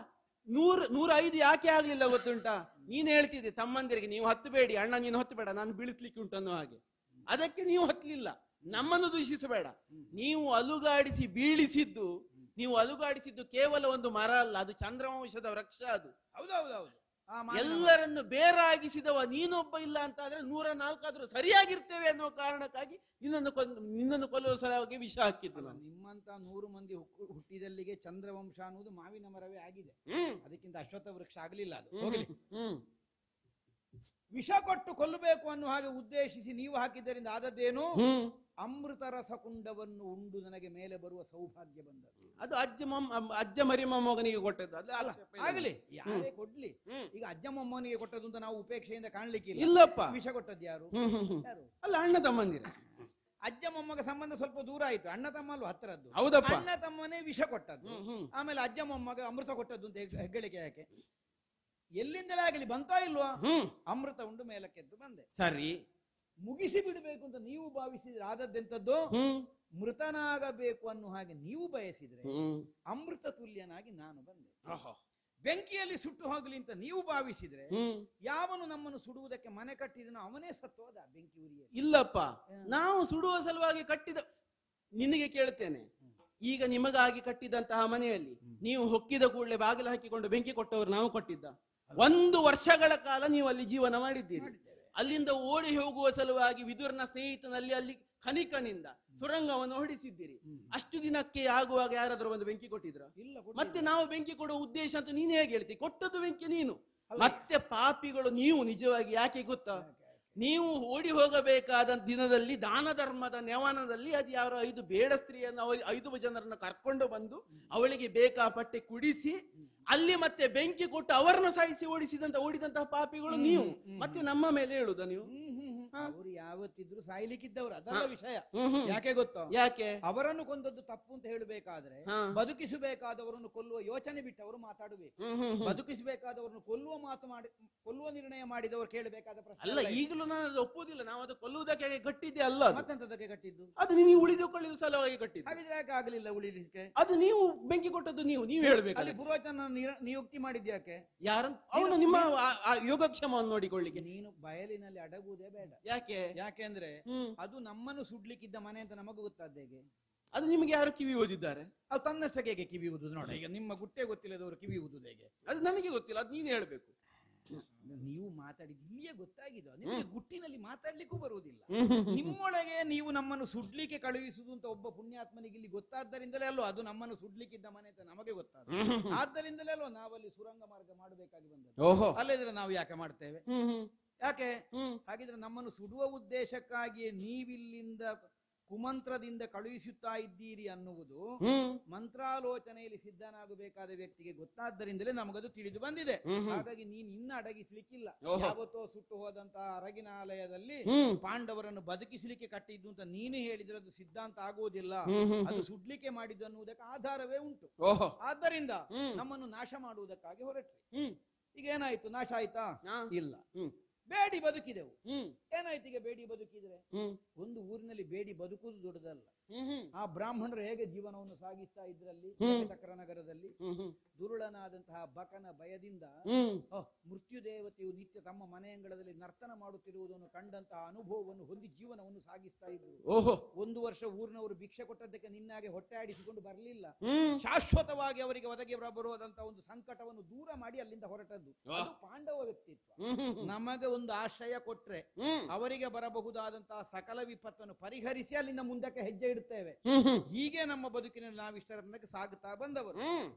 [SPEAKER 7] 105 ಯಾಕೆ ಆಗ್ಲಿಲ್ಲ ಗೊತ್ತುಂಟ? ನೀನ್ ಹೇಳ್ತಿದ್ದೆ ತಮ್ಮಂದಿರಿಗೆ ನೀವು ಹತ್ತಬೇಡಿ, ಅಣ್ಣ ನೀನು ಹತ್ತಬೇಡ, ನಾನು ಬೀಳಿಸ್ಲಿಕ್ಕೆ ಉಂಟು ಅನ್ನೋ ಹಾಗೆ. ಅದಕ್ಕೆ ನೀವು ಹತ್ತಲಿಲ್ಲ. ನಮ್ಮನ್ನು ದೂಷಿಸಬೇಡ. ನೀವು ಅಲುಗಾಡಿಸಿ ಬೀಳಿಸಿದ್ದು, ನೀವು ಅಲುಗಾಡಿಸಿದ್ದು ಕೇವಲ ಒಂದು ಮರ ಅಲ್ಲ, ಅದು ಚಂದ್ರವಂಶದ ವೃಕ್ಷ. ಅದು
[SPEAKER 2] ಹೌದೌದೌದು.
[SPEAKER 7] ಎಲ್ಲರನ್ನು ಬೇರಾಗಿಸಿದವ ನೀನೊಬ್ಬ ಇಲ್ಲ ಅಂತ ಆದ್ರೆ 104 ಆದ್ರೂ ಸರಿಯಾಗಿರ್ತೇವೆ ಅನ್ನೋ ಕಾರಣಕ್ಕಾಗಿ ನಿನ್ನನ್ನು ಕೊಲ್ಲುವ ಸಲುವಾಗಿ ವಿಷ ಹಾಕಿದ್ದು.
[SPEAKER 2] ನಿಮ್ಮಂತ 100 ಮಂದಿ ಹುಟ್ಟಿದಲ್ಲಿಗೆ ಚಂದ್ರವಂಶ ಅನ್ನುವುದು ಮಾವಿನ ಮರವೇ ಆಗಿದೆ. ಅದಕ್ಕಿಂತ ಅಶ್ವತ್ಥ ವೃಕ್ಷ ಆಗಲಿಲ್ಲ. ಅದು ಹೋಗಲಿ. ವಿಷ ಕೊಟ್ಟು ಕೊಲ್ಲಬೇಕು ಅನ್ನೋ ಹಾಗೆ ಉದ್ದೇಶಿಸಿ ನೀವು ಹಾಕಿದ್ದರಿಂದ ಆದದ್ದೇನು? ಅಮೃತ ರಸ ಕುಂಡವನ್ನು ಉಂಡು ನನಗೆ ಮೇಲೆ ಬರುವ ಸೌಭಾಗ್ಯ ಬಂದದ್ದು.
[SPEAKER 7] ಅದು ಅಜ್ಜ ಮರಿ ಮೊಮ್ಮಗನಿಗೆ ಕೊಟ್ಟದ್ದು. ಅಲ್ಲ
[SPEAKER 2] ಆಗಲಿ, ಯಾರೇ ಕೊಡ್ಲಿ. ಈಗ ಅಜ್ಜ ಮೊಮ್ಮನಿಗೆ ಕೊಟ್ಟದ್ದು ಅಂತ ನಾವು ಉಪೇಕ್ಷೆಯಿಂದ ಕಾಣ್ಲಿಕ್ಕಿಲ್ಲ.
[SPEAKER 7] ಇಲ್ಲಪ್ಪ.
[SPEAKER 2] ವಿಷ ಕೊಟ್ಟದ್ದು ಯಾರು?
[SPEAKER 7] ಅಲ್ಲ, ಅಣ್ಣ ತಮ್ಮಂದಿರ.
[SPEAKER 2] ಅಜ್ಜ ಮೊಮ್ಮಗ ಸಂಬಂಧ ಸ್ವಲ್ಪ ದೂರ ಆಯ್ತು, ಅಣ್ಣ ತಮ್ಮಲ್ಲೂ ಹತ್ತಿರದ್ದು.
[SPEAKER 7] ಹೌದಪ್ಪ.
[SPEAKER 2] ಅಣ್ಣ ತಮ್ಮನೇ ವಿಷ ಕೊಟ್ಟದ್ದು, ಆಮೇಲೆ ಅಜ್ಜ ಮೊಮ್ಮಗ ಅಮೃತ ಕೊಟ್ಟದ್ದು ಅಂತ ಹೆಗ್ಗಳಿಕೆ ಯಾಕೆ? ಎಲ್ಲಿಂದಲೇ ಆಗಲಿ ಬಂತೋ ಇಲ್ವಾ? ಅಮೃತ ಉಂಡು ಮೇಲಕ್ಕೆದ್ದು ಬಂದೆ.
[SPEAKER 7] ಸರಿ,
[SPEAKER 2] ಮುಗಿಸಿ ಬಿಡಬೇಕು ಅಂತ ನೀವು ಭಾವಿಸಿದ್ರೆ ಆದದ್ದೆಂತದ್ದು? ಮೃತನಾಗಬೇಕು ಅನ್ನೋ ಹಾಗೆ ನೀವು ಬಯಸಿದ್ರೆ ಅಮೃತ ತುಲ್ಯನಾಗಿ ನಾನು ಬಂದೆ. ಬೆಂಕಿಯಲ್ಲಿ ಸುಟ್ಟು ಹೋಗಲಿ ಅಂತ ನೀವು ಭಾವಿಸಿದ್ರೆ ಯಾವನು ನಮ್ಮನ್ನು ಸುಡುವುದಕ್ಕೆ ಮನೆ ಕಟ್ಟಿದನೋ ಅವನೇ ಸತ್ತೋದ ಬೆಂಕಿ ಉರಿಯ.
[SPEAKER 7] ಇಲ್ಲಪ್ಪ, ನಾವು ಸುಡುವ ಸಲುವಾಗಿ ಕಟ್ಟಿದ. ನಿನಗೆ ಕೇಳ್ತೇನೆ, ಈಗ ನಿಮಗಾಗಿ ಕಟ್ಟಿದಂತಹ ಮನೆಯಲ್ಲಿ ನೀವು ಹೊಕ್ಕಿದ ಕೂಡಲೇ ಬಾಗಿಲು ಹಾಕಿಕೊಂಡು ಬೆಂಕಿ ಕೊಟ್ಟವರು ನಾವು ಕೊಟ್ಟಿದ್ದ? 1 ವರ್ಷಗಳ ಕಾಲ ನೀವು ಅಲ್ಲಿ ಜೀವನ ಮಾಡಿದ್ದೀರಿ. ಅಲ್ಲಿಂದ ಓಡಿ ಹೋಗುವ ಸಲುವಾಗಿ ವಿದುರನ ಸ್ನೇಹಿತನಲ್ಲಿ ಅಲ್ಲಿ ಕನಿಕನಿಂದ ಸುರಂಗವನ್ನು ಹೊಡಿಸಿದ್ದೀರಿ. ಅಷ್ಟು ದಿನಕ್ಕೆ ಆಗುವಾಗ ಯಾರಾದ್ರೂ ಒಂದು ಬೆಂಕಿ ಕೊಟ್ಟಿದ್ರ? ಇಲ್ಲ. ಮತ್ತೆ ನಾವು ಬೆಂಕಿ ಕೊಡುವ ಉದ್ದೇಶ ಅಂತ ನೀನು ಹೇಗೆ ಹೇಳ್ತಿ? ಕೊಟ್ಟದ್ದು ಬೆಂಕಿ ನೀನು. ಮತ್ತೆ ಪಾಪಿಗಳು ನೀವು. ನಿಜವಾಗಿ ಯಾಕೆ ಗೊತ್ತಾ? ನೀವು ಓಡಿ ಹೋಗಬೇಕಾದ ದಿನದಲ್ಲಿ ದಾನ ಧರ್ಮದ ನೆವನದಲ್ಲಿ ಅದು ಯಾರೋ 5 ಬೇಡ ಸ್ತ್ರೀಯನ್ನು 5 ಜನರನ್ನು ಕರ್ಕೊಂಡು ಬಂದು ಅವಳಿಗೆ ಬೇಕಾಪಟ್ಟೆ ಕುಡಿಸಿ ಅಲ್ಲಿ ಮತ್ತೆ ಬೆಂಕಿ ಕೊಟ್ಟು ಅವರನ್ನು ಸಾಯಿಸಿ ಓಡಿದಂತಹ ಪಾಪಿಗಳು ನೀವು. ಮತ್ತೆ ನಮ್ಮ ಮೇಲೆ ಹೇಳುದ ನೀವು?
[SPEAKER 2] ಅವರು ಯಾವತ್ತಿದ್ರು ಸಾಯ್ಲಿಕ್ಕಿದ್ದವರು, ಅದಲ್ಲ ವಿಷಯ.
[SPEAKER 7] ಹ್ಮ್.
[SPEAKER 2] ಯಾಕೆ ಗೊತ್ತೋ?
[SPEAKER 7] ಯಾಕೆ?
[SPEAKER 2] ಅವರನ್ನು ಕೊಂದದ್ದು ತಪ್ಪು ಅಂತ ಹೇಳಬೇಕಾದ್ರೆ ಬದುಕಿಸಬೇಕಾದವರನ್ನು ಕೊಲ್ಲುವ ಯೋಚನೆ ಬಿಟ್ಟು ಅವರು ಮಾತಾಡಬೇಕು. ಬದುಕಿಸಬೇಕಾದವರನ್ನು ಕೊಲ್ಲುವ ನಿರ್ಣಯ ಮಾಡಿದವರು ಕೇಳಬೇಕಾದ ಪ್ರಶ್ನೆ
[SPEAKER 7] ಅಲ್ಲ. ಈಗಲೂ ನಾನು ಅದು ಒಪ್ಪುವುದಿಲ್ಲ. ನಾವು ಅದು ಕೊಲ್ಲುವುದಕ್ಕೆ ಕಟ್ಟಿದ್ದೆ ಅಲ್ಲ.
[SPEAKER 2] ಮತ್ತೆಂತದಕ್ಕೆ ಕಟ್ಟಿದ್ದು?
[SPEAKER 7] ಅದು ನೀವು ಉಳಿದುಕೊಳ್ಳಲು ಸಲುವಾಗಿ ಕಟ್ಟಿದ್ದು.
[SPEAKER 2] ಹಾಗಿದ್ರೆ ಯಾಕೆ ಆಗಲಿಲ್ಲ ಉಳಿಲಿಕ್ಕೆ?
[SPEAKER 7] ಅದು ನೀವು ಬೆಂಕಿ ಕೊಟ್ಟದ್ದು, ನೀವು ಹೇಳ್ಬೇಕು.
[SPEAKER 2] ಅಲ್ಲಿ ಪುರೋಹಿತನ ನಿಯುಕ್ತಿ ಮಾಡಿದ್ಯಾಕೆ?
[SPEAKER 7] ಯಾರು ಅವನು ನಿಮ್ಮ ಯೋಗಕ್ಷೇಮವನ್ನು ನೋಡಿಕೊಳ್ಳಿಕ್ಕೆ.
[SPEAKER 2] ನೀನು ಬಯಲಿನಲ್ಲಿ ಅಡಗುವುದೇ ಬೇಡ.
[SPEAKER 7] ಯಾಕೆ?
[SPEAKER 2] ಯಾಕೆಂದ್ರೆ ಅದು ನಮ್ಮನ್ನು ಸುಡ್ಲಿಕ್ಕಿದ್ದ ಮನೆ ಅಂತ ನಮಗೂ ಗೊತ್ತಾದ ಹೇಗೆ?
[SPEAKER 7] ಅದು ನಿಮಗೆ ಯಾರು ಕಿವಿ ಓದಿದ್ದಾರೆ?
[SPEAKER 2] ಅದು ತನ್ನಷ್ಟಕ್ಕೆ ಹೇಗೆ ಕಿವಿ ಊದುದು? ನೋಡ, ಈಗ ನಿಮ್ಮ ಗುಟ್ಟೆ ಗೊತ್ತಿಲ್ಲದವರು ಕಿವಿ ಊದುದು ಹೇಗೆ?
[SPEAKER 7] ಅದು ನನಗೆ ಗೊತ್ತಿಲ್ಲ, ಅದು ನೀನು ಹೇಳ್ಬೇಕು.
[SPEAKER 2] ನೀವು ಮಾತಾಡಿದ ಇಲ್ಲಿಯೇ ಗೊತ್ತಾಗಿದೆ. ನಿಮಗೆ ಗುಟ್ಟಿನಲ್ಲಿ ಮಾತಾಡ್ಲಿಕ್ಕೂ ಬರುವುದಿಲ್ಲ. ನಿಮ್ಮೊಳಗೆ ನೀವು ನಮ್ಮನ್ನು ಸುಡ್ಲಿಕ್ಕೆ ಕಳುಹಿಸುದು ಅಂತ ಒಬ್ಬ ಪುಣ್ಯಾತ್ಮನಿಗೆ ಇಲ್ಲಿ ಗೊತ್ತಾದ್ದರಿಂದಲೇ ಅಲ್ವ ಅದು ನಮ್ಮನ್ನು ಸುಡ್ಲಿಕ್ಕಿದ್ದ ಮನೆ ಅಂತ ನಮಗೆ ಗೊತ್ತಾದ. ಆದ್ದರಿಂದಲೇ ಅಲ್ವ ನಾವಲ್ಲಿ ಸುರಂಗ ಮಾರ್ಗ ಮಾಡಬೇಕಾಗಿ ಬಂದದ್ದು. ಅಲ್ಲಿದ್ರೆ ನಾವು ಯಾಕೆ ಮಾಡ್ತೇವೆ? ಯಾಕೆ? ಹಾಗಿದ್ರೆ ನಮ್ಮನ್ನು ಸುಡುವ ಉದ್ದೇಶಕ್ಕಾಗಿಯೇ ನೀವಿಲ್ಲಿಂದ ಕುಮಂತ್ರದಿಂದ ಕಳುಹಿಸುತ್ತಾ ಇದ್ದೀರಿ ಅನ್ನುವುದು ಮಂತ್ರಾಲೋಚನೆಯಲ್ಲಿ ಸಿದ್ಧನಾಗಬೇಕಾದ ವ್ಯಕ್ತಿಗೆ ಗೊತ್ತಾದ್ದರಿಂದಲೇ ನಮಗದು ತಿಳಿದು ಬಂದಿದೆ. ಹಾಗಾಗಿ ನೀನು ಇನ್ನ ಅಡಗಿಸ್ಲಿಕ್ಕಿಲ್ಲ. ಯಾವತ್ತೋ ಸುಟ್ಟು ಹೋದಂತಹ ಅರಗಿನಾಲಯದಲ್ಲಿ ಪಾಂಡವರನ್ನು ಬದುಕಿಸಲಿಕ್ಕೆ ಕಟ್ಟಿದ್ದು ಅಂತ ನೀನು ಹೇಳಿದ್ರೆ ಅದು ಸಿದ್ಧಾಂತ ಆಗುವುದಿಲ್ಲ. ಅದು ಸುಡ್ಲಿಕ್ಕೆ ಮಾಡಿದ್ದು ಅನ್ನುವುದಕ್ಕೆ ಆಧಾರವೇ ಉಂಟು. ಆದ್ದರಿಂದ ನಮ್ಮನ್ನು ನಾಶ ಮಾಡುವುದಕ್ಕಾಗಿ ಹೊರಟ್ರಿ. ಈಗ ಏನಾಯ್ತು? ನಾಶ ಆಯ್ತಾ? ಇಲ್ಲ. ಬೇಡಿ ಬದುಕಿದೆವು. ಏನಾಯ್ತು ಈಗ ಬೇಡಿ ಬದುಕಿದ್ರೆ? ಒಂದು ಊರಿನಲ್ಲಿ ಬೇಡಿ ಬದುಕುವುದು ದೊಡ್ಡದಲ್ಲ. ಆ ಬ್ರಾಹ್ಮಣರು ಹೇಗೆ ಜೀವನವನ್ನು ಸಾಗಿಸ್ತಾ ಇದ್ರಲ್ಲಿ ಚಕ್ರನಗರದಲ್ಲಿ, ದುರುಳನಾದಂತಹ ಬಕನ ಭಯದಿಂದ ಮೃತ್ಯು ದೇವತೆಯು ನಿತ್ಯ ತಮ್ಮ ಮನೆಯಂಗಳದಲ್ಲಿ ನರ್ತನ ಮಾಡುತ್ತಿರುವುದನ್ನು ಕಂಡಂತಹ ಅನುಭವವನ್ನು ಹೊಂದಿ ಜೀವನವನ್ನು ಸಾಗಿಸ್ತಾ ಇದ್ರು. ಒಂದು ವರ್ಷ ಊರಿನವರು ಭಿಕ್ಷೆ ಕೊಟ್ಟದ್ದಕ್ಕೆ ನಿನ್ನಾಗೆ ಹೊಟ್ಟೆ ಆಡಿಸಿಕೊಂಡು ಬರಲಿಲ್ಲ. ಶಾಶ್ವತವಾಗಿ ಅವರಿಗೆ ಒದಗಿ ಬರುವುದಂತಹ ಒಂದು ಸಂಕಟವನ್ನು ದೂರ ಮಾಡಿ ಅಲ್ಲಿಂದ ಹೊರಟದ್ದು. ಅದು ಪಾಂಡವ ವ್ಯಕ್ತಿತ್ವ. ನಮಗೆ ಒಂದು ಆಶ್ರಯ ಕೊಟ್ರೆ ಅವರಿಗೆ ಬರಬಹುದಾದಂತಹ ಸಕಲ ವಿಪತ್ತನ್ನು ಪರಿಹರಿಸಿ ಅಲ್ಲಿಂದ ಮುಂದಕ್ಕೆ ಹೆಜ್ಜೆ ಇಡುತ್ತೇವೆ. ಹೀಗೆ ನಮ್ಮ ಬದುಕಿನಲ್ಲಿ ನಾವು ಇಷ್ಟರ ತನಕ ಸಾಗುತ್ತಾ ಬಂದವರು.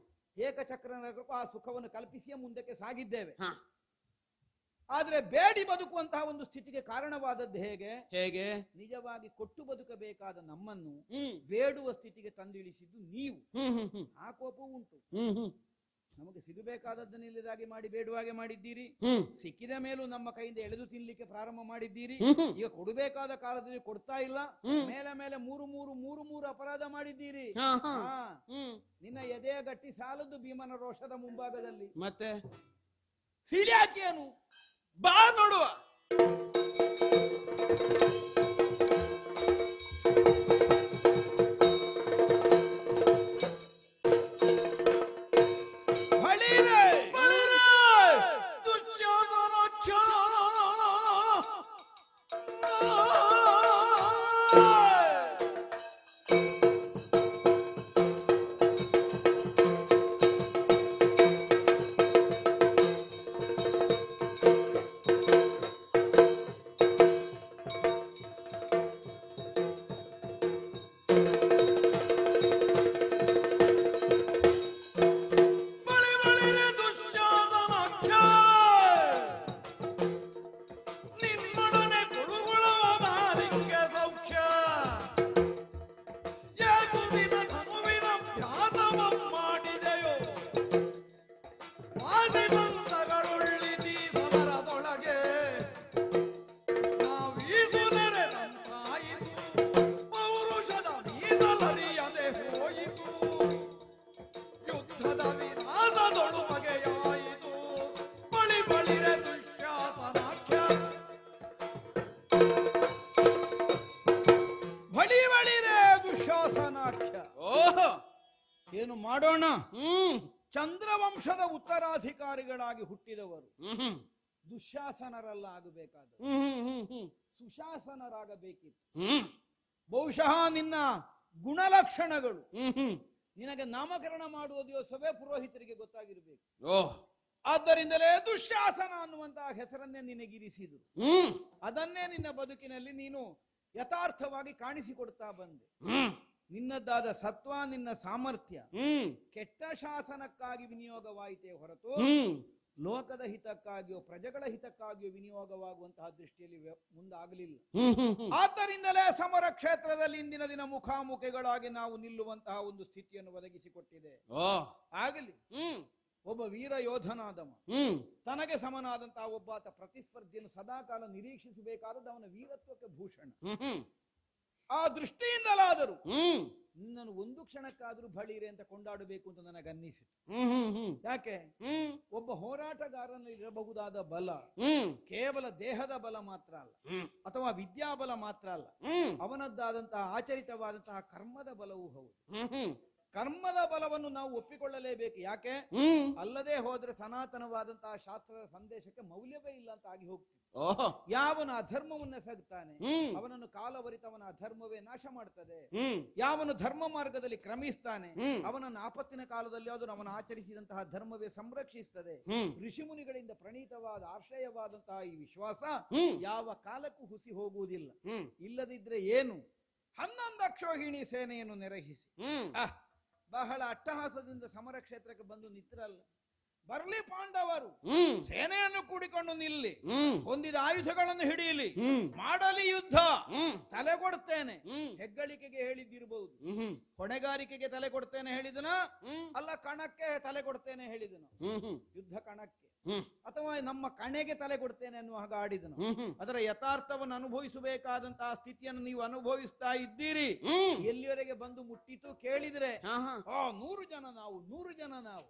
[SPEAKER 2] ಏಕಚಕ್ರನಗರಕ್ಕೂ ಆ ಸುಖವನ್ನು ಕಲ್ಪಿಸಿಯೇ ಮುಂದಕ್ಕೆ ಸಾಗಿದ್ದೇವೆ. ಆದ್ರೆ ಬೇಡಿ ಬದುಕುವಂತಹ ಒಂದು ಸ್ಥಿತಿಗೆ ಕಾರಣವಾದದ್ದು ಹೇಗೆ? ನಿಜವಾಗಿ ಕೊಟ್ಟು ಬದುಕಬೇಕಾದ ನಮ್ಮನ್ನು ಬೇಡುವ ಸ್ಥಿತಿಗೆ ತಂದಿಳಿಸಿದ್ದು ನೀವು. ಆ ಕೋಪವೂ ಉಂಟು. ನಮಗೆ ಸಿಗಬೇಕಾದದ್ದನ್ನಿಲ್ಲದಾಗಿ ಮಾಡಿ ಬೇಡುವಾಗೆ ಮಾಡಿದ್ದೀರಿ. ಸಿಕ್ಕಿದ ಮೇಲೂ ನಮ್ಮ ಕೈಯಿಂದ ಎಳೆದು ತಿನ್ಲಿಕ್ಕೆ ಪ್ರಾರಂಭ ಮಾಡಿದ್ದೀರಿ. ಈಗ ಕೊಡಬೇಕಾದ ಕಾಲದಲ್ಲಿ ಕೊಡ್ತಾ ಇಲ್ಲ. ಮೇಲೆ ಮೇಲೆ ಮೂರು ಅಪರಾಧ ಮಾಡಿದ್ದೀರಿ. ನಿನ್ನ ಎದೆಯ ಗಟ್ಟಿ ಸಾಲದ್ದು ಭೀಮನ ರೋಷದ ಮುಂಭಾಗದಲ್ಲಿ.
[SPEAKER 7] ಮತ್ತೆ
[SPEAKER 2] ಸೀಳ್ಯಾಕಿಯನು
[SPEAKER 7] ಬಾ ನೋಡುವ.
[SPEAKER 2] ಏನು ಮಾಡೋಣ? ಚಂದ್ರವಂಶದ ಉತ್ತರಾಧಿಕಾರಿಗಳಾಗಿ ಹುಟ್ಟಿದವರು ದುಶ್ಯಾಸನರಲ್ಲ ಆಗಬೇಕಾದ, ಸುಶಾಸನರಾಗಬೇಕಿತ್ತು. ಬಹುಶಃ ನಿನ್ನ ಗುಣಲಕ್ಷಣಗಳು ನಿನಗೆ ನಾಮಕರಣ ಮಾಡುವ ದಿವಸವೇ ಪುರೋಹಿತರಿಗೆ ಗೊತ್ತಾಗಿರ್ಬೇಕು. ಆದ್ದರಿಂದಲೇ ದುಶ್ಯಾಸನ ಅನ್ನುವಂತಹ ಹೆಸರನ್ನೇ ನಿನಗಿರಿಸಿದ್ರು. ಅದನ್ನೇ ನಿನ್ನ ಬದುಕಿನಲ್ಲಿ ನೀನು ಯಥಾರ್ಥವಾಗಿ ಕಾಣಿಸಿಕೊಡ್ತಾ ಬಂದೆ. ನಿನ್ನದಾದ ಸತ್ವ, ನಿನ್ನ ಸಾಮರ್ಥ್ಯ ಕೆಟ್ಟ ಶಾಸನಕ್ಕಾಗಿ ವಿನಿಯೋಗವಾಯಿತೇ ಹೊರತು ಲೋಕದ ಹಿತಕ್ಕಾಗಿಯೋ ಪ್ರಜೆಗಳ ಹಿತಕ್ಕಾಗಿಯೋ ವಿನಿಯೋಗವಾಗುವಂತಹ ದೃಷ್ಟಿಯಲ್ಲಿ ಮುಂದಾಗಲಿಲ್ಲ. ಆದ್ದರಿಂದಲೇ ಸಮರ ಕ್ಷೇತ್ರದಲ್ಲಿ ಇಂದಿನ ದಿನ ಮುಖಾಮುಖಿಗಳಾಗಿ ನಾವು ನಿಲ್ಲುವಂತಹ ಒಂದು ಸ್ಥಿತಿಯನ್ನು ಒದಗಿಸಿಕೊಟ್ಟಿದೆ. ಆಗಲಿ, ಒಬ್ಬ ವೀರ ಯೋಧನಾದವ, ತನಗೆ ಸಮನಾದಂತಹ ಒಬ್ಬಾತ ಪ್ರತಿಸ್ಪರ್ಧಿಯನ್ನು ಸದಾಕಾಲ ನಿರೀಕ್ಷಿಸಬೇಕಾದದ್ದು ಅವನ ವೀರತ್ವಕ್ಕೆ ಭೂಷಣ. ಆ ದೃಷ್ಟಿಯಿಂದಲಾದರೂ ನಿನ್ನನ್ನು ಒಂದು ಕ್ಷಣಕ್ಕಾದರೂ ಬಳಿರೆ ಅಂತ ಕೊಂಡಾಡಬೇಕು ಅಂತ ನನಗನ್ನಿಸಿತು. ಯಾಕೆ? ಒಬ್ಬ ಹೋರಾಟಗಾರನಲ್ಲಿ ಇರಬಹುದಾದ ಬಲ ಕೇವಲ ದೇಹದ ಬಲ ಮಾತ್ರ ಅಲ್ಲ, ಅಥವಾ ವಿದ್ಯಾಬಲ ಮಾತ್ರ ಅಲ್ಲ, ಅವನದ್ದಾದಂತಹ ಆಚರಿತವಾದಂತಹ ಕರ್ಮದ ಬಲವೂ ಹೌದು. ಕರ್ಮದ ಬಲವನ್ನು ನಾವು ಒಪ್ಪಿಕೊಳ್ಳಲೇಬೇಕು. ಯಾಕೆ? ಅಲ್ಲದೆ ಹೋದ್ರೆ ಸನಾತನವಾದಂತಹ ಶಾಸ್ತ್ರದ ಸಂದೇಶಕ್ಕೆ ಮೌಲ್ಯವೇ ಇಲ್ಲ ಅಂತ ಆಗಿ ಹೋಗ್ತೀವಿ. ಯಾವನು ಅಧರ್ಮವನ್ನೆಸಗುತ್ತಾನೆ ಅವನನ್ನು ಕಾಲವರಿತವನ ಅಧರ್ಮವೇ ನಾಶ ಮಾಡ್ತದೆ. ಯಾವನು ಧರ್ಮ ಮಾರ್ಗದಲ್ಲಿ ಕ್ರಮಿಸ್ತಾನೆ ಅವನನ್ನು ಆಪತ್ತಿನ ಕಾಲದಲ್ಲಿ ಅದು ಅವನು ಆಚರಿಸಿದಂತಹ ಧರ್ಮವೇ ಸಂರಕ್ಷಿಸ್ತದೆ. ಋಷಿ ಮುನಿಗಳಿಂದ ಪ್ರಣೀತವಾದ ಆಶ್ರಯವಾದಂತಹ ಈ ವಿಶ್ವಾಸ ಯಾವ ಕಾಲಕ್ಕೂ ಹುಸಿ ಹೋಗುವುದಿಲ್ಲ. ಇಲ್ಲದಿದ್ರೆ ಏನು? 11 ಅಕ್ಷೋಹಿಣಿ ಸೇನೆಯನ್ನು ನೆರಹಿಸಿ ಬಹಳ ಅಟ್ಟಹಾಸದಿಂದ ಸಮರ ಕ್ಷೇತ್ರಕ್ಕೆ ಬಂದು ನಿಂತಿರಲ್ಲ. ಬರ್ಲಿ ಪಾಂಡವರು, ಸೇನೆಯನ್ನು ಕೂಡಿಕೊಂಡು ನಿಲ್ಲಿ, ಹೊಂದಿದ ಆಯುಧಗಳನ್ನು ಹಿಡಿಯಲಿ, ಮಾಡಲಿ ಯುದ್ಧ, ತಲೆ ಕೊಡ್ತೇನೆ. ಹೆಗ್ಗಳಿಕೆಗೆ ಹೇಳಿದ್ದಿರಬಹುದು, ಹೊಣೆಗಾರಿಕೆಗೆ ತಲೆ ಕೊಡ್ತೇನೆ ಹೇಳಿದನ ಅಲ್ಲ, ಕಣಕ್ಕೆ ತಲೆ ಕೊಡ್ತೇನೆ ಹೇಳಿದನು, ಯುದ್ಧ ಕಣಕ್ಕೆ ಅಥವಾ ನಮ್ಮ ಕಣೆಗೆ ತಲೆ ಕೊಡ್ತೇನೆ ಅನ್ನುವ ಹಾಗೆ ಆಡಿದನು. ಅದರ ಯಥಾರ್ಥವನ್ನು ಅನುಭವಿಸಬೇಕಾದಂತಹ ಸ್ಥಿತಿಯನ್ನು ನೀವು ಅನುಭವಿಸ್ತಾ ಇದ್ದೀರಿ. ಎಲ್ಲಿವರೆಗೆ ಬಂದು ಮುಟ್ಟಿತು ಕೇಳಿದ್ರೆ 100 ಜನ ನಾವು, 100 ಜನ ನಾವು,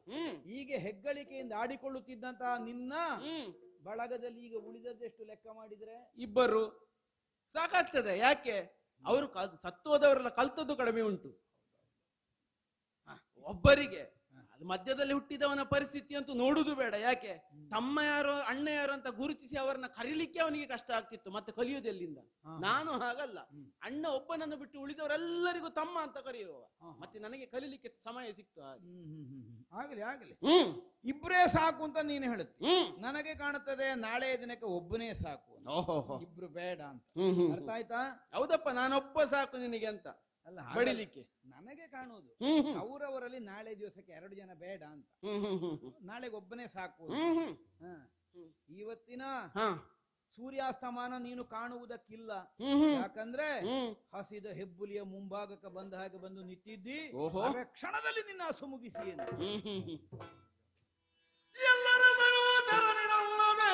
[SPEAKER 2] ಹೀಗೆ ಹೆಗ್ಗಳಿಕೆಯಿಂದ ಆಡಿಕೊಳ್ಳುತ್ತಿದ್ದಂತಹ ನಿನ್ನ ಬಳಗದಲ್ಲಿ ಈಗ ಉಳಿದದ್ದೆಷ್ಟು ಲೆಕ್ಕ ಮಾಡಿದ್ರೆ?
[SPEAKER 7] ಇಬ್ಬರು ಸಾಕಾಗ್ತದೆ. ಯಾಕೆ? ಅವರು ಸತ್ತೋದವರೆಲ್ಲ ಕಲ್ತದ್ದು ಕಡಿಮೆ ಉಂಟು. ಒಬ್ಬರಿಗೆ ಮಧ್ಯದಲ್ಲಿ ಹುಟ್ಟಿದವನ ಪರಿಸ್ಥಿತಿ ಅಂತೂ ನೋಡುದು ಬೇಡ. ಯಾಕೆ? ತಮ್ಮ ಯಾರು ಅಣ್ಣ ಯಾರು ಅಂತ ಗುರುತಿಸಿ ಅವರನ್ನ ಕರೀಲಿಕ್ಕೆ ಅವನಿಗೆ ಕಷ್ಟ ಆಗ್ತಿತ್ತು. ಮತ್ತೆ ಕಲಿಯುವುದೆಲ್ಲಿಂದ? ನಾನು ಹಾಗಲ್ಲ, ಅಣ್ಣ ಒಬ್ಬನನ್ನು ಬಿಟ್ಟು ಉಳಿದವರೆಲ್ಲರಿಗೂ ತಮ್ಮ ಅಂತ ಕರೆಯುವ. ಮತ್ತೆ ನನಗೆ ಕಲೀಲಿಕ್ಕೆ ಸಮಯ ಸಿಕ್ತು.
[SPEAKER 2] ಆಗಲಿ ಆಗಲಿ, ಇಬ್ರೇ ಸಾಕು ಅಂತ ನೀನು ಹೇಳುತ್ತೆ. ನನಗೆ ಕಾಣುತ್ತದೆ ನಾಳೆ ದಿನಕ್ಕೆ ಒಬ್ಬನೇ ಸಾಕು, ಇಬ್ರು ಬೇಡ ಅಂತ. ಅರ್ಥ ಆಯ್ತಾ?
[SPEAKER 7] ಹೌದಪ್ಪ, ನಾನೊಬ್ಬ ಸಾಕು ನಿನಗೆ ಅಂತ
[SPEAKER 2] ಅಲ್ಲ
[SPEAKER 7] ಬಡಿಲಿಕ್ಕೆ
[SPEAKER 2] ನನಗೆ ಕಾಣುವುದು. ಅವರವರಲ್ಲಿ ನಾಳೆ ದಿವಸಕ್ಕೆ 2 ಜನ ಬೇಡ ಅಂತ, ನಾಳೆಗೆ ಒಬ್ಬನೇ ಸಾಕು. ಇವತ್ತಿನ ಸೂರ್ಯಾಸ್ತಮಾನ ನೀನು ಕಾಣುವುದಕ್ಕಿಲ್ಲ. ಯಾಕಂದ್ರೆ ಹಸಿದ ಹೆಬ್ಬುಲಿಯ ಮುಂಭಾಗಕ್ಕೆ ಬಂದ ಹಾಗೆ ಬಂದು ನಿಂತಿದ್ದಿ. ಕ್ಷಣದಲ್ಲಿ ನಿನ್ನ ಹಸು ಮುಗಿಸಿ ಏನು
[SPEAKER 1] ಎಲ್ಲರ ಸಹೋದರನಿರಲ್ಲದೆ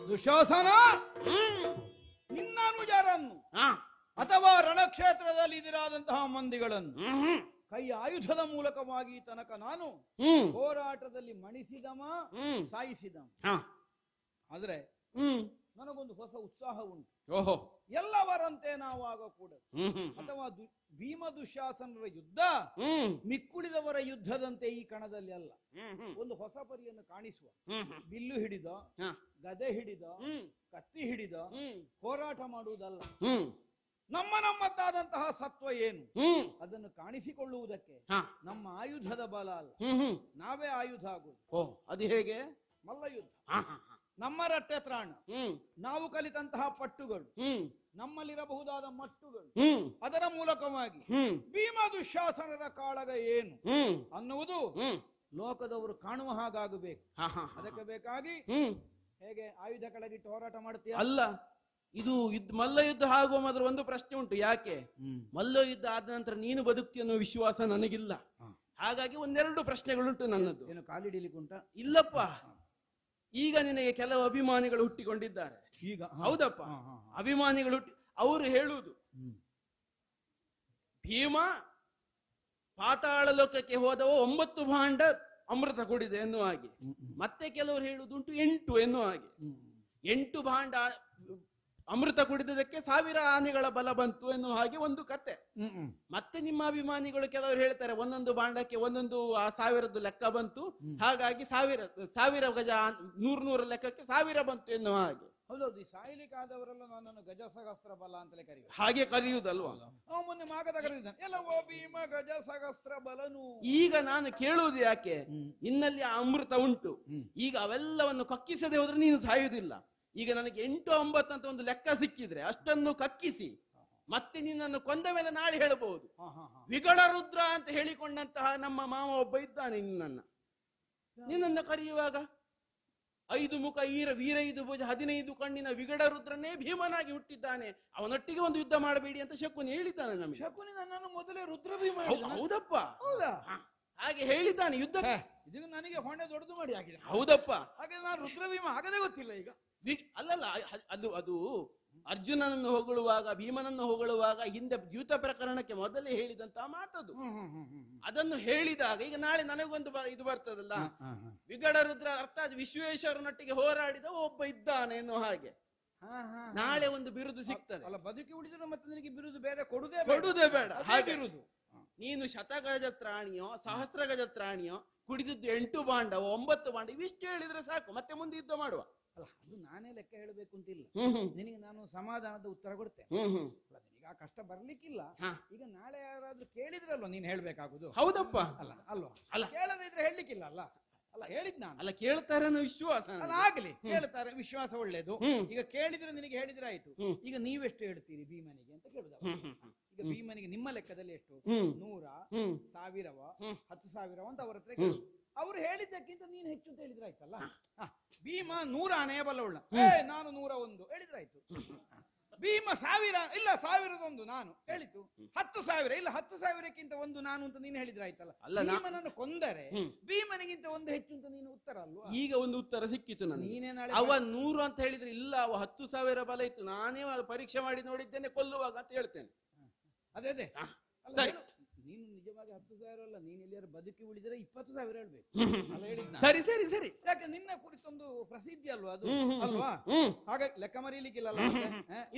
[SPEAKER 2] ದುಶಾಸನ ನಿನ್ನ ಅನುಜರನ್ನು ಅಥವಾ ರಣಕ್ಷೇತ್ರದಲ್ಲಿ ಇದಿರಾದಂತಹ ಮಂದಿಗಳನ್ನು ಕೈ ಆಯುಧದ ಮೂಲಕವಾಗಿ ತನಕ ನಾನು ಹೋರಾಟದಲ್ಲಿ ಮಣಿಸಿದಮ, ಸಾಯಿಸಿದಮ. ಆದ್ರೆ ನನಗೊಂದು ಹೊಸ ಉತ್ಸಾಹ ಉಂಟು. ಎಲ್ಲವರಂತೆ ನಾವು ಆಗಕೂಡದು. ಅಥವಾ ಭೀಮ ದುಶ್ಯಾಸನರ ಯುದ್ಧ ಮಿಕ್ಕುಳಿದವರ ಯುದ್ಧದಂತೆ ಈ ಕಣದಲ್ಲಿ ಅಲ್ಲ. ಒಂದು ಹೊಸ ಪರಿಯನ್ನು ಕಾಣಿಸುವ. ಬಿಲ್ಲು ಹಿಡಿದ, ಗದೆ ಹಿಡಿದ, ಕತ್ತಿ ಹಿಡಿದ ಹೋರಾಟ ಮಾಡುವುದಲ್ಲ. ನಮ್ಮದ್ದಾದಂತಹ ಸತ್ವ ಏನು ಅದನ್ನು ಕಾಣಿಸಿಕೊಳ್ಳುವುದಕ್ಕೆ ನಮ್ಮ ಆಯುಧದ ಬಲ ಅಲ್ಲ, ನಾವೇ ಆಯುಧ ಆಗುವುದು.
[SPEAKER 7] ಅದು ಹೇಗೆ?
[SPEAKER 2] ಮಲ್ಲಯುದ್ಧ, ನಮ್ಮ ರಟ್ಟೆ ತ್ರಾಣ, ನಾವು ಕಲಿತಂತಹ ಪಟ್ಟುಗಳು, ನಮ್ಮಲ್ಲಿರಬಹುದಾದ ಮಟ್ಟುಗಳು, ಅದರ ಮೂಲಕವಾಗಿ ಭೀಮ ದುಶ್ಯಾಸನರ ಕಾಳಗ ಏನು ಅನ್ನುವುದು ಲೋಕದವರು ಕಾಣುವ ಹಾಗಾಗಬೇಕು. ಅದಕ್ಕೆ ಬೇಕಾಗಿ ಹೇಗೆ ಆಯುಧ ಕೆಳಗಿಟ್ಟು ಹೋರಾಟ ಮಾಡ್ತೀಯ
[SPEAKER 7] ಅಲ್ಲ. ಇದು ಮಲ್ಲ ಯುದ್ಧ ಆಗುವ ಮೊದಲು ಒಂದು ಪ್ರಶ್ನೆ ಉಂಟು. ಯಾಕೆ? ಮಲ್ಲ ಯುದ್ಧ ಆದ ನಂತರ ನೀನು ಬದುಕ್ತಿ ಅನ್ನೋ ವಿಶ್ವಾಸ ನನಗಿಲ್ಲ. ಹಾಗಾಗಿ 1-2 ಪ್ರಶ್ನೆಗಳುಂಟು ನನ್ನದು.
[SPEAKER 2] ಏನು ಕಾಲಿಡಿಲಿಕ್ಕುಂಟ?
[SPEAKER 7] ಇಲ್ಲಪ್ಪ, ಈಗ ನಿನಗೆ ಕೆಲವು ಅಭಿಮಾನಿಗಳು ಹುಟ್ಟಿಕೊಂಡಿದ್ದಾರೆ.
[SPEAKER 2] ಈಗ
[SPEAKER 7] ಹೌದಪ್ಪ, ಅಭಿಮಾನಿಗಳು ಅವರು ಹೇಳುವುದು ಭೀಮ ಪಾತಾಳ ಲೋಕಕ್ಕೆ ಹೋದವ 9 ಭಾಂಡ ಅಮೃತ ಕುಡಿದೆ ಎನ್ನುವ ಹಾಗೆ. ಮತ್ತೆ ಕೆಲವರು ಹೇಳುವುದುಂಟು 8 ಎನ್ನುವ ಹಾಗೆ. 8 ಭಾಂಡ ಅಮೃತ ಕುಡಿದದಕ್ಕೆ 1000 ಆನೆಗಳ ಬಲ ಬಂತು ಎನ್ನುವ ಹಾಗೆ ಒಂದು ಕತೆ. ಮತ್ತೆ ನಿಮ್ಮ ಅಭಿಮಾನಿಗಳು ಕೆಲವರು ಹೇಳ್ತಾರೆ ಒಂದೊಂದು ಬಾಂಡಕ್ಕೆ ಒಂದೊಂದು ಆ 1000ದ ಲೆಕ್ಕ ಬಂತು, ಹಾಗಾಗಿ 1000 ಗಜ 100 ಲೆಕ್ಕಕ್ಕೆ 1000 ಬಂತು ಎನ್ನುವ ಹಾಗೆ.
[SPEAKER 2] ಹೌದೌದು, ಈ ಸಾಯ್ಲಿಕ್ಕಾದವರೆಲ್ಲ ನನ್ನನ್ನು ಗಜ ಸಹಸ್ರ ಬಲ ಅಂತಲೇ ಕರೆಯುವುದು.
[SPEAKER 7] ಹಾಗೆ ಕರೆಯುವುದಲ್ವಾ?
[SPEAKER 2] ನಾವು ಮೊನ್ನೆ ಮಾಗದ ಕರೆದಿದ್ದಾನೆ, ಎಲ್ಲ ಓ ಭೀಮ ಗಜ ಸಹಸ್ರ ಬಲನು.
[SPEAKER 7] ಈಗ ನಾನು ಕೇಳುವುದು ಯಾಕೆ, ನಿನ್ನಲ್ಲಿ ಆ ಅಮೃತ ಉಂಟು, ಈಗ ಅವೆಲ್ಲವನ್ನು ಕಕ್ಕಿಸದೆ ಹೋದ್ರೆ ನೀನು ಸಾಯುವುದಿಲ್ಲ. ಈಗ ನನಗೆ 8, 9 ಅಂತ ಒಂದು ಲೆಕ್ಕ ಸಿಕ್ಕಿದ್ರೆ ಅಷ್ಟನ್ನು ಕಕ್ಕಿಸಿ ಮತ್ತೆ ನಿನ್ನನ್ನು ಕೊಂದ ಮೇಲೆ ನಾಳೆ ಹೇಳಬಹುದು. ವಿಗಡ ರುದ್ರ ಅಂತ ಹೇಳಿಕೊಂಡಂತಹ ನಮ್ಮ ಮಾವ ಒಬ್ಬ ಇದ್ದಾನೆ, ನಿನ್ನನ್ನು ಕರೆಯುವಾಗ 5 ಮುಖ ವೀರ 5 ಭುಜ 15 ಕಣ್ಣಿನ ವಿಗಡ ರುದ್ರನೇ ಭೀಮನಾಗಿ ಹುಟ್ಟಿದ್ದಾನೆ, ಅವನೊಟ್ಟಿಗೆ ಒಂದು ಯುದ್ಧ ಮಾಡಬೇಡಿ ಅಂತ ಶಕುನಿ ಹೇಳಿದ್ದಾನೆ ನಮಗೆ.
[SPEAKER 2] ಶಕುನಿ ನನ್ನನ್ನು ಮೊದಲೇ ರುದ್ರ ಭೀಮ.
[SPEAKER 7] ಹೌದಪ್ಪ,
[SPEAKER 2] ಹೌದಾ?
[SPEAKER 7] ಹಾಗೆ ಹೇಳಿದ್ದಾನೆ ಯುದ್ಧ.
[SPEAKER 2] ಇದು ನನಗೆ ಹೊಣೆ ದೊಡ್ಡದು ಮಾಡಿ ಆಗಿದೆ.
[SPEAKER 7] ಹೌದಪ್ಪ,
[SPEAKER 2] ಹಾಗೆ ನಾನು ರುದ್ರ ಭೀಮ ಆಗದೆ ಗೊತ್ತಿಲ್ಲ ಈಗ.
[SPEAKER 7] ಅಲ್ಲಲ್ಲ, ಅದು ಅರ್ಜುನನನ್ನು ಹೊಗಳುವಾಗ ಭೀಮನನ್ನು ಹೊಗಳುವಾಗ ಹಿಂದೆ ದ್ಯೂತ ಪ್ರಕರಣಕ್ಕೆ ಮೊದಲೇ ಹೇಳಿದಂತಹ ಮಾತದು. ಅದನ್ನು ಹೇಳಿದಾಗ ಈಗ ನಾಳೆ ನನಗೊಂದು ಇದು ಬರ್ತದಲ್ಲ, ವಿಗಡ ರುದ್ರ ಅರ್ಥಾತ್ ವಿಶ್ವೇಶ್ವರನೊಟ್ಟಿಗೆ ಹೋರಾಡಿದ ಒಬ್ಬ ಇದ್ದಾನೆ ಎನ್ನುವ ಹಾಗೆ ನಾಳೆ ಒಂದು ಬಿರುದು ಸಿಗ್ತದೆ.
[SPEAKER 2] ಅಲ್ಲ, ಬದುಕಿ ಉಳಿದ್ರು ಮತ್ತೆ ನಿನಗೆ ಬಿರುದು ಬೇರೆ ಕೊಡುದೇ
[SPEAKER 7] ಬೇಡ. ಹಾಗೆ ಇರುವುದು, ನೀನು ಶತಗಜ ತ್ರಾಣಿಯೋ 1000 ಗಜ ತ್ರಾಣಿಯೋ ಕುಡಿದದ್ದು 8 ಬಾಂಡವೋ 9 ಬಾಂಡ ಇವಿಷ್ಟು ಹೇಳಿದ್ರೆ ಸಾಕು, ಮತ್ತೆ ಮುಂದೆ ಯುದ್ಧ ಮಾಡುವ.
[SPEAKER 2] ಅಲ್ಲ, ಅದು ನಾನೇ ಲೆಕ್ಕ ಹೇಳಬೇಕು ಅಂತಿಲ್ಲ, ನಿನಗೆ ನಾನು ಸಮಾಧಾನದ ಉತ್ತರ ಕೊಡ್ತೇನೆ. ನಿನಗೆ ಆ ಕಷ್ಟ ಬರ್ಲಿಕ್ಕಿಲ್ಲ. ಈಗ ನಾಳೆ ಯಾರಾದ್ರೂ ಕೇಳಿದ್ರಲ್ವ ನೀನ್ ಹೇಳ್ಬೇಕಾಗುದು.
[SPEAKER 7] ಹೌದಪ್ಪ,
[SPEAKER 2] ಅಲ್ವಾ? ಅಲ್ಲ, ಕೇಳದೇ ಇದ್ರೆ ಹೇಳಲಿಕ್ಕಿಲ್ಲ ಅಲ್ಲ. ಅಲ್ಲ, ಹೇಳಿದ್ ನಾನು.
[SPEAKER 7] ಅಲ್ಲ, ಕೇಳ್ತಾರೆ ಅನ್ನೋ ವಿಶ್ವಾಸ.
[SPEAKER 2] ಅಲ್ಲ, ಆಗ್ಲಿ, ಕೇಳ್ತಾರೆ, ವಿಶ್ವಾಸ ಒಳ್ಳೇದು. ಈಗ ಕೇಳಿದ್ರೆ ನಿನಗೆ ಹೇಳಿದ್ರೆ ಆಯ್ತು. ಈಗ ನೀವೆಷ್ಟು ಹೇಳ್ತೀರಿ ಭೀಮನಿಗೆ ಅಂತ ಕೇಳುದ. ಈಗ ಭೀಮನಿಗೆ ನಿಮ್ಮ ಲೆಕ್ಕದಲ್ಲಿ ಎಷ್ಟು? 100, 1000, 10,000 ಅಂತ ಅವ್ರ ಹತ್ರ ಕೇಳು. ಅವ್ರು ಹೇಳಿದ್ದಕ್ಕಿಂತ ನೀನು ಹೆಚ್ಚು ಅಂತ ಹೇಳಿದ್ರೆ ಆಯ್ತಲ್ಲ. ಭೀಮ 100 ಆನೆಯ ಬಲವುಳ್ಳ, ನಾನು 101 ಹೇಳಿದ್ರಾಯ್ತು. ಭೀಮ 1000 ಇಲ್ಲ 1001 ನಾನು ಹೇಳಿತು. 10,000 ಇಲ್ಲ 10,000ಕ್ಕಿಂತ 1 ನಾನು ಅಂತ ನೀನು ಹೇಳಿದ್ರೆ ಆಯ್ತಲ್ಲ. ಭೀಮನನ್ನು ಕೊಂದರೆ ಭೀಮನಿಗಿಂತ 1 ಹೆಚ್ಚು ಅಂತ ನೀನು ಉತ್ತರ ಅಲ್ವಾ?
[SPEAKER 7] ಈಗ ಒಂದು ಉತ್ತರ ಸಿಕ್ಕಿತು ನನಗೆ.
[SPEAKER 2] ನೀನೇ ನಾಳೆ
[SPEAKER 7] ಅವ 100 ಅಂತ ಹೇಳಿದ್ರೆ ಇಲ್ಲ, ಅವ 10,000 ಬಲ ಇತ್ತು, ನಾನೇ ಪರೀಕ್ಷೆ ಮಾಡಿ ನೋಡಿದ್ದೇನೆ ಕೊಲ್ಲುವಾಗ ಅಂತ ಹೇಳ್ತೇನೆ.
[SPEAKER 2] ಅದೇ
[SPEAKER 7] ಸರಿ,
[SPEAKER 2] ನೀನು ನಿಜವಾಗಿ 10,000 ಅಲ್ಲ, ನೀನು ಎಲ್ಲಿಯಾರು ಬದುಕಿ ಉಳಿದರೆ 20,000 ಹೇಳ್ಬೇಕು ಅಲ್ಲ. ಹೇಳಿದ್ನ
[SPEAKER 7] ಸರಿ ಸರಿ ಸರಿ,
[SPEAKER 2] ಯಾಕೆ ನಿನ್ನ ಕುರಿತೊಂದು ಪ್ರಸಿದ್ಧಿ ಅಲ್ವಾ ಅದು, ಅಲ್ವಾ? ಹಾಗೆ ಲೆಕ್ಕ ಮರೀಲಿಕ್ಕಿಲ್ಲ.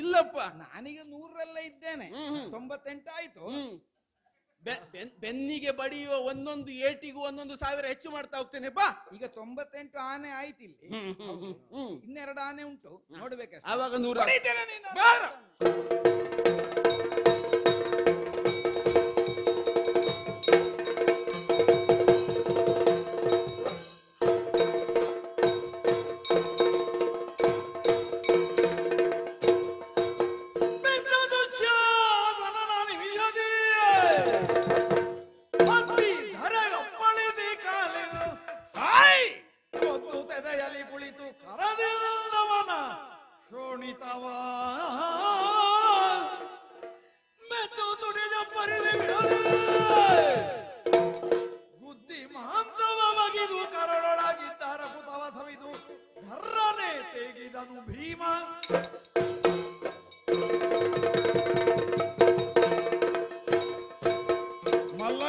[SPEAKER 7] ಇಲ್ಲಪ್ಪ,
[SPEAKER 2] ನಾನೀಗ 100ರಲ್ಲೇ ಇದ್ದೇನೆ, 98 ಆಯ್ತು.
[SPEAKER 7] ಬೆನ್ನಿಗೆ ಬಡಿಯುವ ಒಂದೊಂದು ಏಟಿಗೂ 1,000 ಹೆಚ್ಚು ಮಾಡ್ತಾ ಹೋಗ್ತೇನೆ ಬಾ.
[SPEAKER 2] ಈಗ 98 ಆನೆ ಆಯ್ತು, ಇಲ್ಲಿ ಇನ್ನೆರಡು ಆನೆ ಉಂಟು, ನೋಡ್ಬೇಕು.
[SPEAKER 7] ಆವಾಗ 100
[SPEAKER 2] ಬಾರ.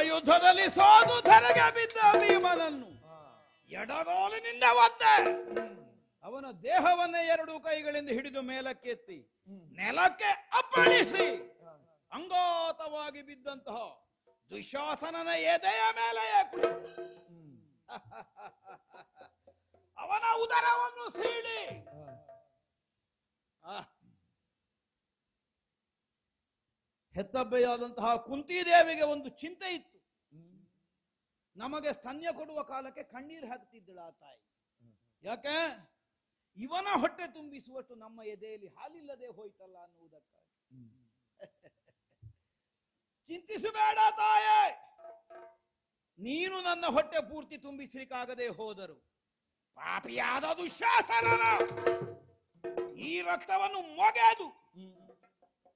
[SPEAKER 2] ಯುದ್ಧದಲ್ಲಿ ಸೋದು ಧರೆಗೆ ಬಿದ್ದ ಭೀಮನನ್ನು ಎಡಗೋಲಿನಿಂದ ಒದ್ದೆ ಅವನ ದೇಹವನ್ನೇ 2 ಕೈಗಳಿಂದ ಹಿಡಿದು ಮೇಲಕ್ಕೆತ್ತಿ ನೆಲಕ್ಕೆ ಅಪ್ಪಳಿಸಿ ಅಂಗಾತವಾಗಿ ಬಿದ್ದಂತಹ ದುಶ್ಯಾಸನನ ಎದೆಯ ಮೇಲೆ ಅವನ ಉದರವನ್ನು ಸೀಳಿ ಹೆತ್ತಬ್ಬೆಯಾದಂತಹ ಕುಂತಿದೇವಿಗೆ ಒಂದು ಚಿಂತೆ ಇತ್ತು. ನಮಗೆ ಸ್ತನ್ಯ ಕೊಡುವ ಕಾಲಕ್ಕೆ ಕಣ್ಣೀರು ಹಾಕ್ತಿದ್ದಳ ಆ ತಾಯಿ. ಯಾಕೆ? ಇವನ ಹೊಟ್ಟೆ ತುಂಬಿಸುವಷ್ಟು ನಮ್ಮ ಎದೆಯಲ್ಲಿ ಹಾಲಿಲ್ಲದೆ ಹೋಯ್ತಲ್ಲ ಅನ್ನುವುದಕ್ಕಾಗಿ. ಚಿಂತಿಸಬೇಡ ತಾಯೇ, ನೀನು ನನ್ನ ಹೊಟ್ಟೆ ಪೂರ್ತಿ ತುಂಬಿಸಲಿಕ್ಕಾಗದೆ ಹೋದರು ಪಾಪಿಯಾದ ದುಶ್ಯಾಸನನ ಈ ರಕ್ತವನ್ನು ಮೊಗೆದು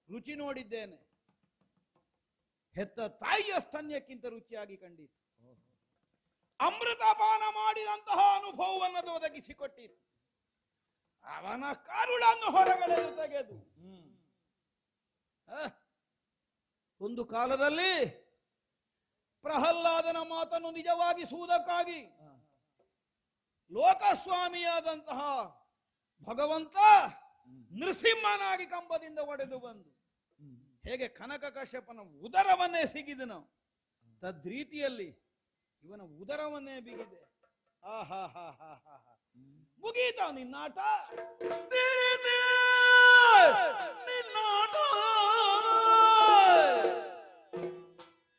[SPEAKER 2] ರುಚಿ ನೋಡಿದ್ದೇನೆ. ಹೆತ್ತ ತಾಯಿಯ ಸ್ತನ್ಯಕ್ಕಿಂತ ರುಚಿಯಾಗಿ ಕಂಡಿತು. ಅಮೃತಪಾನ ಮಾಡಿದಂತಹ ಅನುಭವವನ್ನು ಒದಗಿಸಿಕೊಟ್ಟಿತು. ಅವನ ಕರುಳನ್ನು ಹೊರಗಡೆದು ತೆಗೆದು ಒಂದು ಕಾಲದಲ್ಲಿ ಪ್ರಹ್ಲಾದನ ಮಾತನ್ನು ನಿಜವಾಗಿಸುವುದಕ್ಕಾಗಿ ಲೋಕಸ್ವಾಮಿಯಾದಂತಹ ಭಗವಂತ ನೃಸಿಂಹನಾಗಿ ಕಂಬದಿಂದ ಒಡೆದು ಬಂದು ಹೇಗೆ ಕನಕ ಕಶ್ಯಪನ ಉದರವನ್ನೇ ಸಿಗಿದನು ತದ್ರೀತಿಯಲ್ಲಿ ಇವನ ಉದರವನ್ನೇ ಬಿಗಿದೆ. ಆಹಾ ಹಾ ಹಾ ಹಾ ಹಾ ಮುಗೀತ ನಿನ್ನಾಟ.
[SPEAKER 1] ನಿನ್ನಾಟ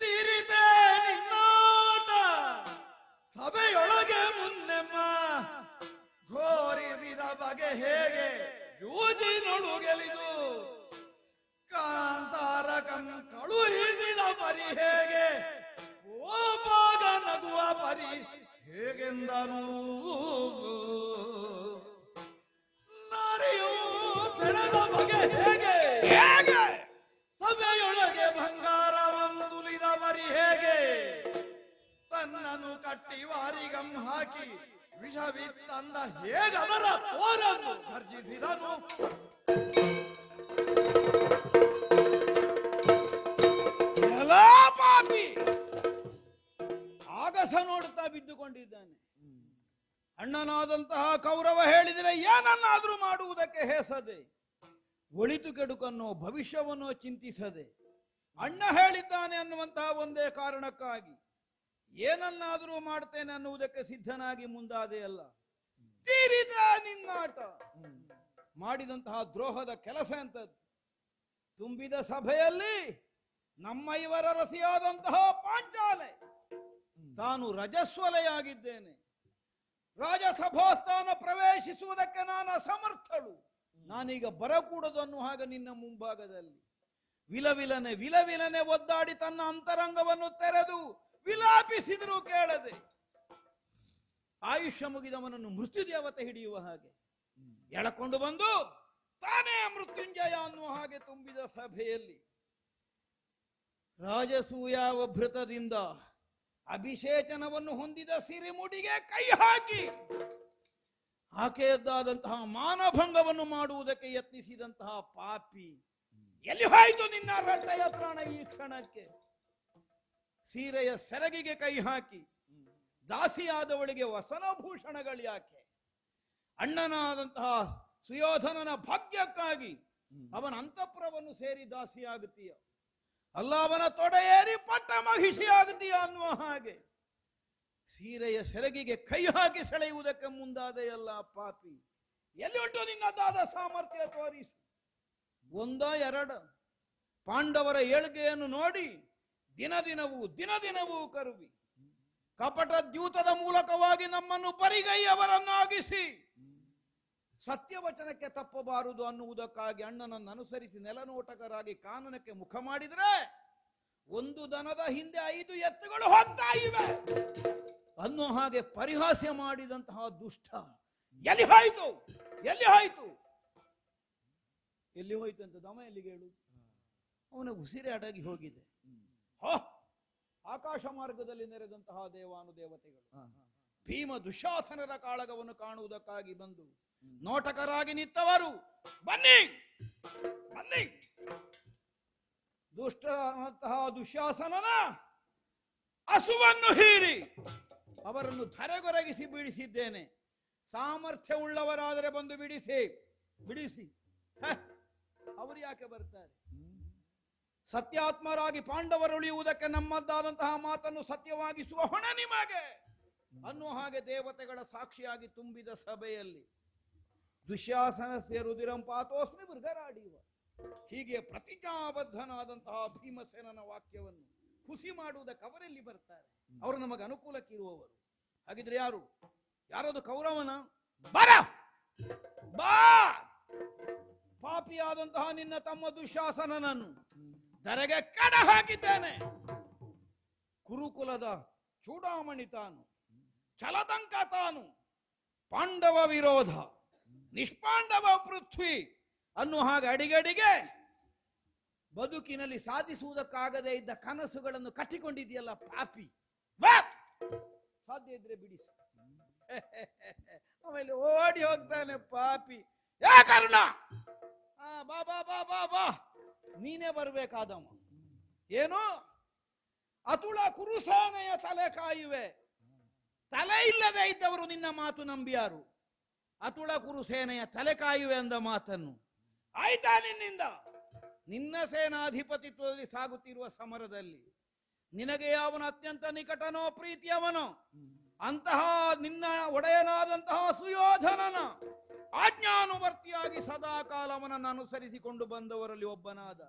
[SPEAKER 1] ತೀರಿದೆ ನಿನ್ನಾಟ ಸಭೆಯೊಳಗೆ ಮುನ್ನೆಮ್ಮ ಘೋರಿಸಿದ ಬಗೆ ಹೇಗೆ ಯೂಜಿನೊಳು ಗೆಲಿದು ಕಾಂತಾರ ಕಳುಹಿಸಿದ ಪರಿ ಹೇಗೆ ಓಪಾಗ ನಗುವ ಪರಿ ಹೇಗೆಂದನು ನಾರಿಯೂ ಸೆಳೆದ ಬಗೆ ಹೇಗೆ ಹೇಗೆ ಸಭೆಯೊಳಗೆ ಬಂಗಾರವನ್ನು ಸುಲಿದ ಬರಿ ಹೇಗೆ ತನ್ನನ್ನು ಕಟ್ಟಿ ವಾರಿಗಂ ಹಾಕಿ ವಿಷವಿತ್ತಂದ ಹೇಗದರ ತೋರನ್ನು ಗರ್ಜಿಸಿದನು.
[SPEAKER 2] ಪಾಪಿ ಆಗಸ ನೋಡುತ್ತಾ ಬಿದ್ದುಕೊಂಡಿದ್ದಾನೆ. ಅಣ್ಣನಾದಂತಹ ಕೌರವ ಹೇಳಿದರೆ ಏನನ್ನಾದ್ರೂ ಮಾಡುವುದಕ್ಕೆ ಹೇಸದೆ, ಒಳಿತು ಕೆಡುಕನ್ನೋ ಭವಿಷ್ಯವನ್ನೋ ಚಿಂತಿಸದೆ, ಅಣ್ಣ ಹೇಳಿದ್ದಾನೆ ಅನ್ನುವಂತಹ ಒಂದೇ ಕಾರಣಕ್ಕಾಗಿ ಏನನ್ನಾದರೂ ಮಾಡ್ತೇನೆ ಅನ್ನುವುದಕ್ಕೆ ಸಿದ್ಧನಾಗಿ ಮುಂದಾದೆ ಅಲ್ಲ. ತೀರಿದ ನಿನ್ನಾಟ. ಮಾಡಿದಂತಹ ದ್ರೋಹದ ಕೆಲಸ ಎಂತದ್ದು? ತುಂಬಿದ ಸಭೆಯಲ್ಲಿ ನಮ್ಮ ಇವರ ರಸಿಯಾದಂತಹ ಪಾಂಚಾಲೆ ತಾನು ರಜಸ್ವಲೆಯಾಗಿದ್ದೇನೆ, ರಾಜಸಭಾಸ್ಥಾನ ಪ್ರವೇಶಿಸುವುದಕ್ಕೆ ನಾನು ಅಸಮರ್ಥಳು, ನಾನೀಗ ಬರಕೂಡದು ಅನ್ನುವ ಹಾಗೆ ನಿನ್ನ ಮುಂಭಾಗದಲ್ಲಿ ವಿಲವಿಲನೆ ವಿಲವಿಲನೆ ಒದ್ದಾಡಿ ತನ್ನ ಅಂತರಂಗವನ್ನು ತೆರೆದು ವಿಲಾಪಿಸಿದರೂ ಕೇಳದೆ ಆಯುಷ್ಯ ಮುಗಿದವನನ್ನು ಮೃತ್ಯುದೇವತೆ ಹಿಡಿಯುವ ಹಾಗೆ ಎಳಕೊಂಡು ಬಂದು ತಾನೇ ಮೃತ್ಯುಂಜಯ ಅನ್ನುವ ಹಾಗೆ ತುಂಬಿದ ಸಭೆಯಲ್ಲಿ ರಾಜಸೂಯಾವಭೃತದಿಂದ ಅಭಿಷೇಚನವನ್ನು ಹೊಂದಿದ ಸಿರಿಮುಡಿಗೆ ಕೈ ಹಾಕಿ ಆಕೆಯದ್ದಾದಂತಹ ಮಾನಭಂಗವನ್ನು ಮಾಡುವುದಕ್ಕೆ ಯತ್ನಿಸಿದಂತಹ ಪಾಪಿ ಎಲ್ಲಿ ಹೋಯಿತು ನಿನ್ನ ರಟ್ಟಯತ್ರಾಣ ಈ ಕ್ಷಣಕ್ಕೆ? ಸೀರೆಯ ಸೆರಗಿಗೆ ಕೈ ಹಾಕಿ ದಾಸಿಯಾದವಳಿಗೆ ವಸನಭೂಷಣಗಳು ಯಾಕೆ? ಅಣ್ಣನಾದಂತಹ ಸುಯೋಧನನ ಭಾಗ್ಯಕ್ಕಾಗಿ ಅವನ ಅಂತಃಪುರವನ್ನು ಸೇರಿ ದಾಸಿಯಾಗುತ್ತೀಯ, ಅಲ್ಲ ಅವನ ತೊಡೆಯೇರಿ ಪಟ್ಟ ಮಹಿಷಿಯಾಗುತ್ತೀಯ ಅನ್ನುವ ಹಾಗೆ ಸೀರೆಯ ಸೆರಗಿಗೆ ಕೈ ಹಾಕಿ ಸೆಳೆಯುವುದಕ್ಕೆ ಮುಂದಾದೆಯಲ್ಲ ಪಾಪಿ. ಎಲ್ಲಿ ಉಂಟು ನಿನ್ನದಾದ ಸಾಮರ್ಥ್ಯ ತೋರಿಸು. ಒಂದ ಎರಡ ಪಾಂಡವರ ಏಳ್ಗೆಯನ್ನು ನೋಡಿ ದಿನದಿನವೂ ಕರುವಿ ಕಪಟ ದ್ಯೂತದ ಮೂಲಕವಾಗಿ ನಮ್ಮನ್ನು ಬರಿಗೈಯವರನ್ನಾಗಿಸಿ ಸತ್ಯವಚನಕ್ಕೆ ತಪ್ಪಬಾರದು ಅನ್ನುವುದಕ್ಕಾಗಿ ಅಣ್ಣನನ್ನು ಅನುಸರಿಸಿ ನೆಲನೋಟಕರಾಗಿ ಕಾನನಕ್ಕೆ ಮುಖ ಮಾಡಿದ್ರೆ ಒಂದು ದನದ ಹಿಂದೆ 5 ಎತ್ತುಗಳು ಹೋಗ್ತಾ ಇವೆ ಅನ್ನೋ ಹಾಗೆ ಪರಿಹಾಸ್ಯ ಮಾಡಿದಂತಹ ದುಷ್ಟ ಎಲ್ಲಿ ಹೋಯ್ತು ಅಂತ ದಮ ಎಲ್ಲಿಗೆ ಹೇಳು? ಅವನ ಉಸಿರೇ ಅಡಗಿ ಹೋಗಿದೆ. ಆಕಾಶ ಮಾರ್ಗದಲ್ಲಿ ನೆರೆದಂತಹ ದೇವಾನುದೇವತೆಗಳು ಭೀಮ ದುಶಾಸನರ ಕಾಳಗವನ್ನು ಕಾಣುವುದಕ್ಕಾಗಿ ಬಂದು ನೋಟಕರಾಗಿ ನಿಂತವರು ಬನ್ನಿ ದುಷ್ಟಂತಹ ದುಶಾಸನನ ಹಸುವನ್ನು ಹೀರಿ ಅವರನ್ನು ಧರೆಗೊರಗಿಸಿ ಬಿಡಿಸಿದ್ದೇನೆ. ಸಾಮರ್ಥ್ಯವುಳ್ಳವರಾದರೆ ಬಂದು ಬಿಡಿಸಿ ಅವರು ಯಾಕೆ ಬರ್ತಾರೆ? ಸತ್ಯಾತ್ಮರಾಗಿ ಪಾಂಡವರುಳಿಯುವುದಕ್ಕೆ ನಮ್ಮದ್ದಾದಂತಹ ಮಾತನ್ನು ಸತ್ಯವಾಗಿಸುವ ಹೊಣೆ ನಿಮಗೆ ಅನ್ನುವ ಹಾಗೆ ದೇವತೆಗಳ ಸಾಕ್ಷಿಯಾಗಿ ತುಂಬಿದ ಸಭೆಯಲ್ಲಿ ದುಶ್ಯಾಸನಸ್ಯ ರುದಿರಂ ಪಾತೋಸ್ಮಿ ಮೃಗರಾಡಿಯುವ ಹೀಗೆ ಪ್ರತಿಜ್ಞಾಬದ್ಧನಾದಂತಹ ಭೀಮಸೇನನ ವಾಕ್ಯವನ್ನು ಹುಸಿ ಮಾಡುವುದಕ್ಕೆ ಅವರೆಲ್ಲಿ ಬರ್ತಾರೆ? ಅವರು ನಮಗೆ ಅನುಕೂಲಕ್ಕಿರುವವರು. ಹಾಗಿದ್ರೆ ಯಾರದು ಕೌರವನ? ಬಾ ಪಾಪಿಯಾದಂತಹ ನಿನ್ನ ತಮ್ಮ ದುಶ್ಯಾಸನನನ್ನು ಧರೆಗೆ ಕಡ ಹಾಕಿದ್ದೇನೆ. ಕುರುಕುಲದ ಚೂಡಾಮಣಿ ತಾನು, ಛಲದಂಕ ತಾನು, ಪಾಂಡವ ವಿರೋಧ, ನಿಷ್ಪಾಂಡವ ಪೃಥ್ವಿ ಅನ್ನುವ ಹಾಗೆ ಅಡಿಗಡಿಗೆ ಬದುಕಿನಲ್ಲಿ ಸಾಧಿಸುವುದಕ್ಕಾಗದೇ ಇದ್ದ ಕನಸುಗಳನ್ನು ಕಟ್ಟಿಕೊಂಡಿದೆಯಲ್ಲ ಪಾಪಿ. ಸಾಧ್ಯ ಇದ್ರೆ ಬಿಡಿಸಿ. ಆಮೇಲೆ ಓಡಿ ಹೋಗ್ತಾನೆ ಪಾಪಿ. ಯಾ ಕಾರಣ? ಬಾ ಬಾ ಬಾ ಬಾ ಬಾ ನೀನೇ ಬರ್ಬೇಕಾದಮ್ಮ. ಏನು? ಅತುಳ ಕುರುಸೇನೆಯ ತಲೆ ಕಾಯುವೆ. ತಲೆ ಇಲ್ಲದೆ ಇದ್ದವರು ನಿನ್ನ ಮಾತು ನಂಬಿಯಾರು. ಅತುಳ ಕುರುಸೇನೆಯ ತಲೆ ಕಾಯುವೆ ಅಂದ ಮಾತನ್ನು ಆಯ್ತಾ ನಿನ್ನಿಂದ? ನಿನ್ನ ಸೇನಾಧಿಪತಿತ್ವದಲ್ಲಿ ಸಾಗುತ್ತಿರುವ ಸಮರದಲ್ಲಿ ನಿನಗೆ ಅವನ ಅತ್ಯಂತ ನಿಕಟನೋ ಪ್ರೀತಿಯವನೋ ಅಂತಹ ನಿನ್ನ ಒಡೆಯನಾದಂತಹ ಸುಯೋಧನನ ಆಜ್ಞಾನುವರ್ತಿಯಾಗಿ ಸದಾಕಾಲ ಅವನನ್ನು ಅನುಸರಿಸಿಕೊಂಡು ಬಂದವರಲ್ಲಿ ಒಬ್ಬನಾದ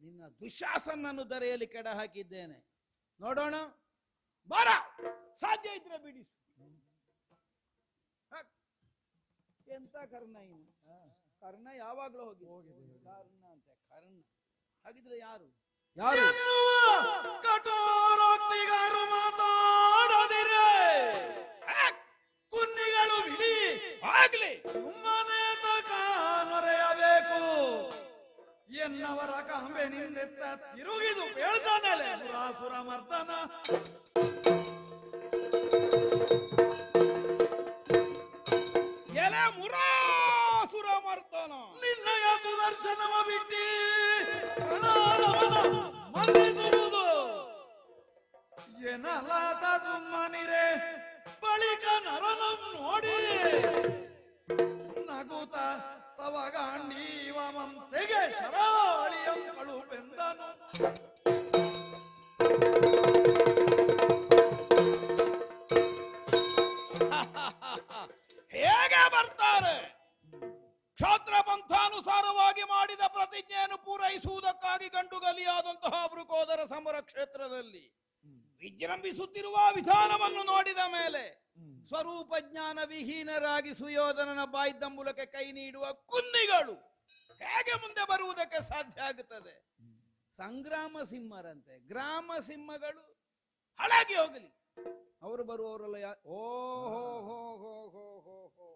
[SPEAKER 2] ನಿನ್ನ ದುಶ್ಯಾಸನನ್ನು ಧರೆಯಲ್ಲಿ ಕೆಡ ಹಾಕಿದ್ದೇನೆ. ನೋಡೋಣ, ಬಾರ, ಸಾಧ್ಯ ಇದ್ರೆ ಬಿಡಿಸು. ಎಂತ ಕರ್ಣ ಇನ್ನು? ಕರ್ಣ ಯಾವಾಗ್ಲೂ ಹೋಗಿ ಕರ್ಣ ಅಂತೆ, ಕರ್ಣ. ಹಾಗಿದ್ರೆ ಯಾರು ಯಾರು?
[SPEAKER 1] ಕಠೋರೋಕ್ತಿಗಾರು ಮಾತಾಡದಿರೆ ಕುನ್ನಿಗಳು ಬಿಡಿ ಆಗ್ಲಿ ಸುಮ್ಮನೆ ತಕ ನೊರೆಯಬೇಕು ಎನ್ನವರ ಕಾಂಬೆ ನಿಂದೆತ್ತ ತಿರುಗಿದು ಬೇಳ್ತಾನಲೆ ಮುರಾಸುರ ಮರ್ದನ.
[SPEAKER 2] ಎಲೆ ಮುರಾಸುರ ಮರ್ದನ,
[SPEAKER 1] ನಿನ್ನಯ ಸುದರ್ಶನವ ಬಿಟ್ಟಿ ಪ್ರಣಾಳವನ ಮನ್ನಿಸುವುದು ಏನಲಾತ ಸುಮ್ಮನಿರೆ ಬಳಿಕ ನರನಂ ನೋಡಿ ನಗುತ ತವಗಾಂಡೀವಮಂ ತೆಗೆ ಶರಾಳಿಯಂ ಕಳುಬೆಂದನು.
[SPEAKER 2] ಹೇಗೆ ಬರ್ತಾರೆ? ಕ್ಷಾತ್ರ ಪಂಥಾನುಸಾರವಾಗಿ ಮಾಡಿದ ಪ್ರತಿಜ್ಞೆಯನ್ನು ಪೂರೈಸುವುದಕ್ಕಾಗಿ ಗಂಡುಗಲಿಯಾದಂತಹ ವೃಕೋದರ ಸಮರ ಕ್ಷೇತ್ರದಲ್ಲಿ ವಿಜೃಂಭಿಸುತ್ತಿರುವ ವಿಧಾನವನ್ನು ನೋಡಿದ ಮೇಲೆ ಸ್ವರೂಪ ಜ್ಞಾನ ವಿಹೀನರಾಗಿ ಸುಯೋಧನನ ಬಾಯಿದ್ದಂಬುಲಕ್ಕೆ ಕೈ ನೀಡುವ ಕುನ್ನಿಗಳು ಹೇಗೆ ಮುಂದೆ ಬರುವುದಕ್ಕೆ ಸಾಧ್ಯ ಆಗುತ್ತದೆ? ಸಂಗ್ರಾಮ ಸಿಂಹರಂತೆ ಗ್ರಾಮ ಸಿಂಹಗಳು ಹಾಳಾಗಿ ಹೋಗಲಿ, ಅವರು ಬರುವವರಲ್ಲ. ಓಹೋ ಹೋ ಹೋ ಹೋ ಹೋ ಹೋ,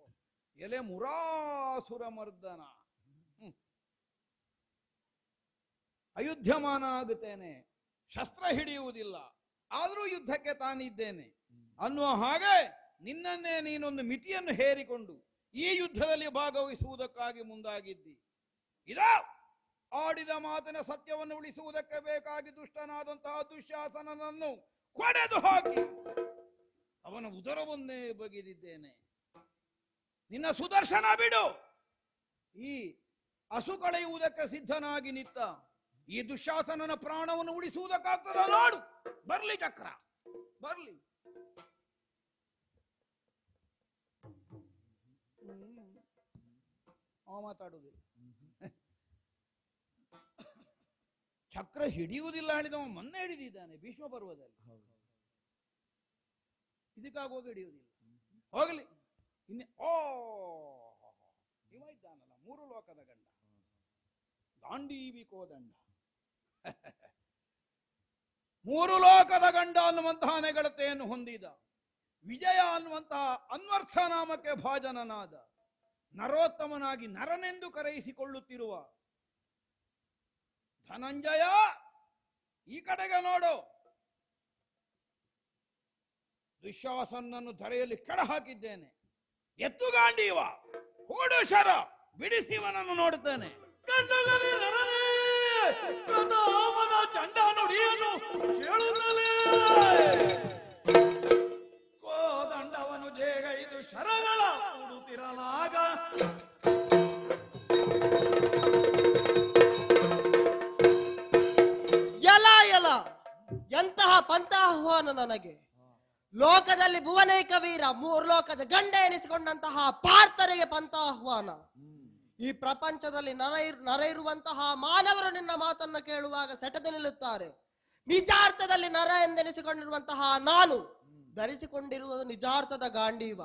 [SPEAKER 2] ಎಲೆ ಮುರಾಸುರ ಮರ್ದನ, ಅಯುದ್ಧಮಾನ ಆಗುತ್ತೇನೆ, ಶಸ್ತ್ರ ಹಿಡಿಯುವುದಿಲ್ಲ, ಆದರೂ ಯುದ್ಧಕ್ಕೆ ತಾನಿದ್ದೇನೆ ಅನ್ನುವ ಹಾಗೆ ನಿನ್ನನ್ನೇ ನೀನೊಂದು ಮಿತಿಯನ್ನು ಹೇರಿಕೊಂಡು ಈ ಯುದ್ಧದಲ್ಲಿ ಭಾಗವಹಿಸುವುದಕ್ಕಾಗಿ ಮುಂದಾಗಿದ್ದಿ. ಇದಾ ಆಡಿದ ಮಾತಿನ ಸತ್ಯವನ್ನು ಉಳಿಸುವುದಕ್ಕೆ ಬೇಕಾಗಿ ದುಷ್ಟನಾದಂತಹ ದುಶ್ಯಾಸನನನ್ನು ಕೊಡೆದು ಹಾಕಿ ಅವನ ಉದರವನ್ನೇ ಬಗೆದಿದ್ದೇನೆ. ನಿನ್ನ ಸುದರ್ಶನ ಬಿಡು. ಈ ಹಸು ಕಳೆಯುವುದಕ್ಕೆ ಸಿದ್ಧನಾಗಿ ನಿಂತ ಈ ದುಶ್ಯಾಸನನ ಪ್ರಾಣವನ್ನು ಉಳಿಸುವುದಕ್ಕಾಗ್ತದ ನೋಡು. ಬರ್ಲಿ ಚಕ್ರ, ಬರ್ಲಿ. ಅವ ಮಾತಾಡುವುದಿಲ್ಲ. ಚಕ್ರ ಹಿಡಿಯುವುದಿಲ್ಲ ಹೇಳಿದವ ಮೊನ್ನೆ ಹಿಡಿದಿದ್ದಾನೆ ಭೀಷ್ಮ ಪರ್ವದಲ್ಲಿ. ಇದಕ್ಕಾಗೋಗಿ ಹಿಡಿಯುವುದಿಲ್ಲ. ಹೋಗಲಿ. ಇನ್ನು ಇವ ಇದ್ದಾನಲ್ಲ, 3 ಲೋಕದ ಗಂಡ, ಗಾಂಡೀವಿ ಕೋದಂಡ. 3 ಲೋಕದ ಗಂಡ ಅನ್ನುವಂತಹ ನೆಗಳತೆಯನ್ನು ಹೊಂದಿದ, ವಿಜಯ ಅನ್ನುವಂತಹ ಅನ್ವರ್ಥ ನಾಮಕ್ಕೆ ಭಾಜನನಾದ, ನರೋತ್ತಮನಾಗಿ ನರನೆಂದು ಕರೆಯಿಸಿಕೊಳ್ಳುತ್ತಿರುವ ಧನಂಜಯ, ಈ ಕಡೆಗೆ ನೋಡು. ದುಶ್ಯಾಸನನ್ನು ಧರೆಯಲ್ಲಿ ಕೆಡ ಹಾಕಿದ್ದೇನೆ. ಎತ್ತುಗಾಂಡೀವ, ಹೂಡು ಶರ, ಬಿಡಿಸಿವನನ್ನು ನೋಡುತ್ತೇನೆ.
[SPEAKER 1] ಗಂಡಗಲಿ ನರನೇ ಪ್ರತಾಪದ ಚಂಡ ನುಡಿಯನ್ನು ಕೇಳುತ್ತಲೇ ಕೋದಂಡವನು ಜೇಗೈದು ಶರಗಳ ಕೂಡುತ್ತಿರಲಾಗ
[SPEAKER 4] ಎಲ ಎಂತಹ ಪಂಥಾಹ್ವಾನ ನನಗೆ! ಲೋಕದಲ್ಲಿ ಭುವನೈಕ ವೀರ, 3 ಲೋಕದ ಗಂಡ ಎನಿಸಿಕೊಂಡಂತಹ ಪಾರ್ಥರಿಗೆ ಪಂಥಾಹ್ವಾನ. ಈ ಪ್ರಪಂಚದಲ್ಲಿ ನರ ಇರುವಂತಹ ಮಾನವರು ನಿನ್ನ ಮಾತನ್ನು ಕೇಳುವಾಗ ಸೆಟೆದು ನಿಲ್ಲುತ್ತಾರೆ. ನಿಜಾರ್ಥದಲ್ಲಿ ನರ ಎಂದೆನಿಸಿಕೊಂಡಿರುವಂತಹ ನಾನು ಧರಿಸಿಕೊಂಡಿರುವುದು ನಿಜಾರ್ಥದ ಗಾಂಡೀವ,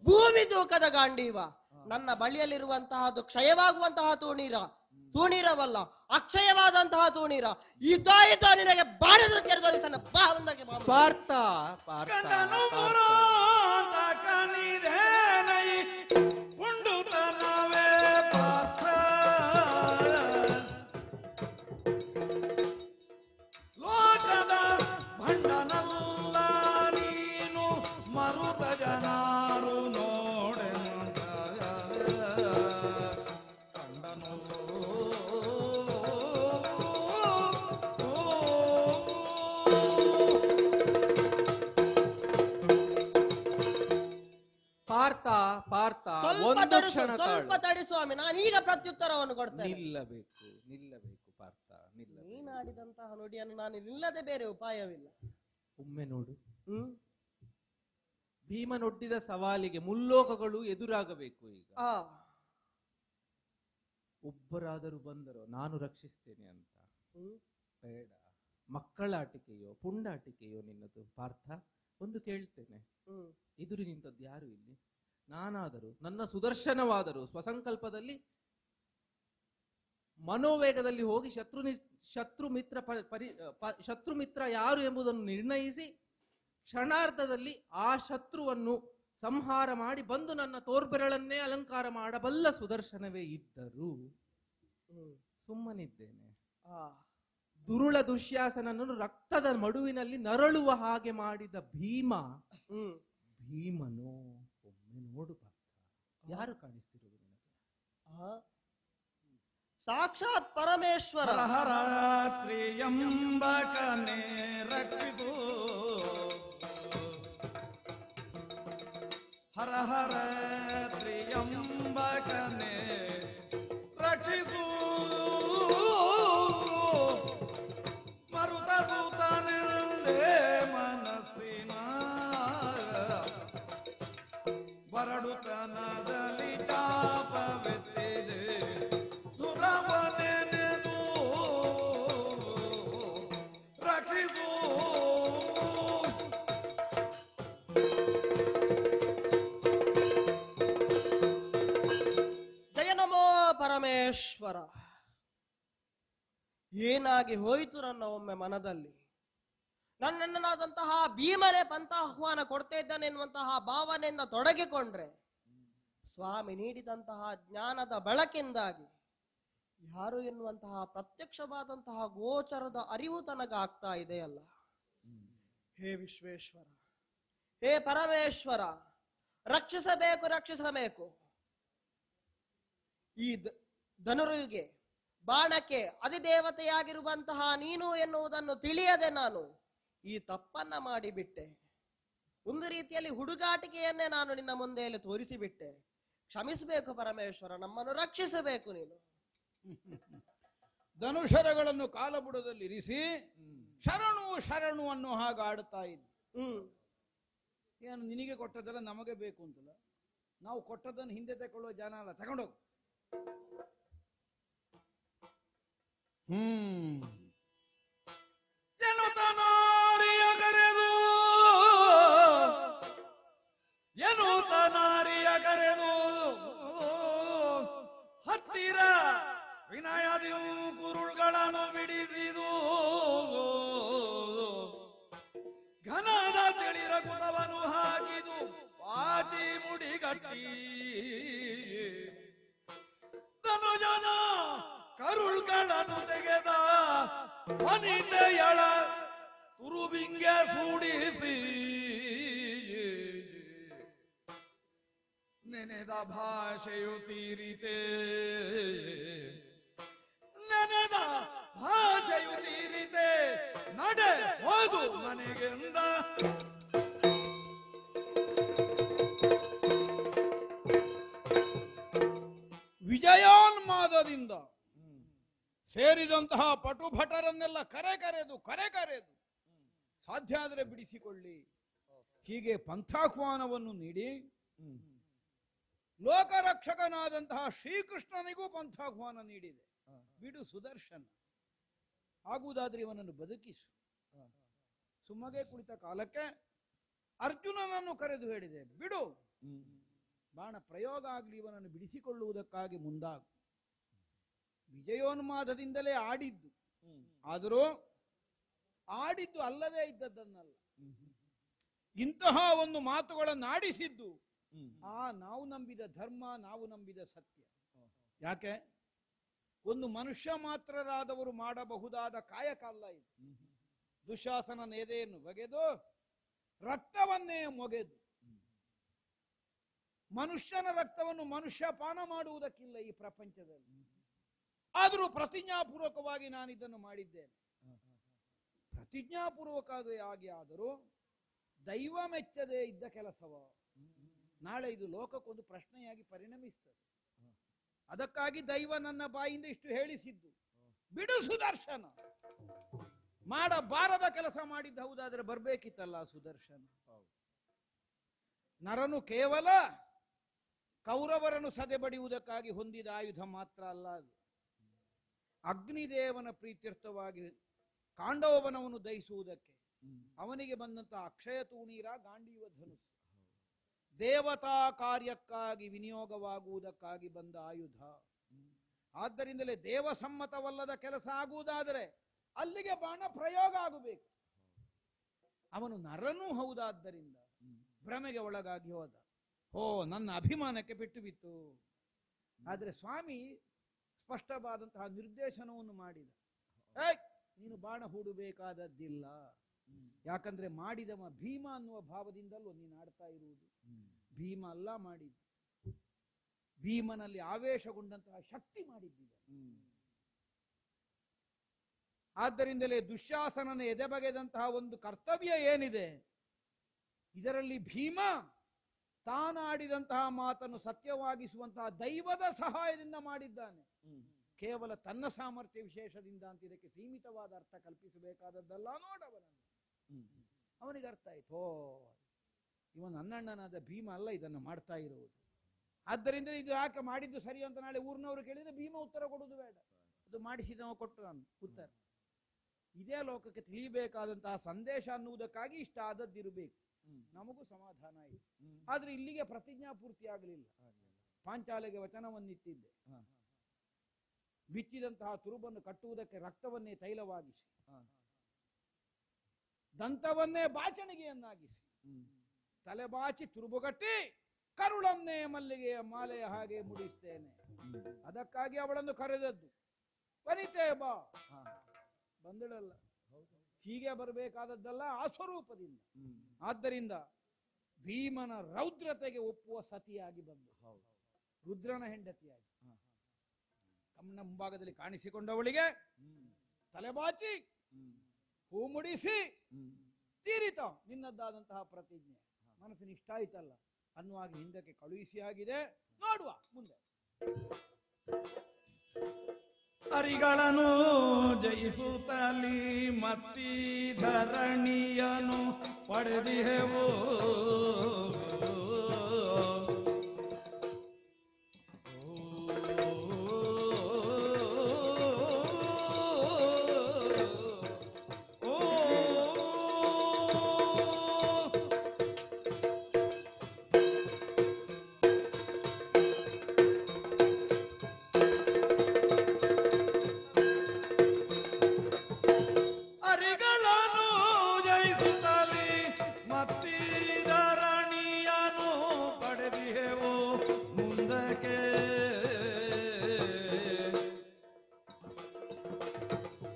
[SPEAKER 4] ಭೂಮಿ ತೂಕದ ಗಾಂಡೀವ. ನನ್ನ ಬಳಿಯಲ್ಲಿರುವಂತಹದ್ದು ಕ್ಷಯವಾಗುವಂತಹ ತೂಣೀರವಲ್ಲ, ಅಕ್ಷಯವಾದಂತಹ ತೂಣೀರ. ಇದೋ ನಿನಗೆ ಬಾರದ್ರು ತೆರೆದೋರಿಸನ ಬಾ ಒಂದಕ್ಕೆ
[SPEAKER 3] ಪಾರ್ಥ
[SPEAKER 1] ಗಂಡನು ಪುರಾಂತ ಕನಿದೇನೈ ಉಂಡು ತನವೇ ಪಾರ್ಥ ಲೋಕದ ಭಂಡನಲ್ಲ ನೀನು ಮರುತ ಜನಾರು ನೋಡೆ ಕಂಡನು
[SPEAKER 3] ಪಾರ್ಥ ಪಾರ್ಥ
[SPEAKER 4] ಸ್ವಲ್ಪ
[SPEAKER 3] ಒಂದು
[SPEAKER 4] ತಡಿ
[SPEAKER 3] ಕ್ಷಣ
[SPEAKER 4] ಸ್ವಲ್ಪ
[SPEAKER 3] ತಾಳು.
[SPEAKER 4] ತಡಿ ಸ್ವಾಮಿ, ನಾನೀಗ ಪ್ರತ್ಯುತ್ತರವನ್ನು ಕೊಡ್ತೇನೆ.
[SPEAKER 3] ನಿಲ್ಲಬೇಕು ಪಾರ್ಥ, ನಿಲ್ಲಬೇಕು.
[SPEAKER 4] ನೀನಾಡಿದಂತಹ ನುಡಿಯನ್ನು ನಾನು ನಿಲ್ಲದೆ ಬೇರೆ ಉಪಾಯವಿಲ್ಲ.
[SPEAKER 3] ಒಮ್ಮೆ ನೋಡು,
[SPEAKER 4] ಹ್ಮ್
[SPEAKER 3] ಭೀಮನೊಡ್ಡಿದ ಸವಾಲಿಗೆ ಮುಲ್ಲೋಕಗಳು ಎದುರಾಗಬೇಕು. ಈಗ
[SPEAKER 4] ಆ
[SPEAKER 3] ಒಬ್ಬರಾದರೂ ಬಂದರು ನಾನು ರಕ್ಷಿಸ್ತೇನೆ ಅಂತ.
[SPEAKER 4] ಹ್ಮ್
[SPEAKER 3] ಬೇಡ, ಮಕ್ಕಳಾಟಿಕೆಯೋ ಪುಂಡಾಟಿಕೆಯೋ ನಿನ್ನದು ಪಾರ್ಥ? ಒಂದು ಕೇಳ್ತೇನೆ,
[SPEAKER 4] ಹ್ಮ್
[SPEAKER 3] ಎದುರು ನಿಂತದ್ದು ಯಾರು ಇಲ್ಲಿ? ನಾನಾದರೂ ನನ್ನ ಸುದರ್ಶನವಾದರೂ ಸ್ವಸಂಕಲ್ಪದಲ್ಲಿ ಮನೋವೇಗದಲ್ಲಿ ಹೋಗಿ ಶತ್ರು ಮಿತ್ರ ಯಾರು ಎಂಬುದನ್ನು ನಿರ್ಣಯಿಸಿ ಕ್ಷಣಾರ್ಧದಲ್ಲಿ ಆ ಶತ್ರುವನ್ನು ಸಂಹಾರ ಮಾಡಿ ಬಂದು ನನ್ನ ತೋರ್ಬೆರಳನ್ನೇ ಅಲಂಕಾರ ಮಾಡಬಲ್ಲ ಸುದರ್ಶನವೇ ಇದ್ದರೂ ಸುಮ್ಮನಿದ್ದೇನೆ. ದುರುಳ ದುಶ್ಯಾಸನನ್ನು ರಕ್ತದ ಮಡುವಿನಲ್ಲಿ ನರಳುವ ಹಾಗೆ ಮಾಡಿದ ಭೀಮನು ಒಮ್ಮೆ ನೋಡು ಪಾರ್ಥ, ಯಾರು ಕಾಣಿಸ್ತಿರುವುದು ನಿನಗೆ?
[SPEAKER 4] ಸಾಕ್ಷಾತ್ ಪರಮೇಶ್ವರ.
[SPEAKER 1] ಹರ ತ್ರಿಯಂಬಕನೇ ರಕ್ಷಿಸು, ಹರ ಹರ ತ್ರಿಯಂಬಕನೇ ರಕ್ಷಿಸು, ಮರುತ ಸೂತನೆಂದೇ ಮನಸ್ಸಿನ ಬರಡುತನದಲ್ಲಿ ಚಾಪವೆತ್ತಿದೆ ದುರವನೆನೆದು ರಕ್ಷಿಸು.
[SPEAKER 4] ಜಯ ನಮೋ ಪರಮೇಶ್ವರ. ಏನಾಗಿ ಹೋಯಿತು ನನ್ನ ಒಮ್ಮೆ ಮನದಲ್ಲಿ. ನನ್ನನ್ನಾದಂತಹ ಭೀಮನೇ ಪಂಥಾಹ್ವಾನ ಕೊಡ್ತಾ ಇದ್ದಾನೆ ಎನ್ನುವಂತಹ ಭಾವನೆಯಿಂದ ತೊಡಗಿಕೊಂಡ್ರೆ ಸ್ವಾಮಿ ನೀಡಿದಂತಹ ಜ್ಞಾನದ ಬೆಳಕಿಂದಾಗಿ ಯಾರು ಎನ್ನುವಂತಹ ಪ್ರತ್ಯಕ್ಷವಾದಂತಹ ಗೋಚರದ ಅರಿವು ತನಗಾಗ್ತಾ ಇದೆಯಲ್ಲ. ಹೇ ವಿಶ್ವೇಶ್ವರ, ಹೇ ಪರಮೇಶ್ವರ, ರಕ್ಷಿಸಬೇಕು. ಈ ಧನುರುವಿಗೆ ಬಾಣಕ್ಕೆ ಅಧಿದೇವತೆಯಾಗಿರುವಂತಹ ನೀನು ಎನ್ನುವುದನ್ನು ತಿಳಿಯದೆ ನಾನು ಈ ತಪ್ಪನ್ನ ಮಾಡಿಬಿಟ್ಟೆ. ಒಂದು ರೀತಿಯಲ್ಲಿ ಹುಡುಗಾಟಿಕೆಯನ್ನೇ ನಾನು ನಿನ್ನ ಮುಂದೆಯಲ್ಲಿ ತೋರಿಸಿಬಿಟ್ಟೆ. ಕ್ಷಮಿಸಬೇಕು ಪರಮೇಶ್ವರ, ನಮ್ಮನ್ನು ರಕ್ಷಿಸಬೇಕು ನೀನು.
[SPEAKER 2] ಧನುಷರಗಳನ್ನು ಕಾಲಬುಡದಲ್ಲಿ ಇರಿಸಿ ಶರಣು ಶರಣು ಅನ್ನೋ ಹಾಗೆ ಆಡುತ್ತಾ ಇದ್ದ. ಏನು ನಿನಗೆ ಕೊಟ್ಟದಲ್ಲ ನಮಗೆ ಬೇಕು ಅಂತಲ್ಲ, ನಾವು ಕೊಟ್ಟದನ್ನು ಹಿಂದೆ ತಗೊಳ್ಳೋ ಜನ ಅಲ್ಲ, ತಗೊಂಡೋಗು.
[SPEAKER 1] ಎನ್ನುತ್ತನಾರಿಯ ಕರೆದು ಹತ್ತಿರ ವಿನಯದಿ ಕುರುಳ್ಗಳನ್ನು ಬಿಡಿಸಿದು ಘನದ ತಿಳಿರ ಕುಟವನ್ನು ಹಾಕಿದು ಪಾಚಿ ಮುಡಿಗಟ್ಟಿ ಧನುಜನ ಕರುಳ್ಗಳನ್ನು ತೆಗೆದ ವನಿತೆಯಳ ತುರುಬಿಂಗೆ ಸೂಡಿಸಿ ನೆನೆದ ಭಾಷೆಯು ತೀರಿತೆ ನಡೆ ಹೋಗು ಮನೆಗೆಂದ
[SPEAKER 2] ವಿಜಯೋನ್ಮಾದದಿಂದ ಸೇರಿದಂತಹ ಪಟುಭಟರನ್ನೆಲ್ಲ ಕರೆದು ಸಾಧ್ಯ ಆದರೆ ಬಿಡಿಸಿಕೊಳ್ಳಿ ಹೀಗೆ ಪಂಥಾಹ್ವಾನವನ್ನು ನೀಡಿ ಲೋಕರಕ್ಷಕನಾದಂತಹ ಶ್ರೀಕೃಷ್ಣನಿಗೂ ಪಂಥಾಹ್ವಾನ ನೀಡಿದೆ. ಬಿಡು ಸುದರ್ಶನ, ಆಗುವುದಾದ್ರೆ ಇವನನ್ನು ಬದುಕಿಸು. ಸುಮ್ಮಗೆ ಕುಳಿತ ಕಾಲಕ್ಕೆ ಅರ್ಜುನನನ್ನು ಕರೆದು ಹೇಳಿದೆ, ಬಿಡು, ಬಾಣ ಪ್ರಯೋಗ ಆಗಲಿ, ಇವನನ್ನು ಬಿಡಿಸಿಕೊಳ್ಳುವುದಕ್ಕಾಗಿ ಮುಂದಾಗು. ವಿಜಯೋನ್ಮಾದದಿಂದಲೇ ಆಡಿದ್ದು, ಆದರೂ ಆಡಿದ್ದು ಅಲ್ಲದೇ ಇದ್ದದ್ದನ್ನಲ್ಲ, ಇಂತಹ ಒಂದು ಮಾತುಗಳನ್ನಾಡಿಸಿದ್ದು ನಾವು ನಂಬಿದ ಧರ್ಮ, ನಾವು ನಂಬಿದ ಸತ್ಯ. ಯಾಕೆ ಒಂದು ಮನುಷ್ಯ ಮಾತ್ರರಾದವರು ಮಾಡಬಹುದಾದ ಕಾಯಕ ಅಲ್ಲ ಇದು. ದುಶಾಸನ ಎದೆಯನ್ನು ಬಗೆದು ರಕ್ತವನ್ನೇ ಮೊಗೆದು, ಮನುಷ್ಯನ ರಕ್ತವನ್ನು ಮನುಷ್ಯ ಪಾನ ಮಾಡುವುದಕ್ಕಿಲ್ಲ ಈ ಪ್ರಪಂಚದಲ್ಲಿ. ಆದರೂ ಪ್ರತಿಜ್ಞಾಪೂರ್ವಕವಾಗಿ ನಾನು ಇದನ್ನು ಮಾಡಿದ್ದೇನೆ. ಪ್ರತಿಜ್ಞಾಪೂರ್ವಕವಾಗಿ ಆದರೂ ದೈವ ಮೆಚ್ಚದೇ ಇದ್ದ ಕೆಲಸವ. ನಾಳೆ ಇದು ಲೋಕಕ್ಕೊಂದು ಪ್ರಶ್ನೆಯಾಗಿ ಪರಿಣಮಿಸ್ತದೆ. ಅದಕ್ಕಾಗಿ ದೈವ ನನ್ನ ಬಾಯಿಂದ ಇಷ್ಟು ಹೇಳಿಸಿದ್ದು. ಬಿಡು ಸುದರ್ಶನ, ಮಾಡಬಾರದ ಕೆಲಸ ಮಾಡಿದ್ದ ಹೌದಾದ್ರೆ ಬರ್ಬೇಕಿತ್ತಲ್ಲ ಸುದರ್ಶನ. ನರನು ಕೇವಲ ಕೌರವರನ್ನು ಸದೆಬಡಿಯುವುದಕ್ಕಾಗಿ ಹೊಂದಿದ ಆಯುಧ ಮಾತ್ರ ಅಲ್ಲ ಅದು. ಅಗ್ನಿದೇವನ ಪ್ರೀತ್ಯರ್ಥವಾಗಿ ಕಾಂಡವನವನ್ನು ದಹಿಸುವುದಕ್ಕೆ ಅವನಿಗೆ ಬಂದಂತಹ ಅಕ್ಷಯ ತೂಣೀರ ಗಾಂಡೀವ ಧನುಸ್ಸು ದೇವತಾ ಕಾರ್ಯಕ್ಕಾಗಿ ವಿನಿಯೋಗವಾಗುವುದಕ್ಕಾಗಿ ಬಂದ ಆಯುಧ. ಆದ್ದರಿಂದಲೇ ದೇವಸಮ್ಮತವಲ್ಲದ ಕೆಲಸ ಆಗುವುದಾದರೆ ಅಲ್ಲಿಗೆ ಬಾಣ ಪ್ರಯೋಗ ಆಗಬೇಕು. ಅವನು ನರನೂ ಹೌದಾದ್ದರಿಂದ ಭ್ರಮೆಗೆ ಒಳಗಾಗಿ ಹೋದ. ಓ, ನನ್ನ ಅಭಿಮಾನಕ್ಕೆ ಪೆಟ್ಟು ಬಿತ್ತು. ಆದರೆ ಸ್ವಾಮಿ ಸ್ಪಷ್ಟವಾದಂತಹ ನಿರ್ದೇಶನವನ್ನು ಮಾಡಿದ. ನೀನು ಬಾಣ ಹೂಡಬೇಕಾದದ್ದಿಲ್ಲ. ಯಾಕಂದ್ರೆ ಮಾಡಿದವ ಭೀಮ ಅನ್ನುವ ಭಾವದಿಂದಲೂ ನೀನು ಆಡ್ತಾ ಇರುವುದು. ಭೀಮ ಅಲ್ಲ ಮಾಡಿದ್ದು, ಭೀಮನಲ್ಲಿ ಆವೇಶಗೊಂಡಂತಹ ಶಕ್ತಿ ಮಾಡಿದ್ದೀಗ. ಆದ್ದರಿಂದಲೇ ದುಶ್ಯಾಸನನ ಎದೆಬಗೆದಂತಹ ಒಂದು ಕರ್ತವ್ಯ ಏನಿದೆ, ಇದರಲ್ಲಿ ಭೀಮ ತಾನಾಡಿದಂತಹ ಮಾತನ್ನು ಸತ್ಯವಾಗಿಸುವಂತಹ ದೈವದ ಸಹಾಯದಿಂದ ಮಾಡಿದ್ದಾನೆ. ಕೇವಲ ತನ್ನ ಸಾಮರ್ಥ್ಯ ವಿಶೇಷದಿಂದ ಅಂತ ಇದಕ್ಕೆ ಸೀಮಿತವಾದ ಅರ್ಥ ಕಲ್ಪಿಸಬೇಕಾದದ್ದಲ್ಲ. ನೋಡವನನ್ನು ಅವನಿಗೆ ಅರ್ಥ ಆಯ್ತು, ಓ ಇವನು ನನ್ನಣ್ಣನಾದ ಭೀಮ ಅಲ್ಲ ಇದನ್ನು ಮಾಡ್ತಾ ಇರುವುದು. ಆದ್ದರಿಂದ ಇದು ಯಾಕೆ ಮಾಡಿದ್ದು ಸರಿ ಅಂತ ನಾಳೆ ಊರಿನವರು ಕೇಳಿದ್ರೆ ಭೀಮ ಉತ್ತರ ಕೊಡುವುದು ಬೇಡ, ಅದು ಮಾಡಿಸಿದವ ಕೊಟ್ಟು ನಾನು ಉತ್ತರ. ಇದೇ ಲೋಕಕ್ಕೆ ತಿಳಿಯಬೇಕಾದಂತಹ ಸಂದೇಶ ಅನ್ನುವುದಕ್ಕಾಗಿ ಇಷ್ಟ ಆದದ್ದಿರಬೇಕು. ನಮಗೂ ಸಮಾಧಾನ ಆಯಿತು. ಆದ್ರೆ ಇಲ್ಲಿಗೆ ಪ್ರತಿಜ್ಞಾ ಪೂರ್ತಿ ಆಗಲಿಲ್ಲ. ಪಾಂಚಾಲೆಗೆ ವಚನವನ್ನಿತ್ತಿದ್ದೆ, ಬಿಚ್ಚಿದಂತಹ ತುರುಬನ್ನು ಕಟ್ಟುವುದಕ್ಕೆ ರಕ್ತವನ್ನೇ ತೈಲವಾಗಿಸಿ, ದಂತವನ್ನೇ ಬಾಚಣಿಗೆಯನ್ನಾಗಿಸಿ, ತಲೆಬಾಚಿ ತುರುಬುಗಟ್ಟಿ ಕರುಳನ್ನೇ ಮಲ್ಲಿಗೆಯ ಮಾಲೆಯ ಹಾಗೆ ಮುಡಿಸ್ತೇನೆ. ಅದಕ್ಕಾಗಿ ಅವಳನ್ನು ಕರೆದದ್ದು. ಬರಿತೇ ಬಾ, ಬಂದಳಲ್ಲ. ಹೀಗೆ ಬರಬೇಕಾದದ್ದಲ್ಲ, ಆ ಸ್ವರೂಪದಿಂದ. ಆದ್ದರಿಂದ ಭೀಮನ ರೌದ್ರತೆಗೆ ಒಪ್ಪುವ ಸತಿಯಾಗಿ ಬಂದು ರುದ್ರನ ಹೆಂಡತಿಯಾಗಿ ಕಮ್ಮನ ಮುಂಭಾಗದಲ್ಲಿ ಕಾಣಿಸಿಕೊಂಡವಳಿಗೆ ತಲೆಬಾಚಿ ಹೂ ಮುಡಿಸಿ ತೀರಿತ ನಿನ್ನದ್ದಾದಂತಹ ಪ್ರತಿಜ್ಞೆ ಮನಸ್ಸಿನ ಇಷ್ಟ ಆಯ್ತಲ್ಲ ಅನ್ನುವಾಗ ಹಿಂದಕ್ಕೆ ಕಳುಹಿಸಿ ಆಗಿದೆ. ನೋಡುವ ಮುಂದೆ.
[SPEAKER 1] ಹರಿಗಳನ್ನು ಜಯಿಸುತ್ತಲಿ ಮತ್ತಿ ಧರಣಿಯನು ಪಡೆದಿಹೆವು.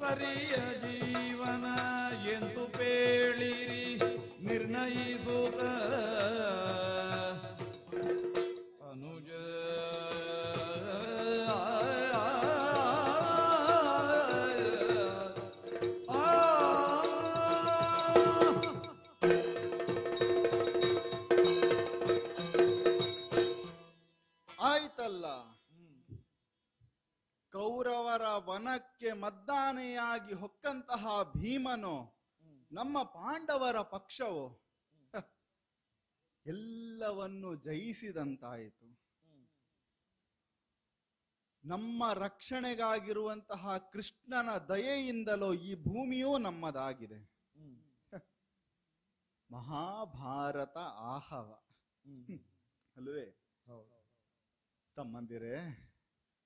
[SPEAKER 1] ಸರಿಯ ಜೀವನ ಎಂದು ಪೇಳಿರಿ ನಿರ್ಣಯಿಸುತ್ತ ಅನುಜ
[SPEAKER 8] ಆಯ್ತಲ್ಲ, ಕೌರವರ ವನಕ್ಕೆ ಮದ್ದಾನೆಯಾಗಿ ಹೊಕ್ಕಂತಹ ಭೀಮನು ನಮ್ಮ ಪಾಂಡವರ ಪಕ್ಷವು ಎಲ್ಲವನ್ನು ಜಯಿಸಿದಂತಾಯಿತು. ನಮ್ಮ ರಕ್ಷಣೆಗಾಗಿರುವಂತಹ ಕೃಷ್ಣನ ದಯೆಯಿಂದಲೋ ಈ ಭೂಮಿಯೂ ನಮ್ಮದಾಗಿದೆ. ಮಹಾಭಾರತ ಆಹವ ಅಲ್ವೇ ತಮ್ಮಂದಿರೇ?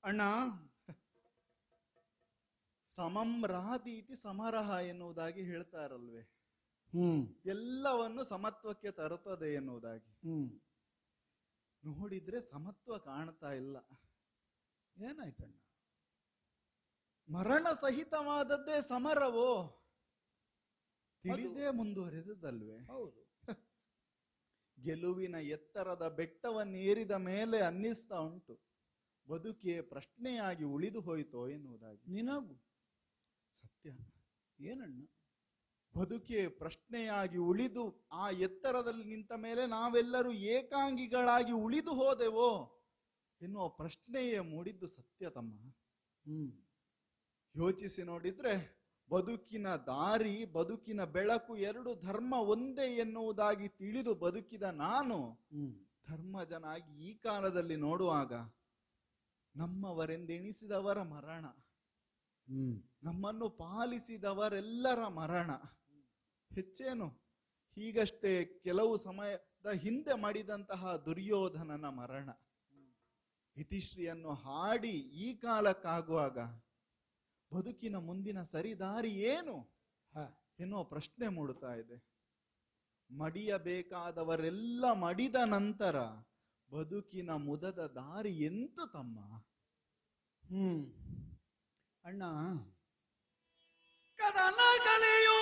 [SPEAKER 2] ಅಣ್ಣ,
[SPEAKER 8] ಸಮಂ ರಾದೀತಿ ಸಮರಹ ಎನ್ನುವುದಾಗಿ ಹೇಳ್ತಾರಲ್ವೇ? ಎಲ್ಲವನ್ನು ಸಮತ್ವಕ್ಕೆ ತರುತ್ತದೆ ಎನ್ನುವುದಾಗಿ. ನೋಡಿದ್ರೆ ಸಮತ್ವ ಕಾಣ್ತಾ ಇಲ್ಲ.
[SPEAKER 2] ಏನಾಯ್ತಣ್ಣ?
[SPEAKER 8] ಮರಣ ಸಹಿತವಾದದ್ದೇ ಸಮರವೋ ತಿಳಿದೇ ಮುಂದುವರೆದಲ್ವೇ?
[SPEAKER 2] ಹೌದು.
[SPEAKER 8] ಗೆಲುವಿನ ಎತ್ತರದ ಬೆಟ್ಟವನ್ನೇರಿದ ಮೇಲೆ ಅನ್ನಿಸ್ತಾ ಉಂಟು, ಬದುಕಿಗೆ ಪ್ರಶ್ನೆಯಾಗಿ ಉಳಿದು ಹೋಯಿತೋ ಎನ್ನುವುದಾಗಿ.
[SPEAKER 2] ನಿನಗೂ
[SPEAKER 8] ಸತ್ಯ.
[SPEAKER 2] ಏನಣ್ಣ?
[SPEAKER 8] ಬದುಕೆ ಪ್ರಶ್ನೆಯಾಗಿ ಉಳಿದು ಆ ಎತ್ತರದಲ್ಲಿ ನಿಂತ ಮೇಲೆ ನಾವೆಲ್ಲರೂ ಏಕಾಂಗಿಗಳಾಗಿ ಉಳಿದು ಹೋದೆವೋ ಎನ್ನುವ ಪ್ರಶ್ನೆಯೇ ಮೂಡಿದ್ದು ಸತ್ಯ ತಮ್ಮ. ಯೋಚಿಸಿ ನೋಡಿದ್ರೆ ಬದುಕಿನ ದಾರಿ, ಬದುಕಿನ ಬೆಳಕು ಎರಡು ಧರ್ಮ ಒಂದೇ ಎನ್ನುವುದಾಗಿ ತಿಳಿದು ಬದುಕಿದ ನಾನು ಧರ್ಮಜನಾಗಿ ಈ ಕಾಲದಲ್ಲಿ ನೋಡುವಾಗ ನಮ್ಮವರೆಂದೆಣಿಸಿದವರ ಮರಣ, ನಮ್ಮನ್ನು ಪಾಲಿಸಿದವರೆಲ್ಲರ ಮರಣ, ಹೆಚ್ಚೇನು ಹೀಗಷ್ಟೇ ಕೆಲವು ಸಮಯದ ಹಿಂದೆ ಮಾಡಿದಂತಹ ದುರ್ಯೋಧನನ ಮರಣ, ಇತಿಶ್ರೀಯನ್ನು ಹಾಡಿ ಈ ಕಾಲಕ್ಕಾಗುವಾಗ ಬದುಕಿನ ಮುಂದಿನ ಸರಿದಾರಿ ಏನು ಎನ್ನುವ ಪ್ರಶ್ನೆ ಮೂಡುತ್ತಾ ಇದೆ. ಮಡಿಯಬೇಕಾದವರೆಲ್ಲ ಮಡಿದ ನಂತರ ಬದುಕಿನ ಮುದದ ದಾರಿ ಎಂತು ತಮ್ಮ?
[SPEAKER 2] ಅಣ್ಣ,
[SPEAKER 1] ಕದನ ಕಲೆಯೋ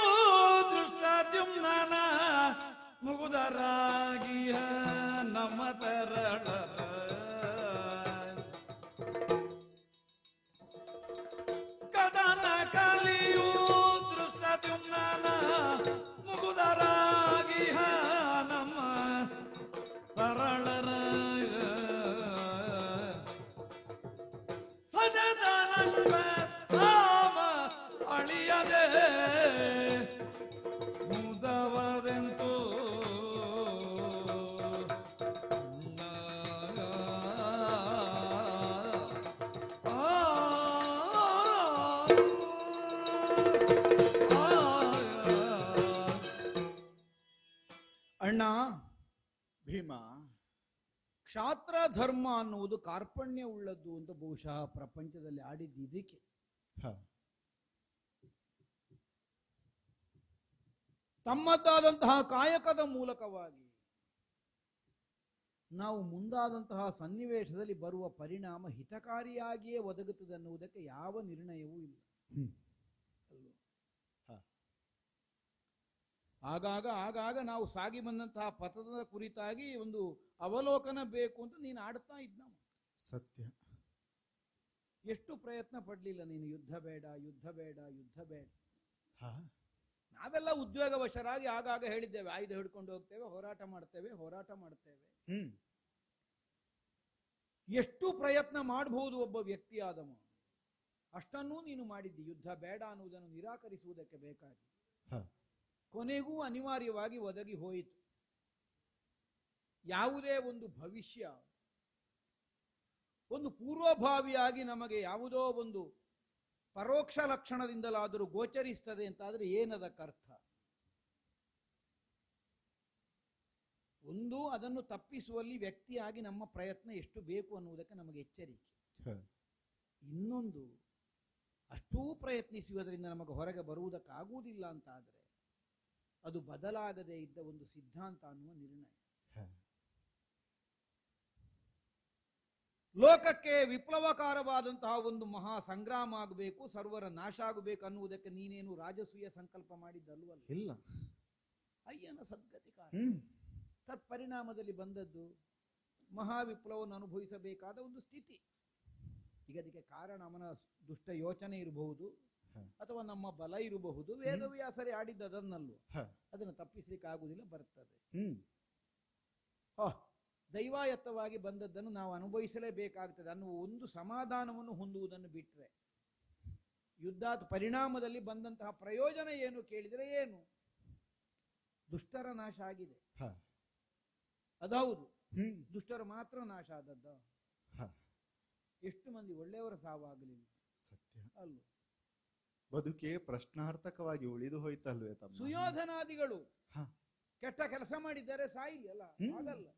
[SPEAKER 1] ದೃಷ್ಟದ್ಯುಮ್ನನ ಮುಗುದರಾಗಿಯ ನಮ್ಮ ತರಳ ಕದನ ಕಲಿಯೋ ದೃಷ್ಟದ್ಯುಮ್ನನ ಮುಗುದರಾಗಿಯ ನಮ್ಮ ತರಳರ ಸಜದನಶ್ವತ್ಥಾಮ ಅಳಿಯದೆ ಮುದವದೆಂತೋ
[SPEAKER 2] ಅಣ್ಣ
[SPEAKER 8] ಭೀಮ,
[SPEAKER 2] ಕ್ಷಾತ್ರ ಧರ್ಮ ಅನ್ನುವುದು ಕಾರ್ಪಣ್ಯ ಉಳ್ಳದ್ದು ಅಂತ ಬಹುಶಃ ಪ್ರಪಂಚದಲ್ಲಿ ಆಡಿದ್ದು ಇದಕ್ಕೆ. ತಮ್ಮದ್ದಾದಂತಹ ಕಾಯಕದ ಮೂಲಕವಾಗಿ ನಾವು ಮುಂದಾದಂತಹ ಸನ್ನಿವೇಶದಲ್ಲಿ ಬರುವ ಪರಿಣಾಮ ಹಿತಕಾರಿಯಾಗಿಯೇ ಒದಗುತ್ತದೆ ಅನ್ನುವುದಕ್ಕೆ ಯಾವ ನಿರ್ಣಯವೂ ಇಲ್ಲ. ಆಗಾಗ ನಾವು ಸಾಗಿ ಬಂದಂತಹ ಪಥದ ಕುರಿತಾಗಿ ಒಂದು ಅವಲೋಕನ ಬೇಕು ಅಂತ ನೀನು ಆಡ್ತಾ ಇದ್ದ.
[SPEAKER 8] ಸತ್ಯ.
[SPEAKER 2] ಎಷ್ಟು ಪ್ರಯತ್ನ ಪಡ್ಲಿಲ್ಲ ನೀನು, ಯುದ್ಧ ಬೇಡ ಯುದ್ಧ ಬೇಡ ಯುದ್ಧ ಬೇಡ. ನಾವೆಲ್ಲ ಉದ್ಯೋಗವಶರಾಗಿ ಆಗಾಗ ಹೇಳಿದ್ದೇವೆ, ಆಯುಧ ಹಿಡ್ಕೊಂಡು ಹೋಗ್ತೇವೆ, ಹೋರಾಟ ಮಾಡ್ತೇವೆ. ಎಷ್ಟು ಪ್ರಯತ್ನ ಮಾಡಬಹುದು ಒಬ್ಬ ವ್ಯಕ್ತಿಯಾದವ, ಅಷ್ಟನ್ನೂ ನೀನು ಮಾಡಿದ್ದಿ. ಯುದ್ಧ ಬೇಡ ಅನ್ನುವುದನ್ನು ನಿರಾಕರಿಸುವುದಕ್ಕೆ ಬೇಕಾಗಿ ಕೊನೆಗೂ ಅನಿವಾರ್ಯವಾಗಿ ಒದಗಿ ಹೋಯಿತು. ಯಾವುದೇ ಒಂದು ಭವಿಷ್ಯ ಒಂದು ಪೂರ್ವಭಾವಿಯಾಗಿ ನಮಗೆ ಯಾವುದೋ ಒಂದು ಪರೋಕ್ಷ ಲಕ್ಷಣದಿಂದಲಾದರೂ ಗೋಚರಿಸ್ತದೆ ಅಂತಾದ್ರೆ ಏನದಕ್ಕರ್ಥ? ಒಂದು, ಅದನ್ನು ತಪ್ಪಿಸುವಲ್ಲಿ ವ್ಯಕ್ತಿಯಾಗಿ ನಮ್ಮ ಪ್ರಯತ್ನ ಎಷ್ಟು ಬೇಕು ಅನ್ನುವುದಕ್ಕೆ ನಮಗೆ ಎಚ್ಚರಿಕೆ. ಇನ್ನೊಂದು, ಅಷ್ಟೂ ಪ್ರಯತ್ನಿಸುವುದರಿಂದ ನಮಗೆ ಹೊರಗೆ ಬರುವುದಕ್ಕಾಗುವುದಿಲ್ಲ ಅಂತಾದರೆ ಅದು ಬದಲಾಗದೇ ಇದ್ದ ಒಂದು ಸಿದ್ಧಾಂತ ಅನ್ನುವ ನಿರ್ಣಯ. ಲೋಕಕ್ಕೆ ವಿಪ್ಲವಕಾರವಾದಂತಹ ಒಂದು ಮಹಾ ಸಂಗ್ರಾಮ ಆಗಬೇಕು, ಸರ್ವರ ನಾಶ ಆಗಬೇಕು ಅನ್ನುವುದಕ್ಕೆ ನೀನೇನು ರಾಜಸೂಯ ಸಂಕಲ್ಪ ಮಾಡಿದ್ದಲ್ವಲ್ಲ?
[SPEAKER 8] ಇಲ್ಲ.
[SPEAKER 2] ಅಯ್ಯನ ಸದ್ಗತಿಕಾರ ತತ್ಪರಿಣಾಮದಲ್ಲಿ ಬಂದದ್ದು ಮಹಾವಿಪ್ಲವವನ್ನು ಅನುಭವಿಸಬೇಕಾದ ಒಂದು ಸ್ಥಿತಿ. ಈಗ ಅದಕ್ಕೆ ಕಾರಣ ಅವನ ದುಷ್ಟ ಯೋಚನೆ ಇರಬಹುದು, ಅಥವಾ ನಮ್ಮ ಬಲ ಇರಬಹುದು. ವೇದವ್ಯಾಸರೇ ಆಡಿದ್ದು ಅದನ್ನಲ್ಲೂ, ಅದನ್ನು ತಪ್ಪಿಸ್ಲಿಕ್ಕೆ ಆಗುವುದಿಲ್ಲ, ಬರ್ತದೆ. ದೈವಾಯತ್ತವಾಗಿ ಬಂದದ್ದನ್ನು ನಾವು ಅನುಭವಿಸಲೇಬೇಕಾಗ್ತದೆ ಅನ್ನುವ ಒಂದು ಸಮಾಧಾನವನ್ನು ಹೊಂದುವುದನ್ನು ಬಿಟ್ರೆ ಯುದ್ಧಾದ ಪರಿಣಾಮದಲ್ಲಿ ಬಂದಂತಹ ಪ್ರಯೋಜನ ಏನು ಕೇಳಿದರೆ ಏನು? ದುಷ್ಟರ ನಾಶ ಆಗಿದೆ, ಅದೌದು. ದುಷ್ಟರು ಮಾತ್ರ ನಾಶ ಆದದ್ದ, ಎಷ್ಟು ಮಂದಿ ಒಳ್ಳೆಯವರ ಸಾವಾಗಲಿಲ್ಲ.
[SPEAKER 8] ಸತ್ಯ
[SPEAKER 2] ಅಲ್ಲ,
[SPEAKER 8] ಬದುಕೆ ಪ್ರಶ್ನಾರ್ಥಕವಾಗಿ ಉಳಿದು ಹೋಯ್ತಲ್ವೇ ತಮ್ಮ?
[SPEAKER 2] ಸುಯೋಧನಾದಿಗಳು ಕೆಟ್ಟ ಕೆಲಸ ಮಾಡಿದ್ದಾರೆ, ಸಾಯಿಲಿ ಅಲ್ಲ, ಆಗಲ್ಲ.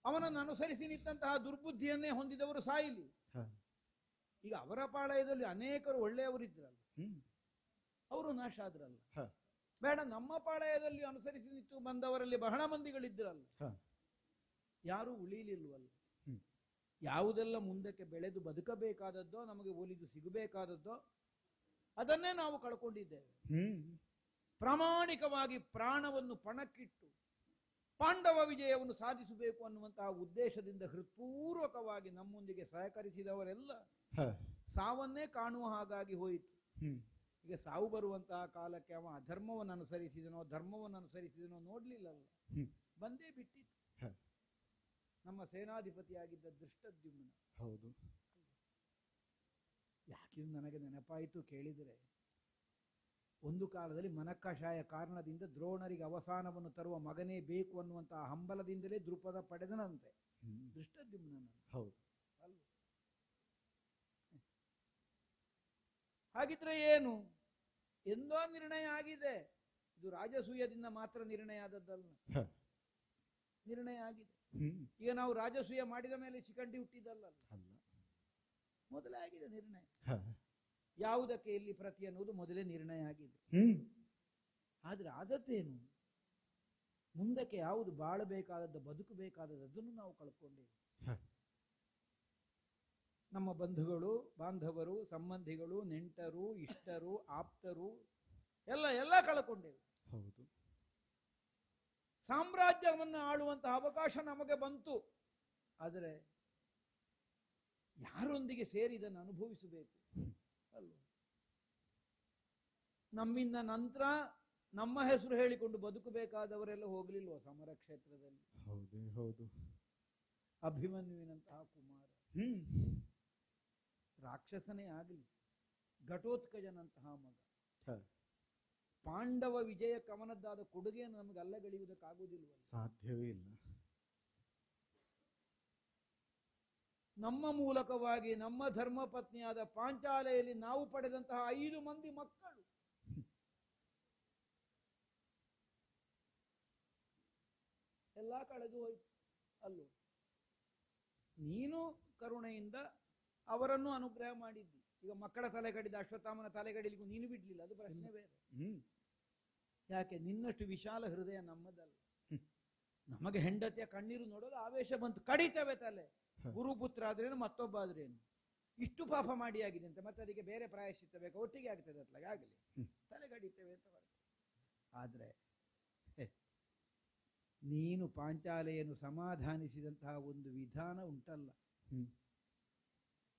[SPEAKER 2] ಅವನನ್ನು ಅನುಸರಿಸಿ ನಿಂತಹ ದುರ್ಬುದ್ಧಿಯನ್ನೇ ಹೊಂದಿದವರು ಸಾಯಿಲಿ. ಈಗ ಅವರ ಪಾಳಯದಲ್ಲಿ ಅನೇಕರು ಒಳ್ಳೆಯವರಿದ್ರಲ್ಲ, ಅವರು ನಾಶ ಆದ್ರಲ್ಲ. ಬೇಡ, ನಮ್ಮ ಪಾಳಯದಲ್ಲಿ ಅನುಸರಿಸಿ ನಿಂತು ಬಂದವರಲ್ಲಿ ಬಹಳ ಮಂದಿಗಳಿದ್ರಲ್ಲ, ಯಾರು ಉಳಿಲಿಲ್ವಲ್ಲ. ಯಾವುದೆಲ್ಲ ಮುಂದಕ್ಕೆ ಬೆಳೆದು ಬದುಕಬೇಕಾದದ್ದೋ, ನಮಗೆ ಒಲಿದು ಸಿಗಬೇಕಾದದ್ದೋ ಅದನ್ನೇ ನಾವು ಕಳ್ಕೊಂಡಿದ್ದೇವೆ. ಪ್ರಾಮಾಣಿಕವಾಗಿ ಪ್ರಾಣವನ್ನು ಪಣಕ್ಕಿಟ್ಟು ಪಾಂಡವ ವಿಜಯವನ್ನು ಸಾಧಿಸಬೇಕು ಅನ್ನುವಂತಹ ಉದ್ದೇಶದಿಂದ ಹೃತ್ಪೂರ್ವಕವಾಗಿ ನಮ್ಮೊಂದಿಗೆ ಸಹಕರಿಸಿದವರೆಲ್ಲ ಸಾವನ್ನೇ ಕಾಣುವ ಹಾಗಾಗಿ ಹೋಯಿತು. ಈಗ ಸಾವು ಬರುವಂತಹ ಕಾಲಕ್ಕೆ ಅವ ಅಧರ್ಮವನ್ನು ಅನುಸರಿಸಿದನೋ ಧರ್ಮವನ್ನು ಅನುಸರಿಸಿದನೋ ನೋಡ್ಲಿಲ್ಲಲ್ಲ, ಬಂದೇ ಬಿಟ್ಟಿತ್ತು. ನಮ್ಮ ಸೇನಾಧಿಪತಿಯಾಗಿದ್ದ ದೃಷ್ಟದ್ಯುಮ್ನ.
[SPEAKER 8] ಹೌದು.
[SPEAKER 2] ಯಾಕೆ ನನಗೆ ನೆನಪಾಯಿತು ಕೇಳಿದರೆ, ಒಂದು ಕಾಲದಲ್ಲಿ ಮನಕಷಾಯ ಕಾರಣದಿಂದ ದ್ರೋಣರಿಗೆ ಅವಸಾನವನ್ನು ತರುವ ಮಗನೇ ಬೇಕು ಅನ್ನುವಂತಹ ಹಂಬಲದಿಂದಲೇ ದೃಪದ ಪಡೆದನಂತೆ ದೃಷ್ಟದ್ಯುಮ್ನನನ್ನು.
[SPEAKER 8] ಹೌದು.
[SPEAKER 2] ಹಾಗಿದ್ರೆ ಏನು ಎಂದೋ ನಿರ್ಣಯ ಆಗಿದೆ. ಇದು ರಾಜಸೂಯದಿಂದ ಮಾತ್ರ ನಿರ್ಣಯ ಆದದ್ದಲ್ಲ, ನಿರ್ಣಯ ಆಗಿದೆ. ಈಗ ನಾವು ರಾಜಸೂಯ ಮಾಡಿದ ಮೇಲೆ ಶಿಖಂಡಿ ಹುಟ್ಟಿದ್ದಲ್ಲ, ಮೊದಲೇ ಆಗಿದೆ ನಿರ್ಣಯ. ಯಾವುದಕ್ಕೆ ಇಲ್ಲಿ ಪ್ರತಿ ಅನ್ನೋದು ಮೊದಲೇ ನಿರ್ಣಯ ಆಗಿದೆ. ಆದ್ರೆ ಆದದ್ದೇನು, ಮುಂದಕ್ಕೆ ಯಾವುದು ಬಾಳಬೇಕಾದದ್ದು ಬದುಕಬೇಕಾದದ್ದು ಅದನ್ನು ನಾವು ಕಳ್ಕೊಂಡೇವೆ. ನಮ್ಮ ಬಂಧುಗಳು ಬಾಂಧವರು ಸಂಬಂಧಿಗಳು ನೆಂಟರು ಇಷ್ಟರು ಆಪ್ತರು ಎಲ್ಲ ಕಳ್ಕೊಂಡೇವೆ.
[SPEAKER 8] ಹೌದು.
[SPEAKER 2] ಸಾಮ್ರಾಜ್ಯವನ್ನು ಆಳುವಂತಹ ಅವಕಾಶ ನಮಗೆ ಬಂತು, ಆದರೆ ಯಾರೊಂದಿಗೆ ಸೇರಿ ಇದನ್ನು ಅನುಭವಿಸಬೇಕು ಅಲ್ವ? ನಮ್ಮಿಂದ ನಂತರ ನಮ್ಮ ಹೆಸರು ಹೇಳಿಕೊಂಡು ಬದುಕಬೇಕಾದವರೆಲ್ಲ ಹೋಗ್ಲಿಲ್ವ ಸಮರ ಕ್ಷೇತ್ರದಲ್ಲಿ?
[SPEAKER 8] ಹೌದೇ ಹೌದು.
[SPEAKER 2] ಅಭಿಮನ್ಯುವಿನಂತಹ ಕುಮಾರ ರಾಕ್ಷಸನೇ ಆಗಲಿ, ಘಟೋತ್ಕಜನಂತಹ ಮಗ, ಪಾಂಡವ ವಿಜಯ ಕವನದ್ದಾದ ಕೊಡುಗೆಯನ್ನು ನಮಗೆ ಅಲ್ಲಗಳೆಯುವುದಕ್ಕಾಗುವುದಿಲ್ವ?
[SPEAKER 8] ಸಾಧ್ಯವೇ ಇಲ್ಲ.
[SPEAKER 2] ನಮ್ಮ ಮೂಲಕವಾಗಿ ನಮ್ಮ ಧರ್ಮ ಪತ್ನಿಯಾದ ಪಾಂಚಾಲೆಯಲ್ಲಿ ನಾವು ಪಡೆದಂತಹ 5 ಮಂದಿ ಮಕ್ಕಳು ಎಲ್ಲ ಕಳೆದು ಹೋಯ್ತು ಅಲ್ಲೋ. ನೀನು ಕರುಣೆಯಿಂದ ಅವರನ್ನು ಅನುಗ್ರಹ ಮಾಡಿದ್ದಿ. ಈಗ ಮಕ್ಕಳ ತಲೆ ಕಡಿದ ಅಶ್ವತ್ಥಾಮನ ತಲೆ ಕಡಿಲಿಕ್ಕೂ ನೀನು ಬಿಡ್ಲಿಲ್ಲ, ಅದು ಪ್ರಶ್ನೆ ಬೇರೆ. ಯಾಕೆ? ನಿನ್ನಷ್ಟು ವಿಶಾಲ ಹೃದಯ ನಮ್ಮದಲ್ಲ. ನಮಗೆ ಹೆಂಡತಿಯ ಕಣ್ಣೀರು ನೋಡೋದು ಆವೇಶ ಬಂತು, ಕಡಿತೇವೆ ತಲೆ. ಗುರುಪುತ್ರ ಆದ್ರೇನು ಮತ್ತೊಬ್ಬ ಆದ್ರೇನು, ಇಷ್ಟು ಪಾಪ ಮಾಡಿ ಆಗಿದೆ ಅಂತ ಮತ್ತೆ ಅದಕ್ಕೆ ಬೇರೆ ಪ್ರಾಯಶ್ಚಿತ್ತ ಬೇಕು, ಒಟ್ಟಿಗೆ ಆಗ್ತದೆ ಅತ್ಲಾಗ ಆಗಲಿ, ತಲೆ ಕಡಿತೇವೆ ಅಂತ ಬರ್ತದೆ. ಆದ್ರೆ ನೀನು ಪಾಂಚಾಲೆಯನ್ನು ಸಮಾಧಾನಿಸಿದಂತಹ ಒಂದು ವಿಧಾನ ಉಂಟಲ್ಲ,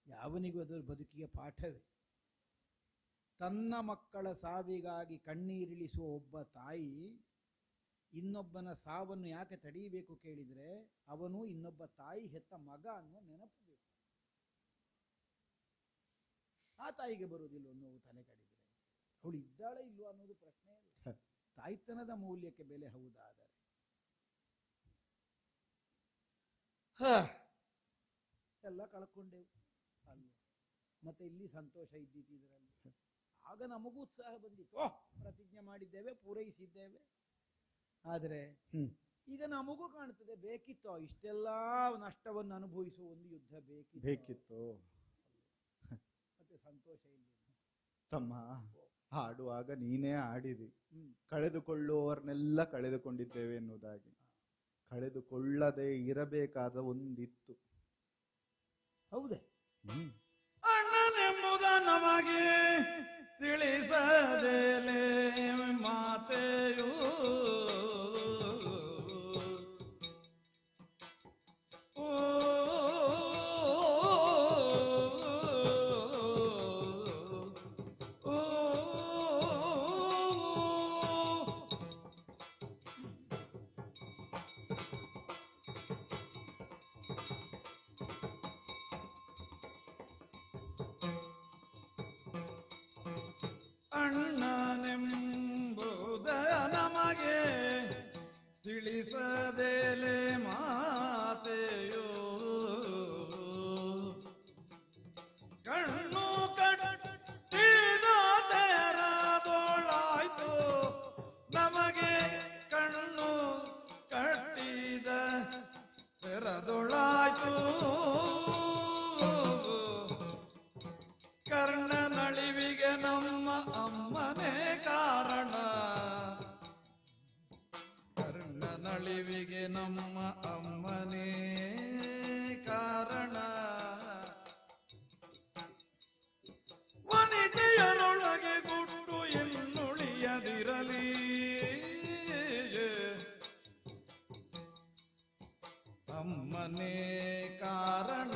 [SPEAKER 2] ಯಾವನಿಗೂ ಅದರ ಬದುಕಿಗೆ ಪಾಠವೇ. ತನ್ನ ಮಕ್ಕಳ ಸಾವಿಗಾಗಿ ಕಣ್ಣೀರಿಳಿಸುವ ಒಬ್ಬ ತಾಯಿ ಇನ್ನೊಬ್ಬನ ಸಾವನ್ನು ಯಾಕೆ ತಡೆಯಬೇಕು ಕೇಳಿದ್ರೆ, ಅವನು ಇನ್ನೊಬ್ಬ ತಾಯಿ ಹೆತ್ತ ಮಗ ಅನ್ನುವ ನೆನಪು ಬೇಕು. ಆ ತಾಯಿಗೆ ಬರುವುದಿಲ್ಲ ನೋವು ತಲೆ ಕಡಿದ್ರೆ, ಅವಳು ಇದ್ದಾಳೆ ಇಲ್ವೋ ಅನ್ನೋದು ಪ್ರಶ್ನೆ ಇಲ್ಲ. ತಾಯ್ತನದ ಮೌಲ್ಯಕ್ಕೆ ಬೆಲೆ ಹೌದಾದರೆ ಎಲ್ಲ ಕಳ್ಕೊಂಡೆವು ಅಲ್ವ? ಮತ್ತೆ ಇಲ್ಲಿ ಸಂತೋಷ ಇದ್ದಿದ್ರಲ್ಲಿ ಆಗ ನಮಗೂ ಉತ್ಸಾಹ ಬಂದಿತ್ತು, ಓಹ್ ಪ್ರತಿಜ್ಞೆ ಮಾಡಿದ್ದೇವೆ, ಪೂರೈಸಿದ್ದೇವೆ. ಆದ್ರೆ ಈಗ ನಮಗೂ ಕಾಣ್ತದೆ, ಬೇಕಿತ್ತು ಇಷ್ಟೆಲ್ಲ ನಷ್ಟವನ್ನು ಅನುಭವಿಸುವ ಒಂದು ಯುದ್ಧ ಬೇಕಿತ್ತು. ಮತ್ತೆ ಸಂತೋಷ ಇಲ್ಲ
[SPEAKER 8] ತಮ್ಮ. ಹಾಡುವಾಗ ನೀನೇ ಆಡಿದಿ, ಕಳೆದುಕೊಳ್ಳುವವರನ್ನೆಲ್ಲ ಕಳೆದುಕೊಂಡಿದ್ದೇವೆ ಎನ್ನುವುದಾಗಿ. ಕಳೆದುಕೊಳ್ಳದೆ ಇರಬೇಕಾದ ಒಂದಿತ್ತು.
[SPEAKER 2] ಹೌದೇ?
[SPEAKER 1] ಅಣ್ಣನೆಂಬುದ ನಮಗೆ ತಿಳಿಸದೇಲೆ ಮಾತೆಯು ಅಣ್ಣನೆಂಬುದ ನಮಗೆ ತಿಳಿಸದೇಲೆ ಮಾತೆಯೋ ಕಣ್ಣು ಕಟ್ಟಿದ ತೆರದೋಳಾಯ್ತು ನಮಗೆ, ಕಣ್ಣು ಕಟ್ಟಿದ ತೆರದೋಳಾಯ್ತು ಕರ್ಣನಳಿವಿಗೆ ನಮ್ಮ ಅಮ್ಮನೇ ಕಾರಣ, ಕರ್ಣನಳಿವಿಗೆ ನಮ್ಮ ಅಮ್ಮನೇ ಕಾರಣ. ವನಿತೆಯರೊಳಗೆ ಗುಟ್ಟು ಇನ್ನುಳಿಯದಿರಲಿ, ಅಮ್ಮನೇ ಕಾರಣ.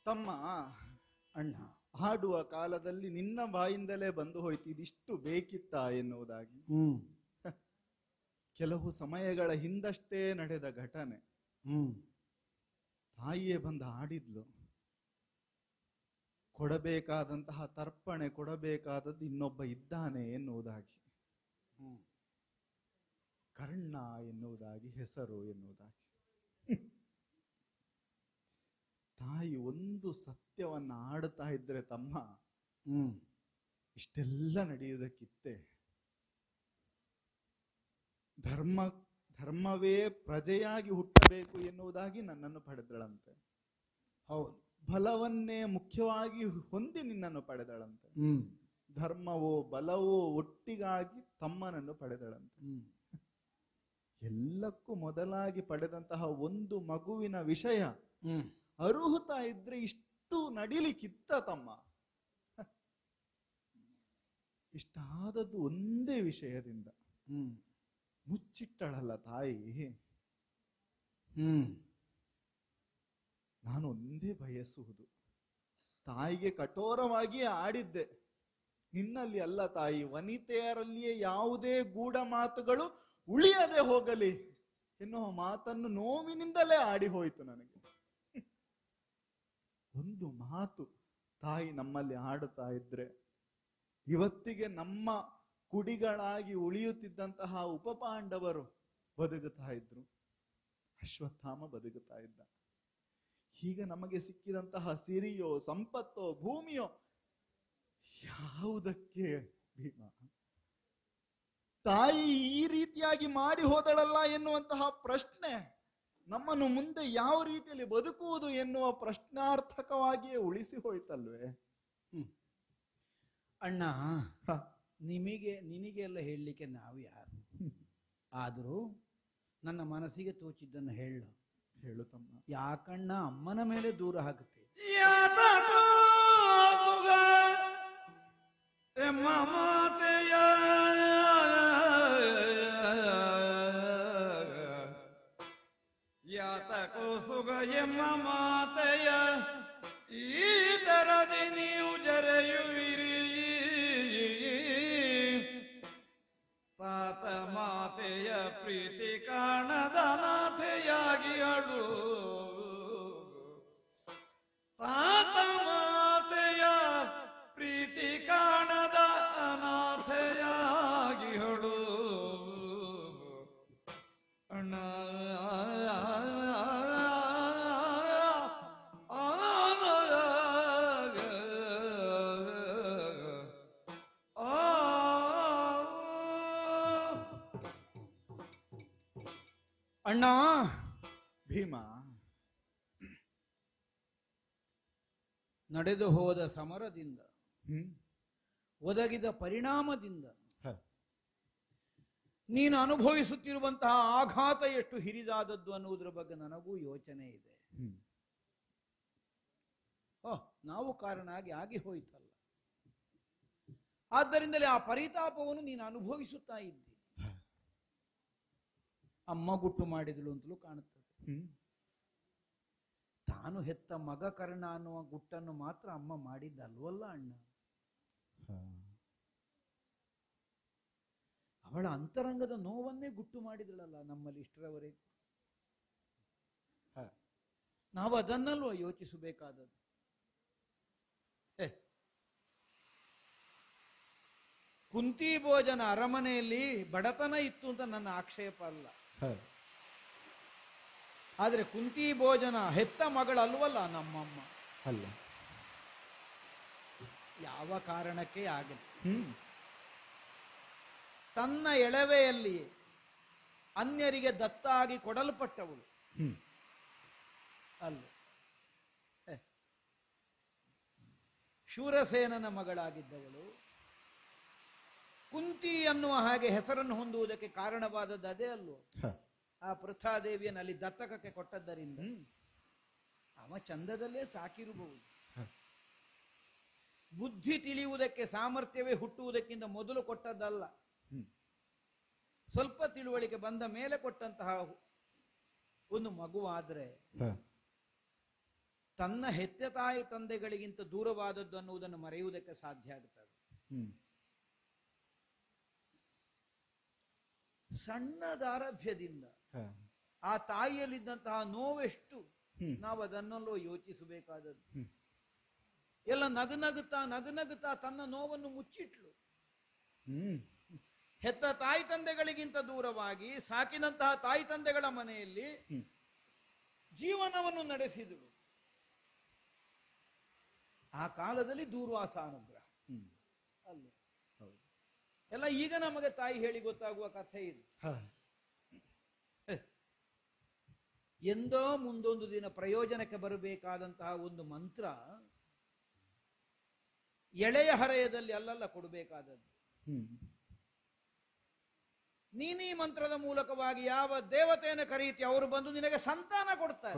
[SPEAKER 8] ತಮ್ಮ
[SPEAKER 2] ಅಣ್ಣ,
[SPEAKER 8] ಹಾಡುವ ಕಾಲದಲ್ಲಿ ನಿನ್ನ ಬಾಯಿಂದಲೇ ಬಂದು ಹೋಯ್ತು ಇದಿಷ್ಟು ಬೇಕಿತ್ತಾ ಎನ್ನುವುದಾಗಿ. ಕೆಲವು ಸಮಯಗಳ ಹಿಂದಷ್ಟೇ ನಡೆದ ಘಟನೆ. ತಾಯಿಯೇ ಬಂದು ಹಾಡಿದ್ಲು. ಕೊಡಬೇಕಾದಂತಹ ತರ್ಪಣೆ ಕೊಡಬೇಕಾದದ್ದು ಇನ್ನೊಬ್ಬ ಇದ್ದಾನೆ ಎನ್ನುವುದಾಗಿ. ಕರ್ಣ ಎನ್ನುವುದಾಗಿ ಹೆಸರು ಎನ್ನುವುದಾಗಿ. ತಾಯಿ ಒಂದು ಸತ್ಯವನ್ನ ಆಡುತ್ತಾ ಇದ್ರೆ ತಮ್ಮ ಇಷ್ಟೆಲ್ಲ ನಡೆಯುವುದಕ್ಕಿತ್ತೆ. ಧರ್ಮವೇ ಪ್ರಜೆಯಾಗಿ ಹುಟ್ಟಬೇಕು ಎನ್ನುವುದಾಗಿ ನನ್ನನ್ನು ಪಡೆದಳಂತೆ.
[SPEAKER 2] ಹೌದು,
[SPEAKER 8] ಬಲವನ್ನೇ ಮುಖ್ಯವಾಗಿ ಹೊಂದಿ ನಿನ್ನನ್ನು ಪಡೆದಳಂತೆ. ಧರ್ಮವೋ ಬಲವೋ ಒಟ್ಟಿಗಾಗಿ ತಮ್ಮನನ್ನು ಪಡೆದಳಂತೆ. ಎಲ್ಲಕ್ಕೂ ಮೊದಲಾಗಿ ಪಡೆದಂತಹ ಒಂದು ಮಗುವಿನ ವಿಷಯ ಅರ್ಹುತಾ ಇದ್ರೆ ಇಷ್ಟು ನಡಿಲಿಕ್ಕಿತ್ತ ತಮ್ಮ. ಇಷ್ಟಾದದ್ದು ಒಂದೇ ವಿಷಯದಿಂದ ಮುಚ್ಚಿಟ್ಟಳಲ್ಲ ತಾಯಿ. ನಾನು ಒಂದೇ ಬಯಸುವುದು, ತಾಯಿಗೆ ಕಠೋರವಾಗಿ ಆಡಿದ್ದೆ. ನಿನ್ನಲ್ಲಿ ಅಲ್ಲ ತಾಯಿ, ವನಿತೆಯರಲ್ಲಿಯೇ ಯಾವುದೇ ಗೂಢ ಮಾತುಗಳು ಉಳಿಯದೆ ಹೋಗಲಿ ಎನ್ನುವ ಮಾತನ್ನು ನೋವಿನಿಂದಲೇ ಆಡಿ ಹೋಯಿತು ನನಗೆ. ಒಂದು ಮಾತು ತಾಯಿ ನಮ್ಮಲ್ಲಿ ಆಡುತ್ತಾ ಇದ್ರೆ ಇವತ್ತಿಗೆ ನಮ್ಮ ಕುಡಿಗಳಾಗಿ ಉಳಿಯುತ್ತಿದ್ದಂತಹ ಉಪಪಾಂಡವರು ಬದುಕುತ್ತಾ ಇದ್ರು, ಅಶ್ವತ್ಥಾಮ ಬದುಕುತ್ತಾ ಇದ್ದ. ಈಗ ನಮಗೆ ಸಿಕ್ಕಿದಂತಹ ಸಿರಿಯೋ ಸಂಪತ್ತೋ ಭೂಮಿಯೋ ಯಾವುದಕ್ಕೆ ಭೀಮ? ತಾಯಿ ಈ ರೀತಿಯಾಗಿ ಮಾಡಿ ಹೋದಳಲ್ಲ ಎನ್ನುವಂತಹ ಪ್ರಶ್ನೆ ನಮ್ಮನ್ನು ಮುಂದೆ ಯಾವ ರೀತಿಯಲ್ಲಿ ಬದುಕುವುದು ಎನ್ನುವ ಪ್ರಶ್ನಾರ್ಥಕವಾಗಿಯೇ ಉಳಿಸಿ ಹೋಯ್ತಲ್ವೇ?
[SPEAKER 2] ಅಣ್ಣ, ನಿನಗೆ ಎಲ್ಲ ಹೇಳಲಿಕ್ಕೆ ನಾವು ಯಾರು? ಆದರೂ ನನ್ನ ಮನಸ್ಸಿಗೆ ತೋಚಿದ್ದನ್ನು ಹೇಳು
[SPEAKER 8] ತಮ್ಮ.
[SPEAKER 2] ಯಾಕಣ್ಣ ಅಮ್ಮನ ಮೇಲೆ ದೂರ ಹಾಕುತ್ತೆ?
[SPEAKER 9] ಯಾತಕೋ ಸುಗ ಎಮ್ಮ ಮಾತೆಯ ಈ ತರದಿ ನೀವು ಜರೆಯುವಿರಿ. ತಾತ ಮಾತೆಯ ಪ್ರೀತಿ ಕಾಣದ ನಾಥೆಯಾಗಿ ಅಳು. ತಾತ ಮಾತೆಯ ಪ್ರೀತಿ ಕಾಣದ ಅನಾಥೆಯಾಗಿ ಅಳು. ಅಣ್ಣ
[SPEAKER 2] ಅಣ್ಣ
[SPEAKER 8] ಭೀಮ,
[SPEAKER 2] ನಡೆದು ಹೋದ ಸಮರದಿಂದ ಒದಗಿದ ಪರಿಣಾಮದಿಂದ ನೀನು ಅನುಭವಿಸುತ್ತಿರುವಂತಹ ಆಘಾತ ಎಷ್ಟು ಹಿರಿದಾದದ್ದು ಅನ್ನುವುದರ ಬಗ್ಗೆ ನನಗೂ ಯೋಚನೆ ಇದೆ. ನಾವು ಕಾರಣ ಆಗಿ ಹೋಯ್ತಲ್ಲ. ಆದ್ದರಿಂದಲೇ ಆ ಪರಿತಾಪವನ್ನು ನೀನು ಅನುಭವಿಸುತ್ತಾ ಇದ್ದಿ. ಅಮ್ಮ ಗುಟ್ಟು ಮಾಡಿದಳು ಅಂತಲೂ ಕಾಣುತ್ತದೆ. ತಾನು ಹೆತ್ತ ಮಗ ಕರ್ಣ ಅನ್ನುವ ಗುಟ್ಟನ್ನು ಮಾತ್ರ ಅಮ್ಮ ಮಾಡಿದ್ದಲ್ವಲ್ಲ ಅಣ್ಣ. ಅವಳ ಅಂತರಂಗದ ನೋವನ್ನೇ ಗುಟ್ಟು ಮಾಡಿದಳಲ್ಲ ನಮ್ಮಲ್ಲಿ ಇಷ್ಟರವರೆಗೂ. ನಾವು ಅದನ್ನಲ್ವ ಯೋಚಿಸಬೇಕಾದದ್ದು. ಕುಂತಿ ಭೋಜನ ಅರಮನೆಯಲ್ಲಿ ಬಡತನ ಇತ್ತು ಅಂತ ನನ್ನ ಆಕ್ಷೇಪ ಅಲ್ಲ. ಆದ್ರೆ ಕುಂತಿ ಭೋಜನ ಹೆತ್ತ ಮಗಳಲ್ವಲ್ಲ ನಮ್ಮಮ್ಮ.
[SPEAKER 8] ಅಲ್ಲ,
[SPEAKER 2] ಯಾವ ಕಾರಣಕ್ಕೆ ಆಗಲಿ ತನ್ನ ಎಳವೆಯಲ್ಲಿ ಅನ್ಯರಿಗೆ ದತ್ತಾಗಿ ಕೊಡಲ್ಪಟ್ಟವಳು ಅಲ್ಲ. ಶೂರಸೇನನ ಮಗಳಾಗಿದ್ದವಳು. ಕುಂತಿ ಅನ್ನುವ ಹಾಗೆ ಹೆಸರನ್ನು ಹೊಂದುವುದಕ್ಕೆ ಕಾರಣವಾದದ್ದು ಅದೇ ಅಲ್ವೋ? ಆ ಪೃಥಾದೇವಿಯನ್ನು ಅಲ್ಲಿ ದತ್ತಕಕ್ಕೆ ಕೊಟ್ಟದ್ದರಿಂದ ಅವ ಚಂದದಲ್ಲೇ ಸಾಕಿರಬಹುದು. ಬುದ್ಧಿ ತಿಳಿಯುವುದಕ್ಕೆ, ಸಾಮರ್ಥ್ಯವೇ ಹುಟ್ಟುವುದಕ್ಕಿಂತ ಮೊದಲು ಕೊಟ್ಟದ್ದಲ್ಲ. ಸ್ವಲ್ಪ ತಿಳುವಳಿಕೆ ಬಂದ ಮೇಲೆ ಕೊಟ್ಟಂತಹ ಒಂದು ಮಗುವಾದ್ರೆ ತನ್ನ ಹೆತ್ತ ತಾಯಿ ತಂದೆಗಳಿಗಿಂತ ದೂರವಾದದ್ದು ಅನ್ನುವುದನ್ನು ಮರೆಯುವುದಕ್ಕೆ ಸಾಧ್ಯ ಆಗುತ್ತದೆ. ಸಣ್ಣದಾರಭ್ಯದಿಂದ ಆ ತಾಯಿಯಲ್ಲಿದ್ದಂತಹ ನೋವೆಷ್ಟು ನಾವು ಅದನ್ನಲ್ಲೋ ಯೋಚಿಸಬೇಕಾದದ್ದು. ಎಲ್ಲ ನಗುನಗುತ್ತಾ ತನ್ನ ನೋವನ್ನು ಮುಚ್ಚಿಟ್ಲು. ಹೆತ್ತ ತಾಯಿ ತಂದೆಗಳಿಗಿಂತ ದೂರವಾಗಿ ಸಾಕಿದಂತಹ ತಾಯಿ ತಂದೆಗಳ ಮನೆಯಲ್ಲಿ ಜೀವನವನ್ನು ನಡೆಸಿದಳು. ಆ ಕಾಲದಲ್ಲಿ ದೂರ್ವಾಸ ಅನುಗ್ರಹ ಅಲ್ಲ ಎಲ್ಲ ಈಗ ನಮಗೆ ತಾಯಿ ಹೇಳಿ ಗೊತ್ತಾಗುವ ಕಥೆ ಇದು. ಎಂದೋ ಮುಂದೊಂದು ದಿನ ಪ್ರಯೋಜನಕ್ಕೆ ಬರಬೇಕಾದಂತಹ ಒಂದು ಮಂತ್ರ ಎಳೆಯ ಹರೆಯದಲ್ಲಿ ಅಲ್ಲಲ್ಲ ಕೊಡಬೇಕಾದದ್ದು. ನೀನೀ ಮಂತ್ರದ ಮೂಲಕವಾಗಿ ಯಾವ ದೇವತೆಯನ್ನು ಕರೀತಿ ಅವರು ಬಂದು ನಿನಗೆ ಸಂತಾನ ಕೊಡ್ತಾರೆ.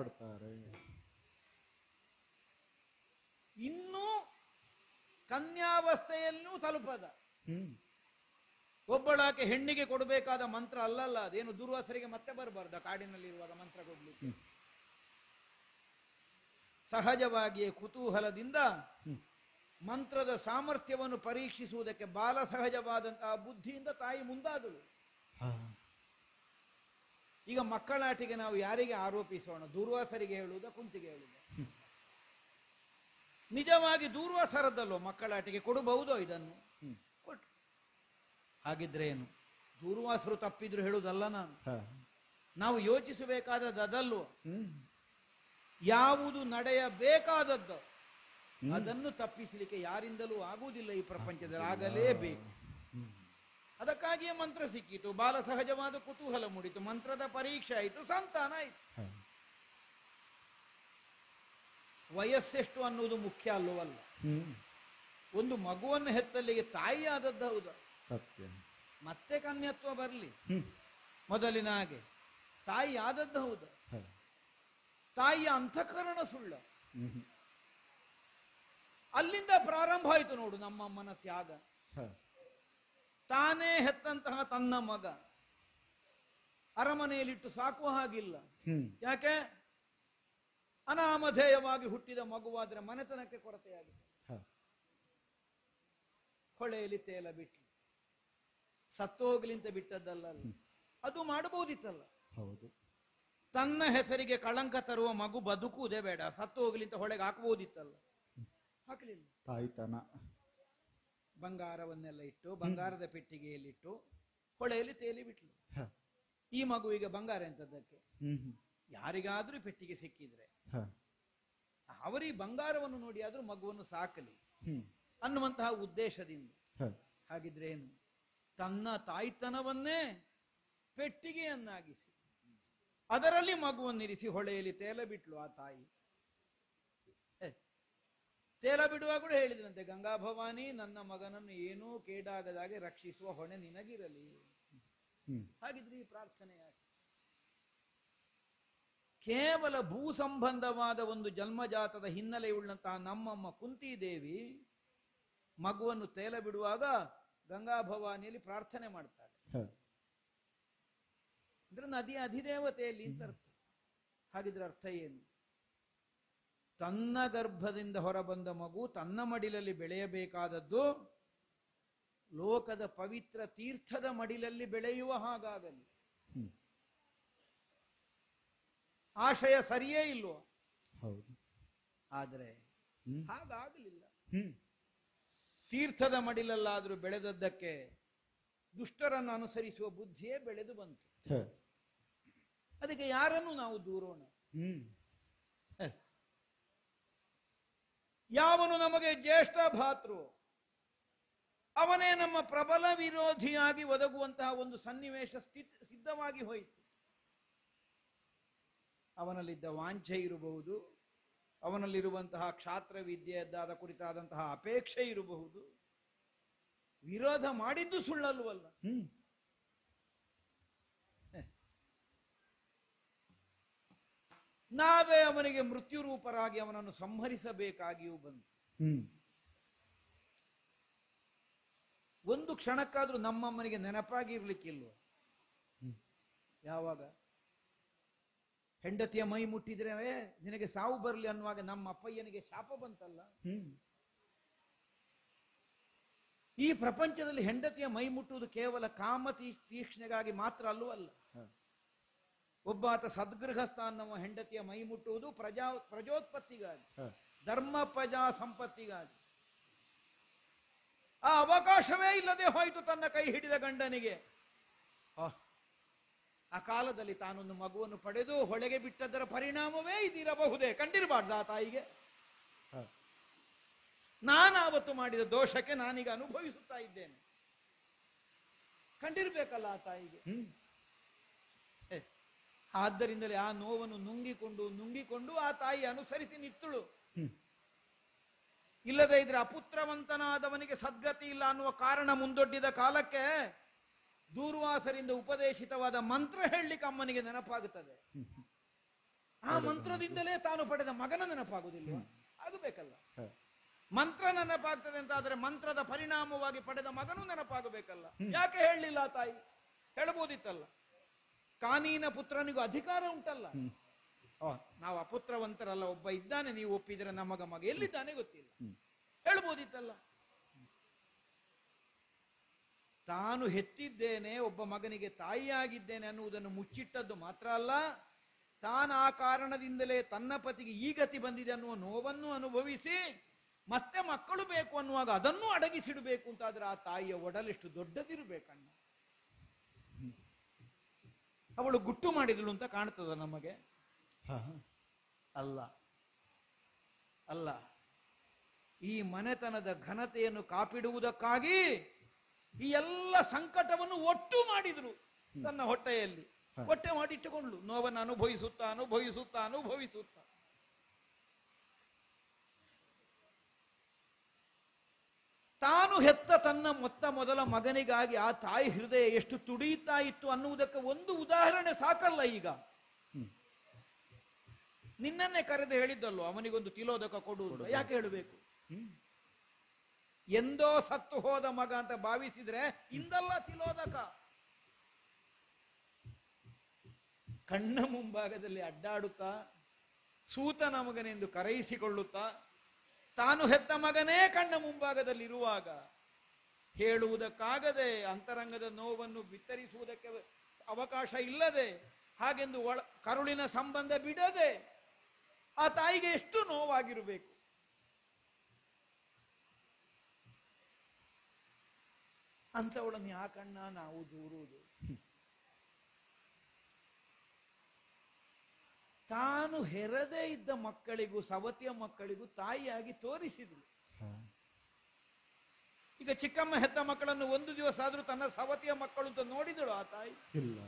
[SPEAKER 2] ಇನ್ನೂ ಕನ್ಯಾವಸ್ಥೆಯಲ್ಲೂ ತಲುಪದ ಒಬ್ಬಳಾಕೆ ಹೆಣ್ಣಿಗೆ ಕೊಡಬೇಕಾದ ಮಂತ್ರ ಅಲ್ಲಲ್ಲ. ಅದೇನು ದುರ್ವಾಸರಿಗೆ ಮತ್ತೆ ಬರಬಾರ್ದ ಕಾಡಿನಲ್ಲಿರುವಾಗ ಮಂತ್ರ ಕೊಡ್ಲಿಕ್ಕೆ. ಸಹಜವಾಗಿಯೇ ಕುತೂಹಲದಿಂದ ಮಂತ್ರದ ಸಾಮರ್ಥ್ಯವನ್ನು ಪರೀಕ್ಷಿಸುವುದಕ್ಕೆ ಬಾಲ ಸಹಜವಾದಂತಹ ಬುದ್ಧಿಯಿಂದ ತಾಯಿ ಮುಂದಾದಳು. ಈಗ ಮಕ್ಕಳಾಟಿಗೆ ನಾವು ಯಾರಿಗೆ ಆರೋಪಿಸೋಣ? ದೂರ್ವಾಸರಿಗೆ ಹೇಳುವುದ, ಕುಂತಿಗೆ ಹೇಳುವುದ? ನಿಜವಾಗಿ ದೂರ್ವಾಸರದಲ್ಲೋ ಮಕ್ಕಳಾಟಿಗೆ ಕೊಡಬಹುದೋ ಇದನ್ನು? ಕೊಟ್ಟು ಹಾಗಿದ್ರೆ ಏನು? ದೂರ್ವಾಸರು ತಪ್ಪಿದ್ರು ಹೇಳುವುದಲ್ಲ ನಾನು. ನಾವು ಯೋಚಿಸಬೇಕಾದದ್ದು ಅದಲ್ವ? ಯಾವುದು ನಡೆಯಬೇಕಾದದ್ದು ಅದನ್ನು ತಪ್ಪಿಸಲಿಕ್ಕೆ ಯಾರಿಂದಲೂ ಆಗುವುದಿಲ್ಲ ಈ ಪ್ರಪಂಚದಲ್ಲಿ, ಆಗಲೇಬೇಕು. ಅದಕ್ಕಾಗಿಯೇ ಮಂತ್ರ ಸಿಕ್ಕಿತು, ಬಾಲ ಸಹಜವಾದ ಕುತೂಹಲ ಮೂಡಿತು, ಮಂತ್ರದ ಪರೀಕ್ಷೆ ಆಯಿತು, ಸಂತಾನ ಆಯಿತು. ವಯಸ್ಸೆಷ್ಟು ಅನ್ನುವುದು ಮುಖ್ಯ ಅಲ್ಲವಲ್ಲ. ಒಂದು ಮಗುವನ್ನು ಹೆತ್ತಲ್ಲಿಗೆ ತಾಯಿ ಆದದ್ದು ಹೌದಾ?
[SPEAKER 8] ಸತ್ಯ.
[SPEAKER 2] ಮತ್ತೆ ಕನ್ಯತ್ವ ಬರಲಿ, ಮೊದಲಿನ ಹಾಗೆ ತಾಯಿ ಆದದ್ದು ಹೌದಾ? ತಾಯಿಯ ಅಂತಃಕರಣ ಸುಳ್ಳ. ಅಲ್ಲಿಂದ ಪ್ರಾರಂಭ ಆಯಿತು ನೋಡು ನಮ್ಮಮ್ಮನ ತ್ಯಾಗ. ತಾನೇ ಹೆತ್ತಂತಹ ತನ್ನ ಮಗ ಅರಮನೆಯಲ್ಲಿಟ್ಟು ಸಾಕುವ ಹಾಗಿಲ್ಲ. ಯಾಕೆ? ಅನಾಮಧೇಯವಾಗಿ ಹುಟ್ಟಿದ ಮಗುವಾದ್ರೆ ಮನೆತನಕ್ಕೆ ಕೊರತೆಯಾಗಿದೆ. ಹೊಳೆಯಲ್ಲಿ ತೇಲ ಬಿಟ್ಲು, ಸತ್ತೋಗ್ಲಿಂತ ಬಿಟ್ಟದ್ದಲ್ಲ, ಅದು ಮಾಡಬಹುದಿತ್ತಲ್ಲ.
[SPEAKER 8] ಹೌದು.
[SPEAKER 2] ತನ್ನ ಹೆಸರಿಗೆ ಕಳಂಕ ತರುವ ಮಗು ಬದುಕುವುದೇ ಬೇಡ, ಸತ್ತು ಹೋಗ್ಲಿಂತ ಹೊಳೆಗೆ ಹಾಕಬಹುದಿತ್ತಲ್ಲ, ಹಾಕಲಿಲ್ಲ.
[SPEAKER 8] ತಾಯ್ತನ.
[SPEAKER 2] ಬಂಗಾರವನ್ನೆಲ್ಲ ಇಟ್ಟು ಬಂಗಾರದ ಪೆಟ್ಟಿಗೆಯಲ್ಲಿಟ್ಟು ಹೊಳೆಯಲ್ಲಿ ತೇಲಿ ಬಿಟ್ಲು. ಈ ಮಗುವಿಗೆ ಬಂಗಾರ ಎಂತದ್ದಕ್ಕೆ? ಯಾರಿಗಾದ್ರೂ ಪೆಟ್ಟಿಗೆ ಸಿಕ್ಕಿದ್ರೆ ಅವರೀ ಬಂಗಾರವನ್ನು ನೋಡಿ ಆದ್ರೂ ಮಗುವನ್ನು ಸಾಕಲಿ ಅನ್ನುವಂತಹ ಉದ್ದೇಶದಿಂದ. ಹಾಗಿದ್ರೆ ಏನು? ತನ್ನ ತಾಯ್ತನವನ್ನೇ ಪೆಟ್ಟಿಗೆಯನ್ನಾಗಿಸಿ ಅದರಲ್ಲಿ ಮಗುವನ್ನಿರಿಸಿ ಹೊಳೆಯಲ್ಲಿ ತೇಲ ಬಿಟ್ಲು ಆ ತಾಯಿ. ತೇಲ ಬಿಡುವಾಗಲೂ ಹೇಳಿದ್ರಂತೆ, ಗಂಗಾ ಭವಾನಿ, ನನ್ನ ಮಗನನ್ನು ಏನೂ ಕೇಡಾಗದಾಗೆ ರಕ್ಷಿಸುವ ಹೊಣೆ ನಿನಗಿರಲಿ. ಹಾಗಿದ್ರೆ ಈ ಪ್ರಾರ್ಥನೆ ಯಾಕೆ? ಕೇವಲ ಭೂ ಸಂಬಂಧವಾದ ಒಂದು ಜನ್ಮಜಾತದ ಹಿನ್ನೆಲೆಯುಳ್ಳಂತಹ ನಮ್ಮಮ್ಮ ಕುಂತಿದೇವಿ ಮಗುವನ್ನು ತೇಲ ಬಿಡುವಾಗ ಗಂಗಾ ಭವಾನಿಯಲ್ಲಿ ಪ್ರಾರ್ಥನೆ ಮಾಡ್ತಾಳೆ. ಅಂದ್ರೆ ನದಿಯ ಅಧಿದೇವತೆಯಲ್ಲಿ ಅಂತ ಅರ್ಥ. ಹಾಗಿದ್ರೆ ಅರ್ಥ ಏನು? ತನ್ನ ಗರ್ಭದಿಂದ ಹೊರಬಂದ ಮಗು ತನ್ನ ಮಡಿಲಲ್ಲಿ ಬೆಳೆಯಬೇಕಾದದ್ದು ಲೋಕದ ಪವಿತ್ರ ತೀರ್ಥದ ಮಡಿಲಲ್ಲಿ ಬೆಳೆಯುವ ಹಾಗಾಗಲಿ. ಆಶಯ ಸರಿಯೇ ಇಲ್ವೋ?
[SPEAKER 8] ಹೌದು.
[SPEAKER 2] ಆದರೆ ಹಾಗಾಗಲಿಲ್ಲ. ತೀರ್ಥದ ಮಡಿಲಲ್ಲಾದ್ರೂ ಬೆಳೆದದ್ದಕ್ಕೆ ದುಷ್ಟರನ್ನು ಅನುಸರಿಸುವ ಬುದ್ಧಿಯೇ ಬೆಳೆದು ಬಂತು. ಅದಕ್ಕೆ ಯಾರನ್ನು ನಾವು ದೂರೋಣ? ಯಾವನು ನಮಗೆ ಜ್ಯೇಷ್ಠ ಭಾತೃ ಅವನೇ ನಮ್ಮ ಪ್ರಬಲ ವಿರೋಧಿಯಾಗಿ ಒದಗುವಂತಹ ಒಂದು ಸನ್ನಿವೇಶ ಸಿದ್ಧವಾಗಿ ಹೋಯಿತು. ಅವನಲ್ಲಿದ್ದ ವಾಂಛೆ ಇರಬಹುದು, ಅವನಲ್ಲಿರುವಂತಹ ಕ್ಷಾತ್ರ ವಿದ್ಯೆಯದ್ದಾದ ಕುರಿತಾದಂತಹ ಅಪೇಕ್ಷೆ ಇರಬಹುದು. ವಿರೋಧ ಮಾಡಿದ್ದು ಸುಳ್ಳಲ್ವಲ್ಲ. ನಾವೇ ಅವನಿಗೆ ಮೃತ್ಯು ರೂಪರಾಗಿ ಅವನನ್ನು ಸಂಹರಿಸಬೇಕಾಗಿಯೂ ಬಂತು. ಒಂದು ಕ್ಷಣಕ್ಕಾದ್ರೂ ನಮ್ಮಮ್ಮನಿಗೆ ನೆನಪಾಗಿರ್ಲಿಕ್ಕಿಲ್ವ? ಯಾವಾಗ ಹೆಂಡತಿಯ ಮೈ ಮುಟ್ಟಿದ್ರೆ ನಿನಗೆ ಸಾವು ಬರಲಿ ಅನ್ನುವಾಗ ನಮ್ಮ ಅಪ್ಪಯ್ಯನಿಗೆ ಶಾಪ ಬಂತಲ್ಲ. ಈ ಪ್ರಪಂಚದಲ್ಲಿ ಹೆಂಡತಿಯ ಮೈ ಮುಟ್ಟುವುದು ಕೇವಲ ಕಾಮ ತೀಕ್ಷ್ಣೆಗಾಗಿ ಮಾತ್ರ ಅಲ್ಲ. ಒಬ್ಬಾತ ಸದ್ಗೃಹಸ್ಥ ಅನ್ನುವ ಹೆಂಡತಿಯ ಮೈ ಮುಟ್ಟುವುದು ಪ್ರಜೋತ್ಪತ್ತಿಗಾಗಿ, ಧರ್ಮ ಪ್ರಜಾ ಸಂಪತ್ತಿಗಾಗಿ. ಆ ಅವಕಾಶವೇ ಇಲ್ಲದೆ ಹೋಯಿತು ತನ್ನ ಕೈ ಹಿಡಿದ ಗಂಡನಿಗೆ. ಆ ಕಾಲದಲ್ಲಿ ತಾನೊಂದು ಮಗುವನ್ನು ಪಡೆದು ಹೊಳೆಗೆ ಬಿಟ್ಟದ್ದರ ಪರಿಣಾಮವೇ ಇದಿರಬಹುದೇ? ಕಂಡಿರಬಾರ್ದು ಆ ತಾಯಿಗೆ. ನಾನಾವತ್ತು ಮಾಡಿದ ದೋಷಕ್ಕೆ ನಾನೀಗ ಅನುಭವಿಸುತ್ತಾ ಇದ್ದೇನೆ. ಕಂಡಿರ್ಬೇಕಲ್ಲ ಆ ತಾಯಿಗೆ. ಆದ್ದರಿಂದಲೇ ಆ ನೋವನ್ನು ನುಂಗಿಕೊಂಡು ಆ ತಾಯಿ ಅನುಸರಿಸಿ ನಿತ್ತಳು. ಇಲ್ಲದೆ ಇದ್ರೆ ಅಪುತ್ರವಂತನಾದವನಿಗೆ ಸದ್ಗತಿ ಇಲ್ಲ ಅನ್ನುವ ಕಾರಣ ಮುಂದೊಡ್ಡಿದ ಕಾಲಕ್ಕೆ ದೂರ್ವಾಸರಿಂದ ಉಪದೇಶಿತವಾದ ಮಂತ್ರ ಹೇಳಲಿಕ್ಕೆ ಅಮ್ಮನಿಗೆ ನೆನಪಾಗುತ್ತದೆ. ಆ ಮಂತ್ರದಿಂದಲೇ ತಾನು ಪಡೆದ ಮಗನ ನೆನಪಾಗುವುದಿಲ್ಲ, ಆಗಬೇಕಲ್ಲ. ಮಂತ್ರ ನೆನಪಾಗ್ತದೆ ಅಂತ ಆದ್ರೆ ಮಂತ್ರದ ಪರಿಣಾಮವಾಗಿ ಪಡೆದ ಮಗನೂ ನೆನಪಾಗಬೇಕಲ್ಲ. ಯಾಕೆ ಹೇಳಲಿಲ್ಲ ಆ ತಾಯಿ? ಹೇಳಬಹುದಿತ್ತಲ್ಲ. ಕಾನೀನ ಪುತ್ರನಿಗೂ ಅಧಿಕಾರ ಉಂಟಲ್ಲ. ನಾವು ಅಪುತ್ರವಂತರಲ್ಲ, ಒಬ್ಬ ಇದ್ದಾನೆ, ನೀವು ಒಪ್ಪಿದ್ರೆ ನಮಗ ಮಗ ಎಲ್ಲಿದ್ದಾನೆ ಗೊತ್ತಿಲ್ಲ, ಹೇಳ್ಬೋದಿತ್ತಲ್ಲ. ತಾನು ಹೆತ್ತಿದ್ದೇನೆ, ಒಬ್ಬ ಮಗನಿಗೆ ತಾಯಿಯಾಗಿದ್ದೇನೆ ಅನ್ನುವುದನ್ನು ಮುಚ್ಚಿಟ್ಟದ್ದು ಮಾತ್ರ ಅಲ್ಲ, ತಾನು ಆ ಕಾರಣದಿಂದಲೇ ತನ್ನ ಪತಿಗೆ ಈ ಗತಿ ಬಂದಿದೆ ಅನ್ನುವ ನೋವನ್ನು ಅನುಭವಿಸಿ ಮತ್ತೆ ಮಕ್ಕಳು ಬೇಕು ಅನ್ನುವಾಗ ಅದನ್ನು ಅಡಗಿಸಿಡಬೇಕು ಅಂತಾದ್ರೆ ಆ ತಾಯಿಯ ಒಡಲೆಷ್ಟು ದೊಡ್ಡದಿರಬೇಕಣ್ಣ. ಅವಳು ಗುಟ್ಟು ಮಾಡಿದಳು ಅಂತ ಕಾಣ್ತದ ನಮಗೆ? ಅಲ್ಲ ಅಲ್ಲ, ಈ ಮನೆತನದ ಘನತೆಯನ್ನು ಕಾಪಿಡುವುದಕ್ಕಾಗಿ ಈ ಎಲ್ಲ ಸಂಕಟವನ್ನು ಒಟ್ಟು ಮಾಡಿದ್ರು ತನ್ನ ಹೊಟ್ಟೆಯಲ್ಲಿ. ಹೊಟ್ಟೆ ಮಾಡಿಟ್ಟುಕೊಂಡ್ಲು, ನೋವನ್ನು ಅನುಭವಿಸುತ್ತಾ ತಾನು ಹೆತ್ತ ತನ್ನ ಮೊದಲ ಮಗನಿಗಾಗಿ ಆ ತಾಯಿ ಹೃದಯ ಎಷ್ಟು ತುಡಿಯುತ್ತಾ ಇತ್ತು ಅನ್ನುವುದಕ್ಕೆ ಒಂದು ಉದಾಹರಣೆ ಸಾಕಲ್ಲ. ಈಗ ನಿನ್ನನ್ನೇ ಕರೆದು ಹೇಳಿದ್ದಲ್ಲೋ ಅವನಿಗೊಂದು ತಿಲೋದಕ ಕೊಡುವುದು, ಯಾಕೆ ಹೇಳಬೇಕು? ಎಂದೋ ಸತ್ತು ಹೋದ ಮಗ ಅಂತ ಭಾವಿಸಿದ್ರೆ ಇಂದಲ್ಲ ತಿಲೋದಕ. ಕಣ್ಣ ಮುಂಭಾಗದಲ್ಲಿ ಅಡ್ಡಾಡುತ್ತಾ ಸೂತನ ಮಗನೆಂದು ಕರೆಯಿಸಿಕೊಳ್ಳುತ್ತಾ ತಾನು ಹೆತ್ತ ಮಗನೇ ಕಣ್ಣ ಮುಂಭಾಗದಲ್ಲಿ ಇರುವಾಗ ಹೇಳುವುದಕ್ಕಾಗದೆ, ಅಂತರಂಗದ ನೋವನ್ನು ಬಿತ್ತರಿಸುವುದಕ್ಕೆ ಅವಕಾಶ ಇಲ್ಲದೆ, ಹಾಗೆಂದು ಕರುಳಿನ ಸಂಬಂಧ ಬಿಡದೆ ಆ ತಾಯಿಗೆ ಎಷ್ಟು ನೋವಾಗಿರಬೇಕು. ಅಂತವಳನ್ನು ಯಾಕಣ್ಣ ನಾವು ದೂರುವುದು? ತಾನು ಹೆರದೇ ಇದ್ದ ಮಕ್ಕಳಿಗೂ, ಸವತಿಯ ಮಕ್ಕಳಿಗೂ ತಾಯಿಯಾಗಿ ತೋರಿಸಿದ್ರು. ಈಗ ಚಿಕ್ಕಮ್ಮ ಹೆತ್ತ ಮಕ್ಕಳನ್ನು ಒಂದು ದಿವಸ ಆದ್ರೂ ತನ್ನ ಸವತಿಯ ಮಕ್ಕಳು ಅಂತ ನೋಡಿದಳು ಆ ತಾಯಿ?
[SPEAKER 8] ಇಲ್ಲ.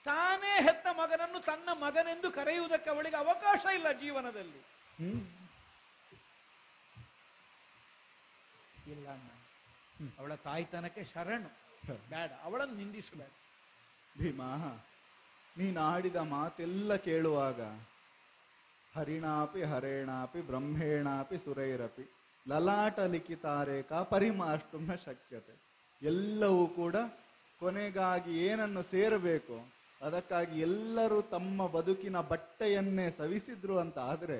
[SPEAKER 2] ತಾನೇ ಹೆತ್ತ ಮಗನನ್ನು ತನ್ನ ಮಗನೆಂದು ಕರೆಯುವುದಕ್ಕೆ ಅವಳಿಗೆ ಅವಕಾಶ ಇಲ್ಲ ಜೀವನದಲ್ಲಿ. ಇಲ್ಲ ಅಣ್ಣ, ಅವಳ ತಾಯ್ತನಕ್ಕೆ ಶರಣು ಬೇಡ, ಅವಳನ್ನು ನಿಂದಿಸಬೇಡ.
[SPEAKER 8] ಭೀಮಾ, ನೀನು ಆಡಿದ ಮಾತೆಲ್ಲ ಕೇಳುವಾಗ ಹರಿಣಾಪಿ ಹರೇಣಾಪಿ ಬ್ರಹ್ಮೇಣಾಪಿ ಸುರೈರಪಿ ಲಲಾಟ ಲಿಖಿತಾರೇಕ ಪರಿಮಾಷ್ಟುನ ಶಕ್ಯತೆ, ಎಲ್ಲವೂ ಕೂಡ ಕೊನೆಗಾಗಿ ಏನನ್ನು ಸೇರಬೇಕು ಅದಕ್ಕಾಗಿ ಎಲ್ಲರೂ ತಮ್ಮ ಬದುಕಿನ ಬಟ್ಟೆಯನ್ನೇ ಸವಿಸಿದ್ರು ಅಂತ ಆದ್ರೆ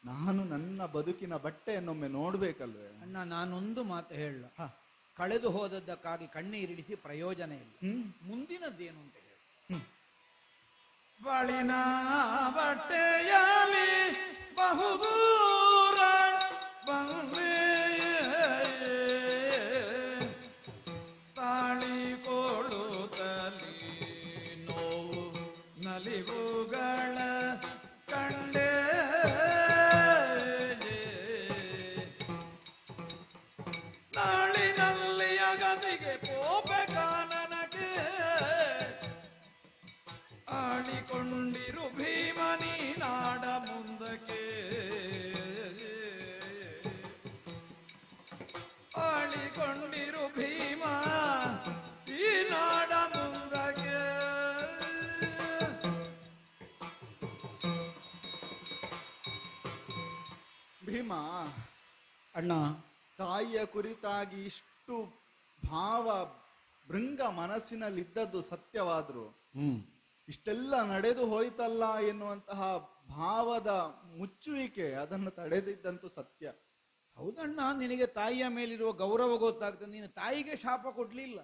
[SPEAKER 8] ನಾನು ನನ್ನ ಬದುಕಿನ ಬಟ್ಟೆಯನ್ನೊಮ್ಮೆ ನೋಡ್ಬೇಕಲ್ವೇ?
[SPEAKER 2] ಅಣ್ಣ, ನಾನೊಂದು ಮಾತು ಹೇಳ, ಕಳೆದು ಹೋದದ್ದಕ್ಕಾಗಿ ಕಣ್ಣೀರಿಡಿಸಿ ಪ್ರಯೋಜನ ಇಲ್ಲ. ಮುಂದಿನದ್ದೇನು ಅಂತ ಹೇಳಿ.
[SPEAKER 9] ಬಳಿನ ಬಟ್ಟೆಯಲ್ಲಿ ಬಹುದೂರ ಬಂದೆ ತಾಳಿಕೊಳ್ಳುತ್ತಲಿ ನೋವು ನಲಿವುಗಳ ಕಂಡೆ ನಾಳಿನಲ್ಲಿ ಅಗದಿಗೆ ಪೋಪೆಗಾನನಗೆ ಆಡಿಕೊಂಡಿರು ಭೀಮನಿ ನಾಡ ಮುಂದಕ್ಕೆ ಆಳಿಕೊಂಡಿರು ಭೀಮ ಈ ನಾಡ ಮುಂದಕ್ಕೆ.
[SPEAKER 8] ಭೀಮ
[SPEAKER 2] ಅಣ್ಣ,
[SPEAKER 8] ತಾಯಿಯ ಕುರಿತಾಗಿ ಇಷ್ಟು ಭಾವ ಭೃಂಗ ಮನಸ್ಸಿನಲ್ಲಿದ್ದದ್ದು ಸತ್ಯವಾದ್ರು ಇಷ್ಟೆಲ್ಲ ನಡೆದು ಹೋಯ್ತಲ್ಲ ಎನ್ನುವಂತಹ ಭಾವದ ಮುಚ್ಚುವಿಕೆ ಅದನ್ನು ತಡೆದಿದ್ದಂತೂ ಸತ್ಯ.
[SPEAKER 2] ಹೌದಣ್ಣ, ನಿನಗೆ ತಾಯಿಯ ಮೇಲಿರುವ ಗೌರವ ಗೊತ್ತಾಗ್ತದೆ. ನೀನು ತಾಯಿಗೆ ಶಾಪ ಕೊಡ್ಲಿಲ್ಲ,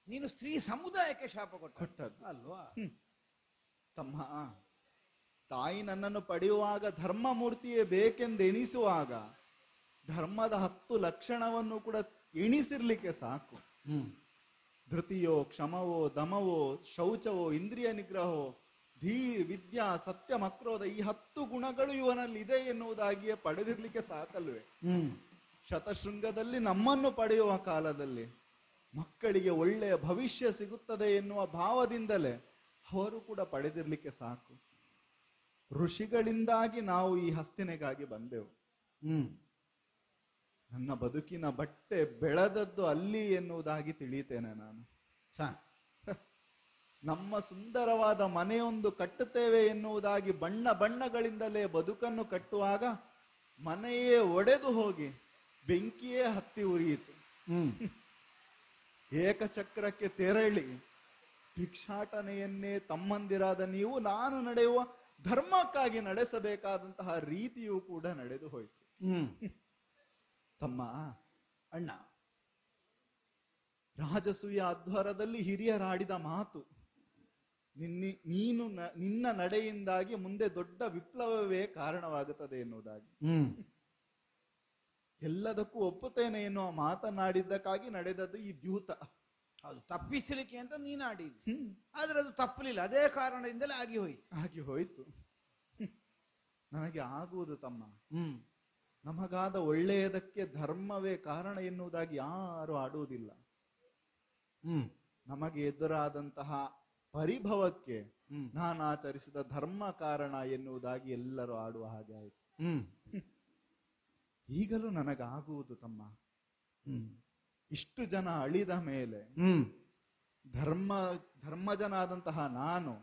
[SPEAKER 2] ನೀನು ಸ್ತ್ರೀ ಸಮುದಾಯಕ್ಕೆ ಶಾಪ
[SPEAKER 8] ಕೊಟ್ಟದ್ದು
[SPEAKER 2] ಅಲ್ವಾ?
[SPEAKER 8] ತಮ್ಮ, ತಾಯಿ ನನ್ನನ್ನು ಪಡೆಯುವಾಗ ಧರ್ಮಮೂರ್ತಿಯೇ ಬೇಕೆಂದೆಣಿಸುವಾಗ ಧರ್ಮದ 10 ಲಕ್ಷಣವನ್ನು ಕೂಡ ಎಣಿಸಿರ್ಲಿಕ್ಕೆ ಸಾಕು. ಧೃತಿಯೋ, ಕ್ಷಮವೋ, ದಮವೋ, ಶೌಚವೋ, ಇಂದ್ರಿಯ ನಿಗ್ರಹವೋ, ಧೀ, ವಿದ್ಯಾ, ಸತ್ಯ, ಮಕ್ರೋಧ, ಈ 10 ಗುಣಗಳು ಇವನಲ್ಲಿ ಇದೆ ಎನ್ನುವುದಾಗಿಯೇ ಪಡೆದಿರ್ಲಿಕ್ಕೆ ಸಾಕಲ್ವೇ? ಶತಶೃಂಗದಲ್ಲಿ ನಮ್ಮನ್ನು ಪಡೆಯುವ ಕಾಲದಲ್ಲಿ ಮಕ್ಕಳಿಗೆ ಒಳ್ಳೆಯ ಭವಿಷ್ಯ ಸಿಗುತ್ತದೆ ಎನ್ನುವ ಭಾವದಿಂದಲೇ ಅವರು ಕೂಡ ಪಡೆದಿರ್ಲಿಕ್ಕೆ ಸಾಕು. ಋಷಿಗಳಿಂದಾಗಿ ನಾವು ಈ ಹಸ್ತಿನೆಗಾಗಿ ಬಂದೆವು. ನನ್ನ ಬದುಕಿನ ಬಟ್ಟೆ ಬೆಳೆದದ್ದು ಅಲ್ಲಿ ಎನ್ನುವುದಾಗಿ ತಿಳಿಯುತ್ತೇನೆ ನಾನು. ನಮ್ಮ ಸುಂದರವಾದ ಮನೆಯೊಂದು ಕಟ್ಟುತ್ತೇವೆ ಎನ್ನುವುದಾಗಿ ಬಣ್ಣ ಬಣ್ಣಗಳಿಂದಲೇ ಬದುಕನ್ನು ಕಟ್ಟುವಾಗ ಮನೆಯೇ ಒಡೆದು ಹೋಗಿ ಬೆಂಕಿಯೇ ಹತ್ತಿ ಉರಿಯಿತು. ಏಕಚಕ್ರಕ್ಕೆ ತೆರಳಿ ಭಿಕ್ಷಾಟನೆಯನ್ನೇ ತಮ್ಮಂದಿರಾದ ನೀವು ನಾನು ನಡೆಯುವ ಧರ್ಮಕ್ಕಾಗಿ ನಡೆಸಬೇಕಾದಂತಹ ರೀತಿಯೂ ಕೂಡ ನಡೆದು ಹೋಯಿತು. ತಮ್ಮ,
[SPEAKER 2] ಅಣ್ಣ,
[SPEAKER 8] ರಾಜಸೂಯ ಅಧ್ವರದಲ್ಲಿ ಹಿರಿಯರಾಡಿದ ಮಾತು, ನಿನ್ನ ನಡೆಯಿಂದಾಗಿ ಮುಂದೆ ದೊಡ್ಡ ವಿಪ್ಲವವೇ ಕಾರಣವಾಗುತ್ತದೆ ಎನ್ನುವುದಾಗಿ. ಎಲ್ಲದಕ್ಕೂ ಒಪ್ಪುತ್ತೇನೆ ಎನ್ನುವ ಮಾತನಾಡಿದ್ದಕ್ಕಾಗಿ ನಡೆದದ್ದು ಈ ದ್ಯೂತ.
[SPEAKER 2] ಅದು ತಪ್ಪಿಸಲಿಕ್ಕೆ ಅಂತ ನೀನಾಡಿದ್ದು, ಆದ್ರೆ ಅದು ತಪ್ಪಲಿಲ್ಲ. ಅದೇ ಕಾರಣದಿಂದಲೇ ಆಗಿ ಹೋಯ್ತು.
[SPEAKER 8] ನನಗೆ ಆಗುವುದು ತಮ್ಮ, ನಮಗಾದ ಒಳ್ಳೆಯದಕ್ಕೆ ಧರ್ಮವೇ ಕಾರಣ ಎನ್ನುವುದಾಗಿ ಯಾರು ಆಡುವುದಿಲ್ಲ. ನಮಗೆ ಎದುರಾದಂತಹ ಪರಿಭವಕ್ಕೆ ನಾನು ಆಚರಿಸಿದ ಧರ್ಮ ಕಾರಣ ಎನ್ನುವುದಾಗಿ ಎಲ್ಲರೂ ಆಡುವ ಹಾಗೆ ಆಯಿತು. ಈಗಲೂ ನನಗಾಗುವುದು ತಮ್ಮ, ಇಷ್ಟು ಜನ ಅಳಿದ ಮೇಲೆ ಧರ್ಮಜನಾದಂತಹ ನಾನು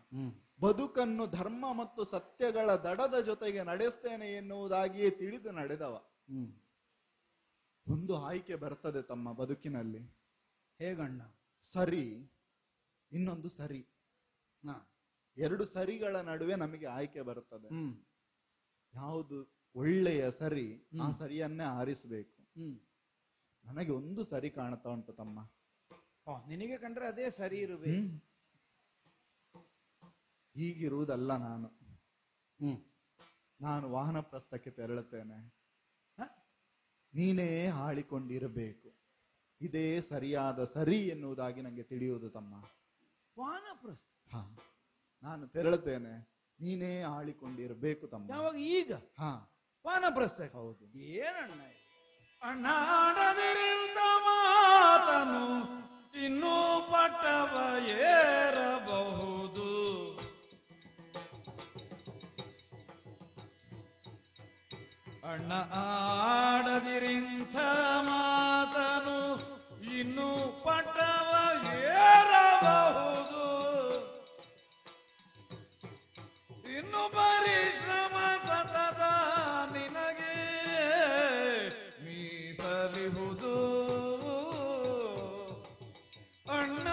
[SPEAKER 8] ಬದುಕನ್ನು ಧರ್ಮ ಮತ್ತು ಸತ್ಯಗಳ ದಡದ ಜೊತೆಗೆ ನಡೆಸ್ತೇನೆ ಎನ್ನುವುದಾಗಿಯೇ ತಿಳಿದು ನಡೆದವ. ಒಂದು ಆಯ್ಕೆ ಬರ್ತದೆ ತಮ್ಮ ಬದುಕಿನಲ್ಲಿ.
[SPEAKER 2] ಹೇಗಣ್ಣ?
[SPEAKER 8] ಸರಿ, ಇನ್ನೊಂದು ಸರಿ. 2 ಸರಿಗಳ ನಡುವೆ ನಮಗೆ ಆಯ್ಕೆ ಬರುತ್ತದೆ. ಯಾವುದು ಒಳ್ಳೆಯ ಸರಿ, ಆ ಸರಿಯನ್ನೇ ಆರಿಸಬೇಕು. ನನಗೆ ಒಂದು ಸರಿ ಕಾಣ್ತಾ ಉಂಟು ತಮ್ಮ.
[SPEAKER 2] ನಿನಗೆ ಕಂಡ್ರೆ ಅದೇ ಸರಿ ಇರಬೇಕು.
[SPEAKER 8] ಹೀಗಿರುವುದಲ್ಲ ನಾನು ವಾನಪ್ರಸ್ಥಕ್ಕೆ ತೆರಳುತ್ತೇನೆ. ನೀನೇ ಆಳಿಕೊಂಡಿರಬೇಕು, ಇದೇ ಸರಿಯಾದ ಸರಿ ಎನ್ನುವುದಾಗಿ ನಂಗೆ ತಿಳಿಯುವುದು ತಮ್ಮ.
[SPEAKER 2] ವಾನಪ್ರಸ್ಥ?
[SPEAKER 8] ನಾನು ತೆರಳುತ್ತೇನೆ, ನೀನೇ ಆಳಿಕೊಂಡಿರಬೇಕು ತಮ್ಮ.
[SPEAKER 2] ಯಾವಾಗ? ಈಗ? ವಾನಪ್ರಸ್ಥ?
[SPEAKER 8] ಹೌದು.
[SPEAKER 2] ಏನಣ್ಣ?
[SPEAKER 9] ಅಣ್ಣಾಡದಿರಿಲ್ದ ಮಾತನು ಇನ್ನೂ ಪಟ್ಟವ ಏರಬಹುದು. ಅಣ್ಣ ಆಡದಿರಿಂಥ ಮಾತನು ಇನ್ನೂ ಪಟ್ಟವ ಏರಬಹುದು. ಇನ್ನು ಪರಿಶ್ರಮ ಸತತ ನಿನಗೆ ಮೀಸಲಿಹುದು ಅಣ್ಣ.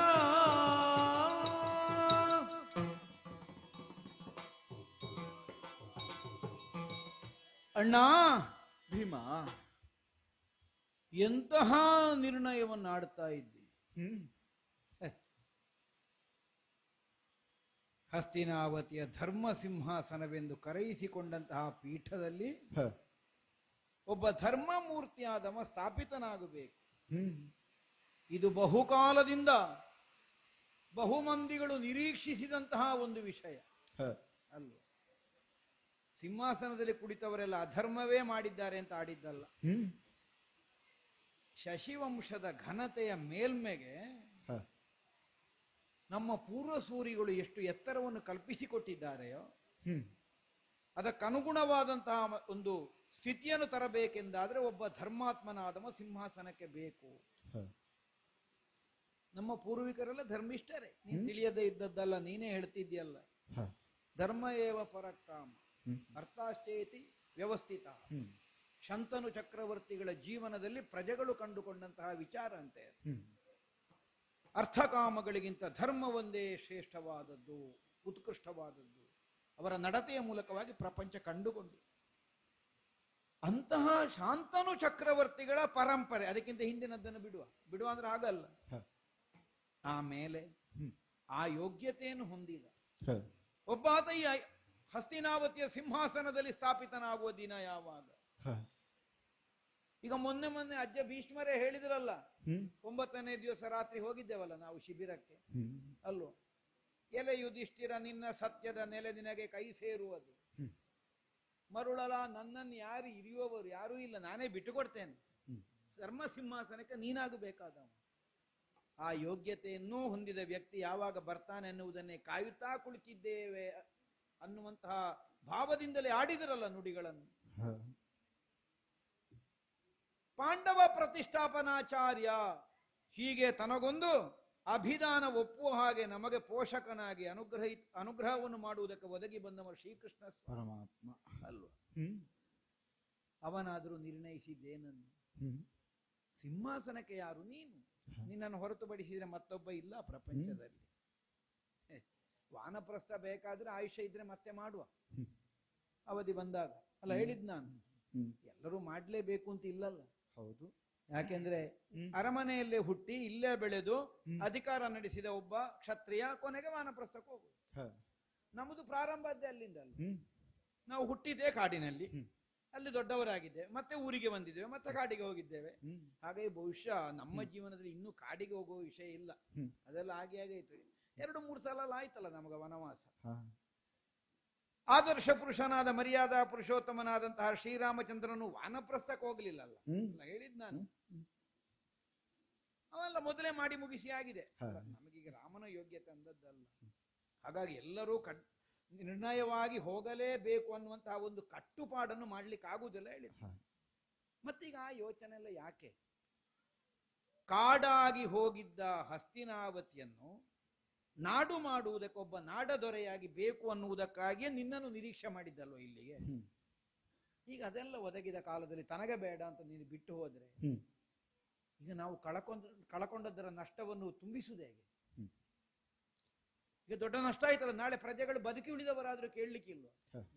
[SPEAKER 2] ಅಣ್ಣ
[SPEAKER 8] ಭೀಮಾ,
[SPEAKER 2] ಎಂತಹ ನಿರ್ಣಯವನ್ನು ಆಡ್ತಾ ಇದ್ದಿ. ಹಸ್ತಿನಾವತಿಯ ಧರ್ಮ ಸಿಂಹಾಸನವೆಂದು ಕರೆಯಿಸಿಕೊಂಡಂತಹ ಪೀಠದಲ್ಲಿ ಒಬ್ಬ ಧರ್ಮಮೂರ್ತಿಯಾದವ ಸ್ಥಾಪಿತನಾಗಬೇಕು. ಇದು ಬಹುಕಾಲದಿಂದ ಬಹುಮಂದಿಗಳು ನಿರೀಕ್ಷಿಸಿದಂತಹ ಒಂದು ವಿಷಯ ಅಲ್ವ? ಸಿಂಹಾಸನದಲ್ಲಿ ಕುಳಿತವರೆಲ್ಲ ಅಧರ್ಮವೇ ಮಾಡಿದ್ದಾರೆ ಅಂತ ಆಡಿದ್ದಲ್ಲ. ಶಶಿವಂಶದ ಘನತೆಯ ಮೇಲ್ಮೆಗೆ ನಮ್ಮ ಪೂರ್ವಸೂರಿಗಳು ಎಷ್ಟು ಎತ್ತರವನ್ನು ಕಲ್ಪಿಸಿಕೊಟ್ಟಿದ್ದಾರೆಯೋ ಅದಕ್ಕನುಗುಣವಾದಂತಹ ಒಂದು ಸ್ಥಿತಿಯನ್ನು ತರಬೇಕೆಂದಾದ್ರೆ ಒಬ್ಬ ಧರ್ಮಾತ್ಮನಾದವ ಸಿಂಹಾಸನಕ್ಕೆ ಬೇಕು. ನಮ್ಮ ಪೂರ್ವಿಕರೆಲ್ಲ ಧರ್ಮಿಷ್ಠರೇ, ನೀನ್ ತಿಳಿಯದೇ ಇದ್ದದ್ದಲ್ಲ, ನೀನೇ ಹೇಳ್ತಿದ್ಯಲ್ಲ. ಧರ್ಮ ಏವ ಪರಕಾಮ ಅರ್ಥಾಶ್ಚೇತಿ ವ್ಯವಸ್ಥಿತ. ಶಂತನು ಚಕ್ರವರ್ತಿಗಳ ಜೀವನದಲ್ಲಿ ಪ್ರಜೆಗಳು ಕಂಡುಕೊಂಡಂತಹ ವಿಚಾರ ಅಂತೆ. ಅರ್ಥಕಾಮಗಳಿಗಿಂತ ಧರ್ಮ ಒಂದೇ ಶ್ರೇಷ್ಠವಾದದ್ದು, ಉತ್ಕೃಷ್ಟವಾದದ್ದು. ಅವರ ನಡತೆಯ ಮೂಲಕವಾಗಿ ಪ್ರಪಂಚ ಕಂಡುಕೊಂಡಿದೆ. ಅಂತಹ ಶಾಂತನು ಚಕ್ರವರ್ತಿಗಳ ಪರಂಪರೆ. ಅದಕ್ಕಿಂತ ಹಿಂದಿನದ್ದನ್ನು ಬಿಡುವ ಅಂದ್ರೆ ಆಗಲ್ಲ. ಆಮೇಲೆ ಆ ಯೋಗ್ಯತೆಯನ್ನು ಹೊಂದಿದ ಒಬ್ಬಾತ ಈ ಹಸ್ತಿನಾವತಿಯ ಸಿಂಹಾಸನದಲ್ಲಿ ಸ್ಥಾಪಿತನಾಗುವ ದಿನ ಯಾವಾಗ? ಈಗ ಮೊನ್ನೆ ಅಜ್ಜ ಭೀಷ್ಮರೇ ಹೇಳಿದ್ರಲ್ಲ, 9ನೇ ದಿವಸ ರಾತ್ರಿ ಹೋಗಿದ್ದೇವಲ್ಲ ನಾವು ಶಿಬಿರಕ್ಕೆ, ಅಲ್ಲೋ, ಎಲೆ ಯುಧಿಷ್ಠಿರ ನಿನ್ನ ಸತ್ಯದ ನೆಲೆ ನಿನಗೆ ಕೈ ಸೇರುವುದು. ಮರುಳಲ, ನನ್ನನ್ನು ಯಾರು ಇರಿಯುವವರು ಯಾರೂ ಇಲ್ಲ, ನಾನೇ ಬಿಟ್ಟುಕೊಡ್ತೇನೆ. ಧರ್ಮ ಸಿಂಹಾಸನಕ್ಕೆ ನೀನಾಗಬೇಕಾದವ. ಆ ಯೋಗ್ಯತೆಯನ್ನೂ ಹೊಂದಿದ ವ್ಯಕ್ತಿ ಯಾವಾಗ ಬರ್ತಾನೆ ಎನ್ನುವುದನ್ನೇ ಕಾಯುತ್ತಾ ಕುಳಿತಿದ್ದೇವೆ ಅನ್ನುವಂತಹ ಭಾವದಿಂದಲೇ ಆಡಿದರಲ್ಲ ನುಡಿಗಳನ್ನು. ಪಾಂಡವ ಪ್ರತಿಷ್ಠಾಪನಾಚಾರ್ಯ ಹೀಗೆ ತನಗೊಂದು ಅಭಿದಾನ ಒಪ್ಪುವ ಹಾಗೆ ನಮಗೆ ಪೋಷಕನಾಗಿ ಅನುಗ್ರಹವನ್ನು ಮಾಡುವುದಕ್ಕೆ ಒದಗಿ ಬಂದವರು ಶ್ರೀಕೃಷ್ಣ ಪರಮಾತ್ಮ ಅಲ್ವ. ಅವನಾದರೂ ನಿರ್ಣಯಿಸಿದ್ದೇನನ್ನು? ಸಿಂಹಾಸನಕ್ಕೆ ಯಾರು? ನೀನು. ನಿನ್ನನ್ನು ಹೊರತುಪಡಿಸಿದ್ರೆ ಮತ್ತೊಬ್ಬ ಇಲ್ಲ ಪ್ರಪಂಚದಲ್ಲಿ. ವಾನಪ್ರಸ್ಥ ಬೇಕಾದ್ರೆ ಆಯುಷ್ಯ ಇದ್ರೆ ಮತ್ತೆ ಮಾಡುವ ಅವಧಿ ಬಂದಾಗ ಅಲ್ಲ. ಹೇಳಿದ್ ನಾನು, ಎಲ್ಲರೂ ಮಾಡ್ಲೇಬೇಕು ಅಂತ ಇಲ್ಲಲ್ಲ. ಹೌದು. ಯಾಕೆಂದ್ರೆ ಅರಮನೆಯಲ್ಲೇ ಹುಟ್ಟಿ ಇಲ್ಲೇ ಬೆಳೆದು ಅಧಿಕಾರ ನಡೆಸಿದ ಒಬ್ಬ ಕ್ಷತ್ರಿಯ ಕೊನೆಗೆ ವಾನಪ್ರಸ್ಥಕ್ಕೆ ಹೋಗುದು. ನಮ್ಮದು ಪ್ರಾರಂಭದ್ದೇ ಅಲ್ಲಿಂದ ಅಲ್ಲ. ನಾವು ಹುಟ್ಟಿದ್ದೇ ಕಾಡಿನಲ್ಲಿ, ಅಲ್ಲಿ ದೊಡ್ಡವರಾಗಿದ್ದೇವೆ, ಮತ್ತೆ ಊರಿಗೆ ಬಂದಿದ್ದೇವೆ, ಮತ್ತೆ ಕಾಡಿಗೆ ಹೋಗಿದ್ದೇವೆ. ಹಾಗಾಗಿ ಬಹುಶಃ ನಮ್ಮ ಜೀವನದಲ್ಲಿ ಇನ್ನೂ ಕಾಡಿಗೆ ಹೋಗುವ ವಿಷಯ ಇಲ್ಲ. ಅದೆಲ್ಲ ಹಾಗೆ ಇತ್ತು. 2-3 ಸಲ ಆಯ್ತಲ್ಲ ನಮಗ ವನವಾಸ. ಆದರ್ಶ ಪುರುಷನಾದ ಮರ್ಯಾದಾ ಪುರುಷೋತ್ತಮನಾದಂತಹ ಶ್ರೀರಾಮಚಂದ್ರನು ವಾನಪ್ರಸ್ಥಕ್ಕೆ ಹೋಗ್ಲಿಲ್ಲಲ್ಲ. ಹೇಳಿದ್ ನಾನು, ಅವೆಲ್ಲ ಮೊದಲೇ ಮಾಡಿ ಮುಗಿಸಿ ಆಗಿದೆ. ನಮಗೀಗ ರಾಮನ ಯೋಗ್ಯತೆ ಅಂದದ್ದಲ್ಲ. ಹಾಗಾಗಿ ಎಲ್ಲರೂ ನಿರ್ಣಯವಾಗಿ ಹೋಗಲೇಬೇಕು ಅನ್ನುವಂತಹ ಒಂದು ಕಟ್ಟುಪಾಡನ್ನು ಮಾಡ್ಲಿಕ್ಕೆ ಆಗುವುದಿಲ್ಲ ಹೇಳಿದ್ರು. ಮತ್ತೀಗ ಆ ಯೋಚನೆ ಎಲ್ಲ ಯಾಕೆ? ಕಾಡಾಗಿ ಹೋಗಿದ್ದ ಹಸ್ತಿನಾವತಿಯನ್ನು ನಾಡು ಮಾಡುವುದಕ್ಕೆ ಒಬ್ಬ ನಾಡದೊರೆಯಾಗಿ ಬೇಕು ಅನ್ನುವುದಕ್ಕಾಗಿಯೇ ನಿನ್ನನ್ನು ನಿರೀಕ್ಷೆ ಮಾಡಿದ್ದಲ್ವ ಇಲ್ಲಿಗೆ. ಈಗ ಅದೆಲ್ಲ ಒದಗಿದ ಕಾಲದಲ್ಲಿ ತನಗೆ ಬೇಡ ಅಂತ ನೀನು ಬಿಟ್ಟು ಹೋದ್ರೆ ಈಗ ನಾವು ಕಳಕೊಂಡದ್ದರ ನಷ್ಟವನ್ನು ತುಂಬಿಸುವುದು ಹೇಗೆ? ಈಗ ದೊಡ್ಡ ನಷ್ಟ ಆಯ್ತಲ್ಲ. ನಾಳೆ ಪ್ರಜೆಗಳು ಬದುಕಿ ಉಳಿದವರಾದ್ರೂ ಕೇಳಲಿಕ್ಕಿಲ್ವ?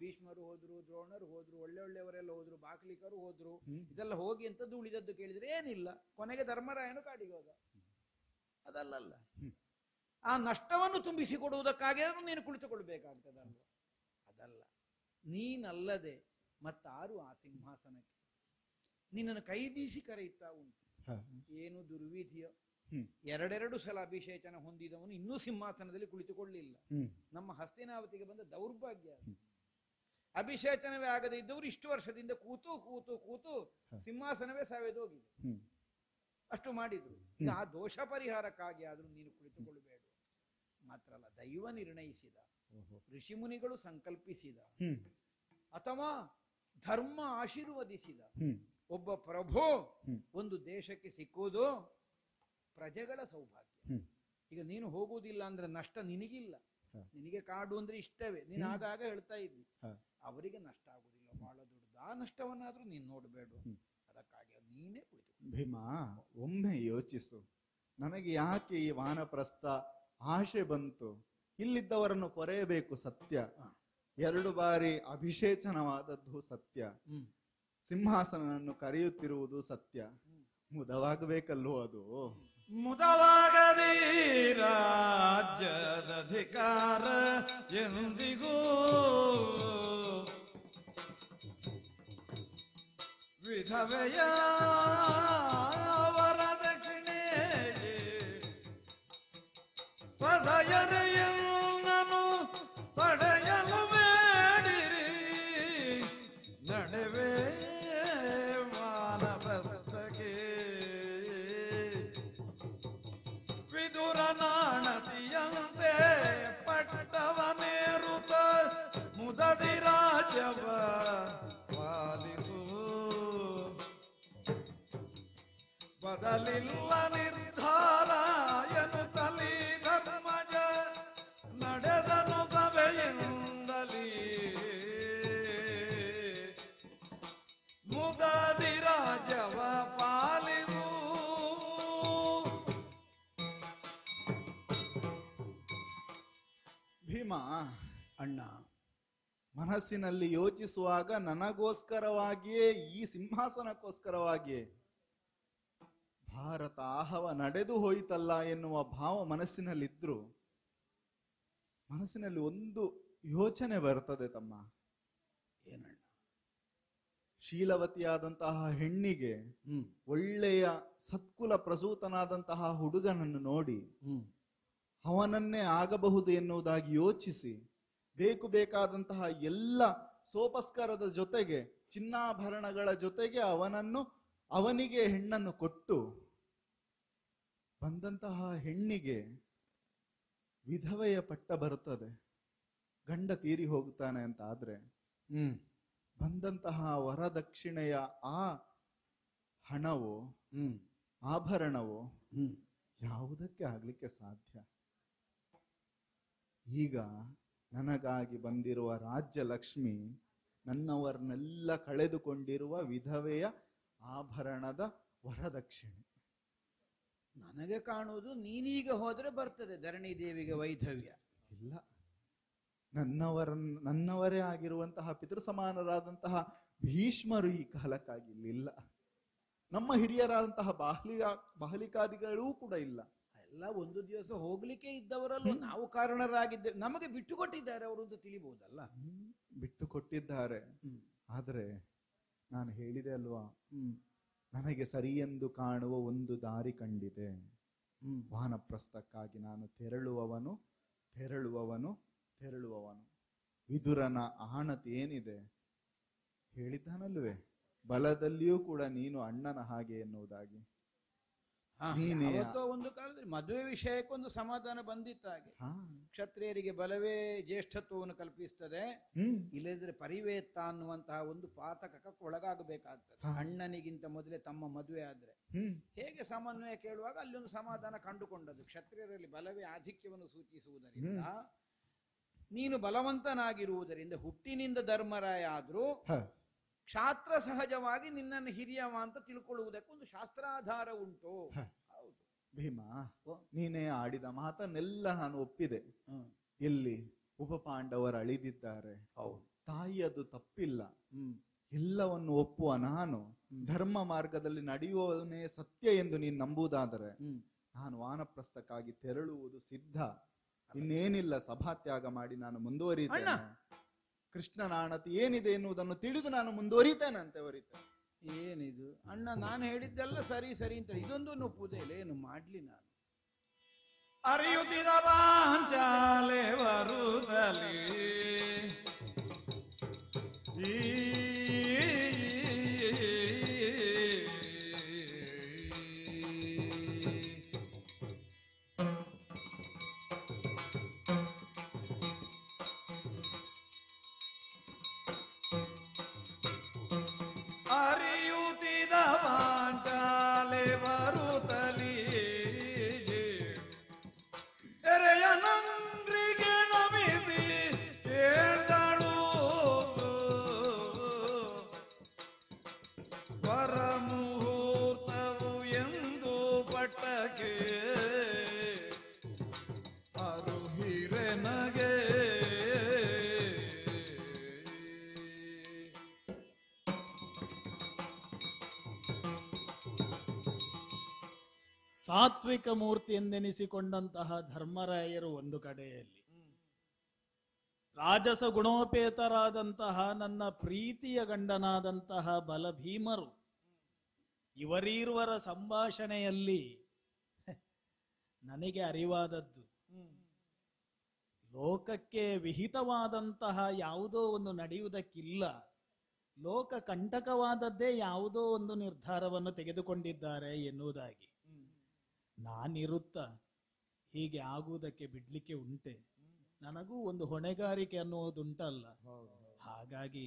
[SPEAKER 2] ಭೀಷ್ಮರು ಹೋದ್ರು, ದ್ರೋಣರು ಹೋದ್ರು, ಒಳ್ಳೆಯವರೆಲ್ಲ ಹೋದ್ರು, ಬಾಕ್ಲಿಕರು ಹೋದ್ರು, ಇದೆಲ್ಲ ಹೋಗಿ ಎಂತದ್ದು ಉಳಿದದ್ದು ಕೇಳಿದ್ರೆ ಏನಿಲ್ಲ. ಕೊನೆಗೆ ಧರ್ಮರಾಯನು ಕಾಡಿಗೆ ಹೋದ. ಅದಲ್ಲಲ್ಲ, ಆ ನಷ್ಟವನ್ನು ತುಂಬಿಸಿಕೊಡುವುದಕ್ಕಾಗಿಯೂ ನೀನು ಕುಳಿತುಕೊಳ್ಬೇಕಾಗ್ತದಲ್ವ? ಅದಲ್ಲ. ನೀನಲ್ಲದೆ ಮತ್ತಾರು ಆ ಸಿಂಹಾಸನಕ್ಕೆ ನಿನ್ನನ್ನು ಕೈ ಬೀಸಿ ಕರೆಯುತ್ತಾ ಉಂಟು. ಏನು ದುರ್ವಿಧಿಯೋ, 2 ಸಲ ಅಭಿಷೇಚನ ಹೊಂದಿದವನು ಇನ್ನೂ ಸಿಂಹಾಸನದಲ್ಲಿ ಕುಳಿತುಕೊಳ್ಳಿಲ್ಲ. ನಮ್ಮ ಹಸ್ತಿನಾವತಿಗೆ ಬಂದ ದೌರ್ಭಾಗ್ಯ. ಅಭಿಷೇಚನವೇ ಆಗದೆ ಇದ್ದವರು ಇಷ್ಟು ವರ್ಷದಿಂದ ಕೂತು ಕೂತು ಕೂತು ಸಿಂಹಾಸನವೇ ಸಾವೇದು ಹೋಗಿದೆ. ಅಷ್ಟು ಮಾಡಿದ್ರು. ಈಗ ಆ ದೋಷ ಪರಿಹಾರಕ್ಕಾಗಿ ಆದ್ರೂ ನೀನು ಕುಳಿತುಕೊಳ್ಳಬೇಡ. ಮಾತ್ರ ಅಲ್ಲ, ದೈವ ನಿರ್ಣಯಿಸಿದ, ಋಷಿಮುನಿಗಳು ಸಂಕಲ್ಪಿಸಿದ, ಅಥವಾ ಧರ್ಮ ಆಶೀರ್ವದಿಸಿದ ಒಬ್ಬ ಪ್ರಭು ಒಂದು ದೇಶಕ್ಕೆ ಸಿಕ್ಕುವುದು ಪ್ರಜೆಗಳ ಸೌಭಾಗ್ಯ. ಈಗ ನೀನು ಹೋಗುವುದಿಲ್ಲ ಅಂದ್ರೆ ನಷ್ಟ ನಿನಗಿಲ್ಲ. ನಿನಗೆ ಕಾಡು ಅಂದ್ರೆ ಇಷ್ಟವೇ, ನೀನು ಆಗಾಗ ಹೇಳ್ತಾ ಇದ್ದಿ. ಅವರಿಗೆ ನಷ್ಟ ಆಗುದಿಲ್ಲ, ಬಹಳ ದೊಡ್ಡದು. ಆ ನಷ್ಟವನ್ನಾದ್ರೂ ನೀನು ನೋಡಬೇಡ. ಅದಕ್ಕಾಗಿ ನೀನೇ ಕುಳಿತು.
[SPEAKER 8] ಭೀಮಾ, ಒಮ್ಮೆ ಯೋಚಿಸು. ನನಗೆ ಯಾಕೆ ಈ ವಾನಪ್ರಸ್ಥ ಆಶೆ ಬಂತು? ಇಲ್ಲಿದ್ದವರನ್ನು ಕೊರೆಯಬೇಕು ಸತ್ಯ, 2 ಬಾರಿ ಅಭಿಷೇಚನವಾದದ್ದು ಸತ್ಯ, ಸಿಂಹಾಸನವನ್ನು ಕರೆಯುತ್ತಿರುವುದು ಸತ್ಯ. ಮುದವಾಗಬೇಕಲ್ಲೋ ಅದು?
[SPEAKER 9] ಮುದವಾಗದಿ ರಾಜ್ಯದ ಅಧಿಕಾರ ಎಂದಿಗೂ ವಿಧವೆಯ ವರದಕ್ಷಿಣೆಗೆ ಸದಯರೆಯನ್ನನು ತಡೆಯಲು ಬೇಡಿರಿ. ನಡೆವೇ ವಾನಪ್ರಸ್ಥಕ್ಕೆ ವಿದುರ ನಾಣತಿಯಂತೆ ಪಟ್ಟವನೇರುತ ಮುದದಿ ರಾಜವ ಪಾಲಿಸು. ಬದಲಿಲ್ಲ ನಿರ್ಧಾರ ಎನ್ನುತ್ತಲಿ ಧರ್ಮಜ
[SPEAKER 8] ಭೀಮ,
[SPEAKER 2] ಅಣ್ಣ,
[SPEAKER 8] ಮನಸ್ಸಿನಲ್ಲಿ ಯೋಚಿಸುವಾಗ ನನಗೋಸ್ಕರವಾಗಿಯೇ, ಈ ಸಿಂಹಾಸನಕ್ಕೋಸ್ಕರವಾಗಿಯೇ ಭಾರತ ಆಹವ ನಡೆದು ಹೋಯಿತಲ್ಲ ಎನ್ನುವ ಭಾವ ಮನಸ್ಸಿನಲ್ಲಿದ್ರು ಮನಸ್ಸಿನಲ್ಲಿ ಒಂದು ಯೋಚನೆ ಬರ್ತದೆ ತಮ್ಮ.
[SPEAKER 2] ಏನಣ್ಣ?
[SPEAKER 8] ಶೀಲವತಿಯಾದಂತಹ ಹೆಣ್ಣಿಗೆ ಒಳ್ಳೆಯ ಸತ್ಕುಲ ಪ್ರಸೂತನಾದಂತಹ ಹುಡುಗನನ್ನು ನೋಡಿ ಅವನನ್ನೇ ಆಗಬಹುದು ಎನ್ನುವುದಾಗಿ ಯೋಚಿಸಿ ಬೇಕಾದಂತಹ ಎಲ್ಲ ಸೋಪಸ್ಕಾರದ ಜೊತೆಗೆ ಚಿನ್ನಾಭರಣಗಳ ಜೊತೆಗೆ ಅವನಿಗೆ ಹೆಣ್ಣನ್ನು ಕೊಟ್ಟು ಬಂದಂತಹ ಹೆಣ್ಣಿಗೆ ವಿಧವೆಯ ಪಟ್ಟ ಬರುತ್ತದೆ, ಗಂಡ ತೀರಿ ಹೋಗುತ್ತಾನೆ ಅಂತ ಆದ್ರೆ ಬಂದಂತಹ ವರದಕ್ಷಿಣೆಯ ಆ ಹಣವೋ ಆಭರಣವೋ ಯಾವುದಕ್ಕೆ ಆಗ್ಲಿಕ್ಕೆ ಸಾಧ್ಯ? ಈಗ ನನಗಾಗಿ ಬಂದಿರುವ ರಾಜ್ಯ ಲಕ್ಷ್ಮಿ ನನ್ನವರನ್ನೆಲ್ಲ ಕಳೆದುಕೊಂಡಿರುವ ವಿಧವೆಯ ಆಭರಣದ ವರದಕ್ಷಿಣೆ.
[SPEAKER 2] ನನಗೆ ಕಾಣುವುದು ನೀನೀಗ ಹೋದ್ರೆ ಬರ್ತದೆ ಧರಣಿ ದೇವಿಗೆ ವೈಧವ್ಯ.
[SPEAKER 8] ಇಲ್ಲ, ನನ್ನವರೇ ಆಗಿರುವಂತಹ ಪಿತೃ ಸಮಾನರಾದಂತಹ ಭೀಷ್ಮರು ಈ ಕಾಲಕ್ಕಾಗಿ ಇಲ್ಲ. ನಮ್ಮ ಹಿರಿಯರಾದಂತಹ ಬಾಹಲಿಕಾದಿಗಳೂ ಕೂಡ ಇಲ್ಲ.
[SPEAKER 2] ಎಲ್ಲ ಒಂದು ದಿವಸ ಹೋಗ್ಲಿಕ್ಕೆ ಇದ್ದವರಲ್ಲ, ನಾವು ಕಾರಣರಾಗಿದ್ದೇವೆ. ನಮಗೆ ಬಿಟ್ಟು ಕೊಟ್ಟಿದ್ದಾರೆ ಅವರು ಅಂತ ತಿಳಿಬಹುದಲ್ಲ.
[SPEAKER 8] ಬಿಟ್ಟು ಕೊಟ್ಟಿದ್ದಾರೆ. ಆದ್ರೆ ನಾನು ಹೇಳಿದೆ ಅಲ್ವಾ, ನನಗೆ ಸರಿಯೆಂದು ಕಾಣುವ ಒಂದು ದಾರಿ ಕಂಡಿದೆ. ವಾನಪ್ರಸ್ಥಕ್ಕಾಗಿ ನಾನು ತೆರಳುವವನು. ವಿದುರನ ಆಣತಿ ಏನಿದೆ ಹೇಳಿದ್ದಾನಲ್ವೇ, ಬಲದಲ್ಲಿಯೂ ಕೂಡ ನೀನು ಅಣ್ಣನ ಹಾಗೆ ಎನ್ನುವುದಾಗಿ.
[SPEAKER 2] ಒಂದು ಕಾಲದಲ್ಲಿ ಮದುವೆ ವಿಷಯಕ್ಕೊಂದು ಸಮಾಧಾನ ಬಂದಿತ್ತಾಗೆ. ಕ್ಷತ್ರಿಯರಿಗೆ ಬಲವೇ ಜ್ಯೇಷ್ಠತ್ವವನ್ನು ಕಲ್ಪಿಸ್ತದೆ, ಇಲ್ಲದ್ರೆ ಪರಿವೇತ್ತ ಅನ್ನುವಂತಹ ಒಂದು ಪಾತಕಕ್ಕೆ ಒಳಗಾಗಬೇಕಾಗ್ತದೆ. ಅಣ್ಣನಿಗಿಂತ ಮೊದಲೇ ತಮ್ಮ ಮದುವೆ ಆದ್ರೆ ಹೇಗೆ ಸಮನ್ವಯ ಕೇಳುವಾಗ ಅಲ್ಲಿ ಒಂದು ಸಮಾಧಾನ ಕಂಡುಕೊಂಡದ್ದು. ಕ್ಷತ್ರಿಯರಲ್ಲಿ ಬಲವೇ ಆಧಿಕ್ಯವನ್ನು ಸೂಚಿಸುವುದರಿಂದ, ನೀನು ಬಲವಂತನಾಗಿರುವುದರಿಂದ ಹುಟ್ಟಿನಿಂದ ಧರ್ಮರಾಯ ಆದ್ರೂ ಕ್ಷಾತ್ರ ಸಹಜವಾಗಿ ನಿನ್ನನ್ನು ಹಿರಿಯವ ಅಂತ ತಿಳ್ಕೊಳ್ಳುವುದಕ್ಕೊಂದು ಶಾಸ್ತ್ರಾಧಾರ ಉಂಟು. ಹೌದು
[SPEAKER 8] ಭೀಮ, ನೀನೇ ಆಡಿದ ಮಾತನ್ನೆಲ್ಲ ನಾನು ಒಪ್ಪಿದೆ. ಎಲ್ಲಿ ಉಪಪಾಂಡವರು ಅಳಿದಿದ್ದಾರೆ, ತಾಯಿಯದು ತಪ್ಪಿಲ್ಲ, ಎಲ್ಲವನ್ನು ಒಪ್ಪುವ ನಾನು ಧರ್ಮ ಮಾರ್ಗದಲ್ಲಿ ನಡೆಯುವವನೇ ಸತ್ಯ ಎಂದು ನೀನು ನಂಬುವುದಾದರೆ ನಾನು ವಾನಪ್ರಸ್ಥಕ್ಕಾಗಿ ತೆರಳುವುದು ಸಿದ್ಧ. ಇನ್ನೇನಿಲ್ಲ, ಸಭಾತ್ಯಾಗ ಮಾಡಿ ನಾನು ಮುಂದುವರಿತೇನೆ. ಕೃಷ್ಣನ ಆಣತಿ ಏನಿದೆ ಎನ್ನುವುದನ್ನು ತಿಳಿದು ನಾನು ಮುಂದುವರಿತೇನೆ ಅಂತ ಹೊರಿತೇನೆ.
[SPEAKER 2] ಏನಿದು ಅಣ್ಣ, ನಾನು ಹೇಳಿದ್ದೆಲ್ಲ ಸರಿ ಅಂತ ಇದೊಂದು ಒಪ್ಪುವುದೇ ಇಲ್ಲ. ಏನು ಮಾಡ್ಲಿ ನಾನು?
[SPEAKER 9] ಅರಿಯುತ್ತಿದ ಪಾಂಚಾಲೆ ಬರುತ್ತಲಿ ಅರಿಯುತ್ತಿದ ಪಾಂಚಾಲೆ ಬರುತ್ತಲಿ ಎರೆಯ ನಂದ್ರಿಗೆ ನಮಿಸಿ ಕೇಳ್ದಳು ಪರಮುಹೂರ್ತವು ಎಂದು ಪಟ್ಟಕ್ಕೆ ಅರುಹಿರೆನಗೆ
[SPEAKER 6] ಸಾತ್ವಿಕ ಮೂರ್ತಿ ಎಂದೆನಿಸಿಕೊಂಡಂತಹ ಧರ್ಮರಾಯರು ಒಂದು ಕಡೆಯಲ್ಲಿ, ರಾಜಸ ಗುಣೋಪೇತರಾದಂತಹ ನನ್ನ ಪ್ರೀತಿಯ ಗಂಡನಾದಂತಹ ಬಲಭೀಮರು, ಇವರೀರ್ವರ ಸಂಭಾಷಣೆಯಲ್ಲಿ ನನಗೆ ಅರಿವಾದದ್ದು, ಲೋಕಕ್ಕೆ ವಿಹಿತವಾದಂತಹ ಯಾವುದೋ ಒಂದು ನಡೆಯುವುದಕ್ಕಿಲ್ಲ, ಲೋಕ ಕಂಟಕವಾದದ್ದೇ ಯಾವುದೋ ಒಂದು ನಿರ್ಧಾರವನ್ನು ತೆಗೆದುಕೊಂಡಿದ್ದಾರೆ ಎನ್ನುವುದಾಗಿ. ನಾನಿರುತ್ತ ಹೀಗೆ ಆಗುವುದಕ್ಕೆ ಬಿಡ್ಲಿಕ್ಕೆ ಉಂಟೆ? ನನಗೂ ಒಂದು ಹೊಣೆಗಾರಿಕೆ ಅನ್ನುವುದುಂಟಲ್ಲ. ಹಾಗಾಗಿ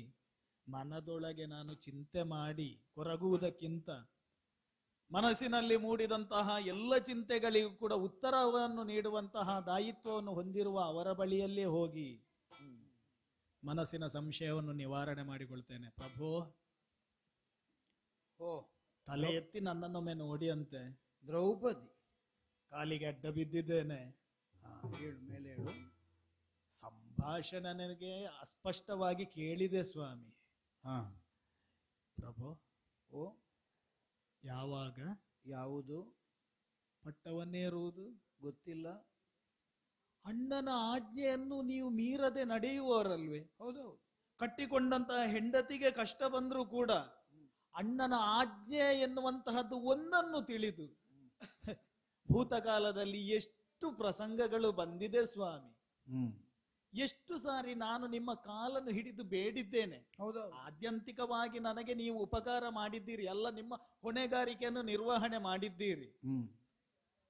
[SPEAKER 6] ಮನದೊಳಗೆ ನಾನು ಚಿಂತೆ ಮಾಡಿ ಕೊರಗುವುದಕ್ಕಿಂತ ಮನಸ್ಸಿನಲ್ಲಿ ಮೂಡಿದಂತಹ ಎಲ್ಲ ಚಿಂತೆಗಳಿಗೂ ಕೂಡ ಉತ್ತರವನ್ನು ನೀಡುವಂತಹ ದಾಯಿತ್ವವನ್ನು ಹೊಂದಿರುವ ಅವರ ಬಳಿಯಲ್ಲೇ ಹೋಗಿ ಮನಸ್ಸಿನ ಸಂಶಯವನ್ನು ನಿವಾರಣೆ ಮಾಡಿಕೊಳ್ತೇನೆ. ಪ್ರಭೋ, ತಲೆ ಎತ್ತಿ ನನ್ನನ್ನೊಮ್ಮೆ ನೋಡಿ ಅಂತೆ.
[SPEAKER 2] ದ್ರೌಪದಿ
[SPEAKER 6] ಕಾಲಿಗೆ ಅಡ್ಡ ಬಿದ್ದಿದ್ದೇನೆ.
[SPEAKER 2] ಹೇಳು, ಮೇಲೆ ಹೇಳು.
[SPEAKER 6] ಸಂ ಭಾಷಣ ನನಗೆ ಅಸ್ಪಷ್ಟವಾಗಿ ಕೇಳಿದೆ ಸ್ವಾಮಿ.
[SPEAKER 2] ಹಾ
[SPEAKER 6] ಪ್ರಭು,
[SPEAKER 2] ಓ
[SPEAKER 6] ಯಾವಾಗ
[SPEAKER 2] ಯಾವುದು
[SPEAKER 6] ಪಟ್ಟವನ್ನೇರುವುದು
[SPEAKER 2] ಗೊತ್ತಿಲ್ಲ.
[SPEAKER 6] ಅಣ್ಣನ ಆಜ್ಞೆಯನ್ನು ನೀವು ಮೀರದೆ ನಡೆಯುವವರಲ್ವೇ?
[SPEAKER 2] ಹೌದೌದು.
[SPEAKER 6] ಕಟ್ಟಿಕೊಂಡಂತಹ ಹೆಂಡತಿಗೆ ಕಷ್ಟ ಬಂದ್ರೂ ಕೂಡ ಅಣ್ಣನ ಆಜ್ಞೆ ಎನ್ನುವಂತಹದ್ದು ಒಂದನ್ನು ತಿಳಿದು ಭೂತಕಾಲದಲ್ಲಿ ಎಷ್ಟು ಪ್ರಸಂಗಗಳು ಬಂದಿದೆ ಸ್ವಾಮಿ. ಎಷ್ಟು ಸಾರಿ ನಾನು ನಿಮ್ಮ ಕಾಲನ್ನು ಹಿಡಿದು ಬೇಡಿದ್ದೇನೆ.
[SPEAKER 2] ಹೌದಾ?
[SPEAKER 6] ಆದ್ಯಂತಿಕವಾಗಿ ನನಗೆ ನೀವು ಉಪಕಾರ ಮಾಡಿದ್ದೀರಿ, ಎಲ್ಲ ನಿಮ್ಮ ಹೊಣೆಗಾರಿಕೆಯನ್ನು ನಿರ್ವಹಣೆ ಮಾಡಿದ್ದೀರಿ.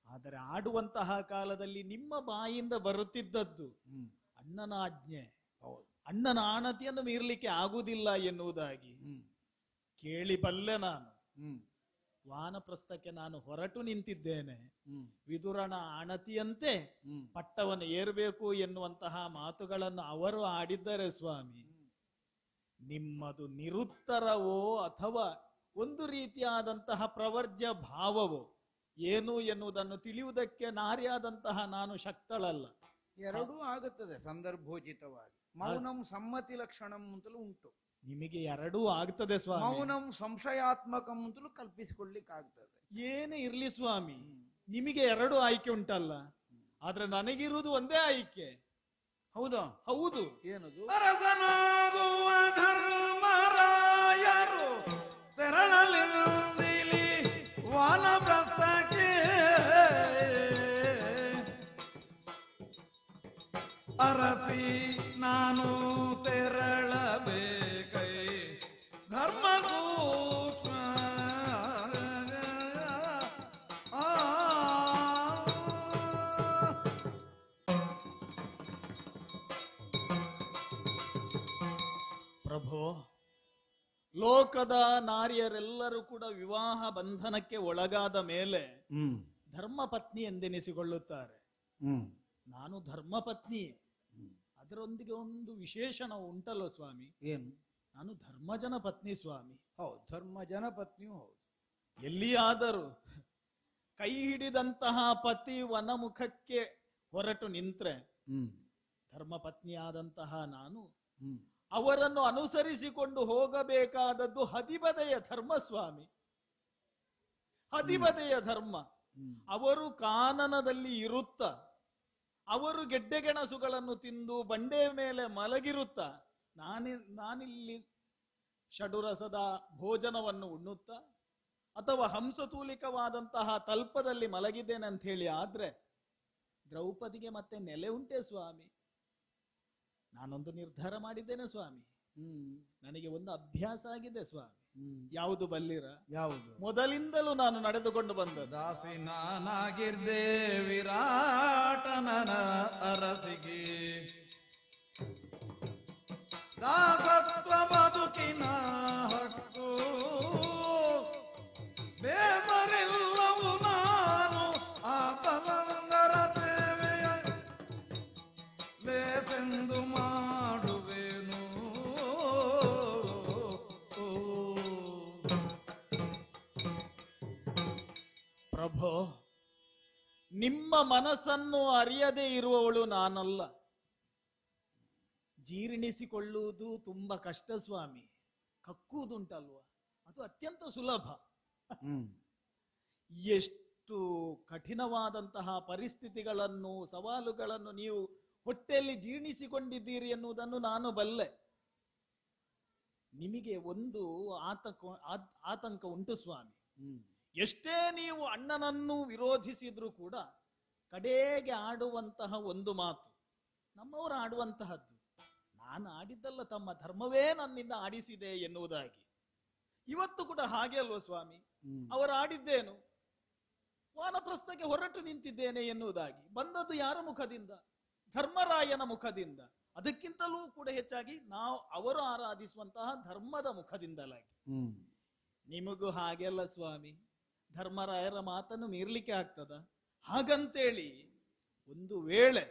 [SPEAKER 6] ಆದರೆ ಆಡುವಂತಹ ಕಾಲದಲ್ಲಿ ನಿಮ್ಮ ಬಾಯಿಂದ ಬರುತ್ತಿದ್ದದ್ದು ಅಣ್ಣನ ಆಜ್ಞೆ, ಅಣ್ಣನ ಆಣತಿಯನ್ನು ಮೀರ್ಲಿಕ್ಕೆ ಆಗುವುದಿಲ್ಲ ಎನ್ನುವುದಾಗಿ ಕೇಳಿ ಬಲ್ಲೆ. ನಾನು ವಾನಪ್ರಸ್ಥಕ್ಕೆ ನಾನು ಹೊರಟು ನಿಂತಿದ್ದೇನೆ. ವಿದುರನ ಆಣತಿಯಂತೆ ಪಟ್ಟವನ್ನು ಏರಬೇಕು ಎನ್ನುವಂತಹ ಮಾತುಗಳನ್ನು ಅವರು ಆಡಿದ್ದಾರೆ ಸ್ವಾಮಿ. ನಿಮ್ಮದು ನಿರುತ್ತರವೋ ಅಥವಾ ಒಂದು ರೀತಿಯಾದಂತಹ ಪ್ರವರ್ಜ್ಯ ಭಾವವೋ ಏನು ಎನ್ನುವುದನ್ನು ತಿಳಿಯುವುದಕ್ಕೆ ನಾರಿಯಾದಂತಹ ನಾನು ಶಕ್ತಳಲ್ಲ.
[SPEAKER 2] ಎರಡೂ ಆಗುತ್ತದೆ ಸಂದರ್ಭೋಚಿತವಾಗಿ. ಮೌನಂ ಸಮ್ಮತಿ ಲಕ್ಷಣಂ ಅಂತಲೂ ಉಂಟು.
[SPEAKER 6] ನಿಮಗೆ ಎರಡೂ ಆಗ್ತದೆ ಸ್ವಾಮಿ.
[SPEAKER 2] ಮೌನಂ ಸಂಶಯಾತ್ಮಕಂ ಅಂತಲೂ ಕಲ್ಪಿಸಿಕೊಳ್ಳಿಕ್ಕೆ ಆಗ್ತದೆ.
[SPEAKER 6] ಏನೇ ಇರ್ಲಿ ಸ್ವಾಮಿ, ನಿಮಗೆ ಎರಡು ಆಯ್ಕೆ ಉಂಟಲ್ಲ, ಆದ್ರೆ ನನಗಿರುವುದು ಒಂದೇ ಆಯ್ಕೆ.
[SPEAKER 2] ಹೌದಾ?
[SPEAKER 6] ಹೌದು.
[SPEAKER 2] ಏನದು?
[SPEAKER 9] ಅರಸನಾಗುವ ಧರ್ಮರಾಯರು ತೆರಳಲಿಂದಿಲಿ ವಾನಪ್ರಸ್ಥಕ್ಕೆ. ಅರಸಿ ನಾನು ತೆರಳಬೇಕೈ ಧರ್ಮ ಸೂಕ್ಷ್ಮ.
[SPEAKER 6] ಪ್ರಭು, ಲೋಕದ ನಾರಿಯರೆಲ್ಲರೂ ಕೂಡ ವಿವಾಹ ಬಂಧನಕ್ಕೆ ಒಳಗಾದ ಮೇಲೆ ಧರ್ಮಪತ್ನಿ ಎಂದೆನಿಸಿಕೊಳ್ಳುತ್ತಾರೆ. ನಾನು ಧರ್ಮಪತ್ನಿಯೇ. ಅದರೊಂದಿಗೆ ಒಂದು ವಿಶೇಷಣ ಉಂಟಲ್ಲೋ ಸ್ವಾಮಿ.
[SPEAKER 2] ಏನು?
[SPEAKER 6] ನಾನು ಧರ್ಮಜನ ಪತ್ನಿ ಸ್ವಾಮಿ.
[SPEAKER 2] ಹೌದು, ಧರ್ಮಜನ ಪತ್ನಿಯೂ ಹೌದು.
[SPEAKER 6] ಎಲ್ಲಿಯಾದರೂ ಕೈ ಹಿಡಿದಂತಹ ಪತಿ ವನಮುಖಕ್ಕೆ ಹೊರಟು ನಿಂತ್ರೆ ಧರ್ಮಪತ್ನಿಯಾದಂತಹ ನಾನು ಅವರನ್ನು ಅನುಸರಿಸಿಕೊಂಡು ಹೋಗಬೇಕಾದದ್ದು ಹದಿಬದೆಯ ಧರ್ಮ ಸ್ವಾಮಿ. ಹದಿಬದೆಯ ಧರ್ಮ. ಅವರು ಕಾನನದಲ್ಲಿ ಇರುತ್ತ, ಅವರು ಗೆಡ್ಡೆಗೆಣಸುಗಳನ್ನು ತಿಂದು ಬಂಡೆ ಮೇಲೆ ಮಲಗಿರುತ್ತ, ನಾನಿಲ್ಲಿ ಷಡುರಸದ ಭೋಜನವನ್ನು ಉಣ್ಣುತ್ತ ಅಥವಾ ಹಂಸತೂಲಿಕವಾದಂತಹ ತಲ್ಪದಲ್ಲಿ ಮಲಗಿದ್ದೇನೆ ಅಂತ ಹೇಳಿ ಆದ್ರೆ ದ್ರೌಪದಿಗೆ ಮತ್ತೆ ನೆಲೆ ಉಂಟೆ ಸ್ವಾಮಿ. ನಾನೊಂದು ನಿರ್ಧಾರ ಮಾಡಿದ್ದೇನೆ ಸ್ವಾಮಿ. ನನಗೆ ಒಂದು ಅಭ್ಯಾಸ ಆಗಿದೆ ಸ್ವಾಮಿ. ಯಾವುದು ಬಲ್ಲಿರ?
[SPEAKER 2] ಯಾವುದು?
[SPEAKER 6] ಮೊದಲಿಂದಲೂ ನಾನು ನಡೆದುಕೊಂಡು ಬಂದ
[SPEAKER 9] ದಾಸಿ ನಾನಾಗಿರ್ದೆ ವಿರಾಟನನ ಅರಸಿಗೆ. ದಾಸತ್ವ ಬದುಕಿನ ಹಕ್ಕು ಬೇಸರೆಲ್ಲವೂ ನಾನು ಆತಲಂಗರ ಸೇವೆಯ ಬೇಸೆಂದು ಮಾಡುವೆನು.
[SPEAKER 6] ಪ್ರಭು, ನಿಮ್ಮ ಮನಸ್ಸನ್ನು ಅರಿಯದೇ ಇರುವವಳು ನಾನಲ್ಲ. ಜೀರ್ಣಿಸಿಕೊಳ್ಳುವುದು ತುಂಬಾ ಕಷ್ಟ ಸ್ವಾಮಿ. ಕಕ್ಕುವುದುಂಟಲ್ವ, ಅದು ಅತ್ಯಂತ ಸುಲಭ. ಎಷ್ಟು ಕಠಿಣವಾದಂತಹ ಪರಿಸ್ಥಿತಿಗಳನ್ನು, ಸವಾಲುಗಳನ್ನು ನೀವು ಹೊಟ್ಟೆಯಲ್ಲಿ ಜೀರ್ಣಿಸಿಕೊಂಡಿದ್ದೀರಿ ಎನ್ನುವುದನ್ನು ನಾನು ಬಲ್ಲೆ. ನಿಮಗೆ ಒಂದು ಆತಂಕ ಉಂಟು ಸ್ವಾಮಿ. ಎಷ್ಟೇ ನೀವು ಅಣ್ಣನನ್ನು ವಿರೋಧಿಸಿದ್ರೂ ಕೂಡ ಕಡೆಗೆ ಆಡುವಂತಹ ಒಂದು ಮಾತು ನಮ್ಮವರು ಆಡುವಂತಹದ್ದು, ನಾನು ಆಡಿದ್ದಲ್ಲ, ತಮ್ಮ ಧರ್ಮವೇ ನನ್ನಿಂದ ಆಡಿಸಿದೆ ಎನ್ನುವುದಾಗಿ. ಇವತ್ತು ಕೂಡ ಹಾಗೆ ಅಲ್ವ ಸ್ವಾಮಿ? ಅವರು ಆಡಿದ್ದೇನು? ವಾನಪ್ರಸ್ಥಕ್ಕೆ ಹೊರಟು ನಿಂತಿದ್ದೇನೆ ಎನ್ನುವುದಾಗಿ. ಬಂದದ್ದು ಯಾರ ಮುಖದಿಂದ? ಧರ್ಮರಾಯನ ಮುಖದಿಂದ. ಅದಕ್ಕಿಂತಲೂ ಕೂಡ ಹೆಚ್ಚಾಗಿ ಅವರು ಆರಾಧಿಸುವಂತಹ ಧರ್ಮದ ಮುಖದಿಂದಲಾಗಿ. ನಿಮಗೂ ಹಾಗೆಲ್ಲ ಸ್ವಾಮಿ. ಧರ್ಮರಾಯರ ಮಾತನ್ನು ಮೀರ್ಲಿಕ್ಕೆ ಆಗ್ತದ? ಹಾಗಂತೇಳಿ ಒಂದು ವೇಳೆ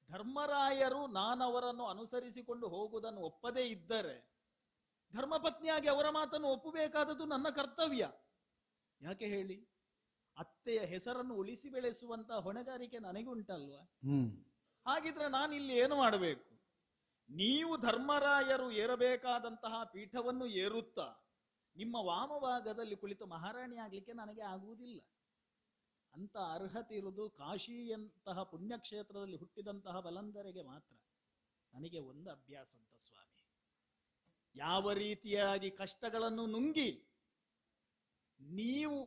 [SPEAKER 6] ಧರ್ಮರಾಯರು ನಾನವರನ್ನು ಅನುಸರಿಸಿಕೊಂಡು ಹೋಗುವುದನ್ನು ಒಪ್ಪದೇ ಇದ್ದರೆ ಧರ್ಮಪತ್ನಿಯಾಗಿ ಅವರ ಮಾತನ್ನು ಒಪ್ಪಬೇಕಾದದ್ದು ನನ್ನ ಕರ್ತವ್ಯ. ಯಾಕೆ ಹೇಳಿ? ಅತ್ತೆಯ ಹೆಸರನ್ನು ಉಳಿಸಿ ಬೆಳೆಸುವಂತಹ ಹೊಣೆಗಾರಿಕೆ ನನಗೆ ಉಂಟಲ್ವಾ? ಹಾಗಿದ್ರೆ ನಾನು ಇಲ್ಲಿ ಏನು ಮಾಡಬೇಕು? ನೀವು ಧರ್ಮರಾಯರು ಏರಬೇಕಾದಂತಹ ಪೀಠವನ್ನು ಏರುತ್ತಾ ನಿಮ್ಮ ವಾಮಭಾಗದಲ್ಲಿ ಕುಳಿತು ಮಹಾರಾಣಿ ಆಗ್ಲಿಕ್ಕೆ ನನಗೆ ಆಗುವುದಿಲ್ಲ. ಅಂತ ಅರ್ಹತೆ ಇರುವುದು ಕಾಶಿಯಂತಹ ಪುಣ್ಯಕ್ಷೇತ್ರದಲ್ಲಿ ಹುಟ್ಟಿದಂತಹ ಬಲಂದರಿಗೆ ಮಾತ್ರ. ನನಗೆ ಒಂದು ಅಭ್ಯಾಸ ಉಂಟ ಸ್ವಾಮಿ, ಯಾವ ರೀತಿಯಾಗಿ ಕಷ್ಟಗಳನ್ನು ನುಂಗಿ ನೀವು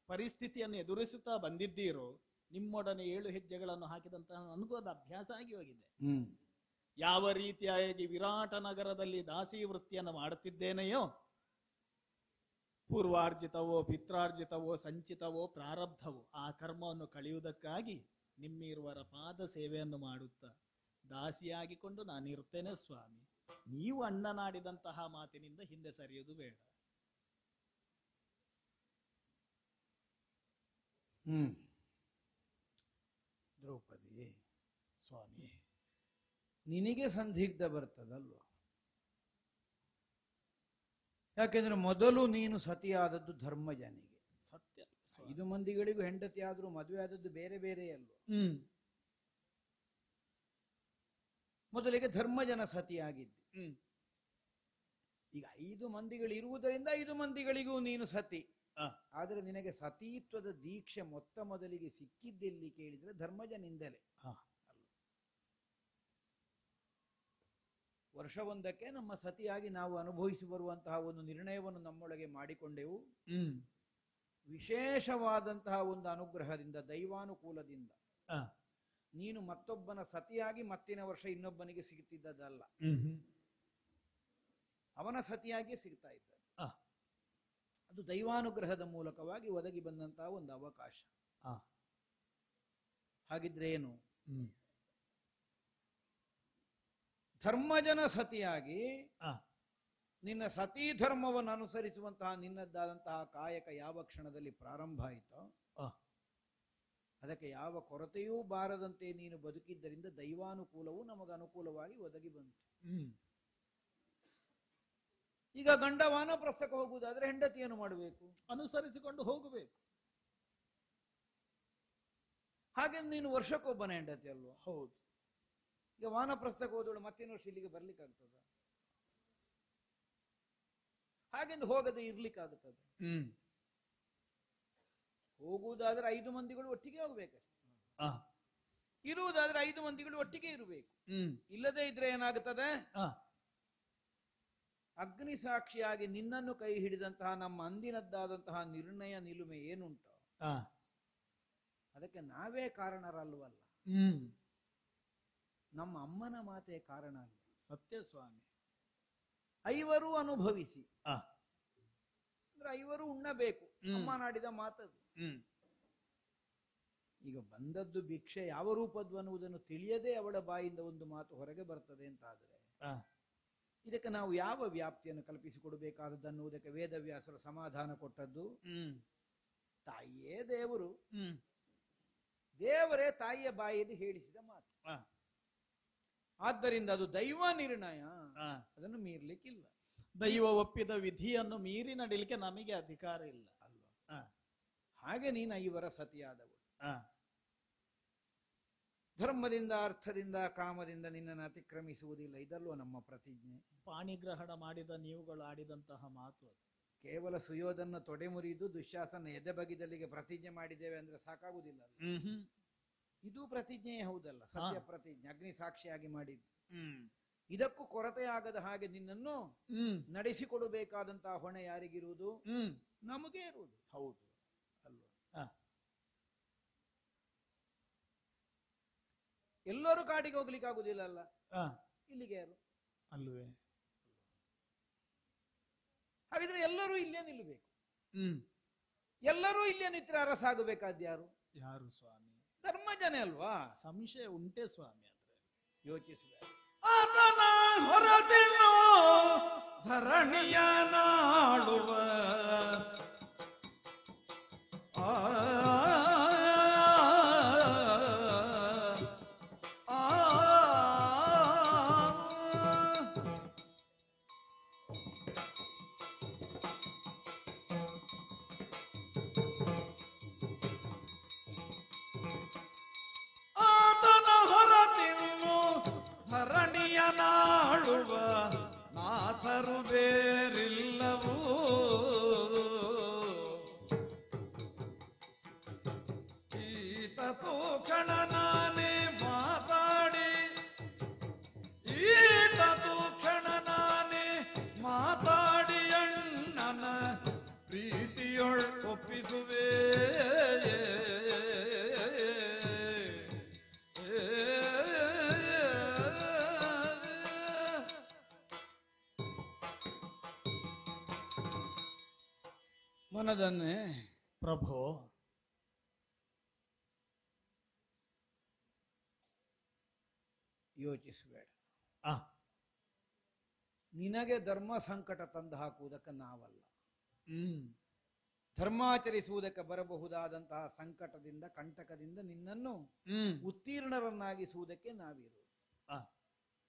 [SPEAKER 6] ಪರಿಸ್ಥಿತಿಯನ್ನು ಎದುರಿಸುತ್ತಾ ಬಂದಿದ್ದೀರೋ, ನಿಮ್ಮೊಡನೆ 7 ಹೆಜ್ಜೆಗಳನ್ನು ಹಾಕಿದಂತಹ ನನಗೂ ಅದು ಅಭ್ಯಾಸ ಆಗಿ ಹೋಗಿದೆ. ಯಾವ ರೀತಿಯಾಗಿ ವಿರಾಟ ನಗರದಲ್ಲಿ ದಾಸಿ ವೃತ್ತಿಯನ್ನು ಮಾಡುತ್ತಿದ್ದೇನೆಯೋ, ಪೂರ್ವಾರ್ಜಿತವೋ ಪಿತ್ರಾರ್ಜಿತವೋ ಸಂಚಿತವೋ ಪ್ರಾರಬ್ಧವೋ ಆ ಕರ್ಮವನ್ನು ಕಳೆಯುವುದಕ್ಕಾಗಿ ನಿಮ್ಮಿರುವರ ಪಾದ ಸೇವೆಯನ್ನು ಮಾಡುತ್ತಾ ದಾಸಿಯಾಗಿಕೊಂಡು ನಾನಿರುತ್ತೇನೆ ಸ್ವಾಮಿ. ನೀವು ಅಣ್ಣನಾಡಿದಂತಹ ಮಾತಿನಿಂದ ಹಿಂದೆ ಸರಿಯುವುದು ಬೇಡ.
[SPEAKER 2] ದ್ರೌಪದಿ, ಸ್ವಾಮಿ ನಿನಗೆ ಸಂದಿಗ್ಧ ಬರ್ತದಲ್ವ? ಯಾಕೆಂದ್ರೆ ಮೊದಲು ನೀನು ಸತಿಯಾದದ್ದು ಧರ್ಮಜನಿಗೆ.
[SPEAKER 6] ಸತ್ಯ.
[SPEAKER 2] 5 ಮಂದಿಗಳಿಗೂ ಹೆಂಡತಿ ಆದ್ರೂ ಮದುವೆ ಆದದ್ದು ಬೇರೆ ಬೇರೆ ಅಲ್ವ? ಮೊದಲಿಗೆ ಧರ್ಮಜನ ಸತಿಯಾಗಿದ್ದೆ. ಈಗ 5 ಮಂದಿಗಳು ಇರುವುದರಿಂದ 5 ಮಂದಿಗಳಿಗೂ ನೀನು ಸತಿ. ಆದ್ರೆ ನಿನಗೆ ಸತೀತ್ವದ ದೀಕ್ಷೆ ಮೊದಲಿಗೆ ಸಿಕ್ಕಿದ್ದೆಲ್ಲಿ ಕೇಳಿದ್ರೆ ಧರ್ಮಜನಿಂದಲೇ. ವರ್ಷವೊಂದಕ್ಕೆ ನಮ್ಮ ಸತಿಯಾಗಿ ನಾವು ಅನುಭವಿಸಿ ಬರುವಂತಹ ಒಂದು ನಿರ್ಣಯವನ್ನು ನಮ್ಮೊಳಗೆ ಮಾಡಿಕೊಂಡೆವು. ವಿಶೇಷವಾದಂತಹ ಒಂದು ಅನುಗ್ರಹದಿಂದ, ದೈವಾನುಕೂಲದಿಂದ ನೀನು ಮತ್ತೊಬ್ಬನ ಸತಿಯಾಗಿ ಮತ್ತಿನ ವರ್ಷ ಇನ್ನೊಬ್ಬನಿಗೆ ಸಿಗ್ತಿದ್ದದಲ್ಲ, ಅವನ ಸತಿಯಾಗಿ ಸಿಗ್ತಾ ಇದ್ದ. ಅದು ದೈವಾನುಗ್ರಹದ ಮೂಲಕವಾಗಿ ಒದಗಿ ಬಂದಂತಹ ಒಂದು ಅವಕಾಶ. ಹಾಗಿದ್ರೆ ಏನು? ಧರ್ಮಜನ ಸತಿಯಾಗಿ ನಿನ್ನ ಸತೀ ಧರ್ಮವನ್ನು ಅನುಸರಿಸುವಂತಹ ನಿನ್ನದ್ದಾದಂತಹ ಕಾಯಕ ಯಾವ ಕ್ಷಣದಲ್ಲಿ ಪ್ರಾರಂಭ ಆಯಿತೋ ಅದಕ್ಕೆ ಯಾವ ಕೊರತೆಯೂ ಬಾರದಂತೆ ನೀನು ಬದುಕಿದ್ದರಿಂದ ದೈವಾನುಕೂಲವು ನಮಗೆ ಅನುಕೂಲವಾಗಿ ಒದಗಿ ಬಂತು. ಈಗ ಗಂಡ ವಾನಪ್ರಸ್ಥಕ್ಕೆ ಹೋಗುವುದಾದ್ರೆ ಹೆಂಡತಿಯನ್ನು ಮಾಡಬೇಕು,
[SPEAKER 6] ಅನುಸರಿಸಿಕೊಂಡು ಹೋಗಬೇಕು.
[SPEAKER 2] ಹಾಗೆ ನೀನು ವರ್ಷಕ್ಕೊಬ್ಬನ ಹೆಂಡತಿ ಅಲ್ವಾ?
[SPEAKER 6] ಹೌದು.
[SPEAKER 2] ಈಗ ವಾನಪ್ರಸ್ಥಕ್ಕೆ ಹೋದಳು ಮತ್ತಿನ ವರ್ಷ ಇಲ್ಲಿಗೆ ಬರ್ಲಿಕ್ಕಾಗ್ತದ? ಹಾಗೆಂದು ಹೋಗದೆ ಇರ್ಲಿಕ್ಕಾಗುತ್ತದೆ? ಹೋಗುವುದಾದ್ರೆ 5 ಮಂದಿಗಳು ಒಟ್ಟಿಗೆ ಹೋಗ್ಬೇಕಷ್ಟೆ. ಇರುವುದಾದ್ರೆ 5 ಮಂದಿಗಳು ಒಟ್ಟಿಗೆ ಇರಬೇಕು. ಇಲ್ಲದೆ ಇದ್ರೆ ಏನಾಗುತ್ತದೆ? ಅಗ್ನಿ ಸಾಕ್ಷಿಯಾಗಿ ನಿನ್ನನ್ನು ಕೈ ಹಿಡಿದಂತಹ ನಮ್ಮ ಅಂದಿನದ್ದಾದಂತಹ ನಿರ್ಣಯ ನಿಲುಮೆ ಏನುಂಟು ಅದಕ್ಕೆ ನಾವೇ ಕಾರಣರಲ್ವಲ್ಲ, ನಮ್ಮ ಅಮ್ಮನ ಮಾತೆ ಕಾರಣ ಅಲ್ಲ.
[SPEAKER 6] ಸತ್ಯ ಸ್ವಾಮಿ.
[SPEAKER 2] 5 ಅನುಭವಿಸಿ ಅಂದ್ರೆ 5 ಉಣ್ಣಬೇಕು. ಅಮ್ಮ ನಾಡಿದ ಮಾತದು. ಈಗ ಬಂದದ್ದು ಭಿಕ್ಷೆ ಯಾವ ರೂಪದ್ದು ಅನ್ನುವುದನ್ನು ತಿಳಿಯದೆ ಅವಳ ಬಾಯಿಂದ ಒಂದು ಮಾತು ಹೊರಗೆ ಬರ್ತದೆ ಅಂತಾದ್ರೆ ಇದಕ್ಕೆ ನಾವು ಯಾವ ವ್ಯಾಪ್ತಿಯನ್ನು ಕಲ್ಪಿಸಿಕೊಡಬೇಕಾದದ್ದು ಅನ್ನುವುದಕ್ಕೆ ವೇದವ್ಯಾಸರು ಸಮಾಧಾನ ಕೊಟ್ಟದ್ದು. ತಾಯಿಯೇ ದೇವರು, ದೇವರೇ ತಾಯಿಯ ಬಾಯಿಯಲ್ಲಿ ಹೇಳಿಸಿದ ಮಾತು. ಆದ್ದರಿಂದ ಅದು ದೈವ ನಿರ್ಣಯ, ಅದನ್ನು ಮೀರ್ಲಿಕ್ಕಿಲ್ಲ.
[SPEAKER 6] ದೈವ ಒಪ್ಪಿದ ವಿಧಿಯನ್ನು ಮೀರಿ ನಡಿಲಿಕ್ಕೆ ನಮಗೆ ಅಧಿಕಾರ ಇಲ್ಲ ಅಲ್ವಾ?
[SPEAKER 2] ಹಾಗೆ ನೀನು 5 ಸತಿಯಾದವಳು. ಧರ್ಮದಿಂದ, ಅರ್ಥದಿಂದ, ಕಾಮದಿಂದ ನಿನ್ನನ್ನು ಅತಿಕ್ರಮಿಸುವುದಿಲ್ಲ. ಇದಲ್ವ ನಮ್ಮ ಪ್ರತಿಜ್ಞೆ.
[SPEAKER 6] ಪಾಣಿಗ್ರಹಣ ಮಾಡಿದ ನೀವುಗಳು ಆಡಿದಂತಹ ಮಾತು ಅದು.
[SPEAKER 2] ಕೇವಲ ಸುಯೋಧನ ತೊಡೆ ಮುರಿದು ದುಶ್ಯಾಸನ ಎದೆ ಬಗಿದಲ್ಲಿಗೆ ಪ್ರತಿಜ್ಞೆ ಮಾಡಿದ್ದೇವೆ ಅಂದ್ರೆ ಸಾಕಾಗುವುದಿಲ್ಲ. ಇದು ಪ್ರತಿಜ್ಞೆ ಹೌದಲ್ಲ, ಸತ್ಯ ಪ್ರತಿಜ್ಞೆ, ಅಗ್ನಿ ಸಾಕ್ಷಿಯಾಗಿ ಮಾಡಿದ್ದು. ಇದಕ್ಕೂ ಕೊರತೆ ಆಗದ ಹಾಗೆ ನಿನ್ನನ್ನು ನಡೆಸಿಕೊಡಬೇಕಾದಂತಹ ಹೊಣೆ ಯಾರಿಗಿರುವುದು? ನಮಗೆ ಇರುವುದು.
[SPEAKER 6] ಹೌದು
[SPEAKER 2] ಅಲ್ವಾ? ಎಲ್ಲರೂ ಕಾಡಿಗೆ ಹೋಗ್ಲಿಕ್ಕೆ ಆಗುದಿಲ್ಲ ಅಲ್ಲ, ಇಲ್ಲಿಗೆ ಯಾರು
[SPEAKER 6] ಅಲ್ವೇ?
[SPEAKER 2] ಹಾಗಿದ್ರೆ ಎಲ್ಲರೂ ಇಲ್ಲೇ ನಿಲ್ಲಬೇಕು. ಎಲ್ಲರೂ ಇಲ್ಲೇ ನಿತ್ರ ಅರಸಾಗಬೇಕಾದ್ಯಾರು?
[SPEAKER 6] ಯಾರು ಸ್ವಾಮಿ?
[SPEAKER 2] ಧರ್ಮಜನೇ ಅಲ್ವಾ?
[SPEAKER 6] ಸಂಶಯ ಉಂಟೆ ಸ್ವಾಮಿ. ಆದ್ರೆ
[SPEAKER 2] ಯೋಚಿಸಬೇಕು.
[SPEAKER 9] ಆತನ ಹೊರದಿನ್ನು ಧರಣಿಯ ನಾಡುವ ಆತನ ಹೊರದಿನ್ನು ಧರಣಿಯ ನಾಡು
[SPEAKER 2] ಮನದನ್ನೇ
[SPEAKER 6] ಪ್ರಭು.
[SPEAKER 2] ಯೋಚಿಸಬೇಡ.
[SPEAKER 6] ಆ
[SPEAKER 2] ನಿನಗೆ ಧರ್ಮ ಸಂಕಟ ತಂದು ಹಾಕುವುದಕ್ಕೆ ನಾವಲ್ಲ.
[SPEAKER 6] ಹ್ಮ್
[SPEAKER 2] ಧರ್ಮಾಚರಿಸುವುದಕ್ಕೆ ಬರಬಹುದಾದಂತಹ ಸಂಕಟದಿಂದ ಕಂಟಕದಿಂದ ನಿನ್ನನ್ನು ಉತ್ತೀರ್ಣರನ್ನಾಗಿಸುವುದಕ್ಕೆ ನಾವಿರುವುದು.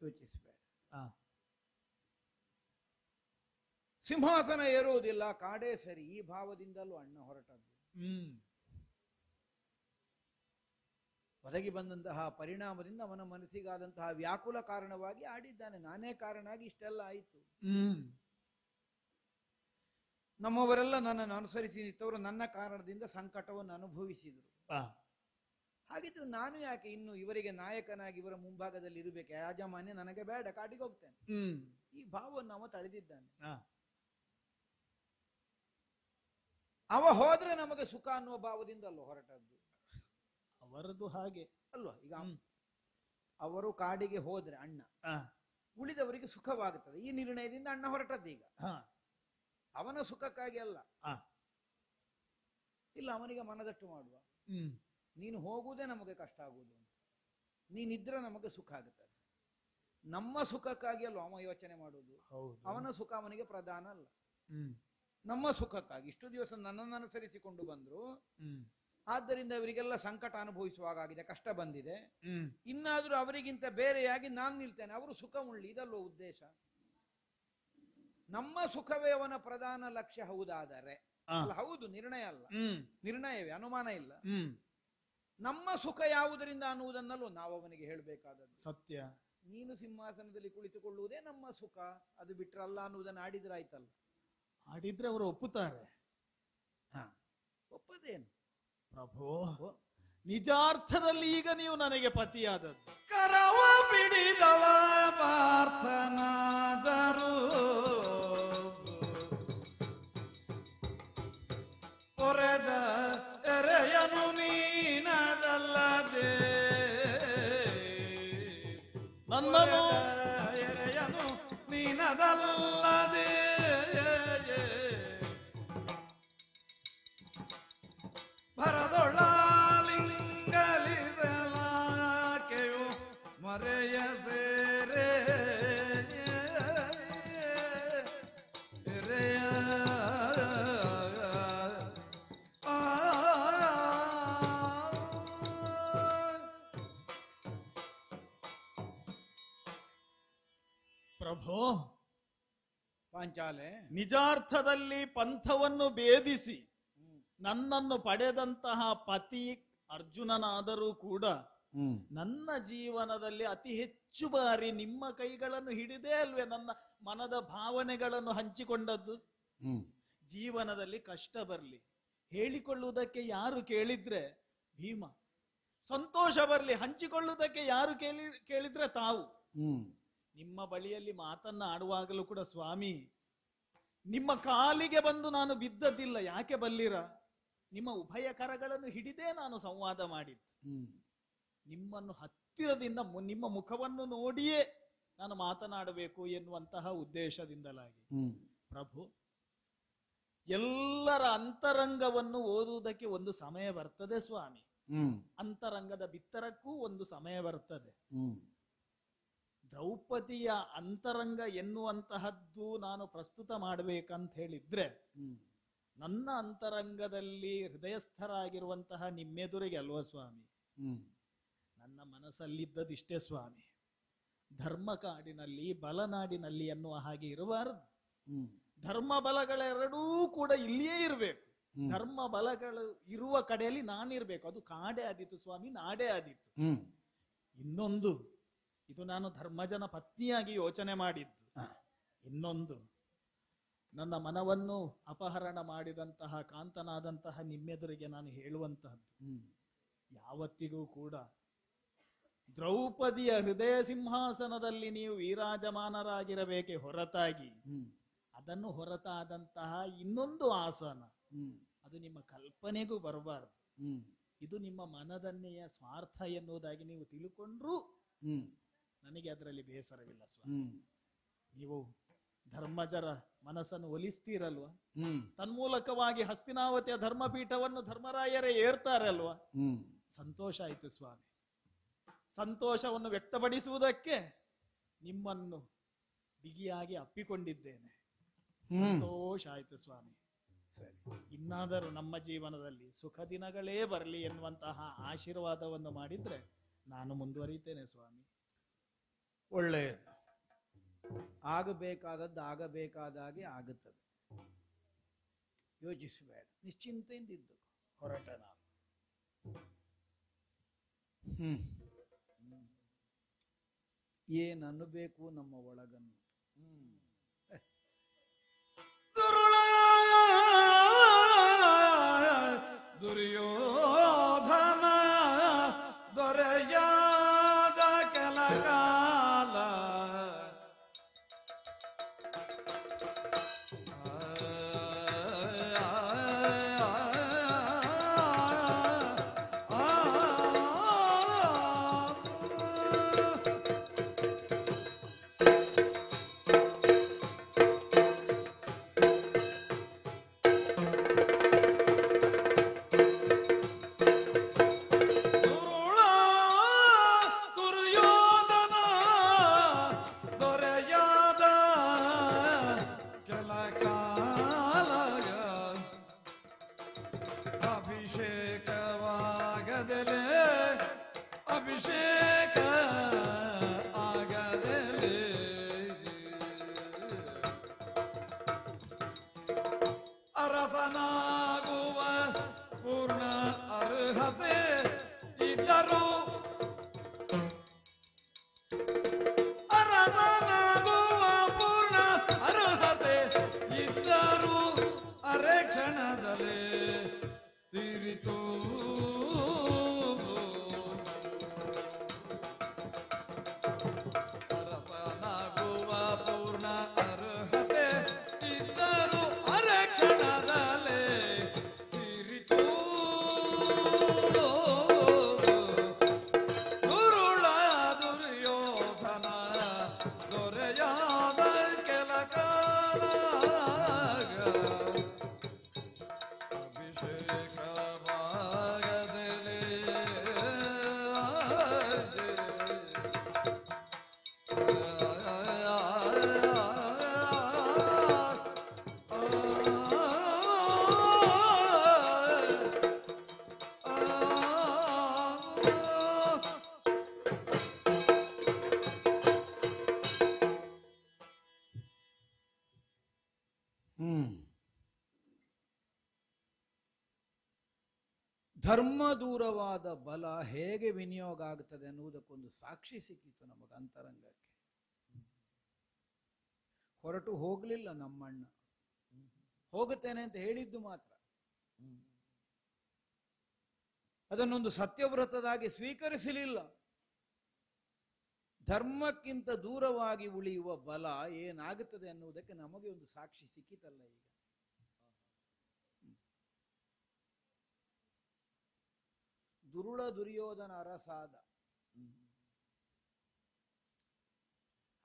[SPEAKER 2] ಯೋಚಿಸಬೇಡ. ಸಿಂಹಾಸನ ಏರುವುದಿಲ್ಲ, ಕಾಡೇ ಸರಿ, ಈ ಭಾವದಿಂದಲೂ ಅಣ್ಣ ಹೊರಟದ್ದು. ಒದಗಿ ಬಂದಂತಹ ಪರಿಣಾಮದಿಂದ ಅವನ ಮನಸ್ಸಿಗಾದಂತಹ ವ್ಯಾಕುಲ ಕಾರಣವಾಗಿ ಆಡಿದ್ದಾನೆ. ನಾನೇ ಕಾರಣ ಆಗಿ ಇಷ್ಟೆಲ್ಲ ಆಯಿತು. ನಮ್ಮವರೆಲ್ಲ ನನ್ನನ್ನು ಅನುಸರಿಸಿ ನಿಂತವರು ನನ್ನ ಕಾರಣದಿಂದ ಸಂಕಟವನ್ನು ಅನುಭವಿಸಿದರು. ಹಾಗಿದ್ರೆ ನಾನು ಯಾಕೆ ಇನ್ನು ಇವರಿಗೆ ನಾಯಕನಾಗಿ ಇವರ ಮುಂಭಾಗದಲ್ಲಿ ಇರಬೇಕು? ಯಾಜಮಾನ್ಯ ನನಗೆ ಬೇಡ, ಕಾಡಿಗೆ ಹೋಗ್ತೇನೆ. ಈ ಭಾವವನ್ನು ಅವ ತಳೆದಿದ್ದಾನೆ. ಅವ ಹೋದ್ರೆ ನಮಗೆ ಸುಖ ಅನ್ನುವ ಭಾವದಿಂದ ಅಲ್ವ ಹೊರಟದ್ದು.
[SPEAKER 6] ಅವರದ್ದು ಹಾಗೆ
[SPEAKER 2] ಅಲ್ವಾ? ಈಗ ಅವರು ಕಾಡಿಗೆ ಹೋದ್ರೆ ಅಣ್ಣ, ಉಳಿದವರಿಗೆ ಸುಖವಾಗುತ್ತದೆ. ಈ ನಿರ್ಣಯದಿಂದ ಅಣ್ಣ ಹೊರಟದ್ದು. ಈಗ ಅವನ ಸುಖಕ್ಕಾಗಿ ಅಲ್ಲ. ಇಲ್ಲ, ಅವನಿಗೆ ಮನದಟ್ಟು ಮಾಡುವ, ನೀನು ಹೋಗುವುದೇ ನಮಗೆ ಕಷ್ಟ ಆಗುವುದು, ನೀನಿದ್ರೆ ನಮಗೆ ಸುಖ ಆಗುತ್ತದೆ. ನಮ್ಮ ಸುಖಕ್ಕಾಗಿ ಅಲ್ವ ಅವ ಯೋಚನೆ ಮಾಡುವುದು. ಅವನ ಸುಖ ಅವನಿಗೆ ಪ್ರಧಾನ ಅಲ್ಲ, ನಮ್ಮ ಸುಖಕ್ಕಾಗಿ. ಇಷ್ಟು ದಿವಸ ನನ್ನನ್ನು ಅನುಸರಿಸಿಕೊಂಡು ಬಂದ್ರು, ಆದ್ದರಿಂದ ಇವರಿಗೆಲ್ಲ ಸಂಕಟ ಅನುಭವಿಸುವಾಗಿದೆ, ಕಷ್ಟ ಬಂದಿದೆ. ಇನ್ನಾದ್ರೂ ಅವರಿಗಿಂತ ಬೇರೆಯಾಗಿ ನಾನು ನಿಲ್ತೇನೆ, ಅವರು ಸುಖ ಉಳ್ಳಿ, ಇದಲ್ವ ಉದ್ದೇಶ. ನಮ್ಮ ಸುಖವೇ ಅವನ ಪ್ರಧಾನ ಲಕ್ಷ್ಯ ಹೌದಾದರೆ, ಹೌದು, ನಿರ್ಣಯ ಅಲ್ಲ, ನಿರ್ಣಯವೇ, ಅನುಮಾನ ಇಲ್ಲ. ನಮ್ಮ ಸುಖ ಯಾವುದರಿಂದ ಅನ್ನುವುದನ್ನಲ್ಲೂ ನಾವು ಅವನಿಗೆ ಹೇಳಬೇಕಾದದ್ದು
[SPEAKER 6] ಸತ್ಯ.
[SPEAKER 2] ನೀನು ಸಿಂಹಾಸನದಲ್ಲಿ ಕುಳಿತುಕೊಳ್ಳುವುದೇ ನಮ್ಮ ಸುಖ, ಅದು ಬಿಟ್ರಲ್ಲ ಅನ್ನುವುದನ್ನು ಆಡಿದ್ರೆ ಆಯ್ತಲ್ಲ.
[SPEAKER 6] ಆಡಿದ್ರೆ ಅವರು ಒಪ್ಪುತ್ತಾರೆ.
[SPEAKER 2] ಒಪ್ಪದೇನು
[SPEAKER 6] ಪ್ರಭು? ನಿಜಾರ್ಥದಲ್ಲಿ ಈಗ ನೀವು ನನಗೆ ಪತಿಯಾದದ್ದು.
[SPEAKER 9] ಕರವ ಬಿಡಿದವ ಪಾರ್ಥನಾದರು ಪೊರೆದ ಎರೆಯನು ನೀನದಲ್ಲದೆ,
[SPEAKER 6] ನನ್ನನು
[SPEAKER 9] ಎರೆಯನು ನೀನದಲ್ಲದೆ, ಭರದೊಳಲಿಂಗಲಿಸಲಾಕೆಯು ಮರೆಯ ಸೇರೆ
[SPEAKER 6] ಪ್ರಭು,
[SPEAKER 2] ಪಾಂಚಾಲೆ
[SPEAKER 6] ನಿಜಾರ್ಥದಲ್ಲಿ ಪಂಥವನ್ನು ಭೇದಿಸಿ ನನ್ನನ್ನು ಪಡೆದಂತಹ ಪತಿ ಅರ್ಜುನನಾದರೂ ಕೂಡ ನನ್ನ ಜೀವನದಲ್ಲಿ ಅತಿ ಹೆಚ್ಚು ಬಾರಿ ನಿಮ್ಮ ಕೈಗಳನ್ನು ಹಿಡಿದೇ ಅಲ್ವೇ ನನ್ನ ಮನದ ಭಾವನೆಗಳನ್ನು ಹಂಚಿಕೊಂಡದ್ದು. ಜೀವನದಲ್ಲಿ ಕಷ್ಟ ಬರಲಿ, ಹೇಳಿಕೊಳ್ಳುವುದಕ್ಕೆ ಯಾರು ಕೇಳಿದ್ರೆ ಭೀಮ, ಸಂತೋಷ ಬರಲಿ, ಹಂಚಿಕೊಳ್ಳುವುದಕ್ಕೆ ಯಾರು ಕೇಳಿದ್ರೆ ತಾವು. ನಿಮ್ಮ ಬಳಿಯಲ್ಲಿ ಮಾತನ್ನ ಆಡುವಾಗಲೂ ಕೂಡ ಸ್ವಾಮಿ, ನಿಮ್ಮ ಕಾಲಿಗೆ ಬಂದು ನಾನು ಬಿದ್ದದ್ದಿಲ್ಲ. ಯಾಕೆ ಬಲ್ಲಿರ? ನಿಮ್ಮ ಉಭಯ ಕರಗಳನ್ನು ಹಿಡಿದೇ ನಾನು ಸಂವಾದ ಮಾಡಿದ್ದು. ನಿಮ್ಮನ್ನು ಹತ್ತಿರದಿಂದ ನಿಮ್ಮ ಮುಖವನ್ನು ನೋಡಿಯೇ ನಾನು ಮಾತನಾಡಬೇಕು ಎನ್ನುವಂತಹ ಉದ್ದೇಶದಿಂದಲಾಗಿ. ಪ್ರಭು, ಎಲ್ಲರ ಅಂತರಂಗವನ್ನು ಓದುವುದಕ್ಕೆ ಒಂದು ಸಮಯ ಬರ್ತದೆ ಸ್ವಾಮಿ. ಅಂತರಂಗದ ಬಿತ್ತರಕ್ಕೂ ಒಂದು ಸಮಯ ಬರ್ತದೆ. ದ್ರೌಪದಿಯ ಅಂತರಂಗ ಎನ್ನುವಂತಹದ್ದು ನಾನು ಪ್ರಸ್ತುತ ಮಾಡಬೇಕಂತ ಹೇಳಿದ್ರೆ, ನನ್ನ ಅಂತರಂಗದಲ್ಲಿ ಹೃದಯಸ್ಥರಾಗಿರುವಂತಹ ನಿಮ್ಮೆದುರಿಗೆ ಅಲ್ವ ಸ್ವಾಮಿ. ನನ್ನ ಮನಸ್ಸಲ್ಲಿದ್ದದಿಷ್ಟೇ ಸ್ವಾಮಿ, ಧರ್ಮ ಕಾಡಿನಲ್ಲಿ ಬಲನಾಡಿನಲ್ಲಿ ಎನ್ನುವ ಹಾಗೆ ಇರಬಾರದು. ಧರ್ಮ ಬಲಗಳೆರಡೂ ಕೂಡ ಇಲ್ಲಿಯೇ ಇರಬೇಕು. ಧರ್ಮ ಬಲಗಳು ಇರುವ ಕಡೆಯಲ್ಲಿ ನಾನಿರ್ಬೇಕು. ಅದು ಕಾಡೇ ಆದೀತು ಸ್ವಾಮಿ, ನಾಡೇ ಆದೀತು. ಇನ್ನೊಂದು, ಇದು ನಾನು ಧರ್ಮಜನ ಪತ್ನಿಯಾಗಿ ಯೋಚನೆ ಮಾಡಿದ್ದು. ಇನ್ನೊಂದು, ನನ್ನ ಮನವನ್ನು ಅಪಹರಣ ಮಾಡಿದಂತಹ ಕಾಂತನಾದಂತಹ ನಿಮ್ಮೆದುರಿಗೆ ನಾನು ಹೇಳುವಂತಹದ್ದು, ಯಾವತ್ತಿಗೂ ಕೂಡ ದ್ರೌಪದಿಯ ಹೃದಯ ಸಿಂಹಾಸನದಲ್ಲಿ ನೀವು ವಿರಾಜಮಾನರಾಗಿರಬೇಕೆ ಹೊರತಾಗಿ ಅದನ್ನು ಹೊರತಾದಂತಹ ಇನ್ನೊಂದು ಆಸನ ಅದು ನಿಮ್ಮ ಕಲ್ಪನೆಗೂ ಬರಬಾರದು. ಇದು ನಿಮ್ಮ ಮನದನ್ನೆಯ ಸ್ವಾರ್ಥ ಎನ್ನುವುದಾಗಿ ನೀವು ತಿಳ್ಕೊಂಡ್ರೂ ನನಗೆ ಅದರಲ್ಲಿ ಬೇಸರವಿಲ್ಲ ಸ್ವಾಮಿ. ನೀವು ಧರ್ಮಜರ ಮನಸ್ಸನ್ನು ಒಲಿಸ್ತೀರಲ್ವಾ?
[SPEAKER 2] ಹ್ಮ್
[SPEAKER 6] ತನ್ಮೂಲಕವಾಗಿ ಹಸ್ತಿನಾವತಿಯ ಧರ್ಮಪೀಠವನ್ನು ಧರ್ಮರಾಯರೇ ಏರ್ತಾರೆ ಅಲ್ವಾ?
[SPEAKER 2] ಹ್ಮ್
[SPEAKER 6] ಸಂತೋಷ ಆಯ್ತು ಸ್ವಾಮಿ. ಸಂತೋಷವನ್ನು ವ್ಯಕ್ತಪಡಿಸುವುದಕ್ಕೆ ನಿಮ್ಮನ್ನು ಬಿಗಿಯಾಗಿ ಅಪ್ಪಿಕೊಂಡಿದ್ದೇನೆ. ಸಂತೋಷ ಆಯ್ತು ಸ್ವಾಮಿ. ಇನ್ನಾದರೂ ನಮ್ಮ ಜೀವನದಲ್ಲಿ ಸುಖ ದಿನಗಳೇ ಬರಲಿ ಎನ್ನುವಂತಹ ಆಶೀರ್ವಾದವನ್ನು ಮಾಡಿದ್ರೆ ನಾನು ಮುಂದುವರಿತೇನೆ ಸ್ವಾಮಿ.
[SPEAKER 2] ಒಳ್ಳೆಯದು. ಆಗಬೇಕಾದದ್ದು ಆಗಬೇಕಾದಾಗೆ ಆಗುತ್ತದೆ. ಯೋಚಿಸಬೇಡ, ನಿಶ್ಚಿಂತೆಯಿಂದ ಇದ್ದು ಹೊರಟ ನಾನು. ಏನನ್ನಬೇಕು ನಮ್ಮ ಒಳಗನ್ನು.
[SPEAKER 9] ದುರ್ಯೋಧನ ದೊರೆಯಾದ ಕೆಲ ಕಾಲ ಅಭಿಷೇಕ ಆಗದಲೇ ಅರಸನಾಗುವ ಪೂರ್ಣ ಅರ್ಹತೆ ಇದ್ದರು, ಅರಸನಾಗುವ ಪೂರ್ಣ ಅರ್ಹತೆ ಇದ್ದರು ಅರೆ ಕ್ಷಣದಲ್ಲೇ ತೀರಿತು. ಅರಸನಾಗುವ ಪೂರ್ಣ ಅರ್ಹತೆ ಇದ್ದರು ಅರೆ ಕ್ಷಣದಲ್ಲೇ ತೀರಿತು. ದುರುಳ ದುರ್ಯೋಧನ ದೊರೆಯಾದ ಕೆಲ ಕಾಲ ಅಭಿಷೇಕವಾಗದಲೇ
[SPEAKER 2] ಧರ್ಮ ದೂರವಾದ ಬಲ ಹೇಗೆ ವಿನಿಯೋಗ ಆಗ್ತದೆ ಅನ್ನುವುದಕ್ಕೊಂದು ಸಾಕ್ಷಿ ಸಿಕ್ಕಿತು ನಮಗೆ ಅಂತರಂಗಕ್ಕೆ. ಹೊರಟು ಹೋಗ್ಲಿಲ್ಲ ನಮ್ಮಣ್ಣ, ಹೋಗುತ್ತೇನೆ ಅಂತ ಹೇಳಿದ್ದು ಮಾತ್ರ. ಅದನ್ನೊಂದು ಸತ್ಯವ್ರತದಾಗಿ ಸ್ವೀಕರಿಸಲಿಲ್ಲ. ಧರ್ಮಕ್ಕಿಂತ ದೂರವಾಗಿ ಉಳಿಯುವ ಬಲ ಏನಾಗುತ್ತದೆ ಅನ್ನುವುದಕ್ಕೆ ನಮಗೆ ಒಂದು ಸಾಕ್ಷಿ ಸಿಕ್ಕಿತಲ್ಲ ಈಗ. ದುರುಳ ದುರ್ಯೋಧನ ಅರಸಾದ.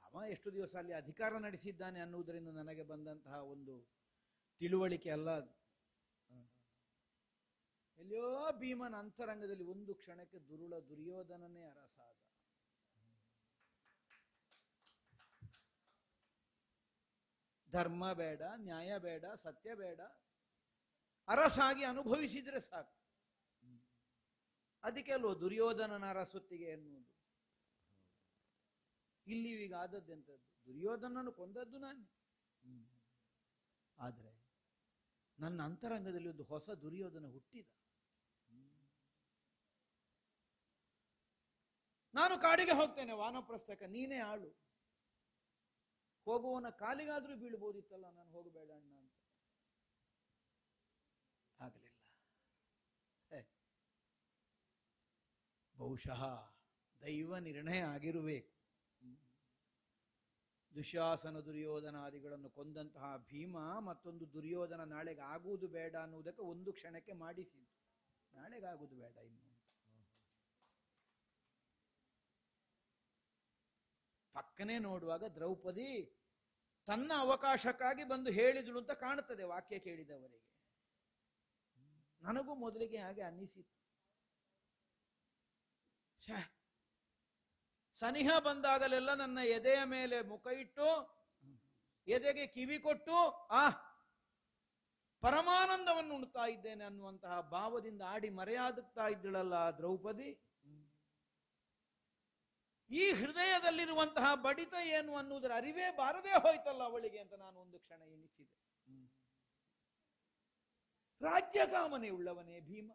[SPEAKER 2] ಅವ ಎಷ್ಟು ದಿವಸ ಅಲ್ಲಿ ಅಧಿಕಾರ ನಡೆಸಿದ್ದಾನೆ ಅನ್ನುವುದರಿಂದ ನನಗೆ ಬಂದಂತಹ ಒಂದು ತಿಳುವಳಿಕೆ ಅಲ್ಲ ಅದು. ಎಲ್ಲಿಯೋ ಭೀಮನ ಅಂತರಂಗದಲ್ಲಿ ಒಂದು ಕ್ಷಣಕ್ಕೆ ದುರುಳ ದುರ್ಯೋಧನನೇ ಅರಸಾದ. ಧರ್ಮ ಬೇಡ, ನ್ಯಾಯ ಬೇಡ, ಸತ್ಯ ಬೇಡ, ಅರಸಾಗಿ ಅನುಭವಿಸಿದ್ರೆ ಸಾಕು. ಅದಕ್ಕೆ ಅಲ್ವೋ ದುರ್ಯೋಧನನ ಅರಸೊತ್ತಿಗೆ ಎನ್ನುವುದು. ಇಲ್ಲಿ ಈಗ ಆದದ್ದೆಂಥದ್ದು? ದುರ್ಯೋಧನನ್ನು ಕೊಂದದ್ದು ನಾನು. ಆದರೆ ನನ್ನ ಅಂತರಂಗದಲ್ಲಿ ಒಂದು ಹೊಸ ದುರ್ಯೋಧನ ಹುಟ್ಟಿದ. ನಾನು ಕಾಡಿಗೆ ಹೋಗ್ತೇನೆ ವಾನಪ್ರಸ್ಥಕ, ನೀನೇ ಆಳು. ಹೋಗುವವನ ಕಾಲಿಗಾದ್ರೂ ಬೀಳ್ಬೋದಿತ್ತಲ್ಲ, ನಾನು ಹೋಗಬೇಡ ಅಣ್ಣ ಅಂತ. ಆಗಲಿಲ್ಲ. ಬಹುಶಃ ದೈವ ನಿರ್ಣಯ ಆಗಿರಬೇಕು. ದುಶ್ಯಾಸನ ದುರ್ಯೋಧನಾದಿಗಳನ್ನು ಕೊಂದಂತಹ ಭೀಮ ಮತ್ತೊಂದು ದುರ್ಯೋಧನ ನಾಳೆಗೆ ಆಗುವುದು ಬೇಡ ಅನ್ನುವುದಕ್ಕೆ ಒಂದು ಕ್ಷಣಕ್ಕೆ ಮಾಡಿಸಿದ್ದು. ನಾಳೆಗಾಗುವುದು ಬೇಡ ಇನ್ನು. ಪಕ್ಕನೆ ನೋಡುವಾಗ ದ್ರೌಪದಿ ತನ್ನ ಅವಕಾಶಕ್ಕಾಗಿ ಬಂದು ಹೇಳಿದಳು ಅಂತ ಕಾಣುತ್ತದೆ ವಾಕ್ಯ ಕೇಳಿದವರಿಗೆ. ನನಗೂ ಮೊದಲಿಗೆ ಹಾಗೆ ಅನ್ನಿಸಿತು. ಸನಿಹ ಬಂದಾಗಲೆಲ್ಲ ನನ್ನ ಎದೆಯ ಮೇಲೆ ಮುಖ ಇಟ್ಟು ಎದೆಗೆ ಕಿವಿ ಕೊಟ್ಟು ಪರಮಾನಂದವನ್ನು ಉಣ್ತಾ ಇದ್ದೇನೆ ಅನ್ನುವಂತಹ ಭಾವದಿಂದ ಆಡಿ ಮರೆಯಾಗುತ್ತಾ ಇದ್ದಳಲ್ಲ ದ್ರೌಪದಿ. ಈ ಹೃದಯದಲ್ಲಿರುವಂತಹ ಬಡಿತ ಏನು ಅನ್ನುವುದರ ಅರಿವೇ ಬಾರದೇ ಹೋಯ್ತಲ್ಲ ಅವಳಿಗೆ ಅಂತ ನಾನು ಒಂದು ಕ್ಷಣ ಎಣಿಸಿದೆ. ರಾಜ್ಯಕಾಮನೆ ಉಳ್ಳವನೇ ಭೀಮ.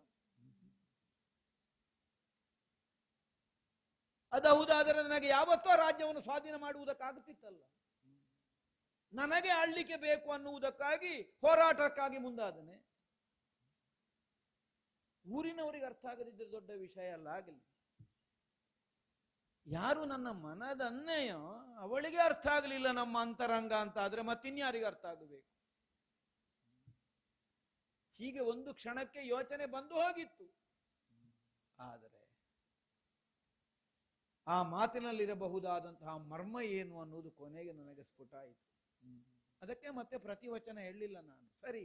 [SPEAKER 2] ಅದೌದಾದರೆ ನನಗೆ ಯಾವತ್ತೋ ರಾಜ್ಯವನ್ನು ಸ್ವಾಧೀನ ಮಾಡುವುದಕ್ಕಾಗುತ್ತಿತ್ತಲ್ಲ. ನನಗೆ ಆಳ್ಲಿಕ್ಕೆ ಬೇಕು ಅನ್ನುವುದಕ್ಕಾಗಿ ಹೋರಾಟಕ್ಕಾಗಿ ಮುಂದಾದನೆ. ಊರಿನವರಿಗೆ ಅರ್ಥ ಆಗದಿದ್ದರೆ ದೊಡ್ಡ ವಿಷಯ ಅಲ್ಲ. ಆಗಲಿ, ಯಾರು ನನ್ನ ಮನದನ್ನೆಯೋ ಅವಳಿಗೆ ಅರ್ಥ ಆಗಲಿಲ್ಲ ನಮ್ಮ ಅಂತರಂಗ ಅಂತ ಆದ್ರೆ ಮತ್ತಿನ್ಯಾರಿಗೆ ಅರ್ಥ ಆಗಬೇಕು? ಹೀಗೆ ಒಂದು ಕ್ಷಣಕ್ಕೆ ಯೋಚನೆ ಬಂದು ಹೋಗಿತ್ತು. ಆದರೆ ಆ ಮಾತಿನಲ್ಲಿರಬಹುದಾದಂತಹ ಮರ್ಮ ಏನು ಅನ್ನುವುದು ಕೊನೆಗೆ ನನಗೆ ಸ್ಫುಟ ಆಯಿತು. ಅದಕ್ಕೆ ಮತ್ತೆ ಪ್ರತಿವಚನ ಹೇಳಲಿಲ್ಲ ನಾನು. ಸರಿ,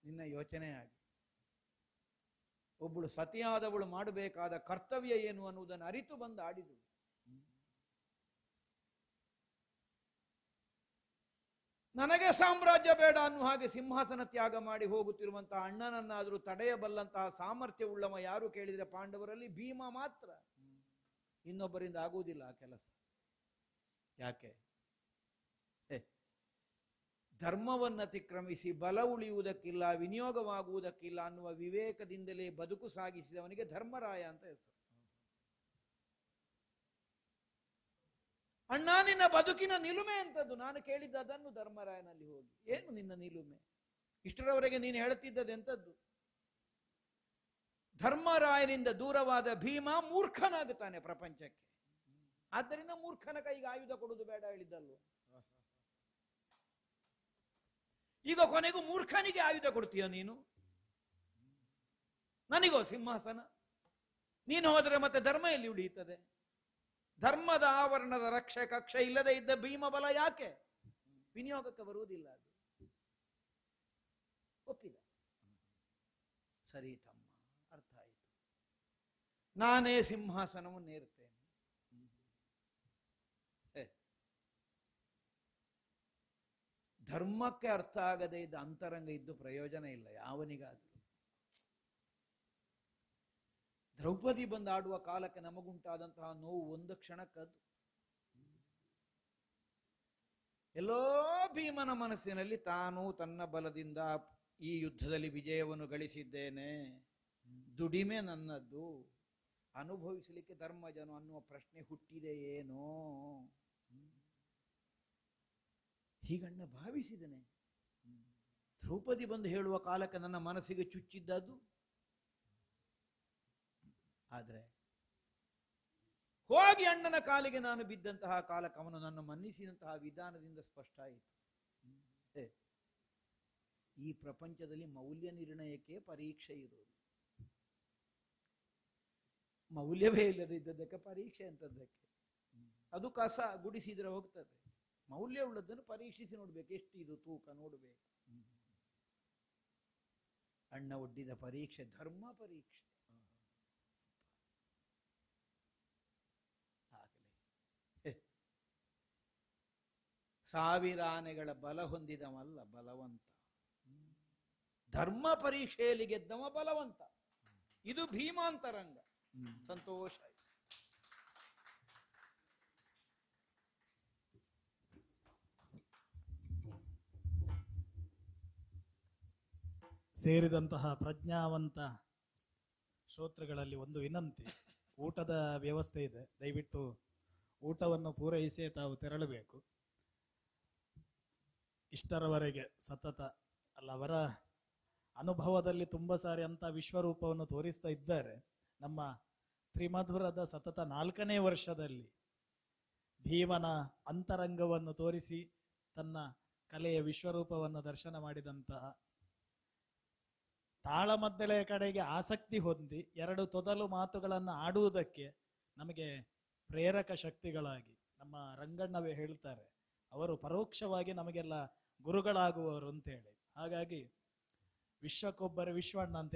[SPEAKER 2] ನಿನ್ನ ಯೋಚನೆ ಆಗಿ ಒಬ್ಬಳು ಸತಿಯಾದವಳು ಮಾಡಬೇಕಾದ ಕರ್ತವ್ಯ ಏನು ಅನ್ನುವುದನ್ನು ಅರಿತು ಬಂದು ಆಡಿದಳು. ನನಗೆ ಸಾಮ್ರಾಜ್ಯ ಬೇಡ ಅನ್ನುವ ಹಾಗೆ ಸಿಂಹಾಸನ ತ್ಯಾಗ ಮಾಡಿ ಹೋಗುತ್ತಿರುವಂತಹ ಅಣ್ಣನನ್ನಾದರೂ ತಡೆಯಬಲ್ಲಂತಹ ಸಾಮರ್ಥ್ಯ ಉಳ್ಳವ ಯಾರು ಕೇಳಿದರೆ ಪಾಂಡವರಲ್ಲಿ ಭೀಮ ಮಾತ್ರ. ಇನ್ನೊಬ್ಬರಿಂದ ಆಗುವುದಿಲ್ಲ ಆ ಕೆಲಸ. ಯಾಕೆ? ಧರ್ಮವನ್ನು ಅತಿಕ್ರಮಿಸಿ ಬಲ ಉಳಿಯುವುದಕ್ಕಿಲ್ಲ, ವಿನಿಯೋಗವಾಗುವುದಕ್ಕಿಲ್ಲ ಅನ್ನುವ ವಿವೇಕದಿಂದಲೇ ಬದುಕು ಸಾಗಿಸಿದವನಿಗೆ ಧರ್ಮರಾಯ ಅಂತ ಹೆಸರು. ಅಣ್ಣ, ನಿನ್ನ ಬದುಕಿನ ನಿಲುಮೆ ಅಂತದ್ದು ನಾನು ಕೇಳಿದ್ದ ಅದನ್ನು ಧರ್ಮರಾಯನಲ್ಲಿ ಹೋಗಿ. ಏನು ನಿನ್ನ ನಿಲುಮೆ? ಇಷ್ಟರವರೆಗೆ ನೀನು ಹೇಳುತ್ತಿದ್ದದೆಂತದ್ದು? ಧರ್ಮರಾಯನಿಂದ ದೂರವಾದ ಭೀಮ ಮೂರ್ಖನಾಗುತ್ತಾನೆ ಪ್ರಪಂಚಕ್ಕೆ. ಆದ್ದರಿಂದ ಮೂರ್ಖನ ಕೈಗೆ ಆಯುಧ ಕೊಡುವುದು ಬೇಡ ಹೇಳಿದ್ದಲ್ವ? ಈಗ ಕೊನೆಗೂ ಮೂರ್ಖನಿಗೆ ಆಯುಧ ಕೊಡ್ತೀಯ ನೀನು? ನನಗೋ ಸಿಂಹಾಸನ? ನೀನು ಹೋದರೆ ಮತ್ತೆ ಧರ್ಮ ಎಲ್ಲಿ ಉಳಿಯುತ್ತದೆ? ಧರ್ಮದ ಆವರಣದ ರಕ್ಷೆ ಕಕ್ಷೆ ಇಲ್ಲದೆ ಇದ್ದ ಭೀಮ ಬಲ ಯಾಕೆ ವಿನಿಯೋಗಕ್ಕೆ ಬರುವುದಿಲ್ಲ? ಅದು ಒಪ್ಪಿದ. ಸರಿ ತಮ್ಮ, ಅರ್ಥ ಆಯಿತು. ನಾನೇ ಸಿಂಹಾಸನವನ್ನು ಏರುತ್ತೇನೆ. ಧರ್ಮಕ್ಕೆ ಅರ್ಥ ಆಗದೆ ಇದ್ದ ಅಂತರಂಗ ಇದ್ದು ಪ್ರಯೋಜನ ಇಲ್ಲ ಯಾವನಿಗಾದರೂ. ದ್ರೌಪದಿ ಬಂದಾಡುವ ಕಾಲಕ್ಕೆ ನಮಗುಂಟಾದಂತಹ ನೋವು ಒಂದು ಕ್ಷಣಕ್ಕದು. ಎಲ್ಲೋ ಭೀಮನ ಮನಸ್ಸಿನಲ್ಲಿ ತಾನು ತನ್ನ ಬಲದಿಂದ ಈ ಯುದ್ಧದಲ್ಲಿ ವಿಜಯವನ್ನು ಗಳಿಸಿದ್ದೇನೆ, ದುಡಿಮೆ ನನ್ನದ್ದು, ಅನುಭವಿಸಲಿಕ್ಕೆ ಧರ್ಮಜನು ಅನ್ನುವ ಪ್ರಶ್ನೆ ಹುಟ್ಟಿದೆ ಏನೋ ಹೀಗಣ್ಣ ಭಾವಿಸಿದನೆ. ದ್ರೌಪದಿ ಬಂದು ಹೇಳುವ ಕಾಲಕ್ಕೆ ನನ್ನ ಮನಸ್ಸಿಗೆ ಚುಚ್ಚಿದ್ದದು. ಆದರೆ ಹೋಗಿ ಅಣ್ಣನ ಕಾಲಿಗೆ ನಾನು ಬಿದ್ದಂತಹ ಕಾಲಕ್ಕೆ ಅವನು ನನ್ನ ಮನ್ನಿಸಿದಂತಹ ವಿಧಾನದಿಂದ ಸ್ಪಷ್ಟ ಆಯಿತು. ಈ ಪ್ರಪಂಚದಲ್ಲಿ ಮೌಲ್ಯ ನಿರ್ಣಯಕ್ಕೆ ಪರೀಕ್ಷೆ ಇರುವುದು. ಮೌಲ್ಯವೇ ಇಲ್ಲದಿದ್ದದಕ್ಕೆ ಪರೀಕ್ಷೆ ಅಂತದ್ದಕ್ಕೆ. ಅದು ಕಸ ಗುಡಿಸಿದ್ರೆ ಹೋಗ್ತದೆ. ಮೌಲ್ಯ ಉಳ್ಳದನ್ನು ಪರೀಕ್ಷಿಸಿ ನೋಡ್ಬೇಕು, ಎಷ್ಟು ಇದು ತೂಕ ನೋಡ್ಬೇಕು. ಅಣ್ಣ ಒಡ್ಡಿದ ಪರೀಕ್ಷೆ ಧರ್ಮ ಪರೀಕ್ಷೆ. ಆಗಲೇ ಸಾವಿರ ಆನೆಗಳ ಬಲ ಹೊಂದಿದವಲ್ಲ ಬಲವಂತ, ಧರ್ಮ ಪರೀಕ್ಷೆಯಲ್ಲಿ ಗೆದ್ದವ ಬಲವಂತ. ಇದು ಭೀಮಾಂತರಂಗ. ಸಂತೋಷ.
[SPEAKER 6] ಸೇರಿದಂತಹ ಪ್ರಜ್ಞಾವಂತ ಶ್ರೋತೃಗಳಲ್ಲಿ ಒಂದು ವಿನಂತಿ. ಊಟದ ವ್ಯವಸ್ಥೆ ಇದೆ, ದಯವಿಟ್ಟು ಊಟವನ್ನು ಪೂರೈಸಿ ತಾವು ತೆರಳಬೇಕು. ಇಷ್ಟರವರೆಗೆ ಸತತ ಅವರ ಅನುಭವದಲ್ಲಿ ತುಂಬ ಸಾರಿ ಅಂತ ವಿಶ್ವರೂಪವನ್ನು ತೋರಿಸ್ತಾ ಇದ್ದಾರೆ. ನಮ್ಮ ತ್ರಿಮಧುರದ ಸತತ 4ನೇ ವರ್ಷದಲ್ಲಿ ಭೀಮನ ಅಂತರಂಗವನ್ನು ತೋರಿಸಿ ತನ್ನ ಕಲೆಯ ವಿಶ್ವರೂಪವನ್ನು ದರ್ಶನ ಮಾಡಿದಂತಹ, ತಾಳಮದ್ದಳೆಯ ಕಡೆಗೆ ಆಸಕ್ತಿ ಹೊಂದಿ 2 ತೊದಲು ಮಾತುಗಳನ್ನು ಆಡುವುದಕ್ಕೆ ನಮಗೆ ಪ್ರೇರಕ ಶಕ್ತಿಗಳಾಗಿ ನಮ್ಮ ರಂಗಣ್ಣವೇ ಹೇಳ್ತಾರೆ, ಅವರು ಪರೋಕ್ಷವಾಗಿ ನಮಗೆಲ್ಲ ಗುರುಗಳಾಗುವವರು ಅಂತೇಳಿ. ಹಾಗಾಗಿ ವಿಶ್ವಕ್ಕೊಬ್ಬರ ವಿಶ್ವಣ್ಣ ಅಂತ